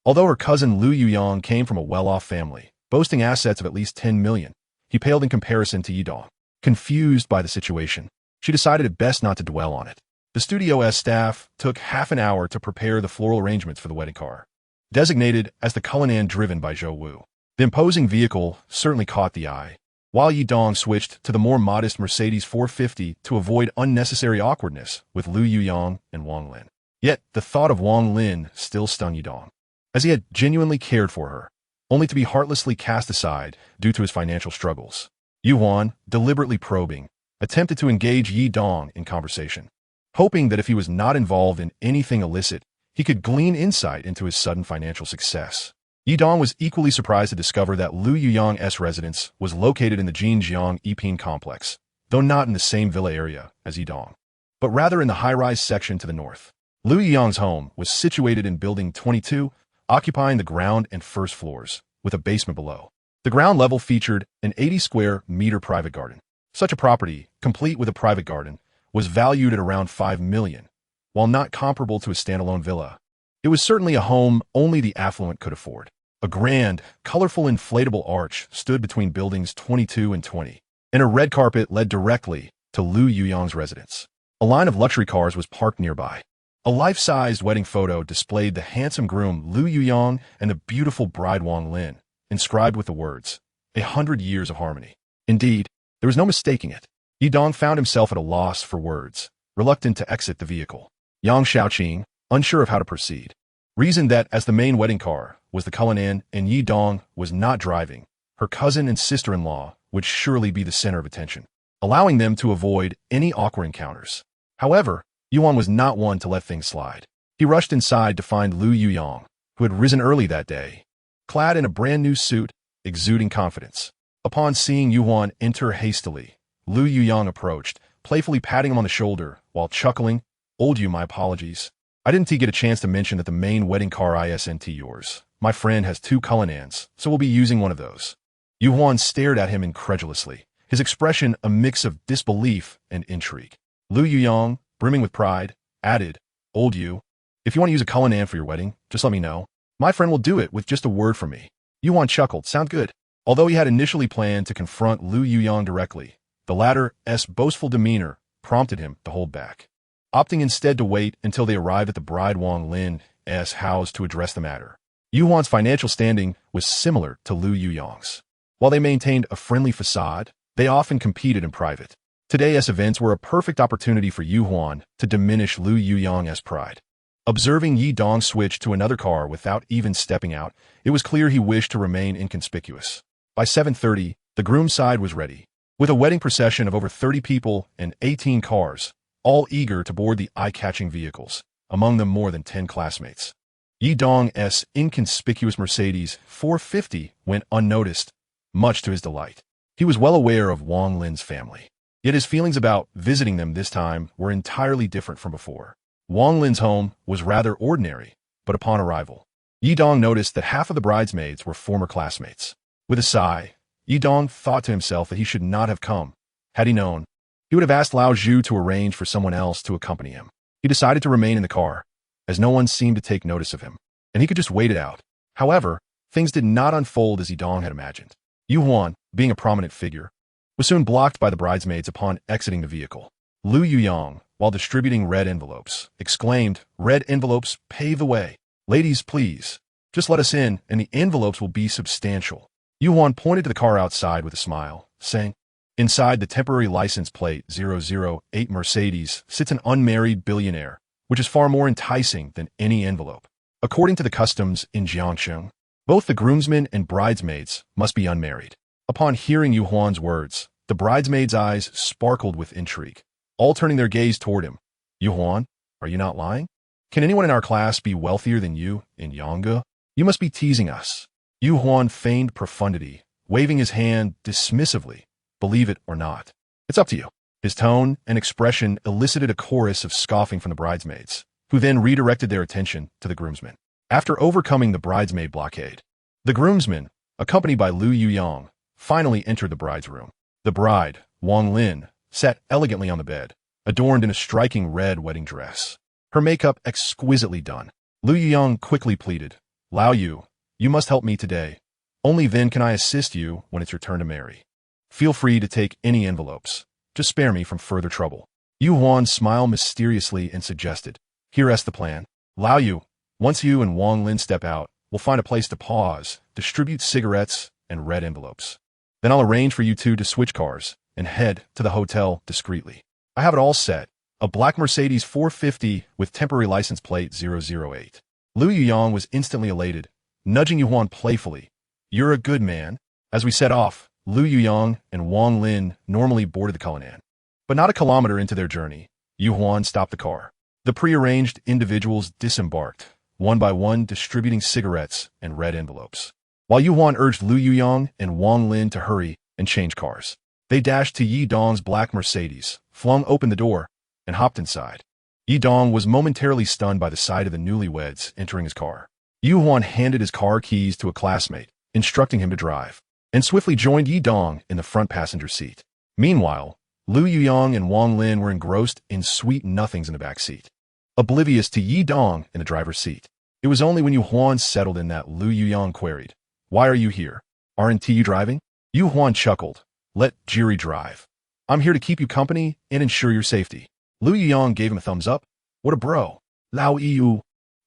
Although her cousin Lu Yuyang came from a well-off family, boasting assets of at least 10 million, he paled in comparison to Yidong. Confused by the situation, she decided it best not to dwell on it. The studio's staff took half an hour to prepare the floral arrangements for the wedding car. Designated as the Cullinan driven by Zhou Wu, the imposing vehicle certainly caught the eye, while Yidong switched to the more modest Mercedes 450 to avoid unnecessary awkwardness with Lu Yuyang and Wang Lin. Yet, the thought of Wang Lin still stung Yidong, as he had genuinely cared for her, only to be heartlessly cast aside due to his financial struggles. Yu Huan, deliberately probing, attempted to engage Yidong in conversation, hoping that if he was not involved in anything illicit, he could glean insight into his sudden financial success. Yidong was equally surprised to discover that Lu Yuyang's residence was located in the Jinjiang Yiping complex, though not in the same villa area as Yidong, but rather in the high-rise section to the north. Lu Yuyang's home was situated in Building 22, occupying the ground and first floors, with a basement below. The ground level featured an 80-square-meter private garden. Such a property, complete with a private garden, was valued at around 5 million, while not comparable to a standalone villa. It was certainly a home only the affluent could afford. A grand, colorful inflatable arch stood between buildings 22 and 20, and a red carpet led directly to Lu Yuyang's residence. A line of luxury cars was parked nearby. A life-sized wedding photo displayed the handsome groom Lu Yuyang and the beautiful bride Wang Lin, inscribed with the words, 100 years of harmony. Indeed, there was no mistaking it. Yidong found himself at a loss for words, reluctant to exit the vehicle. Yang Shaoqing, unsure of how to proceed, reasoned that as the main wedding car was the Cullinan and Yidong was not driving, her cousin and sister-in-law would surely be the center of attention, allowing them to avoid any awkward encounters. However, Yuan was not one to let things slide. He rushed inside to find Lu Yuyang, who had risen early that day, clad in a brand-new suit, exuding confidence. Upon seeing Yuan enter hastily, Lu Yuyang approached, playfully patting him on the shoulder while chuckling, "Old you, my apologies. I didn't get a chance to mention that the main wedding car isn't yours. My friend has 2 Cullinans, so we'll be using one of those." Yu Huan stared at him incredulously, his expression a mix of disbelief and intrigue. Lu Yuyang, brimming with pride, added, "Old you, if you want to use a Cullinan for your wedding, just let me know. My friend will do it with just a word from me." Yu Huan chuckled, "Sound good." Although he had initially planned to confront Lu Yuyang directly, the latter's boastful demeanor prompted him to hold back, opting instead to wait until they arrived at the bride Wang Lin's house to address the matter. Yu Huan's financial standing was similar to Lu Yuyang's. While they maintained a friendly facade, they often competed in private. Today's events were a perfect opportunity for Yu Huan to diminish Lu Yuyang's pride. Observing Yi Dong switch to another car without even stepping out, it was clear he wished to remain inconspicuous. By 7:30, the groom's side was ready, with a wedding procession of over 30 people and 18 cars, all eager to board the eye-catching vehicles, among them more than 10 classmates. Yi Dong's inconspicuous Mercedes 450 went unnoticed, much to his delight. He was well aware of Wang Lin's family, yet his feelings about visiting them this time were entirely different from before. Wang Lin's home was rather ordinary, but upon arrival, Yi Dong noticed that half of the bridesmaids were former classmates. With a sigh, Yi Dong thought to himself that he should not have come. Had he known, he would have asked Lao Zhu to arrange for someone else to accompany him. He decided to remain in the car, as no one seemed to take notice of him, and he could just wait it out. However, things did not unfold as Yi Dong had imagined. Yu Huan, being a prominent figure, was soon blocked by the bridesmaids upon exiting the vehicle. Lu Yuyang, while distributing red envelopes, exclaimed, "Red envelopes, pave the way. Ladies, please. Just let us in, and the envelopes will be substantial." Yu Huan pointed to the car outside with a smile, saying, Inside the temporary license plate 008 Mercedes sits an unmarried billionaire, which is far more enticing than any envelope. According to the customs in Jiangsheng, both the groomsmen and bridesmaids must be unmarried. Upon hearing Yu Huan's words, the bridesmaids' eyes sparkled with intrigue, all turning their gaze toward him. Yu Huan, are you not lying? Can anyone in our class be wealthier than you in Yangge? You must be teasing us. Yu Huan feigned profundity, waving his hand dismissively. Believe it or not. It's up to you. His tone and expression elicited a chorus of scoffing from the bridesmaids, who then redirected their attention to the groomsmen. After overcoming the bridesmaid blockade, the groomsmen, accompanied by Lu Yuyang, finally entered the bride's room. The bride, Wang Lin, sat elegantly on the bed, adorned in a striking red wedding dress. Her makeup exquisitely done. Lu Yuyang quickly pleaded, Lao Yu, you must help me today. Only then can I assist you when it's your turn to marry. Feel free to take any envelopes. Just spare me from further trouble. Yu Huan smiled mysteriously and suggested, Here's the plan. Lao Yu, once you and Wang Lin step out, we'll find a place to pause, distribute cigarettes and red envelopes. Then I'll arrange for you two to switch cars and head to the hotel discreetly. I have it all set. A black Mercedes 450 with temporary license plate 008. Lu Yuyang was instantly elated, nudging Yu Huan playfully. You're a good man. As we set off, Lu Yuyang and Wang Lin normally boarded the Cullinan. But not a kilometer into their journey, Yu Huan stopped the car. The prearranged individuals disembarked, one by one distributing cigarettes and red envelopes. While Yu Huan urged Lu Yuyang and Wang Lin to hurry and change cars, they dashed to Yi Dong's black Mercedes, flung open the door, and hopped inside. Yi Dong was momentarily stunned by the sight of the newlyweds entering his car. Yu Huan handed his car keys to a classmate, instructing him to drive, and swiftly joined Yi Dong in the front passenger seat. Meanwhile, Lu Yuyang and Wang Lin were engrossed in sweet nothings in the back seat, oblivious to Yi Dong in the driver's seat. It was only when Yu Huan settled in that Lu Yuyang queried, Why are you here? Aren't you driving? Yu Huan chuckled, Let Jiri drive. I'm here to keep you company and ensure your safety. Lu Yuyang gave him a thumbs up. What a bro. Lao Yu.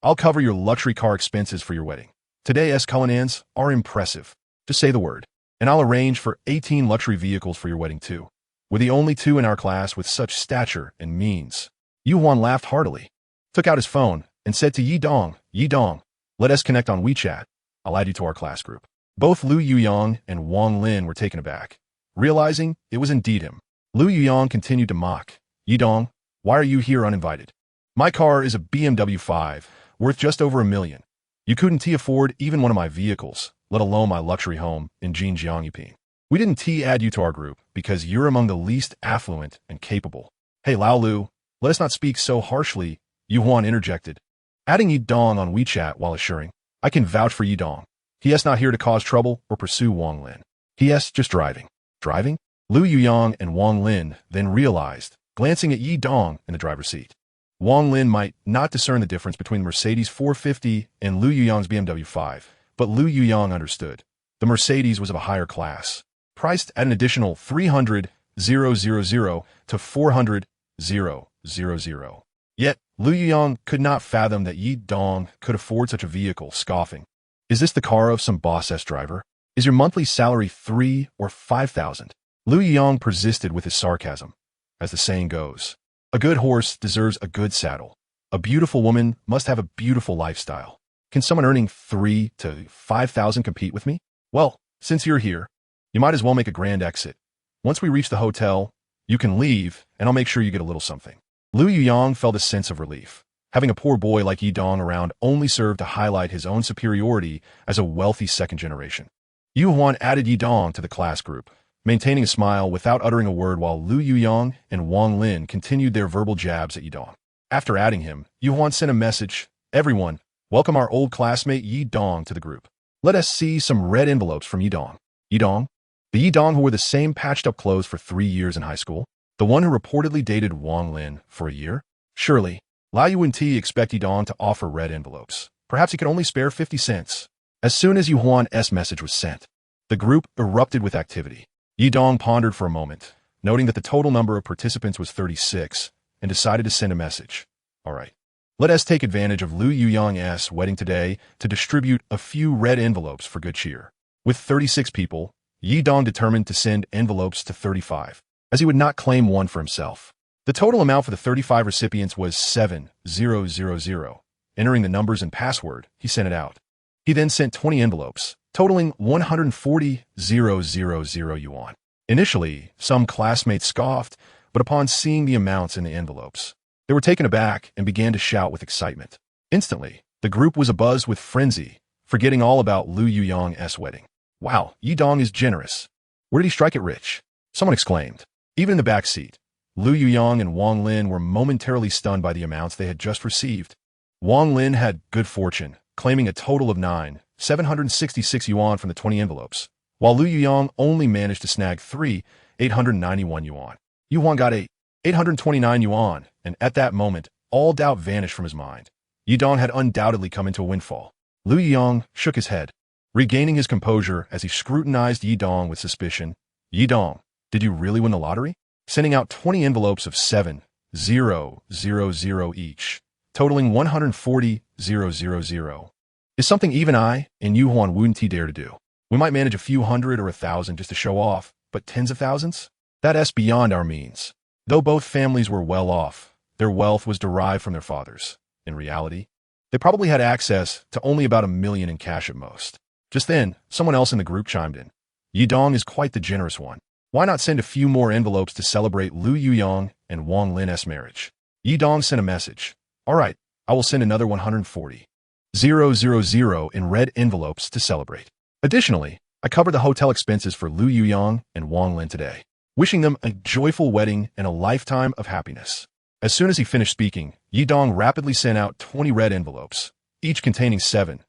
I'll cover your luxury car expenses for your wedding. Today's Cullinans are impressive. Just say the word, and I'll arrange for 18 luxury vehicles for your wedding too. We're the only two in our class with such stature and means. Yu Huan laughed heartily, took out his phone, and said to Yi Dong, let us connect on WeChat. I'll add you to our class group. Both Lu Yuyang and Wang Lin were taken aback, realizing it was indeed him. Lu Yuyang continued to mock, Yi Dong, why are you here uninvited? My car is a BMW 5, worth just over $1 million. You couldn't afford even one of my vehicles, let alone my luxury home in Jinjiang. We didn't add you to our group because you're among the least affluent and capable. Hey Lao Lu, let us not speak so harshly, Yu Huan interjected, adding Yi Dong on WeChat while assuring, I can vouch for Yi Dong. He is not here to cause trouble or pursue Wang Lin. He is just driving. Driving? Lu Yuyang and Wang Lin then realized, glancing at Yi Dong in the driver's seat. Wang Lin might not discern the difference between the Mercedes 450 and Lu Yuyang's BMW 5, but Lu Yuyang understood. The Mercedes was of a higher class, priced at an additional 300,000 to 400,000. Yet, Lu Yuyang could not fathom that Yi Dong could afford such a vehicle, scoffing. Is this the car of some boss-ass driver? Is your monthly salary 3 or 5,000? Lu Yuyang persisted with his sarcasm. As the saying goes, a good horse deserves a good saddle. A beautiful woman must have a beautiful lifestyle. Can someone earning 3 to 5,000 compete with me? Well, since you're here, you might as well make a grand exit. Once we reach the hotel, you can leave, and I'll make sure you get a little something. Lu Yuyang felt a sense of relief. Having a poor boy like Yi Dong around only served to highlight his own superiority as a wealthy second generation. Yu Huan added Yi Dong to the class group, maintaining a smile without uttering a word while Lu Yuyang and Wang Lin continued their verbal jabs at Yi Dong. After adding him, Yu Huan sent a message, Everyone, welcome our old classmate Yi Dong to the group. Let us see some red envelopes from Yi Dong. Yi Dong? The Yi Dong who wore the same patched-up clothes for 3 years in high school? The one who reportedly dated Wang Lin for a year? Surely, Lao Yu and T expect Yi Dong to offer red envelopes. Perhaps he could only spare 50 cents. As soon as Yu Huan's message was sent, the group erupted with activity. Yi Dong pondered for a moment, noting that the total number of participants was 36, and decided to send a message. All right, let us take advantage of Lu Yuyang's wedding today to distribute a few red envelopes for good cheer. With 36 people, Yi Dong determined to send envelopes to 35, as he would not claim one for himself. The total amount for the 35 recipients was 7,000. Entering the numbers and password, he sent it out. He then sent 20 envelopes, totaling 140,000 yuan. Initially, some classmates scoffed, but upon seeing the amounts in the envelopes, they were taken aback and began to shout with excitement. Instantly, the group was abuzz with frenzy, forgetting all about Lu Yuyong's wedding. Wow, Yi Dong is generous. Where did he strike it rich? Someone exclaimed. Even in the back seat, Lu Yuyong and Wang Lin were momentarily stunned by the amounts they had just received. Wang Lin had good fortune, claiming a total of 9,766 yuan from the 20 envelopes, while Lu Yuyong only managed to snag 3,891 yuan. Yu Huan got 829 yuan, and at that moment, all doubt vanished from his mind. Yi Dong had undoubtedly come into a windfall. Lu Yuyong shook his head, regaining his composure as he scrutinized Yi Dong with suspicion. Yi Dong, did you really win the lottery? Sending out 20 envelopes of 7,000 each, totaling 140,000, is something even I and Yu Huan wouldn't dare to do. We might manage a few hundred or 1,000 just to show off, but tens of thousands? That's beyond our means. Though both families were well off, their wealth was derived from their fathers. In reality, they probably had access to only about 1 million in cash at most. Just then, someone else in the group chimed in. Yi Dong is quite the generous one. Why not send a few more envelopes to celebrate Lu Yuyong and Wang Lin's marriage? Yi Dong sent a message. All right, I will send another 140,000 in red envelopes to celebrate. Additionally, I covered the hotel expenses for Lu Yuyong and Wang Lin today, wishing them a joyful wedding and a lifetime of happiness. As soon as he finished speaking, Yi Dong rapidly sent out 20 red envelopes, each containing 7,000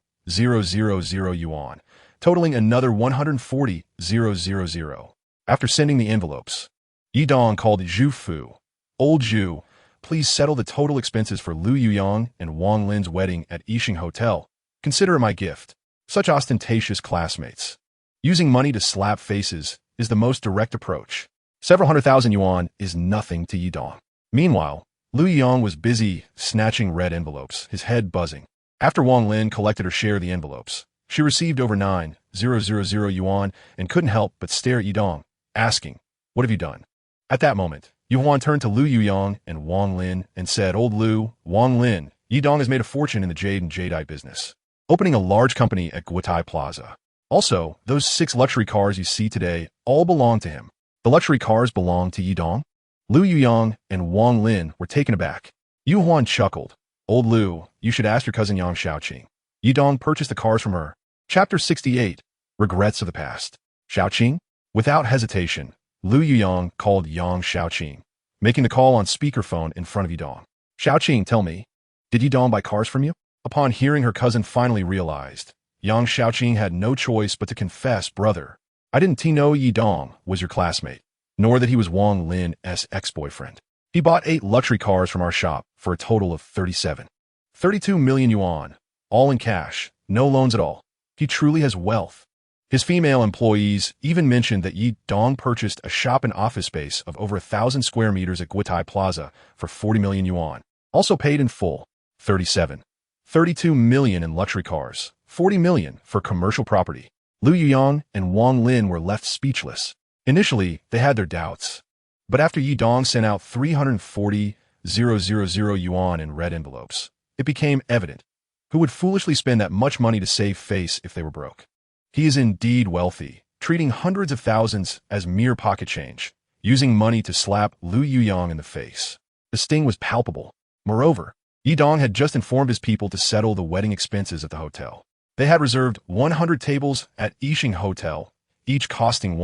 yuan, totaling another 140,000. After sending the envelopes, Yi Dong called Zhu Fu. Old Zhu, please settle the total expenses for Lu Yuyong and Wang Lin's wedding at Yixing Hotel. Consider it my gift. Such ostentatious classmates. Using money to slap faces is the most direct approach. Several 100,000 yuan is nothing to Yi Dong. Meanwhile, Lu Yuyong was busy snatching red envelopes, his head buzzing. After Wang Lin collected her share of the envelopes, she received over 9,000 yuan and couldn't help but stare at Yi Dong, asking, "What have you done?" At that moment, Yu Huan turned to Lu Yuyong and Wang Lin and said, "Old Lu, Wang Lin, Yi Dong has made a fortune in the jade and jadeite business, opening a large company at Guotai Plaza. Also, those 6 luxury cars you see today all belong to him." The luxury cars belong to Yi Dong? Lu Yuyong and Wang Lin were taken aback. Yu Huan chuckled. "Old Lu, you should ask your cousin Yang Xiaoqing. Yi Dong purchased the cars from her." Chapter 68. Regrets of the Past. Xiaoqing? Without hesitation, Lu Yuyong called Yang Xiaoqing, making the call on speakerphone in front of Yi Dong. "Xiaoqing, tell me, did Yi Dong buy cars from you?" Upon hearing her cousin finally realized, Yang Xiaoqing had no choice but to confess, "Brother, I didn't know Yi Dong was your classmate, nor that he was Wang Lin's ex-boyfriend. He bought 8 luxury cars from our shop for a total of 32 million yuan, all in cash, no loans at all. He truly has wealth." His female employees even mentioned that Yi Dong purchased a shop and office space of over 1,000 square meters at Guotai Plaza for 40 million yuan, also paid in full. 32 million in luxury cars, 40 million for commercial property. Lu Yuyong and Wang Lin were left speechless. Initially, they had their doubts, but after Yi Dong sent out 340,000 yuan in red envelopes, it became evident who would foolishly spend that much money to save face if they were broke. He is indeed wealthy, treating hundreds of thousands as mere pocket change, using money to slap Lu Yuyong in the face. The sting was palpable. Moreover, Yi Dong had just informed his people to settle the wedding expenses at the hotel. They had reserved 100 tables at Yixing Hotel, each costing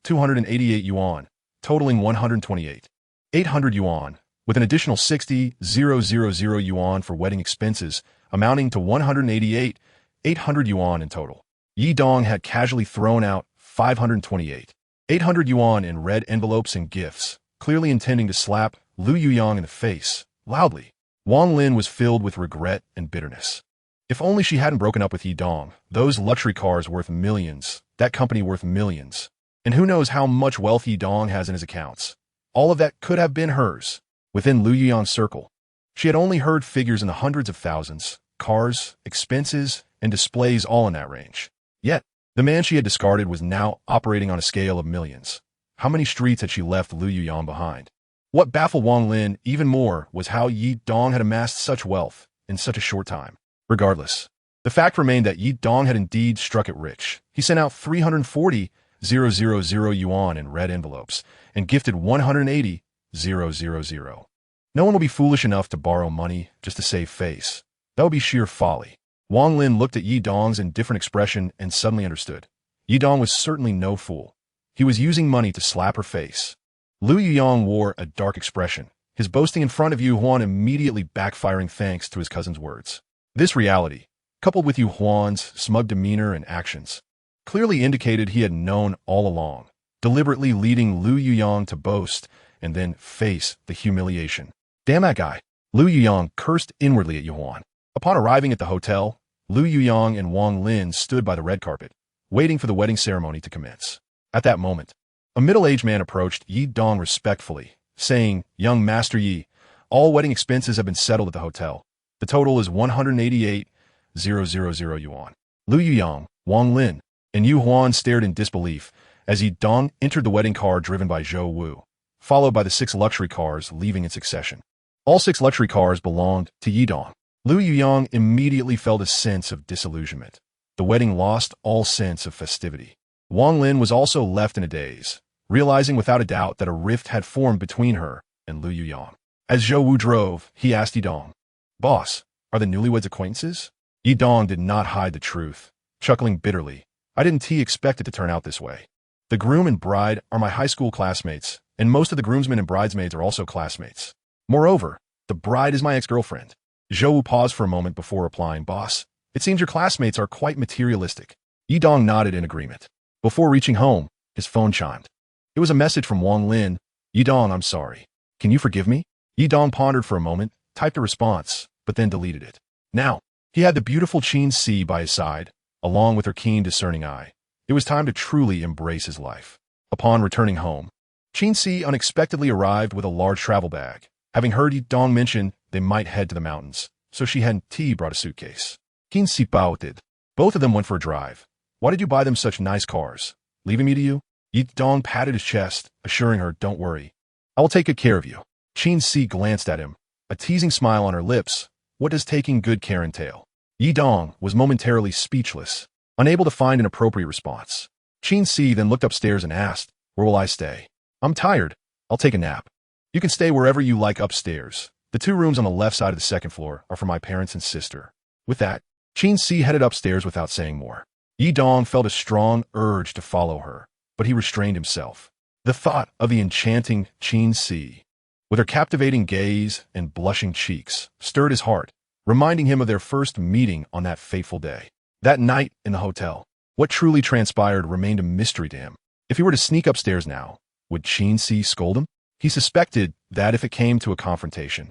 288 yuan, totaling 128,800 yuan, with an additional 60,000 yuan for wedding expenses, amounting to 188,800 yuan in total. Yi Dong had casually thrown out 528,800 yuan in red envelopes and gifts, clearly intending to slap Lu Yuyong in the face, loudly. Wang Lin was filled with regret and bitterness. If only she hadn't broken up with Yi Dong, those luxury cars worth millions, that company worth millions. And who knows how much wealth Yi Dong has in his accounts. All of that could have been hers, within Lu Yuyong's circle. She had only heard figures in the hundreds of thousands, cars, expenses, and displays all in that range. Yet, The man she had discarded was now operating on a scale of millions. How many streets had she left Lu Yuyang behind? What baffled Wang Lin even more was how Yi Dong had amassed such wealth in such a short time. Regardless, the fact remained that Yi Dong had indeed struck it rich. He sent out 340,000 yuan in red envelopes and gifted 180,000. No one will be foolish enough to borrow money just to save face. That would be sheer folly. Wang Lin looked at Yi Dong's indifferent expression and suddenly understood. Yi Dong was certainly no fool. He was using money to slap her face. Lu Yuyang wore a dark expression, his boasting in front of Yu Huan immediately backfiring thanks to his cousin's words. This reality, coupled with Yu Huan's smug demeanor and actions, clearly indicated he had known all along, deliberately leading Lu Yuyang to boast and then face the humiliation. Damn that guy! Lu Yuyang cursed inwardly at Yu Huan. Upon arriving at the hotel, Lu Yuyang and Wang Lin stood by the red carpet, waiting for the wedding ceremony to commence. At that moment, a middle-aged man approached Yi Dong respectfully, saying, "Young Master Yi, all wedding expenses have been settled at the hotel. The total is 188,000 yuan." Lu Yuyang, Wang Lin, and Yu Huan stared in disbelief as Yi Dong entered the wedding car driven by Zhou Wu, followed by the 6 luxury cars leaving in succession. All 6 luxury cars belonged to Yi Dong. Lu Yuyang immediately felt a sense of disillusionment. The wedding lost all sense of festivity. Wang Lin was also left in a daze, realizing without a doubt that a rift had formed between her and Lu Yuyang. As Zhou Wu drove, he asked Yi Dong, "Boss, are the newlyweds acquaintances?" Yi Dong did not hide the truth, chuckling bitterly. "I didn't expect it to turn out this way. The groom and bride are my high school classmates, and most of the groomsmen and bridesmaids are also classmates. Moreover, the bride is my ex-girlfriend." Zhou Wu paused for a moment before replying, "Boss, it seems your classmates are quite materialistic." Yi Dong nodded in agreement. Before reaching home, his phone chimed. It was a message from Wang Lin. "Yi Dong, I'm sorry. Can you forgive me?" Yi Dong pondered for a moment, typed a response, but then deleted it. Now, he had the beautiful Qin Si by his side, along with her keen, discerning eye. It was time to truly embrace his life. Upon returning home, Qin Si unexpectedly arrived with a large travel bag. Having heard Yi Dong mention they might head to the mountains, so she had brought a suitcase. Qin Si pouted. Both of them went for a drive. "Why did you buy them such nice cars? Leaving me to you?" Yi Dong patted his chest, assuring her, "Don't worry. I will take good care of you." Qin Si glanced at him, a teasing smile on her lips. What does taking good care entail? Yi Dong was momentarily speechless, unable to find an appropriate response. Qin Si then looked upstairs and asked, "Where will I stay?" "I'm tired. I'll take a nap." "You can stay wherever you like upstairs. The 2 rooms on the left side of the second floor are for my parents and sister." With that, Qin Si headed upstairs without saying more. Yi Dong felt a strong urge to follow her, but he restrained himself. The thought of the enchanting Qin Si, with her captivating gaze and blushing cheeks, stirred his heart, reminding him of their first meeting on that fateful day. That night in the hotel, what truly transpired remained a mystery to him. If he were to sneak upstairs now, would Qin Si scold him? He suspected that if it came to a confrontation,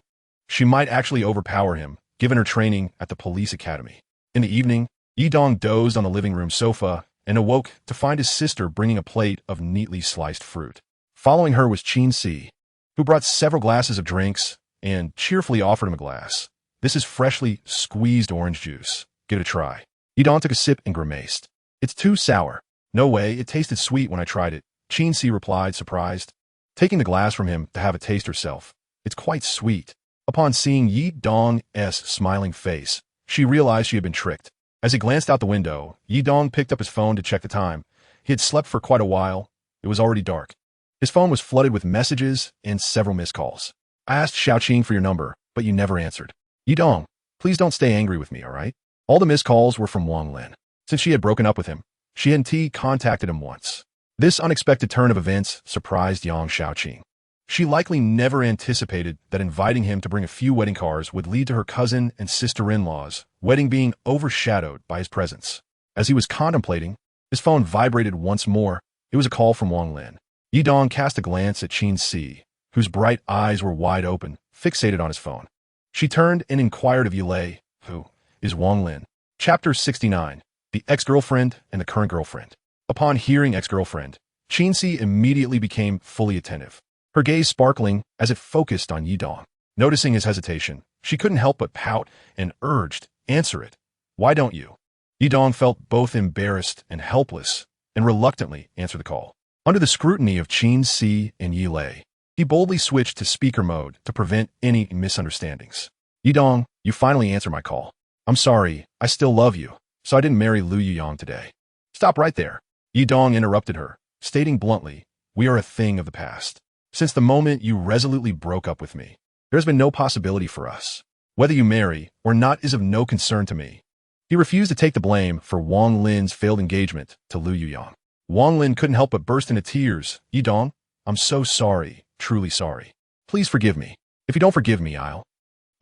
she might actually overpower him, given her training at the police academy. In the evening, Yi Dong dozed on the living room sofa and awoke to find his sister bringing a plate of neatly sliced fruit. Following her was Qin Si, who brought several glasses of drinks and cheerfully offered him a glass. "This is freshly squeezed orange juice. Give it a try." Yi Dong took a sip and grimaced. "It's too sour." "No way, it tasted sweet when I tried it," Qin Si replied, surprised, taking the glass from him to have a taste herself. "It's quite sweet." Upon seeing Yi Dong's smiling face, she realized she had been tricked. As he glanced out the window, Yi Dong picked up his phone to check the time. He had slept for quite a while. It was already dark. His phone was flooded with messages and several missed calls. "I asked Xiaoqing for your number, but you never answered." "Yi Dong, please don't stay angry with me, all right?" All the missed calls were from Wang Lin. Since she had broken up with him, she hadn't contacted him once. This unexpected turn of events surprised young Xiaoqing. She likely never anticipated that inviting him to bring a few wedding cars would lead to her cousin and sister-in-law's wedding being overshadowed by his presence. As he was contemplating, his phone vibrated once more. It was a call from Wang Lin. Yi Dong cast a glance at Qin Si, whose bright eyes were wide open, fixated on his phone. She turned and inquired of Yulei, who is Wang Lin. Chapter 69. The Ex-Girlfriend and the Current Girlfriend. Upon hearing ex-girlfriend, Qin Si immediately became fully attentive, her gaze sparkling as it focused on Yi Dong. Noticing his hesitation, she couldn't help but pout and urged, "Answer it. Why don't you?" Yidong felt both embarrassed and helpless, and reluctantly answered the call. Under the scrutiny of Qin Si and Yi Lei, he boldly switched to speaker mode to prevent any misunderstandings. Yidong, you finally answered my call. I'm sorry, I still love you, so I didn't marry Lu Yuyang today. Stop right there. Yidong interrupted her, stating bluntly, we are a thing of the past. Since the moment you resolutely broke up with me, there has been no possibility for us. Whether you marry or not is of no concern to me. He refused to take the blame for Wang Lin's failed engagement to Lu Yuyang. Wang Lin couldn't help but burst into tears. Yidong, I'm so sorry, truly sorry. Please forgive me. If you don't forgive me, I'll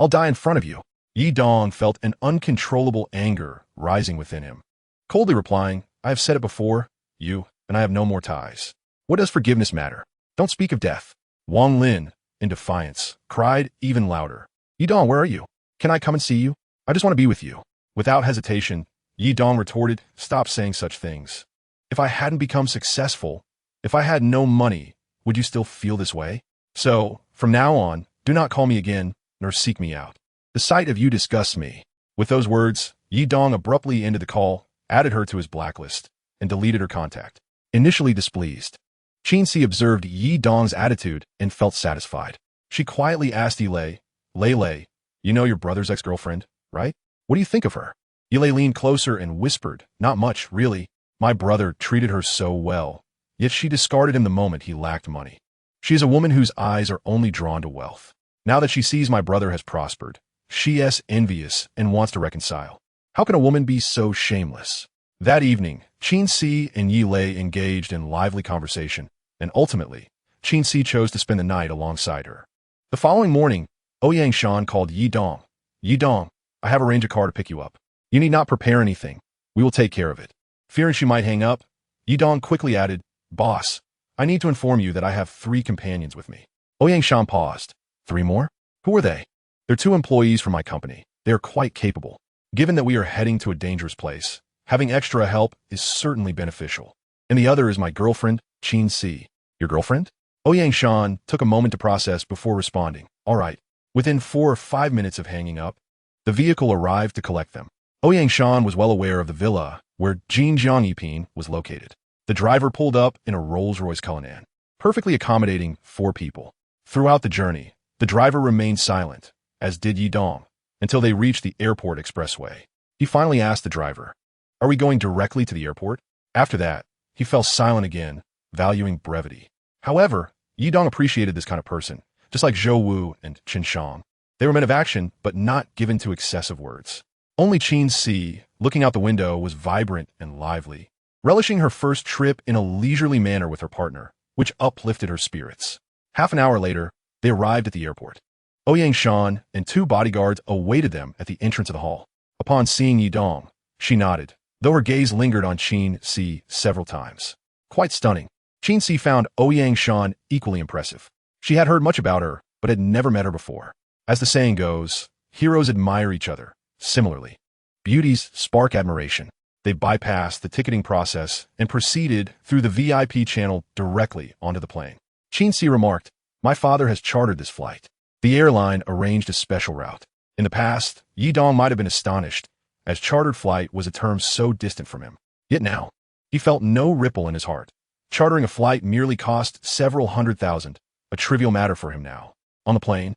die in front of you. Yidong felt an uncontrollable anger rising within him. Coldly replying, I have said it before, you and I have no more ties. What does forgiveness matter? Don't speak of death. Wang Lin, in defiance, cried even louder. Yidong, where are you? Can I come and see you? I just want to be with you. Without hesitation, Yidong retorted, stop saying such things. If I hadn't become successful, if I had no money, would you still feel this way? So, from now on, do not call me again, nor seek me out. The sight of you disgusts me. With those words, Yidong abruptly ended the call, added her to his blacklist, and deleted her contact. Initially displeased, Qin Si observed Yidong's attitude and felt satisfied. She quietly asked Lei, Lei, you know your brother's ex-girlfriend, right? What do you think of her? Lei leaned closer and whispered, not much, really. My brother treated her so well, yet she discarded him the moment he lacked money. She is a woman whose eyes are only drawn to wealth. Now that she sees my brother has prospered, she is envious and wants to reconcile. How can a woman be so shameless? That evening, Qin Si and Yi Lei engaged in lively conversation, and ultimately, Qin Si chose to spend the night alongside her. The following morning, Ouyang Shan called Yidong. Yidong, I have arranged a car to pick you up. You need not prepare anything. We will take care of it. Fearing she might hang up, Yidong quickly added, Boss, I need to inform you that I have 3 companions with me. Ouyang Shan paused. 3 more? Who are they? They're 2 employees from my company. They are quite capable. Given that we are heading to a dangerous place, having extra help is certainly beneficial. And the other is my girlfriend, Qin Si. Your girlfriend? Ouyang Shan took a moment to process before responding. All right. Within 4 or 5 minutes of hanging up, the vehicle arrived to collect them. Ouyang Shan was well aware of the villa where Jinjiang Yiping was located. The driver pulled up in a Rolls-Royce Cullinan, perfectly accommodating 4 people. Throughout the journey, the driver remained silent, as did Yidong, until they reached the airport expressway. He finally asked the driver, Are we going directly to the airport? After that, he fell silent again, valuing brevity. However, Yidong appreciated this kind of person, just like Zhou Wu and Qin Shang. They were men of action, but not given to excessive words. Only Qin Si, looking out the window, was vibrant and lively, relishing her first trip in a leisurely manner with her partner, which uplifted her spirits. Half an hour later, they arrived at the airport. Ouyang Shan and 2 bodyguards awaited them at the entrance of the hall. Upon seeing Yidong, she nodded, though her gaze lingered on Qin Si several times. Quite stunning. Qin Si found Ouyang Shan equally impressive. She had heard much about her, but had never met her before. As the saying goes, heroes admire each other. Similarly, beauties spark admiration. They bypassed the ticketing process and proceeded through the VIP channel directly onto the plane. Qin Si remarked, My father has chartered this flight. The airline arranged a special route. In the past, Yidong might have been astonished, as chartered flight was a term so distant from him. Yet now, he felt no ripple in his heart. Chartering a flight merely cost several $100,000, a trivial matter for him now. On the plane,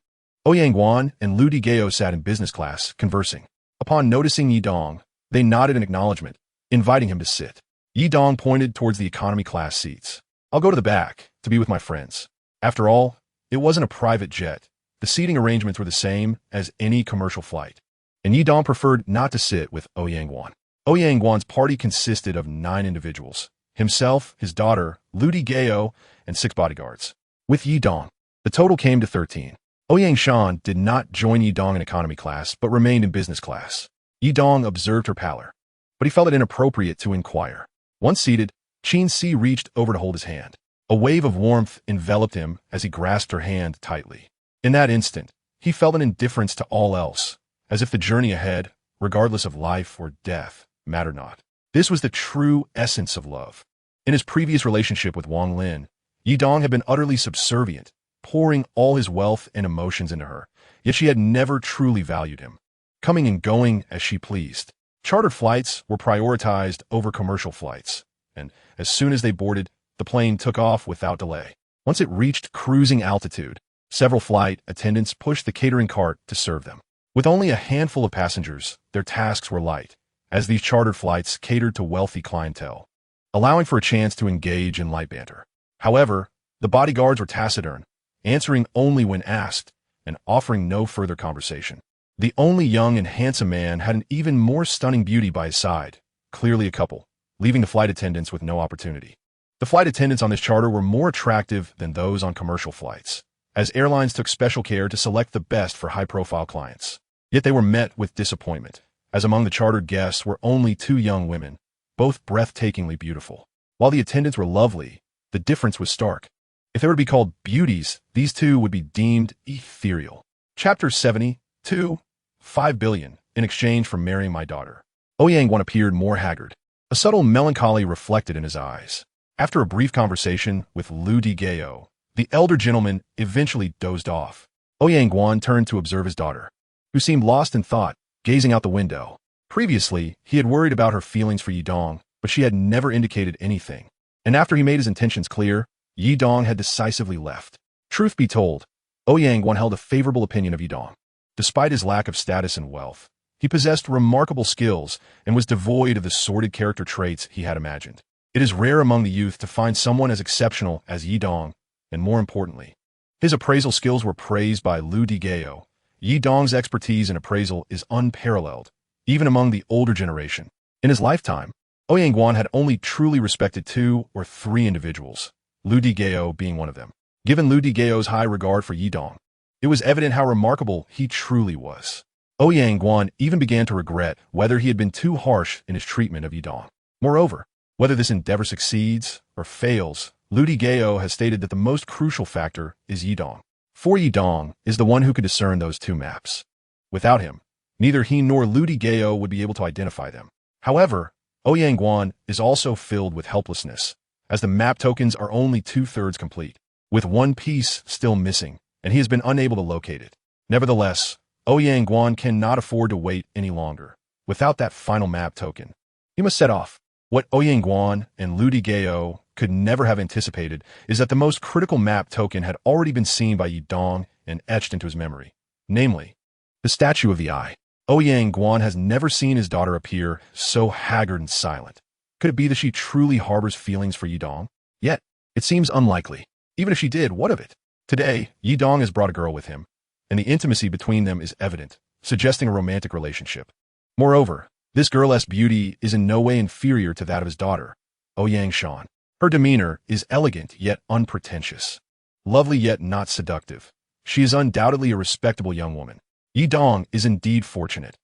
Ouyang Guan and Lu Digao sat in business class, conversing. Upon noticing Yidong, they nodded in acknowledgement, inviting him to sit. Yidong pointed towards the economy class seats. I'll go to the back, to be with my friends. After all, it wasn't a private jet. The seating arrangements were the same as any commercial flight, and Yidong preferred not to sit with Ouyang Guan. Ouyang Guan's party consisted of 9 individuals, himself, his daughter, Lu Digao, and 6 bodyguards. With Yidong, the total came to 13. Ouyang Shan did not join Yidong in economy class, but remained in business class. Yidong observed her pallor, but he felt it inappropriate to inquire. Once seated, Qin Si reached over to hold his hand. A wave of warmth enveloped him as he grasped her hand tightly. In that instant, he felt an indifference to all else, as if the journey ahead, regardless of life or death, mattered not. This was the true essence of love. In his previous relationship with Wang Lin, Yidong had been utterly subservient, pouring all his wealth and emotions into her, yet she had never truly valued him, coming and going as she pleased. Chartered flights were prioritized over commercial flights, and as soon as they boarded, the plane took off without delay. Once it reached cruising altitude, several flight attendants pushed the catering cart to serve them. With only a handful of passengers, their tasks were light, as these chartered flights catered to wealthy clientele, allowing for a chance to engage in light banter. However, the bodyguards were taciturn, answering only when asked and offering no further conversation. The only young and handsome man had an even more stunning beauty by his side, clearly a couple, leaving the flight attendants with no opportunity. The flight attendants on this charter were more attractive than those on commercial flights, as airlines took special care to select the best for high-profile clients. Yet they were met with disappointment, as among the chartered guests were only two young women, both breathtakingly beautiful. While the attendants were lovely, the difference was stark. If they were to be called beauties, these two would be deemed ethereal. Chapter 72, 5 billion, in exchange for marrying my daughter. Ouyang appeared more haggard. A subtle melancholy reflected in his eyes. After a brief conversation with Lu Digao, the elder gentleman eventually dozed off. Ouyang turned to observe his daughter, who seemed lost in thought, gazing out the window. Previously, he had worried about her feelings for Yidong, but she had never indicated anything. And after he made his intentions clear, Yidong had decisively left. Truth be told, Ouyang held a favorable opinion of Yidong. Despite his lack of status and wealth, he possessed remarkable skills and was devoid of the sordid character traits he had imagined. It is rare among the youth to find someone as exceptional as Yidong, and more importantly, his appraisal skills were praised by Lu Digao. Yidong's expertise in appraisal is unparalleled, even among the older generation. In his lifetime, Ouyang had only truly respected 2 or 3 individuals, Lu Digao being one of them. Given Lu Digao's high regard for Yidong, it was evident how remarkable he truly was. Ouyang even began to regret whether he had been too harsh in his treatment of Yidong. Moreover, whether this endeavor succeeds or fails, Lu Digao has stated that the most crucial factor is Yidong. For Yidong is the one who could discern those 2 maps. Without him, neither he nor Lu Digao would be able to identify them. However, Ouyang is also filled with helplessness, as the map tokens are only 2/3 complete, with one piece still missing, and he has been unable to locate it. Nevertheless, Ouyang cannot afford to wait any longer. Without that final map token, he must set off. What Ouyang and Lu Digao could never have anticipated is that the most critical map token had already been seen by Yidong and etched into his memory, namely, the Statue of the Eye. Ouyang has never seen his daughter appear so haggard and silent. Could it be that she truly harbors feelings for Yidong? Yet, it seems unlikely. Even if she did, what of it? Today, Yidong has brought a girl with him, and the intimacy between them is evident, suggesting a romantic relationship. Moreover, this girl's beauty is in no way inferior to that of his daughter, Ouyang. Her demeanor is elegant yet unpretentious, lovely yet not seductive. She is undoubtedly a respectable young woman. Yidong is indeed fortunate.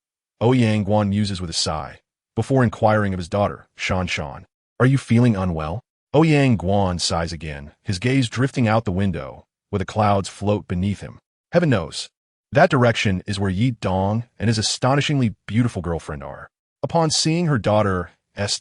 Ouyang muses with a sigh, before inquiring of his daughter, Shan. Are you feeling unwell? Ouyang sighs again, his gaze drifting out the window, where the clouds float beneath him. Heaven knows, that direction is where Yidong and his astonishingly beautiful girlfriend are. Upon seeing her daughter's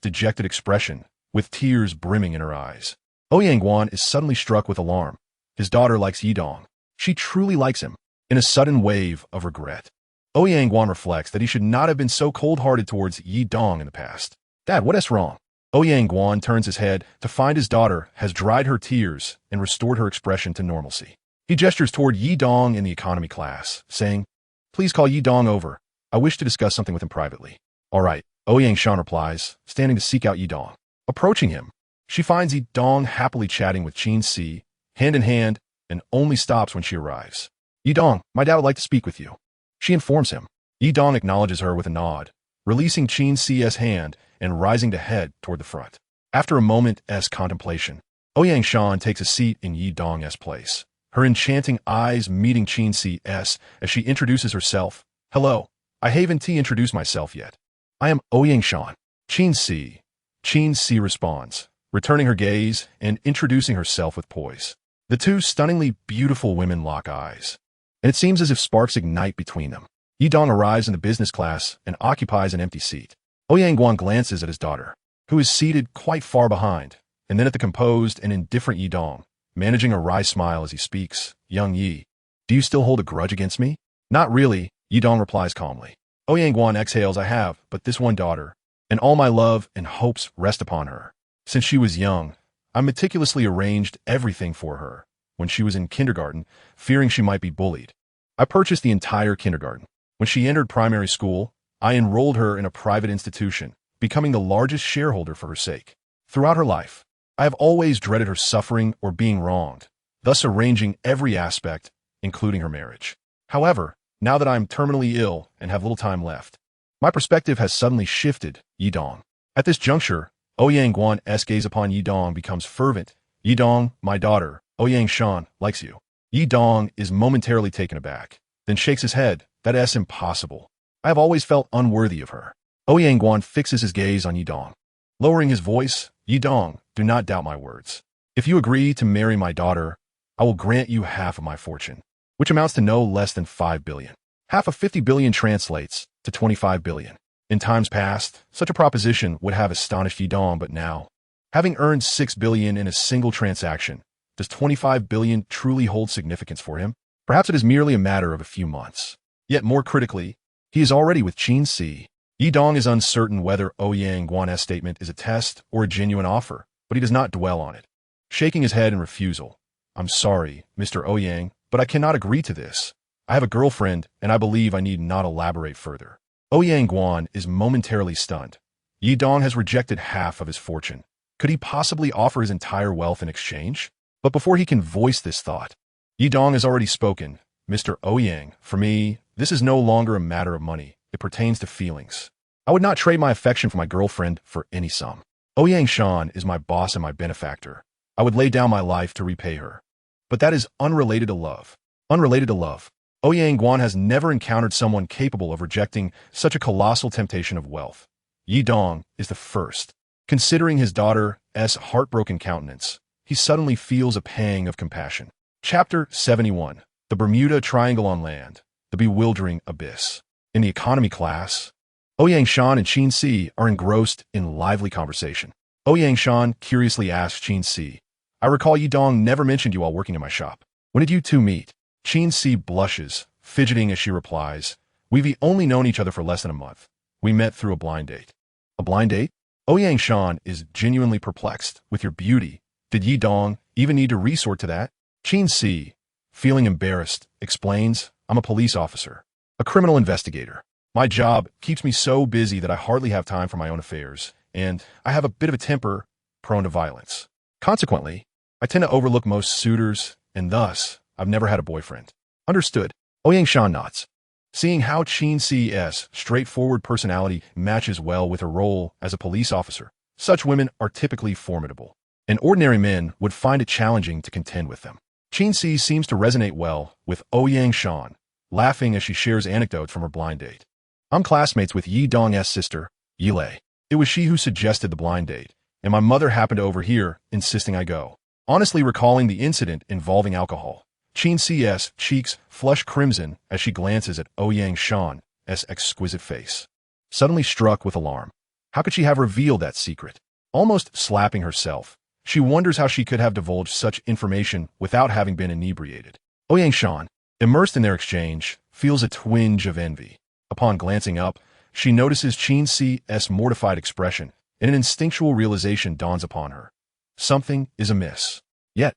dejected expression, with tears brimming in her eyes, Ouyang is suddenly struck with alarm. His daughter likes Yidong. She truly likes him. In a sudden wave of regret, Ouyang reflects that he should not have been so cold-hearted towards Yidong in the past. Dad, what's wrong? Ouyang turns his head to find his daughter has dried her tears and restored her expression to normalcy. He gestures toward Yidong in the economy class, saying, Please call Yidong over. I wish to discuss something with him privately. All right, Ouyang replies, standing to seek out Yidong. Approaching him, she finds Yidong happily chatting with Qin Si, hand in hand, and only stops when she arrives. Yidong, my dad would like to speak with you. She informs him. Yidong acknowledges her with a nod, releasing Qin Si's hand and rising to head toward the front. After a moment's contemplation, Ouyang takes a seat in Yidong's place, her enchanting eyes meeting Qin Si's as she introduces herself. Hello, I haven't introduced myself yet. I am Ouyang. Qin Si responds, returning her gaze and introducing herself with poise. The 2 stunningly beautiful women lock eyes, and it seems as if sparks ignite between them. Yidong arrives in the business class and occupies an empty seat. Ouyang glances at his daughter, who is seated quite far behind, and then at the composed and indifferent Yidong, managing a wry smile as he speaks. Young Yi, do you still hold a grudge against me? Not really, Yidong replies calmly. Ouyang Guan exhales, I have but this one daughter, and all my love and hopes rest upon her. Since she was young, I meticulously arranged everything for her. When she was in kindergarten, fearing she might be bullied, I purchased the entire kindergarten. When she entered primary school, I enrolled her in a private institution, becoming the largest shareholder for her sake. Throughout her life, I have always dreaded her suffering or being wronged, thus arranging every aspect, including her marriage. However, now that I am terminally ill and have little time left, my perspective has suddenly shifted, Yidong. At this juncture, Ouyang Guan's gaze upon Yidong becomes fervent. Yidong, my daughter, Ouyang Shan, likes you. Yidong is momentarily taken aback, then shakes his head. That's impossible. I have always felt unworthy of her. Ouyang Guan fixes his gaze on Yidong. Lowering his voice, Yidong, do not doubt my words. If you agree to marry my daughter, I will grant you half of my fortune, which amounts to no less than 5 billion. Half of 50 billion translates to 25 billion. In times past, such a proposition would have astonished Yidong, but now, having earned 6 billion in a single transaction, does 25 billion truly hold significance for him? Perhaps it is merely a matter of a few months. Yet more critically, he is already with Qin Si. Yidong is uncertain whether Ouyang Guan's statement is a test or a genuine offer, but he does not dwell on it. Shaking his head in refusal, I'm sorry, Mr. Ouyang, but I cannot agree to this. I have a girlfriend, and I believe I need not elaborate further. Ouyang Guan is momentarily stunned. Yidong has rejected half of his fortune. Could he possibly offer his entire wealth in exchange? But before he can voice this thought, Yidong has already spoken. Mr. Ouyang, for me, this is no longer a matter of money. It pertains to feelings. I would not trade my affection for my girlfriend for any sum. Ouyang Shan is my boss and my benefactor. I would lay down my life to repay her. But that is unrelated to love. Unrelated to love. Ouyang Guan has never encountered someone capable of rejecting such a colossal temptation of wealth. Yidong is the first. Considering his daughter's heartbroken countenance, he suddenly feels a pang of compassion. Chapter 71. The Bermuda Triangle on Land. The Bewildering Abyss. In the economy class, Ouyang Shan and Qin Si are engrossed in lively conversation. Ouyang Shan curiously asks Qin Si, I recall Yidong never mentioned you while working in my shop. When did you two meet? Qin Si blushes, fidgeting as she replies, We've only known each other for less than a month. We met through a blind date. A blind date? Ouyang Shan is genuinely perplexed with your beauty. Did Yidong even need to resort to that? Qin Si, feeling embarrassed, explains, I'm a police officer, a criminal investigator. My job keeps me so busy that I hardly have time for my own affairs, and I have a bit of a temper prone to violence. Consequently, I tend to overlook most suitors, and thus, I've never had a boyfriend. Understood. Ouyang Shan nods. Seeing how Qin Si's straightforward personality matches well with her role as a police officer, such women are typically formidable, and ordinary men would find it challenging to contend with them. Qin Si seems to resonate well with Ouyang Shan, laughing as she shares anecdotes from her blind date. I'm classmates with Yidong's sister, Yilei. It was she who suggested the blind date, and my mother happened to overhear, insisting I go. Honestly recalling the incident involving alcohol, Qin Si's cheeks flush crimson as she glances at Ouyang Shan's exquisite face. Suddenly struck with alarm. How could she have revealed that secret? Almost slapping herself, she wonders how she could have divulged such information without having been inebriated. Ouyang Shan, immersed in their exchange, feels a twinge of envy. Upon glancing up, she notices Qin Si's mortified expression, and an instinctual realization dawns upon her. Something is amiss. Yet,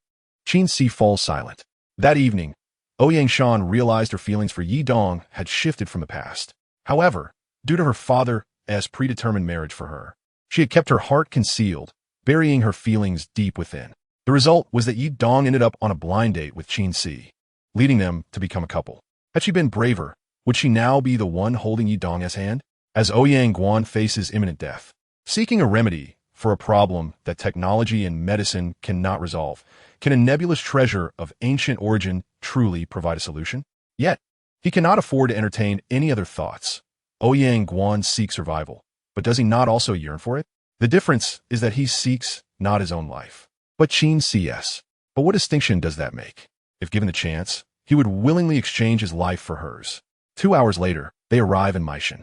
Qin Si falls silent. That evening, Ouyang Shan realized her feelings for Yidong had shifted from the past. However, due to her father's predetermined marriage for her, she had kept her heart concealed, burying her feelings deep within. The result was that Yidong ended up on a blind date with Qin Si, leading them to become a couple. Had she been braver, would she now be the one holding Yidong's hand? As Ouyang Guan faces imminent death, seeking a remedy for a problem that technology and medicine cannot resolve, can a nebulous treasure of ancient origin truly provide a solution? Yet, he cannot afford to entertain any other thoughts. Ouyang Guan seeks survival, but does he not also yearn for it? The difference is that he seeks not his own life, but Qin Si's. But what distinction does that make? If given the chance, he would willingly exchange his life for hers. 2 hours later, they arrive in Meishan.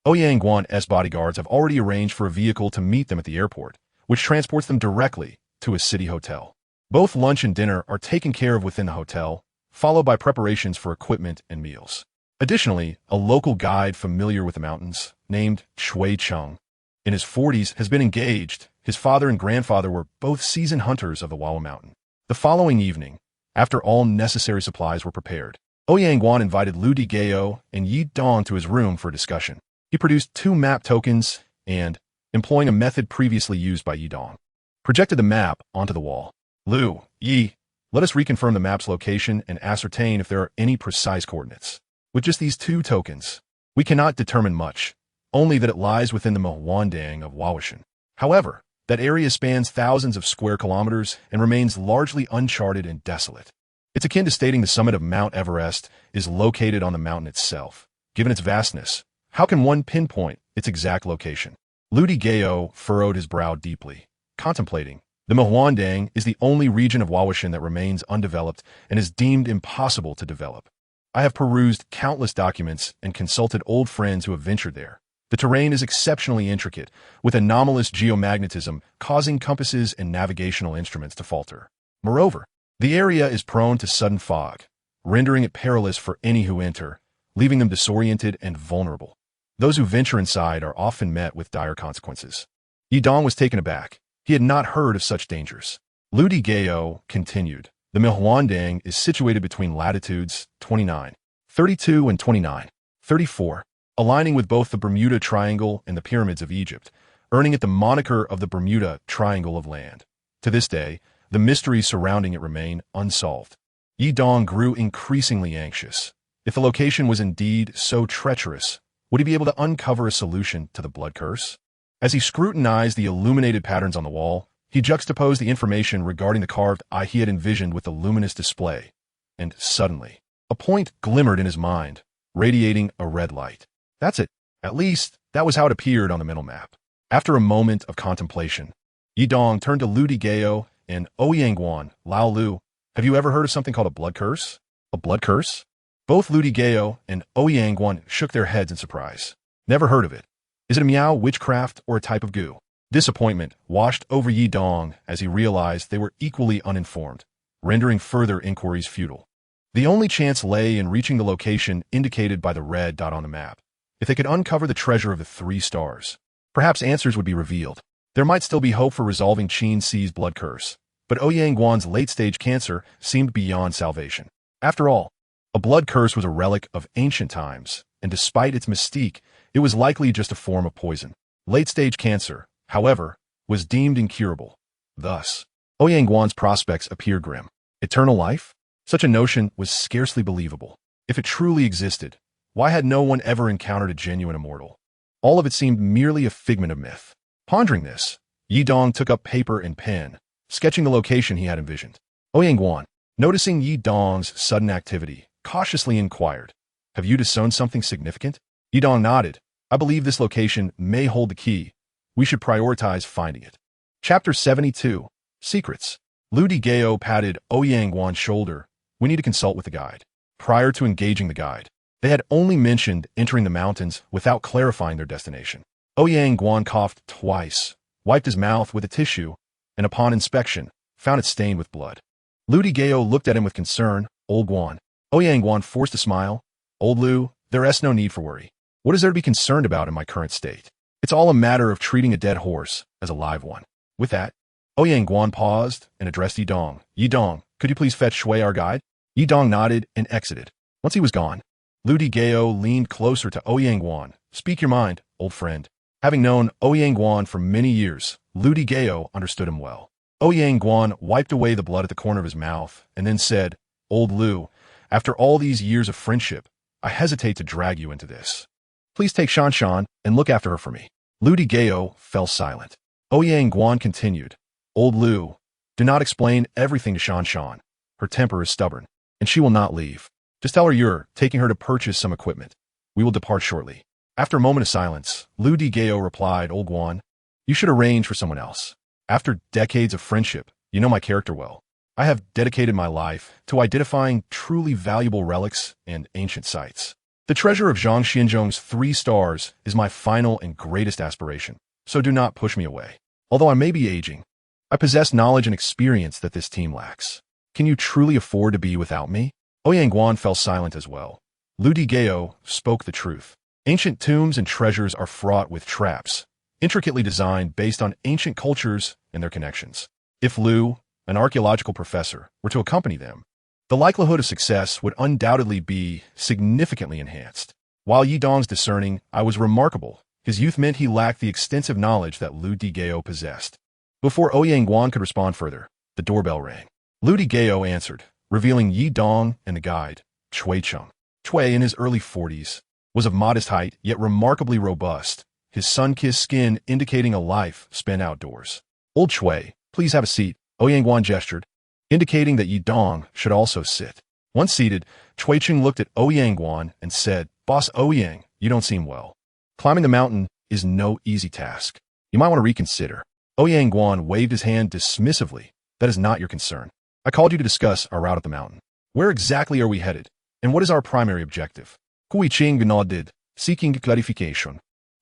Ouyang Guan's bodyguards have already arranged for a vehicle to meet them at the airport, which transports them directly to a city hotel. Both lunch and dinner are taken care of within the hotel, followed by preparations for equipment and meals. Additionally, a local guide familiar with the mountains, named Shui Chung, in his 40s, has been engaged. His father and grandfather were both seasoned hunters of the Wawa Mountain. The following evening, after all necessary supplies were prepared, Ouyang Guan invited Lu Digao and Yi Dong to his room for a discussion. He produced 2 map tokens and, employing a method previously used by Yi Dong, projected the map onto the wall. Lu, Yi, let us reconfirm the map's location and ascertain if there are any precise coordinates. With just these 2 tokens, we cannot determine much, only that it lies within the Mawandang of Wawashan. However, that area spans thousands of square kilometers and remains largely uncharted and desolate. It's akin to stating the summit of Mount Everest is located on the mountain itself. Given its vastness, how can one pinpoint its exact location? Lu Digao furrowed his brow deeply, contemplating. The Mawandang is the only region of Wawashan that remains undeveloped and is deemed impossible to develop. I have perused countless documents and consulted old friends who have ventured there. The terrain is exceptionally intricate, with anomalous geomagnetism causing compasses and navigational instruments to falter. Moreover, the area is prone to sudden fog, rendering it perilous for any who enter, leaving them disoriented and vulnerable. Those who venture inside are often met with dire consequences. Yi Dong was taken aback. He had not heard of such dangers. Lu Digao continued. The Mawandang is situated between latitudes 29, 32 and 29, 34, aligning with both the Bermuda Triangle and the Pyramids of Egypt, earning it the moniker of the Bermuda Triangle of Land. To this day, the mysteries surrounding it remain unsolved. Yi Dong grew increasingly anxious. If the location was indeed so treacherous, would he be able to uncover a solution to the blood curse? As he scrutinized the illuminated patterns on the wall, he juxtaposed the information regarding the carved eye he had envisioned with the luminous display, and suddenly, a point glimmered in his mind, radiating a red light. That's it. At least, that was how it appeared on the mental map. After a moment of contemplation, Yi Dong turned to Lu Digao and Ouyang Guan. Lao Lu, have you ever heard of something called a blood curse? A blood curse? Both Lu Digao and Ouyang Guan shook their heads in surprise. Never heard of it. Is it a meow witchcraft or a type of goo? Disappointment washed over Yi Dong as he realized they were equally uninformed, rendering further inquiries futile. The only chance lay in reaching the location indicated by the red dot on the map. If they could uncover the treasure of the 3 stars, perhaps answers would be revealed. There might still be hope for resolving Qin Si's blood curse, but Ouyang Guan's late-stage cancer seemed beyond salvation. After all, a blood curse was a relic of ancient times, and despite its mystique, it was likely just a form of poison. Late-stage cancer, however, was deemed incurable. Thus, Ouyang Guan's prospects appeared grim. Eternal life? Such a notion was scarcely believable. If it truly existed, why had no one ever encountered a genuine immortal? All of it seemed merely a figment of myth. Pondering this, Yi Dong took up paper and pen, sketching the location he had envisioned. Ouyang Guan, noticing Yi Dong's sudden activity, cautiously inquired, "Have you discerned something significant?" Yi Dong nodded. "I believe this location may hold the key. We should prioritize finding it." Chapter 72. Secrets. Lu Digao patted Ouyang Guan's shoulder. "We need to consult with the guide." Prior to engaging the guide, they had only mentioned entering the mountains without clarifying their destination. Ouyang Guan coughed twice, wiped his mouth with a tissue, and upon inspection, found it stained with blood. Lu Digao looked at him with concern. "Old Guan." Ouyang Guan forced a smile. "Old Lu, there is no need for worry. What is there to be concerned about in my current state? It's all a matter of treating a dead horse as a live one." With that, Ouyang Guan paused and addressed Yi Dong. "Yi Dong, could you please fetch Shui, our guide?" Yi Dong nodded and exited. Once he was gone, Lu Digao leaned closer to Ouyang Guan. "Speak your mind, old friend." Having known Ouyang Guan for many years, Lu Digao understood him well. Ouyang Guan wiped away the blood at the corner of his mouth and then said, "Old Lu, after all these years of friendship, I hesitate to drag you into this. Please take Shan Shan and look after her for me." Lu Digao fell silent. Ouyang Guan continued, "Old Lu, do not explain everything to Shan Shan. Her temper is stubborn, and she will not leave. Just tell her you're taking her to purchase some equipment. We will depart shortly." After a moment of silence, Lu Digao replied, "Old Guan, you should arrange for someone else. After decades of friendship, you know my character well. I have dedicated my life to identifying truly valuable relics and ancient sites. The treasure of Zhang Xianzhong's 3 stars is my final and greatest aspiration, so do not push me away. Although I may be aging, I possess knowledge and experience that this team lacks. Can you truly afford to be without me?" Ouyang Guan fell silent as well. Lu Digao spoke the truth. Ancient tombs and treasures are fraught with traps, intricately designed based on ancient cultures and their connections. If Lu, an archaeological professor, were to accompany them, the likelihood of success would undoubtedly be significantly enhanced. While Yi Dong's discerning eye was remarkable, his youth meant he lacked the extensive knowledge that Lu Digao possessed. Before Ouyang Guan could respond further, the doorbell rang. Lu Digao answered, revealing Yi Dong and the guide, Chui Cheng. Chui, in his early 40s, was of modest height yet remarkably robust, his sun-kissed skin indicating a life spent outdoors. Old Chui, please have a seat, Ouyang Guan gestured, indicating that Yi Dong should also sit. Once seated, Chui Cheng looked at Ouyang Guan and said, Boss Ouyang, you don't seem well. Climbing the mountain is no easy task. You might want to reconsider. Ouyang Guan waved his hand dismissively. That is not your concern. I called you to discuss our route up the mountain. Where exactly are we headed? And what is our primary objective? Kui Ching nodded, seeking clarification.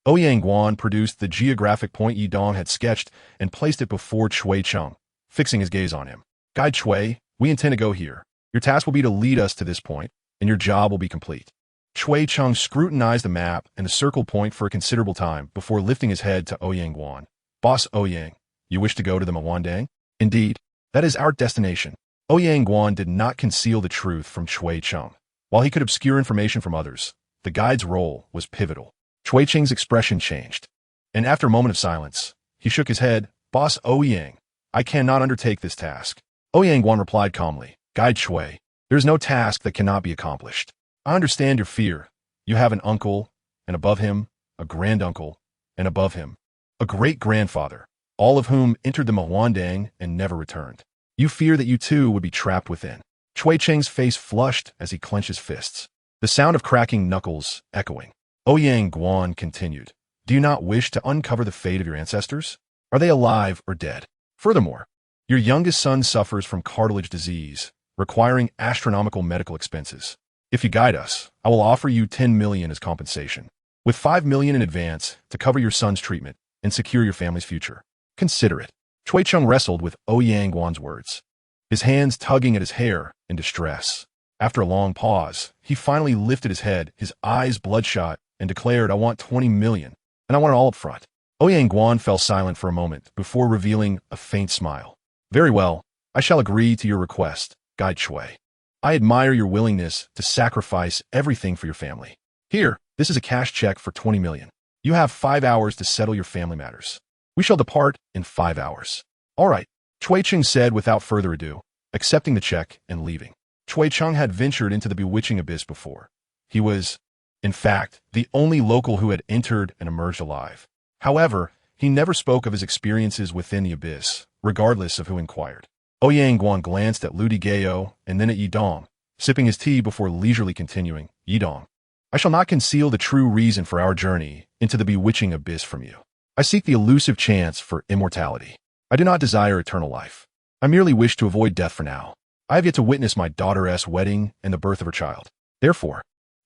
Ouyang Guan produced the geographic point Yi Dong had sketched and placed it before Chui Cheng, fixing his gaze on him. Guide Chui, we intend to go here. Your task will be to lead us to this point, and your job will be complete. Chui Cheng scrutinized the map and the circle point for a considerable time before lifting his head to Ouyang Guan. Boss Ouyang, you wish to go to the Mawandang? Indeed, that is our destination. Ouyang Guan did not conceal the truth from Chui Cheng. While he could obscure information from others, the guide's role was pivotal. Chui Cheng's expression changed, and after a moment of silence, he shook his head. Boss Ouyang, I cannot undertake this task. Ouyang Guan replied calmly, Guide Chui, there is no task that cannot be accomplished. I understand your fear. You have an uncle, and above him, a granduncle, and above him, a great-grandfather, all of whom entered the Mawandang and never returned. You fear that you too would be trapped within. Chui Cheng's face flushed as he clenched his fists, the sound of cracking knuckles echoing. Ouyang Guan continued, Do you not wish to uncover the fate of your ancestors? Are they alive or dead? Furthermore, your youngest son suffers from cartilage disease, requiring astronomical medical expenses. If you guide us, I will offer you 10 million as compensation, with 5 million in advance to cover your son's treatment and secure your family's future. Consider it. Chui Cheng wrestled with Ouyang Guan's words, his hands tugging at his hair in distress. After a long pause, he finally lifted his head, his eyes bloodshot, and declared, I want 20 million, and I want it all up front. Ouyang Guan fell silent for a moment before revealing a faint smile. Very well, I shall agree to your request, Guide Chui. I admire your willingness to sacrifice everything for your family. Here, this is a cash check for 20 million. You have 5 hours to settle your family matters. We shall depart in 5 hours. All right, Chui Cheng said without further ado, accepting the check and leaving. Chui Cheng had ventured into the bewitching abyss before. He was, in fact, the only local who had entered and emerged alive. However, he never spoke of his experiences within the abyss, regardless of who inquired. Ouyang Guan glanced at Lu Digao and then at Yi Dong, sipping his tea before leisurely continuing, Yi Dong, I shall not conceal the true reason for our journey into the bewitching abyss from you. I seek the elusive chance for immortality. I do not desire eternal life. I merely wish to avoid death for now. I have yet to witness my daughter's wedding and the birth of her child. Therefore,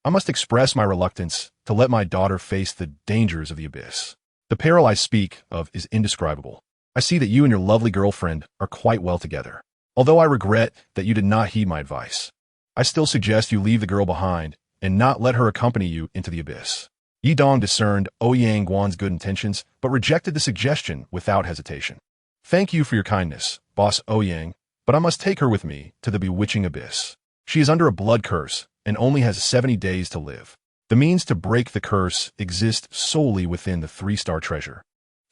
I must express my reluctance to let my daughter face the dangers of the abyss. The peril I speak of is indescribable. I see that you and your lovely girlfriend are quite well together. Although I regret that you did not heed my advice, I still suggest you leave the girl behind and not let her accompany you into the abyss. Yi Dong discerned Ouyang Guan's good intentions, but rejected the suggestion without hesitation. Thank you for your kindness, Boss Ouyang, but I must take her with me to the bewitching abyss. She is under a blood curse and only has 70 days to live. The means to break the curse exist solely within the 3-star treasure.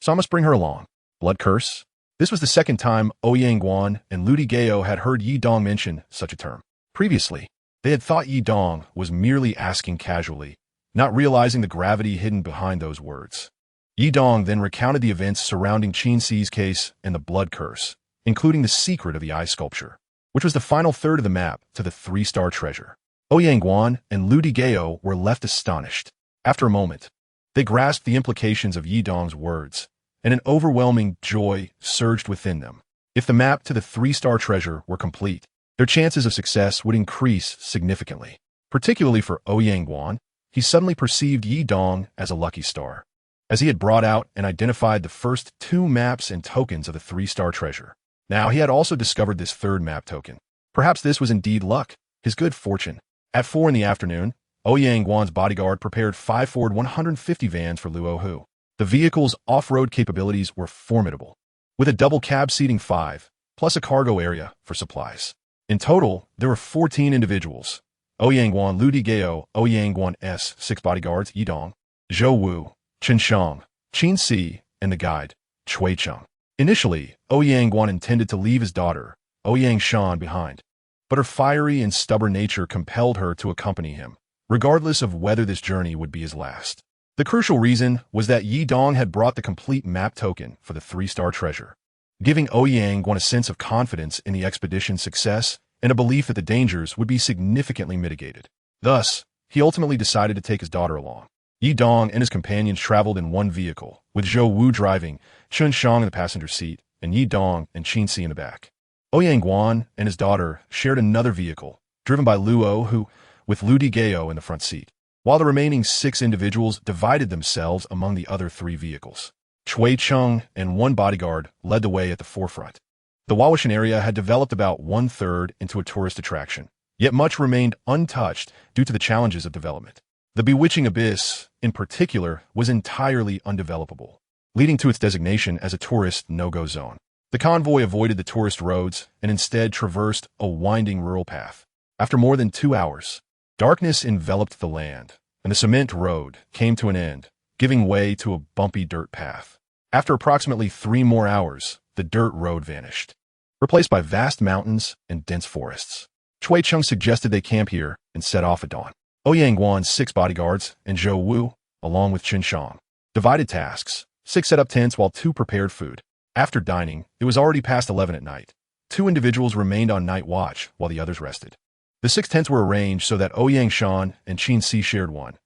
So I must bring her along. Blood curse? This was the second time Ouyang Guan and Lu Digao had heard Yi Dong mention such a term. Previously, they had thought Yi Dong was merely asking casually, not realizing the gravity hidden behind those words. Yi Dong then recounted the events surrounding Qin Si's case and the blood curse, including the secret of the eye sculpture, which was the final third of the map to the 3-star treasure. Ouyang Guan and Lu Digao were left astonished. After a moment, they grasped the implications of Yi Dong's words, and an overwhelming joy surged within them. If the map to the 3-star treasure were complete, their chances of success would increase significantly. Particularly for Ouyang Guan, he suddenly perceived Yi Dong as a lucky star, as he had brought out and identified the first 2 maps and tokens of the 3-star treasure. Now he had also discovered this 3rd map token. Perhaps this was indeed luck, his good fortune. At 4 in the afternoon, Ouyang Guan's bodyguard prepared 5 Ford 150 vans for Luo Hu. The vehicle's off-road capabilities were formidable, with a double cab seating 5, plus a cargo area for supplies. In total, there were 14 individuals. Ouyang Guan, Lu Digao, Ouyang Guan's 6 bodyguards, Yidong, Zhou Wu, Chen Shang, Qin Si, and the guide, Chui Cheng. Initially, Ouyang Guan intended to leave his daughter, Ouyang Shan, behind, but her fiery and stubborn nature compelled her to accompany him, regardless of whether this journey would be his last. The crucial reason was that Yi Dong had brought the complete map token for the 3-star treasure, giving Ouyang Guan a sense of confidence in the expedition's success and a belief that the dangers would be significantly mitigated. Thus, he ultimately decided to take his daughter along. Yi Dong and his companions traveled in one vehicle, with Zhou Wu driving, Chen Shang in the passenger seat, and Yi Dong and Qin Si in the back. Ouyang Guan and his daughter shared another vehicle, driven by Luo Hu, with Lu Digao in the front seat, while the remaining 6 individuals divided themselves among the other 3 vehicles. Chui Cheng and 1 bodyguard led the way at the forefront. The Wawashan area had developed about 1/3 into a tourist attraction, yet much remained untouched due to the challenges of development. The bewitching abyss, in particular, was entirely undevelopable, leading to its designation as a tourist no-go zone. The convoy avoided the tourist roads and instead traversed a winding rural path. After more than 2 hours, darkness enveloped the land, and the cement road came to an end, giving way to a bumpy dirt path. After approximately 3 more hours, the dirt road vanished, replaced by vast mountains and dense forests. Chui Cheng suggested they camp here and set off at dawn. Ouyang Guan's 6 bodyguards and Zhou Wu, along with Chen Shang, divided tasks. 6 set up tents while 2 prepared food. After dining, it was already past 11 at night. 2 individuals remained on night watch while the others rested. The 6 tents were arranged so that Ouyang Shan and Qin Si shared one,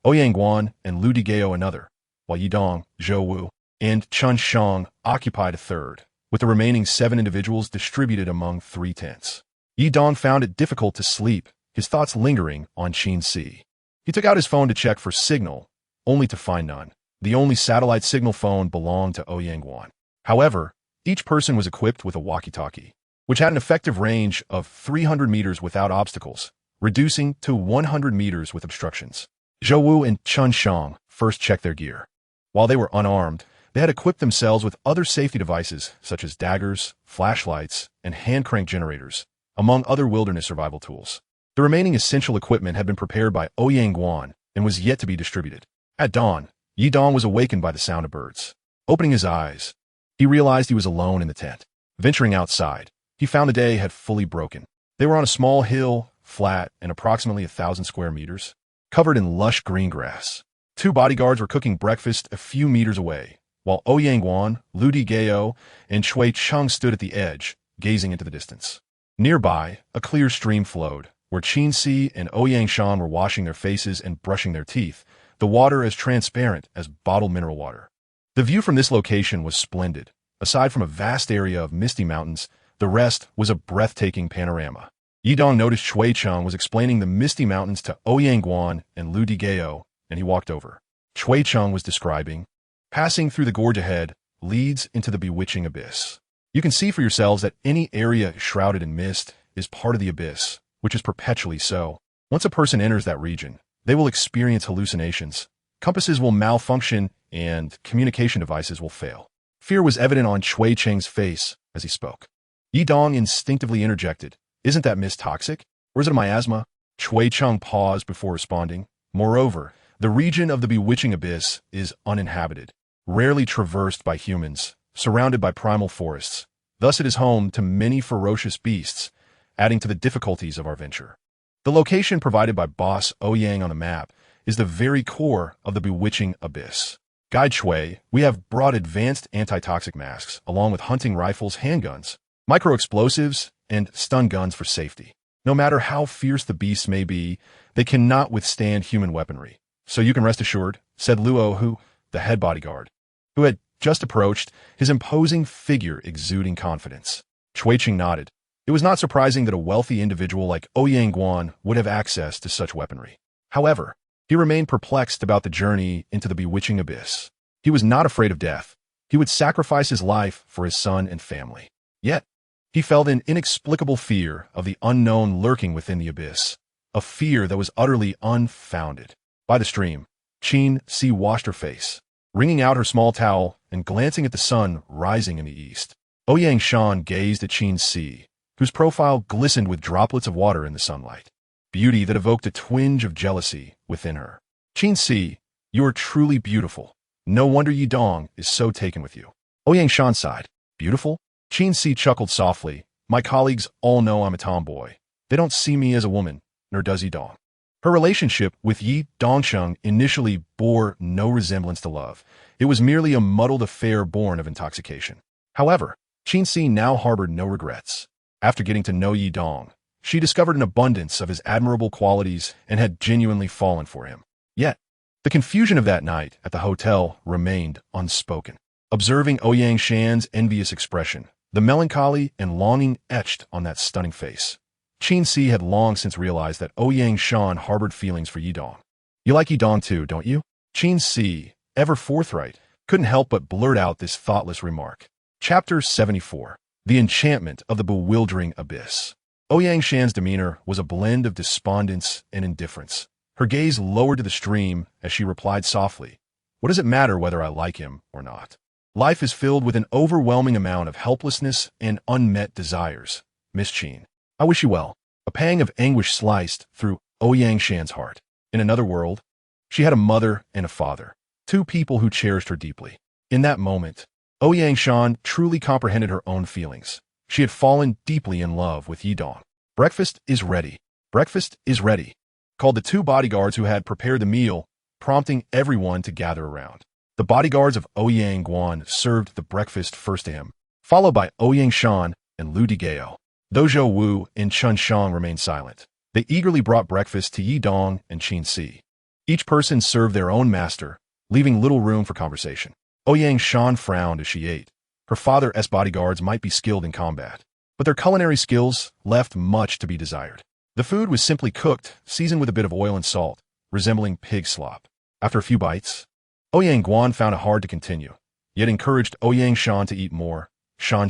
Ouyang Guan and Lu Digao another, while Yidong, Zhou Wu, and Chen Shang occupied a third, with the remaining 7 individuals distributed among 3 tents. Yidong found it difficult to sleep, his thoughts lingering on Qin Si. He took out his phone to check for signal, only to find none. The only satellite signal phone belonged to Ouyang Guan. However, each person was equipped with a walkie-talkie, which had an effective range of 300 meters without obstacles, reducing to 100 meters with obstructions. Zhou Wu and Chen Shang first checked their gear. While they were unarmed, they had equipped themselves with other safety devices such as daggers, flashlights, and hand-crank generators, among other wilderness survival tools. The remaining essential equipment had been prepared by Ouyang Guan and was yet to be distributed. At dawn, Yidong was awakened by the sound of birds. Opening his eyes, he realized he was alone in the tent. Venturing outside, he found the day had fully broken. They were on a small hill, flat and approximately 1,000 square meters, covered in lush green grass. 2 bodyguards were cooking breakfast a few meters away, while Ouyang Guan, Lu Digao, and Chui Cheng stood at the edge, gazing into the distance. Nearby, a clear stream flowed, where Qin Si and Ouyang Shan were washing their faces and brushing their teeth, the water as transparent as bottled mineral water. The view from this location was splendid. Aside from a vast area of misty mountains, the rest was a breathtaking panorama. Yidong noticed Chui Cheng was explaining the misty mountains to Ouyang Guan and Lu Digao, and he walked over. Chui Cheng was describing, passing through the gorge ahead leads into the bewitching abyss. You can see for yourselves that any area shrouded in mist is part of the abyss, which is perpetually so. Once a person enters that region, they will experience hallucinations, compasses will malfunction, and communication devices will fail. Fear was evident on Chui Cheng's face as he spoke. Yidong instinctively interjected, "Isn't that mist toxic? Or is it a miasma?" Chui Cheng paused before responding. Moreover, the region of the bewitching abyss is uninhabited, rarely traversed by humans, surrounded by primal forests. Thus it is home to many ferocious beasts, adding to the difficulties of our venture. The location provided by Boss Ouyang on the map is the very core of the bewitching abyss. Guide Chui, we have brought advanced anti-toxic masks, along with hunting rifles, handguns, micro-explosives, and stun guns for safety. No matter how fierce the beasts may be, they cannot withstand human weaponry. So you can rest assured, said Luo Hu, the head bodyguard, who had just approached, his imposing figure exuding confidence. Chui Cheng nodded. It was not surprising that a wealthy individual like Ouyang Guan would have access to such weaponry. However, he remained perplexed about the journey into the bewitching abyss. He was not afraid of death. He would sacrifice his life for his son and family. Yet, he felt an inexplicable fear of the unknown lurking within the abyss, a fear that was utterly unfounded. By the stream, Qin Si washed her face, wringing out her small towel and glancing at the sun rising in the east. Ouyang Shan gazed at Qin Si, whose profile glistened with droplets of water in the sunlight, beauty that evoked a twinge of jealousy within her. Qin Si, you are truly beautiful. No wonder Yi Dong is so taken with you. Ouyang Shan sighed. Beautiful? Qin Si chuckled softly. My colleagues all know I'm a tomboy. They don't see me as a woman, nor does Yi Dong. Her relationship with Yi Dongsheng initially bore no resemblance to love. It was merely a muddled affair born of intoxication. However, Qin Si now harbored no regrets. After getting to know Yi Dong, she discovered an abundance of his admirable qualities and had genuinely fallen for him. Yet, the confusion of that night at the hotel remained unspoken. Observing Ouyang Shan's envious expression, the melancholy and longing etched on that stunning face, Qin Si had long since realized that Ouyang Shan harbored feelings for Yi Dong. You like Yi Dong too, don't you? Qin Si, ever forthright, couldn't help but blurt out this thoughtless remark. Chapter 74. The Enchantment of the Bewildering Abyss. Ouyang Shan's demeanor was a blend of despondence and indifference. Her gaze lowered to the stream as she replied softly, What does it matter whether I like him or not? Life is filled with an overwhelming amount of helplessness and unmet desires. Miss Qin, I wish you well. A pang of anguish sliced through Ouyang Shan's heart. In another world, she had a mother and a father, two people who cherished her deeply. In that moment, Ouyang Shan truly comprehended her own feelings. She had fallen deeply in love with Yi Dong. Breakfast is ready. Breakfast is ready, called the two bodyguards who had prepared the meal, prompting everyone to gather around. The bodyguards of Ouyang Guan served the breakfast first to him, followed by Ouyang Shan and Lu Digao. Dojo Wu and Chun Shang remained silent. They eagerly brought breakfast to Yi Dong and Qin Si. Each person served their own master, leaving little room for conversation. Ouyang Shan frowned as she ate. Her father's bodyguards might be skilled in combat, but their culinary skills left much to be desired. The food was simply cooked, seasoned with a bit of oil and salt, resembling pig slop. After a few bites, Ouyang Guan found it hard to continue, yet encouraged Ouyang Shan to eat more. Shan,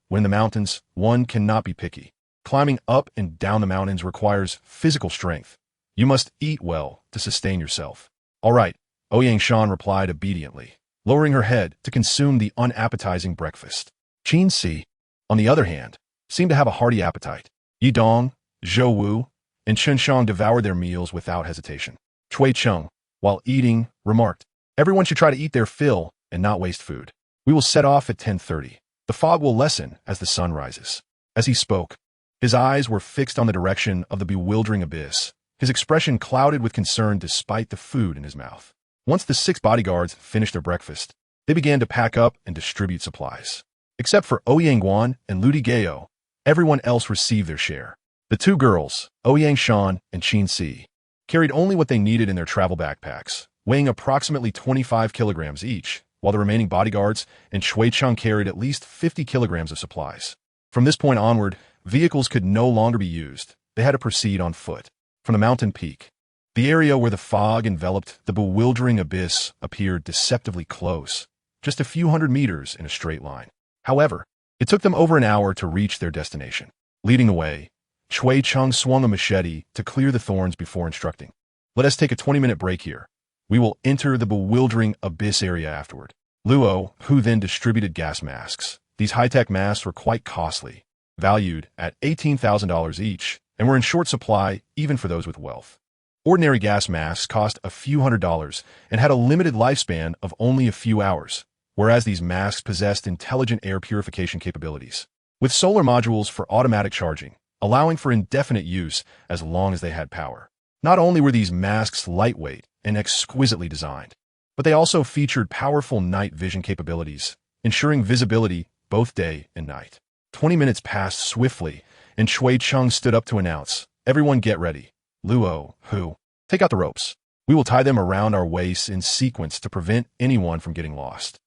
when in the mountains, one cannot be picky. Climbing up and down the mountains requires physical strength. You must eat well to sustain yourself. All right, Ouyang Shan replied obediently, lowering her head to consume the unappetizing breakfast. Qin Si, on the other hand, seemed to have a hearty appetite. Yi Dong, Zhou Wu, and Chun Shang devoured their meals without hesitation. Cui Cheng, while eating, remarked, Everyone should try to eat their fill and not waste food. We will set off at 10:30. The fog will lessen as the sun rises. As he spoke, his eyes were fixed on the direction of the bewildering abyss, his expression clouded with concern despite the food in his mouth. Once the 6 bodyguards finished their breakfast, they began to pack up and distribute supplies. Except for Ouyang Guan and Lu Digao, everyone else received their share. The 2 girls, Ouyang Shan and Qin Si, carried only what they needed in their travel backpacks, weighing approximately 25 kilograms each, while the remaining bodyguards and Shui Cheng carried at least 50 kilograms of supplies. From this point onward, vehicles could no longer be used. They had to proceed on foot. From the mountain peak, the area where the fog enveloped the bewildering abyss appeared deceptively close, just a few hundred meters in a straight line. However, it took them over an hour to reach their destination. Leading the way, Shui Cheng swung a machete to clear the thorns before instructing, Let us take a 20-minute break here. We will enter the bewildering abyss area afterward. Luo, who then distributed gas masks. These high-tech masks were quite costly, valued at $18,000 each, and were in short supply even for those with wealth. Ordinary gas masks cost a few $100s and had a limited lifespan of only a few hours, whereas these masks possessed intelligent air purification capabilities, with solar modules for automatic charging, allowing for indefinite use as long as they had power. Not only were these masks lightweight and exquisitely designed, but they also featured powerful night vision capabilities, ensuring visibility both day and night. 20 minutes passed swiftly, and Shui Cheng stood up to announce, Everyone get ready. Luo, who, take out the ropes. We will tie them around our waists in sequence to prevent anyone from getting lost.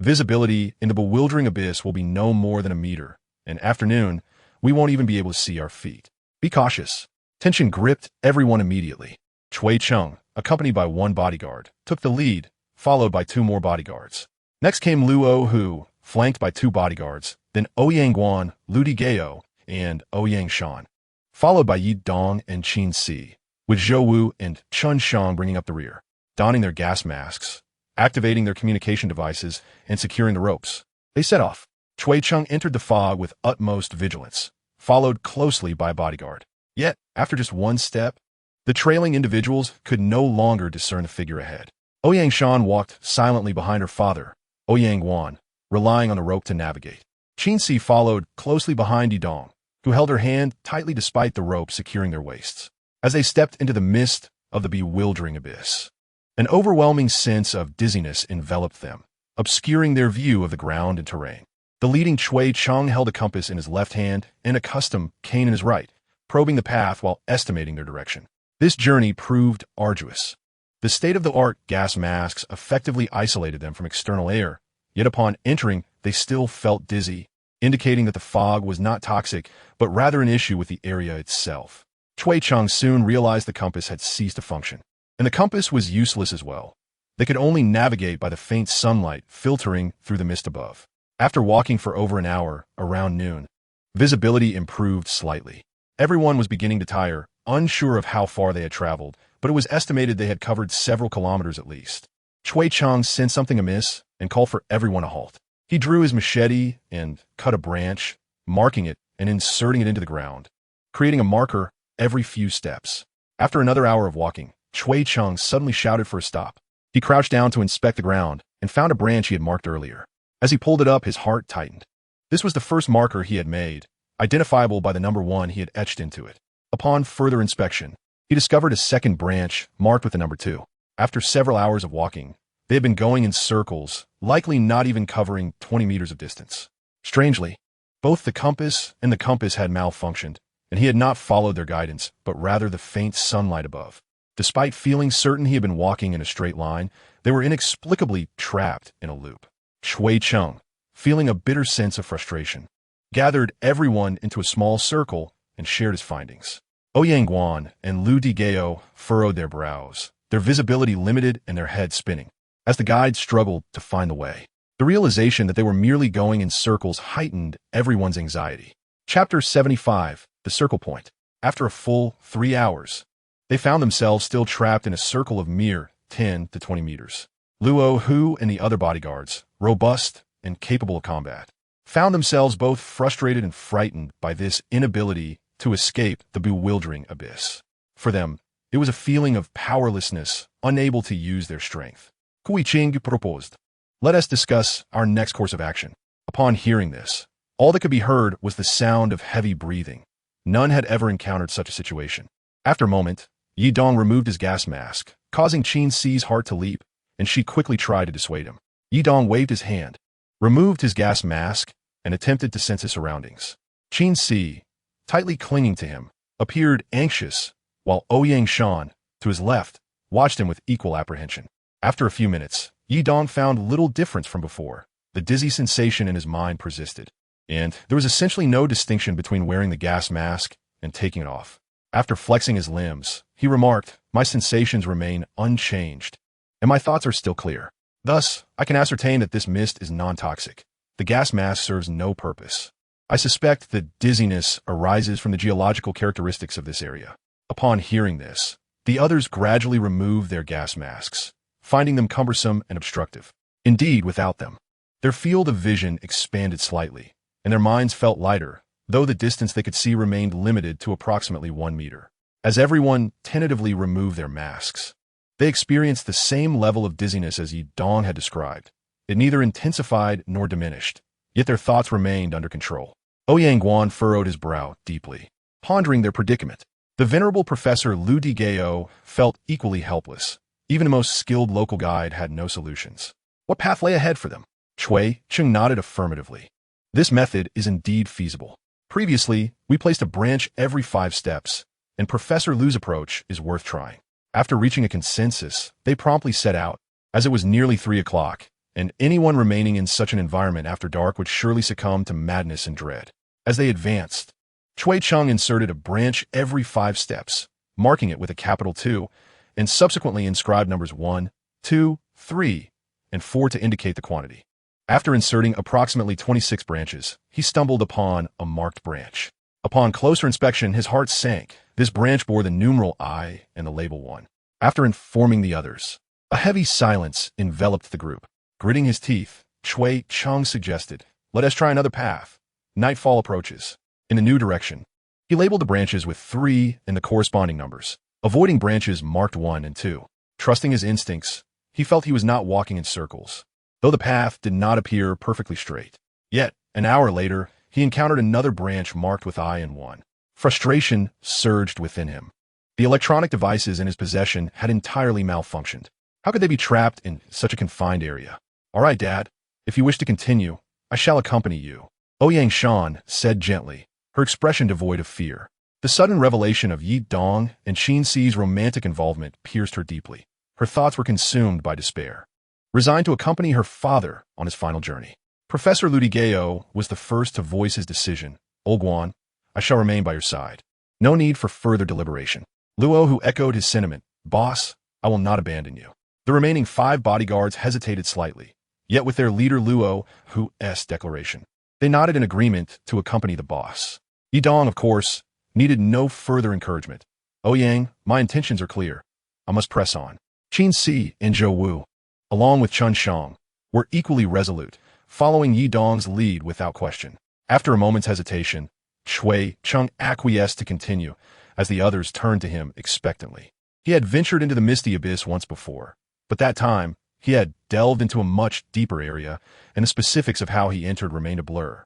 Visibility in the bewildering abyss will be no more than a meter, and afternoon, we won't even be able to see our feet. Be cautious. Tension gripped everyone immediately. Shui Cheng, accompanied by 1 bodyguard, took the lead, followed by 2 more bodyguards. Next came Luo, who, flanked by 2 bodyguards, then Ouyang Guan, Lu Digao, and Ouyang Shan, followed by Yi Dong and Qin Si. with Zhou Wu and Chun Shang bringing up the rear, donning their gas masks, activating their communication devices, and securing the ropes. They set off. Chui Cheng entered the fog with utmost vigilance, followed closely by a bodyguard. Yet, after just one step, the trailing individuals could no longer discern the figure ahead. Ouyang Shan walked silently behind her father, Ouyang Wan, relying on the rope to navigate. Qin Si followed closely behind Yidong, who held her hand tightly despite the rope securing their waists. As they stepped into the mist of the bewildering abyss, an overwhelming sense of dizziness enveloped them, obscuring their view of the ground and terrain. The leading Chui Cheng held a compass in his left hand and a custom cane in his right, probing the path while estimating their direction. This journey proved arduous. The state-of-the-art gas masks effectively isolated them from external air, yet upon entering, they still felt dizzy, indicating that the fog was not toxic, but rather an issue with the area itself. Chui Cheng soon realized the compass had ceased to function, and the compass was useless as well. They could only navigate by the faint sunlight filtering through the mist above. After walking for over an hour, around noon, visibility improved slightly. Everyone was beginning to tire, unsure of how far they had traveled, but it was estimated they had covered several kilometers at least. Chui Cheng sensed something amiss and called for everyone to halt. He drew his machete and cut a branch, marking it and inserting it into the ground, creating a marker every few steps. After another hour of walking, Chui Cheng suddenly shouted for a stop. He crouched down to inspect the ground and found a branch he had marked earlier. As he pulled it up, his heart tightened. This was the first marker he had made, identifiable by the number 1 he had etched into it. Upon further inspection, he discovered a second branch marked with the number 2. After several hours of walking, they had been going in circles, likely not even covering 20 meters of distance. Strangely, both the compass and the compass had malfunctioned, and he had not followed their guidance, but rather the faint sunlight above. Despite feeling certain he had been walking in a straight line, they were inexplicably trapped in a loop. Chui Cheng, feeling a bitter sense of frustration, gathered everyone into a small circle and shared his findings. Ouyang Guan and Lu Digao furrowed their brows, their visibility limited and their heads spinning, as the guides struggled to find the way. The realization that they were merely going in circles heightened everyone's anxiety. Chapter 75, The Circle Point. After a full 3 hours, they found themselves still trapped in a circle of mere 10 to 20 meters. Luo Hu and the other bodyguards, robust and capable of combat, found themselves both frustrated and frightened by this inability to escape the bewildering abyss. For them, it was a feeling of powerlessness, unable to use their strength. Kui Ching proposed, "Let us discuss our next course of action." Upon hearing this, all that could be heard was the sound of heavy breathing. None had ever encountered such a situation. After a moment, Yi Dong removed his gas mask, causing Qin Si's heart to leap, and she quickly tried to dissuade him. Yi Dong waved his hand, removed his gas mask, and attempted to sense his surroundings. Qin Si, tightly clinging to him, appeared anxious, while Ouyang Shan, to his left, watched him with equal apprehension. After a few minutes, Yi Dong found little difference from before. The dizzy sensation in his mind persisted, and there was essentially no distinction between wearing the gas mask and taking it off. After flexing his limbs, he remarked, "My sensations remain unchanged, and my thoughts are still clear. Thus, I can ascertain that this mist is non-toxic. The gas mask serves no purpose. I suspect that dizziness arises from the geological characteristics of this area." Upon hearing this, the others gradually removed their gas masks, finding them cumbersome and obstructive. Indeed, without them, their field of vision expanded slightly, and their minds felt lighter, though the distance they could see remained limited to approximately 1 meter. As everyone tentatively removed their masks, they experienced the same level of dizziness as Yi Dong had described. It neither intensified nor diminished, yet their thoughts remained under control. Ouyang Guan furrowed his brow deeply, pondering their predicament. The venerable Professor Lu Digao felt equally helpless. Even the most skilled local guide had no solutions. What path lay ahead for them? Chui Cheng nodded affirmatively. This method is indeed feasible. Previously, we placed a branch every 5 steps, and Professor Lu's approach is worth trying. After reaching a consensus, they promptly set out, as it was nearly 3 o'clock, and anyone remaining in such an environment after dark would surely succumb to madness and dread. As they advanced, Chui Cheng inserted a branch every 5 steps, marking it with a capital 2, and subsequently inscribed numbers 1, 2, 3, and 4 to indicate the quantity. After inserting approximately 26 branches, he stumbled upon a marked branch. Upon closer inspection, his heart sank. This branch bore the numeral I and the label 1. After informing the others, a heavy silence enveloped the group. Gritting his teeth, Chui Chung suggested, "Let us try another path. Nightfall approaches." In a new direction, he labeled the branches with 3 and the corresponding numbers, avoiding branches marked 1 and 2. Trusting his instincts, he felt he was not walking in circles, though the path did not appear perfectly straight. Yet, an hour later, he encountered another branch marked with I and 1. Frustration surged within him. The electronic devices in his possession had entirely malfunctioned. How could they be trapped in such a confined area? "All right, Dad. If you wish to continue, I shall accompany you," Ouyang Shan said gently, her expression devoid of fear. The sudden revelation of Yi Dong and Qin Si's romantic involvement pierced her deeply. Her thoughts were consumed by despair. Resigned to accompany her father on his final journey, Professor Ludigeo was the first to voice his decision. "Olguan, I shall remain by your side. No need for further deliberation." Luo, who echoed his sentiment, "Boss, I will not abandon you." The remaining 5 bodyguards hesitated slightly, yet with their leader Luo, who's declaration, they nodded in agreement to accompany the boss. Yidong, of course, needed no further encouragement. "Ouyang, my intentions are clear. I must press on." Qin Si and Zhou Wu, along with Chun Shang, were equally resolute, following Yi Dong's lead without question. After a moment's hesitation, Chui Chung acquiesced to continue, as the others turned to him expectantly. He had ventured into the misty abyss once before, but that time, he had delved into a much deeper area, and the specifics of how he entered remained a blur,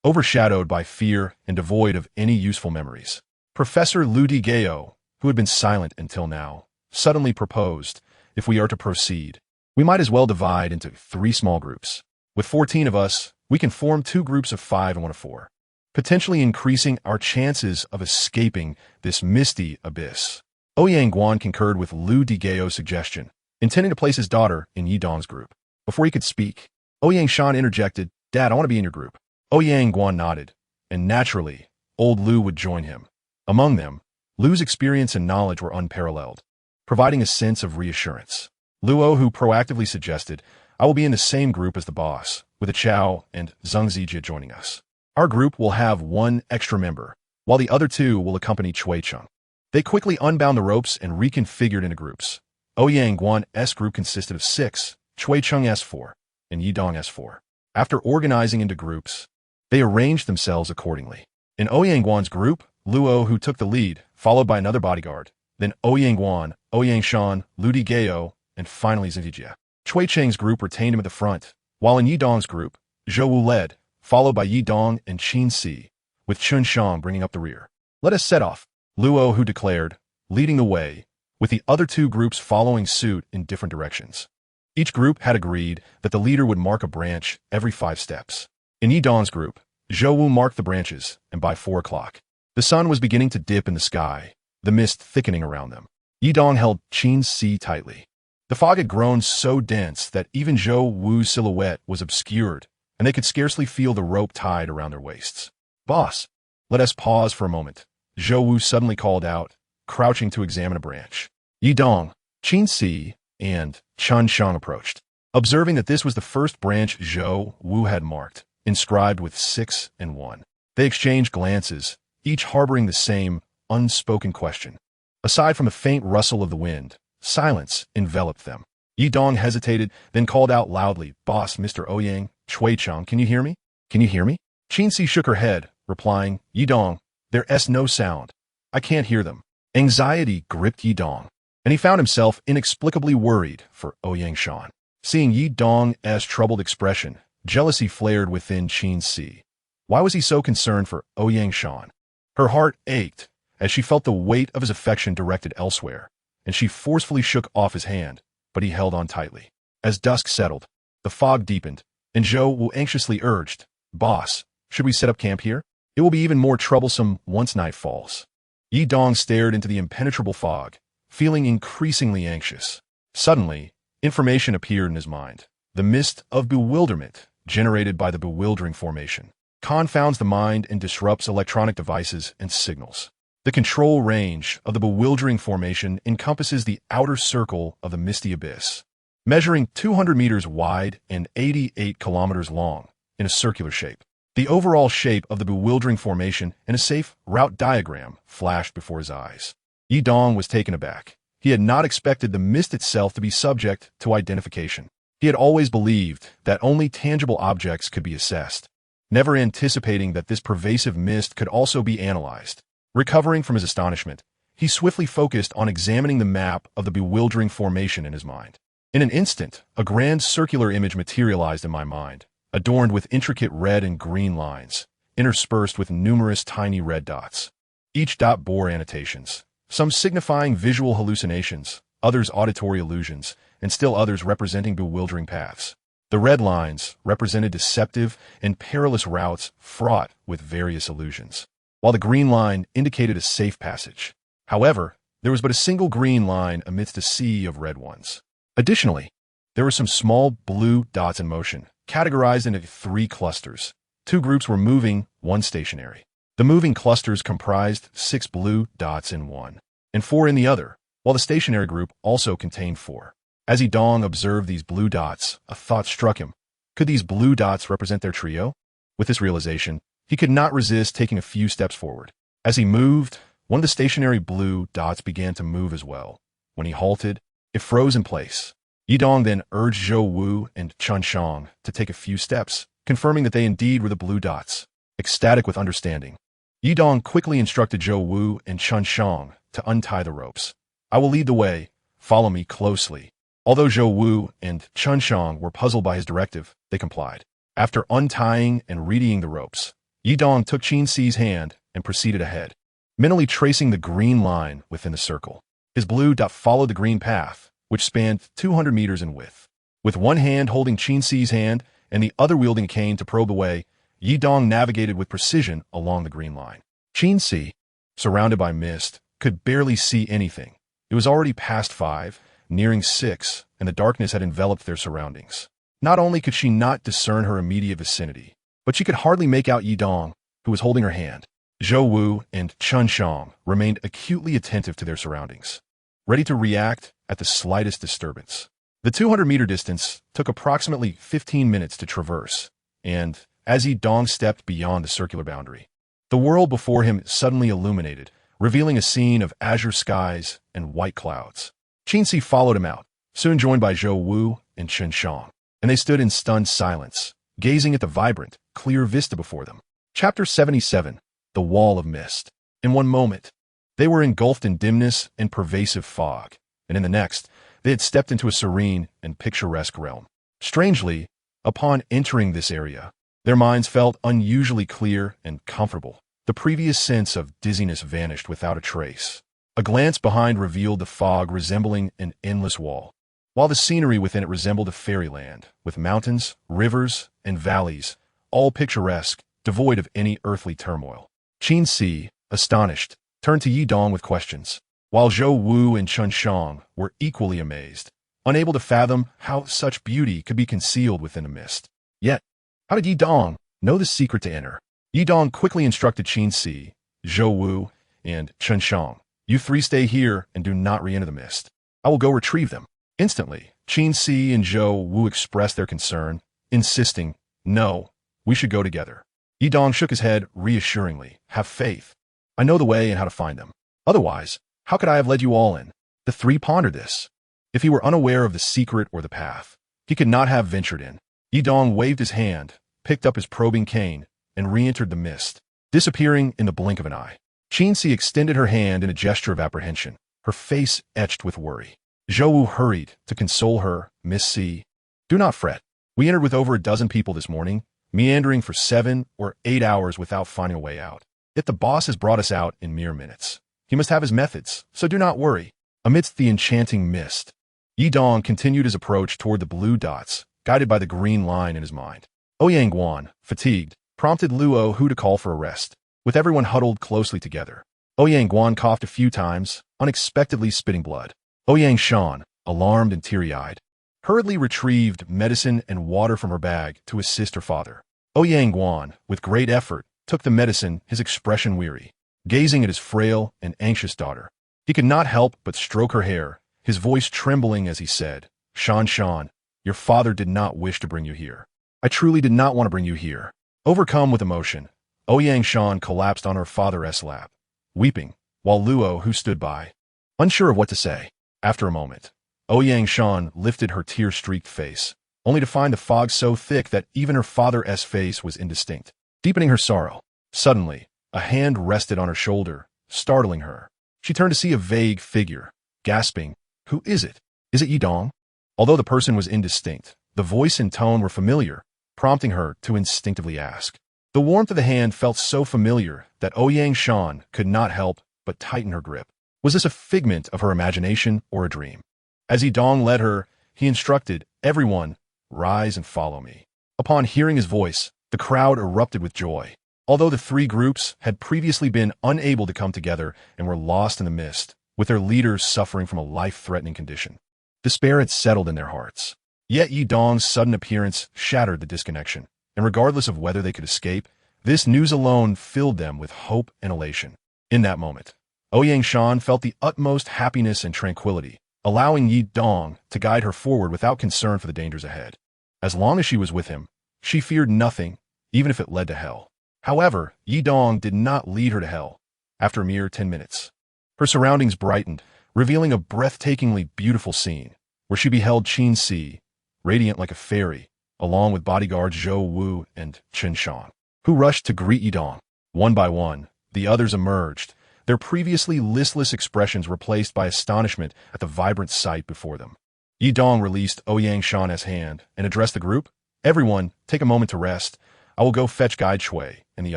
overshadowed by fear and devoid of any useful memories. Professor Ludigeo, who had been silent until now, suddenly proposed, "If we are to proceed, we might as well divide into 3 small groups. With 14 of us, we can form 2 groups of 5 and 1 of 4, potentially increasing our chances of escaping this misty abyss." Ouyang Guan concurred with Lu Digeo's suggestion, intending to place his daughter in Yi Dong's group. Before he could speak, Ouyang Shan interjected, "Dad, I want to be in your group." Ouyang Guan nodded, and naturally, old Lu would join him. Among them, Lu's experience and knowledge were unparalleled, providing a sense of reassurance. Luo, who proactively suggested, "I will be in the same group as the boss, with a Chao and Zheng Zijie joining us. Our group will have 1 extra member, while the other 2 will accompany Chui Chung." They quickly unbound the ropes and reconfigured into groups. Ouyang Guan's group consisted of 6, Chui Chung's 4, and Yi Dong's 4. After organizing into groups, they arranged themselves accordingly. In Ouyang Guan's group, Luo, who took the lead, followed by another bodyguard, then Ouyang Guan, Ouyang Shan, Ludi Geo, and finally Zhijie. Chui Cheng's group retained him at the front, while in Yi Dong's group, Zhou Wu led, followed by Yi Dong and Qin Si, with Chun Shang bringing up the rear. "Let us set off," Luo, who declared, leading the way, with the other 2 groups following suit in different directions. Each group had agreed that the leader would mark a branch every 5 steps. In Yi Dong's group, Zhou Wu marked the branches, and by 4 o'clock, the sun was beginning to dip in the sky, the mist thickening around them. Yi Dong held Qin Si tightly. The fog had grown so dense that even Zhou Wu's silhouette was obscured, and they could scarcely feel the rope tied around their waists. "Boss, let us pause for a moment," Zhou Wu suddenly called out, crouching to examine a branch. Yi Dong, Qin Si, and Chun Shang approached. Observing that this was the first branch Zhou Wu had marked, inscribed with 6 and 1, they exchanged glances, each harboring the same unspoken question. Aside from a faint rustle of the wind, silence enveloped them. Yi Dong hesitated, then called out loudly, "Boss, Mr. Ouyang, Chui Chung, can you hear me? Can you hear me?" Qin Si shook her head, replying, "Yi Dong, there's no sound. I can't hear them." Anxiety gripped Yi Dong, and he found himself inexplicably worried for Ouyang Shan. Seeing Yi Dong's troubled expression, jealousy flared within Qin Si. Why was he so concerned for Ouyang Shan? Her heart ached as she felt the weight of his affection directed elsewhere, and she forcefully shook off his hand, but he held on tightly. As dusk settled, the fog deepened, and Zhou Wu anxiously urged, "Boss, should we set up camp here? It will be even more troublesome once night falls." Yi Dong stared into the impenetrable fog, feeling increasingly anxious. Suddenly, information appeared in his mind. The mist of bewilderment generated by the bewildering formation confounds the mind and disrupts electronic devices and signals. The control range of the bewildering formation encompasses the outer circle of the misty abyss, measuring 200 meters wide and 88 kilometers long in a circular shape. The overall shape of the bewildering formation and a safe route diagram flashed before his eyes. Yi Dong was taken aback. He had not expected the mist itself to be subject to identification. He had always believed that only tangible objects could be assessed, never anticipating that this pervasive mist could also be analyzed. Recovering from his astonishment, he swiftly focused on examining the map of the bewildering formation in his mind. In an instant, a grand circular image materialized in my mind, adorned with intricate red and green lines, interspersed with numerous tiny red dots. Each dot bore annotations, some signifying visual hallucinations, others auditory illusions, and still others representing bewildering paths. The red lines represented deceptive and perilous routes fraught with various illusions, while the green line indicated a safe passage. However, there was but a single green line amidst a sea of red ones. Additionally, there were some small blue dots in motion, categorized into 3 clusters. 2 groups were moving, 1 stationary. The moving clusters comprised 6 blue dots in one, and 4 in the other, while the stationary group also contained 4. As Yi Dong observed these blue dots, a thought struck him. Could these blue dots represent their trio? With this realization, he could not resist taking a few steps forward. As he moved, one of the stationary blue dots began to move as well. When he halted, it froze in place. Yi Dong then urged Zhou Wu and Chun Shang to take a few steps, confirming that they indeed were the blue dots. Ecstatic with understanding, Yi Dong quickly instructed Zhou Wu and Chun Shang to untie the ropes. I will lead the way. Follow me closely. Although Zhou Wu and Chun Shang were puzzled by his directive, they complied. After untying and readying the ropes, Yi Dong took Qin Si's hand and proceeded ahead, mentally tracing the green line within the circle. His blue dot followed the green path, which spanned 200 meters in width. With one hand holding Qin Si's hand and the other wielding a cane to probe the way, Yi Dong navigated with precision along the green line. Qin Si, surrounded by mist, could barely see anything. It was already past 5, nearing 6, and the darkness had enveloped their surroundings. Not only could she not discern her immediate vicinity, but she could hardly make out Yi Dong, who was holding her hand. Zhou Wu and Chun Shang remained acutely attentive to their surroundings, ready to react at the slightest disturbance. The 200-meter distance took approximately 15 minutes to traverse, and as Yi Dong stepped beyond the circular boundary, the world before him suddenly illuminated, revealing a scene of azure skies and white clouds. Qin Si followed him out, soon joined by Zhou Wu and Chun Shang, and they stood in stunned silence, gazing at the vibrant, clear vista before them. Chapter 77, The Wall of Mist. In one moment, they were engulfed in dimness and pervasive fog, and in the next, they had stepped into a serene and picturesque realm. Strangely, upon entering this area, their minds felt unusually clear and comfortable. The previous sense of dizziness vanished without a trace. A glance behind revealed the fog resembling an endless wall, while the scenery within it resembled a fairyland, with mountains, rivers, and valleys, all picturesque, devoid of any earthly turmoil. Qin Si, astonished, turned to Yi Dong with questions, while Zhou Wu and Chun Shang were equally amazed, unable to fathom how such beauty could be concealed within a mist. Yet, how did Yi Dong know the secret to enter? Yi Dong quickly instructed Qin Si, Zhou Wu, and Chun Shang. You 3 stay here and do not re-enter the mist. I will go retrieve them. Instantly, Qin Si and Zhou Wu expressed their concern, insisting, No, we should go together. Yi Dong shook his head reassuringly. Have faith. I know the way and how to find them. Otherwise, how could I have led you all in? The 3 pondered this. If he were unaware of the secret or the path, he could not have ventured in. Yi Dong waved his hand, picked up his probing cane, and re-entered the mist, disappearing in the blink of an eye. Qin Si extended her hand in a gesture of apprehension, her face etched with worry. Zhou Wu hurried to console her. Miss Si, do not fret. We entered with over a dozen people this morning, meandering for 7 or 8 hours without finding a way out. Yet the boss has brought us out in mere minutes. He must have his methods, so do not worry. Amidst the enchanting mist, Yi Dong continued his approach toward the blue dots, guided by the green line in his mind. Ouyang Guan, fatigued, prompted Luo Hu to call for a rest. With everyone huddled closely together, Ouyang Guan coughed a few times, unexpectedly spitting blood. Ouyang Shan, alarmed and teary-eyed, hurriedly retrieved medicine and water from her bag to assist her father. Ouyang Guan, with great effort, took the medicine, his expression weary, gazing at his frail and anxious daughter. He could not help but stroke her hair, his voice trembling as he said, Shan, your father did not wish to bring you here. I truly did not want to bring you here. Overcome with emotion, Ouyang Shan collapsed on her father's lap, weeping, while Luo, who stood by, unsure of what to say. After a moment, Ouyang Shan lifted her tear-streaked face, only to find the fog so thick that even her father's face was indistinct, deepening her sorrow. Suddenly, a hand rested on her shoulder, startling her. She turned to see a vague figure, gasping, "Who is it? Is it Yidong?" Although the person was indistinct, the voice and tone were familiar, prompting her to instinctively ask. The warmth of the hand felt so familiar that Ouyang Shan could not help but tighten her grip. Was this a figment of her imagination or a dream? As Yidong led her, he instructed, "Everyone, rise and follow me." Upon hearing his voice, the crowd erupted with joy. Although the three groups had previously been unable to come together and were lost in the mist, with their leaders suffering from a life-threatening condition, despair had settled in their hearts. Yet Yidong's sudden appearance shattered the disconnection, and regardless of whether they could escape, this news alone filled them with hope and elation. In that moment, Ouyang Shan felt the utmost happiness and tranquility, allowing Yidong to guide her forward without concern for the dangers ahead. As long as she was with him, she feared nothing, even if it led to hell. However, Yidong did not lead her to hell. After a mere 10 minutes, her surroundings brightened, revealing a breathtakingly beautiful scene, where she beheld Qin Si, radiant like a fairy, along with bodyguards Zhou Wu and Chen Shang, who rushed to greet Yidong. One by one, the others emerged, their previously listless expressions replaced by astonishment at the vibrant sight before them. Yidong released Ouyang Shan's hand and addressed the group. "Everyone, take a moment to rest. I will go fetch Guide Shui and the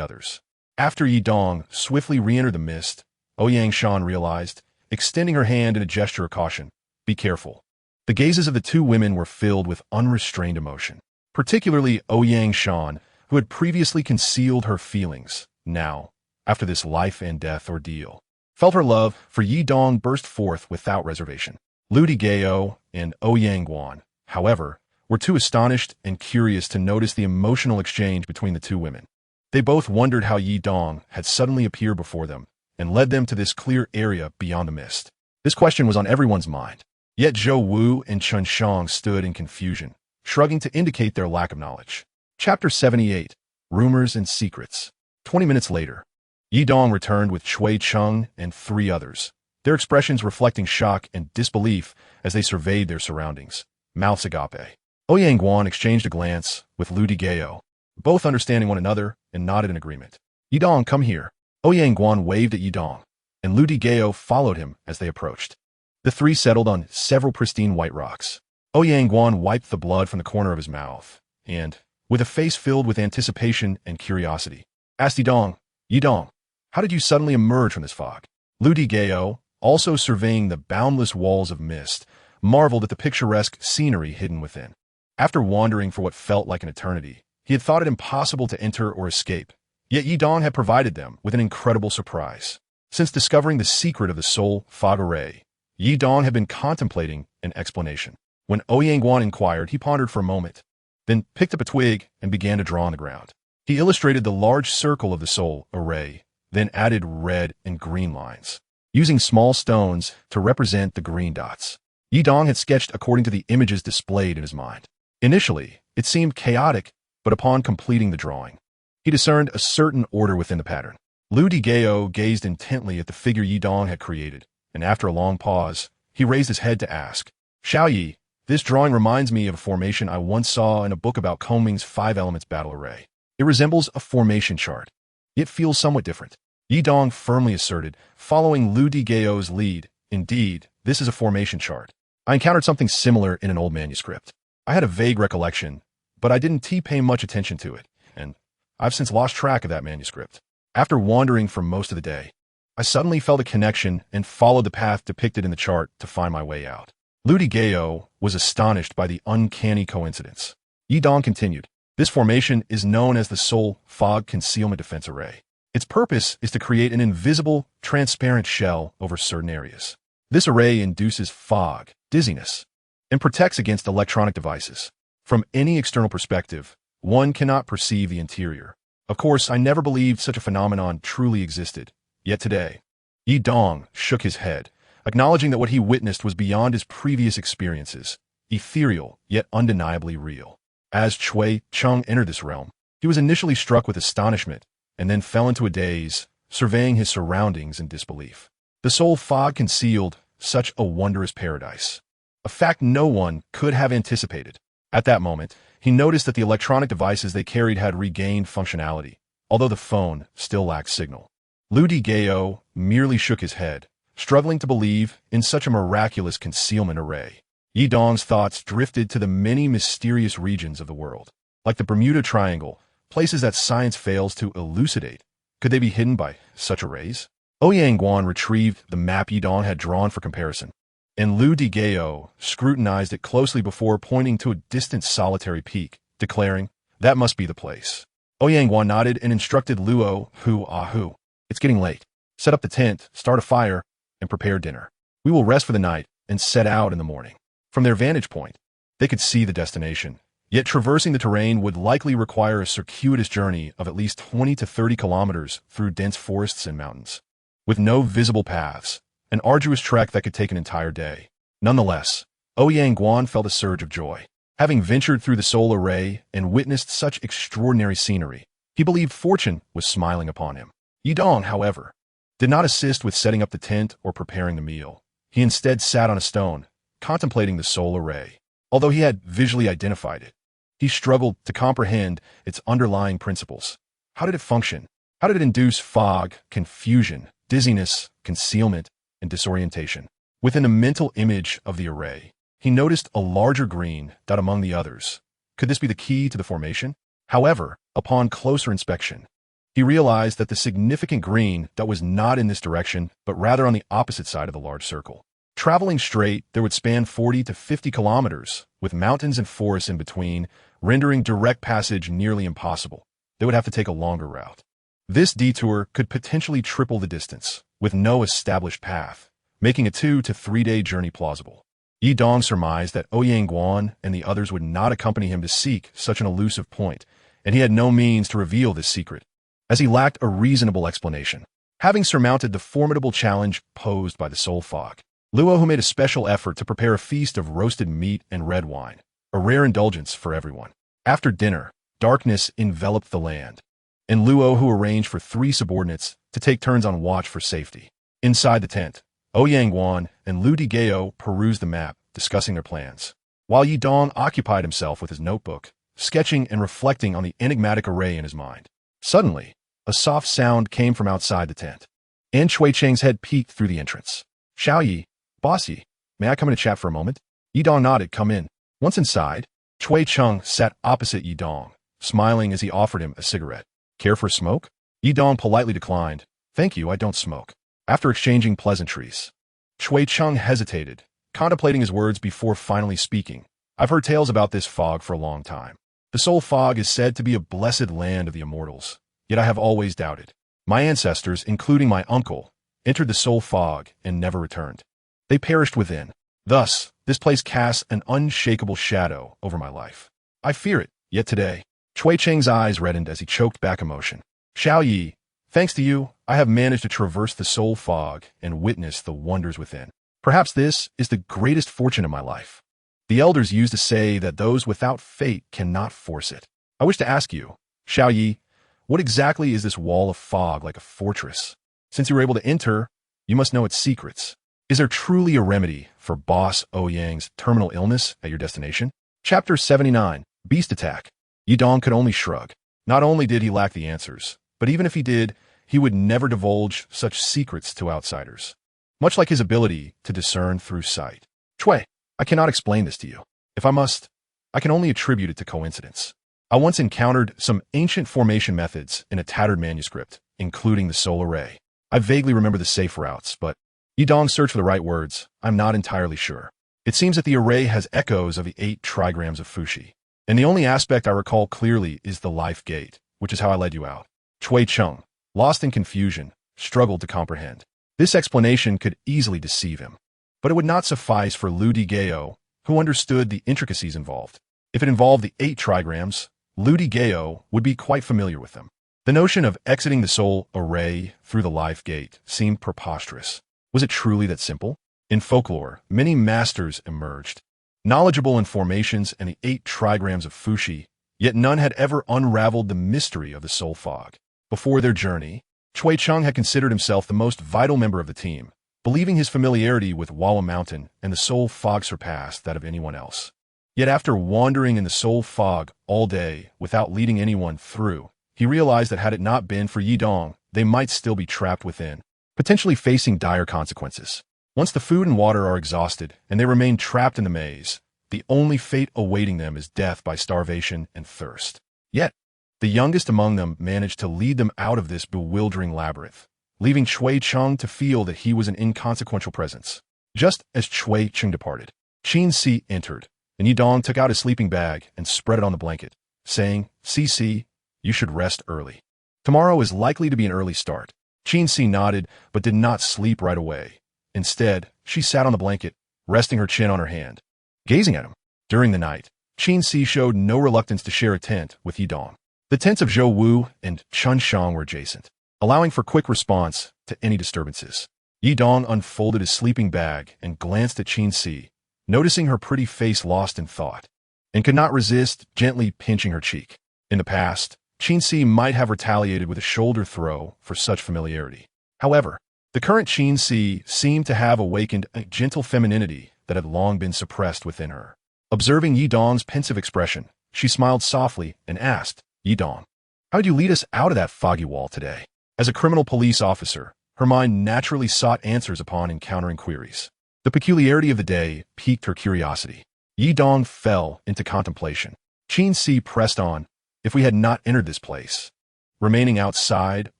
others." After Yidong swiftly re-entered the mist, Ouyang Shan realized, extending her hand in a gesture of caution, "Be careful." The gazes of the two women were filled with unrestrained emotion, particularly Ouyang Shan, who had previously concealed her feelings. Now, after this life and death ordeal, felt her love for Yidong burst forth without reservation. Ludi Gao and Ouyang Guan, however, were too astonished and curious to notice the emotional exchange between the two women. They both wondered how Yidong had suddenly appeared before them and led them to this clear area beyond the mist. This question was on everyone's mind. Yet Zhou Wu and Chen Shang stood in confusion, shrugging to indicate their lack of knowledge. Chapter 78, Rumors and Secrets. 20 minutes later, Yidong returned with Chui Cheng and 3 others, their expressions reflecting shock and disbelief as they surveyed their surroundings, mouths agape. Ouyang Guan exchanged a glance with Ludi Gao, both understanding one another and nodded in agreement. "Yidong, come here." Ouyang Guan waved at Yidong, and Ludi Gao followed him as they approached. The three settled on several pristine white rocks. Ouyang Guan wiped the blood from the corner of his mouth, and, with a face filled with anticipation and curiosity, asked Yidong, "Yidong, how did you suddenly emerge from this fog?" Ludi Gao, also surveying the boundless walls of mist, marveled at the picturesque scenery hidden within. After wandering for what felt like an eternity, he had thought it impossible to enter or escape, yet Yidong had provided them with an incredible surprise. Since discovering the secret of the soul fog array, Yidong had been contemplating an explanation. When Ouyang Guan inquired, he pondered for a moment, then picked up a twig and began to draw on the ground. He illustrated the large circle of the soul array, then added red and green lines, using small stones to represent the green dots. Yidong had sketched according to the images displayed in his mind. Initially, it seemed chaotic, but upon completing the drawing, he discerned a certain order within the pattern. Ludi Gao gazed intently at the figure Yidong had created, and after a long pause, he raised his head to ask, "Xiao Yi, this drawing reminds me of a formation I once saw in a book about Coming's 5 elements battle array. It resembles a formation chart. It feels somewhat different." Yidong firmly asserted, following Ludi Gao's lead, "Indeed, this is a formation chart. I encountered something similar in an old manuscript. I had a vague recollection, but I didn't pay much attention to it, and I've since lost track of that manuscript. After wandering for most of the day, I suddenly felt a connection and followed the path depicted in the chart to find my way out." Ludi Gao was astonished by the uncanny coincidence. Yidong continued, "This formation is known as the Soul Fog Concealment Defense Array. Its purpose is to create an invisible, transparent shell over certain areas. This array induces fog, dizziness, and protects against electronic devices. From any external perspective, one cannot perceive the interior. Of course, I never believed such a phenomenon truly existed. Yet today," Yidong shook his head, acknowledging that what he witnessed was beyond his previous experiences, ethereal yet undeniably real. As Chui Cheng entered this realm, He was initially struck with astonishment, and then fell into a daze, surveying his surroundings in disbelief. The soul fog concealed such a wondrous paradise, a fact no one could have anticipated. At that moment, he noticed that the electronic devices they carried had regained functionality, although the phone still lacked signal. Lu Gao merely shook his head, struggling to believe in such a miraculous concealment array. Yi Dong's thoughts drifted to the many mysterious regions of the world. Like the Bermuda Triangle, places that science fails to elucidate. Could they be hidden by such arrays? Ouyang Guan retrieved the map Yi Dong had drawn for comparison, and Lu Gao scrutinized it closely before pointing to a distant solitary peak, declaring, "That must be the place." Ouyang Guan nodded and instructed Luo Hu, "It's getting late. Set up the tent, start a fire, and prepare dinner. We will rest for the night and set out in the morning." From their vantage point, they could see the destination, yet traversing the terrain would likely require a circuitous journey of at least 20 to 30 kilometers through dense forests and mountains. With no visible paths, an arduous trek that could take an entire day. Nonetheless, Ouyang Guan felt a surge of joy. Having ventured through the soul array and witnessed such extraordinary scenery, he believed fortune was smiling upon him. Yi Dong, however, did not assist with setting up the tent or preparing the meal. He instead sat on a stone, contemplating the soul array. Although he had visually identified it, he struggled to comprehend its underlying principles. How did it function? How did it induce fog, confusion, dizziness, concealment, and disorientation? Within the mental image of the array, he noticed a larger green dot among the others. Could this be the key to the formation? However, upon closer inspection, he realized that the significant green dot was not in this direction, but rather on the opposite side of the large circle. Traveling straight, there would span 40 to 50 kilometers, with mountains and forests in between, rendering direct passage nearly impossible. They would have to take a longer route. This detour could potentially triple the distance, with no established path, making a 2 to 3 day journey plausible. Yi Dong surmised that Ouyang Guan and the others would not accompany him to seek such an elusive point, and he had no means to reveal this secret, as he lacked a reasonable explanation. Having surmounted the formidable challenge posed by the soul fog, Luo Hu made a special effort to prepare a feast of roasted meat and red wine, a rare indulgence for everyone. After dinner, darkness enveloped the land, and Luo Hu arranged for 3 subordinates to take turns on watch for safety. Inside the tent, Ouyang Guan and Lu Gao perused the map, discussing their plans, while Yi Dong occupied himself with his notebook, sketching and reflecting on the enigmatic array in his mind. Suddenly, a soft sound came from outside the tent. An Chui Cheng's head peeked through the entrance. "Xiao Yi, Boss Yi, may I come in to chat for a moment?" Yi Dong nodded. "Come in." Once inside, Chui Cheng sat opposite Yi Dong, smiling as he offered him a cigarette. "Care for a smoke?" Yi Dong politely declined. "Thank you, I don't smoke." After exchanging pleasantries, Chui Cheng hesitated, contemplating his words before finally speaking. "I've heard tales about this fog for a long time. The soul fog is said to be a blessed land of the immortals, yet I have always doubted. My ancestors, including my uncle, entered the soul fog and never returned. They perished within. Thus, this place casts an unshakable shadow over my life. I fear it, yet today." Chui Cheng's eyes reddened as he choked back emotion. "Xiao Yi, thanks to you, I have managed to traverse the soul fog and witness the wonders within. Perhaps this is the greatest fortune of my life. The elders used to say that those without fate cannot force it. I wish to ask you, Xiao Yi, what exactly is this wall of fog like a fortress? Since you were able to enter, you must know its secrets. Is there truly a remedy for Boss Ouyang's terminal illness at your destination?" Chapter 79, Beast Attack. Yi Dong could only shrug. Not only did he lack the answers, but even if he did, he would never divulge such secrets to outsiders. Much like his ability to discern through sight. "Chui, I cannot explain this to you. If I must, I can only attribute it to coincidence. I once encountered some ancient formation methods in a tattered manuscript, including the soul array. I vaguely remember the safe routes, but..." Yi Dong searched for the right words. "I'm not entirely sure. It seems that the array has echoes of the 8 trigrams of Fushi, and the only aspect I recall clearly is the life gate, which is how I led you out." Chui Cheng, lost in confusion, struggled to comprehend. This explanation could easily deceive him, but it would not suffice for Lu Gao, who understood the intricacies involved. If it involved the 8 trigrams, Lu Gao would be quite familiar with them. The notion of exiting the soul array through the life gate seemed preposterous. Was it truly that simple? In folklore, many masters emerged, knowledgeable in formations and the 8 trigrams of Fushi, Yet none had ever unraveled the mystery of the soul fog. Before their journey, Chui Cheng had considered himself the most vital member of the team, believing his familiarity with Walla Mountain and the soul fog surpassed that of anyone else. Yet after wandering in the soul fog all day without leading anyone through, he realized that had it not been for Yi Dong, they might still be trapped within, potentially facing dire consequences. Once the food and water are exhausted and they remain trapped in the maze, the only fate awaiting them is death by starvation and thirst. Yet, the youngest among them managed to lead them out of this bewildering labyrinth, leaving Chui Cheng to feel that he was an inconsequential presence. Just as Chui Cheng departed, Qin Si entered, and Yi Dong took out his sleeping bag and spread it on the blanket, saying, "Si, you should rest early. Tomorrow is likely to be an early start." Qin Si nodded, but did not sleep right away. Instead, she sat on the blanket, resting her chin on her hand, gazing at him. During the night, Qin Si showed no reluctance to share a tent with Yi Dong. The tents of Zhou Wu and Chun Shang were adjacent, allowing for quick response to any disturbances. Yi Dong unfolded his sleeping bag and glanced at Qin Si, noticing her pretty face lost in thought, and could not resist gently pinching her cheek. In the past, Qin Si might have retaliated with a shoulder throw for such familiarity. However, the current Qin Si seemed to have awakened a gentle femininity that had long been suppressed within her. Observing Yi Dong's pensive expression, she smiled softly and asked, "Yi Dong, how did you lead us out of that foggy wall today?" As a criminal police officer, her mind naturally sought answers upon encountering queries. The peculiarity of the day piqued her curiosity. Yi Dong fell into contemplation. Qin Si pressed on, "If we had not entered this place, remaining outside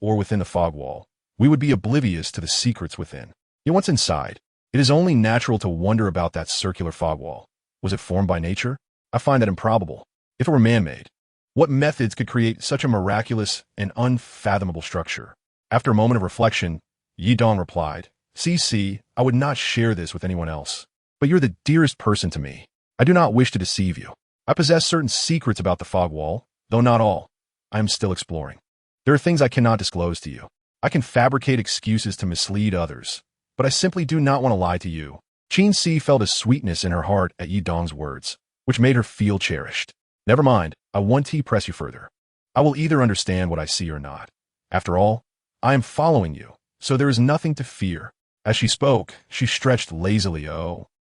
or within the fog wall, we would be oblivious to the secrets within. Yet once inside, it is only natural to wonder about that circular fog wall. Was it formed by nature? I find that improbable. If it were man-made, what methods could create such a miraculous and unfathomable structure?" After a moment of reflection, Yi Dong replied, "Si, I would not share this with anyone else, but you're the dearest person to me. I do not wish to deceive you. I possess certain secrets about the fog wall, though not all. I am still exploring. There are things I cannot disclose to you. I can fabricate excuses to mislead others, but I simply do not want to lie to you." Qin Si felt a sweetness in her heart at Yi Dong's words, which made her feel cherished. "Never mind, I won't press you further. I will either understand what I see or not. After all, I am following you, so there is nothing to fear." As she spoke, she stretched lazily.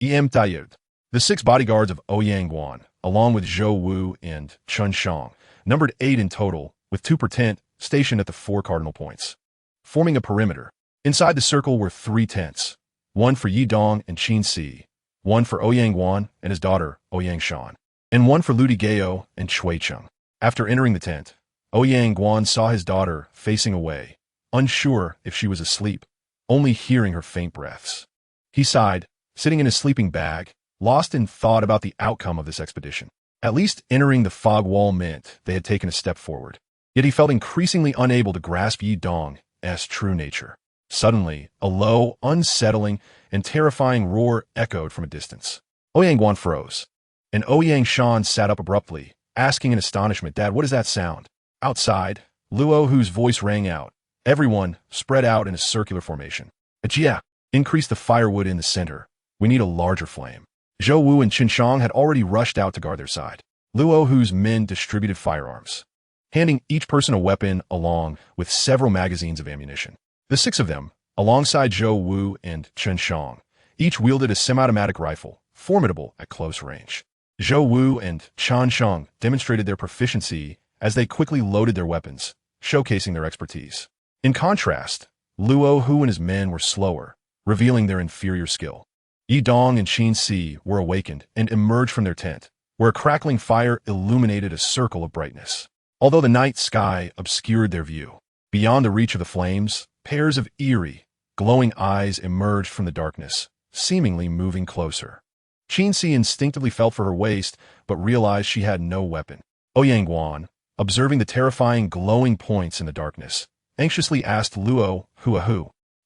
"Em tired." The 6 bodyguards of Ouyang Guan, along with Zhou Wu and Chun Shang, numbered 8 in total, with 2 per tent stationed at the 4 cardinal points, forming a perimeter. Inside the circle were 3 tents, one for Yi Dong and Qin Si, one for Ouyang Guan and his daughter Ouyang Shan, and one for Ludi Gao and Chui Cheng. After entering the tent, Ouyang Guan saw his daughter facing away, unsure if she was asleep, only hearing her faint breaths. He sighed, sitting in his sleeping bag, lost in thought about the outcome of this expedition. At least entering the fog wall meant they had taken a step forward. Yet he felt increasingly unable to grasp Yi Dong's true nature. Suddenly, a low, unsettling, and terrifying roar echoed from a distance. Ouyang Guan froze, and Ouyang Shan sat up abruptly, asking in astonishment, "Dad, what is that sound?" Outside, Luo Hu's voice rang out. Everyone spread out in a circular formation. "Ajia, increase the firewood in the center. We need a larger flame." Zhou Wu and Qin Shang had already rushed out to guard their side. Luo Hu's men distributed firearms, handing each person a weapon along with several magazines of ammunition. The 6 of them, alongside Zhou Wu and Qin Shang, each wielded a semi-automatic rifle, formidable at close range. Zhou Wu and Qin Shang demonstrated their proficiency as they quickly loaded their weapons, showcasing their expertise. In contrast, Luo Hu and his men were slower, revealing their inferior skill. Yi Dong and Qin Si were awakened and emerged from their tent, where a crackling fire illuminated a circle of brightness. Although the night sky obscured their view, beyond the reach of the flames, pairs of eerie, glowing eyes emerged from the darkness, seemingly moving closer. Qin Si instinctively felt for her waist, but realized she had no weapon. Ouyang Guan, observing the terrifying glowing points in the darkness, anxiously asked Luo Hu,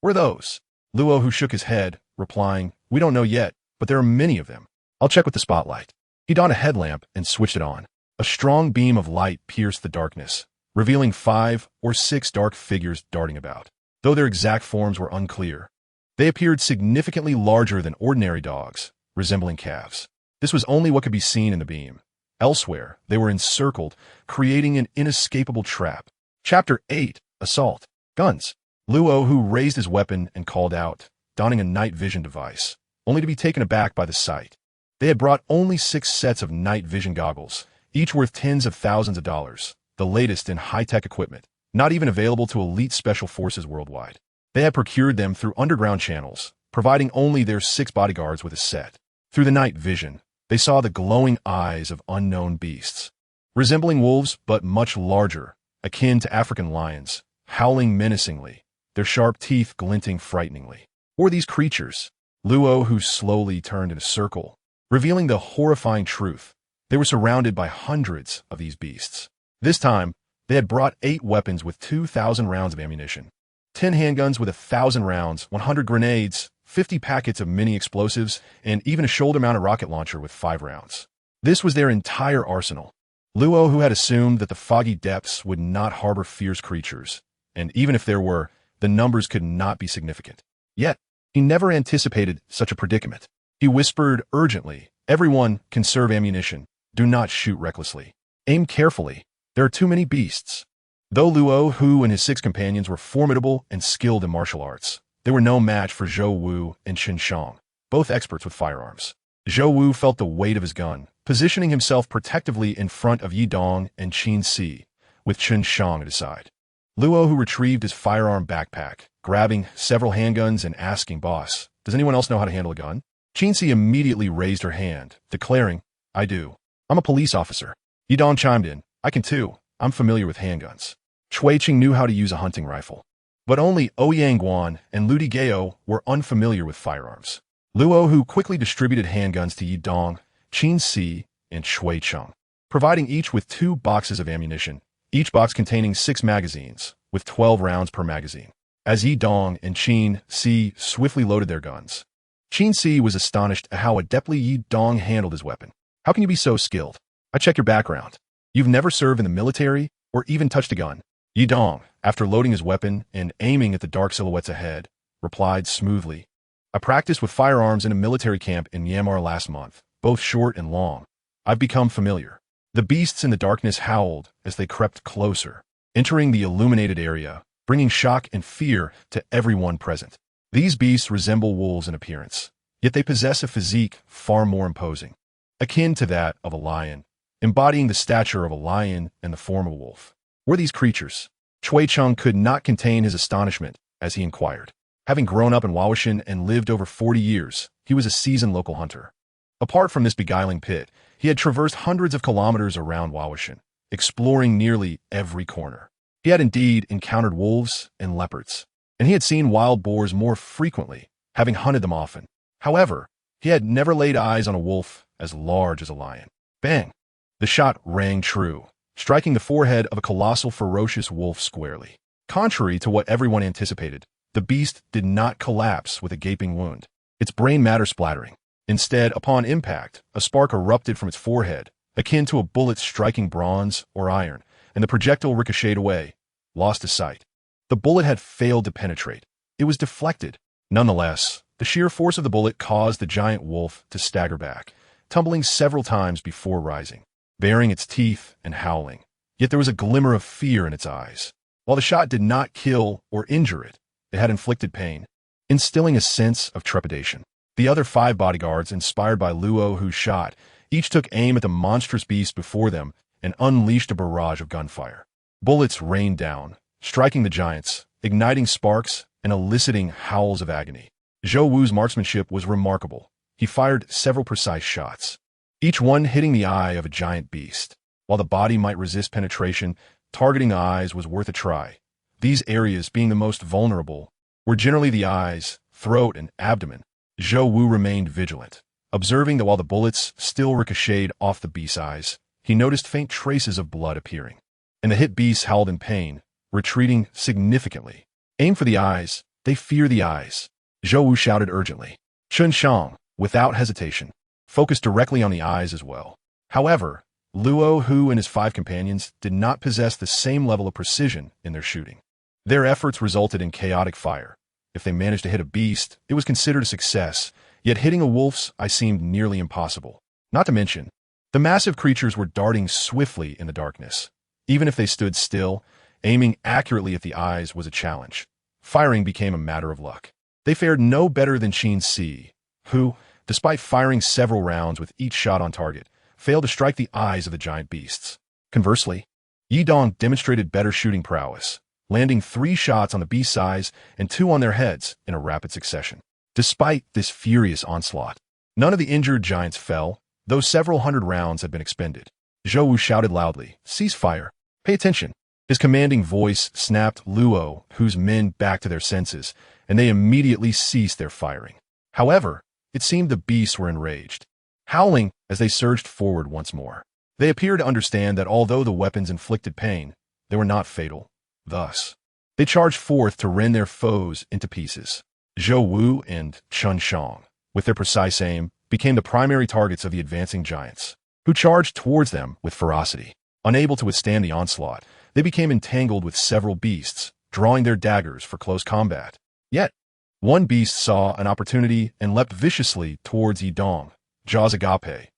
"Where are those?" Luo Hu shook his head, replying, "We don't know yet, but there are many of them. I'll check with the spotlight." He donned a headlamp and switched it on. A strong beam of light pierced the darkness, revealing 5 or 6 dark figures darting about. Though their exact forms were unclear, they appeared significantly larger than ordinary dogs, resembling calves. This was only what could be seen in the beam, Elsewhere, they were encircled, creating an inescapable trap. Chapter 8. Assault. Guns. Luo, who raised his weapon and called out, donning a night vision device, only to be taken aback by the sight. They had brought only 6 sets of night vision goggles, each worth tens of thousands of dollars, the latest in high-tech equipment, not even available to elite special forces worldwide. They had procured them through underground channels, providing only their 6 bodyguards with a set. Through the night vision, they saw the glowing eyes of unknown beasts, resembling wolves but much larger, akin to African lions, howling menacingly, their sharp teeth glinting frighteningly. Who were these creatures? Luo, who slowly turned in a circle, revealing the horrifying truth. They were surrounded by hundreds of these beasts. This time, they had brought 8 weapons with 2,000 rounds of ammunition, 10 handguns with 1,000 rounds, 100 grenades, 50 packets of mini explosives, and even a shoulder-mounted rocket launcher with 5 rounds. This was their entire arsenal. Luo, who had assumed that the foggy depths would not harbor fierce creatures, and even if there were, the numbers could not be significant. Yet, he never anticipated such a predicament. He whispered urgently, "Everyone, conserve ammunition. Do not shoot recklessly. Aim carefully. There are too many beasts." Though Luo, who and his 6 companions were formidable and skilled in martial arts, they were no match for Zhou Wu and Chen Shang, both experts with firearms. Zhou Wu felt the weight of his gun, positioning himself protectively in front of Yi Dong and Qin Si, with Chen Shang at his side. Luo, who retrieved his firearm backpack, grabbing several handguns and asking, "Boss, does anyone else know how to handle a gun?" Qin Si immediately raised her hand, declaring, "I do. I'm a police officer." Yi Dong chimed in, "I can too. I'm familiar with handguns." Chui Qing knew how to use a hunting rifle. But only Ouyang Guan and Ludi Gao were unfamiliar with firearms. Luo, who quickly distributed handguns to Yi Dong, Qin Si, and Shui Cheng, providing each with 2 boxes of ammunition, each box containing 6 magazines, with 12 rounds per magazine. As Yi Dong and Qin Si swiftly loaded their guns, Qin Si was astonished at how adeptly Yi Dong handled his weapon. "How can you be so skilled? I check your background. You've never served in the military or even touched a gun." Yi Dong, after loading his weapon and aiming at the dark silhouettes ahead, replied smoothly, "I practiced with firearms in a military camp in Myanmar last month, both short and long. I've become familiar." The beasts in the darkness howled as they crept closer, entering the illuminated area, bringing shock and fear to everyone present. These beasts resemble wolves in appearance, yet they possess a physique far more imposing, akin to that of a lion, embodying the stature of a lion and the form of a wolf. Were these creatures? Chui Cheng could not contain his astonishment as he inquired. Having grown up in Wawashan and lived over 40 years, he was a seasoned local hunter. Apart from this beguiling pit, he had traversed hundreds of kilometers around Wawashan, exploring nearly every corner. He had indeed encountered wolves and leopards, and he had seen wild boars more frequently, having hunted them often. However, he had never laid eyes on a wolf as large as a lion. Bang! The shot rang true, striking the forehead of a colossal, ferocious wolf squarely. Contrary to what everyone anticipated, the beast did not collapse with a gaping wound, its brain matter splattering. Instead, upon impact, a spark erupted from its forehead, akin to a bullet striking bronze or iron, and the projectile ricocheted away, lost to sight. The bullet had failed to penetrate. It was deflected. Nonetheless, the sheer force of the bullet caused the giant wolf to stagger back, tumbling several times before rising, baring its teeth and howling. Yet there was a glimmer of fear in its eyes. While the shot did not kill or injure it, it had inflicted pain, instilling a sense of trepidation. The other 5 bodyguards, inspired by Luo, who shot, each took aim at the monstrous beast before them and unleashed a barrage of gunfire. Bullets rained down, striking the giants, igniting sparks and eliciting howls of agony. Zhou Wu's marksmanship was remarkable. He fired several precise shots, each one hitting the eye of a giant beast. While the body might resist penetration, targeting the eyes was worth a try. These areas, being the most vulnerable, were generally the eyes, throat, and abdomen. Zhou Wu remained vigilant, observing that while the bullets still ricocheted off the beast's eyes, he noticed faint traces of blood appearing, and the hit beast howled in pain, retreating significantly. "Aim for the eyes. They fear the eyes," Zhou Wu shouted urgently. Chen Shang, without hesitation, focused directly on the eyes as well. However, Luo, Hu, and his 5 companions did not possess the same level of precision in their shooting. Their efforts resulted in chaotic fire. If they managed to hit a beast, it was considered a success, yet hitting a wolf's eye seemed nearly impossible. Not to mention, The massive creatures were darting swiftly in the darkness. Even if they stood still, aiming accurately at the eyes was a challenge. Firing became a matter of luck. They fared no better than Qin Si, who, despite firing several rounds with each shot on target, failed to strike the eyes of the giant beasts. Conversely, Yi Dong demonstrated better shooting prowess, landing 3 shots on the beast's eyes and 2 on their heads in a rapid succession. Despite this furious onslaught, none of the injured giants fell, though several hundred rounds had been expended. Zhou Wu shouted loudly, "Cease fire! Pay attention!" His commanding voice snapped Luo, whose men back to their senses, and they immediately ceased their firing. However, it seemed the beasts were enraged, howling as they surged forward once more. They appeared to understand that although the weapons inflicted pain, they were not fatal. Thus, they charged forth to rend their foes into pieces. Zhou Wu and Chun Shang, with their precise aim, became the primary targets of the advancing giants, who charged towards them with ferocity. Unable to withstand the onslaught, they became entangled with several beasts, drawing their daggers for close combat. Yet, one beast saw an opportunity and leapt viciously towards Yi Dong, jaws agape,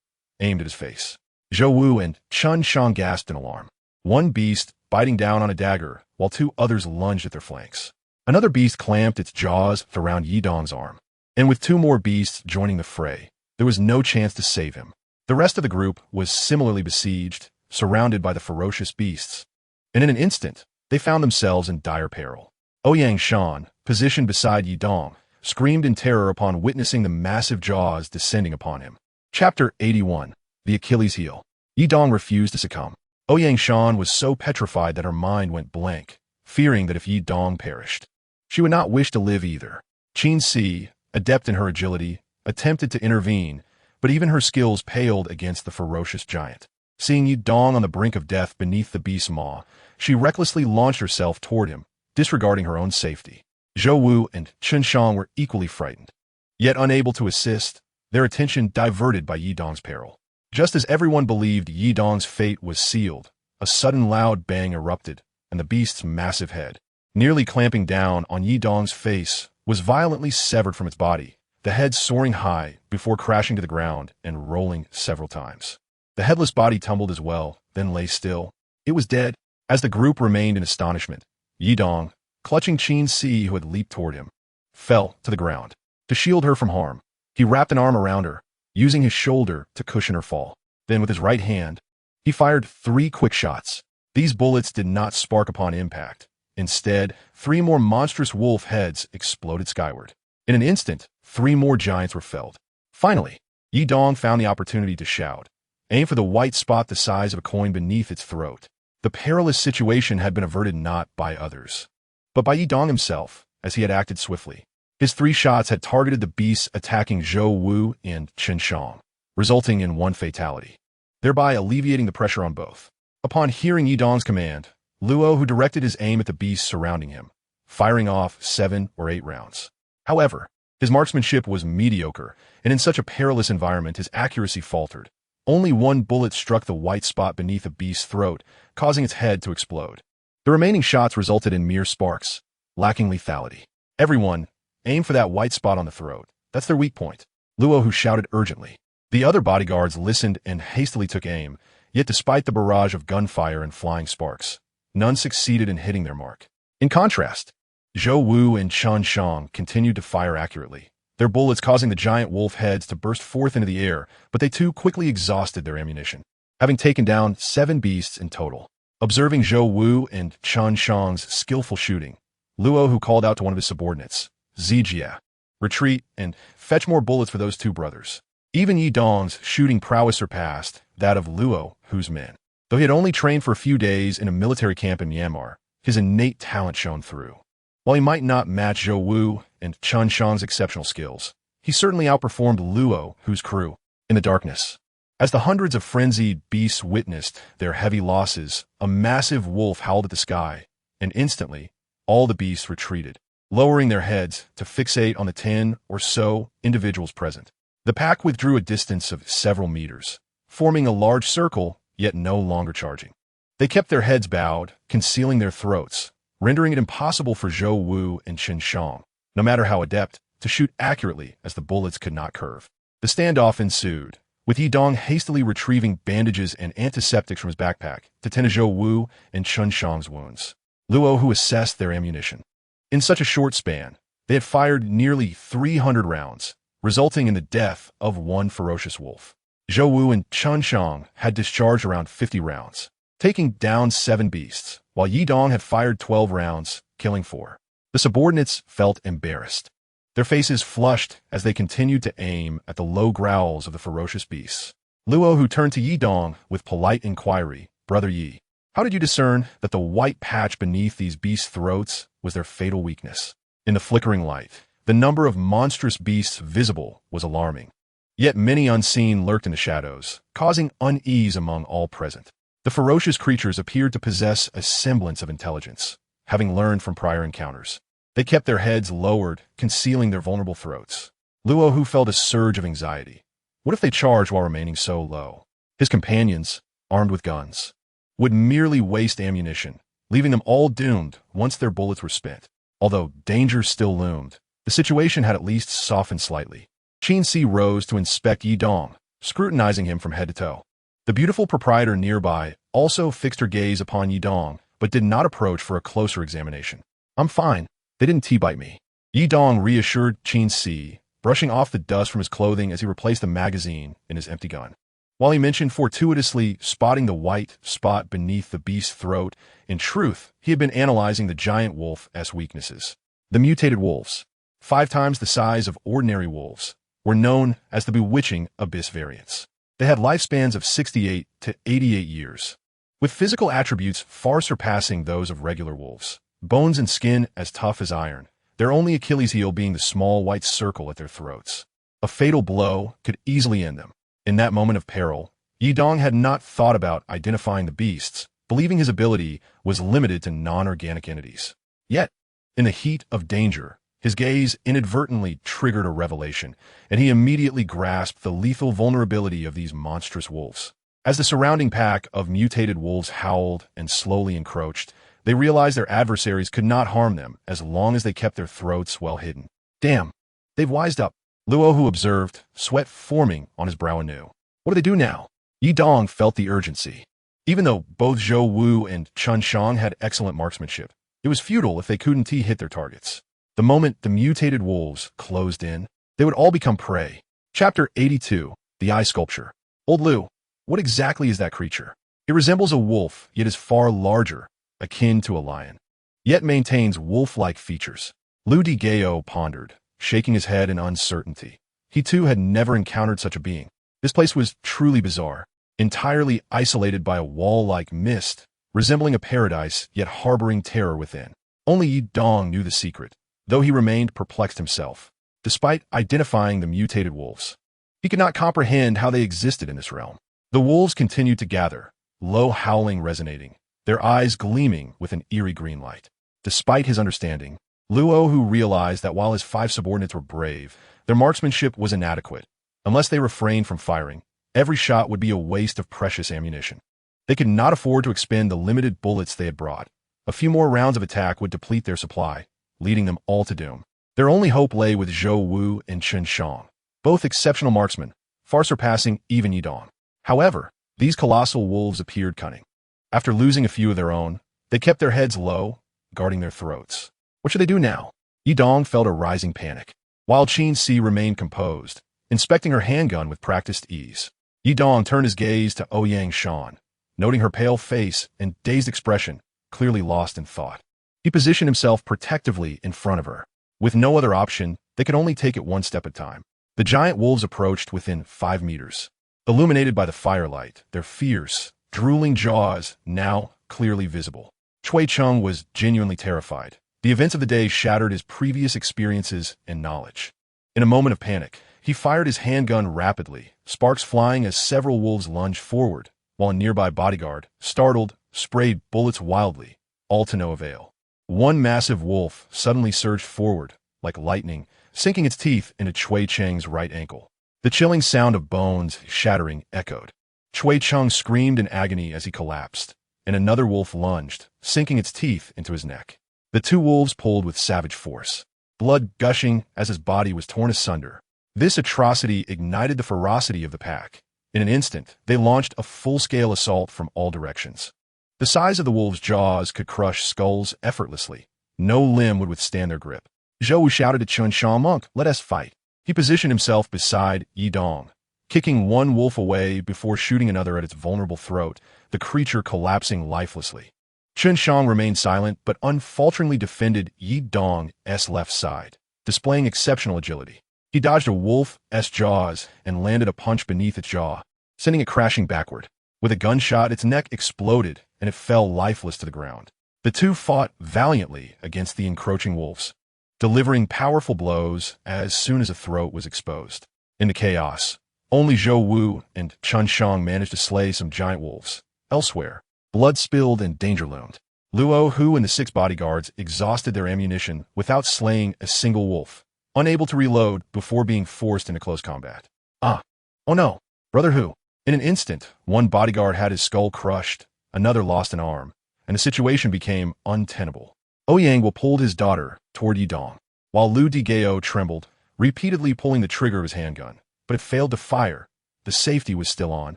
aimed at his face. Zhou Wu and Chun Shang gasped in alarm. One beast biting down on a dagger, while 2 others lunged at their flanks. Another beast clamped its jaws around Yi Dong's arm, and with 2 more beasts joining the fray, there was no chance to save him. The rest of the group was similarly besieged, surrounded by the ferocious beasts, and in an instant, they found themselves in dire peril. Ouyang Shan, positioned beside Yi Dong, screamed in terror upon witnessing the massive jaws descending upon him. Chapter 81. The Achilles Heel. Yi Dong refused to succumb. Ouyang Shan was so petrified that her mind went blank, fearing that if Yi Dong perished, she would not wish to live either. Qin Si, adept in her agility, attempted to intervene, but even her skills paled against the ferocious giant. Seeing Yi Dong on the brink of death beneath the beast's maw, she recklessly launched herself toward him, disregarding her own safety. Zhou Wu and Chun Shang were equally frightened, yet unable to assist, their attention diverted by Yi Dong's peril. Just as everyone believed Yi Dong's fate was sealed, a sudden loud bang erupted, and the beast's massive head, nearly clamping down on Yi Dong's face, was violently severed from its body, the head soaring high before crashing to the ground and rolling several times. The headless body tumbled as well, then lay still. It was dead. As the group remained in astonishment, Yi Dong, clutching Qin Si who had leaped toward him, fell to the ground. To shield her from harm, he wrapped an arm around her, using his shoulder to cushion her fall. Then with his right hand, he fired 3 quick shots. These bullets did not spark upon impact. Instead, 3 more monstrous wolf heads exploded skyward. In an instant, 3 more giants were felled. Finally, Yi Dong found the opportunity to shout, aim for the white spot the size of a coin beneath its throat. The perilous situation had been averted not by others, but by Yi Dong himself, as he had acted swiftly. His 3 shots had targeted the beasts attacking Zhou Wu and Chun Shang, resulting in 1 fatality, thereby alleviating the pressure on both. Upon hearing Yi Dong's command, Luo, who directed his aim at the beasts surrounding him, firing off 7 or 8 rounds. However, his marksmanship was mediocre, and in such a perilous environment his accuracy faltered. Only 1 bullet struck the white spot beneath a beast's throat, causing its head to explode. The remaining shots resulted in mere sparks, lacking lethality. Everyone, aim for that white spot on the throat. That's their weak point. Luo, who shouted urgently. The other bodyguards listened and hastily took aim, yet despite the barrage of gunfire and flying sparks, none succeeded in hitting their mark. In contrast, Zhou Wu and Chun Shang continued to fire accurately, their bullets causing the giant wolf heads to burst forth into the air, but they too quickly exhausted their ammunition, having taken down 7 beasts in total. Observing Zhou Wu and Chun Shang's skillful shooting, Luo, who called out to one of his subordinates, Zijia, retreat and fetch more bullets for those 2 brothers. Even Yi Dong's shooting prowess surpassed that of Luo, whose men. Though he had only trained for a few days in a military camp in Myanmar, his innate talent shone through. While he might not match Zhou Wu and Chun Shang's exceptional skills, he certainly outperformed Luo, whose crew, in the darkness. As the hundreds of frenzied beasts witnessed their heavy losses, a massive wolf howled at the sky, and instantly, all the beasts retreated, lowering their heads to fixate on the 10 or so individuals present. The pack withdrew a distance of several meters, forming a large circle, yet no longer charging. They kept their heads bowed, concealing their throats, rendering it impossible for Zhou Wu and Chun Shang, no matter how adept, to shoot accurately as the bullets could not curve. The standoff ensued, with Yidong hastily retrieving bandages and antiseptics from his backpack to tend to Zhou Wu and Chun Shang's wounds. Luo who assessed their ammunition. In such a short span, they had fired nearly 300 rounds, resulting in the death of one ferocious wolf. Zhou Wu and Chun Shang had discharged around 50 rounds, taking down 7 beasts, while Yidong had fired 12 rounds, killing 4. The subordinates felt embarrassed. Their faces flushed as they continued to aim at the low growls of the ferocious beasts. Luo who turned to Yidong with polite inquiry, "Brother Yi, how did you discern that the white patch beneath these beasts' throats was their fatal weakness?" In the flickering light, the number of monstrous beasts visible was alarming. Yet many unseen lurked in the shadows, causing unease among all present. The ferocious creatures appeared to possess a semblance of intelligence, having learned from prior encounters. They kept their heads lowered, concealing their vulnerable throats. Luo Hu felt a surge of anxiety. What if they charged while remaining so low? His companions, armed with guns, would merely waste ammunition, leaving them all doomed once their bullets were spent. Although danger still loomed, the situation had at least softened slightly. Qin Si rose to inspect Yidong, scrutinizing him from head to toe. The beautiful proprietor nearby also fixed her gaze upon Yidong, but did not approach for a closer examination. "I'm fine. They didn't T-bite me." Yidong reassured Qin Si, brushing off the dust from his clothing as he replaced the magazine in his empty gun. While he mentioned fortuitously spotting the white spot beneath the beast's throat, in truth, he had been analyzing the giant wolf's weaknesses. The mutated wolves, 5 times the size of ordinary wolves, were known as the bewitching abyss variants. They had lifespans of 68 to 88 years, with physical attributes far surpassing those of regular wolves. Bones and skin as tough as iron, their only Achilles heel being the small white circle at their throats. A fatal blow could easily end them. In that moment of peril, Yidong had not thought about identifying the beasts, believing his ability was limited to non-organic entities. Yet, in the heat of danger, his gaze inadvertently triggered a revelation, and he immediately grasped the lethal vulnerability of these monstrous wolves. As the surrounding pack of mutated wolves howled and slowly encroached, they realized their adversaries could not harm them as long as they kept their throats well hidden. "Damn, they've wised up," Luo Hu observed, sweat forming on his brow anew. "What do they do now?" Yidong felt the urgency. Even though both Zhou Wu and Chun Shang had excellent marksmanship, it was futile if they couldn't hit their targets. The moment the mutated wolves closed in, they would all become prey. Chapter 82, The Eye Sculpture. "Old Lu, what exactly is that creature? It resembles a wolf, yet is far larger, akin to a lion, yet maintains wolf-like features." Lu Di Gao pondered, shaking his head in uncertainty. He too had never encountered such a being. This place was truly bizarre, entirely isolated by a wall-like mist, resembling a paradise yet harboring terror within. Only Yidong knew the secret, though he remained perplexed himself. Despite identifying the mutated wolves, he could not comprehend how they existed in this realm. The wolves continued to gather, low howling resonating, their eyes gleaming with an eerie green light. Despite his understanding, Luo Hu realized that while his 5 subordinates were brave, their marksmanship was inadequate. Unless they refrained from firing, every shot would be a waste of precious ammunition. They could not afford to expend the limited bullets they had brought. A few more rounds of attack would deplete their supply, leading them all to doom. Their only hope lay with Zhou Wu and Chun Shang, both exceptional marksmen, far surpassing even Yidong. However, these colossal wolves appeared cunning. After losing a few of their own, they kept their heads low, guarding their throats. What should they do now? Yidong felt a rising panic, while Qin Si remained composed, inspecting her handgun with practiced ease. Yidong turned his gaze to Ouyang Shan, noting her pale face and dazed expression, clearly lost in thought. He positioned himself protectively in front of her. With no other option, they could only take it one step at a time. The giant wolves approached within 5 meters. Illuminated by the firelight, their fierce, drooling jaws now clearly visible. Cui Chung was genuinely terrified. The events of the day shattered his previous experiences and knowledge. In a moment of panic, he fired his handgun rapidly, sparks flying as several wolves lunged forward, while a nearby bodyguard, startled, sprayed bullets wildly, all to no avail. One massive wolf suddenly surged forward, like lightning, sinking its teeth into Cui Cheng's right ankle. The chilling sound of bones shattering echoed. Cui Cheng screamed in agony as he collapsed, and another wolf lunged, sinking its teeth into his neck. The 2 wolves pulled with savage force, blood gushing as his body was torn asunder. This atrocity ignited the ferocity of the pack, In an instant, they launched a full-scale assault from all directions. The size of the wolves' jaws could crush skulls effortlessly. No limb would withstand their grip. Zhou Wu shouted to Chun Shang, "Monk, let us fight." He positioned himself beside Yi Dong, kicking one wolf away before shooting another at its vulnerable throat, the creature collapsing lifelessly. Chun Shang remained silent but unfalteringly defended Yi Dong's left side, displaying exceptional agility. He dodged a wolf's jaws and landed a punch beneath its jaw, sending it crashing backward. With a gunshot, its neck exploded and it fell lifeless to the ground. The two fought valiantly against the encroaching wolves, delivering powerful blows as soon as a throat was exposed. In the chaos, only Zhou Wu and Chun Shang managed to slay some giant wolves. Elsewhere, blood spilled and danger loomed. Luo Hu and the 6 bodyguards exhausted their ammunition without slaying a single wolf, unable to reload before being forced into close combat. Oh no, Brother Hu. In an instant, one bodyguard had his skull crushed, another lost an arm, and the situation became untenable. Ouyang pulled his daughter toward Yi Dong, while Lu Digao trembled, repeatedly pulling the trigger of his handgun, but it failed to fire. The safety was still on.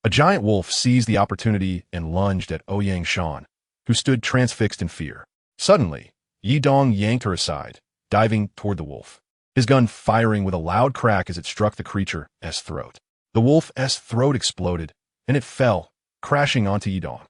A giant wolf seized the opportunity and lunged at Ouyang Shan, who stood transfixed in fear. Suddenly, Yi Dong yanked her aside, diving toward the wolf, his gun firing with a loud crack as it struck the creature's throat. The wolf's throat exploded, and it fell, crashing onto Yi Dong.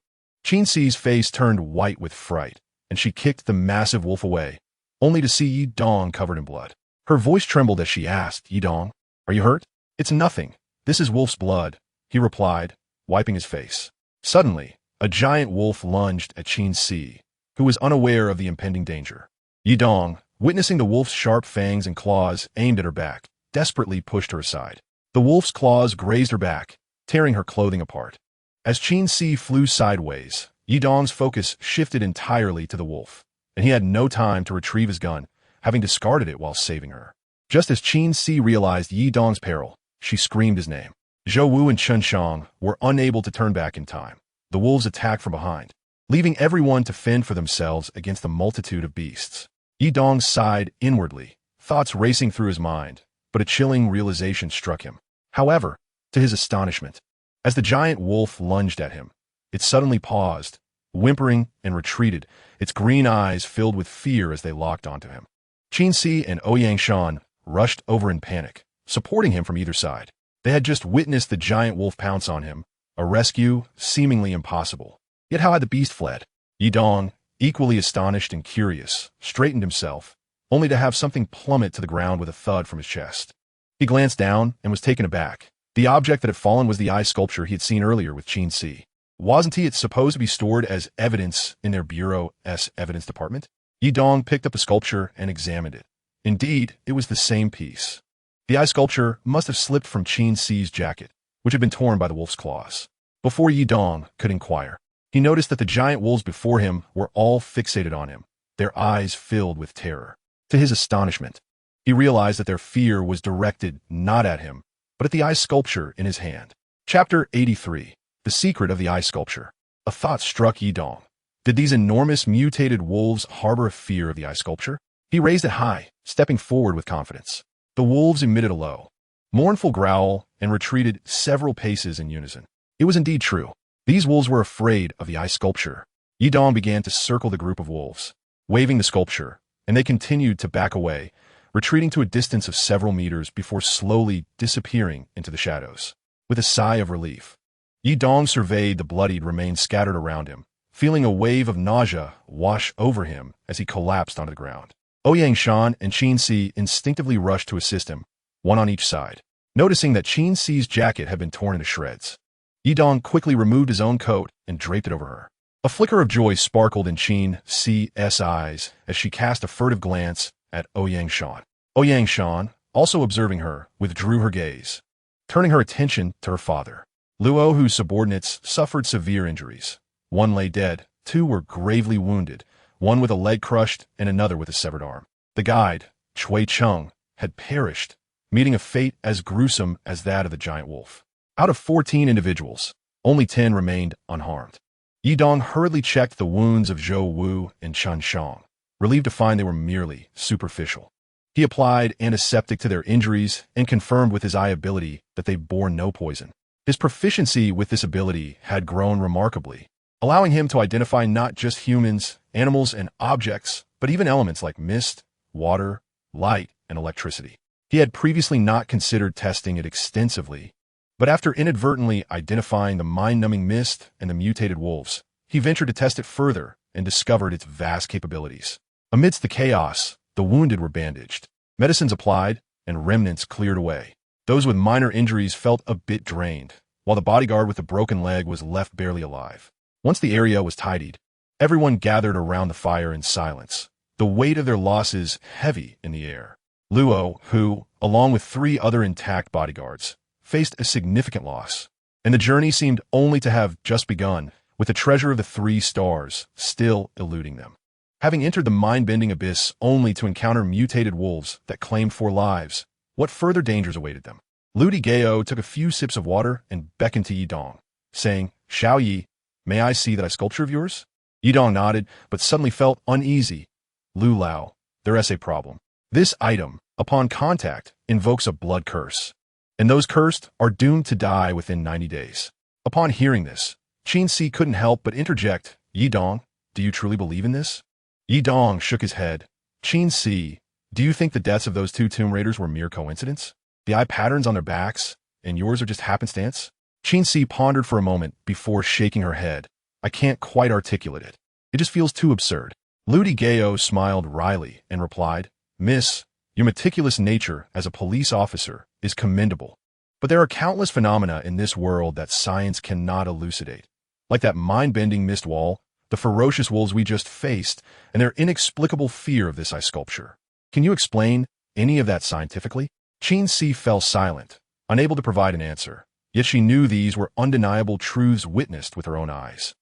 Qin Si's face turned white with fright, and she kicked the massive wolf away, only to see Yi Dong covered in blood. Her voice trembled as she asked, "Yi Dong, are you hurt?" "It's nothing. This is wolf's blood," he replied, wiping his face. Suddenly, a giant wolf lunged at Qin Si, who was unaware of the impending danger. Yi Dong, witnessing the wolf's sharp fangs and claws aimed at her back, desperately pushed her aside. The wolf's claws grazed her back, tearing her clothing apart. As Qin Si flew sideways, Yi Dong's focus shifted entirely to the wolf, and he had no time to retrieve his gun, having discarded it while saving her. Just as Qin Si realized Yi Dong's peril, she screamed his name. Zhou Wu and Chun Shang were unable to turn back in time. The wolves attacked from behind, leaving everyone to fend for themselves against the multitude of beasts. Yi Dong sighed inwardly, thoughts racing through his mind, but a chilling realization struck him. However, to his astonishment, as the giant wolf lunged at him, it suddenly paused, whimpering and retreated, its green eyes filled with fear as they locked onto him. Qin Si and Ouyang Shan rushed over in panic, supporting him from either side. They had just witnessed the giant wolf pounce on him, a rescue seemingly impossible. Yet how had the beast fled? Yi Dong, equally astonished and curious, straightened himself, only to have something plummet to the ground with a thud from his chest. He glanced down and was taken aback. The object that had fallen was the eye sculpture he had seen earlier with Qin Si. Wasn't it supposed to be stored as evidence in their bureau's evidence department? Yi Dong picked up the sculpture and examined it. Indeed, it was the same piece. The eye sculpture must have slipped from Qin Si's jacket, which had been torn by the wolf's claws. Before Yi Dong could inquire, he noticed that the giant wolves before him were all fixated on him, their eyes filled with terror. To his astonishment, he realized that their fear was directed not at him, but at the eye sculpture in his hand. Chapter 83. The Secret of the Eye Sculpture. A thought struck Yi Dong. Did these enormous mutated wolves harbor a fear of the eye sculpture? He raised it high, stepping forward with confidence. The wolves emitted a low, mournful growl and retreated several paces in unison. It was indeed true. These wolves were afraid of the eye sculpture. Yi Dong began to circle the group of wolves, waving the sculpture, and they continued to back away, retreating to a distance of several meters before slowly disappearing into the shadows. With a sigh of relief, Yi Dong surveyed the bloodied remains scattered around him, feeling a wave of nausea wash over him as he collapsed onto the ground. Ouyang Shan and Qin Si instinctively rushed to assist him, one on each side. Noticing that Qin Si's jacket had been torn into shreds, Yi Dong quickly removed his own coat and draped it over her. A flicker of joy sparkled in Qin Si's eyes as she cast a furtive glance at Ouyang Shan. Ouyang Shan, also observing her, withdrew her gaze, turning her attention to her father. Luo, whose subordinates suffered severe injuries. One lay dead, 2 were gravely wounded, one with a leg crushed and another with a severed arm. The guide, Chui Cheng, had perished, meeting a fate as gruesome as that of the giant wolf. Out of 14 individuals, only 10 remained unharmed. Yi Dong hurriedly checked the wounds of Zhou Wu and Chun Shang, relieved to find they were merely superficial. He applied antiseptic to their injuries and confirmed with his eye ability that they bore no poison. His proficiency with this ability had grown remarkably, allowing him to identify not just humans, animals, and objects, but even elements like mist, water, light, and electricity. He had previously not considered testing it extensively, but after inadvertently identifying the mind-numbing mist and the mutated wolves, he ventured to test it further and discovered its vast capabilities. Amidst the chaos, the wounded were bandaged, medicines applied, and remnants cleared away. Those with minor injuries felt a bit drained, while the bodyguard with a broken leg was left barely alive. Once the area was tidied, everyone gathered around the fire in silence, the weight of their losses heavy in the air. Luo, who, along with 3 other intact bodyguards, faced a significant loss, and the journey seemed only to have just begun, with the treasure of the 3 stars still eluding them. Having entered the mind-bending abyss only to encounter mutated wolves that claimed 4 lives, what further dangers awaited them? Ludi Gao took a few sips of water and beckoned to Yidong, saying, "Xiao Yi, may I see that sculpture of yours?" Yidong nodded, but suddenly felt uneasy. Lu Lao, there is a problem. This item, upon contact, invokes a blood curse, and those cursed are doomed to die within 90 days. Upon hearing this, Qin Si couldn't help but interject, "Yidong, do you truly believe in this?" Yidong shook his head. "Qin Si, do you think the deaths of those 2 tomb raiders were mere coincidence? The eye patterns on their backs, and yours are just happenstance?" Qin Si pondered for a moment before shaking her head. "I can't quite articulate it. It just feels too absurd." Ludi Gao smiled wryly and replied, "Miss, your meticulous nature as a police officer is commendable, but there are countless phenomena in this world that science cannot elucidate, like that mind-bending mist wall, the ferocious wolves we just faced, and their inexplicable fear of this ice sculpture. Can you explain any of that scientifically?" Qin Si fell silent, unable to provide an answer, yet she knew these were undeniable truths witnessed with her own eyes.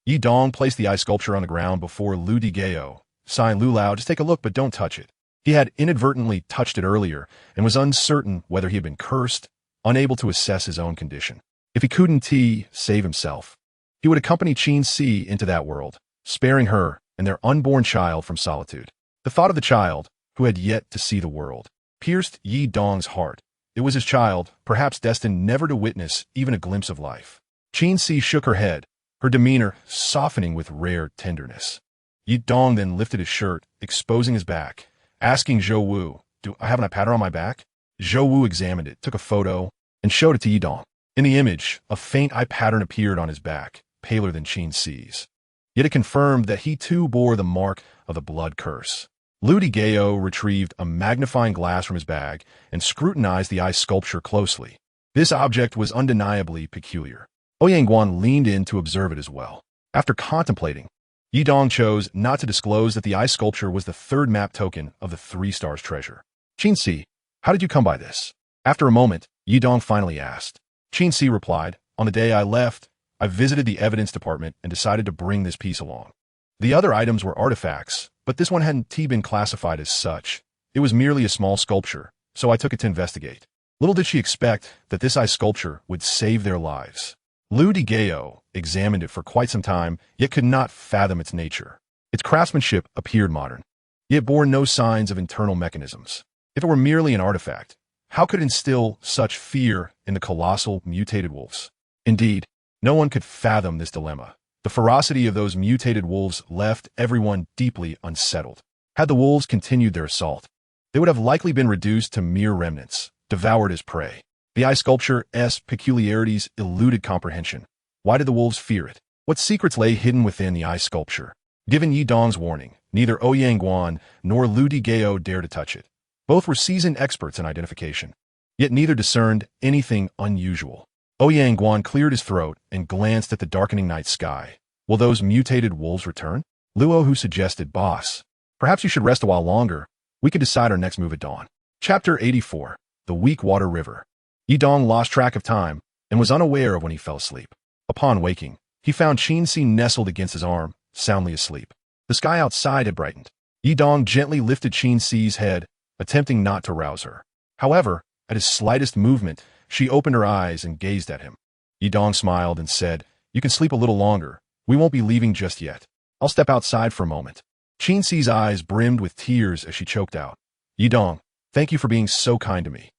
Yidong placed the ice sculpture on the ground before Ludi Gao, signed Lu Lao, "Just take a look, but don't touch it." He had inadvertently touched it earlier and was uncertain whether he had been cursed, unable to assess his own condition. If he couldn't save himself, he would accompany Qin Si into that world, sparing her and their unborn child from solitude. The thought of the child, who had yet to see the world, pierced Yi Dong's heart. It was his child, perhaps destined never to witness even a glimpse of life. Qin Si shook her head, her demeanor softening with rare tenderness. Yi Dong then lifted his shirt, exposing his back, asking Zhou Wu, "Do I have an eye pattern on my back?" Zhou Wu examined it, took a photo, and showed it to Yi Dong. In the image, a faint eye pattern appeared on his back, paler than Qin Si's. Yet it confirmed that he too bore the mark of the blood curse. Ludi Gao retrieved a magnifying glass from his bag and scrutinized the ice sculpture closely. This object was undeniably peculiar. Ouyangguan leaned in to observe it as well. After contemplating, Yidong chose not to disclose that the ice sculpture was the 3rd map token of the 3 stars treasure. "Qin Si, how did you come by this?" After a moment, Yidong finally asked. Qin Si replied, "On the day I left, I visited the evidence department and decided to bring this piece along. The other items were artifacts, but this one hadn't been classified as such. It was merely a small sculpture, so I took it to investigate." Little did she expect that this ice sculpture would save their lives. Ludi Gao examined it for quite some time, yet could not fathom its nature. Its craftsmanship appeared modern, yet bore no signs of internal mechanisms. If it were merely an artifact, how could it instill such fear in the colossal mutated wolves? Indeed, no one could fathom this dilemma. The ferocity of those mutated wolves left everyone deeply unsettled. Had the wolves continued their assault, they would have likely been reduced to mere remnants, devoured as prey. The ice sculpture's peculiarities eluded comprehension. Why did the wolves fear it? What secrets lay hidden within the ice sculpture? Given Yidong's warning, neither Ouyangguan nor Ludi Gao dared to touch it. Both were seasoned experts in identification, yet neither discerned anything unusual. Ouyangguan cleared his throat and glanced at the darkening night sky. Will those mutated wolves return? Luo, who suggested, "Boss, perhaps you should rest a while longer. We could decide our next move at dawn." Chapter 84. The Weak Water River. Yidong lost track of time and was unaware of when he fell asleep. Upon waking, he found Qin Si nestled against his arm, soundly asleep. The sky outside had brightened. Yidong gently lifted Qin Si's head, attempting not to rouse her. However, at his slightest movement, she opened her eyes and gazed at him. Yidong smiled and said, "You can sleep a little longer. We won't be leaving just yet. I'll step outside for a moment." Qin Si's eyes brimmed with tears as she choked out, "Yidong, thank you for being so kind to me.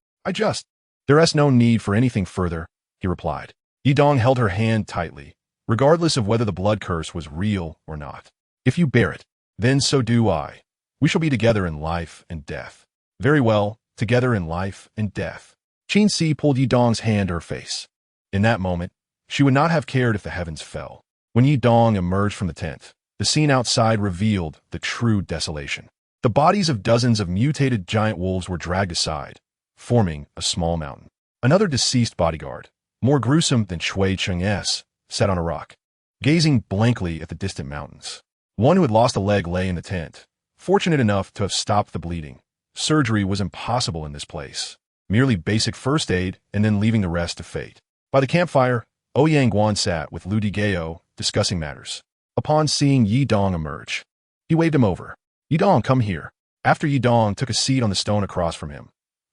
There is no need for anything further. he replied. Yi Dong held her hand tightly, regardless of whether the blood curse was real or not. If you bear it, then so do I. We shall be together in life and death. Very well, together in life and death. Qin Si pulled Yi Dong's hand to her face. In that moment, she would not have cared if the heavens fell. When Yi Dong emerged from the tent, the scene outside revealed the true desolation. The bodies of dozens of mutated giant wolves were dragged aside, forming a small mountain. Another deceased bodyguard, more gruesome than Shui Cheng-S, sat on a rock, gazing blankly at the distant mountains. One who had lost a leg lay in the tent, fortunate enough to have stopped the bleeding. Surgery was impossible in this place. Merely basic first aid and then leaving the rest to fate. By the campfire, Ouyang Guan sat with Lu Digao, discussing matters. Upon seeing Yi Dong emerge, he waved him over. Yi Dong, come here. After Yi Dong took a seat on the stone across from him,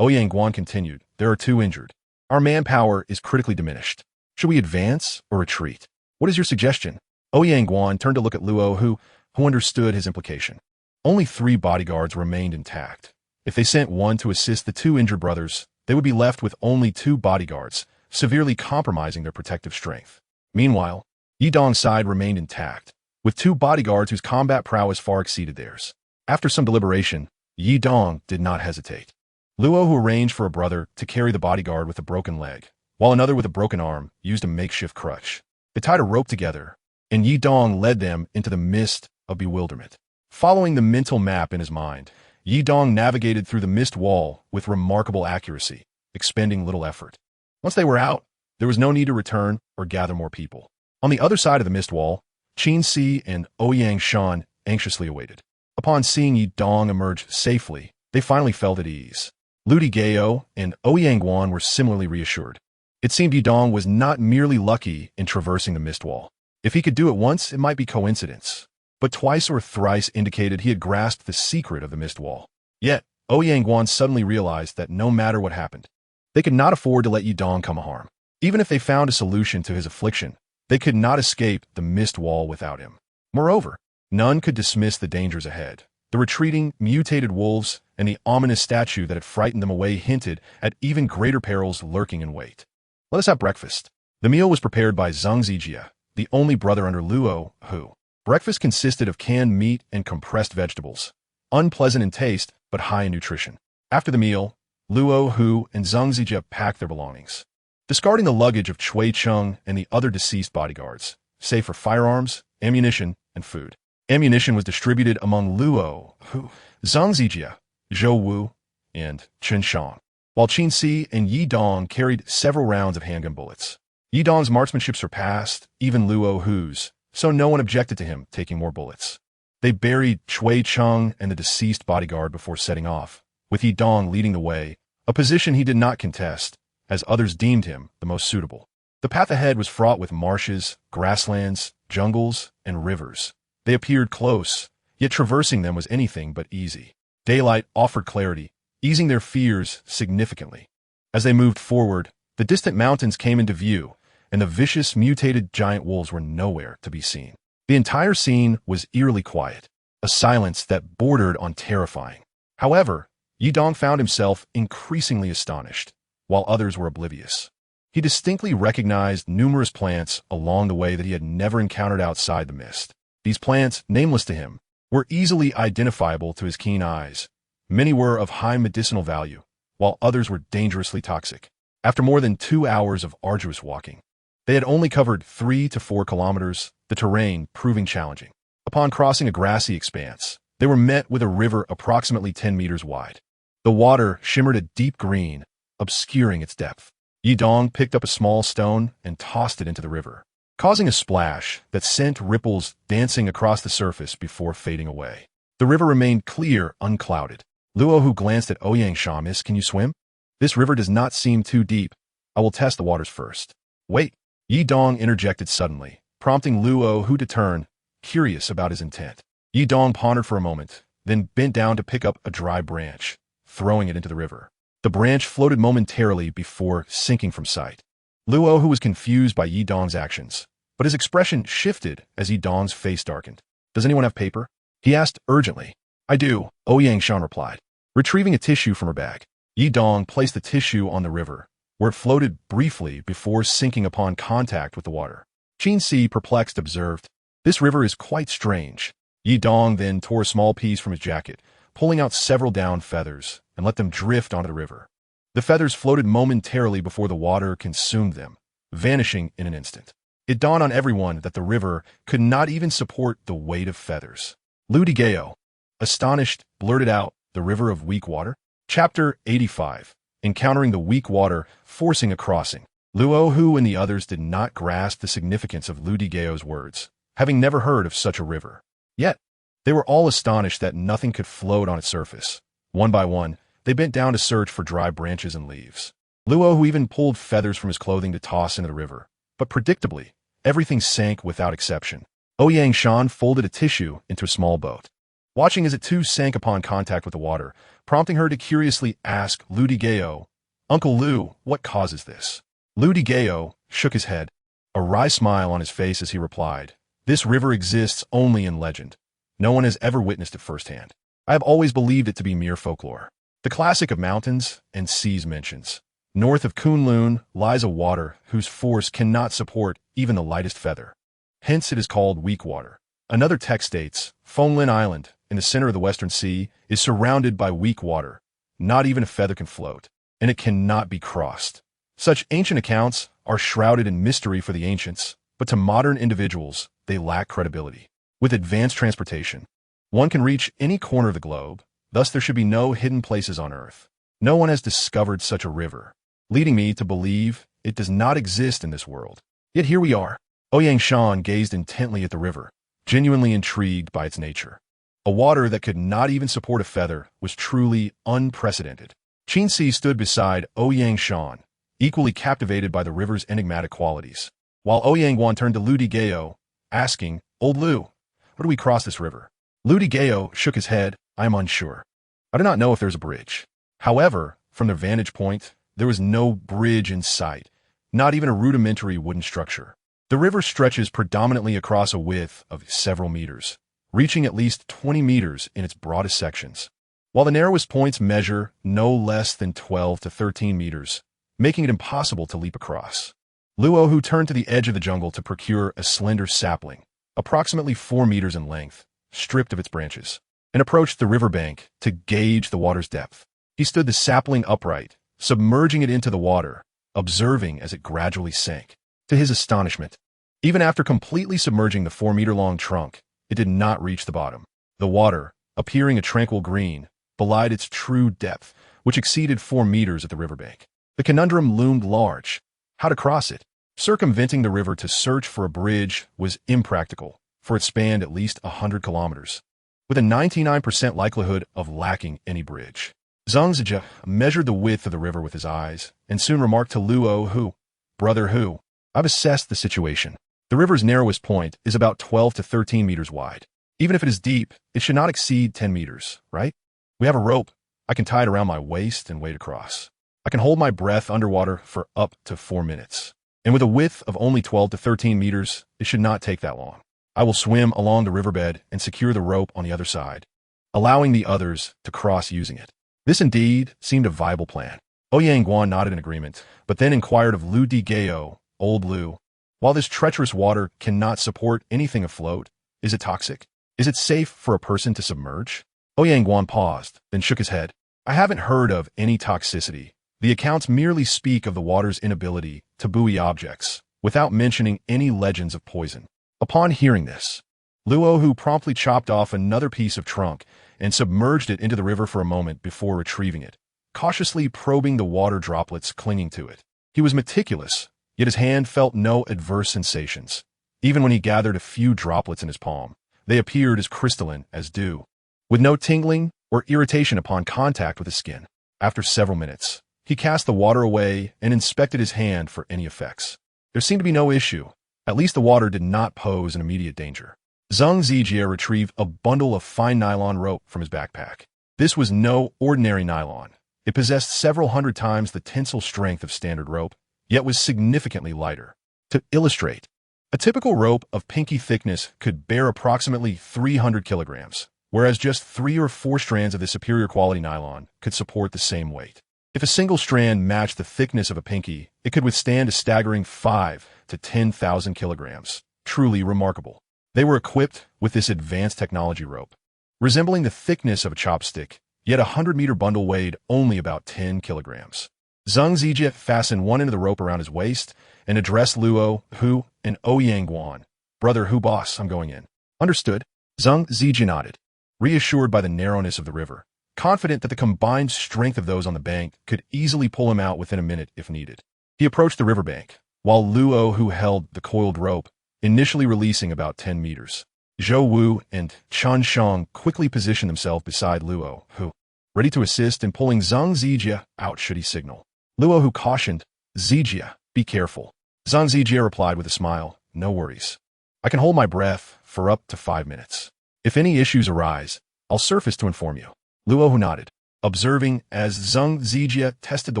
Ouyang Guan continued, there are 2 injured. Our manpower is critically diminished. Should we advance or retreat? What is your suggestion? Ouyang Guan turned to look at Luo, who understood his implication. Only 3 bodyguards remained intact. If they sent one to assist the 2 injured brothers, they would be left with only 2 bodyguards, severely compromising their protective strength. Meanwhile, Yi Dong's side remained intact, with 2 bodyguards whose combat prowess far exceeded theirs. After some deliberation, Yi Dong did not hesitate. Luo, who arranged for a brother to carry the bodyguard with a broken leg, while another with a broken arm used a makeshift crutch. They tied a rope together, and Yi Dong led them into the mist of bewilderment. Following the mental map in his mind, Yi Dong navigated through the mist wall with remarkable accuracy, expending little effort. Once they were out, there was no need to return or gather more people. On the other side of the mist wall, Qin Si and Ouyang Shan anxiously awaited. Upon seeing Yi Dong emerge safely, they finally felt at ease. Lu Digao and Ouyang Guan were similarly reassured. It seemed Yi Dong was not merely lucky in traversing the mist wall. If he could do it once, it might be coincidence. But twice or thrice indicated he had grasped the secret of the mist wall. Yet, Ouyang Guan suddenly realized that no matter what happened, they could not afford to let Yi Dong come harm. Even if they found a solution to his affliction, they could not escape the mist wall without him. Moreover, none could dismiss the dangers ahead. The retreating, mutated wolves and the ominous statue that had frightened them away hinted at even greater perils lurking in wait. Let us have breakfast. The meal was prepared by Zhang Zijia, the only brother under Luo, who. Breakfast consisted of canned meat and compressed vegetables, unpleasant in taste but high in nutrition. After the meal, Luo Hu and Zhang Zijia packed their belongings, discarding the luggage of Chui Cheng and the other deceased bodyguards, save for firearms, ammunition, and food. Ammunition was distributed among Luo Hu, Zhang Zijia, Zhou Wu, and Chen Shang, while Qin Si and Yi Dong carried several rounds of handgun bullets. Yi Dong's marksmanship surpassed even Luo Hu's, so no one objected to him taking more bullets. They buried Chui Cheng and the deceased bodyguard before setting off, with Yi Dong leading the way, a position he did not contest, as others deemed him the most suitable. The path ahead was fraught with marshes, grasslands, jungles, and rivers. They appeared close, yet traversing them was anything but easy. Daylight offered clarity, easing their fears significantly. As they moved forward, the distant mountains came into view, and the vicious, mutated giant wolves were nowhere to be seen. The entire scene was eerily quiet, a silence that bordered on terrifying. However, Yi Dong found himself increasingly astonished, while others were oblivious. He distinctly recognized numerous plants along the way that he had never encountered outside the mist. These plants, nameless to him, were easily identifiable to his keen eyes. Many were of high medicinal value, while others were dangerously toxic. After more than 2 hours of arduous walking, they had only covered 3 to 4 kilometers, the terrain proving challenging. Upon crossing a grassy expanse, they were met with a river approximately 10 meters wide. The water shimmered a deep green, obscuring its depth. Yi Dong picked up a small stone and tossed it into the river, causing a splash that sent ripples dancing across the surface before fading away. The river remained clear, unclouded. Luo, who glanced at Ouyang Shan, "Miss, can you swim? This river does not seem too deep. I will test the waters first." "Wait," Yi Dong interjected suddenly, prompting Luo Hu to turn, curious about his intent. Yi Dong pondered for a moment, then bent down to pick up a dry branch, throwing it into the river. The branch floated momentarily before sinking from sight. Luo Hu was confused by Yi Dong's actions, but his expression shifted as Yi Dong's face darkened. "Does anyone have paper?" he asked urgently. "I do," Ouyang Shan replied, retrieving a tissue from her bag. Yi Dong placed the tissue on the river, where it floated briefly before sinking upon contact with the water. Qin Si, perplexed, observed, "This river is quite strange." Yi Dong then tore a small piece from his jacket, pulling out several down feathers, and let them drift onto the river. The feathers floated momentarily before the water consumed them, vanishing in an instant. It dawned on everyone that the river could not even support the weight of feathers. Lu Digao, astonished, blurted out, "The river of weak water?" Chapter 85. Encountering the weak water, forcing a crossing. Luo Hu and the others did not grasp the significance of Lu Digao's words, having never heard of such a river. Yet, they were all astonished that nothing could float on its surface. One by one, they bent down to search for dry branches and leaves. Luo Hu even pulled feathers from his clothing to toss into the river, but predictably, everything sank without exception. Ouyang Shan folded a tissue into a small boat, watching as it too sank upon contact with the water, prompting her to curiously ask Lu Digao, "Uncle Lu, what causes this?" Lu Digao shook his head, a wry smile on his face as he replied, "This river exists only in legend. No one has ever witnessed it firsthand. I have always believed it to be mere folklore." The classic of mountains and seas mentions, "North of Kunlun lies a water whose force cannot support even the lightest feather. Hence it is called weak water." Another text states, "Fonglin Island, in the center of the Western Sea, is surrounded by weak water. Not even a feather can float, and it cannot be crossed." Such ancient accounts are shrouded in mystery for the ancients, but to modern individuals, they lack credibility. With advanced transportation, one can reach any corner of the globe, thus there should be no hidden places on Earth. No one has discovered such a river, leading me to believe it does not exist in this world. Yet here we are. Ouyang Shan gazed intently at the river, genuinely intrigued by its nature. A water that could not even support a feather was truly unprecedented. Qin Si stood beside Ouyang Shan, equally captivated by the river's enigmatic qualities, while Ouyang Guan turned to Lu Digao, asking, "Old Lu, where do we cross this river?" Lu Digao shook his head, "I am unsure. I do not know if there's a bridge." However, from their vantage point, there was no bridge in sight, not even a rudimentary wooden structure. The river stretches predominantly across a width of several meters, reaching at least 20 meters in its broadest sections, while the narrowest points measure no less than 12 to 13 meters, making it impossible to leap across. Luo Hu turned to the edge of the jungle to procure a slender sapling, approximately 4 meters in length, stripped of its branches, and approached the riverbank to gauge the water's depth. He stood the sapling upright, submerging it into the water, observing as it gradually sank. To his astonishment, even after completely submerging the 4-meter-long trunk, it did not reach the bottom. The water, appearing a tranquil green, belied its true depth, which exceeded 4 meters at the riverbank. The conundrum loomed large. How to cross it? Circumventing the river to search for a bridge was impractical, for it spanned at least 100 kilometers, with a 99% likelihood of lacking any bridge. Zhang Zijia measured the width of the river with his eyes, and soon remarked to Luo Hu, "Brother Hu, I've assessed the situation. The river's narrowest point is about 12 to 13 meters wide. Even if it is deep, it should not exceed 10 meters, right? We have a rope. I can tie it around my waist and wade across. I can hold my breath underwater for up to 4 minutes. And with a width of only 12 to 13 meters, it should not take that long. I will swim along the riverbed and secure the rope on the other side, allowing the others to cross using it." This indeed seemed a viable plan. Ouyang Guan nodded in agreement, but then inquired of Lu Digao, "Old Lu, while this treacherous water cannot support anything afloat, is it toxic? Is it safe for a person to submerge?" Ouyang Guan paused, then shook his head. "I haven't heard of any toxicity. The accounts merely speak of the water's inability to buoy objects, without mentioning any legends of poison." Upon hearing this, Luo Hu promptly chopped off another piece of trunk and submerged it into the river for a moment before retrieving it, cautiously probing the water droplets clinging to it. He was meticulous, yet his hand felt no adverse sensations. Even when he gathered a few droplets in his palm, they appeared as crystalline as dew, with no tingling or irritation upon contact with his skin. After several minutes, he cast the water away and inspected his hand for any effects. There seemed to be no issue. At least the water did not pose an immediate danger. Zhang Zijia retrieved a bundle of fine nylon rope from his backpack. This was no ordinary nylon. It possessed several hundred times the tensile strength of standard rope, yet was significantly lighter. To illustrate, a typical rope of pinky thickness could bear approximately 300 kilograms, whereas just 3 or 4 strands of the superior quality nylon could support the same weight. If a single strand matched the thickness of a pinky, it could withstand a staggering 5 to 10,000 kilograms. Truly remarkable. They were equipped with this advanced technology rope. Resembling the thickness of a chopstick, yet a 100-meter bundle weighed only about 10 kilograms. Zhang Zijie fastened one end of the rope around his waist and addressed Luo, Hu, and Ouyang Guan. Brother Hu, boss, I'm going in. Understood. Zhang Zijie nodded, reassured by the narrowness of the river, confident that the combined strength of those on the bank could easily pull him out within a minute if needed. He approached the riverbank, while Luo, who held the coiled rope, initially releasing about 10 meters. Zhou Wu and Chen Shang quickly positioned themselves beside Luo, Hu, ready to assist in pulling Zhang Zijie out should he signal. Luo, Hu cautioned, Zijie, be careful. Zhang Zijie replied with a smile, no worries. I can hold my breath for up to 5 minutes. If any issues arise, I'll surface to inform you. Luo, Hu nodded, observing as Zhang Zijie tested the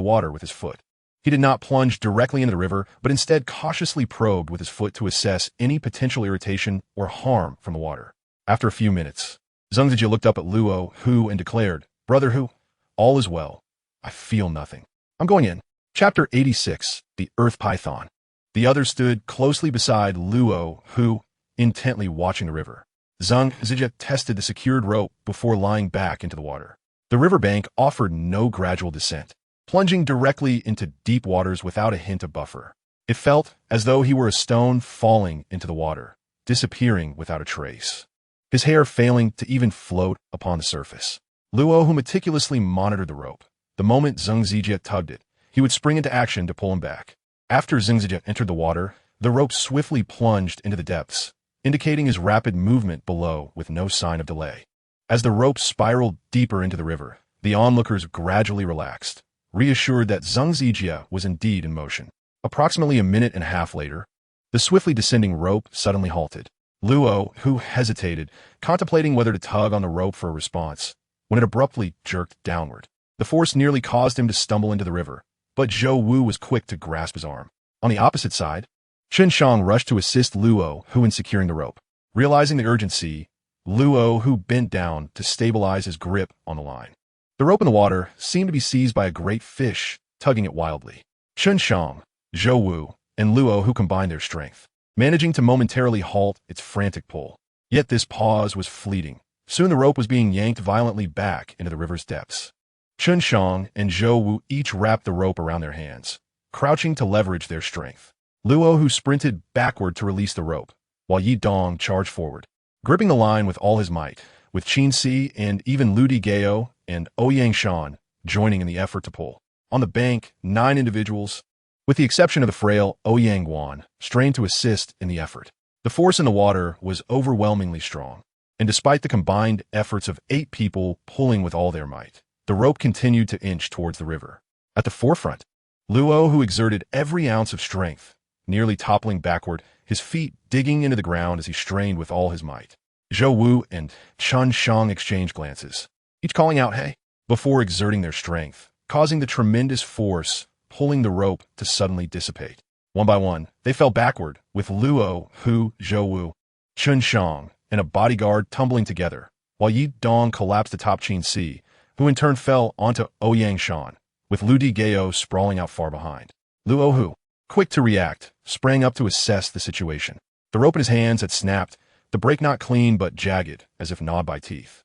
water with his foot. He did not plunge directly into the river, but instead cautiously probed with his foot to assess any potential irritation or harm from the water. After a few minutes, Zhang Zijie looked up at Luo, Hu, and declared, Brother Hu, all is well. I feel nothing. I'm going in. Chapter 86, The Earth Python. The others stood closely beside Luo, Hu, intently watching the river. Zhang Zijie tested the secured rope before lying back into the water. The riverbank offered no gradual descent, plunging directly into deep waters without a hint of buffer. It felt as though he were a stone falling into the water, disappearing without a trace, his hair failing to even float upon the surface. Luo, who meticulously monitored the rope, the moment Zhang Zijie tugged it, he would spring into action to pull him back. After Zhang Zijie entered the water, the rope swiftly plunged into the depths, indicating his rapid movement below with no sign of delay. As the rope spiraled deeper into the river, the onlookers gradually relaxed, reassured that Zhang Zijie was indeed in motion. Approximately a minute and a half later, the swiftly descending rope suddenly halted. Luo, who hesitated, contemplating whether to tug on the rope for a response, when it abruptly jerked downward. The force nearly caused him to stumble into the river, but Zhou Wu was quick to grasp his arm. On the opposite side, Chen Shang rushed to assist Luo, Hu, in securing the rope. Realizing the urgency, Luo, Hu, bent down to stabilize his grip on the line. The rope in the water seemed to be seized by a great fish, tugging it wildly. Chen Shang, Zhou Wu, and Luo, Hu, combined their strength, managing to momentarily halt its frantic pull. Yet this pause was fleeting. Soon the rope was being yanked violently back into the river's depths. Chen Shang and Zhou Wu each wrapped the rope around their hands, crouching to leverage their strength. Luo, Hu, sprinted backward to release the rope, while Yi Dong charged forward, gripping the line with all his might, with Qin Si and even Lu Di Gao and Ouyang Shan joining in the effort to pull. On the bank, 9 individuals, with the exception of the frail Ouyang Guan, strained to assist in the effort. The force in the water was overwhelmingly strong, and despite the combined efforts of 8 people pulling with all their might, the rope continued to inch towards the river. At the forefront, Luo, who exerted every ounce of strength, nearly toppling backward, his feet digging into the ground as he strained with all his might. Zhou Wu and Chen Shang exchanged glances, each calling out, hey, before exerting their strength, causing the tremendous force pulling the rope to suddenly dissipate. One by one, they fell backward, with Luo, Hu, Zhou Wu, Chen Shang, and a bodyguard tumbling together, while Yi Dong collapsed atop Qin Si, who in turn fell onto Ouyang Shan, with Lu Di Gao sprawling out far behind. Luo, Hu, quick to react, sprang up to assess the situation. The rope in his hands had snapped, the break not clean but jagged, as if gnawed by teeth.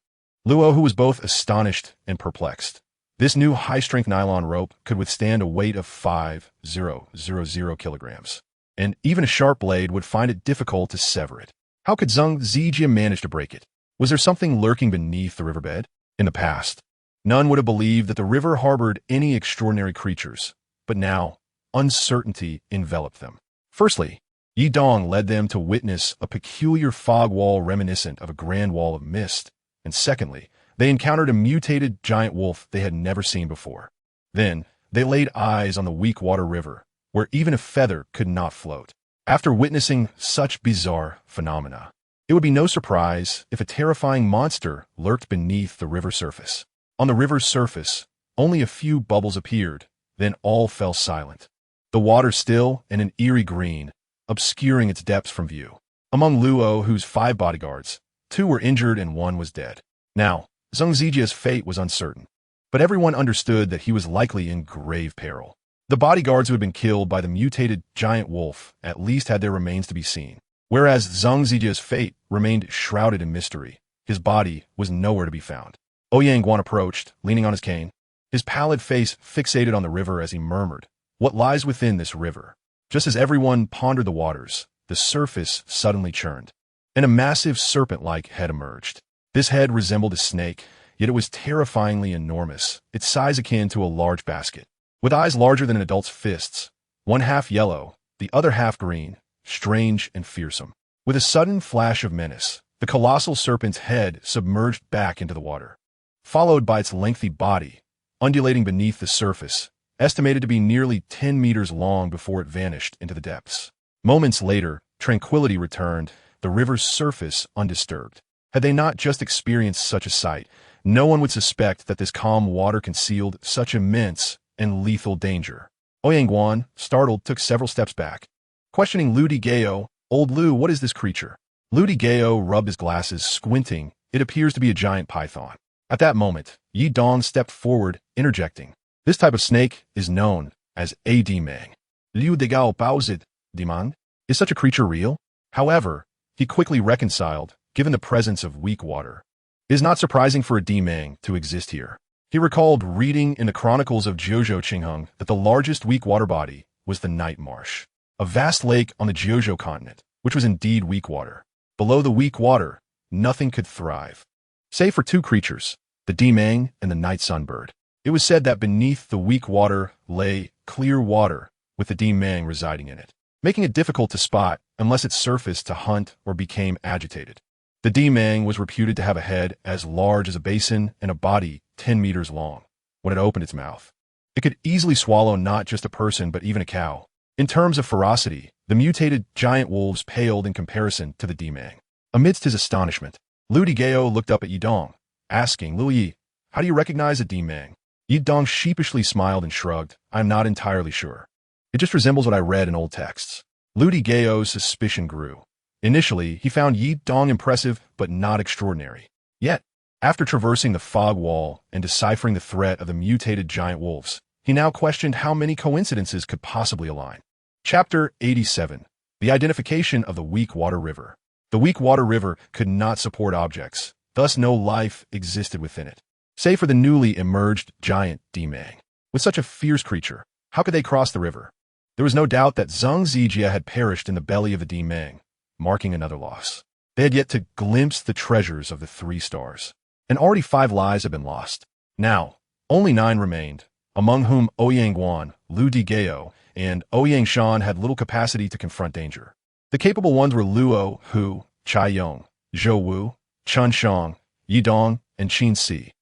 Luo, who was both astonished and perplexed. This new high-strength nylon rope could withstand a weight of 5,000 kilograms, and even a sharp blade would find it difficult to sever it. How could Zhang Zijie manage to break it? Was there something lurking beneath the riverbed? In the past, none would have believed that the river harbored any extraordinary creatures, but now, uncertainty enveloped them. Firstly, Yi Dong led them to witness a peculiar fog wall reminiscent of a grand wall of mist, and secondly, they encountered a mutated giant wolf they had never seen before. Then, they laid eyes on the weak water river, where even a feather could not float. After witnessing such bizarre phenomena, it would be no surprise if a terrifying monster lurked beneath the river surface. On the river's surface, only a few bubbles appeared, then all fell silent. The water still and an eerie green, obscuring its depths from view. Among Luo, Hu's 5 bodyguards, 2 were injured and 1 was dead. Now, Zhang Zijie's fate was uncertain. but everyone understood that he was likely in grave peril. The bodyguards who had been killed by the mutated giant wolf at least had their remains to be seen, whereas Zhang Zijia's fate remained shrouded in mystery. His body was nowhere to be found. Ouyang Guan approached, leaning on his cane, his pallid face fixated on the river as he murmured, "What lies within this river?" Just as everyone pondered the waters, the surface suddenly churned, and a massive serpent-like head emerged. This head resembled a snake, yet it was terrifyingly enormous, its size akin to a large basket. With eyes larger than an adult's fists, one half yellow, the other half green, strange and fearsome. With a sudden flash of menace, the colossal serpent's head submerged back into the water, followed by its lengthy body, undulating beneath the surface, estimated to be nearly 10 meters long before it vanished into the depths. Moments later, tranquility returned, the river's surface undisturbed. Had they not just experienced such a sight, no one would suspect that this calm water concealed such immense and lethal danger. Ouyang Guan, startled, took several steps back, questioning Lu Di Gao. "Old Lu, what is this creature?" Lu Di Gao rubbed his glasses, squinting. "It appears to be a giant python." At that moment, Yi Dong stepped forward, interjecting, "This type of snake is known as a demang." Liu De Gao paused, "Demang? Is such a creature real?" However, he quickly reconciled, given the presence of weak water. It is not surprising for a demang to exist here. He recalled reading in the chronicles of Jiuzhou Qingheng that the largest weak water body was the Night Marsh, a vast lake on the Jiuzhou continent, which was indeed weak water. Below the weak water, nothing could thrive. Save for two creatures, the demang and the night sunbird. It was said that beneath the weak water lay clear water, with the demang residing in it, making it difficult to spot unless it surfaced to hunt or became agitated. The demang was reputed to have a head as large as a basin and a body 10 meters long. When it opened its mouth, it could easily swallow not just a person but even a cow. In terms of ferocity, the mutated giant wolves paled in comparison to the demang. Amidst his astonishment, Lu Di Gao looked up at Yi Dong, asking, "Lu Yi, how do you recognize a demang?" Yi Dong sheepishly smiled and shrugged, "I'm not entirely sure. It just resembles what I read in old texts." Lu Di Gao's suspicion grew. Initially, he found Yi Dong impressive but not extraordinary. Yet, after traversing the fog wall and deciphering the threat of the mutated giant wolves, he now questioned how many coincidences could possibly align. Chapter 87. The Identification of the Weak Water River. The weak water river could not support objects, thus no life existed within it, save for the newly emerged giant demang. With such a fierce creature, how could they cross the river? There was no doubt that Zhang Zijia had perished in the belly of the demang, marking another loss. They had yet to glimpse the treasures of the 3 stars, and already 5 lives had been lost. Now, only 9 remained, among whom Ouyang Guan, Lu Di Gao, and Ouyang Shan had little capacity to confront danger. The capable ones were Luo Hu, Chai Yong, Zhou Wu, Chun Shang, Yi Dong, and Qin Si.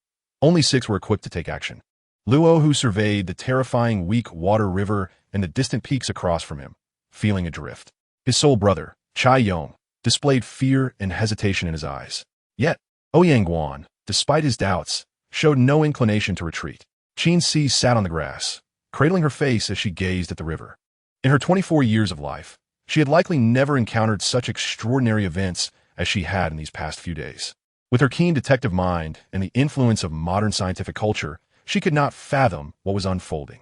Only 6 were equipped to take action. Luo Hu surveyed the terrifying weak water river and the distant peaks across from him, feeling adrift. His sole brother, Chai Yong, displayed fear and hesitation in his eyes. Yet, Ouyang Guan, despite his doubts, showed no inclination to retreat. Qin Si sat on the grass, cradling her face as she gazed at the river. In her 24 years of life, she had likely never encountered such extraordinary events as she had in these past few days. With her keen detective mind and the influence of modern scientific culture, she could not fathom what was unfolding.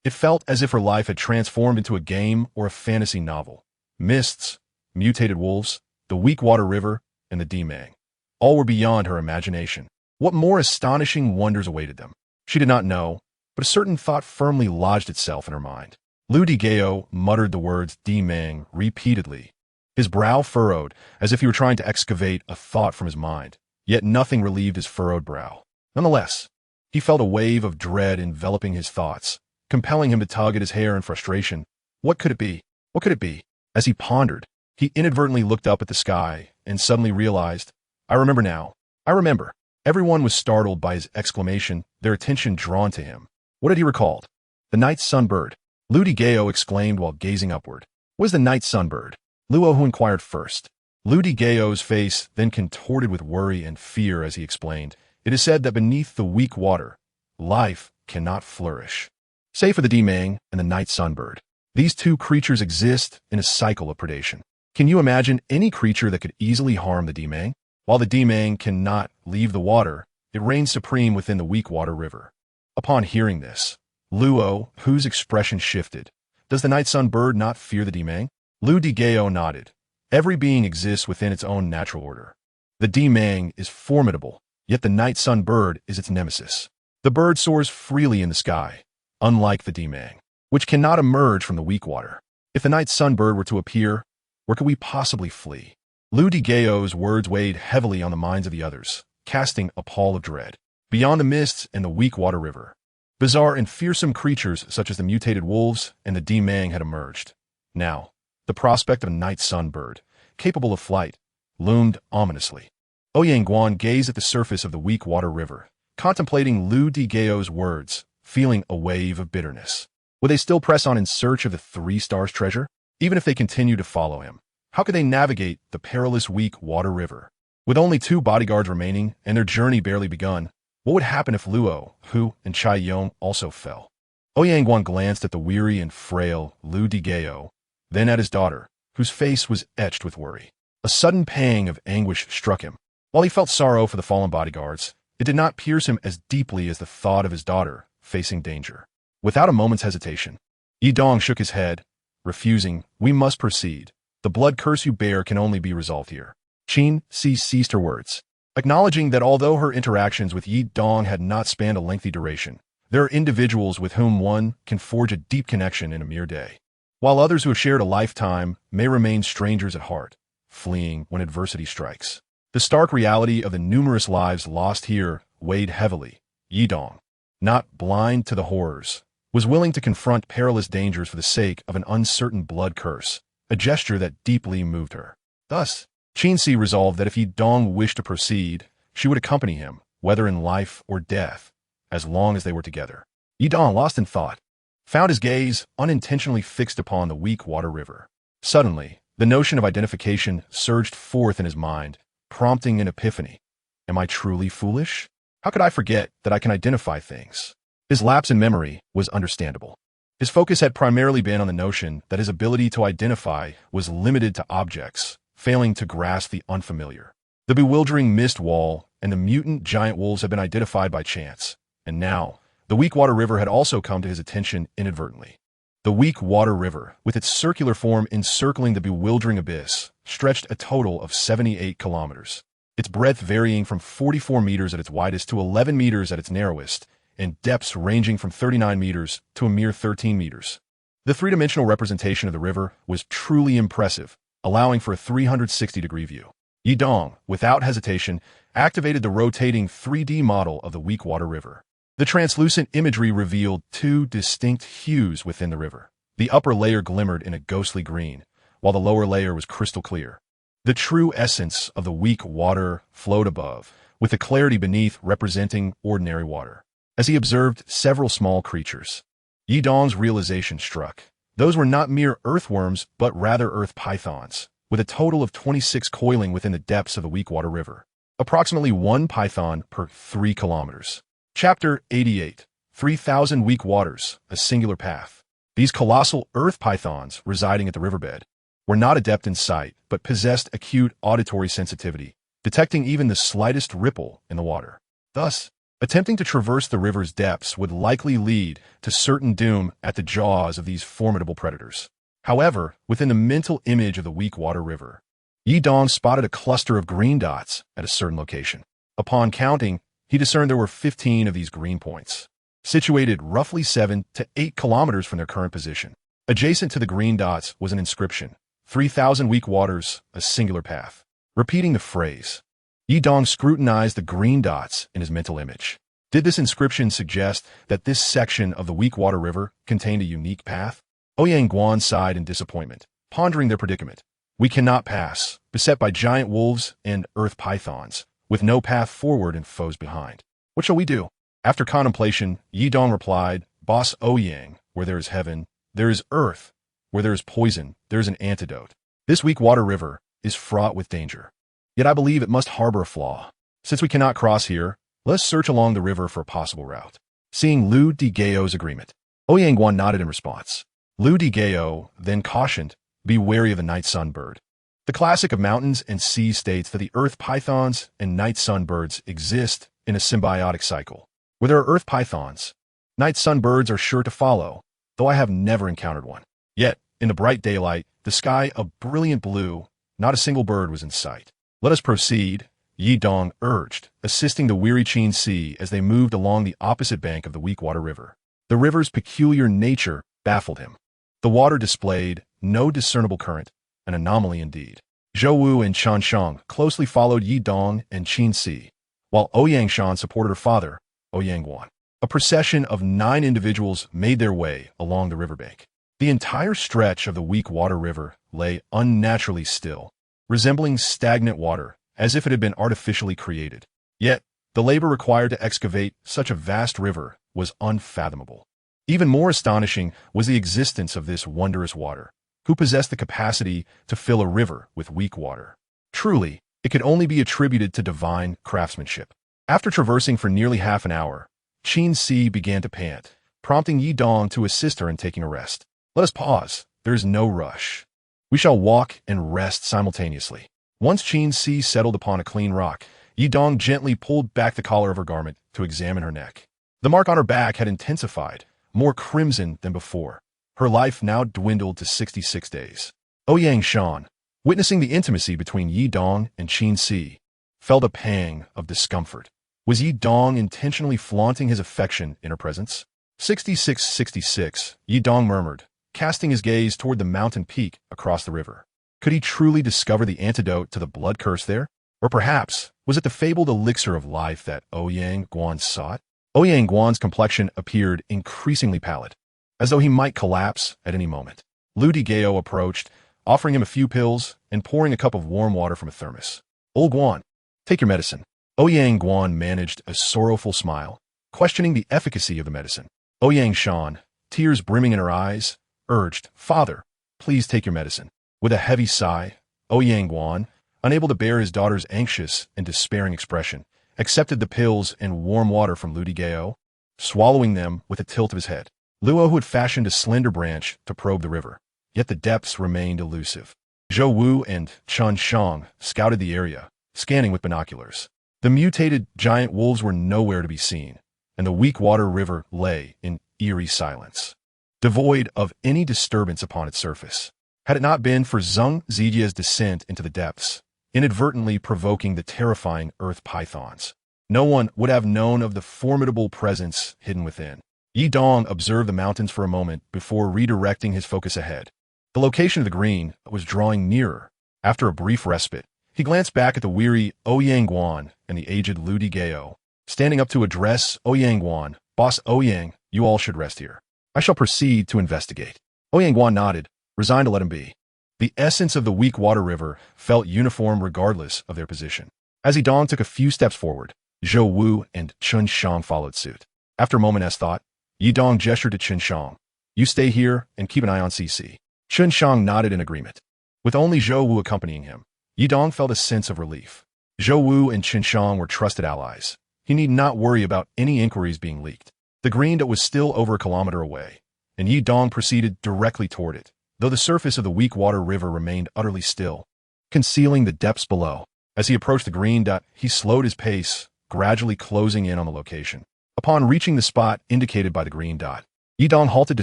It felt as if her life had transformed into a game or a fantasy novel. Mists, mutated wolves, the weak water river, and the demang. All were beyond her imagination. What more astonishing wonders awaited them? She did not know, but a certain thought firmly lodged itself in her mind. Lu Di Gao muttered the words demang repeatedly. His brow furrowed, as if he were trying to excavate a thought from his mind, yet nothing relieved his furrowed brow. Nonetheless, he felt a wave of dread enveloping his thoughts, compelling him to tug at his hair in frustration. What could it be? What could it be? As he pondered, he inadvertently looked up at the sky and suddenly realized, "I remember now. I remember." Everyone was startled by his exclamation, their attention drawn to him. What had he recalled? The night sunbird. Lu Di Gao exclaimed while gazing upward. What is the night sunbird? Luo Hu inquired first. Lu Di Gao's face then contorted with worry and fear as he explained. It is said that beneath the weak water, life cannot flourish. Save for the demang and the night sunbird. These 2 creatures exist in a cycle of predation. Can you imagine any creature that could easily harm the demang? While the demang cannot leave the water, it reigns supreme within the weak water river. Upon hearing this, Luo, whose expression shifted. Does the night sun bird not fear the Demang? Lu Digao nodded. Every being exists within its own natural order. The Demang is formidable, yet the night sun bird is its nemesis. The bird soars freely in the sky, unlike the Demang, which cannot emerge from the weak water. If the night sun bird were to appear, where could we possibly flee? Lu Digao's words weighed heavily on the minds of the others, casting a pall of dread. Beyond the mists and the weak water river, bizarre and fearsome creatures such as the mutated wolves and the Demang had emerged. Now, the prospect of a night sun bird, capable of flight, loomed ominously. Ouyang Guan gazed at the surface of the weak water river, contemplating Lu Digao's words, feeling a wave of bitterness. Would they still press on in search of the 3 stars treasure? Even if they continued to follow him, how could they navigate the perilous weak water river? With only 2 bodyguards remaining and their journey barely begun, what would happen if Luo, Hu, and Chai Yong also fell? Ouyang Guan glanced at the weary and frail Lu Digao, then at his daughter, whose face was etched with worry. A sudden pang of anguish struck him. While he felt sorrow for the fallen bodyguards, it did not pierce him as deeply as the thought of his daughter facing danger. Without a moment's hesitation, Yi Dong shook his head, refusing. We must proceed. The blood curse you bear can only be resolved here. Qin Si ceased her words, acknowledging that although her interactions with Yi Dong had not spanned a lengthy duration, there are individuals with whom one can forge a deep connection in a mere day, while others who have shared a lifetime may remain strangers at heart, fleeing when adversity strikes. The stark reality of the numerous lives lost here weighed heavily. Yi Dong, not blind to the horrors, was willing to confront perilous dangers for the sake of an uncertain blood curse, a gesture that deeply moved her. Thus, Qin Si resolved that if Yi Dong wished to proceed, she would accompany him, whether in life or death, as long as they were together. Yi Dong, lost in thought, found his gaze unintentionally fixed upon the weak water river. Suddenly, the notion of identification surged forth in his mind, prompting an epiphany. Am I truly foolish? How could I forget that I can identify things? His lapse in memory was understandable. His focus had primarily been on the notion that his ability to identify was limited to objects, failing to grasp the unfamiliar. The bewildering mist wall and the mutant giant wolves had been identified by chance, and now, the weak water river had also come to his attention inadvertently. The weak water river, with its circular form encircling the bewildering abyss, stretched a total of 78 kilometers, its breadth varying from 44 meters at its widest to 11 meters at its narrowest, and depths ranging from 39 meters to a mere 13 meters. The three-dimensional representation of the river was truly impressive, allowing for a 360-degree view. Yi Dong, without hesitation, activated the rotating 3D model of the weak water river. The translucent imagery revealed 2 distinct hues within the river. The upper layer glimmered in a ghostly green, while the lower layer was crystal clear. The true essence of the weak water flowed above, with the clarity beneath representing ordinary water. As he observed several small creatures, Yi Dong's realization struck. Those were not mere earthworms, but rather earth pythons, with a total of 26 coiling within the depths of the weak water river. Approximately 1 python per 3 kilometers. Chapter 88. 3,000 Weak Waters, a Singular Path. These colossal earth pythons, residing at the riverbed, were not adept in sight, but possessed acute auditory sensitivity, detecting even the slightest ripple in the water. Thus, attempting to traverse the river's depths would likely lead to certain doom at the jaws of these formidable predators. However, within the mental image of the weak water river, Yi Dong spotted a cluster of green dots at a certain location. Upon counting, he discerned there were 15 of these green points, situated roughly 7 to 8 kilometers from their current position. Adjacent to the green dots was an inscription, 3,000 Weak Waters, a Singular Path. Repeating the phrase, Yi Dong scrutinized the green dots in his mental image. Did this inscription suggest that this section of the weak water river contained a unique path? Ouyang Guan sighed in disappointment, pondering their predicament. We cannot pass, beset by giant wolves and earth pythons, with no path forward and foes behind. What shall we do? After contemplation, Yi Dong replied, Boss Ouyang, where there is heaven, there is earth. Where there is poison, there is an antidote. This weak water river is fraught with danger. Yet I believe it must harbor a flaw. Since we cannot cross here, let us search along the river for a possible route. Seeing Lu Digao's agreement, Ouyang Guan nodded in response. Lu Digao then cautioned, be wary of the night sunbird. The classic of mountains and seas states that the earth pythons and night sunbirds exist in a symbiotic cycle. Where there are earth pythons, Night sunbirds are sure to follow, though I have never encountered one. Yet, in the bright daylight, the sky a brilliant blue, not a single bird was in sight. Let us proceed, Yi Dong urged, assisting the weary Qin Si as they moved along the opposite bank of the Weakwater River. The river's peculiar nature baffled him. The water displayed no discernible current, an anomaly indeed. Zhou Wu and Chen Shang closely followed Yi Dong and Qin Si, while Ouyang Shan supported her father, Ouyang Guan. A procession of 9 individuals made their way along the riverbank. The entire stretch of the Weakwater River lay unnaturally still, resembling stagnant water, as if it had been artificially created. Yet, the labor required to excavate such a vast river was unfathomable. Even more astonishing was the existence of this wondrous water, who possessed the capacity to fill a river with weak water. Truly, it could only be attributed to divine craftsmanship. After traversing for nearly half an hour, Qin Si began to pant, prompting Yi Dong to assist her in taking a rest. Let us pause. There is no rush. We shall walk and rest simultaneously. Once Qin Si settled upon a clean rock, Yi Dong gently pulled back the collar of her garment to examine her neck. The mark on her back had intensified, more crimson than before. Her life now dwindled to 66 days. Ouyang Shan, witnessing the intimacy between Yi Dong and Qin Si, felt a pang of discomfort. Was Yi Dong intentionally flaunting his affection in her presence? 66, Yi Dong murmured, casting his gaze toward the mountain peak across the river. Could he truly discover the antidote to the blood curse there? Or perhaps, was it the fabled elixir of life that Ouyang Guan sought? Ouyang Guan's complexion appeared increasingly pallid, as though he might collapse at any moment. Lu Digao approached, offering him a few pills and pouring a cup of warm water from a thermos. Old Guan, take your medicine. Ouyang Guan managed a sorrowful smile, questioning the efficacy of the medicine. Ouyang Shan, tears brimming in her eyes, urged, Father, please take your medicine. With a heavy sigh, Ouyang Guan, unable to bear his daughter's anxious and despairing expression, accepted the pills and warm water from Lu Digao, swallowing them with a tilt of his head. Luo had fashioned a slender branch to probe the river, yet the depths remained elusive. Zhou Wu and Chen Shang scouted the area, scanning with binoculars. The mutated giant wolves were nowhere to be seen, and the Weakwater River lay in eerie silence, devoid of any disturbance upon its surface. Had it not been for Zheng Zijia's descent into the depths, inadvertently provoking the terrifying earth pythons, no one would have known of the formidable presence hidden within. Yi Dong observed the mountains for a moment before redirecting his focus ahead. The location of the green was drawing nearer. After a brief respite, he glanced back at the weary Ouyang Guan and the aged Lu Digao. Standing up to address Ouyang Guan, Boss Ouyang, you all should rest here. I shall proceed to investigate. Ouyang Guan nodded, resigned to let him be. The essence of the Weakwater River felt uniform regardless of their position. As Yi Dong took a few steps forward, Zhou Wu and Chen Shang followed suit. After a moment's thought, Yi Dong gestured to Chen Shang. You stay here and keep an eye on CC. Chen Shang nodded in agreement. With only Zhou Wu accompanying him, Yi Dong felt a sense of relief. Zhou Wu and Chen Shang were trusted allies. He need not worry about any inquiries being leaked. The green dot was still over a kilometer away, and Yi Dong proceeded directly toward it, though the surface of the Weakwater River remained utterly still, concealing the depths below. As he approached the green dot, he slowed his pace, gradually closing in on the location. Upon reaching the spot indicated by the green dot, Yi Dong halted to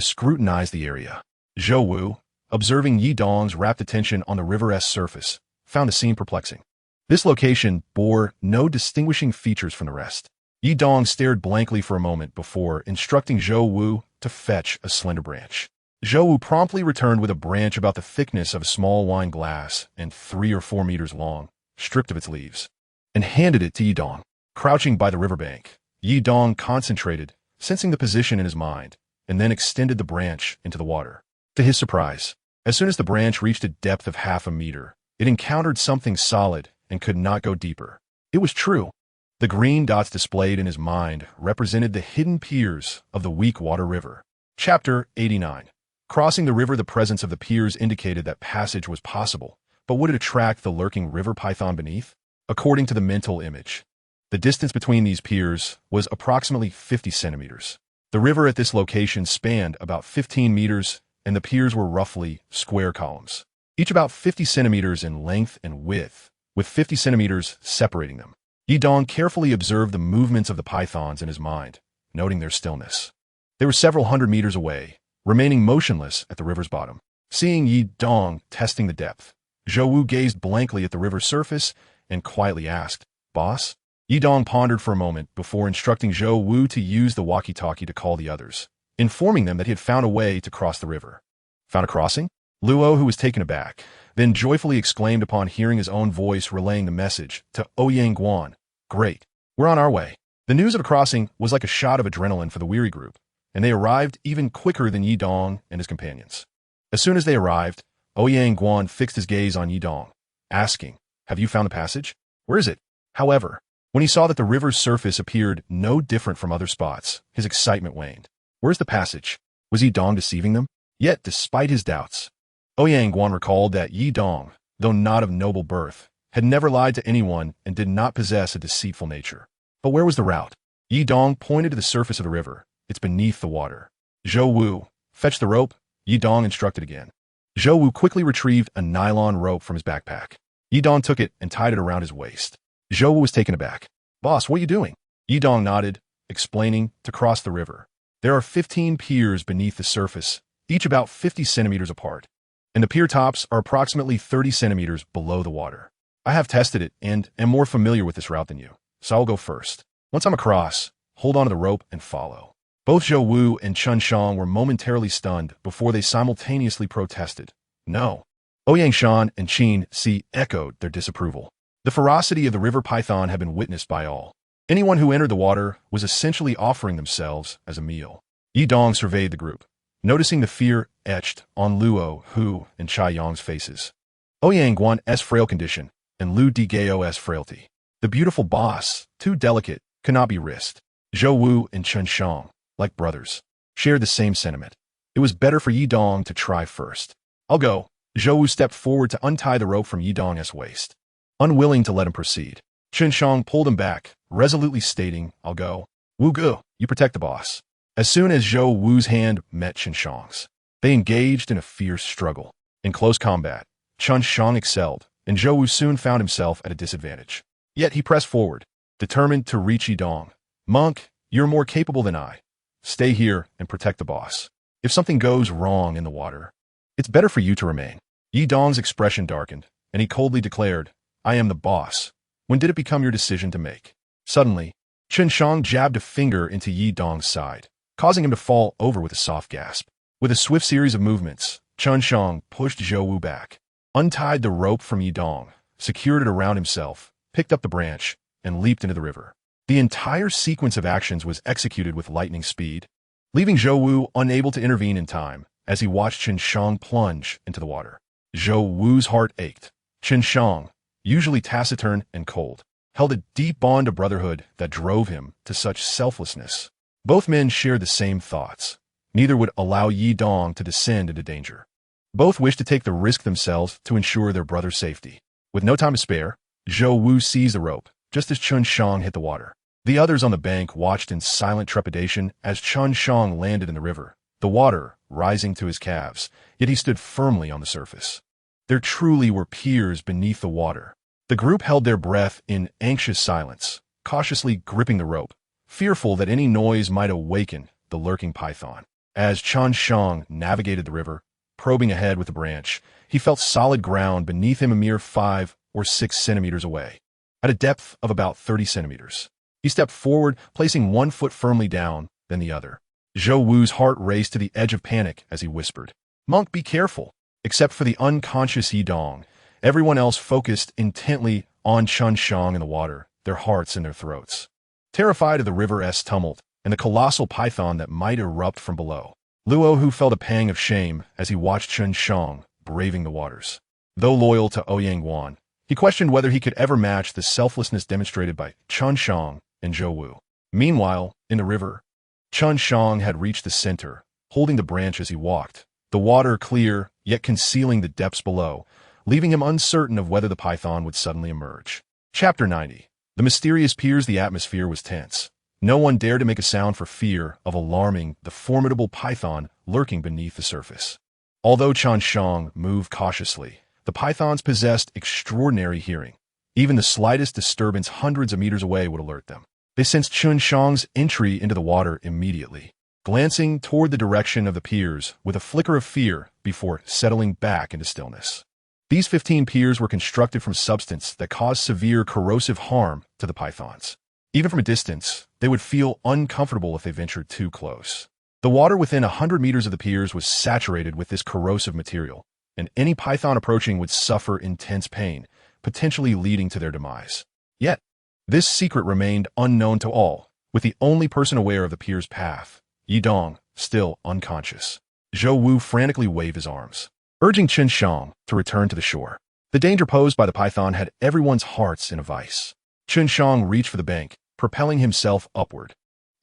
scrutinize the area. Zhou Wu, observing Yi Dong's rapt attention on the river's surface, found the scene perplexing. This location bore no distinguishing features from the rest. Yi Dong stared blankly for a moment before instructing Zhou Wu to fetch a slender branch. Zhou Wu promptly returned with a branch about the thickness of a small wine glass and 3 or 4 meters long, stripped of its leaves, and handed it to Yi Dong. Crouching by the riverbank, Yi Dong concentrated, sensing the position in his mind, and then extended the branch into the water. To his surprise, as soon as the branch reached a depth of half a meter, it encountered something solid and could not go deeper. It was true. The green dots displayed in his mind represented the hidden piers of the Weakwater River. Chapter 89. Crossing the river, the presence of the piers indicated that passage was possible, but would it attract the lurking river python beneath? According to the mental image, the distance between these piers was approximately 50 centimeters. The river at this location spanned about 15 meters, and the piers were roughly square columns, each about 50 centimeters in length and width, with 50 centimeters separating them. Yi Dong carefully observed the movements of the pythons in his mind, noting their stillness. They were several hundred meters away, remaining motionless at the river's bottom. Seeing Yi Dong testing the depth, Zhou Wu gazed blankly at the river's surface and quietly asked, "Boss?" Yi Dong pondered for a moment before instructing Zhou Wu to use the walkie-talkie to call the others, informing them that he had found a way to cross the river. Found a crossing? Luo, who was taken aback, then joyfully exclaimed upon hearing his own voice relaying the message to Ouyang Guan. "Great. We're on our way." The news of a crossing was like a shot of adrenaline for the weary group, and they arrived even quicker than Yi Dong and his companions. As soon as they arrived, Ouyang Guan fixed his gaze on Yi Dong, asking, "Have you found the passage? Where is it?" However, when he saw that the river's surface appeared no different from other spots, his excitement waned. Where's the passage? Was Yi Dong deceiving them? Yet, despite his doubts, Ouyang Guan recalled that Yi Dong, though not of noble birth, had never lied to anyone and did not possess a deceitful nature. But where was the route? Yi Dong pointed to the surface of the river. It's beneath the water. Zhou Wu, fetch the rope, Yi Dong instructed again. Zhou Wu quickly retrieved a nylon rope from his backpack. Yi Dong took it and tied it around his waist. Zhou Wu was taken aback. "Boss, what are you doing?" Yi Dong nodded, explaining, "To cross the river. There are 15 piers beneath the surface, each about 50 centimeters apart, and the pier tops are approximately 30 centimeters below the water. I have tested it and am more familiar with this route than you, so I'll go first. Once I'm across, hold onto the rope and follow." Both Zhou Wu and Chen Shang were momentarily stunned before they simultaneously protested, "No." Ouyang Shan and Qin Si echoed their disapproval. The ferocity of the river python had been witnessed by all. Anyone who entered the water was essentially offering themselves as a meal. Yi Dong surveyed the group, noticing the fear etched on Luo, Hu, and Chai Yang's faces. Ouyang Guan's frail condition and Lu Digao's frailty. The beautiful boss, too delicate, could not be risked. Zhou Wu and Chen Shang, like brothers, shared the same sentiment. It was better for Yi Dong to try first. "I'll go." Zhou Wu stepped forward to untie the rope from Yi Dong's waist. Unwilling to let him proceed, Chen Shang pulled him back, resolutely stating, "I'll go. Wu Gu, you protect the boss." As soon as Zhou Wu's hand met Chen Shang's, they engaged in a fierce struggle. In close combat, Chen Shang excelled, and Zhou Wu soon found himself at a disadvantage. Yet he pressed forward, determined to reach Yi Dong. "Monk, you're more capable than I. Stay here and protect the boss. If something goes wrong in the water, it's better for you to remain." Yi Dong's expression darkened, and he coldly declared, "I am the boss. When did it become your decision to make?" Suddenly, Chen Shang jabbed a finger into Yi Dong's side, causing him to fall over with a soft gasp. With a swift series of movements, Chen Shang pushed Zhou Wu back, untied the rope from Yi Dong, secured it around himself, picked up the branch, and leaped into the river. The entire sequence of actions was executed with lightning speed, leaving Zhou Wu unable to intervene in time as he watched Chen Shang plunge into the water. Zhou Wu's heart ached. Chen Shang, usually taciturn and cold, held a deep bond of brotherhood that drove him to such selflessness. Both men shared the same thoughts. Neither would allow Yi Dong to descend into danger. Both wished to take the risk themselves to ensure their brother's safety. With no time to spare, Zhou Wu seized the rope, just as Chen Shang hit the water. The others on the bank watched in silent trepidation as Chen Shang landed in the river, the water rising to his calves, yet he stood firmly on the surface. There truly were piers beneath the water. The group held their breath in anxious silence, cautiously gripping the rope, fearful that any noise might awaken the lurking python. As Chen Shang navigated the river, probing ahead with the branch, he felt solid ground beneath him a mere 5 or 6 centimeters away, at a depth of about 30 centimeters. He stepped forward, placing one foot firmly down, then the other. Zhou Wu's heart raced to the edge of panic as he whispered, "Monk, be careful." Except for the unconscious Yi Dong, everyone else focused intently on Chen Shang in the water, their hearts in their throats. Terrified of the river's tumult and the colossal python that might erupt from below, Luo Hu felt a pang of shame as he watched Chen Shang braving the waters. Though loyal to Ouyang Guan, he questioned whether he could ever match the selflessness demonstrated by Chen Shang and Zhou Wu. Meanwhile, in the river, Chen Shang had reached the center, holding the branch as he walked, the water clear, yet concealing the depths below, leaving him uncertain of whether the python would suddenly emerge. Chapter 90. The mysterious piers. The atmosphere was tense. No one dared to make a sound for fear of alarming the formidable python lurking beneath the surface. Although Chen Shang moved cautiously, the pythons possessed extraordinary hearing. Even the slightest disturbance hundreds of meters away would alert them. They sensed Chen Shang's entry into the water immediately. glancing toward the direction of the piers with a flicker of fear before settling back into stillness. These 15 piers were constructed from substance that caused severe corrosive harm to the pythons. Even from a distance, they would feel uncomfortable if they ventured too close. The water within 100 meters of the piers was saturated with this corrosive material, and any python approaching would suffer intense pain, potentially leading to their demise. Yet, this secret remained unknown to all, with the only person aware of the pier's path, Yidong, still unconscious. Zhou Wu frantically waved his arms, urging Chen Shang to return to the shore. The danger posed by the python had everyone's hearts in a vice. Chen Shang reached for the bank, propelling himself upward,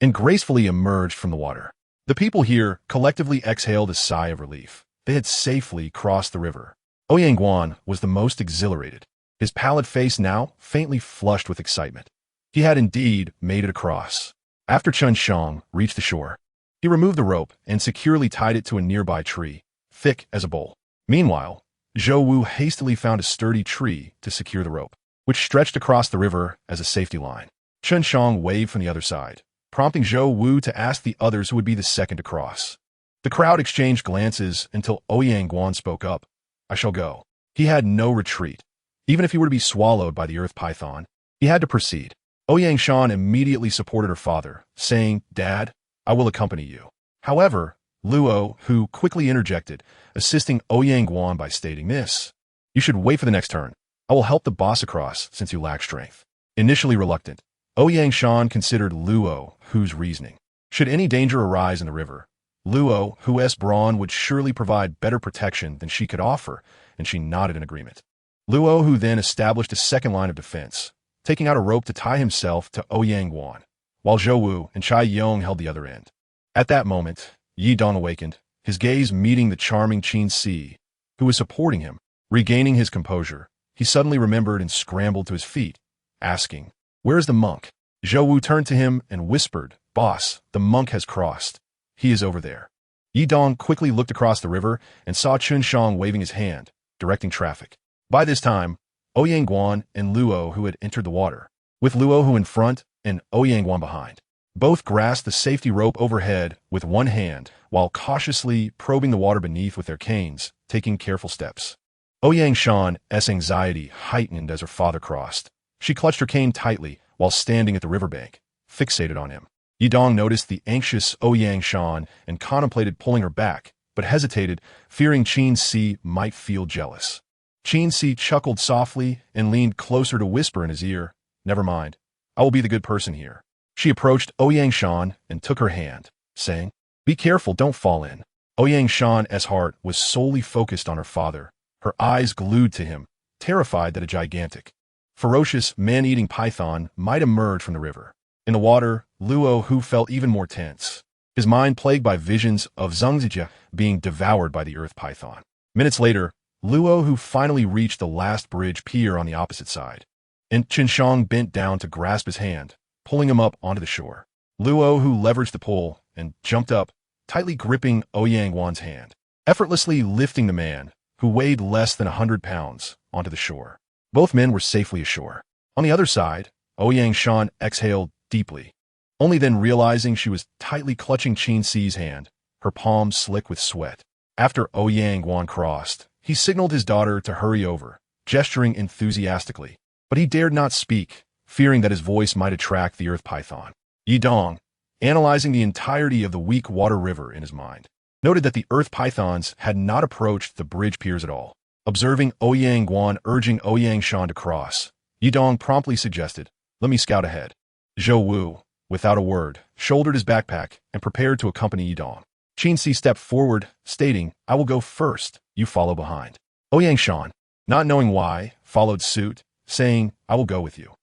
and gracefully emerged from the water. The people here collectively exhaled a sigh of relief. They had safely crossed the river. Ouyang Guan was the most exhilarated, his pallid face now faintly flushed with excitement. He had indeed made it across. After Chen Shang reached the shore, he removed the rope and securely tied it to a nearby tree, thick as a bowl. Meanwhile, Zhou Wu hastily found a sturdy tree to secure the rope, which stretched across the river as a safety line. Chen Shang waved from the other side, prompting Zhou Wu to ask the others who would be the second to cross. The crowd exchanged glances until Ouyang Guan spoke up. "I shall go." He had no retreat. Even if he were to be swallowed by the earth python, he had to proceed. Ouyang Shan immediately supported her father, saying, "Dad, I will accompany you." However, Luo, who quickly interjected, assisting Ouyang Guan by stating this, "You should wait for the next turn. I will help the boss across since you lack strength." Initially reluctant, Ouyang Shan considered Luo, whose reasoning. Should any danger arise in the river, Luo, whose brawn would surely provide better protection than she could offer, and she nodded in agreement. Luo, who then established a second line of defense, taking out a rope to tie himself to Ouyang Guan, while Zhou Wu and Chai Yong held the other end. At that moment, Yi Dong awakened, his gaze meeting the charming Qin Si, who was supporting him. Regaining his composure, he suddenly remembered and scrambled to his feet, asking, "Where is the monk?" Zhou Wu turned to him and whispered, "Boss, the monk has crossed. He is over there." Yi Dong quickly looked across the river and saw Chen Shang waving his hand, directing traffic. By this time, Ouyang Guan and Luo, who had entered the water, with Luo who in front and Ouyang Guan behind, both grasped the safety rope overhead with one hand while cautiously probing the water beneath with their canes, taking careful steps. Ouyang Shan's anxiety heightened as her father crossed. She clutched her cane tightly while standing at the riverbank, fixated on him. Yidong noticed the anxious Ouyang Shan and contemplated pulling her back, but hesitated, fearing Qin Si might feel jealous. Qin Si chuckled softly and leaned closer to whisper in his ear, "Never mind. I will be the good person here." She approached Ouyang Shan and took her hand, saying, "Be careful, don't fall in." Ouyang Shan's heart was solely focused on her father, her eyes glued to him, terrified that a gigantic, ferocious, man-eating python might emerge from the river. In the water, Luo, who felt even more tense, his mind plagued by visions of Zhengzija being devoured by the earth python. Minutes later, Luo, who finally reached the last bridge pier on the opposite side, and Chen Shang bent down to grasp his hand, pulling him up onto the shore. Luo, who leveraged the pull and jumped up, tightly gripping Ouyang Guan's hand, effortlessly lifting the man, who weighed less than 100 pounds, onto the shore. Both men were safely ashore. On the other side, Ouyang Shan exhaled deeply, only then realizing she was tightly clutching Qin Si's hand, her palms slick with sweat. After Ouyang Guan crossed, he signaled his daughter to hurry over, gesturing enthusiastically, but he dared not speak, fearing that his voice might attract the earth python. Yidong, analyzing the entirety of the weak water river in his mind, noted that the earth pythons had not approached the bridge piers at all. Observing Ouyang Guan urging Ouyang Shan to cross, Yidong promptly suggested, "Let me scout ahead." Zhou Wu, without a word, shouldered his backpack and prepared to accompany Yidong. Qin Si stepped forward, stating, "I will go first, you follow behind." Ouyang Shan, not knowing why, followed suit, saying, "I will go with you."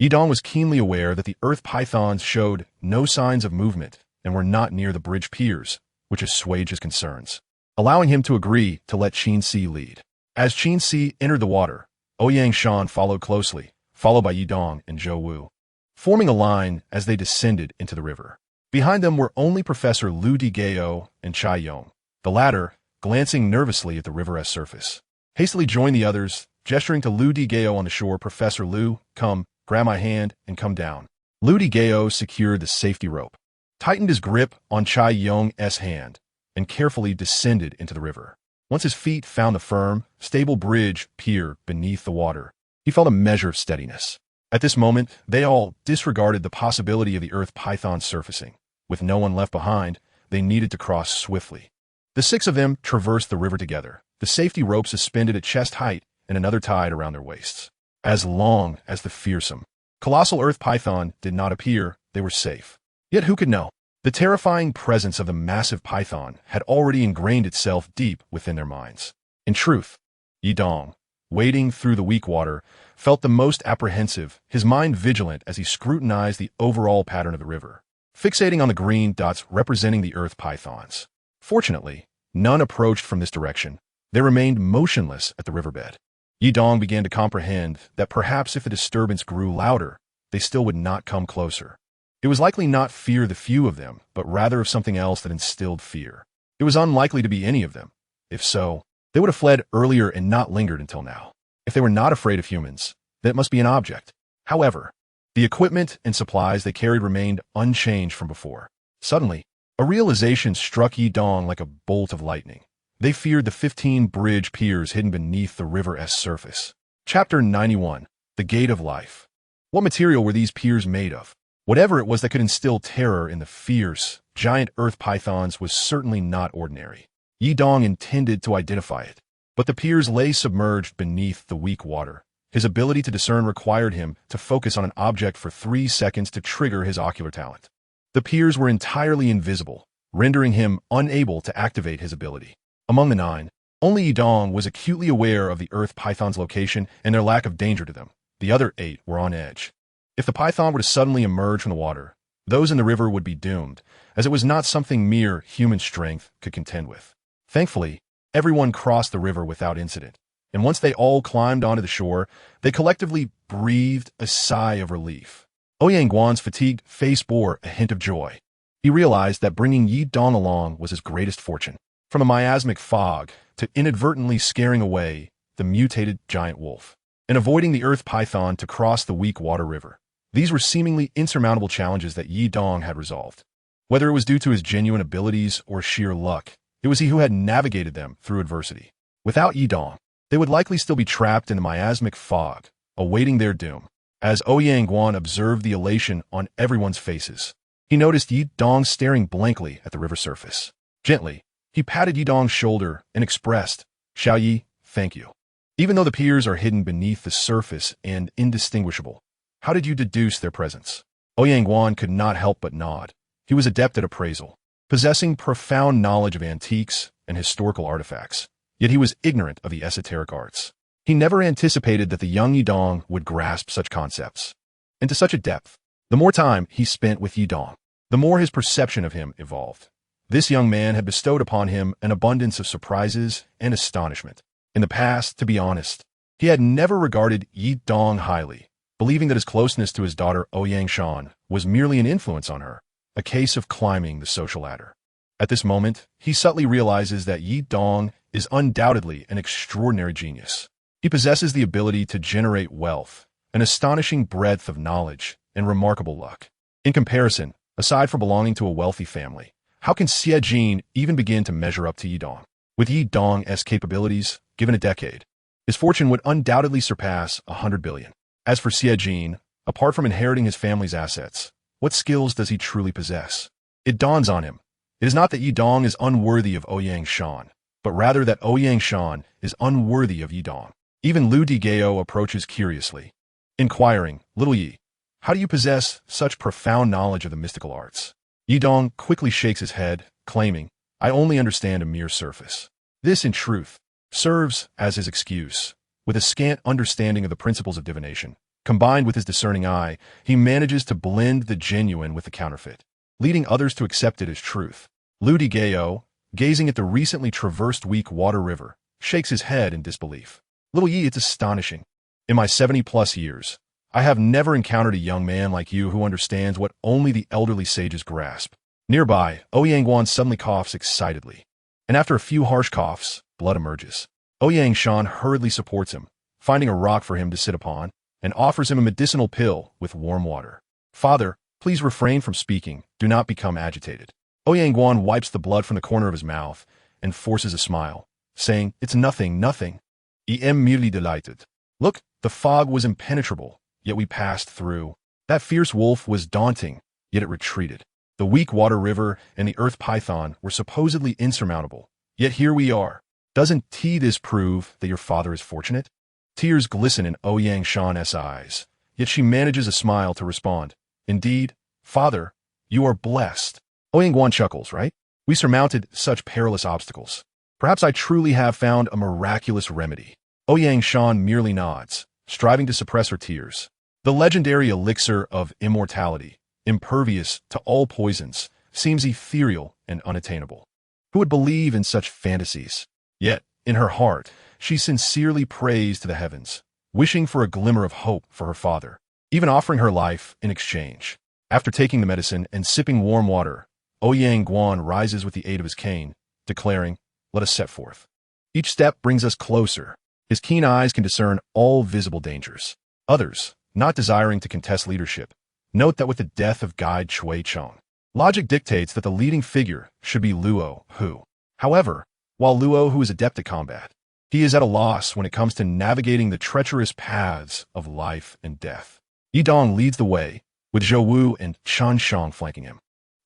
Yidong was keenly aware that the earth pythons showed no signs of movement and were not near the bridge piers, which assuaged his concerns, allowing him to agree to let Qin Si lead. As Qin Si entered the water, Ouyang Shan followed closely, followed by Yidong and Zhou Wu, forming a line as they descended into the river. Behind them were only Professor Lu Digao and Chai Yong, the latter glancing nervously at the river's surface. Hastily joined the others, gesturing to Lu Digao on the shore. "Professor Lu, come, grab my hand and come down." Lu Digao secured the safety rope, tightened his grip on Chai Yong's hand, and carefully descended into the river. Once his feet found the firm, stable bridge pier beneath the water, he felt a measure of steadiness. At this moment, they all disregarded the possibility of the earth python surfacing. With no one left behind, they needed to cross swiftly. The six of them traversed the river together, the safety rope suspended at chest height and another tied around their waists. As long as the fearsome, colossal earth python did not appear, they were safe. Yet who could know? The terrifying presence of the massive python had already ingrained itself deep within their minds. In truth, Yidong, wading through the weak water, felt the most apprehensive, his mind vigilant as he scrutinized the overall pattern of the river, fixating on the green dots representing the earth pythons. Fortunately, none approached from this direction. They remained motionless at the riverbed. Yidong began to comprehend that perhaps if the disturbance grew louder, they still would not come closer. It was likely not fear of the few of them, but rather of something else that instilled fear. It was unlikely to be any of them. If so, they would have fled earlier and not lingered until now. If they were not afraid of humans, then it must be an object. However, the equipment and supplies they carried remained unchanged from before. Suddenly, a realization struck Yidong like a bolt of lightning. They feared the 15 bridge piers hidden beneath the river's surface. Chapter 91. The Gate of Life. What material were these piers made of? Whatever it was that could instill terror in the fierce, giant earth pythons was certainly not ordinary. Yidong intended to identify it, but the piers lay submerged beneath the weak water. His ability to discern required him to focus on an object for 3 seconds to trigger his ocular talent. The piers were entirely invisible, rendering him unable to activate his ability. Among the 9, only Yidong was acutely aware of the earth python's location and their lack of danger to them. The other 8 were on edge. If the python were to suddenly emerge from the water, those in the river would be doomed, as it was not something mere human strength could contend with. Thankfully, everyone crossed the river without incident, and once they all climbed onto the shore, they collectively breathed a sigh of relief. Ouyang Guan's fatigued face bore a hint of joy. He realized that bringing Yidong along was his greatest fortune. From a miasmic fog to inadvertently scaring away the mutated giant wolf, and avoiding the earth python to cross the weak water river. These were seemingly insurmountable challenges that Yidong had resolved. Whether it was due to his genuine abilities or sheer luck, it was he who had navigated them through adversity. Without Yidong, they would likely still be trapped in the miasmic fog, awaiting their doom. As Ouyang Guan observed the elation on everyone's faces, he noticed Yidong staring blankly at the river surface. Gently, he patted Yidong's shoulder and expressed, "Xiao Yi, thank you. Even though the piers are hidden beneath the surface and indistinguishable, how did you deduce their presence?" Ouyang Guan could not help but nod. He was adept at appraisal, possessing profound knowledge of antiques and historical artifacts, yet he was ignorant of the esoteric arts. He never anticipated that the young Yidong would grasp such concepts. And to such a depth, the more time he spent with Yidong, the more his perception of him evolved. This young man had bestowed upon him an abundance of surprises and astonishment. In the past, to be honest, he had never regarded Yidong highly, believing that his closeness to his daughter Ouyang Shan was merely an influence on her, a case of climbing the social ladder. At this moment, he subtly realizes that Yidong is undoubtedly an extraordinary genius. He possesses the ability to generate wealth, an astonishing breadth of knowledge, and remarkable luck. In comparison, aside from belonging to a wealthy family, how can Xie Jin even begin to measure up to Yidong? With Yidong's capabilities, given a decade, his fortune would undoubtedly surpass 100 billion. As for Xie Jin, apart from inheriting his family's assets, what skills does he truly possess? It dawns on him. It is not that Yidong is unworthy of Ouyang Shan, but rather that Ouyang Shan is unworthy of Yidong. Even Lu Digao approaches curiously, inquiring, "Little Yi, how do you possess such profound knowledge of the mystical arts?" Yidong quickly shakes his head, claiming, "I only understand a mere surface." This, in truth, serves as his excuse. With a scant understanding of the principles of divination, combined with his discerning eye, he manages to blend the genuine with the counterfeit, leading others to accept it as truth. Lu Digao, gazing at the recently traversed weak water river, shakes his head in disbelief. "Little Yi, it's astonishing. In my 70-plus years, I have never encountered a young man like you who understands what only the elderly sages grasp." Nearby, Ouyang Guan suddenly coughs excitedly, and after a few harsh coughs, blood emerges. Ouyang Shan hurriedly supports him, finding a rock for him to sit upon, and offers him a medicinal pill with warm water. "Father, Please refrain from speaking. Do not become agitated. Ouyang Guan wipes the blood from the corner of his mouth and forces a smile, saying, "It's nothing, nothing." I am merely delighted. Look, the fog was impenetrable, yet we passed through. That fierce wolf was daunting, yet it retreated. The weak water river and the earth python were supposedly insurmountable, yet here we are. Doesn't this prove that your father is fortunate? Tears glisten in Ouyang Shan's eyes, yet she manages a smile to respond. Indeed, father, you are blessed. Ouyang Guan chuckles, right? We surmounted such perilous obstacles. Perhaps I truly have found a miraculous remedy. Ouyang Shan merely nods, striving to suppress her tears. The legendary elixir of immortality, impervious to all poisons, seems ethereal and unattainable. Who would believe in such fantasies? Yet, in her heart, she sincerely prays to the heavens, wishing for a glimmer of hope for her father, even offering her life in exchange. After taking the medicine and sipping warm water, Ouyang Guan rises with the aid of his cane, declaring, "Let us set forth." Each step brings us closer. His keen eyes can discern all visible dangers. Others, not desiring to contest leadership, note that with the death of guide Cui Chong, logic dictates that the leading figure should be Luo Hu. However, while Luo Hu is adept at combat, he is at a loss when it comes to navigating the treacherous paths of life and death. Yidong leads the way, with Zhou Wu and Chan Shang flanking him.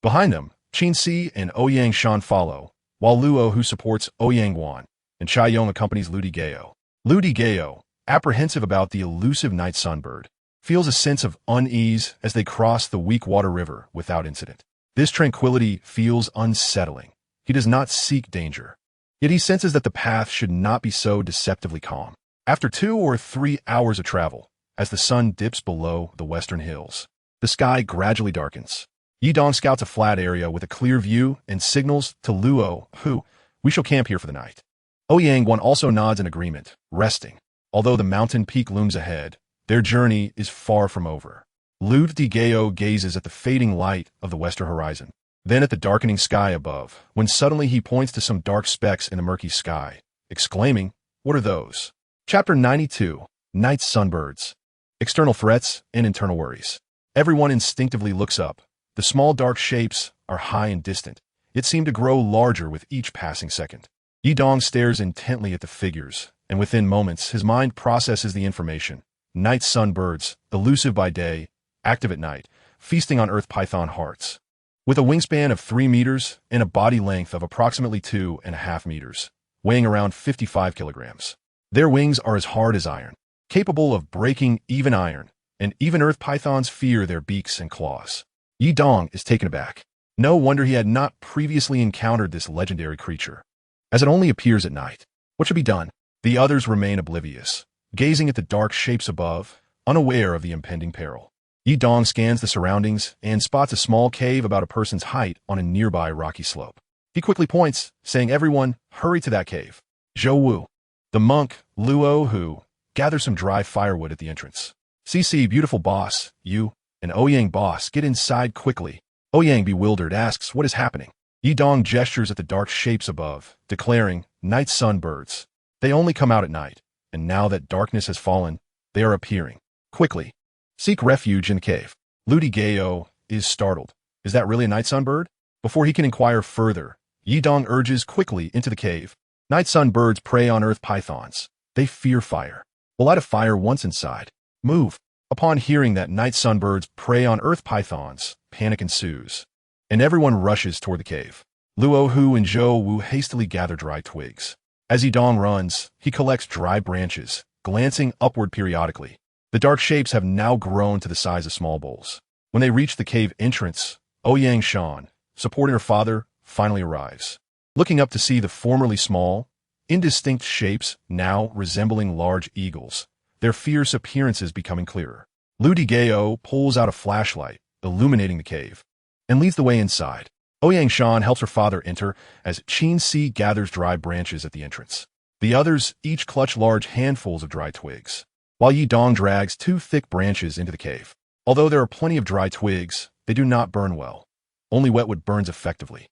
Behind them, Qin Si and Ouyang Shan follow, while Luo Hu supports Ouyang Guan, and Chai Yong accompanies Lu Digao. Lu Digao, apprehensive about the elusive night sunbird, feels a sense of unease as they cross the weak water river without incident. This tranquility feels unsettling. He does not seek danger, yet he senses that the path should not be so deceptively calm. After 2 or 3 hours of travel, as the sun dips below the western hills, the sky gradually darkens. Yidong scouts a flat area with a clear view and signals to Luo Hu, "We shall camp here for the night." Ouyang Guan also nods in agreement, resting. Although the mountain peak looms ahead, their journey is far from over. Lu Digao gazes at the fading light of the western horizon, then at the darkening sky above, when suddenly he points to some dark specks in the murky sky, exclaiming, "What are those?" Chapter 92, Night Sunbirds. External threats and internal worries. Everyone instinctively looks up. The small dark shapes are high and distant, yet seem to grow larger with each passing second. Yidong stares intently at the figures, and within moments his mind processes the information. Night sunbirds, elusive by day, active at night, feasting on earth python hearts. With a wingspan of 3 meters and a body length of approximately 2.5 meters, weighing around 55 kilograms. Their wings are as hard as iron, capable of breaking even iron, and even earth pythons fear their beaks and claws. Yidong is taken aback. No wonder he had not previously encountered this legendary creature, as it only appears at night. What should be done? The others remain oblivious, gazing at the dark shapes above, unaware of the impending peril. Yidong scans the surroundings and spots a small cave about a person's height on a nearby rocky slope. He quickly points, saying, "Everyone, hurry to that cave." Zhou Wu, the monk, Luo Hu, gathers some dry firewood at the entrance. "CC, beautiful boss, you and Ouyang boss, get inside quickly." Ouyang, bewildered, asks what is happening. Yidong gestures at the dark shapes above, declaring, "Night sunbirds. They only come out at night, and now that darkness has fallen, they are appearing. Quickly, seek refuge in the cave." Lu Digao is startled. Is that really a night sunbird? Before he can inquire further, Yidong urges quickly into the cave. Night sunbirds prey on earth pythons. They fear fire. Will light a fire once inside. Move. Upon hearing that night sunbirds prey on earth pythons, panic ensues, and everyone rushes toward the cave. Luo Hu and Zhou Wu hastily gather dry twigs. As Yidong runs, he collects dry branches, glancing upward periodically. The dark shapes have now grown to the size of small bowls. When they reach the cave entrance, Ouyang Shan, supporting her father, finally arrives. Looking up to see the formerly small, indistinct shapes now resembling large eagles, their fierce appearances becoming clearer. Lu Digao pulls out a flashlight, illuminating the cave, and leads the way inside. Ouyang Shan helps her father enter as Qin Si gathers dry branches at the entrance. The others each clutch large handfuls of dry twigs, while Yidong drags 2 thick branches into the cave. Although there are plenty of dry twigs, they do not burn well. Only wetwood burns effectively.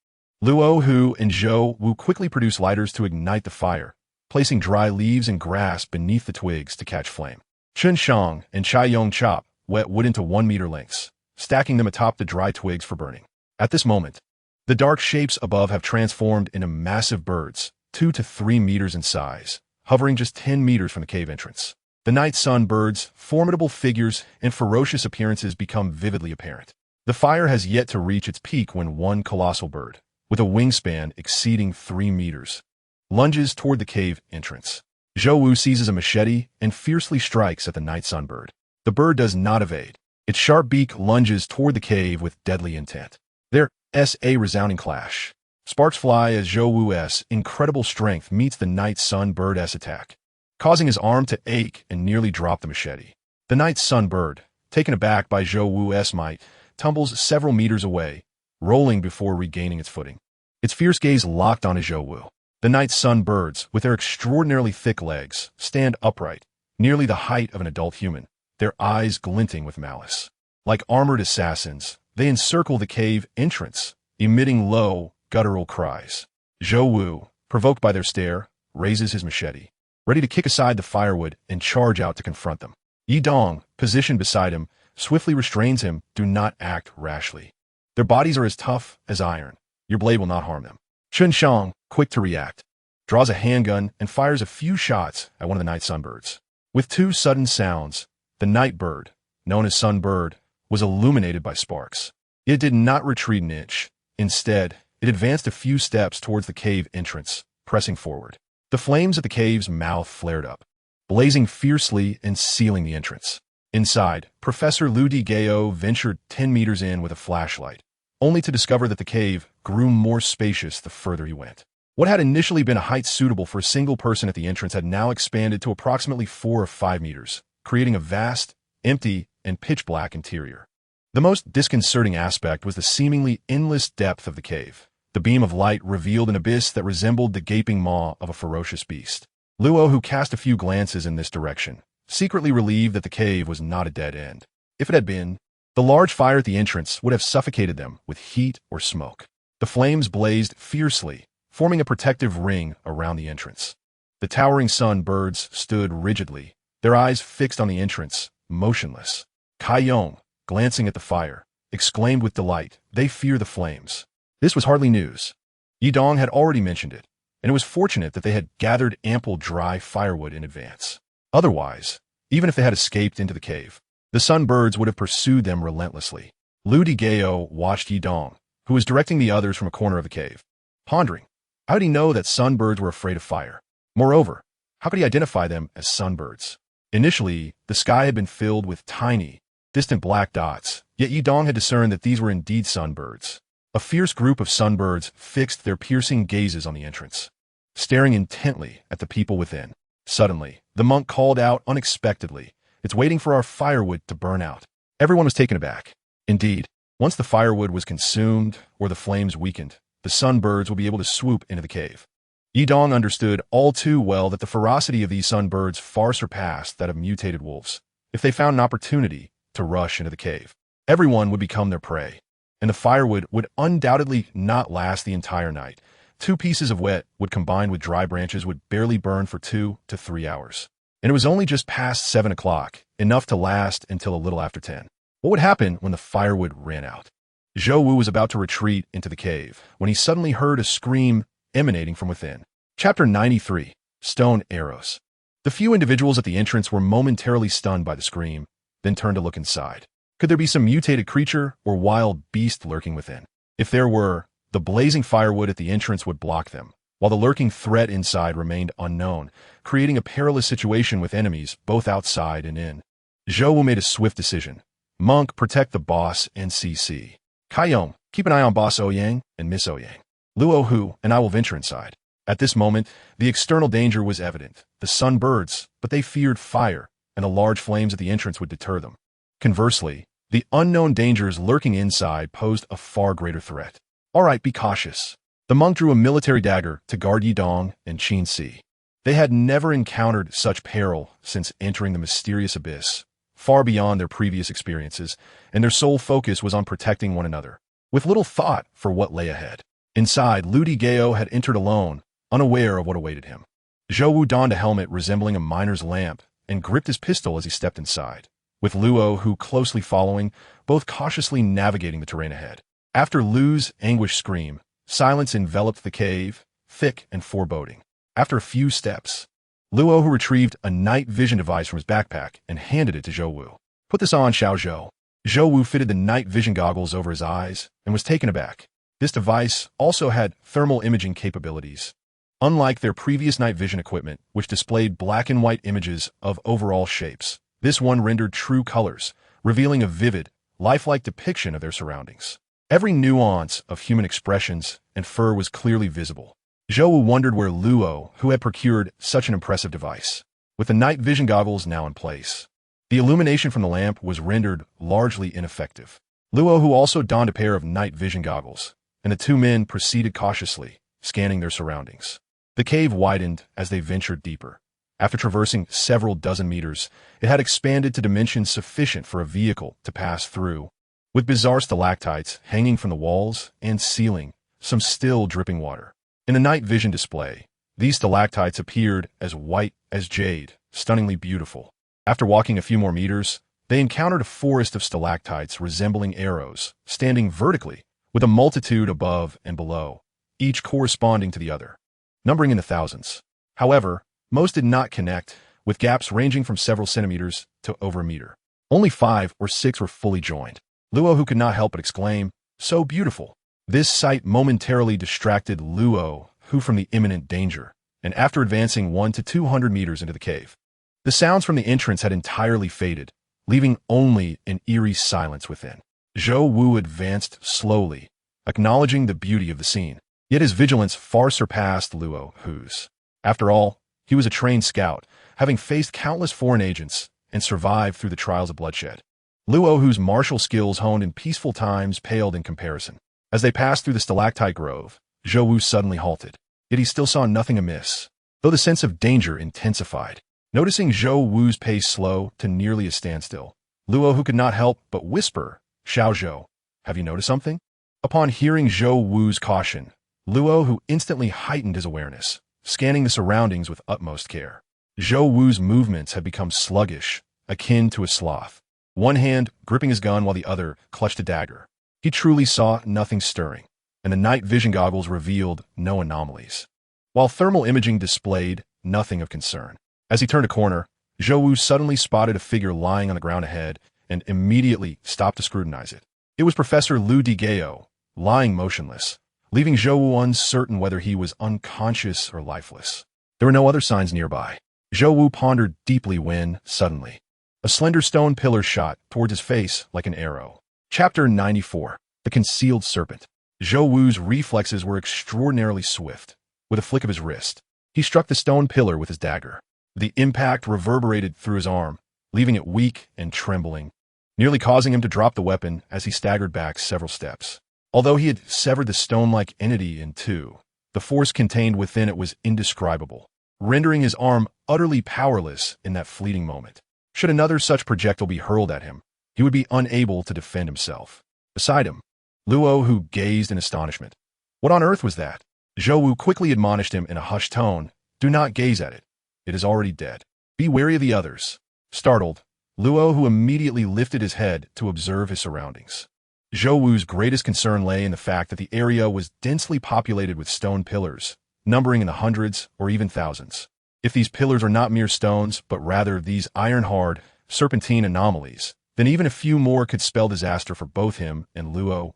Luo Hu and Zhou Wu quickly produce lighters to ignite the fire, placing dry leaves and grass beneath the twigs to catch flame. Chun Shang and Chai Yong chop wet wood into 1 meter lengths, stacking them atop the dry twigs for burning. At this moment, the dark shapes above have transformed into massive birds, 2 to 3 meters in size, hovering just 10 meters from the cave entrance. The night sun birds, formidable figures, and ferocious appearances become vividly apparent. The fire has yet to reach its peak when one colossal bird, with a wingspan exceeding 3 meters, lunges toward the cave entrance. Zhou Wu seizes a machete and fiercely strikes at the night sun bird. The bird does not evade. Its sharp beak lunges toward the cave with deadly intent. There's a resounding clash. Sparks fly as Zhou Wu's incredible strength meets the night sun bird's attack, causing his arm to ache and nearly drop the machete. The night sun bird, taken aback by Zhou Wu's might, tumbles several meters away, rolling before regaining its footing. Its fierce gaze locked on Zhou Wu. The night sun birds, with their extraordinarily thick legs, stand upright, nearly the height of an adult human, their eyes glinting with malice. Like armored assassins, they encircle the cave entrance, emitting low, guttural cries. Zhou Wu, provoked by their stare, raises his machete, ready to kick aside the firewood and charge out to confront them. Yi Dong, positioned beside him, swiftly restrains him. Do not act rashly. Their bodies are as tough as iron. Your blade will not harm them. Chun Shang, quick to react, draws a handgun and fires a few shots at one of the night sunbirds. With 2 sudden sounds, the night bird, known as sunbird, was illuminated by sparks. It did not retreat an inch. Instead, it advanced a few steps towards the cave entrance, pressing forward. The flames at the cave's mouth flared up, blazing fiercely and sealing the entrance. Inside, Professor Liu Digao ventured 10 meters in with a flashlight, only to discover that the cave grew more spacious the further he went. What had initially been a height suitable for a single person at the entrance had now expanded to approximately 4 or 5 meters, creating a vast, empty, and pitch-black interior. The most disconcerting aspect was the seemingly endless depth of the cave. The beam of light revealed an abyss that resembled the gaping maw of a ferocious beast. Luo, who cast a few glances in this direction, secretly relieved that the cave was not a dead end. If it had been, the large fire at the entrance would have suffocated them with heat or smoke. The flames blazed fiercely, forming a protective ring around the entrance. The towering sun birds stood rigidly, their eyes fixed on the entrance, motionless. Kai Yong, glancing at the fire, exclaimed with delight, "They fear the flames." This was hardly news. Yi Dong had already mentioned it, and it was fortunate that they had gathered ample dry firewood in advance. Otherwise, even if they had escaped into the cave, the sunbirds would have pursued them relentlessly. Liu Digao watched Yi Dong, who was directing the others from a corner of the cave, pondering. How did he know that sunbirds were afraid of fire? Moreover, how could he identify them as sunbirds? Initially, the sky had been filled with tiny, distant black dots, yet Yi Dong had discerned that these were indeed sunbirds. A fierce group of sunbirds fixed their piercing gazes on the entrance, staring intently at the people within. Suddenly, the monk called out unexpectedly, "It's waiting for our firewood to burn out." Everyone was taken aback. Indeed, once the firewood was consumed or the flames weakened, the sunbirds would be able to swoop into the cave. Yi Dong understood all too well that the ferocity of these sunbirds far surpassed that of mutated wolves. If they found an opportunity to rush into the cave, everyone would become their prey, and the firewood would undoubtedly not last the entire night. 2 pieces of wet wood combined with dry branches would barely burn for 2 to 3 hours. And it was only just past 7 o'clock, enough to last until a little after 10. What would happen when the firewood ran out? Zhou Wu was about to retreat into the cave when he suddenly heard a scream emanating from within. Chapter 93, Stone Arrows. The few individuals at the entrance were momentarily stunned by the scream, then turned to look inside. Could there be some mutated creature or wild beast lurking within? If there were, the blazing firewood at the entrance would block them, while the lurking threat inside remained unknown, creating a perilous situation with enemies both outside and in. Zhou Wu made a swift decision. Monk, protect the boss and CC. Kaiyong, keep an eye on Boss Ouyang and Miss Ouyang. Luo Hu and I will venture inside. At this moment, the external danger was evident. The sunbirds, but they feared fire, and the large flames at the entrance would deter them. Conversely, the unknown dangers lurking inside posed a far greater threat. All right, be cautious. The monk drew a military dagger to guard Yi Dong and Qin Si. They had never encountered such peril since entering the mysterious abyss, far beyond their previous experiences, and their sole focus was on protecting one another, with little thought for what lay ahead. Inside, Liu Digao had entered alone, unaware of what awaited him. Zhou Wu donned a helmet resembling a miner's lamp and gripped his pistol as he stepped inside. with Luo closely following, both cautiously navigating the terrain ahead. After Lu's anguished scream, silence enveloped the cave, thick and foreboding. After a few steps, Luo retrieved a night vision device from his backpack and handed it to Zhou Wu. "Put this on, Xiao Zhou." Zhou Wu fitted the night vision goggles over his eyes and was taken aback. This device also had thermal imaging capabilities. Unlike their previous night vision equipment, which displayed black and white images of overall shapes, this one rendered true colors, revealing a vivid, lifelike depiction of their surroundings. Every nuance of human expressions and fur was clearly visible. Zhou Wu wondered where Luo had procured such an impressive device. With the night vision goggles now in place, the illumination from the lamp was rendered largely ineffective. Luo also donned a pair of night vision goggles, and the two men proceeded cautiously, scanning their surroundings. The cave widened as they ventured deeper. After traversing several dozen meters, it had expanded to dimensions sufficient for a vehicle to pass through, with bizarre stalactites hanging from the walls and ceiling, some still dripping water. In the night vision display, these stalactites appeared as white as jade, stunningly beautiful. After walking a few more meters, they encountered a forest of stalactites resembling arrows, standing vertically, with a multitude above and below, each corresponding to the other, numbering in the thousands. However, most did not connect, with gaps ranging from several centimeters to over a meter. Only 5 or 6 were fully joined. Luo could not help but exclaim, "So beautiful." This sight momentarily distracted Luo from the imminent danger, and after advancing 100 to 200 meters into the cave, the sounds from the entrance had entirely faded, leaving only an eerie silence within. Zhou Wu advanced slowly, acknowledging the beauty of the scene. Yet his vigilance far surpassed Luo's. After all, he was a trained scout, having faced countless foreign agents and survived through the trials of bloodshed. Luo's martial skills honed in peaceful times paled in comparison. As they passed through the stalactite grove, Zhou Wu suddenly halted. Yet he still saw nothing amiss, though the sense of danger intensified. Noticing Zhou Wu's pace slow to nearly a standstill, Luo could not help but whisper, "Xiao Zhou, have you noticed something?" Upon hearing Zhou Wu's caution, Luo instantly heightened his awareness, scanning the surroundings with utmost care. Zhou Wu's movements had become sluggish, akin to a sloth, one hand gripping his gun while the other clutched a dagger. He truly saw nothing stirring, and the night vision goggles revealed no anomalies, while thermal imaging displayed nothing of concern. As he turned a corner, Zhou Wu suddenly spotted a figure lying on the ground ahead and immediately stopped to scrutinize it. It was Professor Lu Digao, lying motionless, leaving Zhou Wu uncertain whether he was unconscious or lifeless. There were no other signs nearby. Zhou Wu pondered deeply when, suddenly, a slender stone pillar shot towards his face like an arrow. Chapter 94. The Concealed Serpent. Zhou Wu's reflexes were extraordinarily swift. With a flick of his wrist, he struck the stone pillar with his dagger. The impact reverberated through his arm, leaving it weak and trembling, nearly causing him to drop the weapon as he staggered back several steps. Although he had severed the stone-like entity in two, the force contained within it was indescribable, rendering his arm utterly powerless in that fleeting moment. Should another such projectile be hurled at him, he would be unable to defend himself. Beside him, Luo gazed in astonishment. What on earth was that? Zhou Wu quickly admonished him in a hushed tone, "Do not gaze at it. It is already dead. Be wary of the others." Startled, Luo immediately lifted his head to observe his surroundings. Zhou Wu's greatest concern lay in the fact that the area was densely populated with stone pillars, numbering in the hundreds or even thousands. If these pillars are not mere stones, but rather these iron-hard, serpentine anomalies, then even a few more could spell disaster for both him and Luo.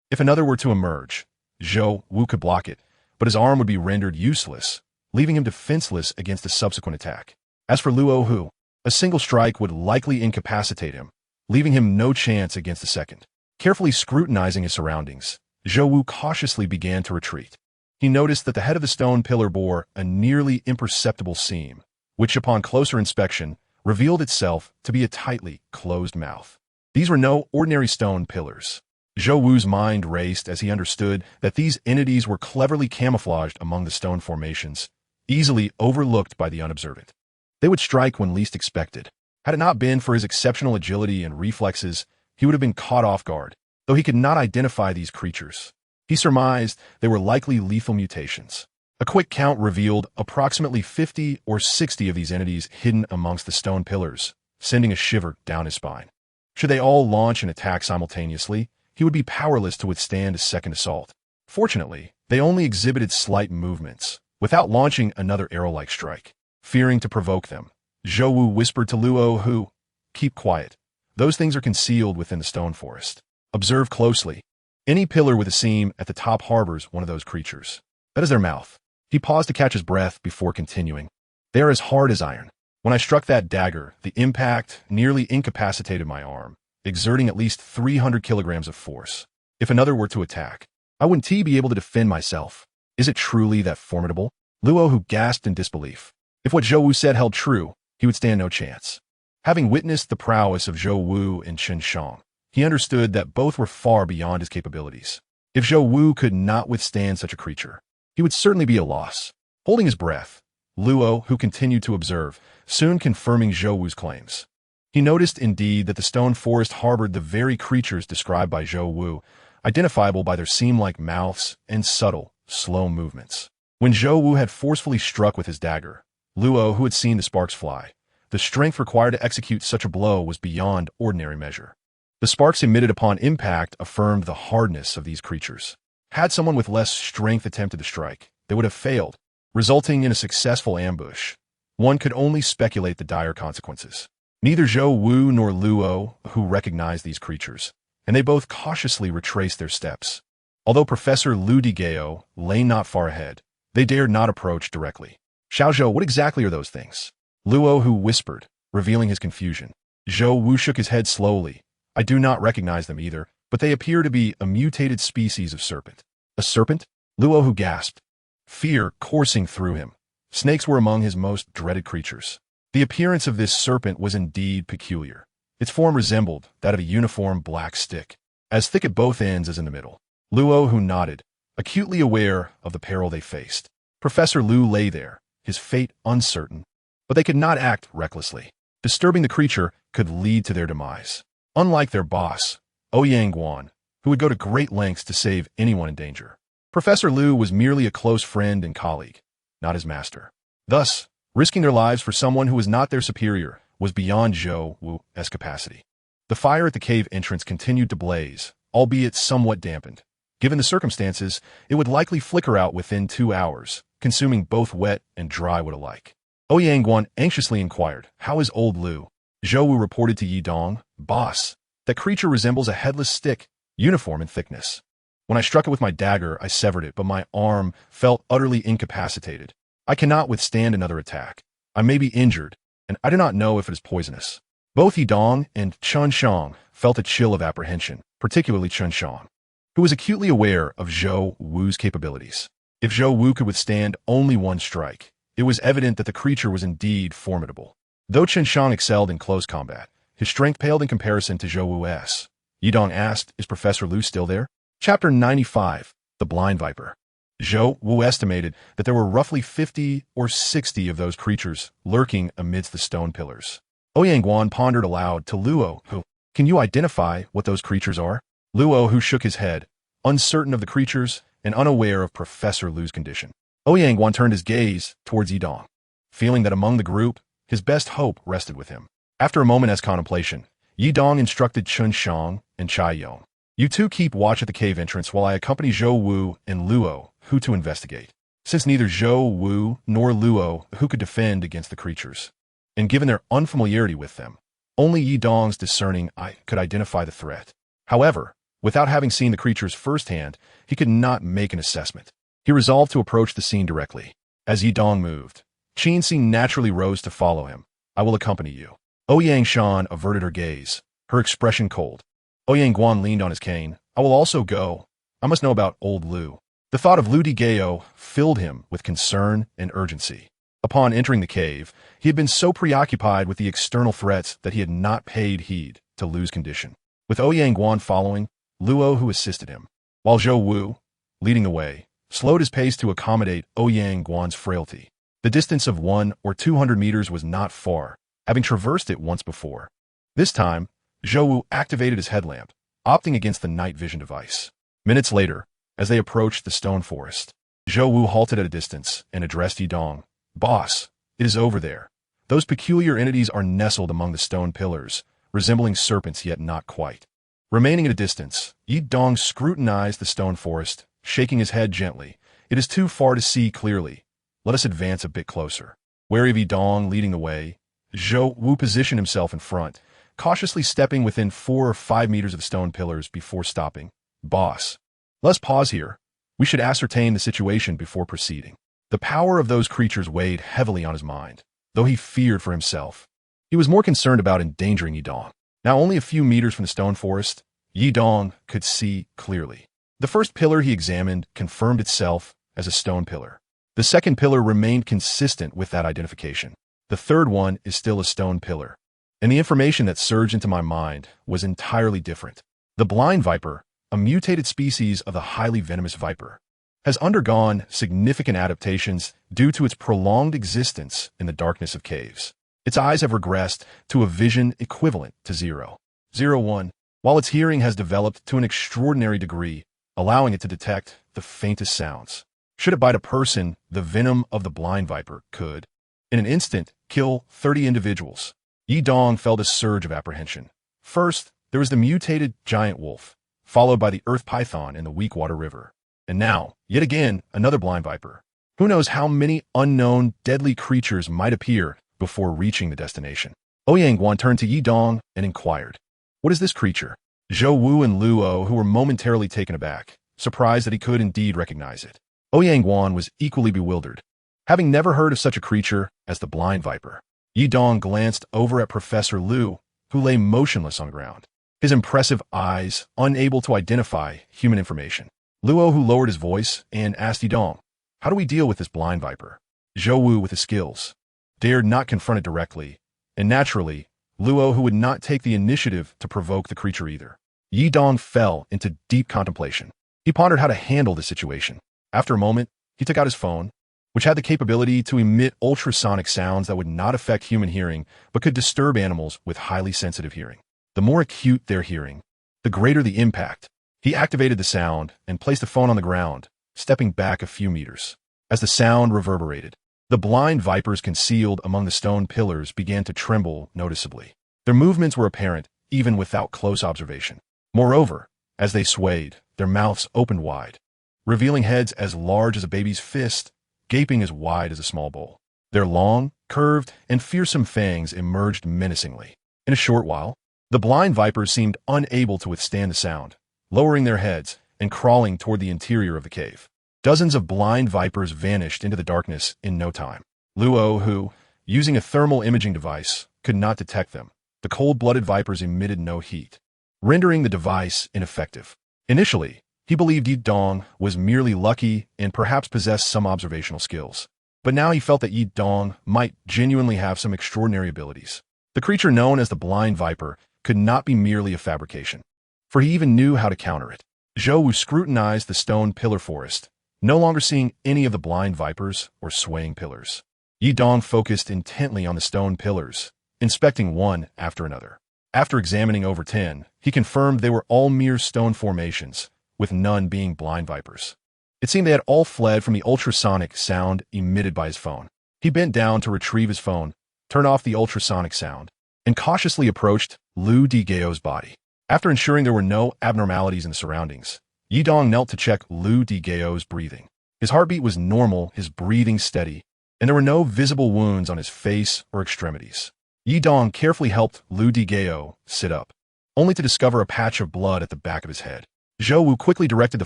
If another were to emerge, Zhou Wu could block it, but his arm would be rendered useless, leaving him defenseless against a subsequent attack. As for Luo, a single strike would likely incapacitate him, leaving him no chance against the second. Carefully scrutinizing his surroundings, Zhou Wu cautiously began to retreat. He noticed that the head of the stone pillar bore a nearly imperceptible seam, which upon closer inspection revealed itself to be a tightly closed mouth. These were no ordinary stone pillars. Zhou Wu's mind raced as he understood that these entities were cleverly camouflaged among the stone formations, easily overlooked by the unobservant. They would strike when least expected. Had it not been for his exceptional agility and reflexes, he would have been caught off guard, though he could not identify these creatures. He surmised they were likely lethal mutations. A quick count revealed approximately 50 or 60 of these entities hidden amongst the stone pillars, sending a shiver down his spine. Should they all launch an attack simultaneously, he would be powerless to withstand a second assault. Fortunately, they only exhibited slight movements, without launching another arrow-like strike. Fearing to provoke them, Zhou Wu whispered to Luo who, "Keep quiet. Those things are concealed within the stone forest. Observe closely. Any pillar with a seam at the top harbors one of those creatures. That is their mouth." He paused to catch his breath before continuing. "They are as hard as iron. When I struck that dagger, the impact nearly incapacitated my arm, exerting at least 300 kilograms of force. If another were to attack, I wouldn't be able to defend myself. Is it truly that formidable?" Luo Hu gasped in disbelief. If what Zhou Wu said held true, he would stand no chance. Having witnessed the prowess of Zhou Wu and Chen Shang, he understood that both were far beyond his capabilities. If Zhou Wu could not withstand such a creature, he would certainly be a loss. Holding his breath, Luo, who continued to observe, soon confirming Zhou Wu's claims. He noticed indeed that the stone forest harbored the very creatures described by Zhou Wu, identifiable by their seam-like mouths and subtle, slow movements. When Zhou Wu had forcefully struck with his dagger, Luo, who had seen the sparks fly, the strength required to execute such a blow was beyond ordinary measure. The sparks emitted upon impact affirmed the hardness of these creatures. Had someone with less strength attempted to strike, they would have failed, resulting in a successful ambush. One could only speculate the dire consequences. Neither Zhou Wu nor Luo, who recognized these creatures, and they both cautiously retraced their steps. Although Professor Lu Digao lay not far ahead, they dared not approach directly. "Xiaozhou, what exactly are those things?" Luo Hu whispered, revealing his confusion. Zhou Wu shook his head slowly. "I do not recognize them either, but they appear to be a mutated species of serpent." "A serpent?" Luo Hu gasped, fear coursing through him. Snakes were among his most dreaded creatures. The appearance of this serpent was indeed peculiar. Its form resembled that of a uniform black stick, as thick at both ends as in the middle. Luo Hu nodded, acutely aware of the peril they faced. Professor Lu lay there, his fate uncertain, but they could not act recklessly. Disturbing the creature could lead to their demise. Unlike their boss, Ouyang Guan, who would go to great lengths to save anyone in danger. Professor Lu was merely a close friend and colleague, not his master. Thus, risking their lives for someone who was not their superior was beyond Zhou Wu's capacity. The fire at the cave entrance continued to blaze, albeit somewhat dampened. Given the circumstances, it would likely flicker out within 2 hours, consuming both wet and dry wood alike. Ouyang Guan anxiously inquired, "How is old Lu?" Zhou Wu reported to Yi Dong, "Boss, that creature resembles a headless stick, uniform in thickness. When I struck it with my dagger, I severed it, but my arm felt utterly incapacitated. I cannot withstand another attack. I may be injured, and I do not know if it is poisonous." Both Yi Dong and Chen Shang felt a chill of apprehension, particularly Chen Shang, who was acutely aware of Zhou Wu's capabilities. If Zhou Wu could withstand only one strike, it was evident that the creature was indeed formidable. Though Chen Shang excelled in close combat, his strength paled in comparison to Zhou Wu's. Yi Dong asked, "Is Professor Lu still there?" Chapter 95, The Blind Viper. Zhou Wu estimated that there were roughly 50 or 60 of those creatures lurking amidst the stone pillars. Ouyang Guan pondered aloud to Luo Hu, "Can you identify what those creatures are?" Luo Hu shook his head, uncertain of the creatures and unaware of Professor Lu's condition. Ouyang Guan turned his gaze towards Yi Dong, feeling that among the group, his best hope rested with him. After a moment's contemplation, Yi Dong instructed Chen Shang and Chai Yong, "You two keep watch at the cave entrance while I accompany Zhou Wu and Luo Hu to investigate." Since neither Zhou Wu nor Luo Hu could defend against the creatures, and given their unfamiliarity with them, only Yi Dong's discerning eye could identify the threat. However, without having seen the creatures firsthand, he could not make an assessment. He resolved to approach the scene directly. As Yi Dong moved, Qin Si naturally rose to follow him. "I will accompany you." Ouyang Shan averted her gaze, her expression cold. Ouyang Guan leaned on his cane. "I will also go. I must know about old Lu." The thought of Lu Digao filled him with concern and urgency. Upon entering the cave, he had been so preoccupied with the external threats that he had not paid heed to Lu's condition. With Ouyang Guan following, Luo Hu assisted him, while Zhou Wu, leading the way, slowed his pace to accommodate Ouyang Guan's frailty. The distance of 100 or 200 meters was not far, having traversed it once before. This time, Zhou Wu activated his headlamp, opting against the night vision device. Minutes later, as they approached the stone forest, Zhou Wu halted at a distance and addressed Yi Dong, "Boss, it is over there. Those peculiar entities are nestled among the stone pillars, resembling serpents yet not quite. Remaining at a distance, Yi Dong scrutinized the stone forest, shaking his head gently. It is too far to see clearly. Let us advance a bit closer. Wary of Yi Dong leading the way, Zhou Wu positioned himself in front, cautiously stepping within 4 or 5 meters of the stone pillars before stopping. Boss, let's pause here. We should ascertain the situation before proceeding. The power of those creatures weighed heavily on his mind, though he feared for himself. He was more concerned about endangering Yi Dong. Now only a few meters from the stone forest, Yi Dong could see clearly. The first pillar he examined confirmed itself as a stone pillar. The second pillar remained consistent with that identification. The third one is still a stone pillar. And the information that surged into my mind was entirely different. The blind viper, a mutated species of the highly venomous viper, has undergone significant adaptations due to its prolonged existence in the darkness of caves. Its eyes have regressed to a vision equivalent to 0.01, while its hearing has developed to an extraordinary degree, allowing it to detect the faintest sounds. Should it bite a person, the venom of the blind viper could, in an instant, kill 30 individuals. Yi Dong felt a surge of apprehension. First, there was the mutated giant wolf, followed by the earth python in the Weakwater River. And now, yet again, another blind viper. Who knows how many unknown, deadly creatures might appear before reaching the destination. Ouyang turned to Yi Dong and inquired, "What is this creature?" Zhou Wu and Luo, who were momentarily taken aback, surprised that he could indeed recognize it. Ouyang was equally bewildered, having never heard of such a creature as the blind viper. Yi Dong glanced over at Professor Lu, who lay motionless on the ground, his impressive eyes unable to identify human information. Luo, who lowered his voice and asked Yi Dong, "How do we deal with this blind viper?" Zhou Wu, with his skills, dared not confront it directly, and naturally, Luo, who would not take the initiative to provoke the creature either. Yi Dong fell into deep contemplation. He pondered how to handle the situation. After a moment, he took out his phone, which had the capability to emit ultrasonic sounds that would not affect human hearing but could disturb animals with highly sensitive hearing. The more acute their hearing, the greater the impact. He activated the sound and placed the phone on the ground, stepping back a few meters. As the sound reverberated, the blind vipers concealed among the stone pillars began to tremble noticeably. Their movements were apparent even without close observation. Moreover, as they swayed, their mouths opened wide, revealing heads as large as a baby's fist, gaping as wide as a small bowl. Their long, curved, and fearsome fangs emerged menacingly. In a short while, the blind vipers seemed unable to withstand the sound, lowering their heads and crawling toward the interior of the cave. Dozens of blind vipers vanished into the darkness in no time. Luo, who, using a thermal imaging device, could not detect them. The cold-blooded vipers emitted no heat, rendering the device ineffective. Initially, he believed Yi Dong was merely lucky and perhaps possessed some observational skills. But now he felt that Yi Dong might genuinely have some extraordinary abilities. The creature known as the blind viper could not be merely a fabrication, for he even knew how to counter it. Zhou Wu scrutinized the stone pillar forest, no longer seeing any of the blind vipers or swaying pillars. Yi Dong focused intently on the stone pillars, inspecting one after another. After examining over 10, he confirmed they were all mere stone formations, with none being blind vipers. It seemed they had all fled from the ultrasonic sound emitted by his phone. He bent down to retrieve his phone, turn off the ultrasonic sound, and cautiously approached Lu Digao's body. After ensuring there were no abnormalities in the surroundings, Yi Dong knelt to check Lu Digao's breathing. His heartbeat was normal, his breathing steady, and there were no visible wounds on his face or extremities. Yi Dong carefully helped Lu Digao sit up, only to discover a patch of blood at the back of his head. Zhou Wu quickly directed the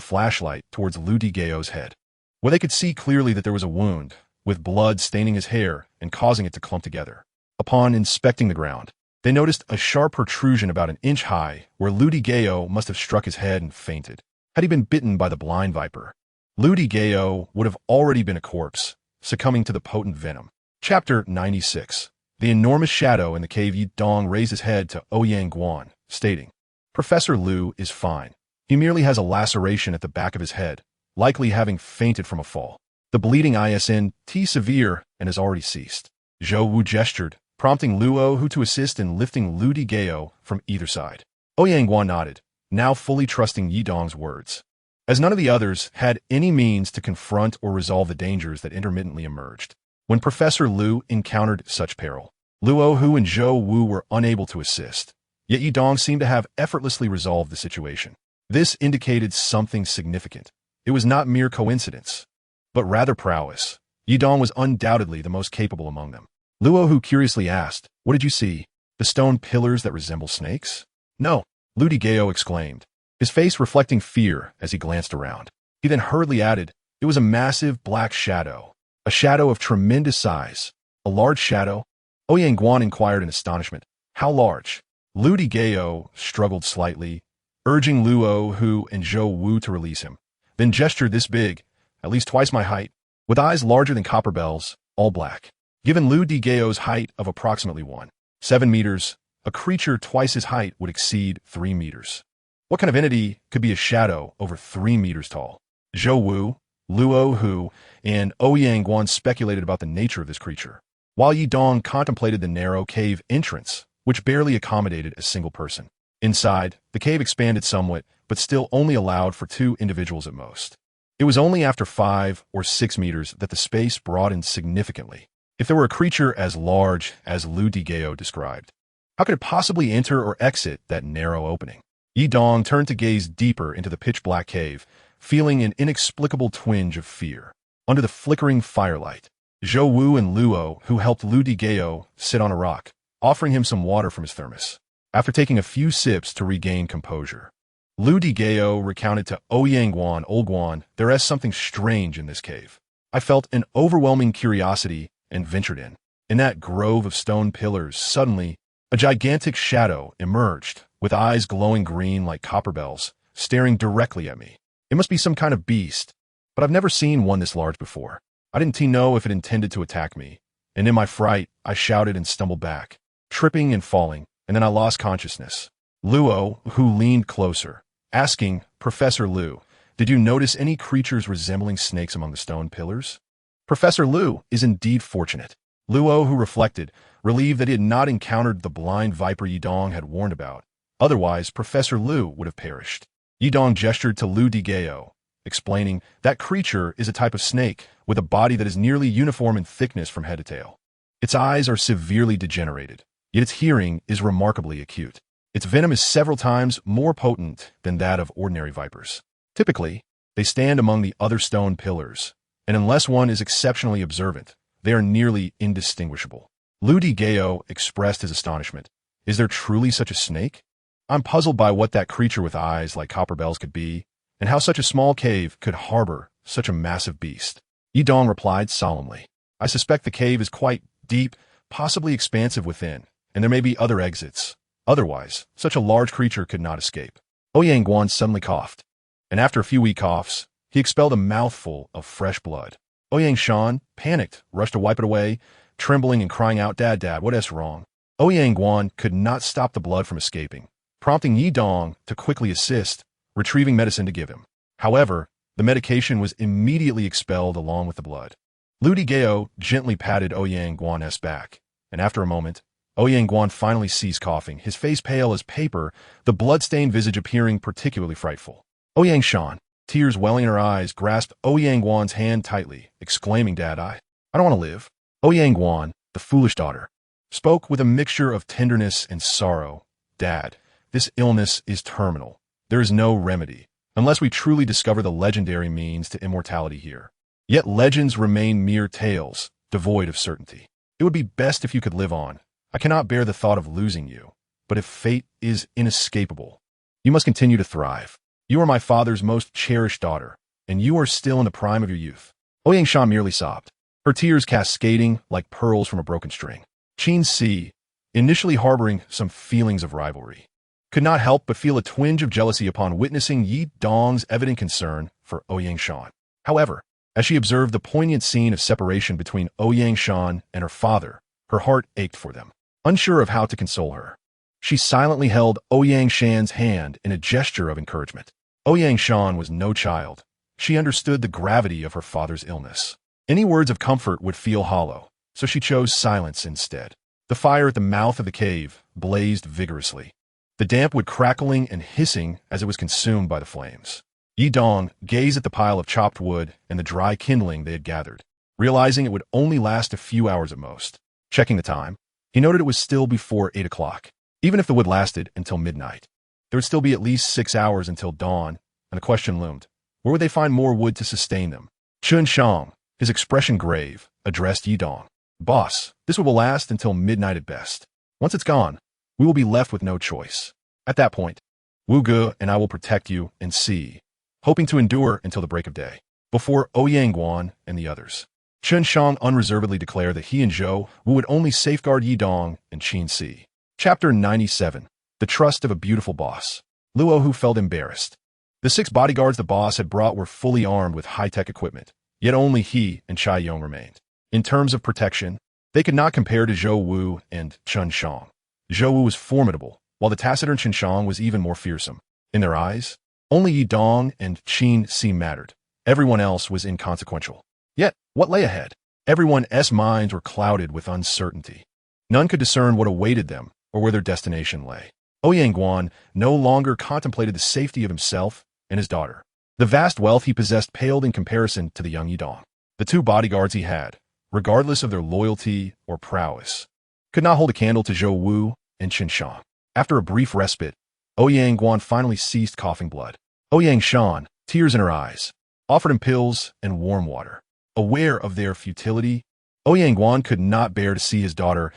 flashlight towards Lu Digao's head, where they could see clearly that there was a wound, with blood staining his hair and causing it to clump together. Upon inspecting the ground, they noticed a sharp protrusion about an inch high where Lu Digao must have struck his head and fainted. Had he been bitten by the blind viper, Lu Digao would have already been a corpse, succumbing to the potent venom. Chapter 96. The enormous shadow in the cave. Yi Dong raised his head to Ouyang Guan, stating, "Professor Lu is fine. He merely has a laceration at the back of his head, likely having fainted from a fall. The bleeding isn't severe and has already ceased." Zhou Wu gestured, prompting Luo who to assist in lifting Lu Digao from either side. Ouyang Guan nodded, now fully trusting Yi Dong's words, as none of the others had any means to confront or resolve the dangers that intermittently emerged when Professor Lu encountered such peril. Luo Hu and Zhou Wu were unable to assist, yet Yi Dong seemed to have effortlessly resolved the situation. This indicated something significant. It was not mere coincidence, but rather prowess. Yi Dong was undoubtedly the most capable among them. Luo Hu curiously asked, "What did you see? The stone pillars that resemble snakes?" "No," Lu Digao exclaimed, his face reflecting fear as he glanced around. He then hurriedly added, "It was a massive black shadow. A shadow of tremendous size. A large shadow?" Ouyang Guan inquired in astonishment. "How large?" Lu Digao struggled slightly, urging Luo Hu and Zhou Wu to release him, then gestured, "This big, at least twice my height, with eyes larger than copper bells, all black." Given Lu Digao's height of approximately 1.7 meters, a creature twice his height would exceed 3 meters. What kind of entity could be a shadow over 3 meters tall? Zhou Wu, Luo Hu, and Ouyang Guan speculated about the nature of this creature, while Yi Dong contemplated the narrow cave entrance, which barely accommodated a single person. Inside, the cave expanded somewhat, but still only allowed for 2 individuals at most. It was only after 5 or 6 meters that the space broadened significantly. If there were a creature as large as Lu Digao described, how could it possibly enter or exit that narrow opening? Yi Dong turned to gaze deeper into the pitch-black cave, feeling an inexplicable twinge of fear. Under the flickering firelight, Zhou Wu and Luo, who helped Lu Digao sit on a rock, offering him some water from his thermos. After taking a few sips to regain composure, Lu Digao recounted to Ouyang Guan, "Old Guan, there is something strange in this cave. I felt an overwhelming curiosity and ventured in. In that grove of stone pillars, suddenly, a gigantic shadow emerged, with eyes glowing green like copper bells, staring directly at me. It must be some kind of beast, but I've never seen one this large before. I didn't know if it intended to attack me, and in my fright, I shouted and stumbled back, tripping and falling, and then I lost consciousness." Luo, who leaned closer, asking, "Professor Lu, did you notice any creatures resembling snakes among the stone pillars?" Professor Lu is indeed fortunate. Luo, who reflected, relieved that he had not encountered the blind viper Yi Dong had warned about. Otherwise, Professor Lu would have perished. Yi Dong gestured to Lu Digao, explaining, "That creature is a type of snake with a body that is nearly uniform in thickness from head to tail. Its eyes are severely degenerated, yet its hearing is remarkably acute. Its venom is several times more potent than that of ordinary vipers. Typically, they stand among the other stone pillars, and unless one is exceptionally observant, they are nearly indistinguishable." Lu Digao expressed his astonishment. "Is there truly such a snake? I'm puzzled by what that creature with eyes like copper bells could be, and how such a small cave could harbor such a massive beast." Yi Dong replied solemnly, "I suspect the cave is quite deep, possibly expansive within, and there may be other exits. Otherwise, such a large creature could not escape." Ouyang Guan suddenly coughed, and after a few weak coughs, he expelled a mouthful of fresh blood. Ouyang Shan, panicked, rushed to wipe it away, trembling and crying out, Dad, what is wrong?" Ouyang Guan could not stop the blood from escaping, prompting Yi Dong to quickly assist, retrieving medicine to give him. However, the medication was immediately expelled along with the blood. Lu Digao gently patted Ouyang Guan's back, and after a moment, Ouyang Guan finally ceased coughing, his face pale as paper, the blood-stained visage appearing particularly frightful. Ouyang Shan, tears welling in her eyes, grasped Ouyang Guan's hand tightly, exclaiming, "Dad, I don't want to live." Ouyang Guan, the foolish daughter, spoke with a mixture of tenderness and sorrow. "Dad, this illness is terminal. There is no remedy, unless we truly discover the legendary means to immortality here. Yet legends remain mere tales, devoid of certainty. It would be best if you could live on. I cannot bear the thought of losing you, but if fate is inescapable, you must continue to thrive. You are my father's most cherished daughter, and you are still in the prime of your youth." Ouyang Shan merely sobbed, her tears cascading like pearls from a broken string. Qin Si, initially harboring some feelings of rivalry, could not help but feel a twinge of jealousy upon witnessing Yi Dong's evident concern for Ouyang Shan. However, as she observed the poignant scene of separation between Ouyang Shan and her father, her heart ached for them. Unsure of how to console her, she silently held Ouyang Shan's hand in a gesture of encouragement. Ouyang Shan was no child. She understood the gravity of her father's illness. Any words of comfort would feel hollow, so she chose silence instead. The fire at the mouth of the cave blazed vigorously, the damp wood crackling and hissing as it was consumed by the flames. Yi Dong gazed at the pile of chopped wood and the dry kindling they had gathered, realizing it would only last a few hours at most. Checking the time, He noted it was still before 8 o'clock. Even if the wood lasted until midnight, there would still be at least 6 hours until dawn, and the question loomed. Where would they find more wood to sustain them? Chun Shang, his expression grave, addressed Yi Dong. Boss, this wood will last until midnight at best. Once it's gone, we will be left with no choice. At that point, Wu Ge and I will protect you and see, hoping to endure until the break of day. Before Ouyang Guan and the others, Chun Shang unreservedly declared that he and Zhou Wu would only safeguard Yi Dong and Qin Si. Chapter 97. The Trust of a Beautiful Boss. Luo Hu felt embarrassed. The 6 bodyguards the boss had brought were fully armed with high-tech equipment, yet only he and Chai Yong remained. In terms of protection, they could not compare to Zhou Wu and Chun Shang. Zhou Wu was formidable, while the taciturn Chun Shang was even more fearsome. In their eyes, only Yi Dong and Qin Si mattered. Everyone else was inconsequential. Yet, what lay ahead? Everyone's minds were clouded with uncertainty. None could discern what awaited them or where their destination lay. Ouyang Guan no longer contemplated the safety of himself and his daughter. The vast wealth he possessed paled in comparison to the young Yi Dong. The 2 bodyguards he had, regardless of their loyalty or prowess, could not hold a candle to Zhou Wu and Qin Shang. After a brief respite, Ouyang Guan finally ceased coughing blood. Ouyang Shan, tears in her eyes, offered him pills and warm water. Aware of their futility, Ouyang Guan could not bear to see his daughter's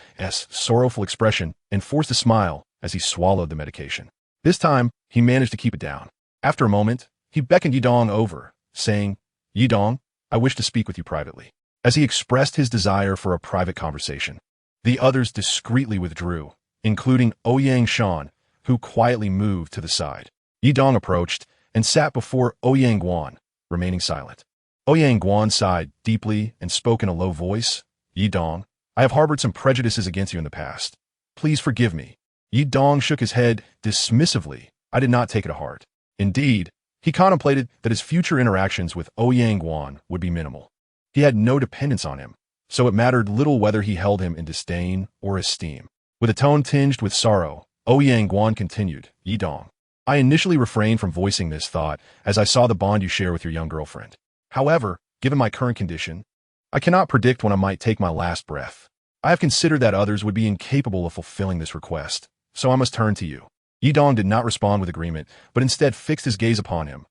sorrowful expression and forced a smile as he swallowed the medication. This time, he managed to keep it down. After a moment, he beckoned Yi Dong over, saying, Yi Dong, I wish to speak with you privately. As he expressed his desire for a private conversation, the others discreetly withdrew, including Ouyang Shan, who quietly moved to the side. Yi Dong approached and sat before Ouyang Guan, remaining silent. Ouyang Guan sighed deeply and spoke in a low voice. Yi Dong, I have harbored some prejudices against you in the past. Please forgive me. Yi Dong shook his head dismissively. I did not take it to heart. Indeed, he contemplated that his future interactions with Ouyang Guan would be minimal. He had no dependence on him, so it mattered little whether he held him in disdain or esteem. With a tone tinged with sorrow, Ouyang Guan continued, Yi Dong, I initially refrained from voicing this thought as I saw the bond you share with your young girlfriend. However, given my current condition, I cannot predict when I might take my last breath. I have considered that others would be incapable of fulfilling this request, so I must turn to you. Yi Dong did not respond with agreement, but instead fixed his gaze upon him.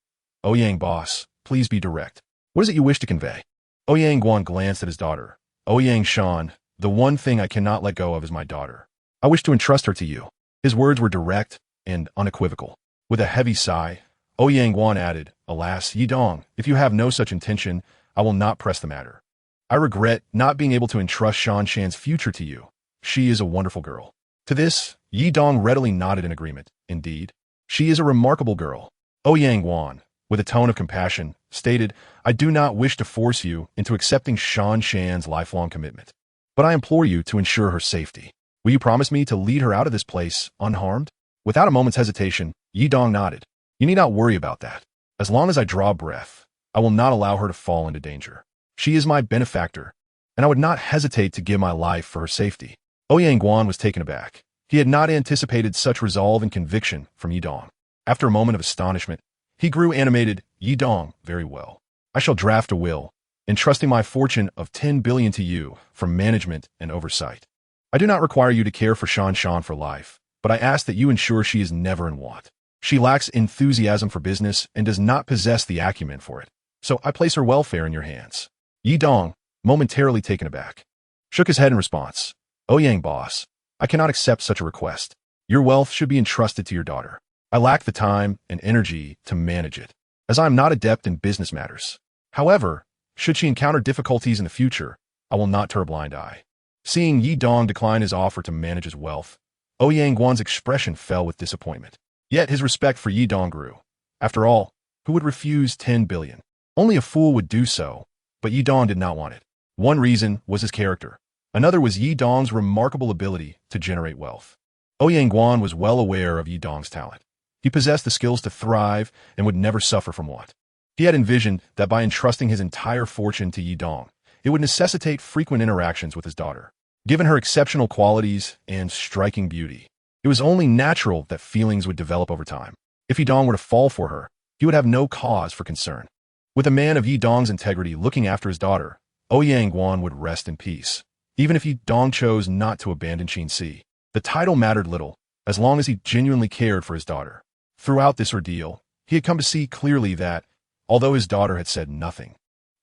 Ouyang boss, please be direct. What is it you wish to convey? Ouyang Guan glanced at his daughter. Ouyang Shan, the one thing I cannot let go of is my daughter. I wish to entrust her to you. His words were direct and unequivocal. With a heavy sigh, Ouyang Guan added, Alas, Yi Dong, if you have no such intention, I will not press the matter. I regret not being able to entrust Shan Shan's future to you. She is a wonderful girl. To this, Yi Dong readily nodded in agreement. Indeed, she is a remarkable girl. Ouyang Guan, with a tone of compassion, stated, I do not wish to force you into accepting Shan Shan's lifelong commitment, but I implore you to ensure her safety. Will you promise me to lead her out of this place unharmed? Without a moment's hesitation, Yi Dong nodded. You need not worry about that. As long as I draw breath, I will not allow her to fall into danger. She is my benefactor, and I would not hesitate to give my life for her safety. Ouyang Guan was taken aback. He had not anticipated such resolve and conviction from Yi Dong. After a moment of astonishment, he grew animated. Yi Dong, very well. I shall draft a will, entrusting my fortune of 10 billion to you for management and oversight. I do not require you to care for Shan Shan for life, but I ask that you ensure she is never in want. She lacks enthusiasm for business and does not possess the acumen for it, so I place her welfare in your hands. Yi Dong, momentarily taken aback, shook his head in response. Ouyang boss, I cannot accept such a request. Your wealth should be entrusted to your daughter. I lack the time and energy to manage it, as I am not adept in business matters. However, should she encounter difficulties in the future, I will not turn a blind eye. Seeing Yi Dong decline his offer to manage his wealth, Ouyang Guan's expression fell with disappointment. Yet his respect for Yi Dong grew. After all, who would refuse 10 billion? Only a fool would do so, but Yi Dong did not want it. One reason was his character. Another was Yi Dong's remarkable ability to generate wealth. Ouyang Guan was well aware of Yi Dong's talent. He possessed the skills to thrive and would never suffer from want. He had envisioned that by entrusting his entire fortune to Yi Dong, it would necessitate frequent interactions with his daughter. Given her exceptional qualities and striking beauty, it was only natural that feelings would develop over time. If Yi Dong were to fall for her, he would have no cause for concern. With a man of Yi Dong's integrity looking after his daughter, Ouyang Guan would rest in peace. even if Yi Dong chose not to abandon Qin Si. The title mattered little, as long as he genuinely cared for his daughter. Throughout this ordeal, he had come to see clearly that, although his daughter had said nothing,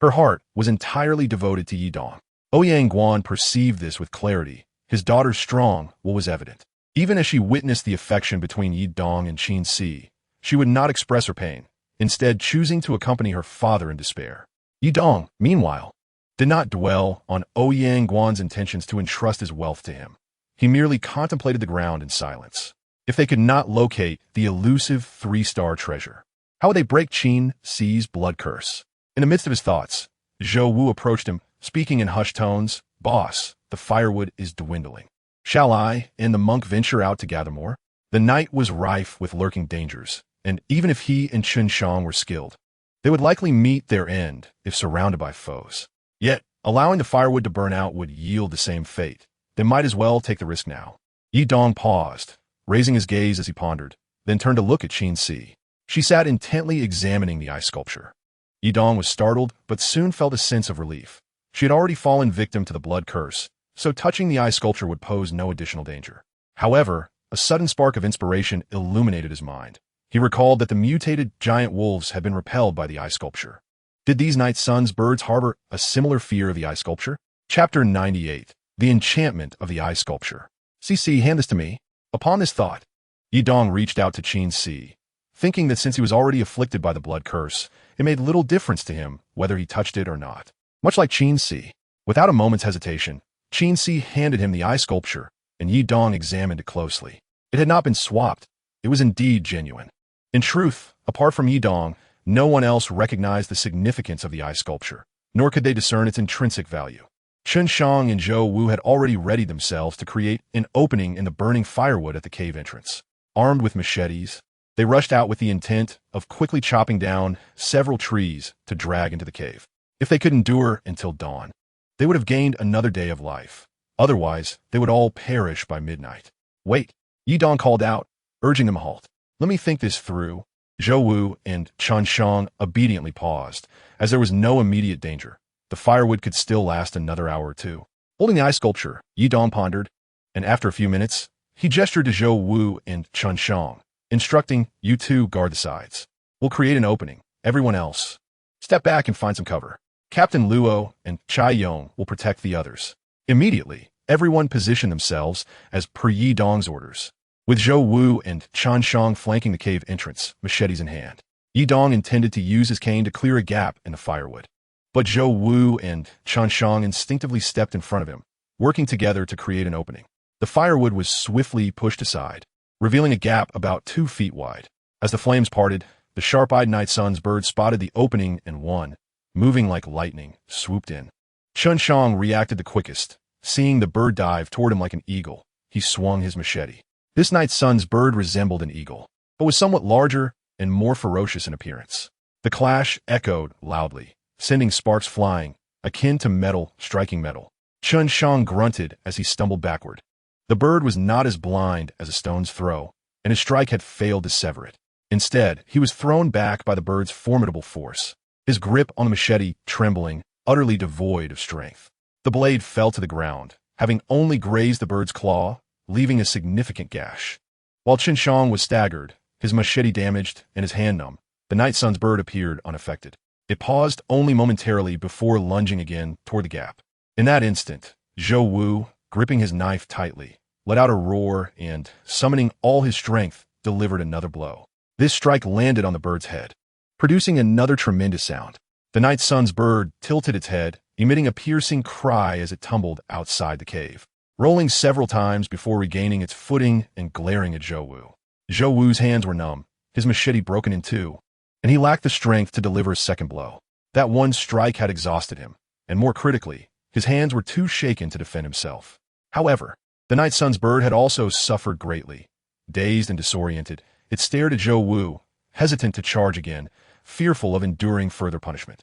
her heart was entirely devoted to Yi Dong. Ouyang Guan perceived this with clarity. His daughter's strong will was evident. Even as she witnessed the affection between Yi Dong and Qin Si, she would not express her pain, instead choosing to accompany her father in despair. Yi Dong, meanwhile, did not dwell on Ouyang Guan's intentions to entrust his wealth to him. He merely contemplated the ground in silence. If they could not locate the elusive 3-star treasure, how would they break Qin Si's blood curse? In the midst of his thoughts, Zhou Wu approached him, speaking in hushed tones. "Boss, the firewood is dwindling. Shall I and the monk venture out to gather more?" The night was rife with lurking dangers, and even if he and Chen Shang were skilled, they would likely meet their end if surrounded by foes. Yet, allowing the firewood to burn out would yield the same fate. They might as well take the risk now. Yi Dong paused, raising his gaze as he pondered, then turned to look at Qin Si. She sat intently examining the ice sculpture. Yi Dong was startled, but soon felt a sense of relief. She had already fallen victim to the blood curse, so touching the ice sculpture would pose no additional danger. However, a sudden spark of inspiration illuminated his mind. He recalled that the mutated giant wolves had been repelled by the ice sculpture. Did these night sun's birds harbor a similar fear of the ice sculpture? Chapter 98. The Enchantment of the Ice Sculpture. "CC, hand this to me." Upon this thought, Yi Dong reached out to Qin Si, thinking that since he was already afflicted by the blood curse, it made little difference to him whether he touched it or not. Much like Qin Si, without a moment's hesitation, Qin Si handed him the ice sculpture, and Yi Dong examined it closely. It had not been swapped. It was indeed genuine. In truth, apart from Yi Dong, no one else recognized the significance of the ice sculpture, nor could they discern its intrinsic value. Chen Shang and Zhou Wu had already readied themselves to create an opening in the burning firewood at the cave entrance. Armed with machetes, they rushed out with the intent of quickly chopping down several trees to drag into the cave. If they could endure until dawn, they would have gained another day of life. Otherwise, they would all perish by midnight. "Wait," Yi Dong called out, urging them to halt. "Let me think this through." Zhou Wu and Chen Shang obediently paused, as there was no immediate danger. The firewood could still last another hour or two. Holding the ice sculpture, Yi Dong pondered, and after a few minutes, he gestured to Zhou Wu and Chen Shang, instructing, "You two guard the sides. We'll create an opening. Everyone else, step back and find some cover. Captain Luo and Chai Yong will protect the others." Immediately, everyone positioned themselves as per Yi Dong's orders, with Zhou Wu and Chen Shang flanking the cave entrance, machetes in hand. Yi Dong intended to use his cane to clear a gap in the firewood, but Zhou Wu and Chen Shang instinctively stepped in front of him, working together to create an opening. The firewood was swiftly pushed aside, revealing a gap about 2 feet wide. As the flames parted, the sharp-eyed night sun's bird spotted the opening and one, moving like lightning, swooped in. Chen Shang reacted the quickest. Seeing the bird dive toward him like an eagle, he swung his machete. This night sun's bird resembled an eagle, but was somewhat larger and more ferocious in appearance. The clash echoed loudly, sending sparks flying, akin to metal striking metal. Chen Shang grunted as he stumbled backward. The bird was not as blind as a stone's throw, and his strike had failed to sever it. Instead, he was thrown back by the bird's formidable force, his grip on the machete trembling, utterly devoid of strength. The blade fell to the ground, having only grazed the bird's claw, leaving a significant gash. While Chen Shang was staggered, his machete damaged, and his hand numb, the night sun's bird appeared unaffected. It paused only momentarily before lunging again toward the gap. In that instant, Zhou Wu, gripping his knife tightly, let out a roar and, summoning all his strength, delivered another blow. This strike landed on the bird's head, producing another tremendous sound. The night sun's bird tilted its head, emitting a piercing cry as it tumbled outside the cave, rolling several times before regaining its footing and glaring at Zhou Wu. Zhou Wu's hands were numb, his machete broken in two, and he lacked the strength to deliver a second blow. That one strike had exhausted him, and more critically, his hands were too shaken to defend himself. However, the night sun's bird had also suffered greatly. Dazed and disoriented, it stared at Zhou Wu, hesitant to charge again, fearful of enduring further punishment.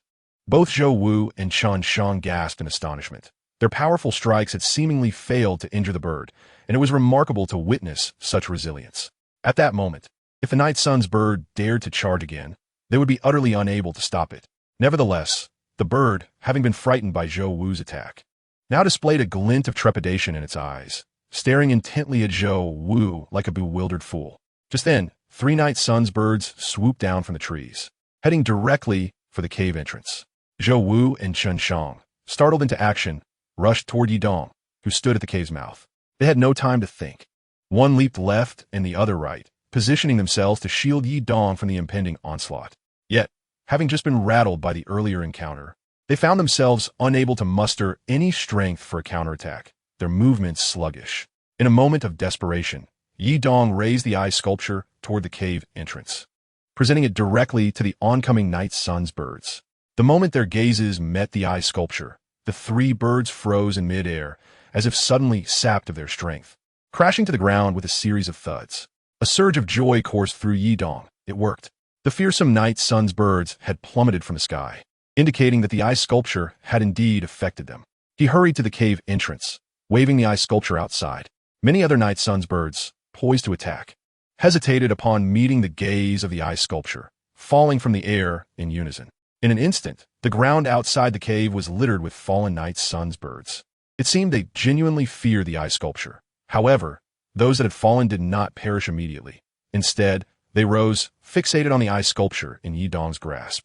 Both Zhou Wu and Chen Shang gasped in astonishment. Their powerful strikes had seemingly failed to injure the bird, and it was remarkable to witness such resilience. At that moment, if the night sun's bird dared to charge again, they would be utterly unable to stop it. Nevertheless, the bird, having been frightened by Zhou Wu's attack, now displayed a glint of trepidation in its eyes, staring intently at Zhou Wu like a bewildered fool. Just then, 3 night suns birds swooped down from the trees, heading directly for the cave entrance. Zhou Wu and Chen Shang, startled into action, rushed toward Yi Dong, who stood at the cave's mouth. They had no time to think. One leaped left and the other right, positioning themselves to shield Yi Dong from the impending onslaught. Yet, having just been rattled by the earlier encounter, they found themselves unable to muster any strength for a counterattack, their movements sluggish. In a moment of desperation, Yi Dong raised the eye sculpture toward the cave entrance, presenting it directly to the oncoming night sun's birds. The moment their gazes met the eye sculpture, the 3 birds froze in midair, as if suddenly sapped of their strength, crashing to the ground with a series of thuds. A surge of joy coursed through Yi Dong. It worked. The fearsome night sun's birds had plummeted from the sky, indicating that the eye sculpture had indeed affected them. He hurried to the cave entrance, waving the eye sculpture outside. Many other night sun's birds, poised to attack, hesitated upon meeting the gaze of the eye sculpture, falling from the air in unison. In an instant, the ground outside the cave was littered with fallen night sun's birds. It seemed they genuinely feared the eye sculpture. However, those that had fallen did not perish immediately. Instead, they rose, fixated on the eye sculpture in Yi Dong's grasp.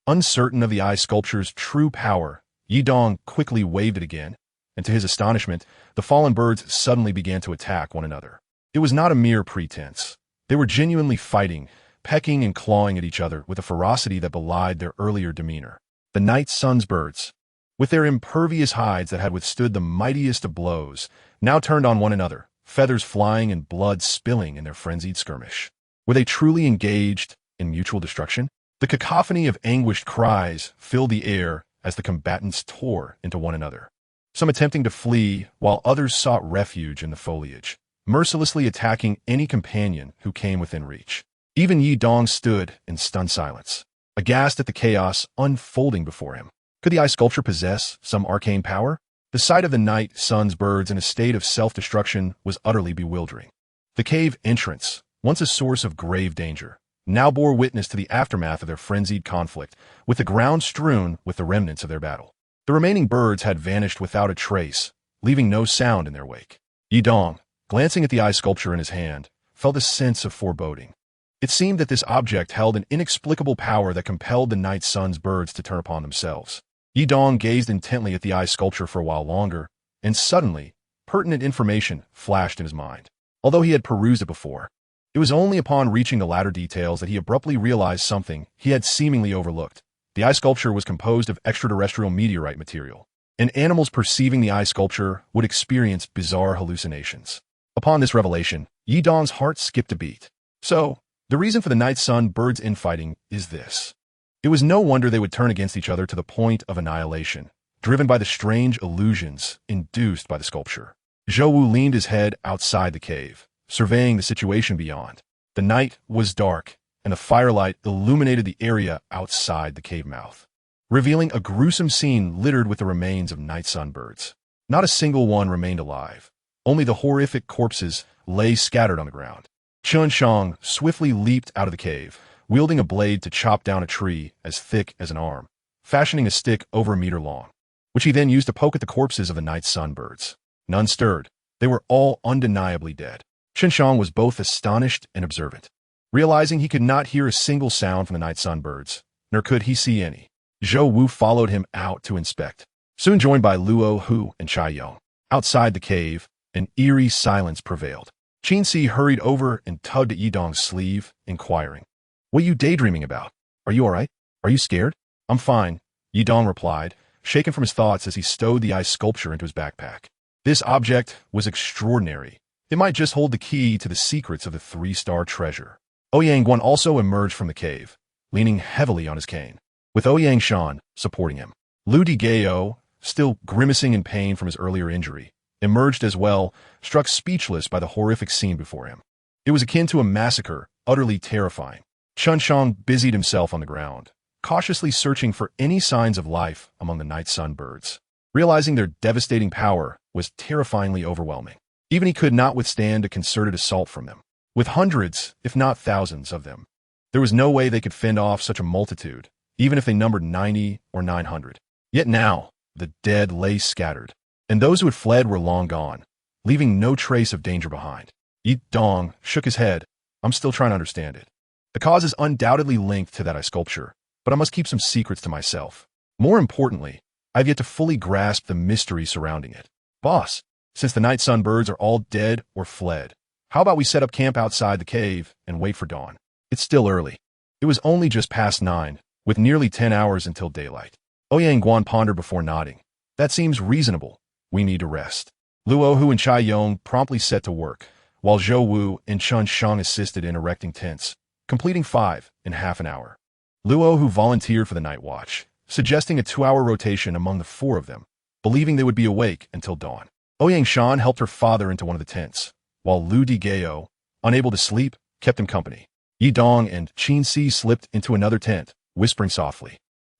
Uncertain of the eye sculpture's true power, Yi Dong quickly waved it again, and to his astonishment, the fallen birds suddenly began to attack one another. It was not a mere pretense. They were genuinely fighting, pecking and clawing at each other with a ferocity that belied their earlier demeanor. The night sun's birds, with their impervious hides that had withstood the mightiest of blows, now turned on one another, feathers flying and blood spilling in their frenzied skirmish. Were they truly engaged in mutual destruction? The cacophony of anguished cries filled the air as the combatants tore into one another, some attempting to flee while others sought refuge in the foliage, mercilessly attacking any companion who came within reach. Even Yi Dong stood in stunned silence, aghast at the chaos unfolding before him. Could the eye sculpture possess some arcane power? The sight of the night sun's birds in a state of self-destruction was utterly bewildering. The cave entrance, once a source of grave danger, now bore witness to the aftermath of their frenzied conflict, with the ground strewn with the remnants of their battle. The remaining birds had vanished without a trace, leaving no sound in their wake. Yi Dong, glancing at the eye sculpture in his hand, felt a sense of foreboding. It seemed that this object held an inexplicable power that compelled the night sun's birds to turn upon themselves. Yi Dong gazed intently at the eye sculpture for a while longer, and suddenly, pertinent information flashed in his mind. Although he had perused it before, it was only upon reaching the latter details that he abruptly realized something he had seemingly overlooked. The eye sculpture was composed of extraterrestrial meteorite material, and animals perceiving the eye sculpture would experience bizarre hallucinations. Upon this revelation, Yi Dong's heart skipped a beat. So, the reason for the night sun birds' infighting is this. It was no wonder they would turn against each other to the point of annihilation, driven by the strange illusions induced by the sculpture. Zhou Wu leaned his head outside the cave, surveying the situation beyond. The night was dark, and the firelight illuminated the area outside the cave mouth, revealing a gruesome scene littered with the remains of night sun birds. Not a single one remained alive. Only the horrific corpses lay scattered on the ground. Chen Shang swiftly leaped out of the cave, wielding a blade to chop down a tree as thick as an arm, fashioning a stick over a meter long, which he then used to poke at the corpses of the night sun birds. None stirred. They were all undeniably dead. Chen Shang was both astonished and observant, realizing he could not hear a single sound from the night sun birds, nor could he see any. Zhou Wu followed him out to inspect, soon joined by Luo Hu and Chai Yong. Outside the cave, an eerie silence prevailed. Qin Si hurried over and tugged at Yi Dong's sleeve, inquiring, "What are you daydreaming about? Are you all right? Are you scared?" "I'm fine," Yi Dong replied, shaken from his thoughts as he stowed the ice sculpture into his backpack. This object was extraordinary. It might just hold the key to the secrets of the 3-star treasure. Ouyang Guan also emerged from the cave, leaning heavily on his cane, with Ouyang Shan supporting him. Lu Digao, still grimacing in pain from his earlier injury, emerged as well, struck speechless by the horrific scene before him. It was akin to a massacre, utterly terrifying. Chen Shang busied himself on the ground, cautiously searching for any signs of life among the night sun birds. Realizing their devastating power was terrifyingly overwhelming. Even he could not withstand a concerted assault from them. With hundreds, if not thousands, of them, there was no way they could fend off such a multitude, even if they numbered 90 or 900. Yet now, the dead lay scattered, and those who had fled were long gone, leaving no trace of danger behind. Yi Dong shook his head. I'm still trying to understand it. The cause is undoubtedly linked to that ice sculpture, but I must keep some secrets to myself. More importantly, I've yet to fully grasp the mystery surrounding it. Boss, since the night sunbirds are all dead or fled, how about we set up camp outside the cave and wait for dawn? It's still early. It was only just past 9, with nearly 10 hours until daylight. Ouyang Guan pondered before nodding. That seems reasonable. We need to rest. Luo Hu and Chai Yong promptly set to work, while Zhou Wu and Chun Shang assisted in erecting tents, completing 5 in half an hour. Luo Hu volunteered for the night watch, suggesting a 2-hour rotation among the 4 of them, believing they would be awake until dawn. Ouyang Shan helped her father into one of the tents, while Lu Digao, unable to sleep, kept him company. Yi Dong and Qin Si slipped into another tent, whispering softly.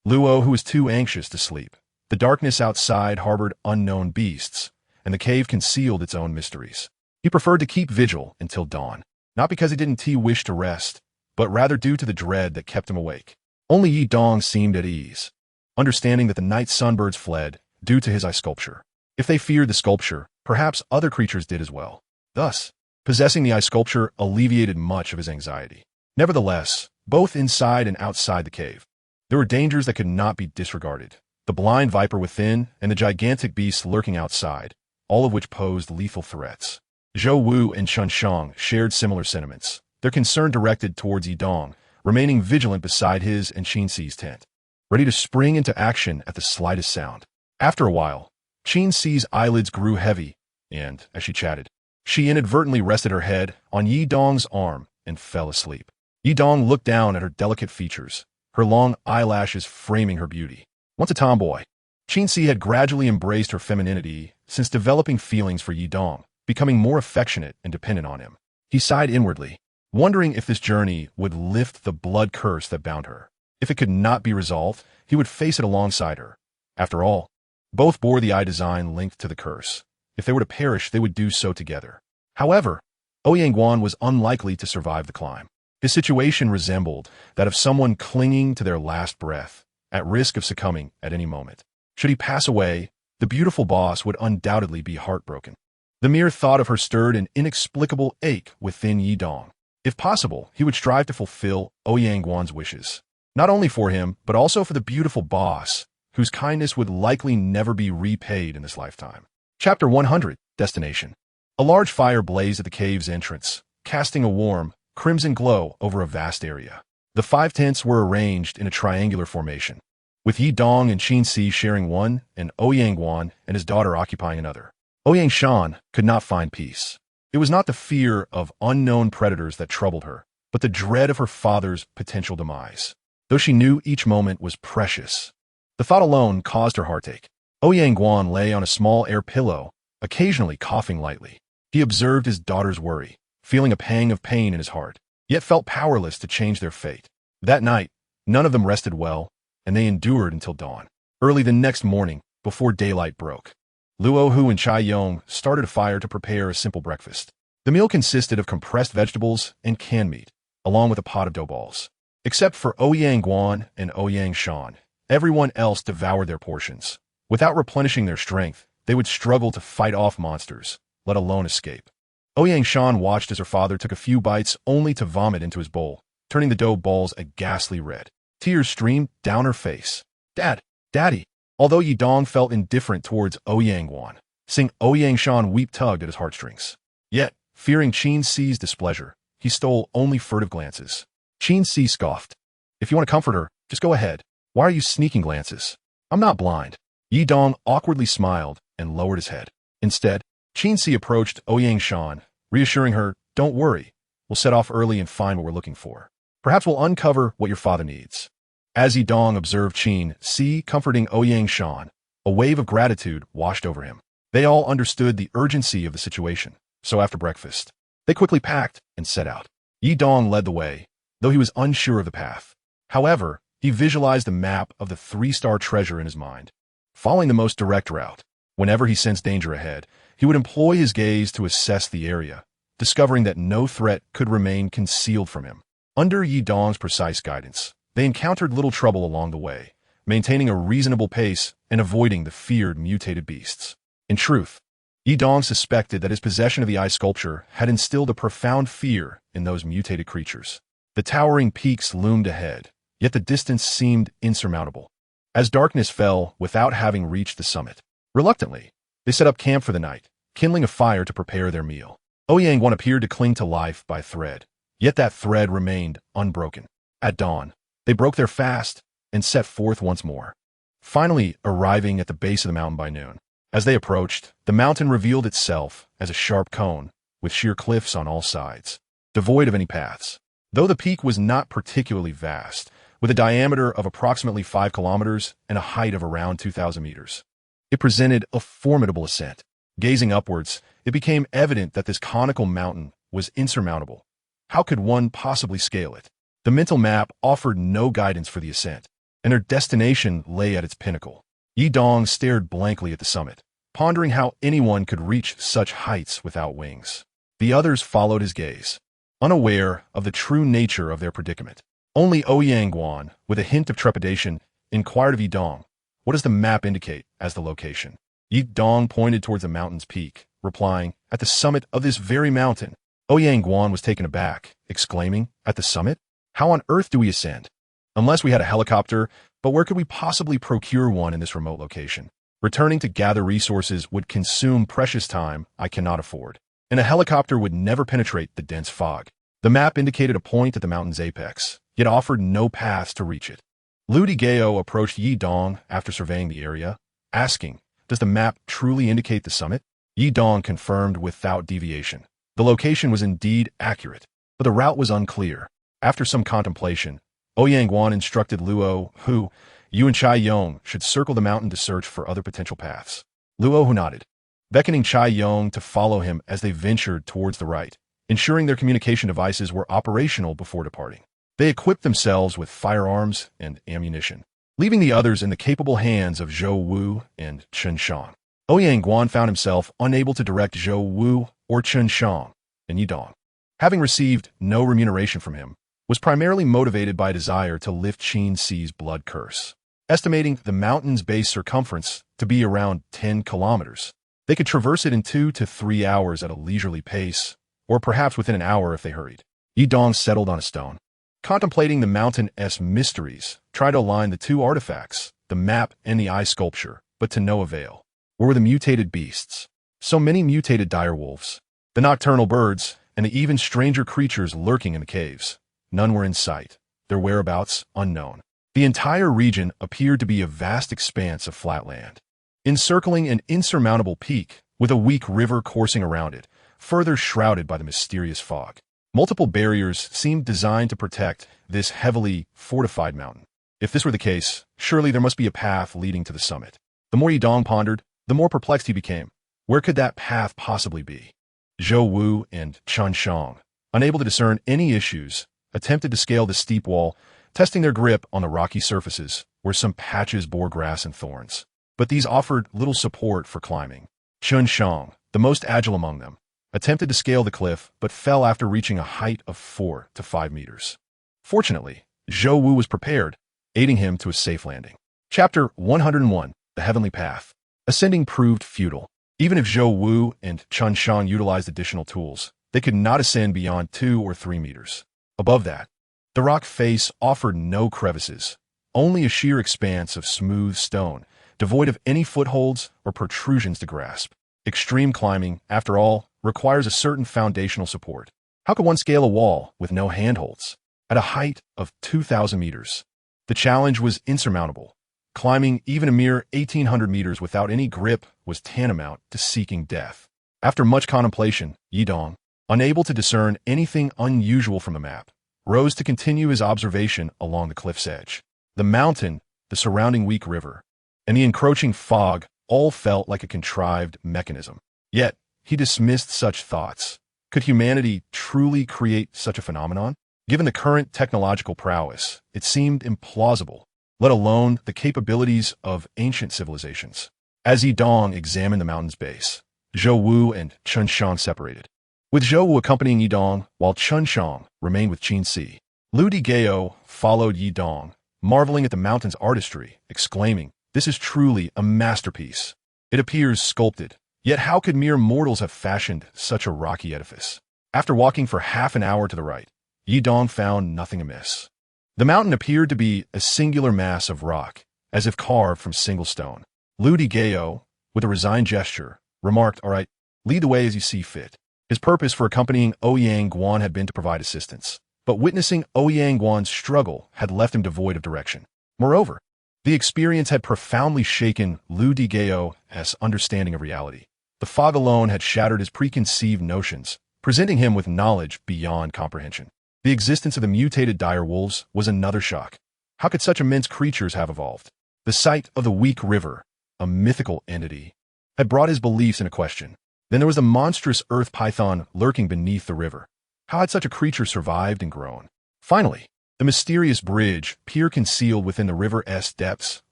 Luo, who was too anxious to sleep. The darkness outside harbored unknown beasts, and the cave concealed its own mysteries. He preferred to keep vigil until dawn, not because he didn't wish to rest, but rather due to the dread that kept him awake. Only Yi Dong seemed at ease, understanding that the night sunbirds fled due to his ice sculpture. If they feared the sculpture, perhaps other creatures did as well. Thus, possessing the ice sculpture alleviated much of his anxiety. Nevertheless, both inside and outside the cave, there were dangers that could not be disregarded. The blind viper within and the gigantic beasts lurking outside, all of which posed lethal threats. Zhou Wu and Chun Shang shared similar sentiments, their concern directed towards Yi Dong, remaining vigilant beside his and Qin Si's tent, ready to spring into action at the slightest sound. After a while, Qin Si's eyelids grew heavy, and, as she chatted, she inadvertently rested her head on Yi Dong's arm and fell asleep. Yi Dong looked down at her delicate features, her long eyelashes framing her beauty. Once a tomboy, Qin Si had gradually embraced her femininity since developing feelings for Yi Dong, becoming more affectionate and dependent on him. He sighed inwardly, wondering if this journey would lift the blood curse that bound her. If it could not be resolved, he would face it alongside her. After all, both bore the eye design linked to the curse. If they were to perish, they would do so together. However, Ouyang Guan was unlikely to survive the climb. His situation resembled that of someone clinging to their last breath, at risk of succumbing at any moment. Should he pass away, the beautiful boss would undoubtedly be heartbroken. The mere thought of her stirred an inexplicable ache within Yi Dong. If possible, he would strive to fulfill Ouyang Guan's wishes, not only for him, but also for the beautiful boss, whose kindness would likely never be repaid in this lifetime. Chapter 100, Destination. A large fire blazed at the cave's entrance, casting a warm, crimson glow over a vast area. The 5 tents were arranged in a triangular formation, with Yi Dong and Qin Si sharing one and Ouyang Guan and his daughter occupying another. Ouyang Shan could not find peace. It was not the fear of unknown predators that troubled her, but the dread of her father's potential demise. Though she knew each moment was precious, the thought alone caused her heartache. Ouyang Guan lay on a small air pillow, occasionally coughing lightly. He observed his daughter's worry, feeling a pang of pain in his heart, yet felt powerless to change their fate. That night, none of them rested well, and they endured until dawn. Early the next morning, before daylight broke, Luo Hu and Chai Yong started a fire to prepare a simple breakfast. The meal consisted of compressed vegetables and canned meat, along with a pot of dough balls. Except for Ouyang Guan and Ouyang Shan, everyone else devoured their portions. Without replenishing their strength, they would struggle to fight off monsters, let alone escape. Ouyang Shan watched as her father took a few bites only to vomit into his bowl, turning the dough balls a ghastly red. Tears streamed down her face. Daddy. Although Yi Dong felt indifferent towards Ouyang Guan, seeing Ouyang Shan weep tugged at his heartstrings. Yet, fearing Qin Si's displeasure, he stole only furtive glances. Qin Si scoffed. If you want to comfort her, just go ahead. Why are you sneaking glances? I'm not blind. Yi Dong awkwardly smiled and lowered his head. Instead, Qin Si approached Ouyang Shan, reassuring her, don't worry. We'll set off early and find what we're looking for. Perhaps we'll uncover what your father needs. As Yi Dong observed Qin Si comforting Ouyang Shan, a wave of gratitude washed over him. They all understood the urgency of the situation, so after breakfast, they quickly packed and set out. Yi Dong led the way, though he was unsure of the path. However, he visualized the map of the 3-star treasure in his mind, following the most direct route. Whenever he sensed danger ahead, he would employ his gaze to assess the area, discovering that no threat could remain concealed from him. Under Yi Dong's precise guidance, they encountered little trouble along the way, maintaining a reasonable pace and avoiding the feared mutated beasts. In truth, Yi Dong suspected that his possession of the eye sculpture had instilled a profound fear in those mutated creatures. The towering peaks loomed ahead, yet the distance seemed insurmountable. As darkness fell without having reached the summit, reluctantly, they set up camp for the night, kindling a fire to prepare their meal. Ouyang-Guan appeared to cling to life by thread, yet that thread remained unbroken. At dawn, they broke their fast and set forth once more, finally arriving at the base of the mountain by noon. As they approached, the mountain revealed itself as a sharp cone, with sheer cliffs on all sides, devoid of any paths. Though the peak was not particularly vast, with a diameter of approximately 5 kilometers and a height of around 2,000 meters, it presented a formidable ascent. Gazing upwards, it became evident that this conical mountain was insurmountable. How could one possibly scale it? The mental map offered no guidance for the ascent, and their destination lay at its pinnacle. Yi Dong stared blankly at the summit, pondering how anyone could reach such heights without wings. The others followed his gaze, unaware of the true nature of their predicament. Only Ouyang-Guan, with a hint of trepidation, inquired of Yi Dong, "What does the map indicate as the location?" Yi Dong pointed towards the mountain's peak, replying, "At the summit of this very mountain." Ouyang-Guan was taken aback, exclaiming, "At the summit? How on earth do we ascend? Unless we had a helicopter, but where could we possibly procure one in this remote location? Returning to gather resources would consume precious time I cannot afford, and a helicopter would never penetrate the dense fog." The map indicated a point at the mountain's apex, yet offered no paths to reach it. Lu Digao approached Yi Dong after surveying the area, asking, "Does the map truly indicate the summit?" Yi Dong confirmed without deviation. The location was indeed accurate, but the route was unclear. After some contemplation, Ouyang-Guan instructed Luo Hu, "You and Chai Yong should circle the mountain to search for other potential paths." Luo Hu nodded, beckoning Chai Yong to follow him as they ventured towards the right, ensuring their communication devices were operational before departing. They equipped themselves with firearms and ammunition, leaving the others in the capable hands of Zhou Wu and Chen Shang. Ouyang-Guan found himself unable to direct Zhou Wu or Chen Shang, and Yi Dong, having received no remuneration from him, was primarily motivated by a desire to lift Qin Si's blood curse. Estimating the mountain's base circumference to be around 10 kilometers, they could traverse it in 2 to 3 hours at a leisurely pace, or perhaps within an hour if they hurried. Yi Dong settled on a stone, contemplating the mountain's mysteries, tried to align the two artifacts, the map and the eye sculpture, but to no avail. Where were the mutated beasts? So many mutated direwolves, the nocturnal birds, and the even stranger creatures lurking in the caves. None were in sight, their whereabouts unknown. The entire region appeared to be a vast expanse of flat land, encircling an insurmountable peak with a weak river coursing around it, further shrouded by the mysterious fog. Multiple barriers seemed designed to protect this heavily fortified mountain. If this were the case, surely there must be a path leading to the summit. The more Yi Dong pondered, the more perplexed he became. Where could that path possibly be? Zhou Wu and Chen Shang, unable to discern any issues, attempted to scale the steep wall, testing their grip on the rocky surfaces, where some patches bore grass and thorns. But these offered little support for climbing. Chen Shang, the most agile among them, attempted to scale the cliff, but fell after reaching a height of 4 to 5 meters. Fortunately, Zhou Wu was prepared, aiding him to a safe landing. Chapter 101, The Heavenly Path. Ascending proved futile. Even if Zhou Wu and Chen Shang utilized additional tools, they could not ascend beyond 2 or 3 meters. Above that, the rock face offered no crevices, only a sheer expanse of smooth stone, devoid of any footholds or protrusions to grasp. Extreme climbing, after all, requires a certain foundational support. How could one scale a wall with no handholds? At a height of 2,000 meters, the challenge was insurmountable. Climbing even a mere 1,800 meters without any grip was tantamount to seeking death. After much contemplation, Yi Dong, unable to discern anything unusual from the map, rose to continue his observation along the cliff's edge. The mountain, the surrounding weak river, and the encroaching fog all felt like a contrived mechanism. Yet, he dismissed such thoughts. Could humanity truly create such a phenomenon? Given the current technological prowess, it seemed implausible, let alone the capabilities of ancient civilizations. As Yi Dong examined the mountain's base, Zhou Wu and Chen Shang separated, with Zhou Wu accompanying Yi Dong while Chen Shang remained with Qin Si. Lu Digao followed Yi Dong, marveling at the mountain's artistry, exclaiming, "This is truly a masterpiece. It appears sculpted, Yet how could mere mortals have fashioned such a rocky edifice? After walking for half an hour to the right, Yi Dong found nothing amiss. The mountain appeared to be a singular mass of rock, as if carved from single stone. Lu Gao, with a resigned gesture, remarked, "All right, lead the way as you see fit." His purpose for accompanying Ouyang Guan had been to provide assistance, but witnessing Ouyang Guan's struggle had left him devoid of direction. Moreover, the experience had profoundly shaken Lu Gao's understanding of reality. The fog alone had shattered his preconceived notions, presenting him with knowledge beyond comprehension. The existence of the mutated dire wolves was another shock. How could such immense creatures have evolved? The sight of the weak river, a mythical entity, had brought his beliefs into question. Then there was the monstrous earth python lurking beneath the river. How had such a creature survived and grown? Finally, the mysterious bridge, pier concealed within the river's depths,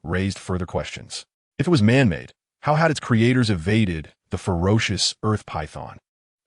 raised further questions. If it was man-made, how had its creators evaded the ferocious earth python?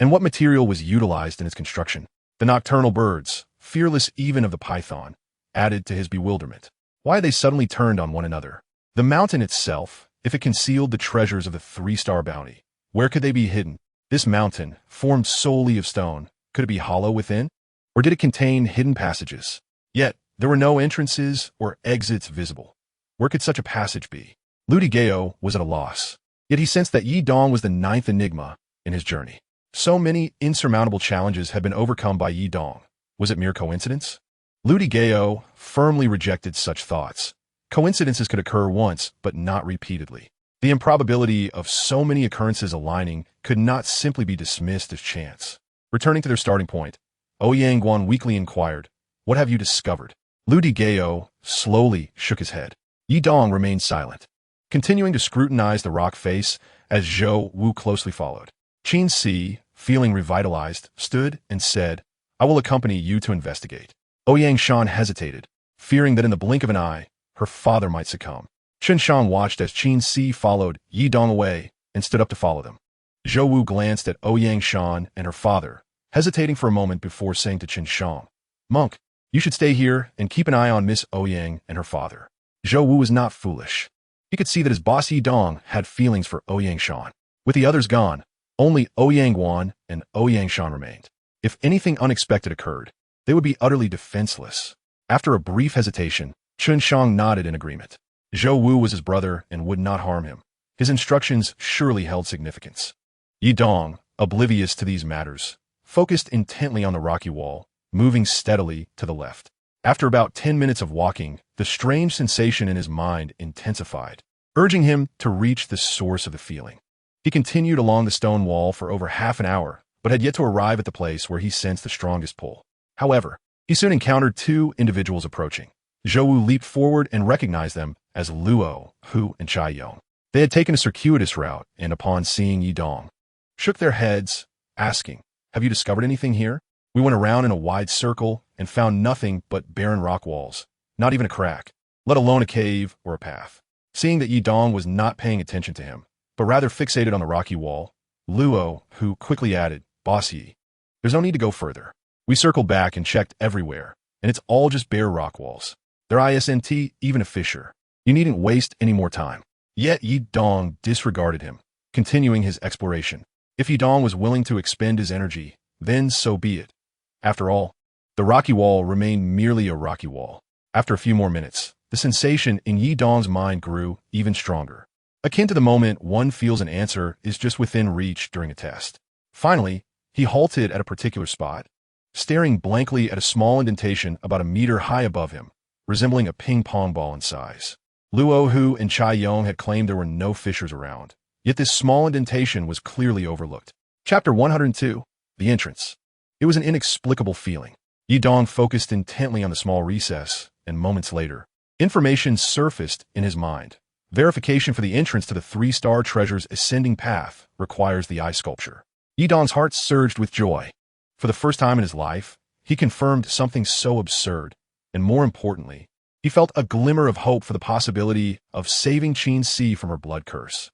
And what material was utilized in its construction? The nocturnal birds, fearless even of the python, added to his bewilderment. Why had they suddenly turned on one another? The mountain itself, if it concealed the treasures of the three-star bounty, where could they be hidden? This mountain, formed solely of stone, could it be hollow within? Or did it contain hidden passages? Yet, there were no entrances or exits visible. Where could such a passage be? Lu Gao was at a loss. Yet he sensed that Yi Dong was the ninth enigma in his journey. So many insurmountable challenges had been overcome by Yi Dong. Was it mere coincidence? Lu Gao firmly rejected such thoughts. Coincidences could occur once, but not repeatedly. The improbability of so many occurrences aligning could not simply be dismissed as chance. Returning to their starting point, Ouyang Guan weakly inquired, "What have you discovered?" Lu Gao slowly shook his head. Yi Dong remained silent, continuing to scrutinize the rock face as Zhou Wu closely followed. Qin Si, feeling revitalized, stood and said, "I will accompany you to investigate." Ouyang Shan hesitated, fearing that in the blink of an eye, her father might succumb. Chen Shan watched as Qin Si followed Yi Dong away and stood up to follow them. Zhou Wu glanced at Ouyang Shan and her father, hesitating for a moment before saying to Chen Shan, "Monk, you should stay here and keep an eye on Miss Ouyang and her father." Zhou Wu was not foolish. He could see that his boss Yi Dong had feelings for Ouyang Shan. With the others gone, only Ouyang Guan and Ouyang Shan remained. If anything unexpected occurred, they would be utterly defenseless. After a brief hesitation, Chen Shang nodded in agreement. Zhou Wu was his brother and would not harm him. His instructions surely held significance. Yi Dong, oblivious to these matters, focused intently on the rocky wall, moving steadily to the left. After about 10 minutes of walking, the strange sensation in his mind intensified, urging him to reach the source of the feeling. He continued along the stone wall for over half an hour, but had yet to arrive at the place where he sensed the strongest pull. However, he soon encountered two individuals approaching. Zhou Wu leaped forward and recognized them as Luo, Hu, and Chai Yong. They had taken a circuitous route, and upon seeing Yi Dong, shook their heads, asking, "Have you discovered anything here?" "We went around in a wide circle and found nothing but barren rock walls, not even a crack, let alone a cave or a path." Seeing that Yi Dong was not paying attention to him, but rather fixated on the rocky wall, Luo, Hu, quickly added, "Boss Yi, there's no need to go further. We circled back and checked everywhere, and it's all just bare rock walls. There isn't even a fissure. You needn't waste any more time." Yet Yi Dong disregarded him, continuing his exploration. If Yi Dong was willing to expend his energy, then so be it. After all, the rocky wall remained merely a rocky wall. After a few more minutes, the sensation in Yi Dong's mind grew even stronger, akin to the moment one feels an answer is just within reach during a test. Finally, he halted at a particular spot, staring blankly at a small indentation about a meter high above him, resembling a ping-pong ball in size. Luo Hu and Chai Yong had claimed there were no fissures around, yet this small indentation was clearly overlooked. Chapter 102, The Entrance. It was an inexplicable feeling. Yi Dong focused intently on the small recess, and moments later, information surfaced in his mind. Verification for the entrance to the three-star treasure's ascending path requires the eye sculpture. Yi Dong's heart surged with joy. For the first time in his life, he confirmed something so absurd, and more importantly, he felt a glimmer of hope for the possibility of saving Qin Si from her blood curse.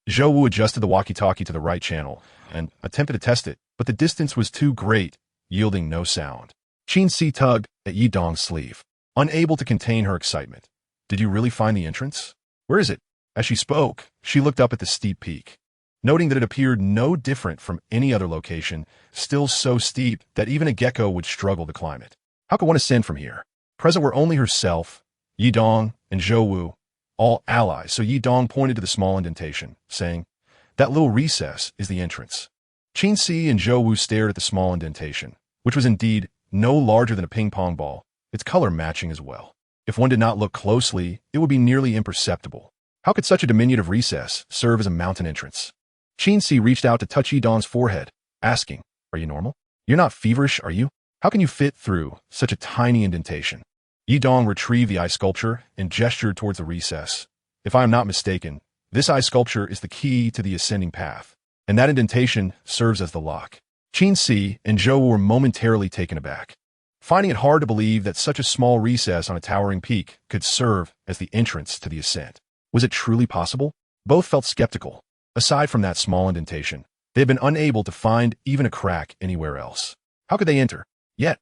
Zhou Wu adjusted the walkie-talkie to the right channel and attempted to test it, but the distance was too great, yielding no sound. Qin Si tugged at Yi Dong's sleeve, unable to contain her excitement. "Did you really find the entrance? Where is it?" As she spoke, she looked up at the steep peak. noting that it appeared no different from any other location, still so steep that even a gecko would struggle to climb it. How could one ascend from here? Present were only herself, Yi Dong, and Zhou Wu, all allies, so Yi Dong pointed to the small indentation, saying, "That little recess is the entrance." Qin Si and Zhou Wu stared at the small indentation, which was indeed no larger than a ping-pong ball, its color matching as well. If one did not look closely, it would be nearly imperceptible. How could such a diminutive recess serve as a mountain entrance? Qin Si reached out to touch Yi Dong's forehead, asking, "Are you normal? You're not feverish, are you? How can you fit through such a tiny indentation?" Yi Dong retrieved the eye sculpture and gestured towards the recess. "If I am not mistaken, this eye sculpture is the key to the ascending path, and that indentation serves as the lock." Qin Si and Zhou were momentarily taken aback, finding it hard to believe that such a small recess on a towering peak could serve as the entrance to the ascent. Was it truly possible? Both felt skeptical. Aside from that small indentation, they had been unable to find even a crack anywhere else. How could they enter? Yet,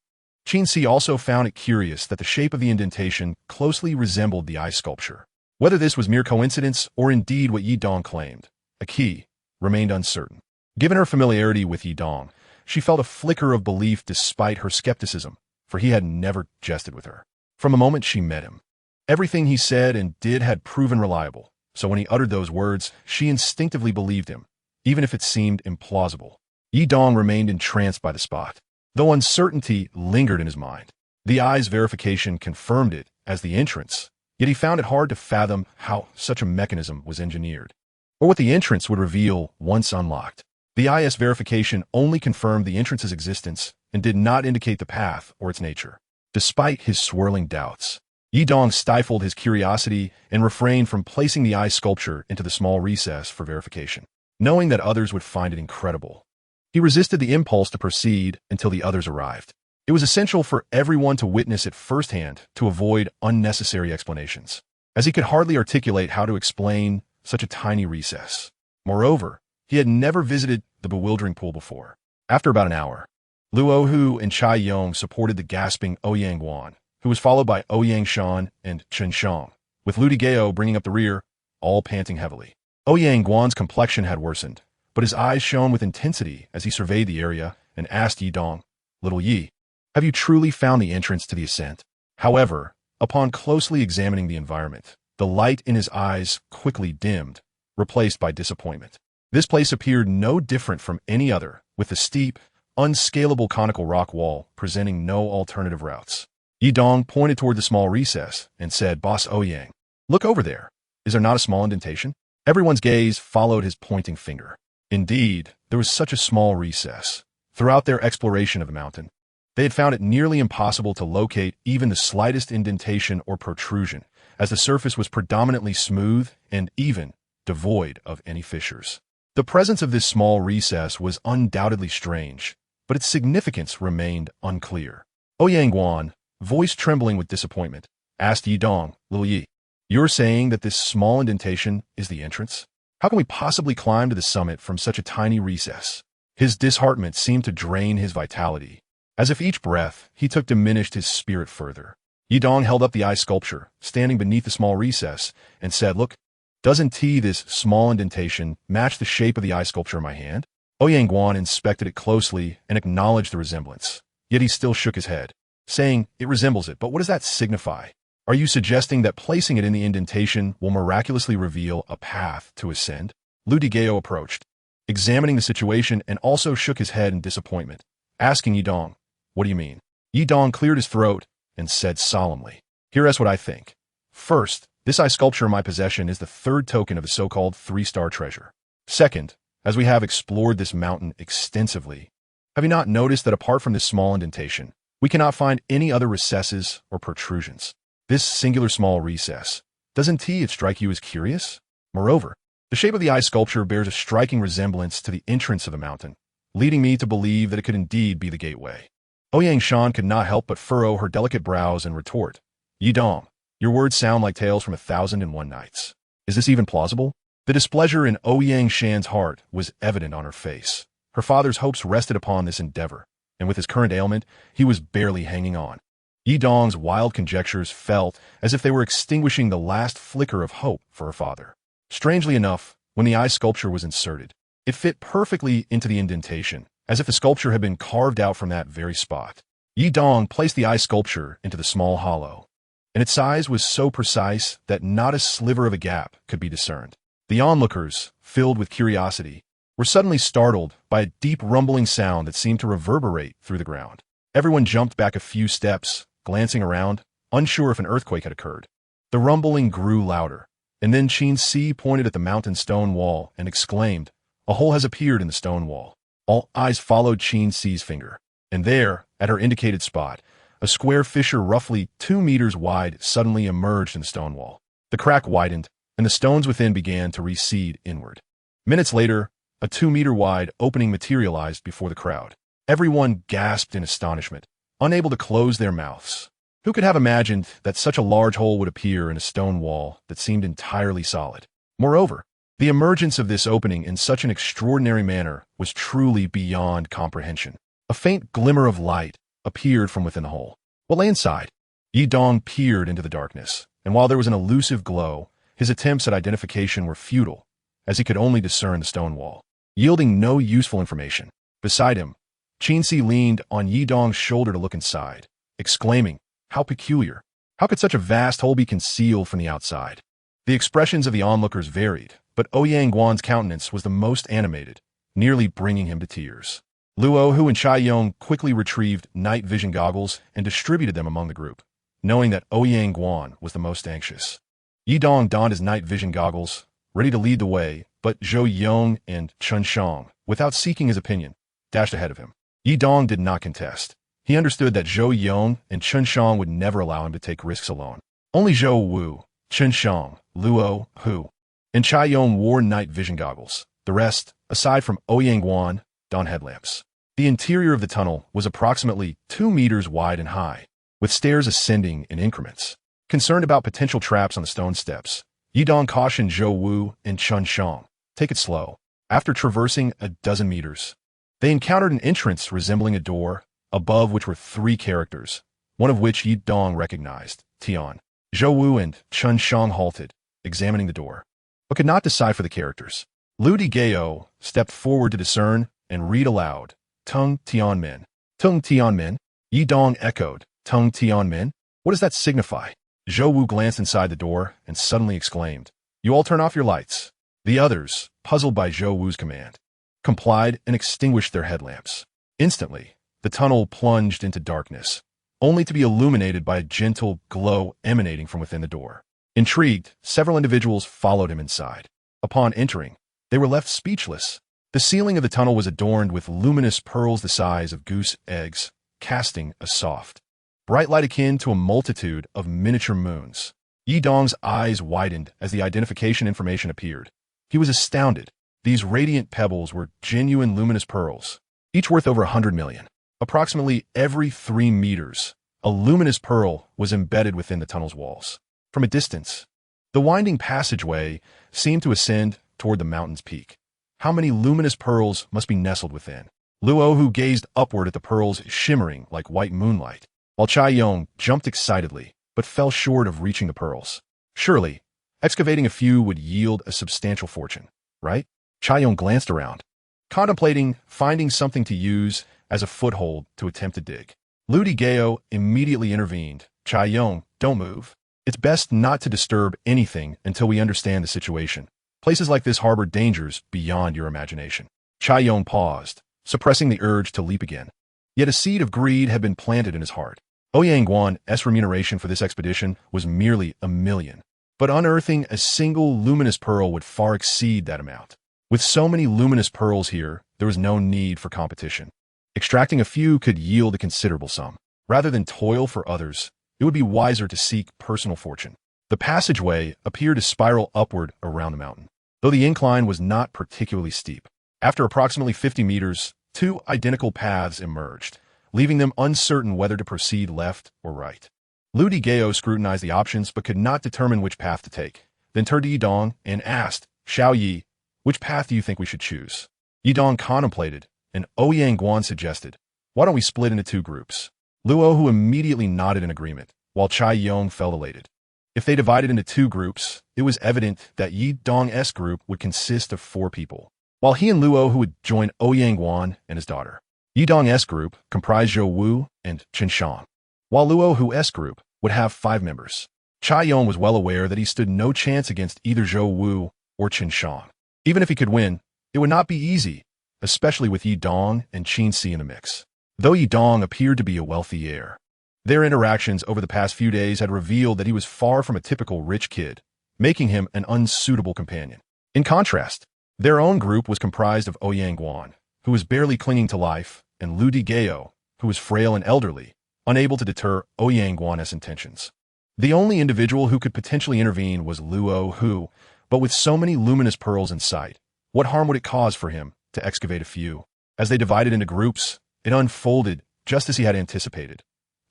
Qin Si also found it curious that the shape of the indentation closely resembled the eye sculpture. Whether this was mere coincidence or indeed what Yi Dong claimed, a key, remained uncertain. Given her familiarity with Yi Dong, she felt a flicker of belief despite her skepticism, for he had never jested with her. From the moment she met him, everything he said and did had proven reliable, so when he uttered those words, she instinctively believed him, even if it seemed implausible. Yi Dong remained entranced by the spot, though uncertainty lingered in his mind. The eye's verification confirmed it as the entrance, yet he found it hard to fathom how such a mechanism was engineered, or what the entrance would reveal once unlocked. The eye's verification only confirmed the entrance's existence and did not indicate the path or its nature. Despite his swirling doubts, Yi Dong stifled his curiosity and refrained from placing the eye sculpture into the small recess for verification, knowing that others would find it incredible. He resisted the impulse to proceed until the others arrived. It was essential for everyone to witness it firsthand to avoid unnecessary explanations, as he could hardly articulate how to explain such a tiny recess. Moreover, he had never visited the bewildering pool before. After about an hour, Luo Hu and Chai Yong supported the gasping Ouyang Guan, who was followed by Ouyang Shan and Chen Shang, with Lu Digao bringing up the rear, all panting heavily. Ouyang Guan's complexion had worsened, but his eyes shone with intensity as he surveyed the area and asked Yi Dong, "Little Yi, have you truly found the entrance to the ascent?" However, upon closely examining the environment, the light in his eyes quickly dimmed, replaced by disappointment. This place appeared no different from any other, with the steep, unscalable conical rock wall presenting no alternative routes. Yi Dong pointed toward the small recess and said, "Boss Ouyang, look over there. Is there not a small indentation?" Everyone's gaze followed his pointing finger. Indeed, there was such a small recess. Throughout their exploration of the mountain, they had found it nearly impossible to locate even the slightest indentation or protrusion, as the surface was predominantly smooth and even devoid of any fissures. The presence of this small recess was undoubtedly strange, but its significance remained unclear. Ouyang Guan, voice trembling with disappointment, asked Yi Dong, "Little Yi, you're saying that this small indentation is the entrance? How can we possibly climb to the summit from such a tiny recess?" His disheartenment seemed to drain his vitality. As if each breath he took diminished his spirit further. Yi Dong held up the eye sculpture, standing beneath the small recess, and said, "Look, doesn't this small indentation match the shape of the eye sculpture in my hand?" Ouyang Guan inspected it closely and acknowledged the resemblance, yet he still shook his head, saying, "It resembles it, but what does that signify? Are you suggesting that placing it in the indentation will miraculously reveal a path to ascend?" Lu Digao approached, examining the situation, and also shook his head in disappointment, asking Yi Dong, "What do you mean?" Yi Dong cleared his throat and said solemnly, "Here's what I think. First, this eye sculpture in my possession is the third token of the so-called 3-star treasure. Second, as we have explored this mountain extensively, have you not noticed that apart from this small indentation, we cannot find any other recesses or protrusions? This singular small recess, doesn't it strike you as curious? Moreover, the shape of the eye sculpture bears a striking resemblance to the entrance of the mountain, leading me to believe that it could indeed be the gateway." Ouyang Shan could not help but furrow her delicate brows and retort, "Yi Dong, your words sound like tales from 1,001 Nights. Is this even plausible?" The displeasure in Ouyang Shan's heart was evident on her face. Her father's hopes rested upon this endeavor, and with his current ailment, he was barely hanging on. Yi Dong's wild conjectures felt as if they were extinguishing the last flicker of hope for her father. Strangely enough, when the eye sculpture was inserted, It fit perfectly into the indentation, as if the sculpture had been carved out from that very spot. Yi Dong placed the eye sculpture into the small hollow, and its size was so precise that not a sliver of a gap could be discerned. The onlookers, filled with curiosity, were suddenly startled by a deep rumbling sound that seemed to reverberate through the ground. Everyone jumped back a few steps, glancing around, unsure if an earthquake had occurred. The rumbling grew louder, and then Qin Si pointed at the mountain stone wall and exclaimed, "A hole has appeared in the stone wall." All eyes followed Qin Si's finger, and there, at her indicated spot, a square fissure roughly 2 meters wide suddenly emerged in the stone wall. The crack widened, and the stones within began to recede inward. Minutes later, a 2-meter-wide opening materialized before the crowd. Everyone gasped in astonishment, unable to close their mouths. Who could have imagined that such a large hole would appear in a stone wall that seemed entirely solid? Moreover, the emergence of this opening in such an extraordinary manner was truly beyond comprehension. A faint glimmer of light appeared from within the hole. What lay inside? Yi Dong peered into the darkness, and while there was an elusive glow, his attempts at identification were futile, as he could only discern the stone wall, yielding no useful information. Beside him, Qin Si leaned on Yi Dong's shoulder to look inside, exclaiming, "How peculiar! How could such a vast hole be concealed from the outside?" The expressions of the onlookers varied, but Ouyang Guan's countenance was the most animated, nearly bringing him to tears. Luo Hu and Chai Yong quickly retrieved night vision goggles and distributed them among the group, knowing that Ouyang Guan was the most anxious. Yi Dong donned his night vision goggles, ready to lead the way, but Zhou Yong and Chun Shang, without seeking his opinion, dashed ahead of him. Yi Dong did not contest. He understood that Zhou Yong and Chun Shang would never allow him to take risks alone. Only Zhou Wu, Chun Shang, Luo Hu, and Chai Yong wore night vision goggles. The rest, aside from Ouyang Guan, donned headlamps. The interior of the tunnel was approximately 2 meters wide and high, with stairs ascending in increments. Concerned about potential traps on the stone steps, Yi Dong cautioned Zhou Wu and Chun Shang, "Take it slow." After traversing a dozen meters, they encountered an entrance resembling a door, above which were 3 characters, one of which Yi Dong recognized, Tian. Zhou Wu and Chun Shang halted, examining the door, but could not decipher the characters. Lu Digao stepped forward to discern and read aloud, "Tung Tianmen." "Tung Tianmen?" Yi Dong echoed, "Tung Tianmen? What does that signify?" Zhou Wu glanced inside the door and suddenly exclaimed, "You all turn off your lights." The others, puzzled by Zhou Wu's command, complied and extinguished their headlamps. Instantly, the tunnel plunged into darkness, only to be illuminated by a gentle glow emanating from within the door. Intrigued, several individuals followed him inside. Upon entering, they were left speechless. The ceiling of the tunnel was adorned with luminous pearls the size of goose eggs, casting a soft, bright light akin to a multitude of miniature moons. Yi Dong's eyes widened as the identification information appeared. He was astounded. These radiant pebbles were genuine luminous pearls, each worth over 100 million. Approximately every 3 meters, a luminous pearl was embedded within the tunnel's walls. From a distance, the winding passageway seemed to ascend toward the mountain's peak. How many luminous pearls must be nestled within? Luo Hu gazed upward at the pearls shimmering like white moonlight, while Chai Yong jumped excitedly, but fell short of reaching the pearls. Surely, excavating a few would yield a substantial fortune, right? Chai Yong glanced around, contemplating finding something to use as a foothold to attempt to dig. Lu Digao immediately intervened. "Chai Yong, don't move. It's best not to disturb anything until we understand the situation. Places like this harbor dangers beyond your imagination." Chai Yong paused, suppressing the urge to leap again. Yet a seed of greed had been planted in his heart. Ouyang Guan's remuneration for this expedition was merely 1 million. But unearthing a single luminous pearl would far exceed that amount. With so many luminous pearls here, there was no need for competition. Extracting a few could yield a considerable sum. Rather than toil for others, it would be wiser to seek personal fortune. The passageway appeared to spiral upward around the mountain, though the incline was not particularly steep. After approximately 50 meters, 2 identical paths emerged, leaving them uncertain whether to proceed left or right. Lu Digao scrutinized the options but could not determine which path to take, then turned to Yi Dong and asked, "Xiao Yi, which path do you think we should choose?" Yi Dong contemplated, and Ouyang Guan suggested, "Why don't we split into 2 groups?" Luo Hu immediately nodded in agreement, while Chai Yong felt elated. If they divided into 2 groups, it was evident that Yi Dong's group would consist of 4 people. while he and Luo, who would join Ouyang Guan and his daughter. Yidong's group comprised Zhou Wu and Chen Shang, while Luo Hu's group would have 5 members. Chai Yon was well aware that he stood no chance against either Zhou Wu or Chen Shang. Even if he could win, it would not be easy, especially with Yi Dong and Qin Si in the mix. Though Yi Dong appeared to be a wealthy heir, their interactions over the past few days had revealed that he was far from a typical rich kid, making him an unsuitable companion. In contrast, their own group was comprised of Ouyang Guan, who was barely clinging to life, and Lu Digao, who was frail and elderly, unable to deter Ouyang Guan's intentions. The only individual who could potentially intervene was Luo Hu, but with so many luminous pearls in sight, what harm would it cause for him to excavate a few? As they divided into groups, it unfolded just as he had anticipated.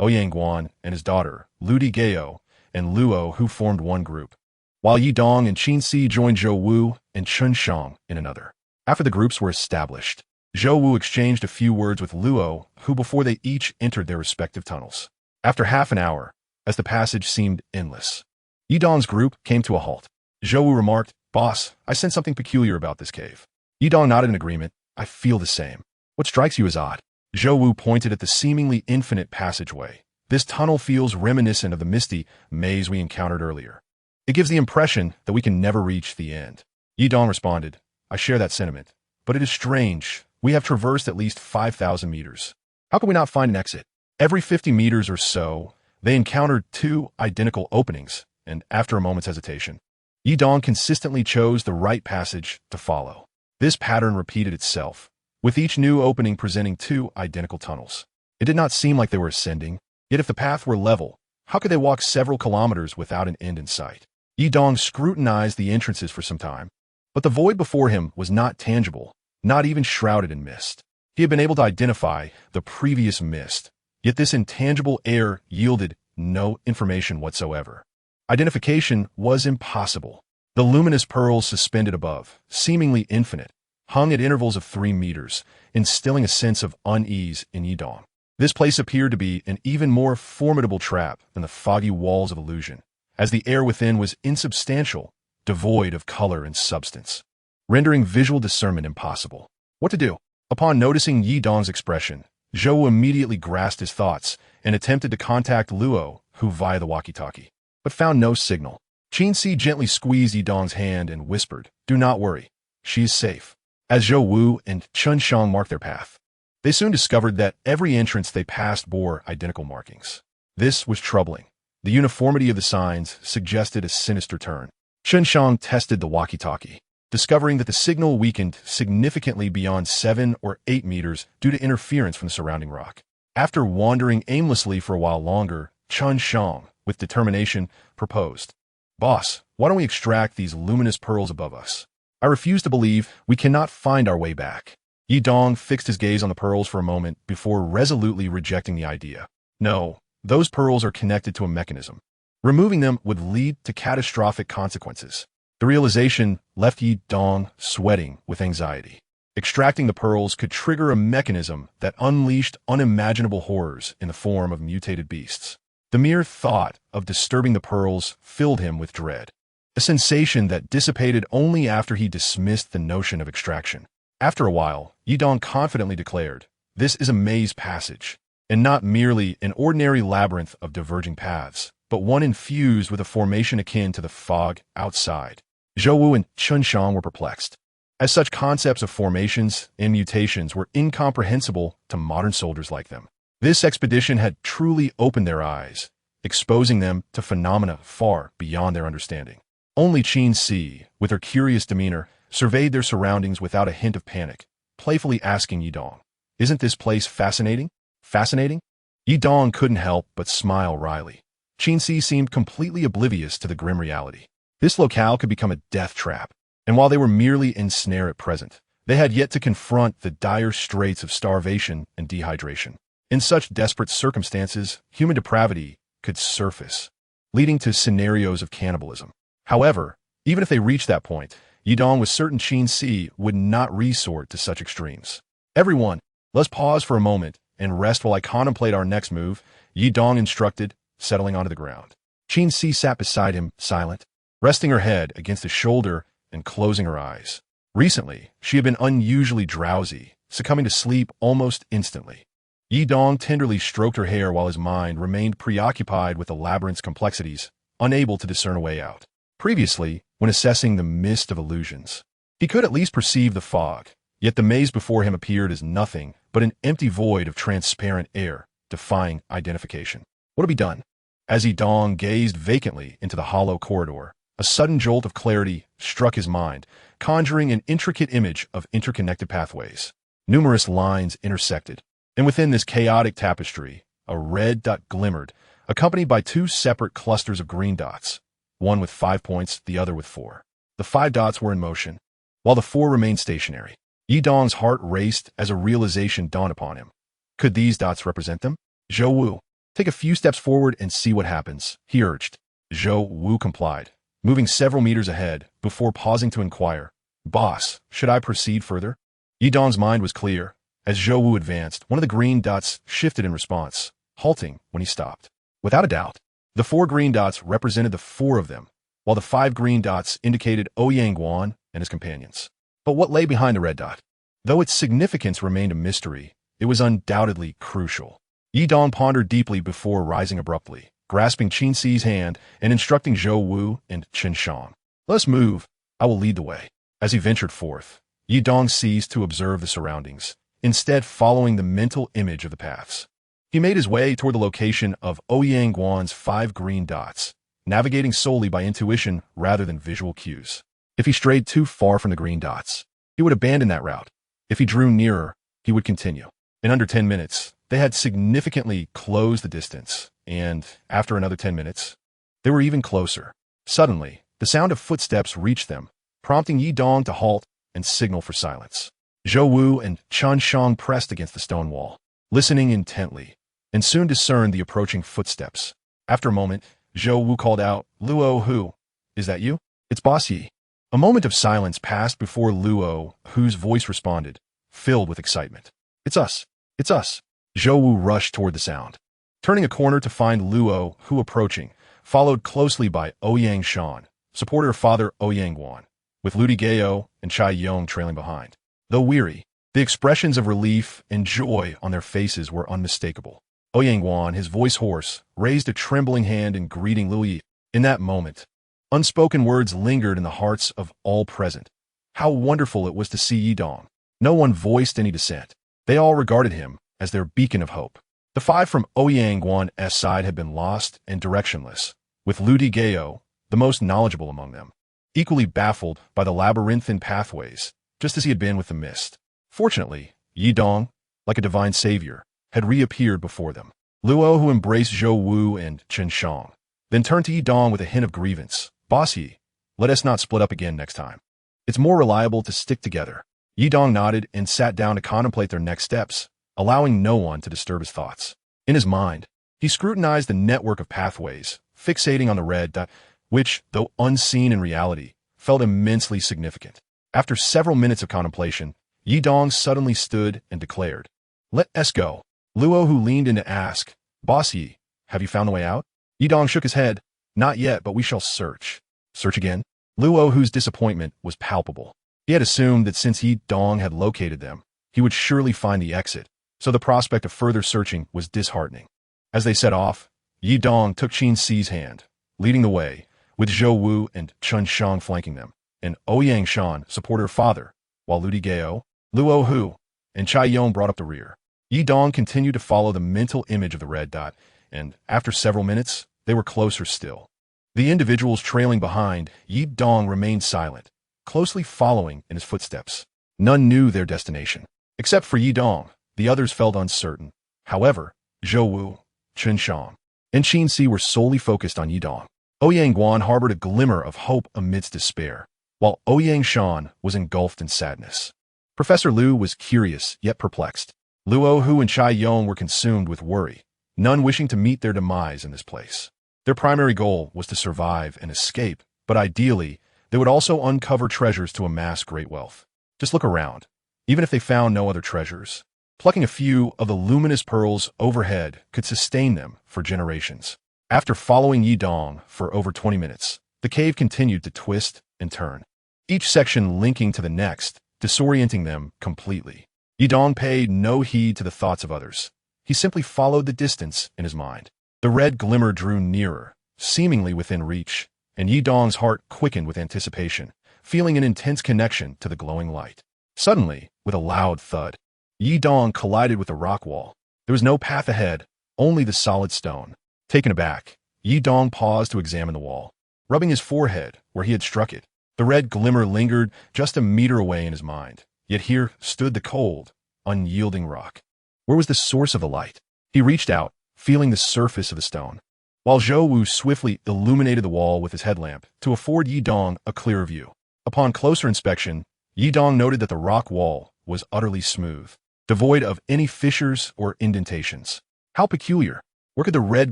Ouyang Guan and his daughter, Lu Digao, and Luo Hu formed one group, while Yi Dong and Qin Si joined Zhou Wu and Chen Shang in another. After the groups were established, Zhou Wu exchanged a few words with Luo Hu before they each entered their respective tunnels. After half an hour, as the passage seemed endless, Yi Dong's group came to a halt. Zhou Wu remarked, "Boss, I sense something peculiar about this cave." Yi Dong nodded in agreement. "I feel the same. What strikes you as odd?" Zhou Wu pointed at the seemingly infinite passageway. "This tunnel feels reminiscent of the misty maze we encountered earlier. It gives the impression that we can never reach the end." Yi Dong responded, "I share that sentiment, but it is strange. We have traversed at least 5,000 meters. How can we not find an exit?" Every 50 meters or so, they encountered 2 identical openings, and after a moment's hesitation, Yi Dong consistently chose the right passage to follow. This pattern repeated itself, with each new opening presenting 2 identical tunnels. It did not seem like they were ascending, yet if the path were level, how could they walk several kilometers without an end in sight? Yi Dong scrutinized the entrances for some time, but the void before him was not tangible, not even shrouded in mist. He had been able to identify the previous mist, yet this intangible air yielded no information whatsoever. Identification was impossible. The luminous pearls suspended above, seemingly infinite, hung at intervals of 3 meters, instilling a sense of unease in Yi Dong. This place appeared to be an even more formidable trap than the foggy walls of illusion, as the air within was insubstantial, devoid of color and substance, rendering visual discernment impossible. What to do? Upon noticing Yi Dong's expression, Zhou immediately grasped his thoughts and attempted to contact Luo Hu via the walkie-talkie, but found no signal. Qin Si gently squeezed Yi Dong's hand and whispered, "Do not worry, she is safe." As Zhou Wu and Chen Shang marked their path, they soon discovered that every entrance they passed bore identical markings. This was troubling. The uniformity of the signs suggested a sinister turn. Chen Shang tested the walkie-talkie, discovering that the signal weakened significantly beyond 7 or 8 meters due to interference from the surrounding rock. After wandering aimlessly for a while longer, Chen Shang, with determination, proposed, "Boss, why don't we extract these luminous pearls above us? I refuse to believe we cannot find our way back." Yi Dong fixed his gaze on the pearls for a moment before resolutely rejecting the idea. "No, those pearls are connected to a mechanism. Removing them would lead to catastrophic consequences." The realization left Yi Dong sweating with anxiety. Extracting the pearls could trigger a mechanism that unleashed unimaginable horrors in the form of mutated beasts. The mere thought of disturbing the pearls filled him with dread, a sensation that dissipated only after he dismissed the notion of extraction. After a while, Yi Dong confidently declared, "This is a maze passage, and not merely an ordinary labyrinth of diverging paths, but one infused with a formation akin to the fog outside." Zhou Wu and Chen Shang were perplexed, as such concepts of formations and mutations were incomprehensible to modern soldiers like them. This expedition had truly opened their eyes, exposing them to phenomena far beyond their understanding. Only Qin Si, with her curious demeanor, surveyed their surroundings without a hint of panic, playfully asking Yi Dong, "Isn't this place fascinating?" "Fascinating?" Yi Dong couldn't help but smile wryly. Qin Si seemed completely oblivious to the grim reality. This locale could become a death trap, and while they were merely in snare at present, they had yet to confront the dire straits of starvation and dehydration. In such desperate circumstances, human depravity could surface, leading to scenarios of cannibalism. However, even if they reached that point, Yi Dong was certain Qin Si would not resort to such extremes. "Everyone, let's pause for a moment and rest while I contemplate our next move," Yi Dong instructed, settling onto the ground. Qin Si sat beside him, silent, resting her head against his shoulder and closing her eyes. Recently, she had been unusually drowsy, succumbing to sleep almost instantly. Yi Dong tenderly stroked her hair while his mind remained preoccupied with the labyrinth's complexities, unable to discern a way out. Previously, when assessing the mist of illusions, he could at least perceive the fog, yet the maze before him appeared as nothing but an empty void of transparent air, defying identification. What had he done? As Yi Dong gazed vacantly into the hollow corridor, a sudden jolt of clarity struck his mind, conjuring an intricate image of interconnected pathways. Numerous lines intersected, and within this chaotic tapestry, a red dot glimmered, accompanied by two separate clusters of green dots, one with 5 points, the other with 4. The 5 dots were in motion, while the 4 remained stationary. Yi Dong's heart raced as a realization dawned upon him. Could these dots represent them? Zhou Wu, take a few steps forward and see what happens, he urged. Zhou Wu complied, moving several meters ahead before pausing to inquire, Boss, should I proceed further? Yi Dong's mind was clear. As Zhou Wu advanced, one of the green dots shifted in response, halting when he stopped. Without a doubt, the 4 green dots represented the 4 of them, while the 5 green dots indicated Ouyang Guan and his companions. But what lay behind the red dot? Though its significance remained a mystery, it was undoubtedly crucial. Yi Dong pondered deeply before rising abruptly, grasping Qin Si's hand and instructing Zhou Wu and Chen Shang. Let's move, I will lead the way. As he ventured forth, Yi Dong ceased to observe the surroundings, instead following the mental image of the paths. He made his way toward the location of Ouyang Guan's 5 green dots, navigating solely by intuition rather than visual cues. If he strayed too far from the green dots, he would abandon that route. If he drew nearer, he would continue. In under 10 minutes, they had significantly closed the distance, and after another 10 minutes, they were even closer. Suddenly, the sound of footsteps reached them, prompting Yi Dong to halt and signal for silence. Zhou Wu and Chen Shang pressed against the stone wall, listening intently, and soon discerned the approaching footsteps. After a moment, Zhou Wu called out, Luo Hu, is that you? It's Boss Yi. A moment of silence passed before Luo Hu's voice responded, filled with excitement. It's us. It's us. Zhou Wu rushed toward the sound, turning a corner to find Luo Hu approaching, followed closely by Ouyang Shan, supporter of Father Ouyang Guan, with Ludi Gao and Chai Yong trailing behind. Though weary, the expressions of relief and joy on their faces were unmistakable. Ouyang Guan, his voice hoarse, raised a trembling hand in greeting Lu Yi. In that moment, unspoken words lingered in the hearts of all present. How wonderful it was to see Yi Dong. No one voiced any dissent. They all regarded him as their beacon of hope. The 5 from Ouyang Guan's side had been lost and directionless, with Ludi Gao, the most knowledgeable among them, equally baffled by the labyrinthine pathways, just as he had been with the mist. Fortunately, Yi Dong, like a divine savior, had reappeared before them. Luo, who embraced Zhou Wu and Chen Shang, then turned to Yi Dong with a hint of grievance. Boss Yi, let us not split up again next time. It's more reliable to stick together. Yi Dong nodded and sat down to contemplate their next steps, allowing no one to disturb his thoughts. In his mind, he scrutinized the network of pathways, fixating on the red dot, which, though unseen in reality, felt immensely significant. After several minutes of contemplation, Yi Dong suddenly stood and declared, Let us go. Luo, who leaned in to ask, Boss Yi, have you found the way out? Yi Dong shook his head. Not yet, but we shall search. Search again? Luo, whose disappointment was palpable. He had assumed that since Yi Dong had located them, he would surely find the exit, so the prospect of further searching was disheartening. As they set off, Yi Dong took Qin Si's hand, leading the way, with Zhou Wu and Chen Shang flanking them, and Ouyang Shan, supporter of Father, while Ludi Gao, Luo Hu, and Chai Yong brought up the rear. Yi Dong continued to follow the mental image of the red dot, and after several minutes, they were closer still. The individuals trailing behind, Yi Dong remained silent, closely following in his footsteps. None knew their destination. Except for Yi Dong, the others felt uncertain. However, Zhou Wu, Chen Shang, and Qin Si were solely focused on Yi Dong. Ouyang Guan harbored a glimmer of hope amidst despair, while Ouyang Shan was engulfed in sadness. Professor Liu was curious yet perplexed. Luo Hu and Chai Yong were consumed with worry, none wishing to meet their demise in this place. Their primary goal was to survive and escape, but ideally, they would also uncover treasures to amass great wealth. Just look around. Even if they found no other treasures, plucking a few of the luminous pearls overhead could sustain them for generations. After following Yi Dong for over 20 minutes, the cave continued to twist and turn. each section linking to the next, disorienting them completely. Yidong paid no heed to the thoughts of others. He simply followed the distance in his mind. The red glimmer drew nearer, seemingly within reach, and Yidong's heart quickened with anticipation, feeling an intense connection to the glowing light. Suddenly, with a loud thud, Yidong collided with the rock wall. There was no path ahead, only the solid stone. Taken aback, Yidong paused to examine the wall, rubbing his forehead where he had struck it. The red glimmer lingered just a meter away in his mind, yet here stood the cold, unyielding rock. Where was the source of the light? He reached out, feeling the surface of the stone, while Zhou Wu swiftly illuminated the wall with his headlamp to afford Yidong a clearer view. Upon closer inspection, Yidong noted that the rock wall was utterly smooth, devoid of any fissures or indentations. How peculiar! Where could the red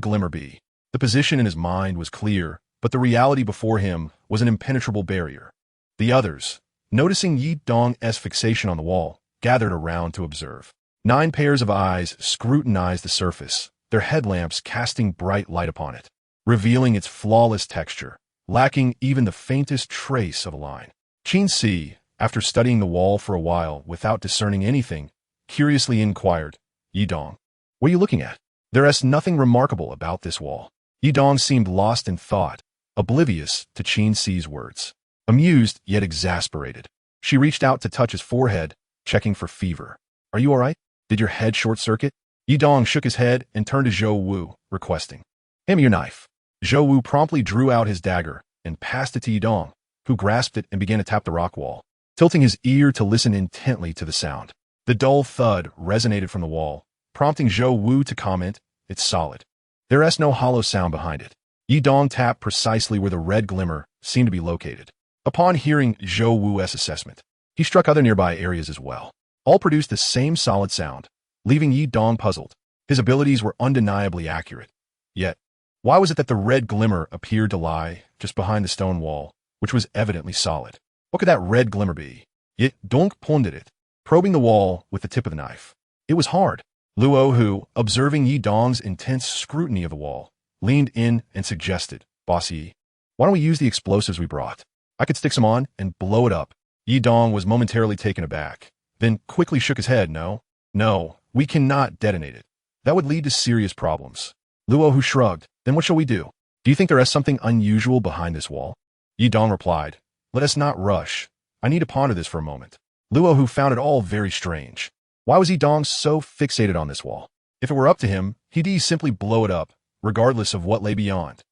glimmer be? The position in his mind was clear, but the reality before him was an impenetrable barrier. The others, noticing Yidong's fixation on the wall, gathered around to observe. 9 pairs of eyes scrutinized the surface, their headlamps casting bright light upon it, revealing its flawless texture, lacking even the faintest trace of a line. Qin Si, after studying the wall for a while without discerning anything, curiously inquired, "Yidong, what are you looking at?" "There is nothing remarkable about this wall." Yidong seemed lost in thought, oblivious to Qin Si's words. Amused yet exasperated, she reached out to touch his forehead, checking for fever. "Are you all right? Did your head short-circuit?" Yidong shook his head and turned to Zhou Wu, requesting, "Hand me your knife." Zhou Wu promptly drew out his dagger and passed it to Yidong, who grasped it and began to tap the rock wall, tilting his ear to listen intently to the sound. The dull thud resonated from the wall, prompting Zhou Wu to comment, "It's solid. There is no hollow sound behind it." Yidong tapped precisely where the red glimmer seemed to be located. Upon hearing Zhou Wu's assessment, he struck other nearby areas as well. All produced the same solid sound, leaving Yidong puzzled. His abilities were undeniably accurate. Yet, why was it that the red glimmer appeared to lie just behind the stone wall, which was evidently solid? What could that red glimmer be? Yidong pondered it, probing the wall with the tip of the knife. It was hard. Luo, who, observing Yidong's intense scrutiny of the wall, leaned in and suggested, "Boss Yi, why don't we use the explosives we brought? I could stick some on and blow it up." Yidong was momentarily taken aback, then quickly shook his head. No, we cannot detonate it. That would lead to serious problems." Luo, who shrugged, "Then what shall we do? Do you think there is something unusual behind this wall?" Yidong replied, "Let us not rush. I need to ponder this for a moment." Luo, who found it all very strange. Why was Yidong so fixated on this wall? If it were up to him, he'd simply blow it up, regardless of what lay beyond.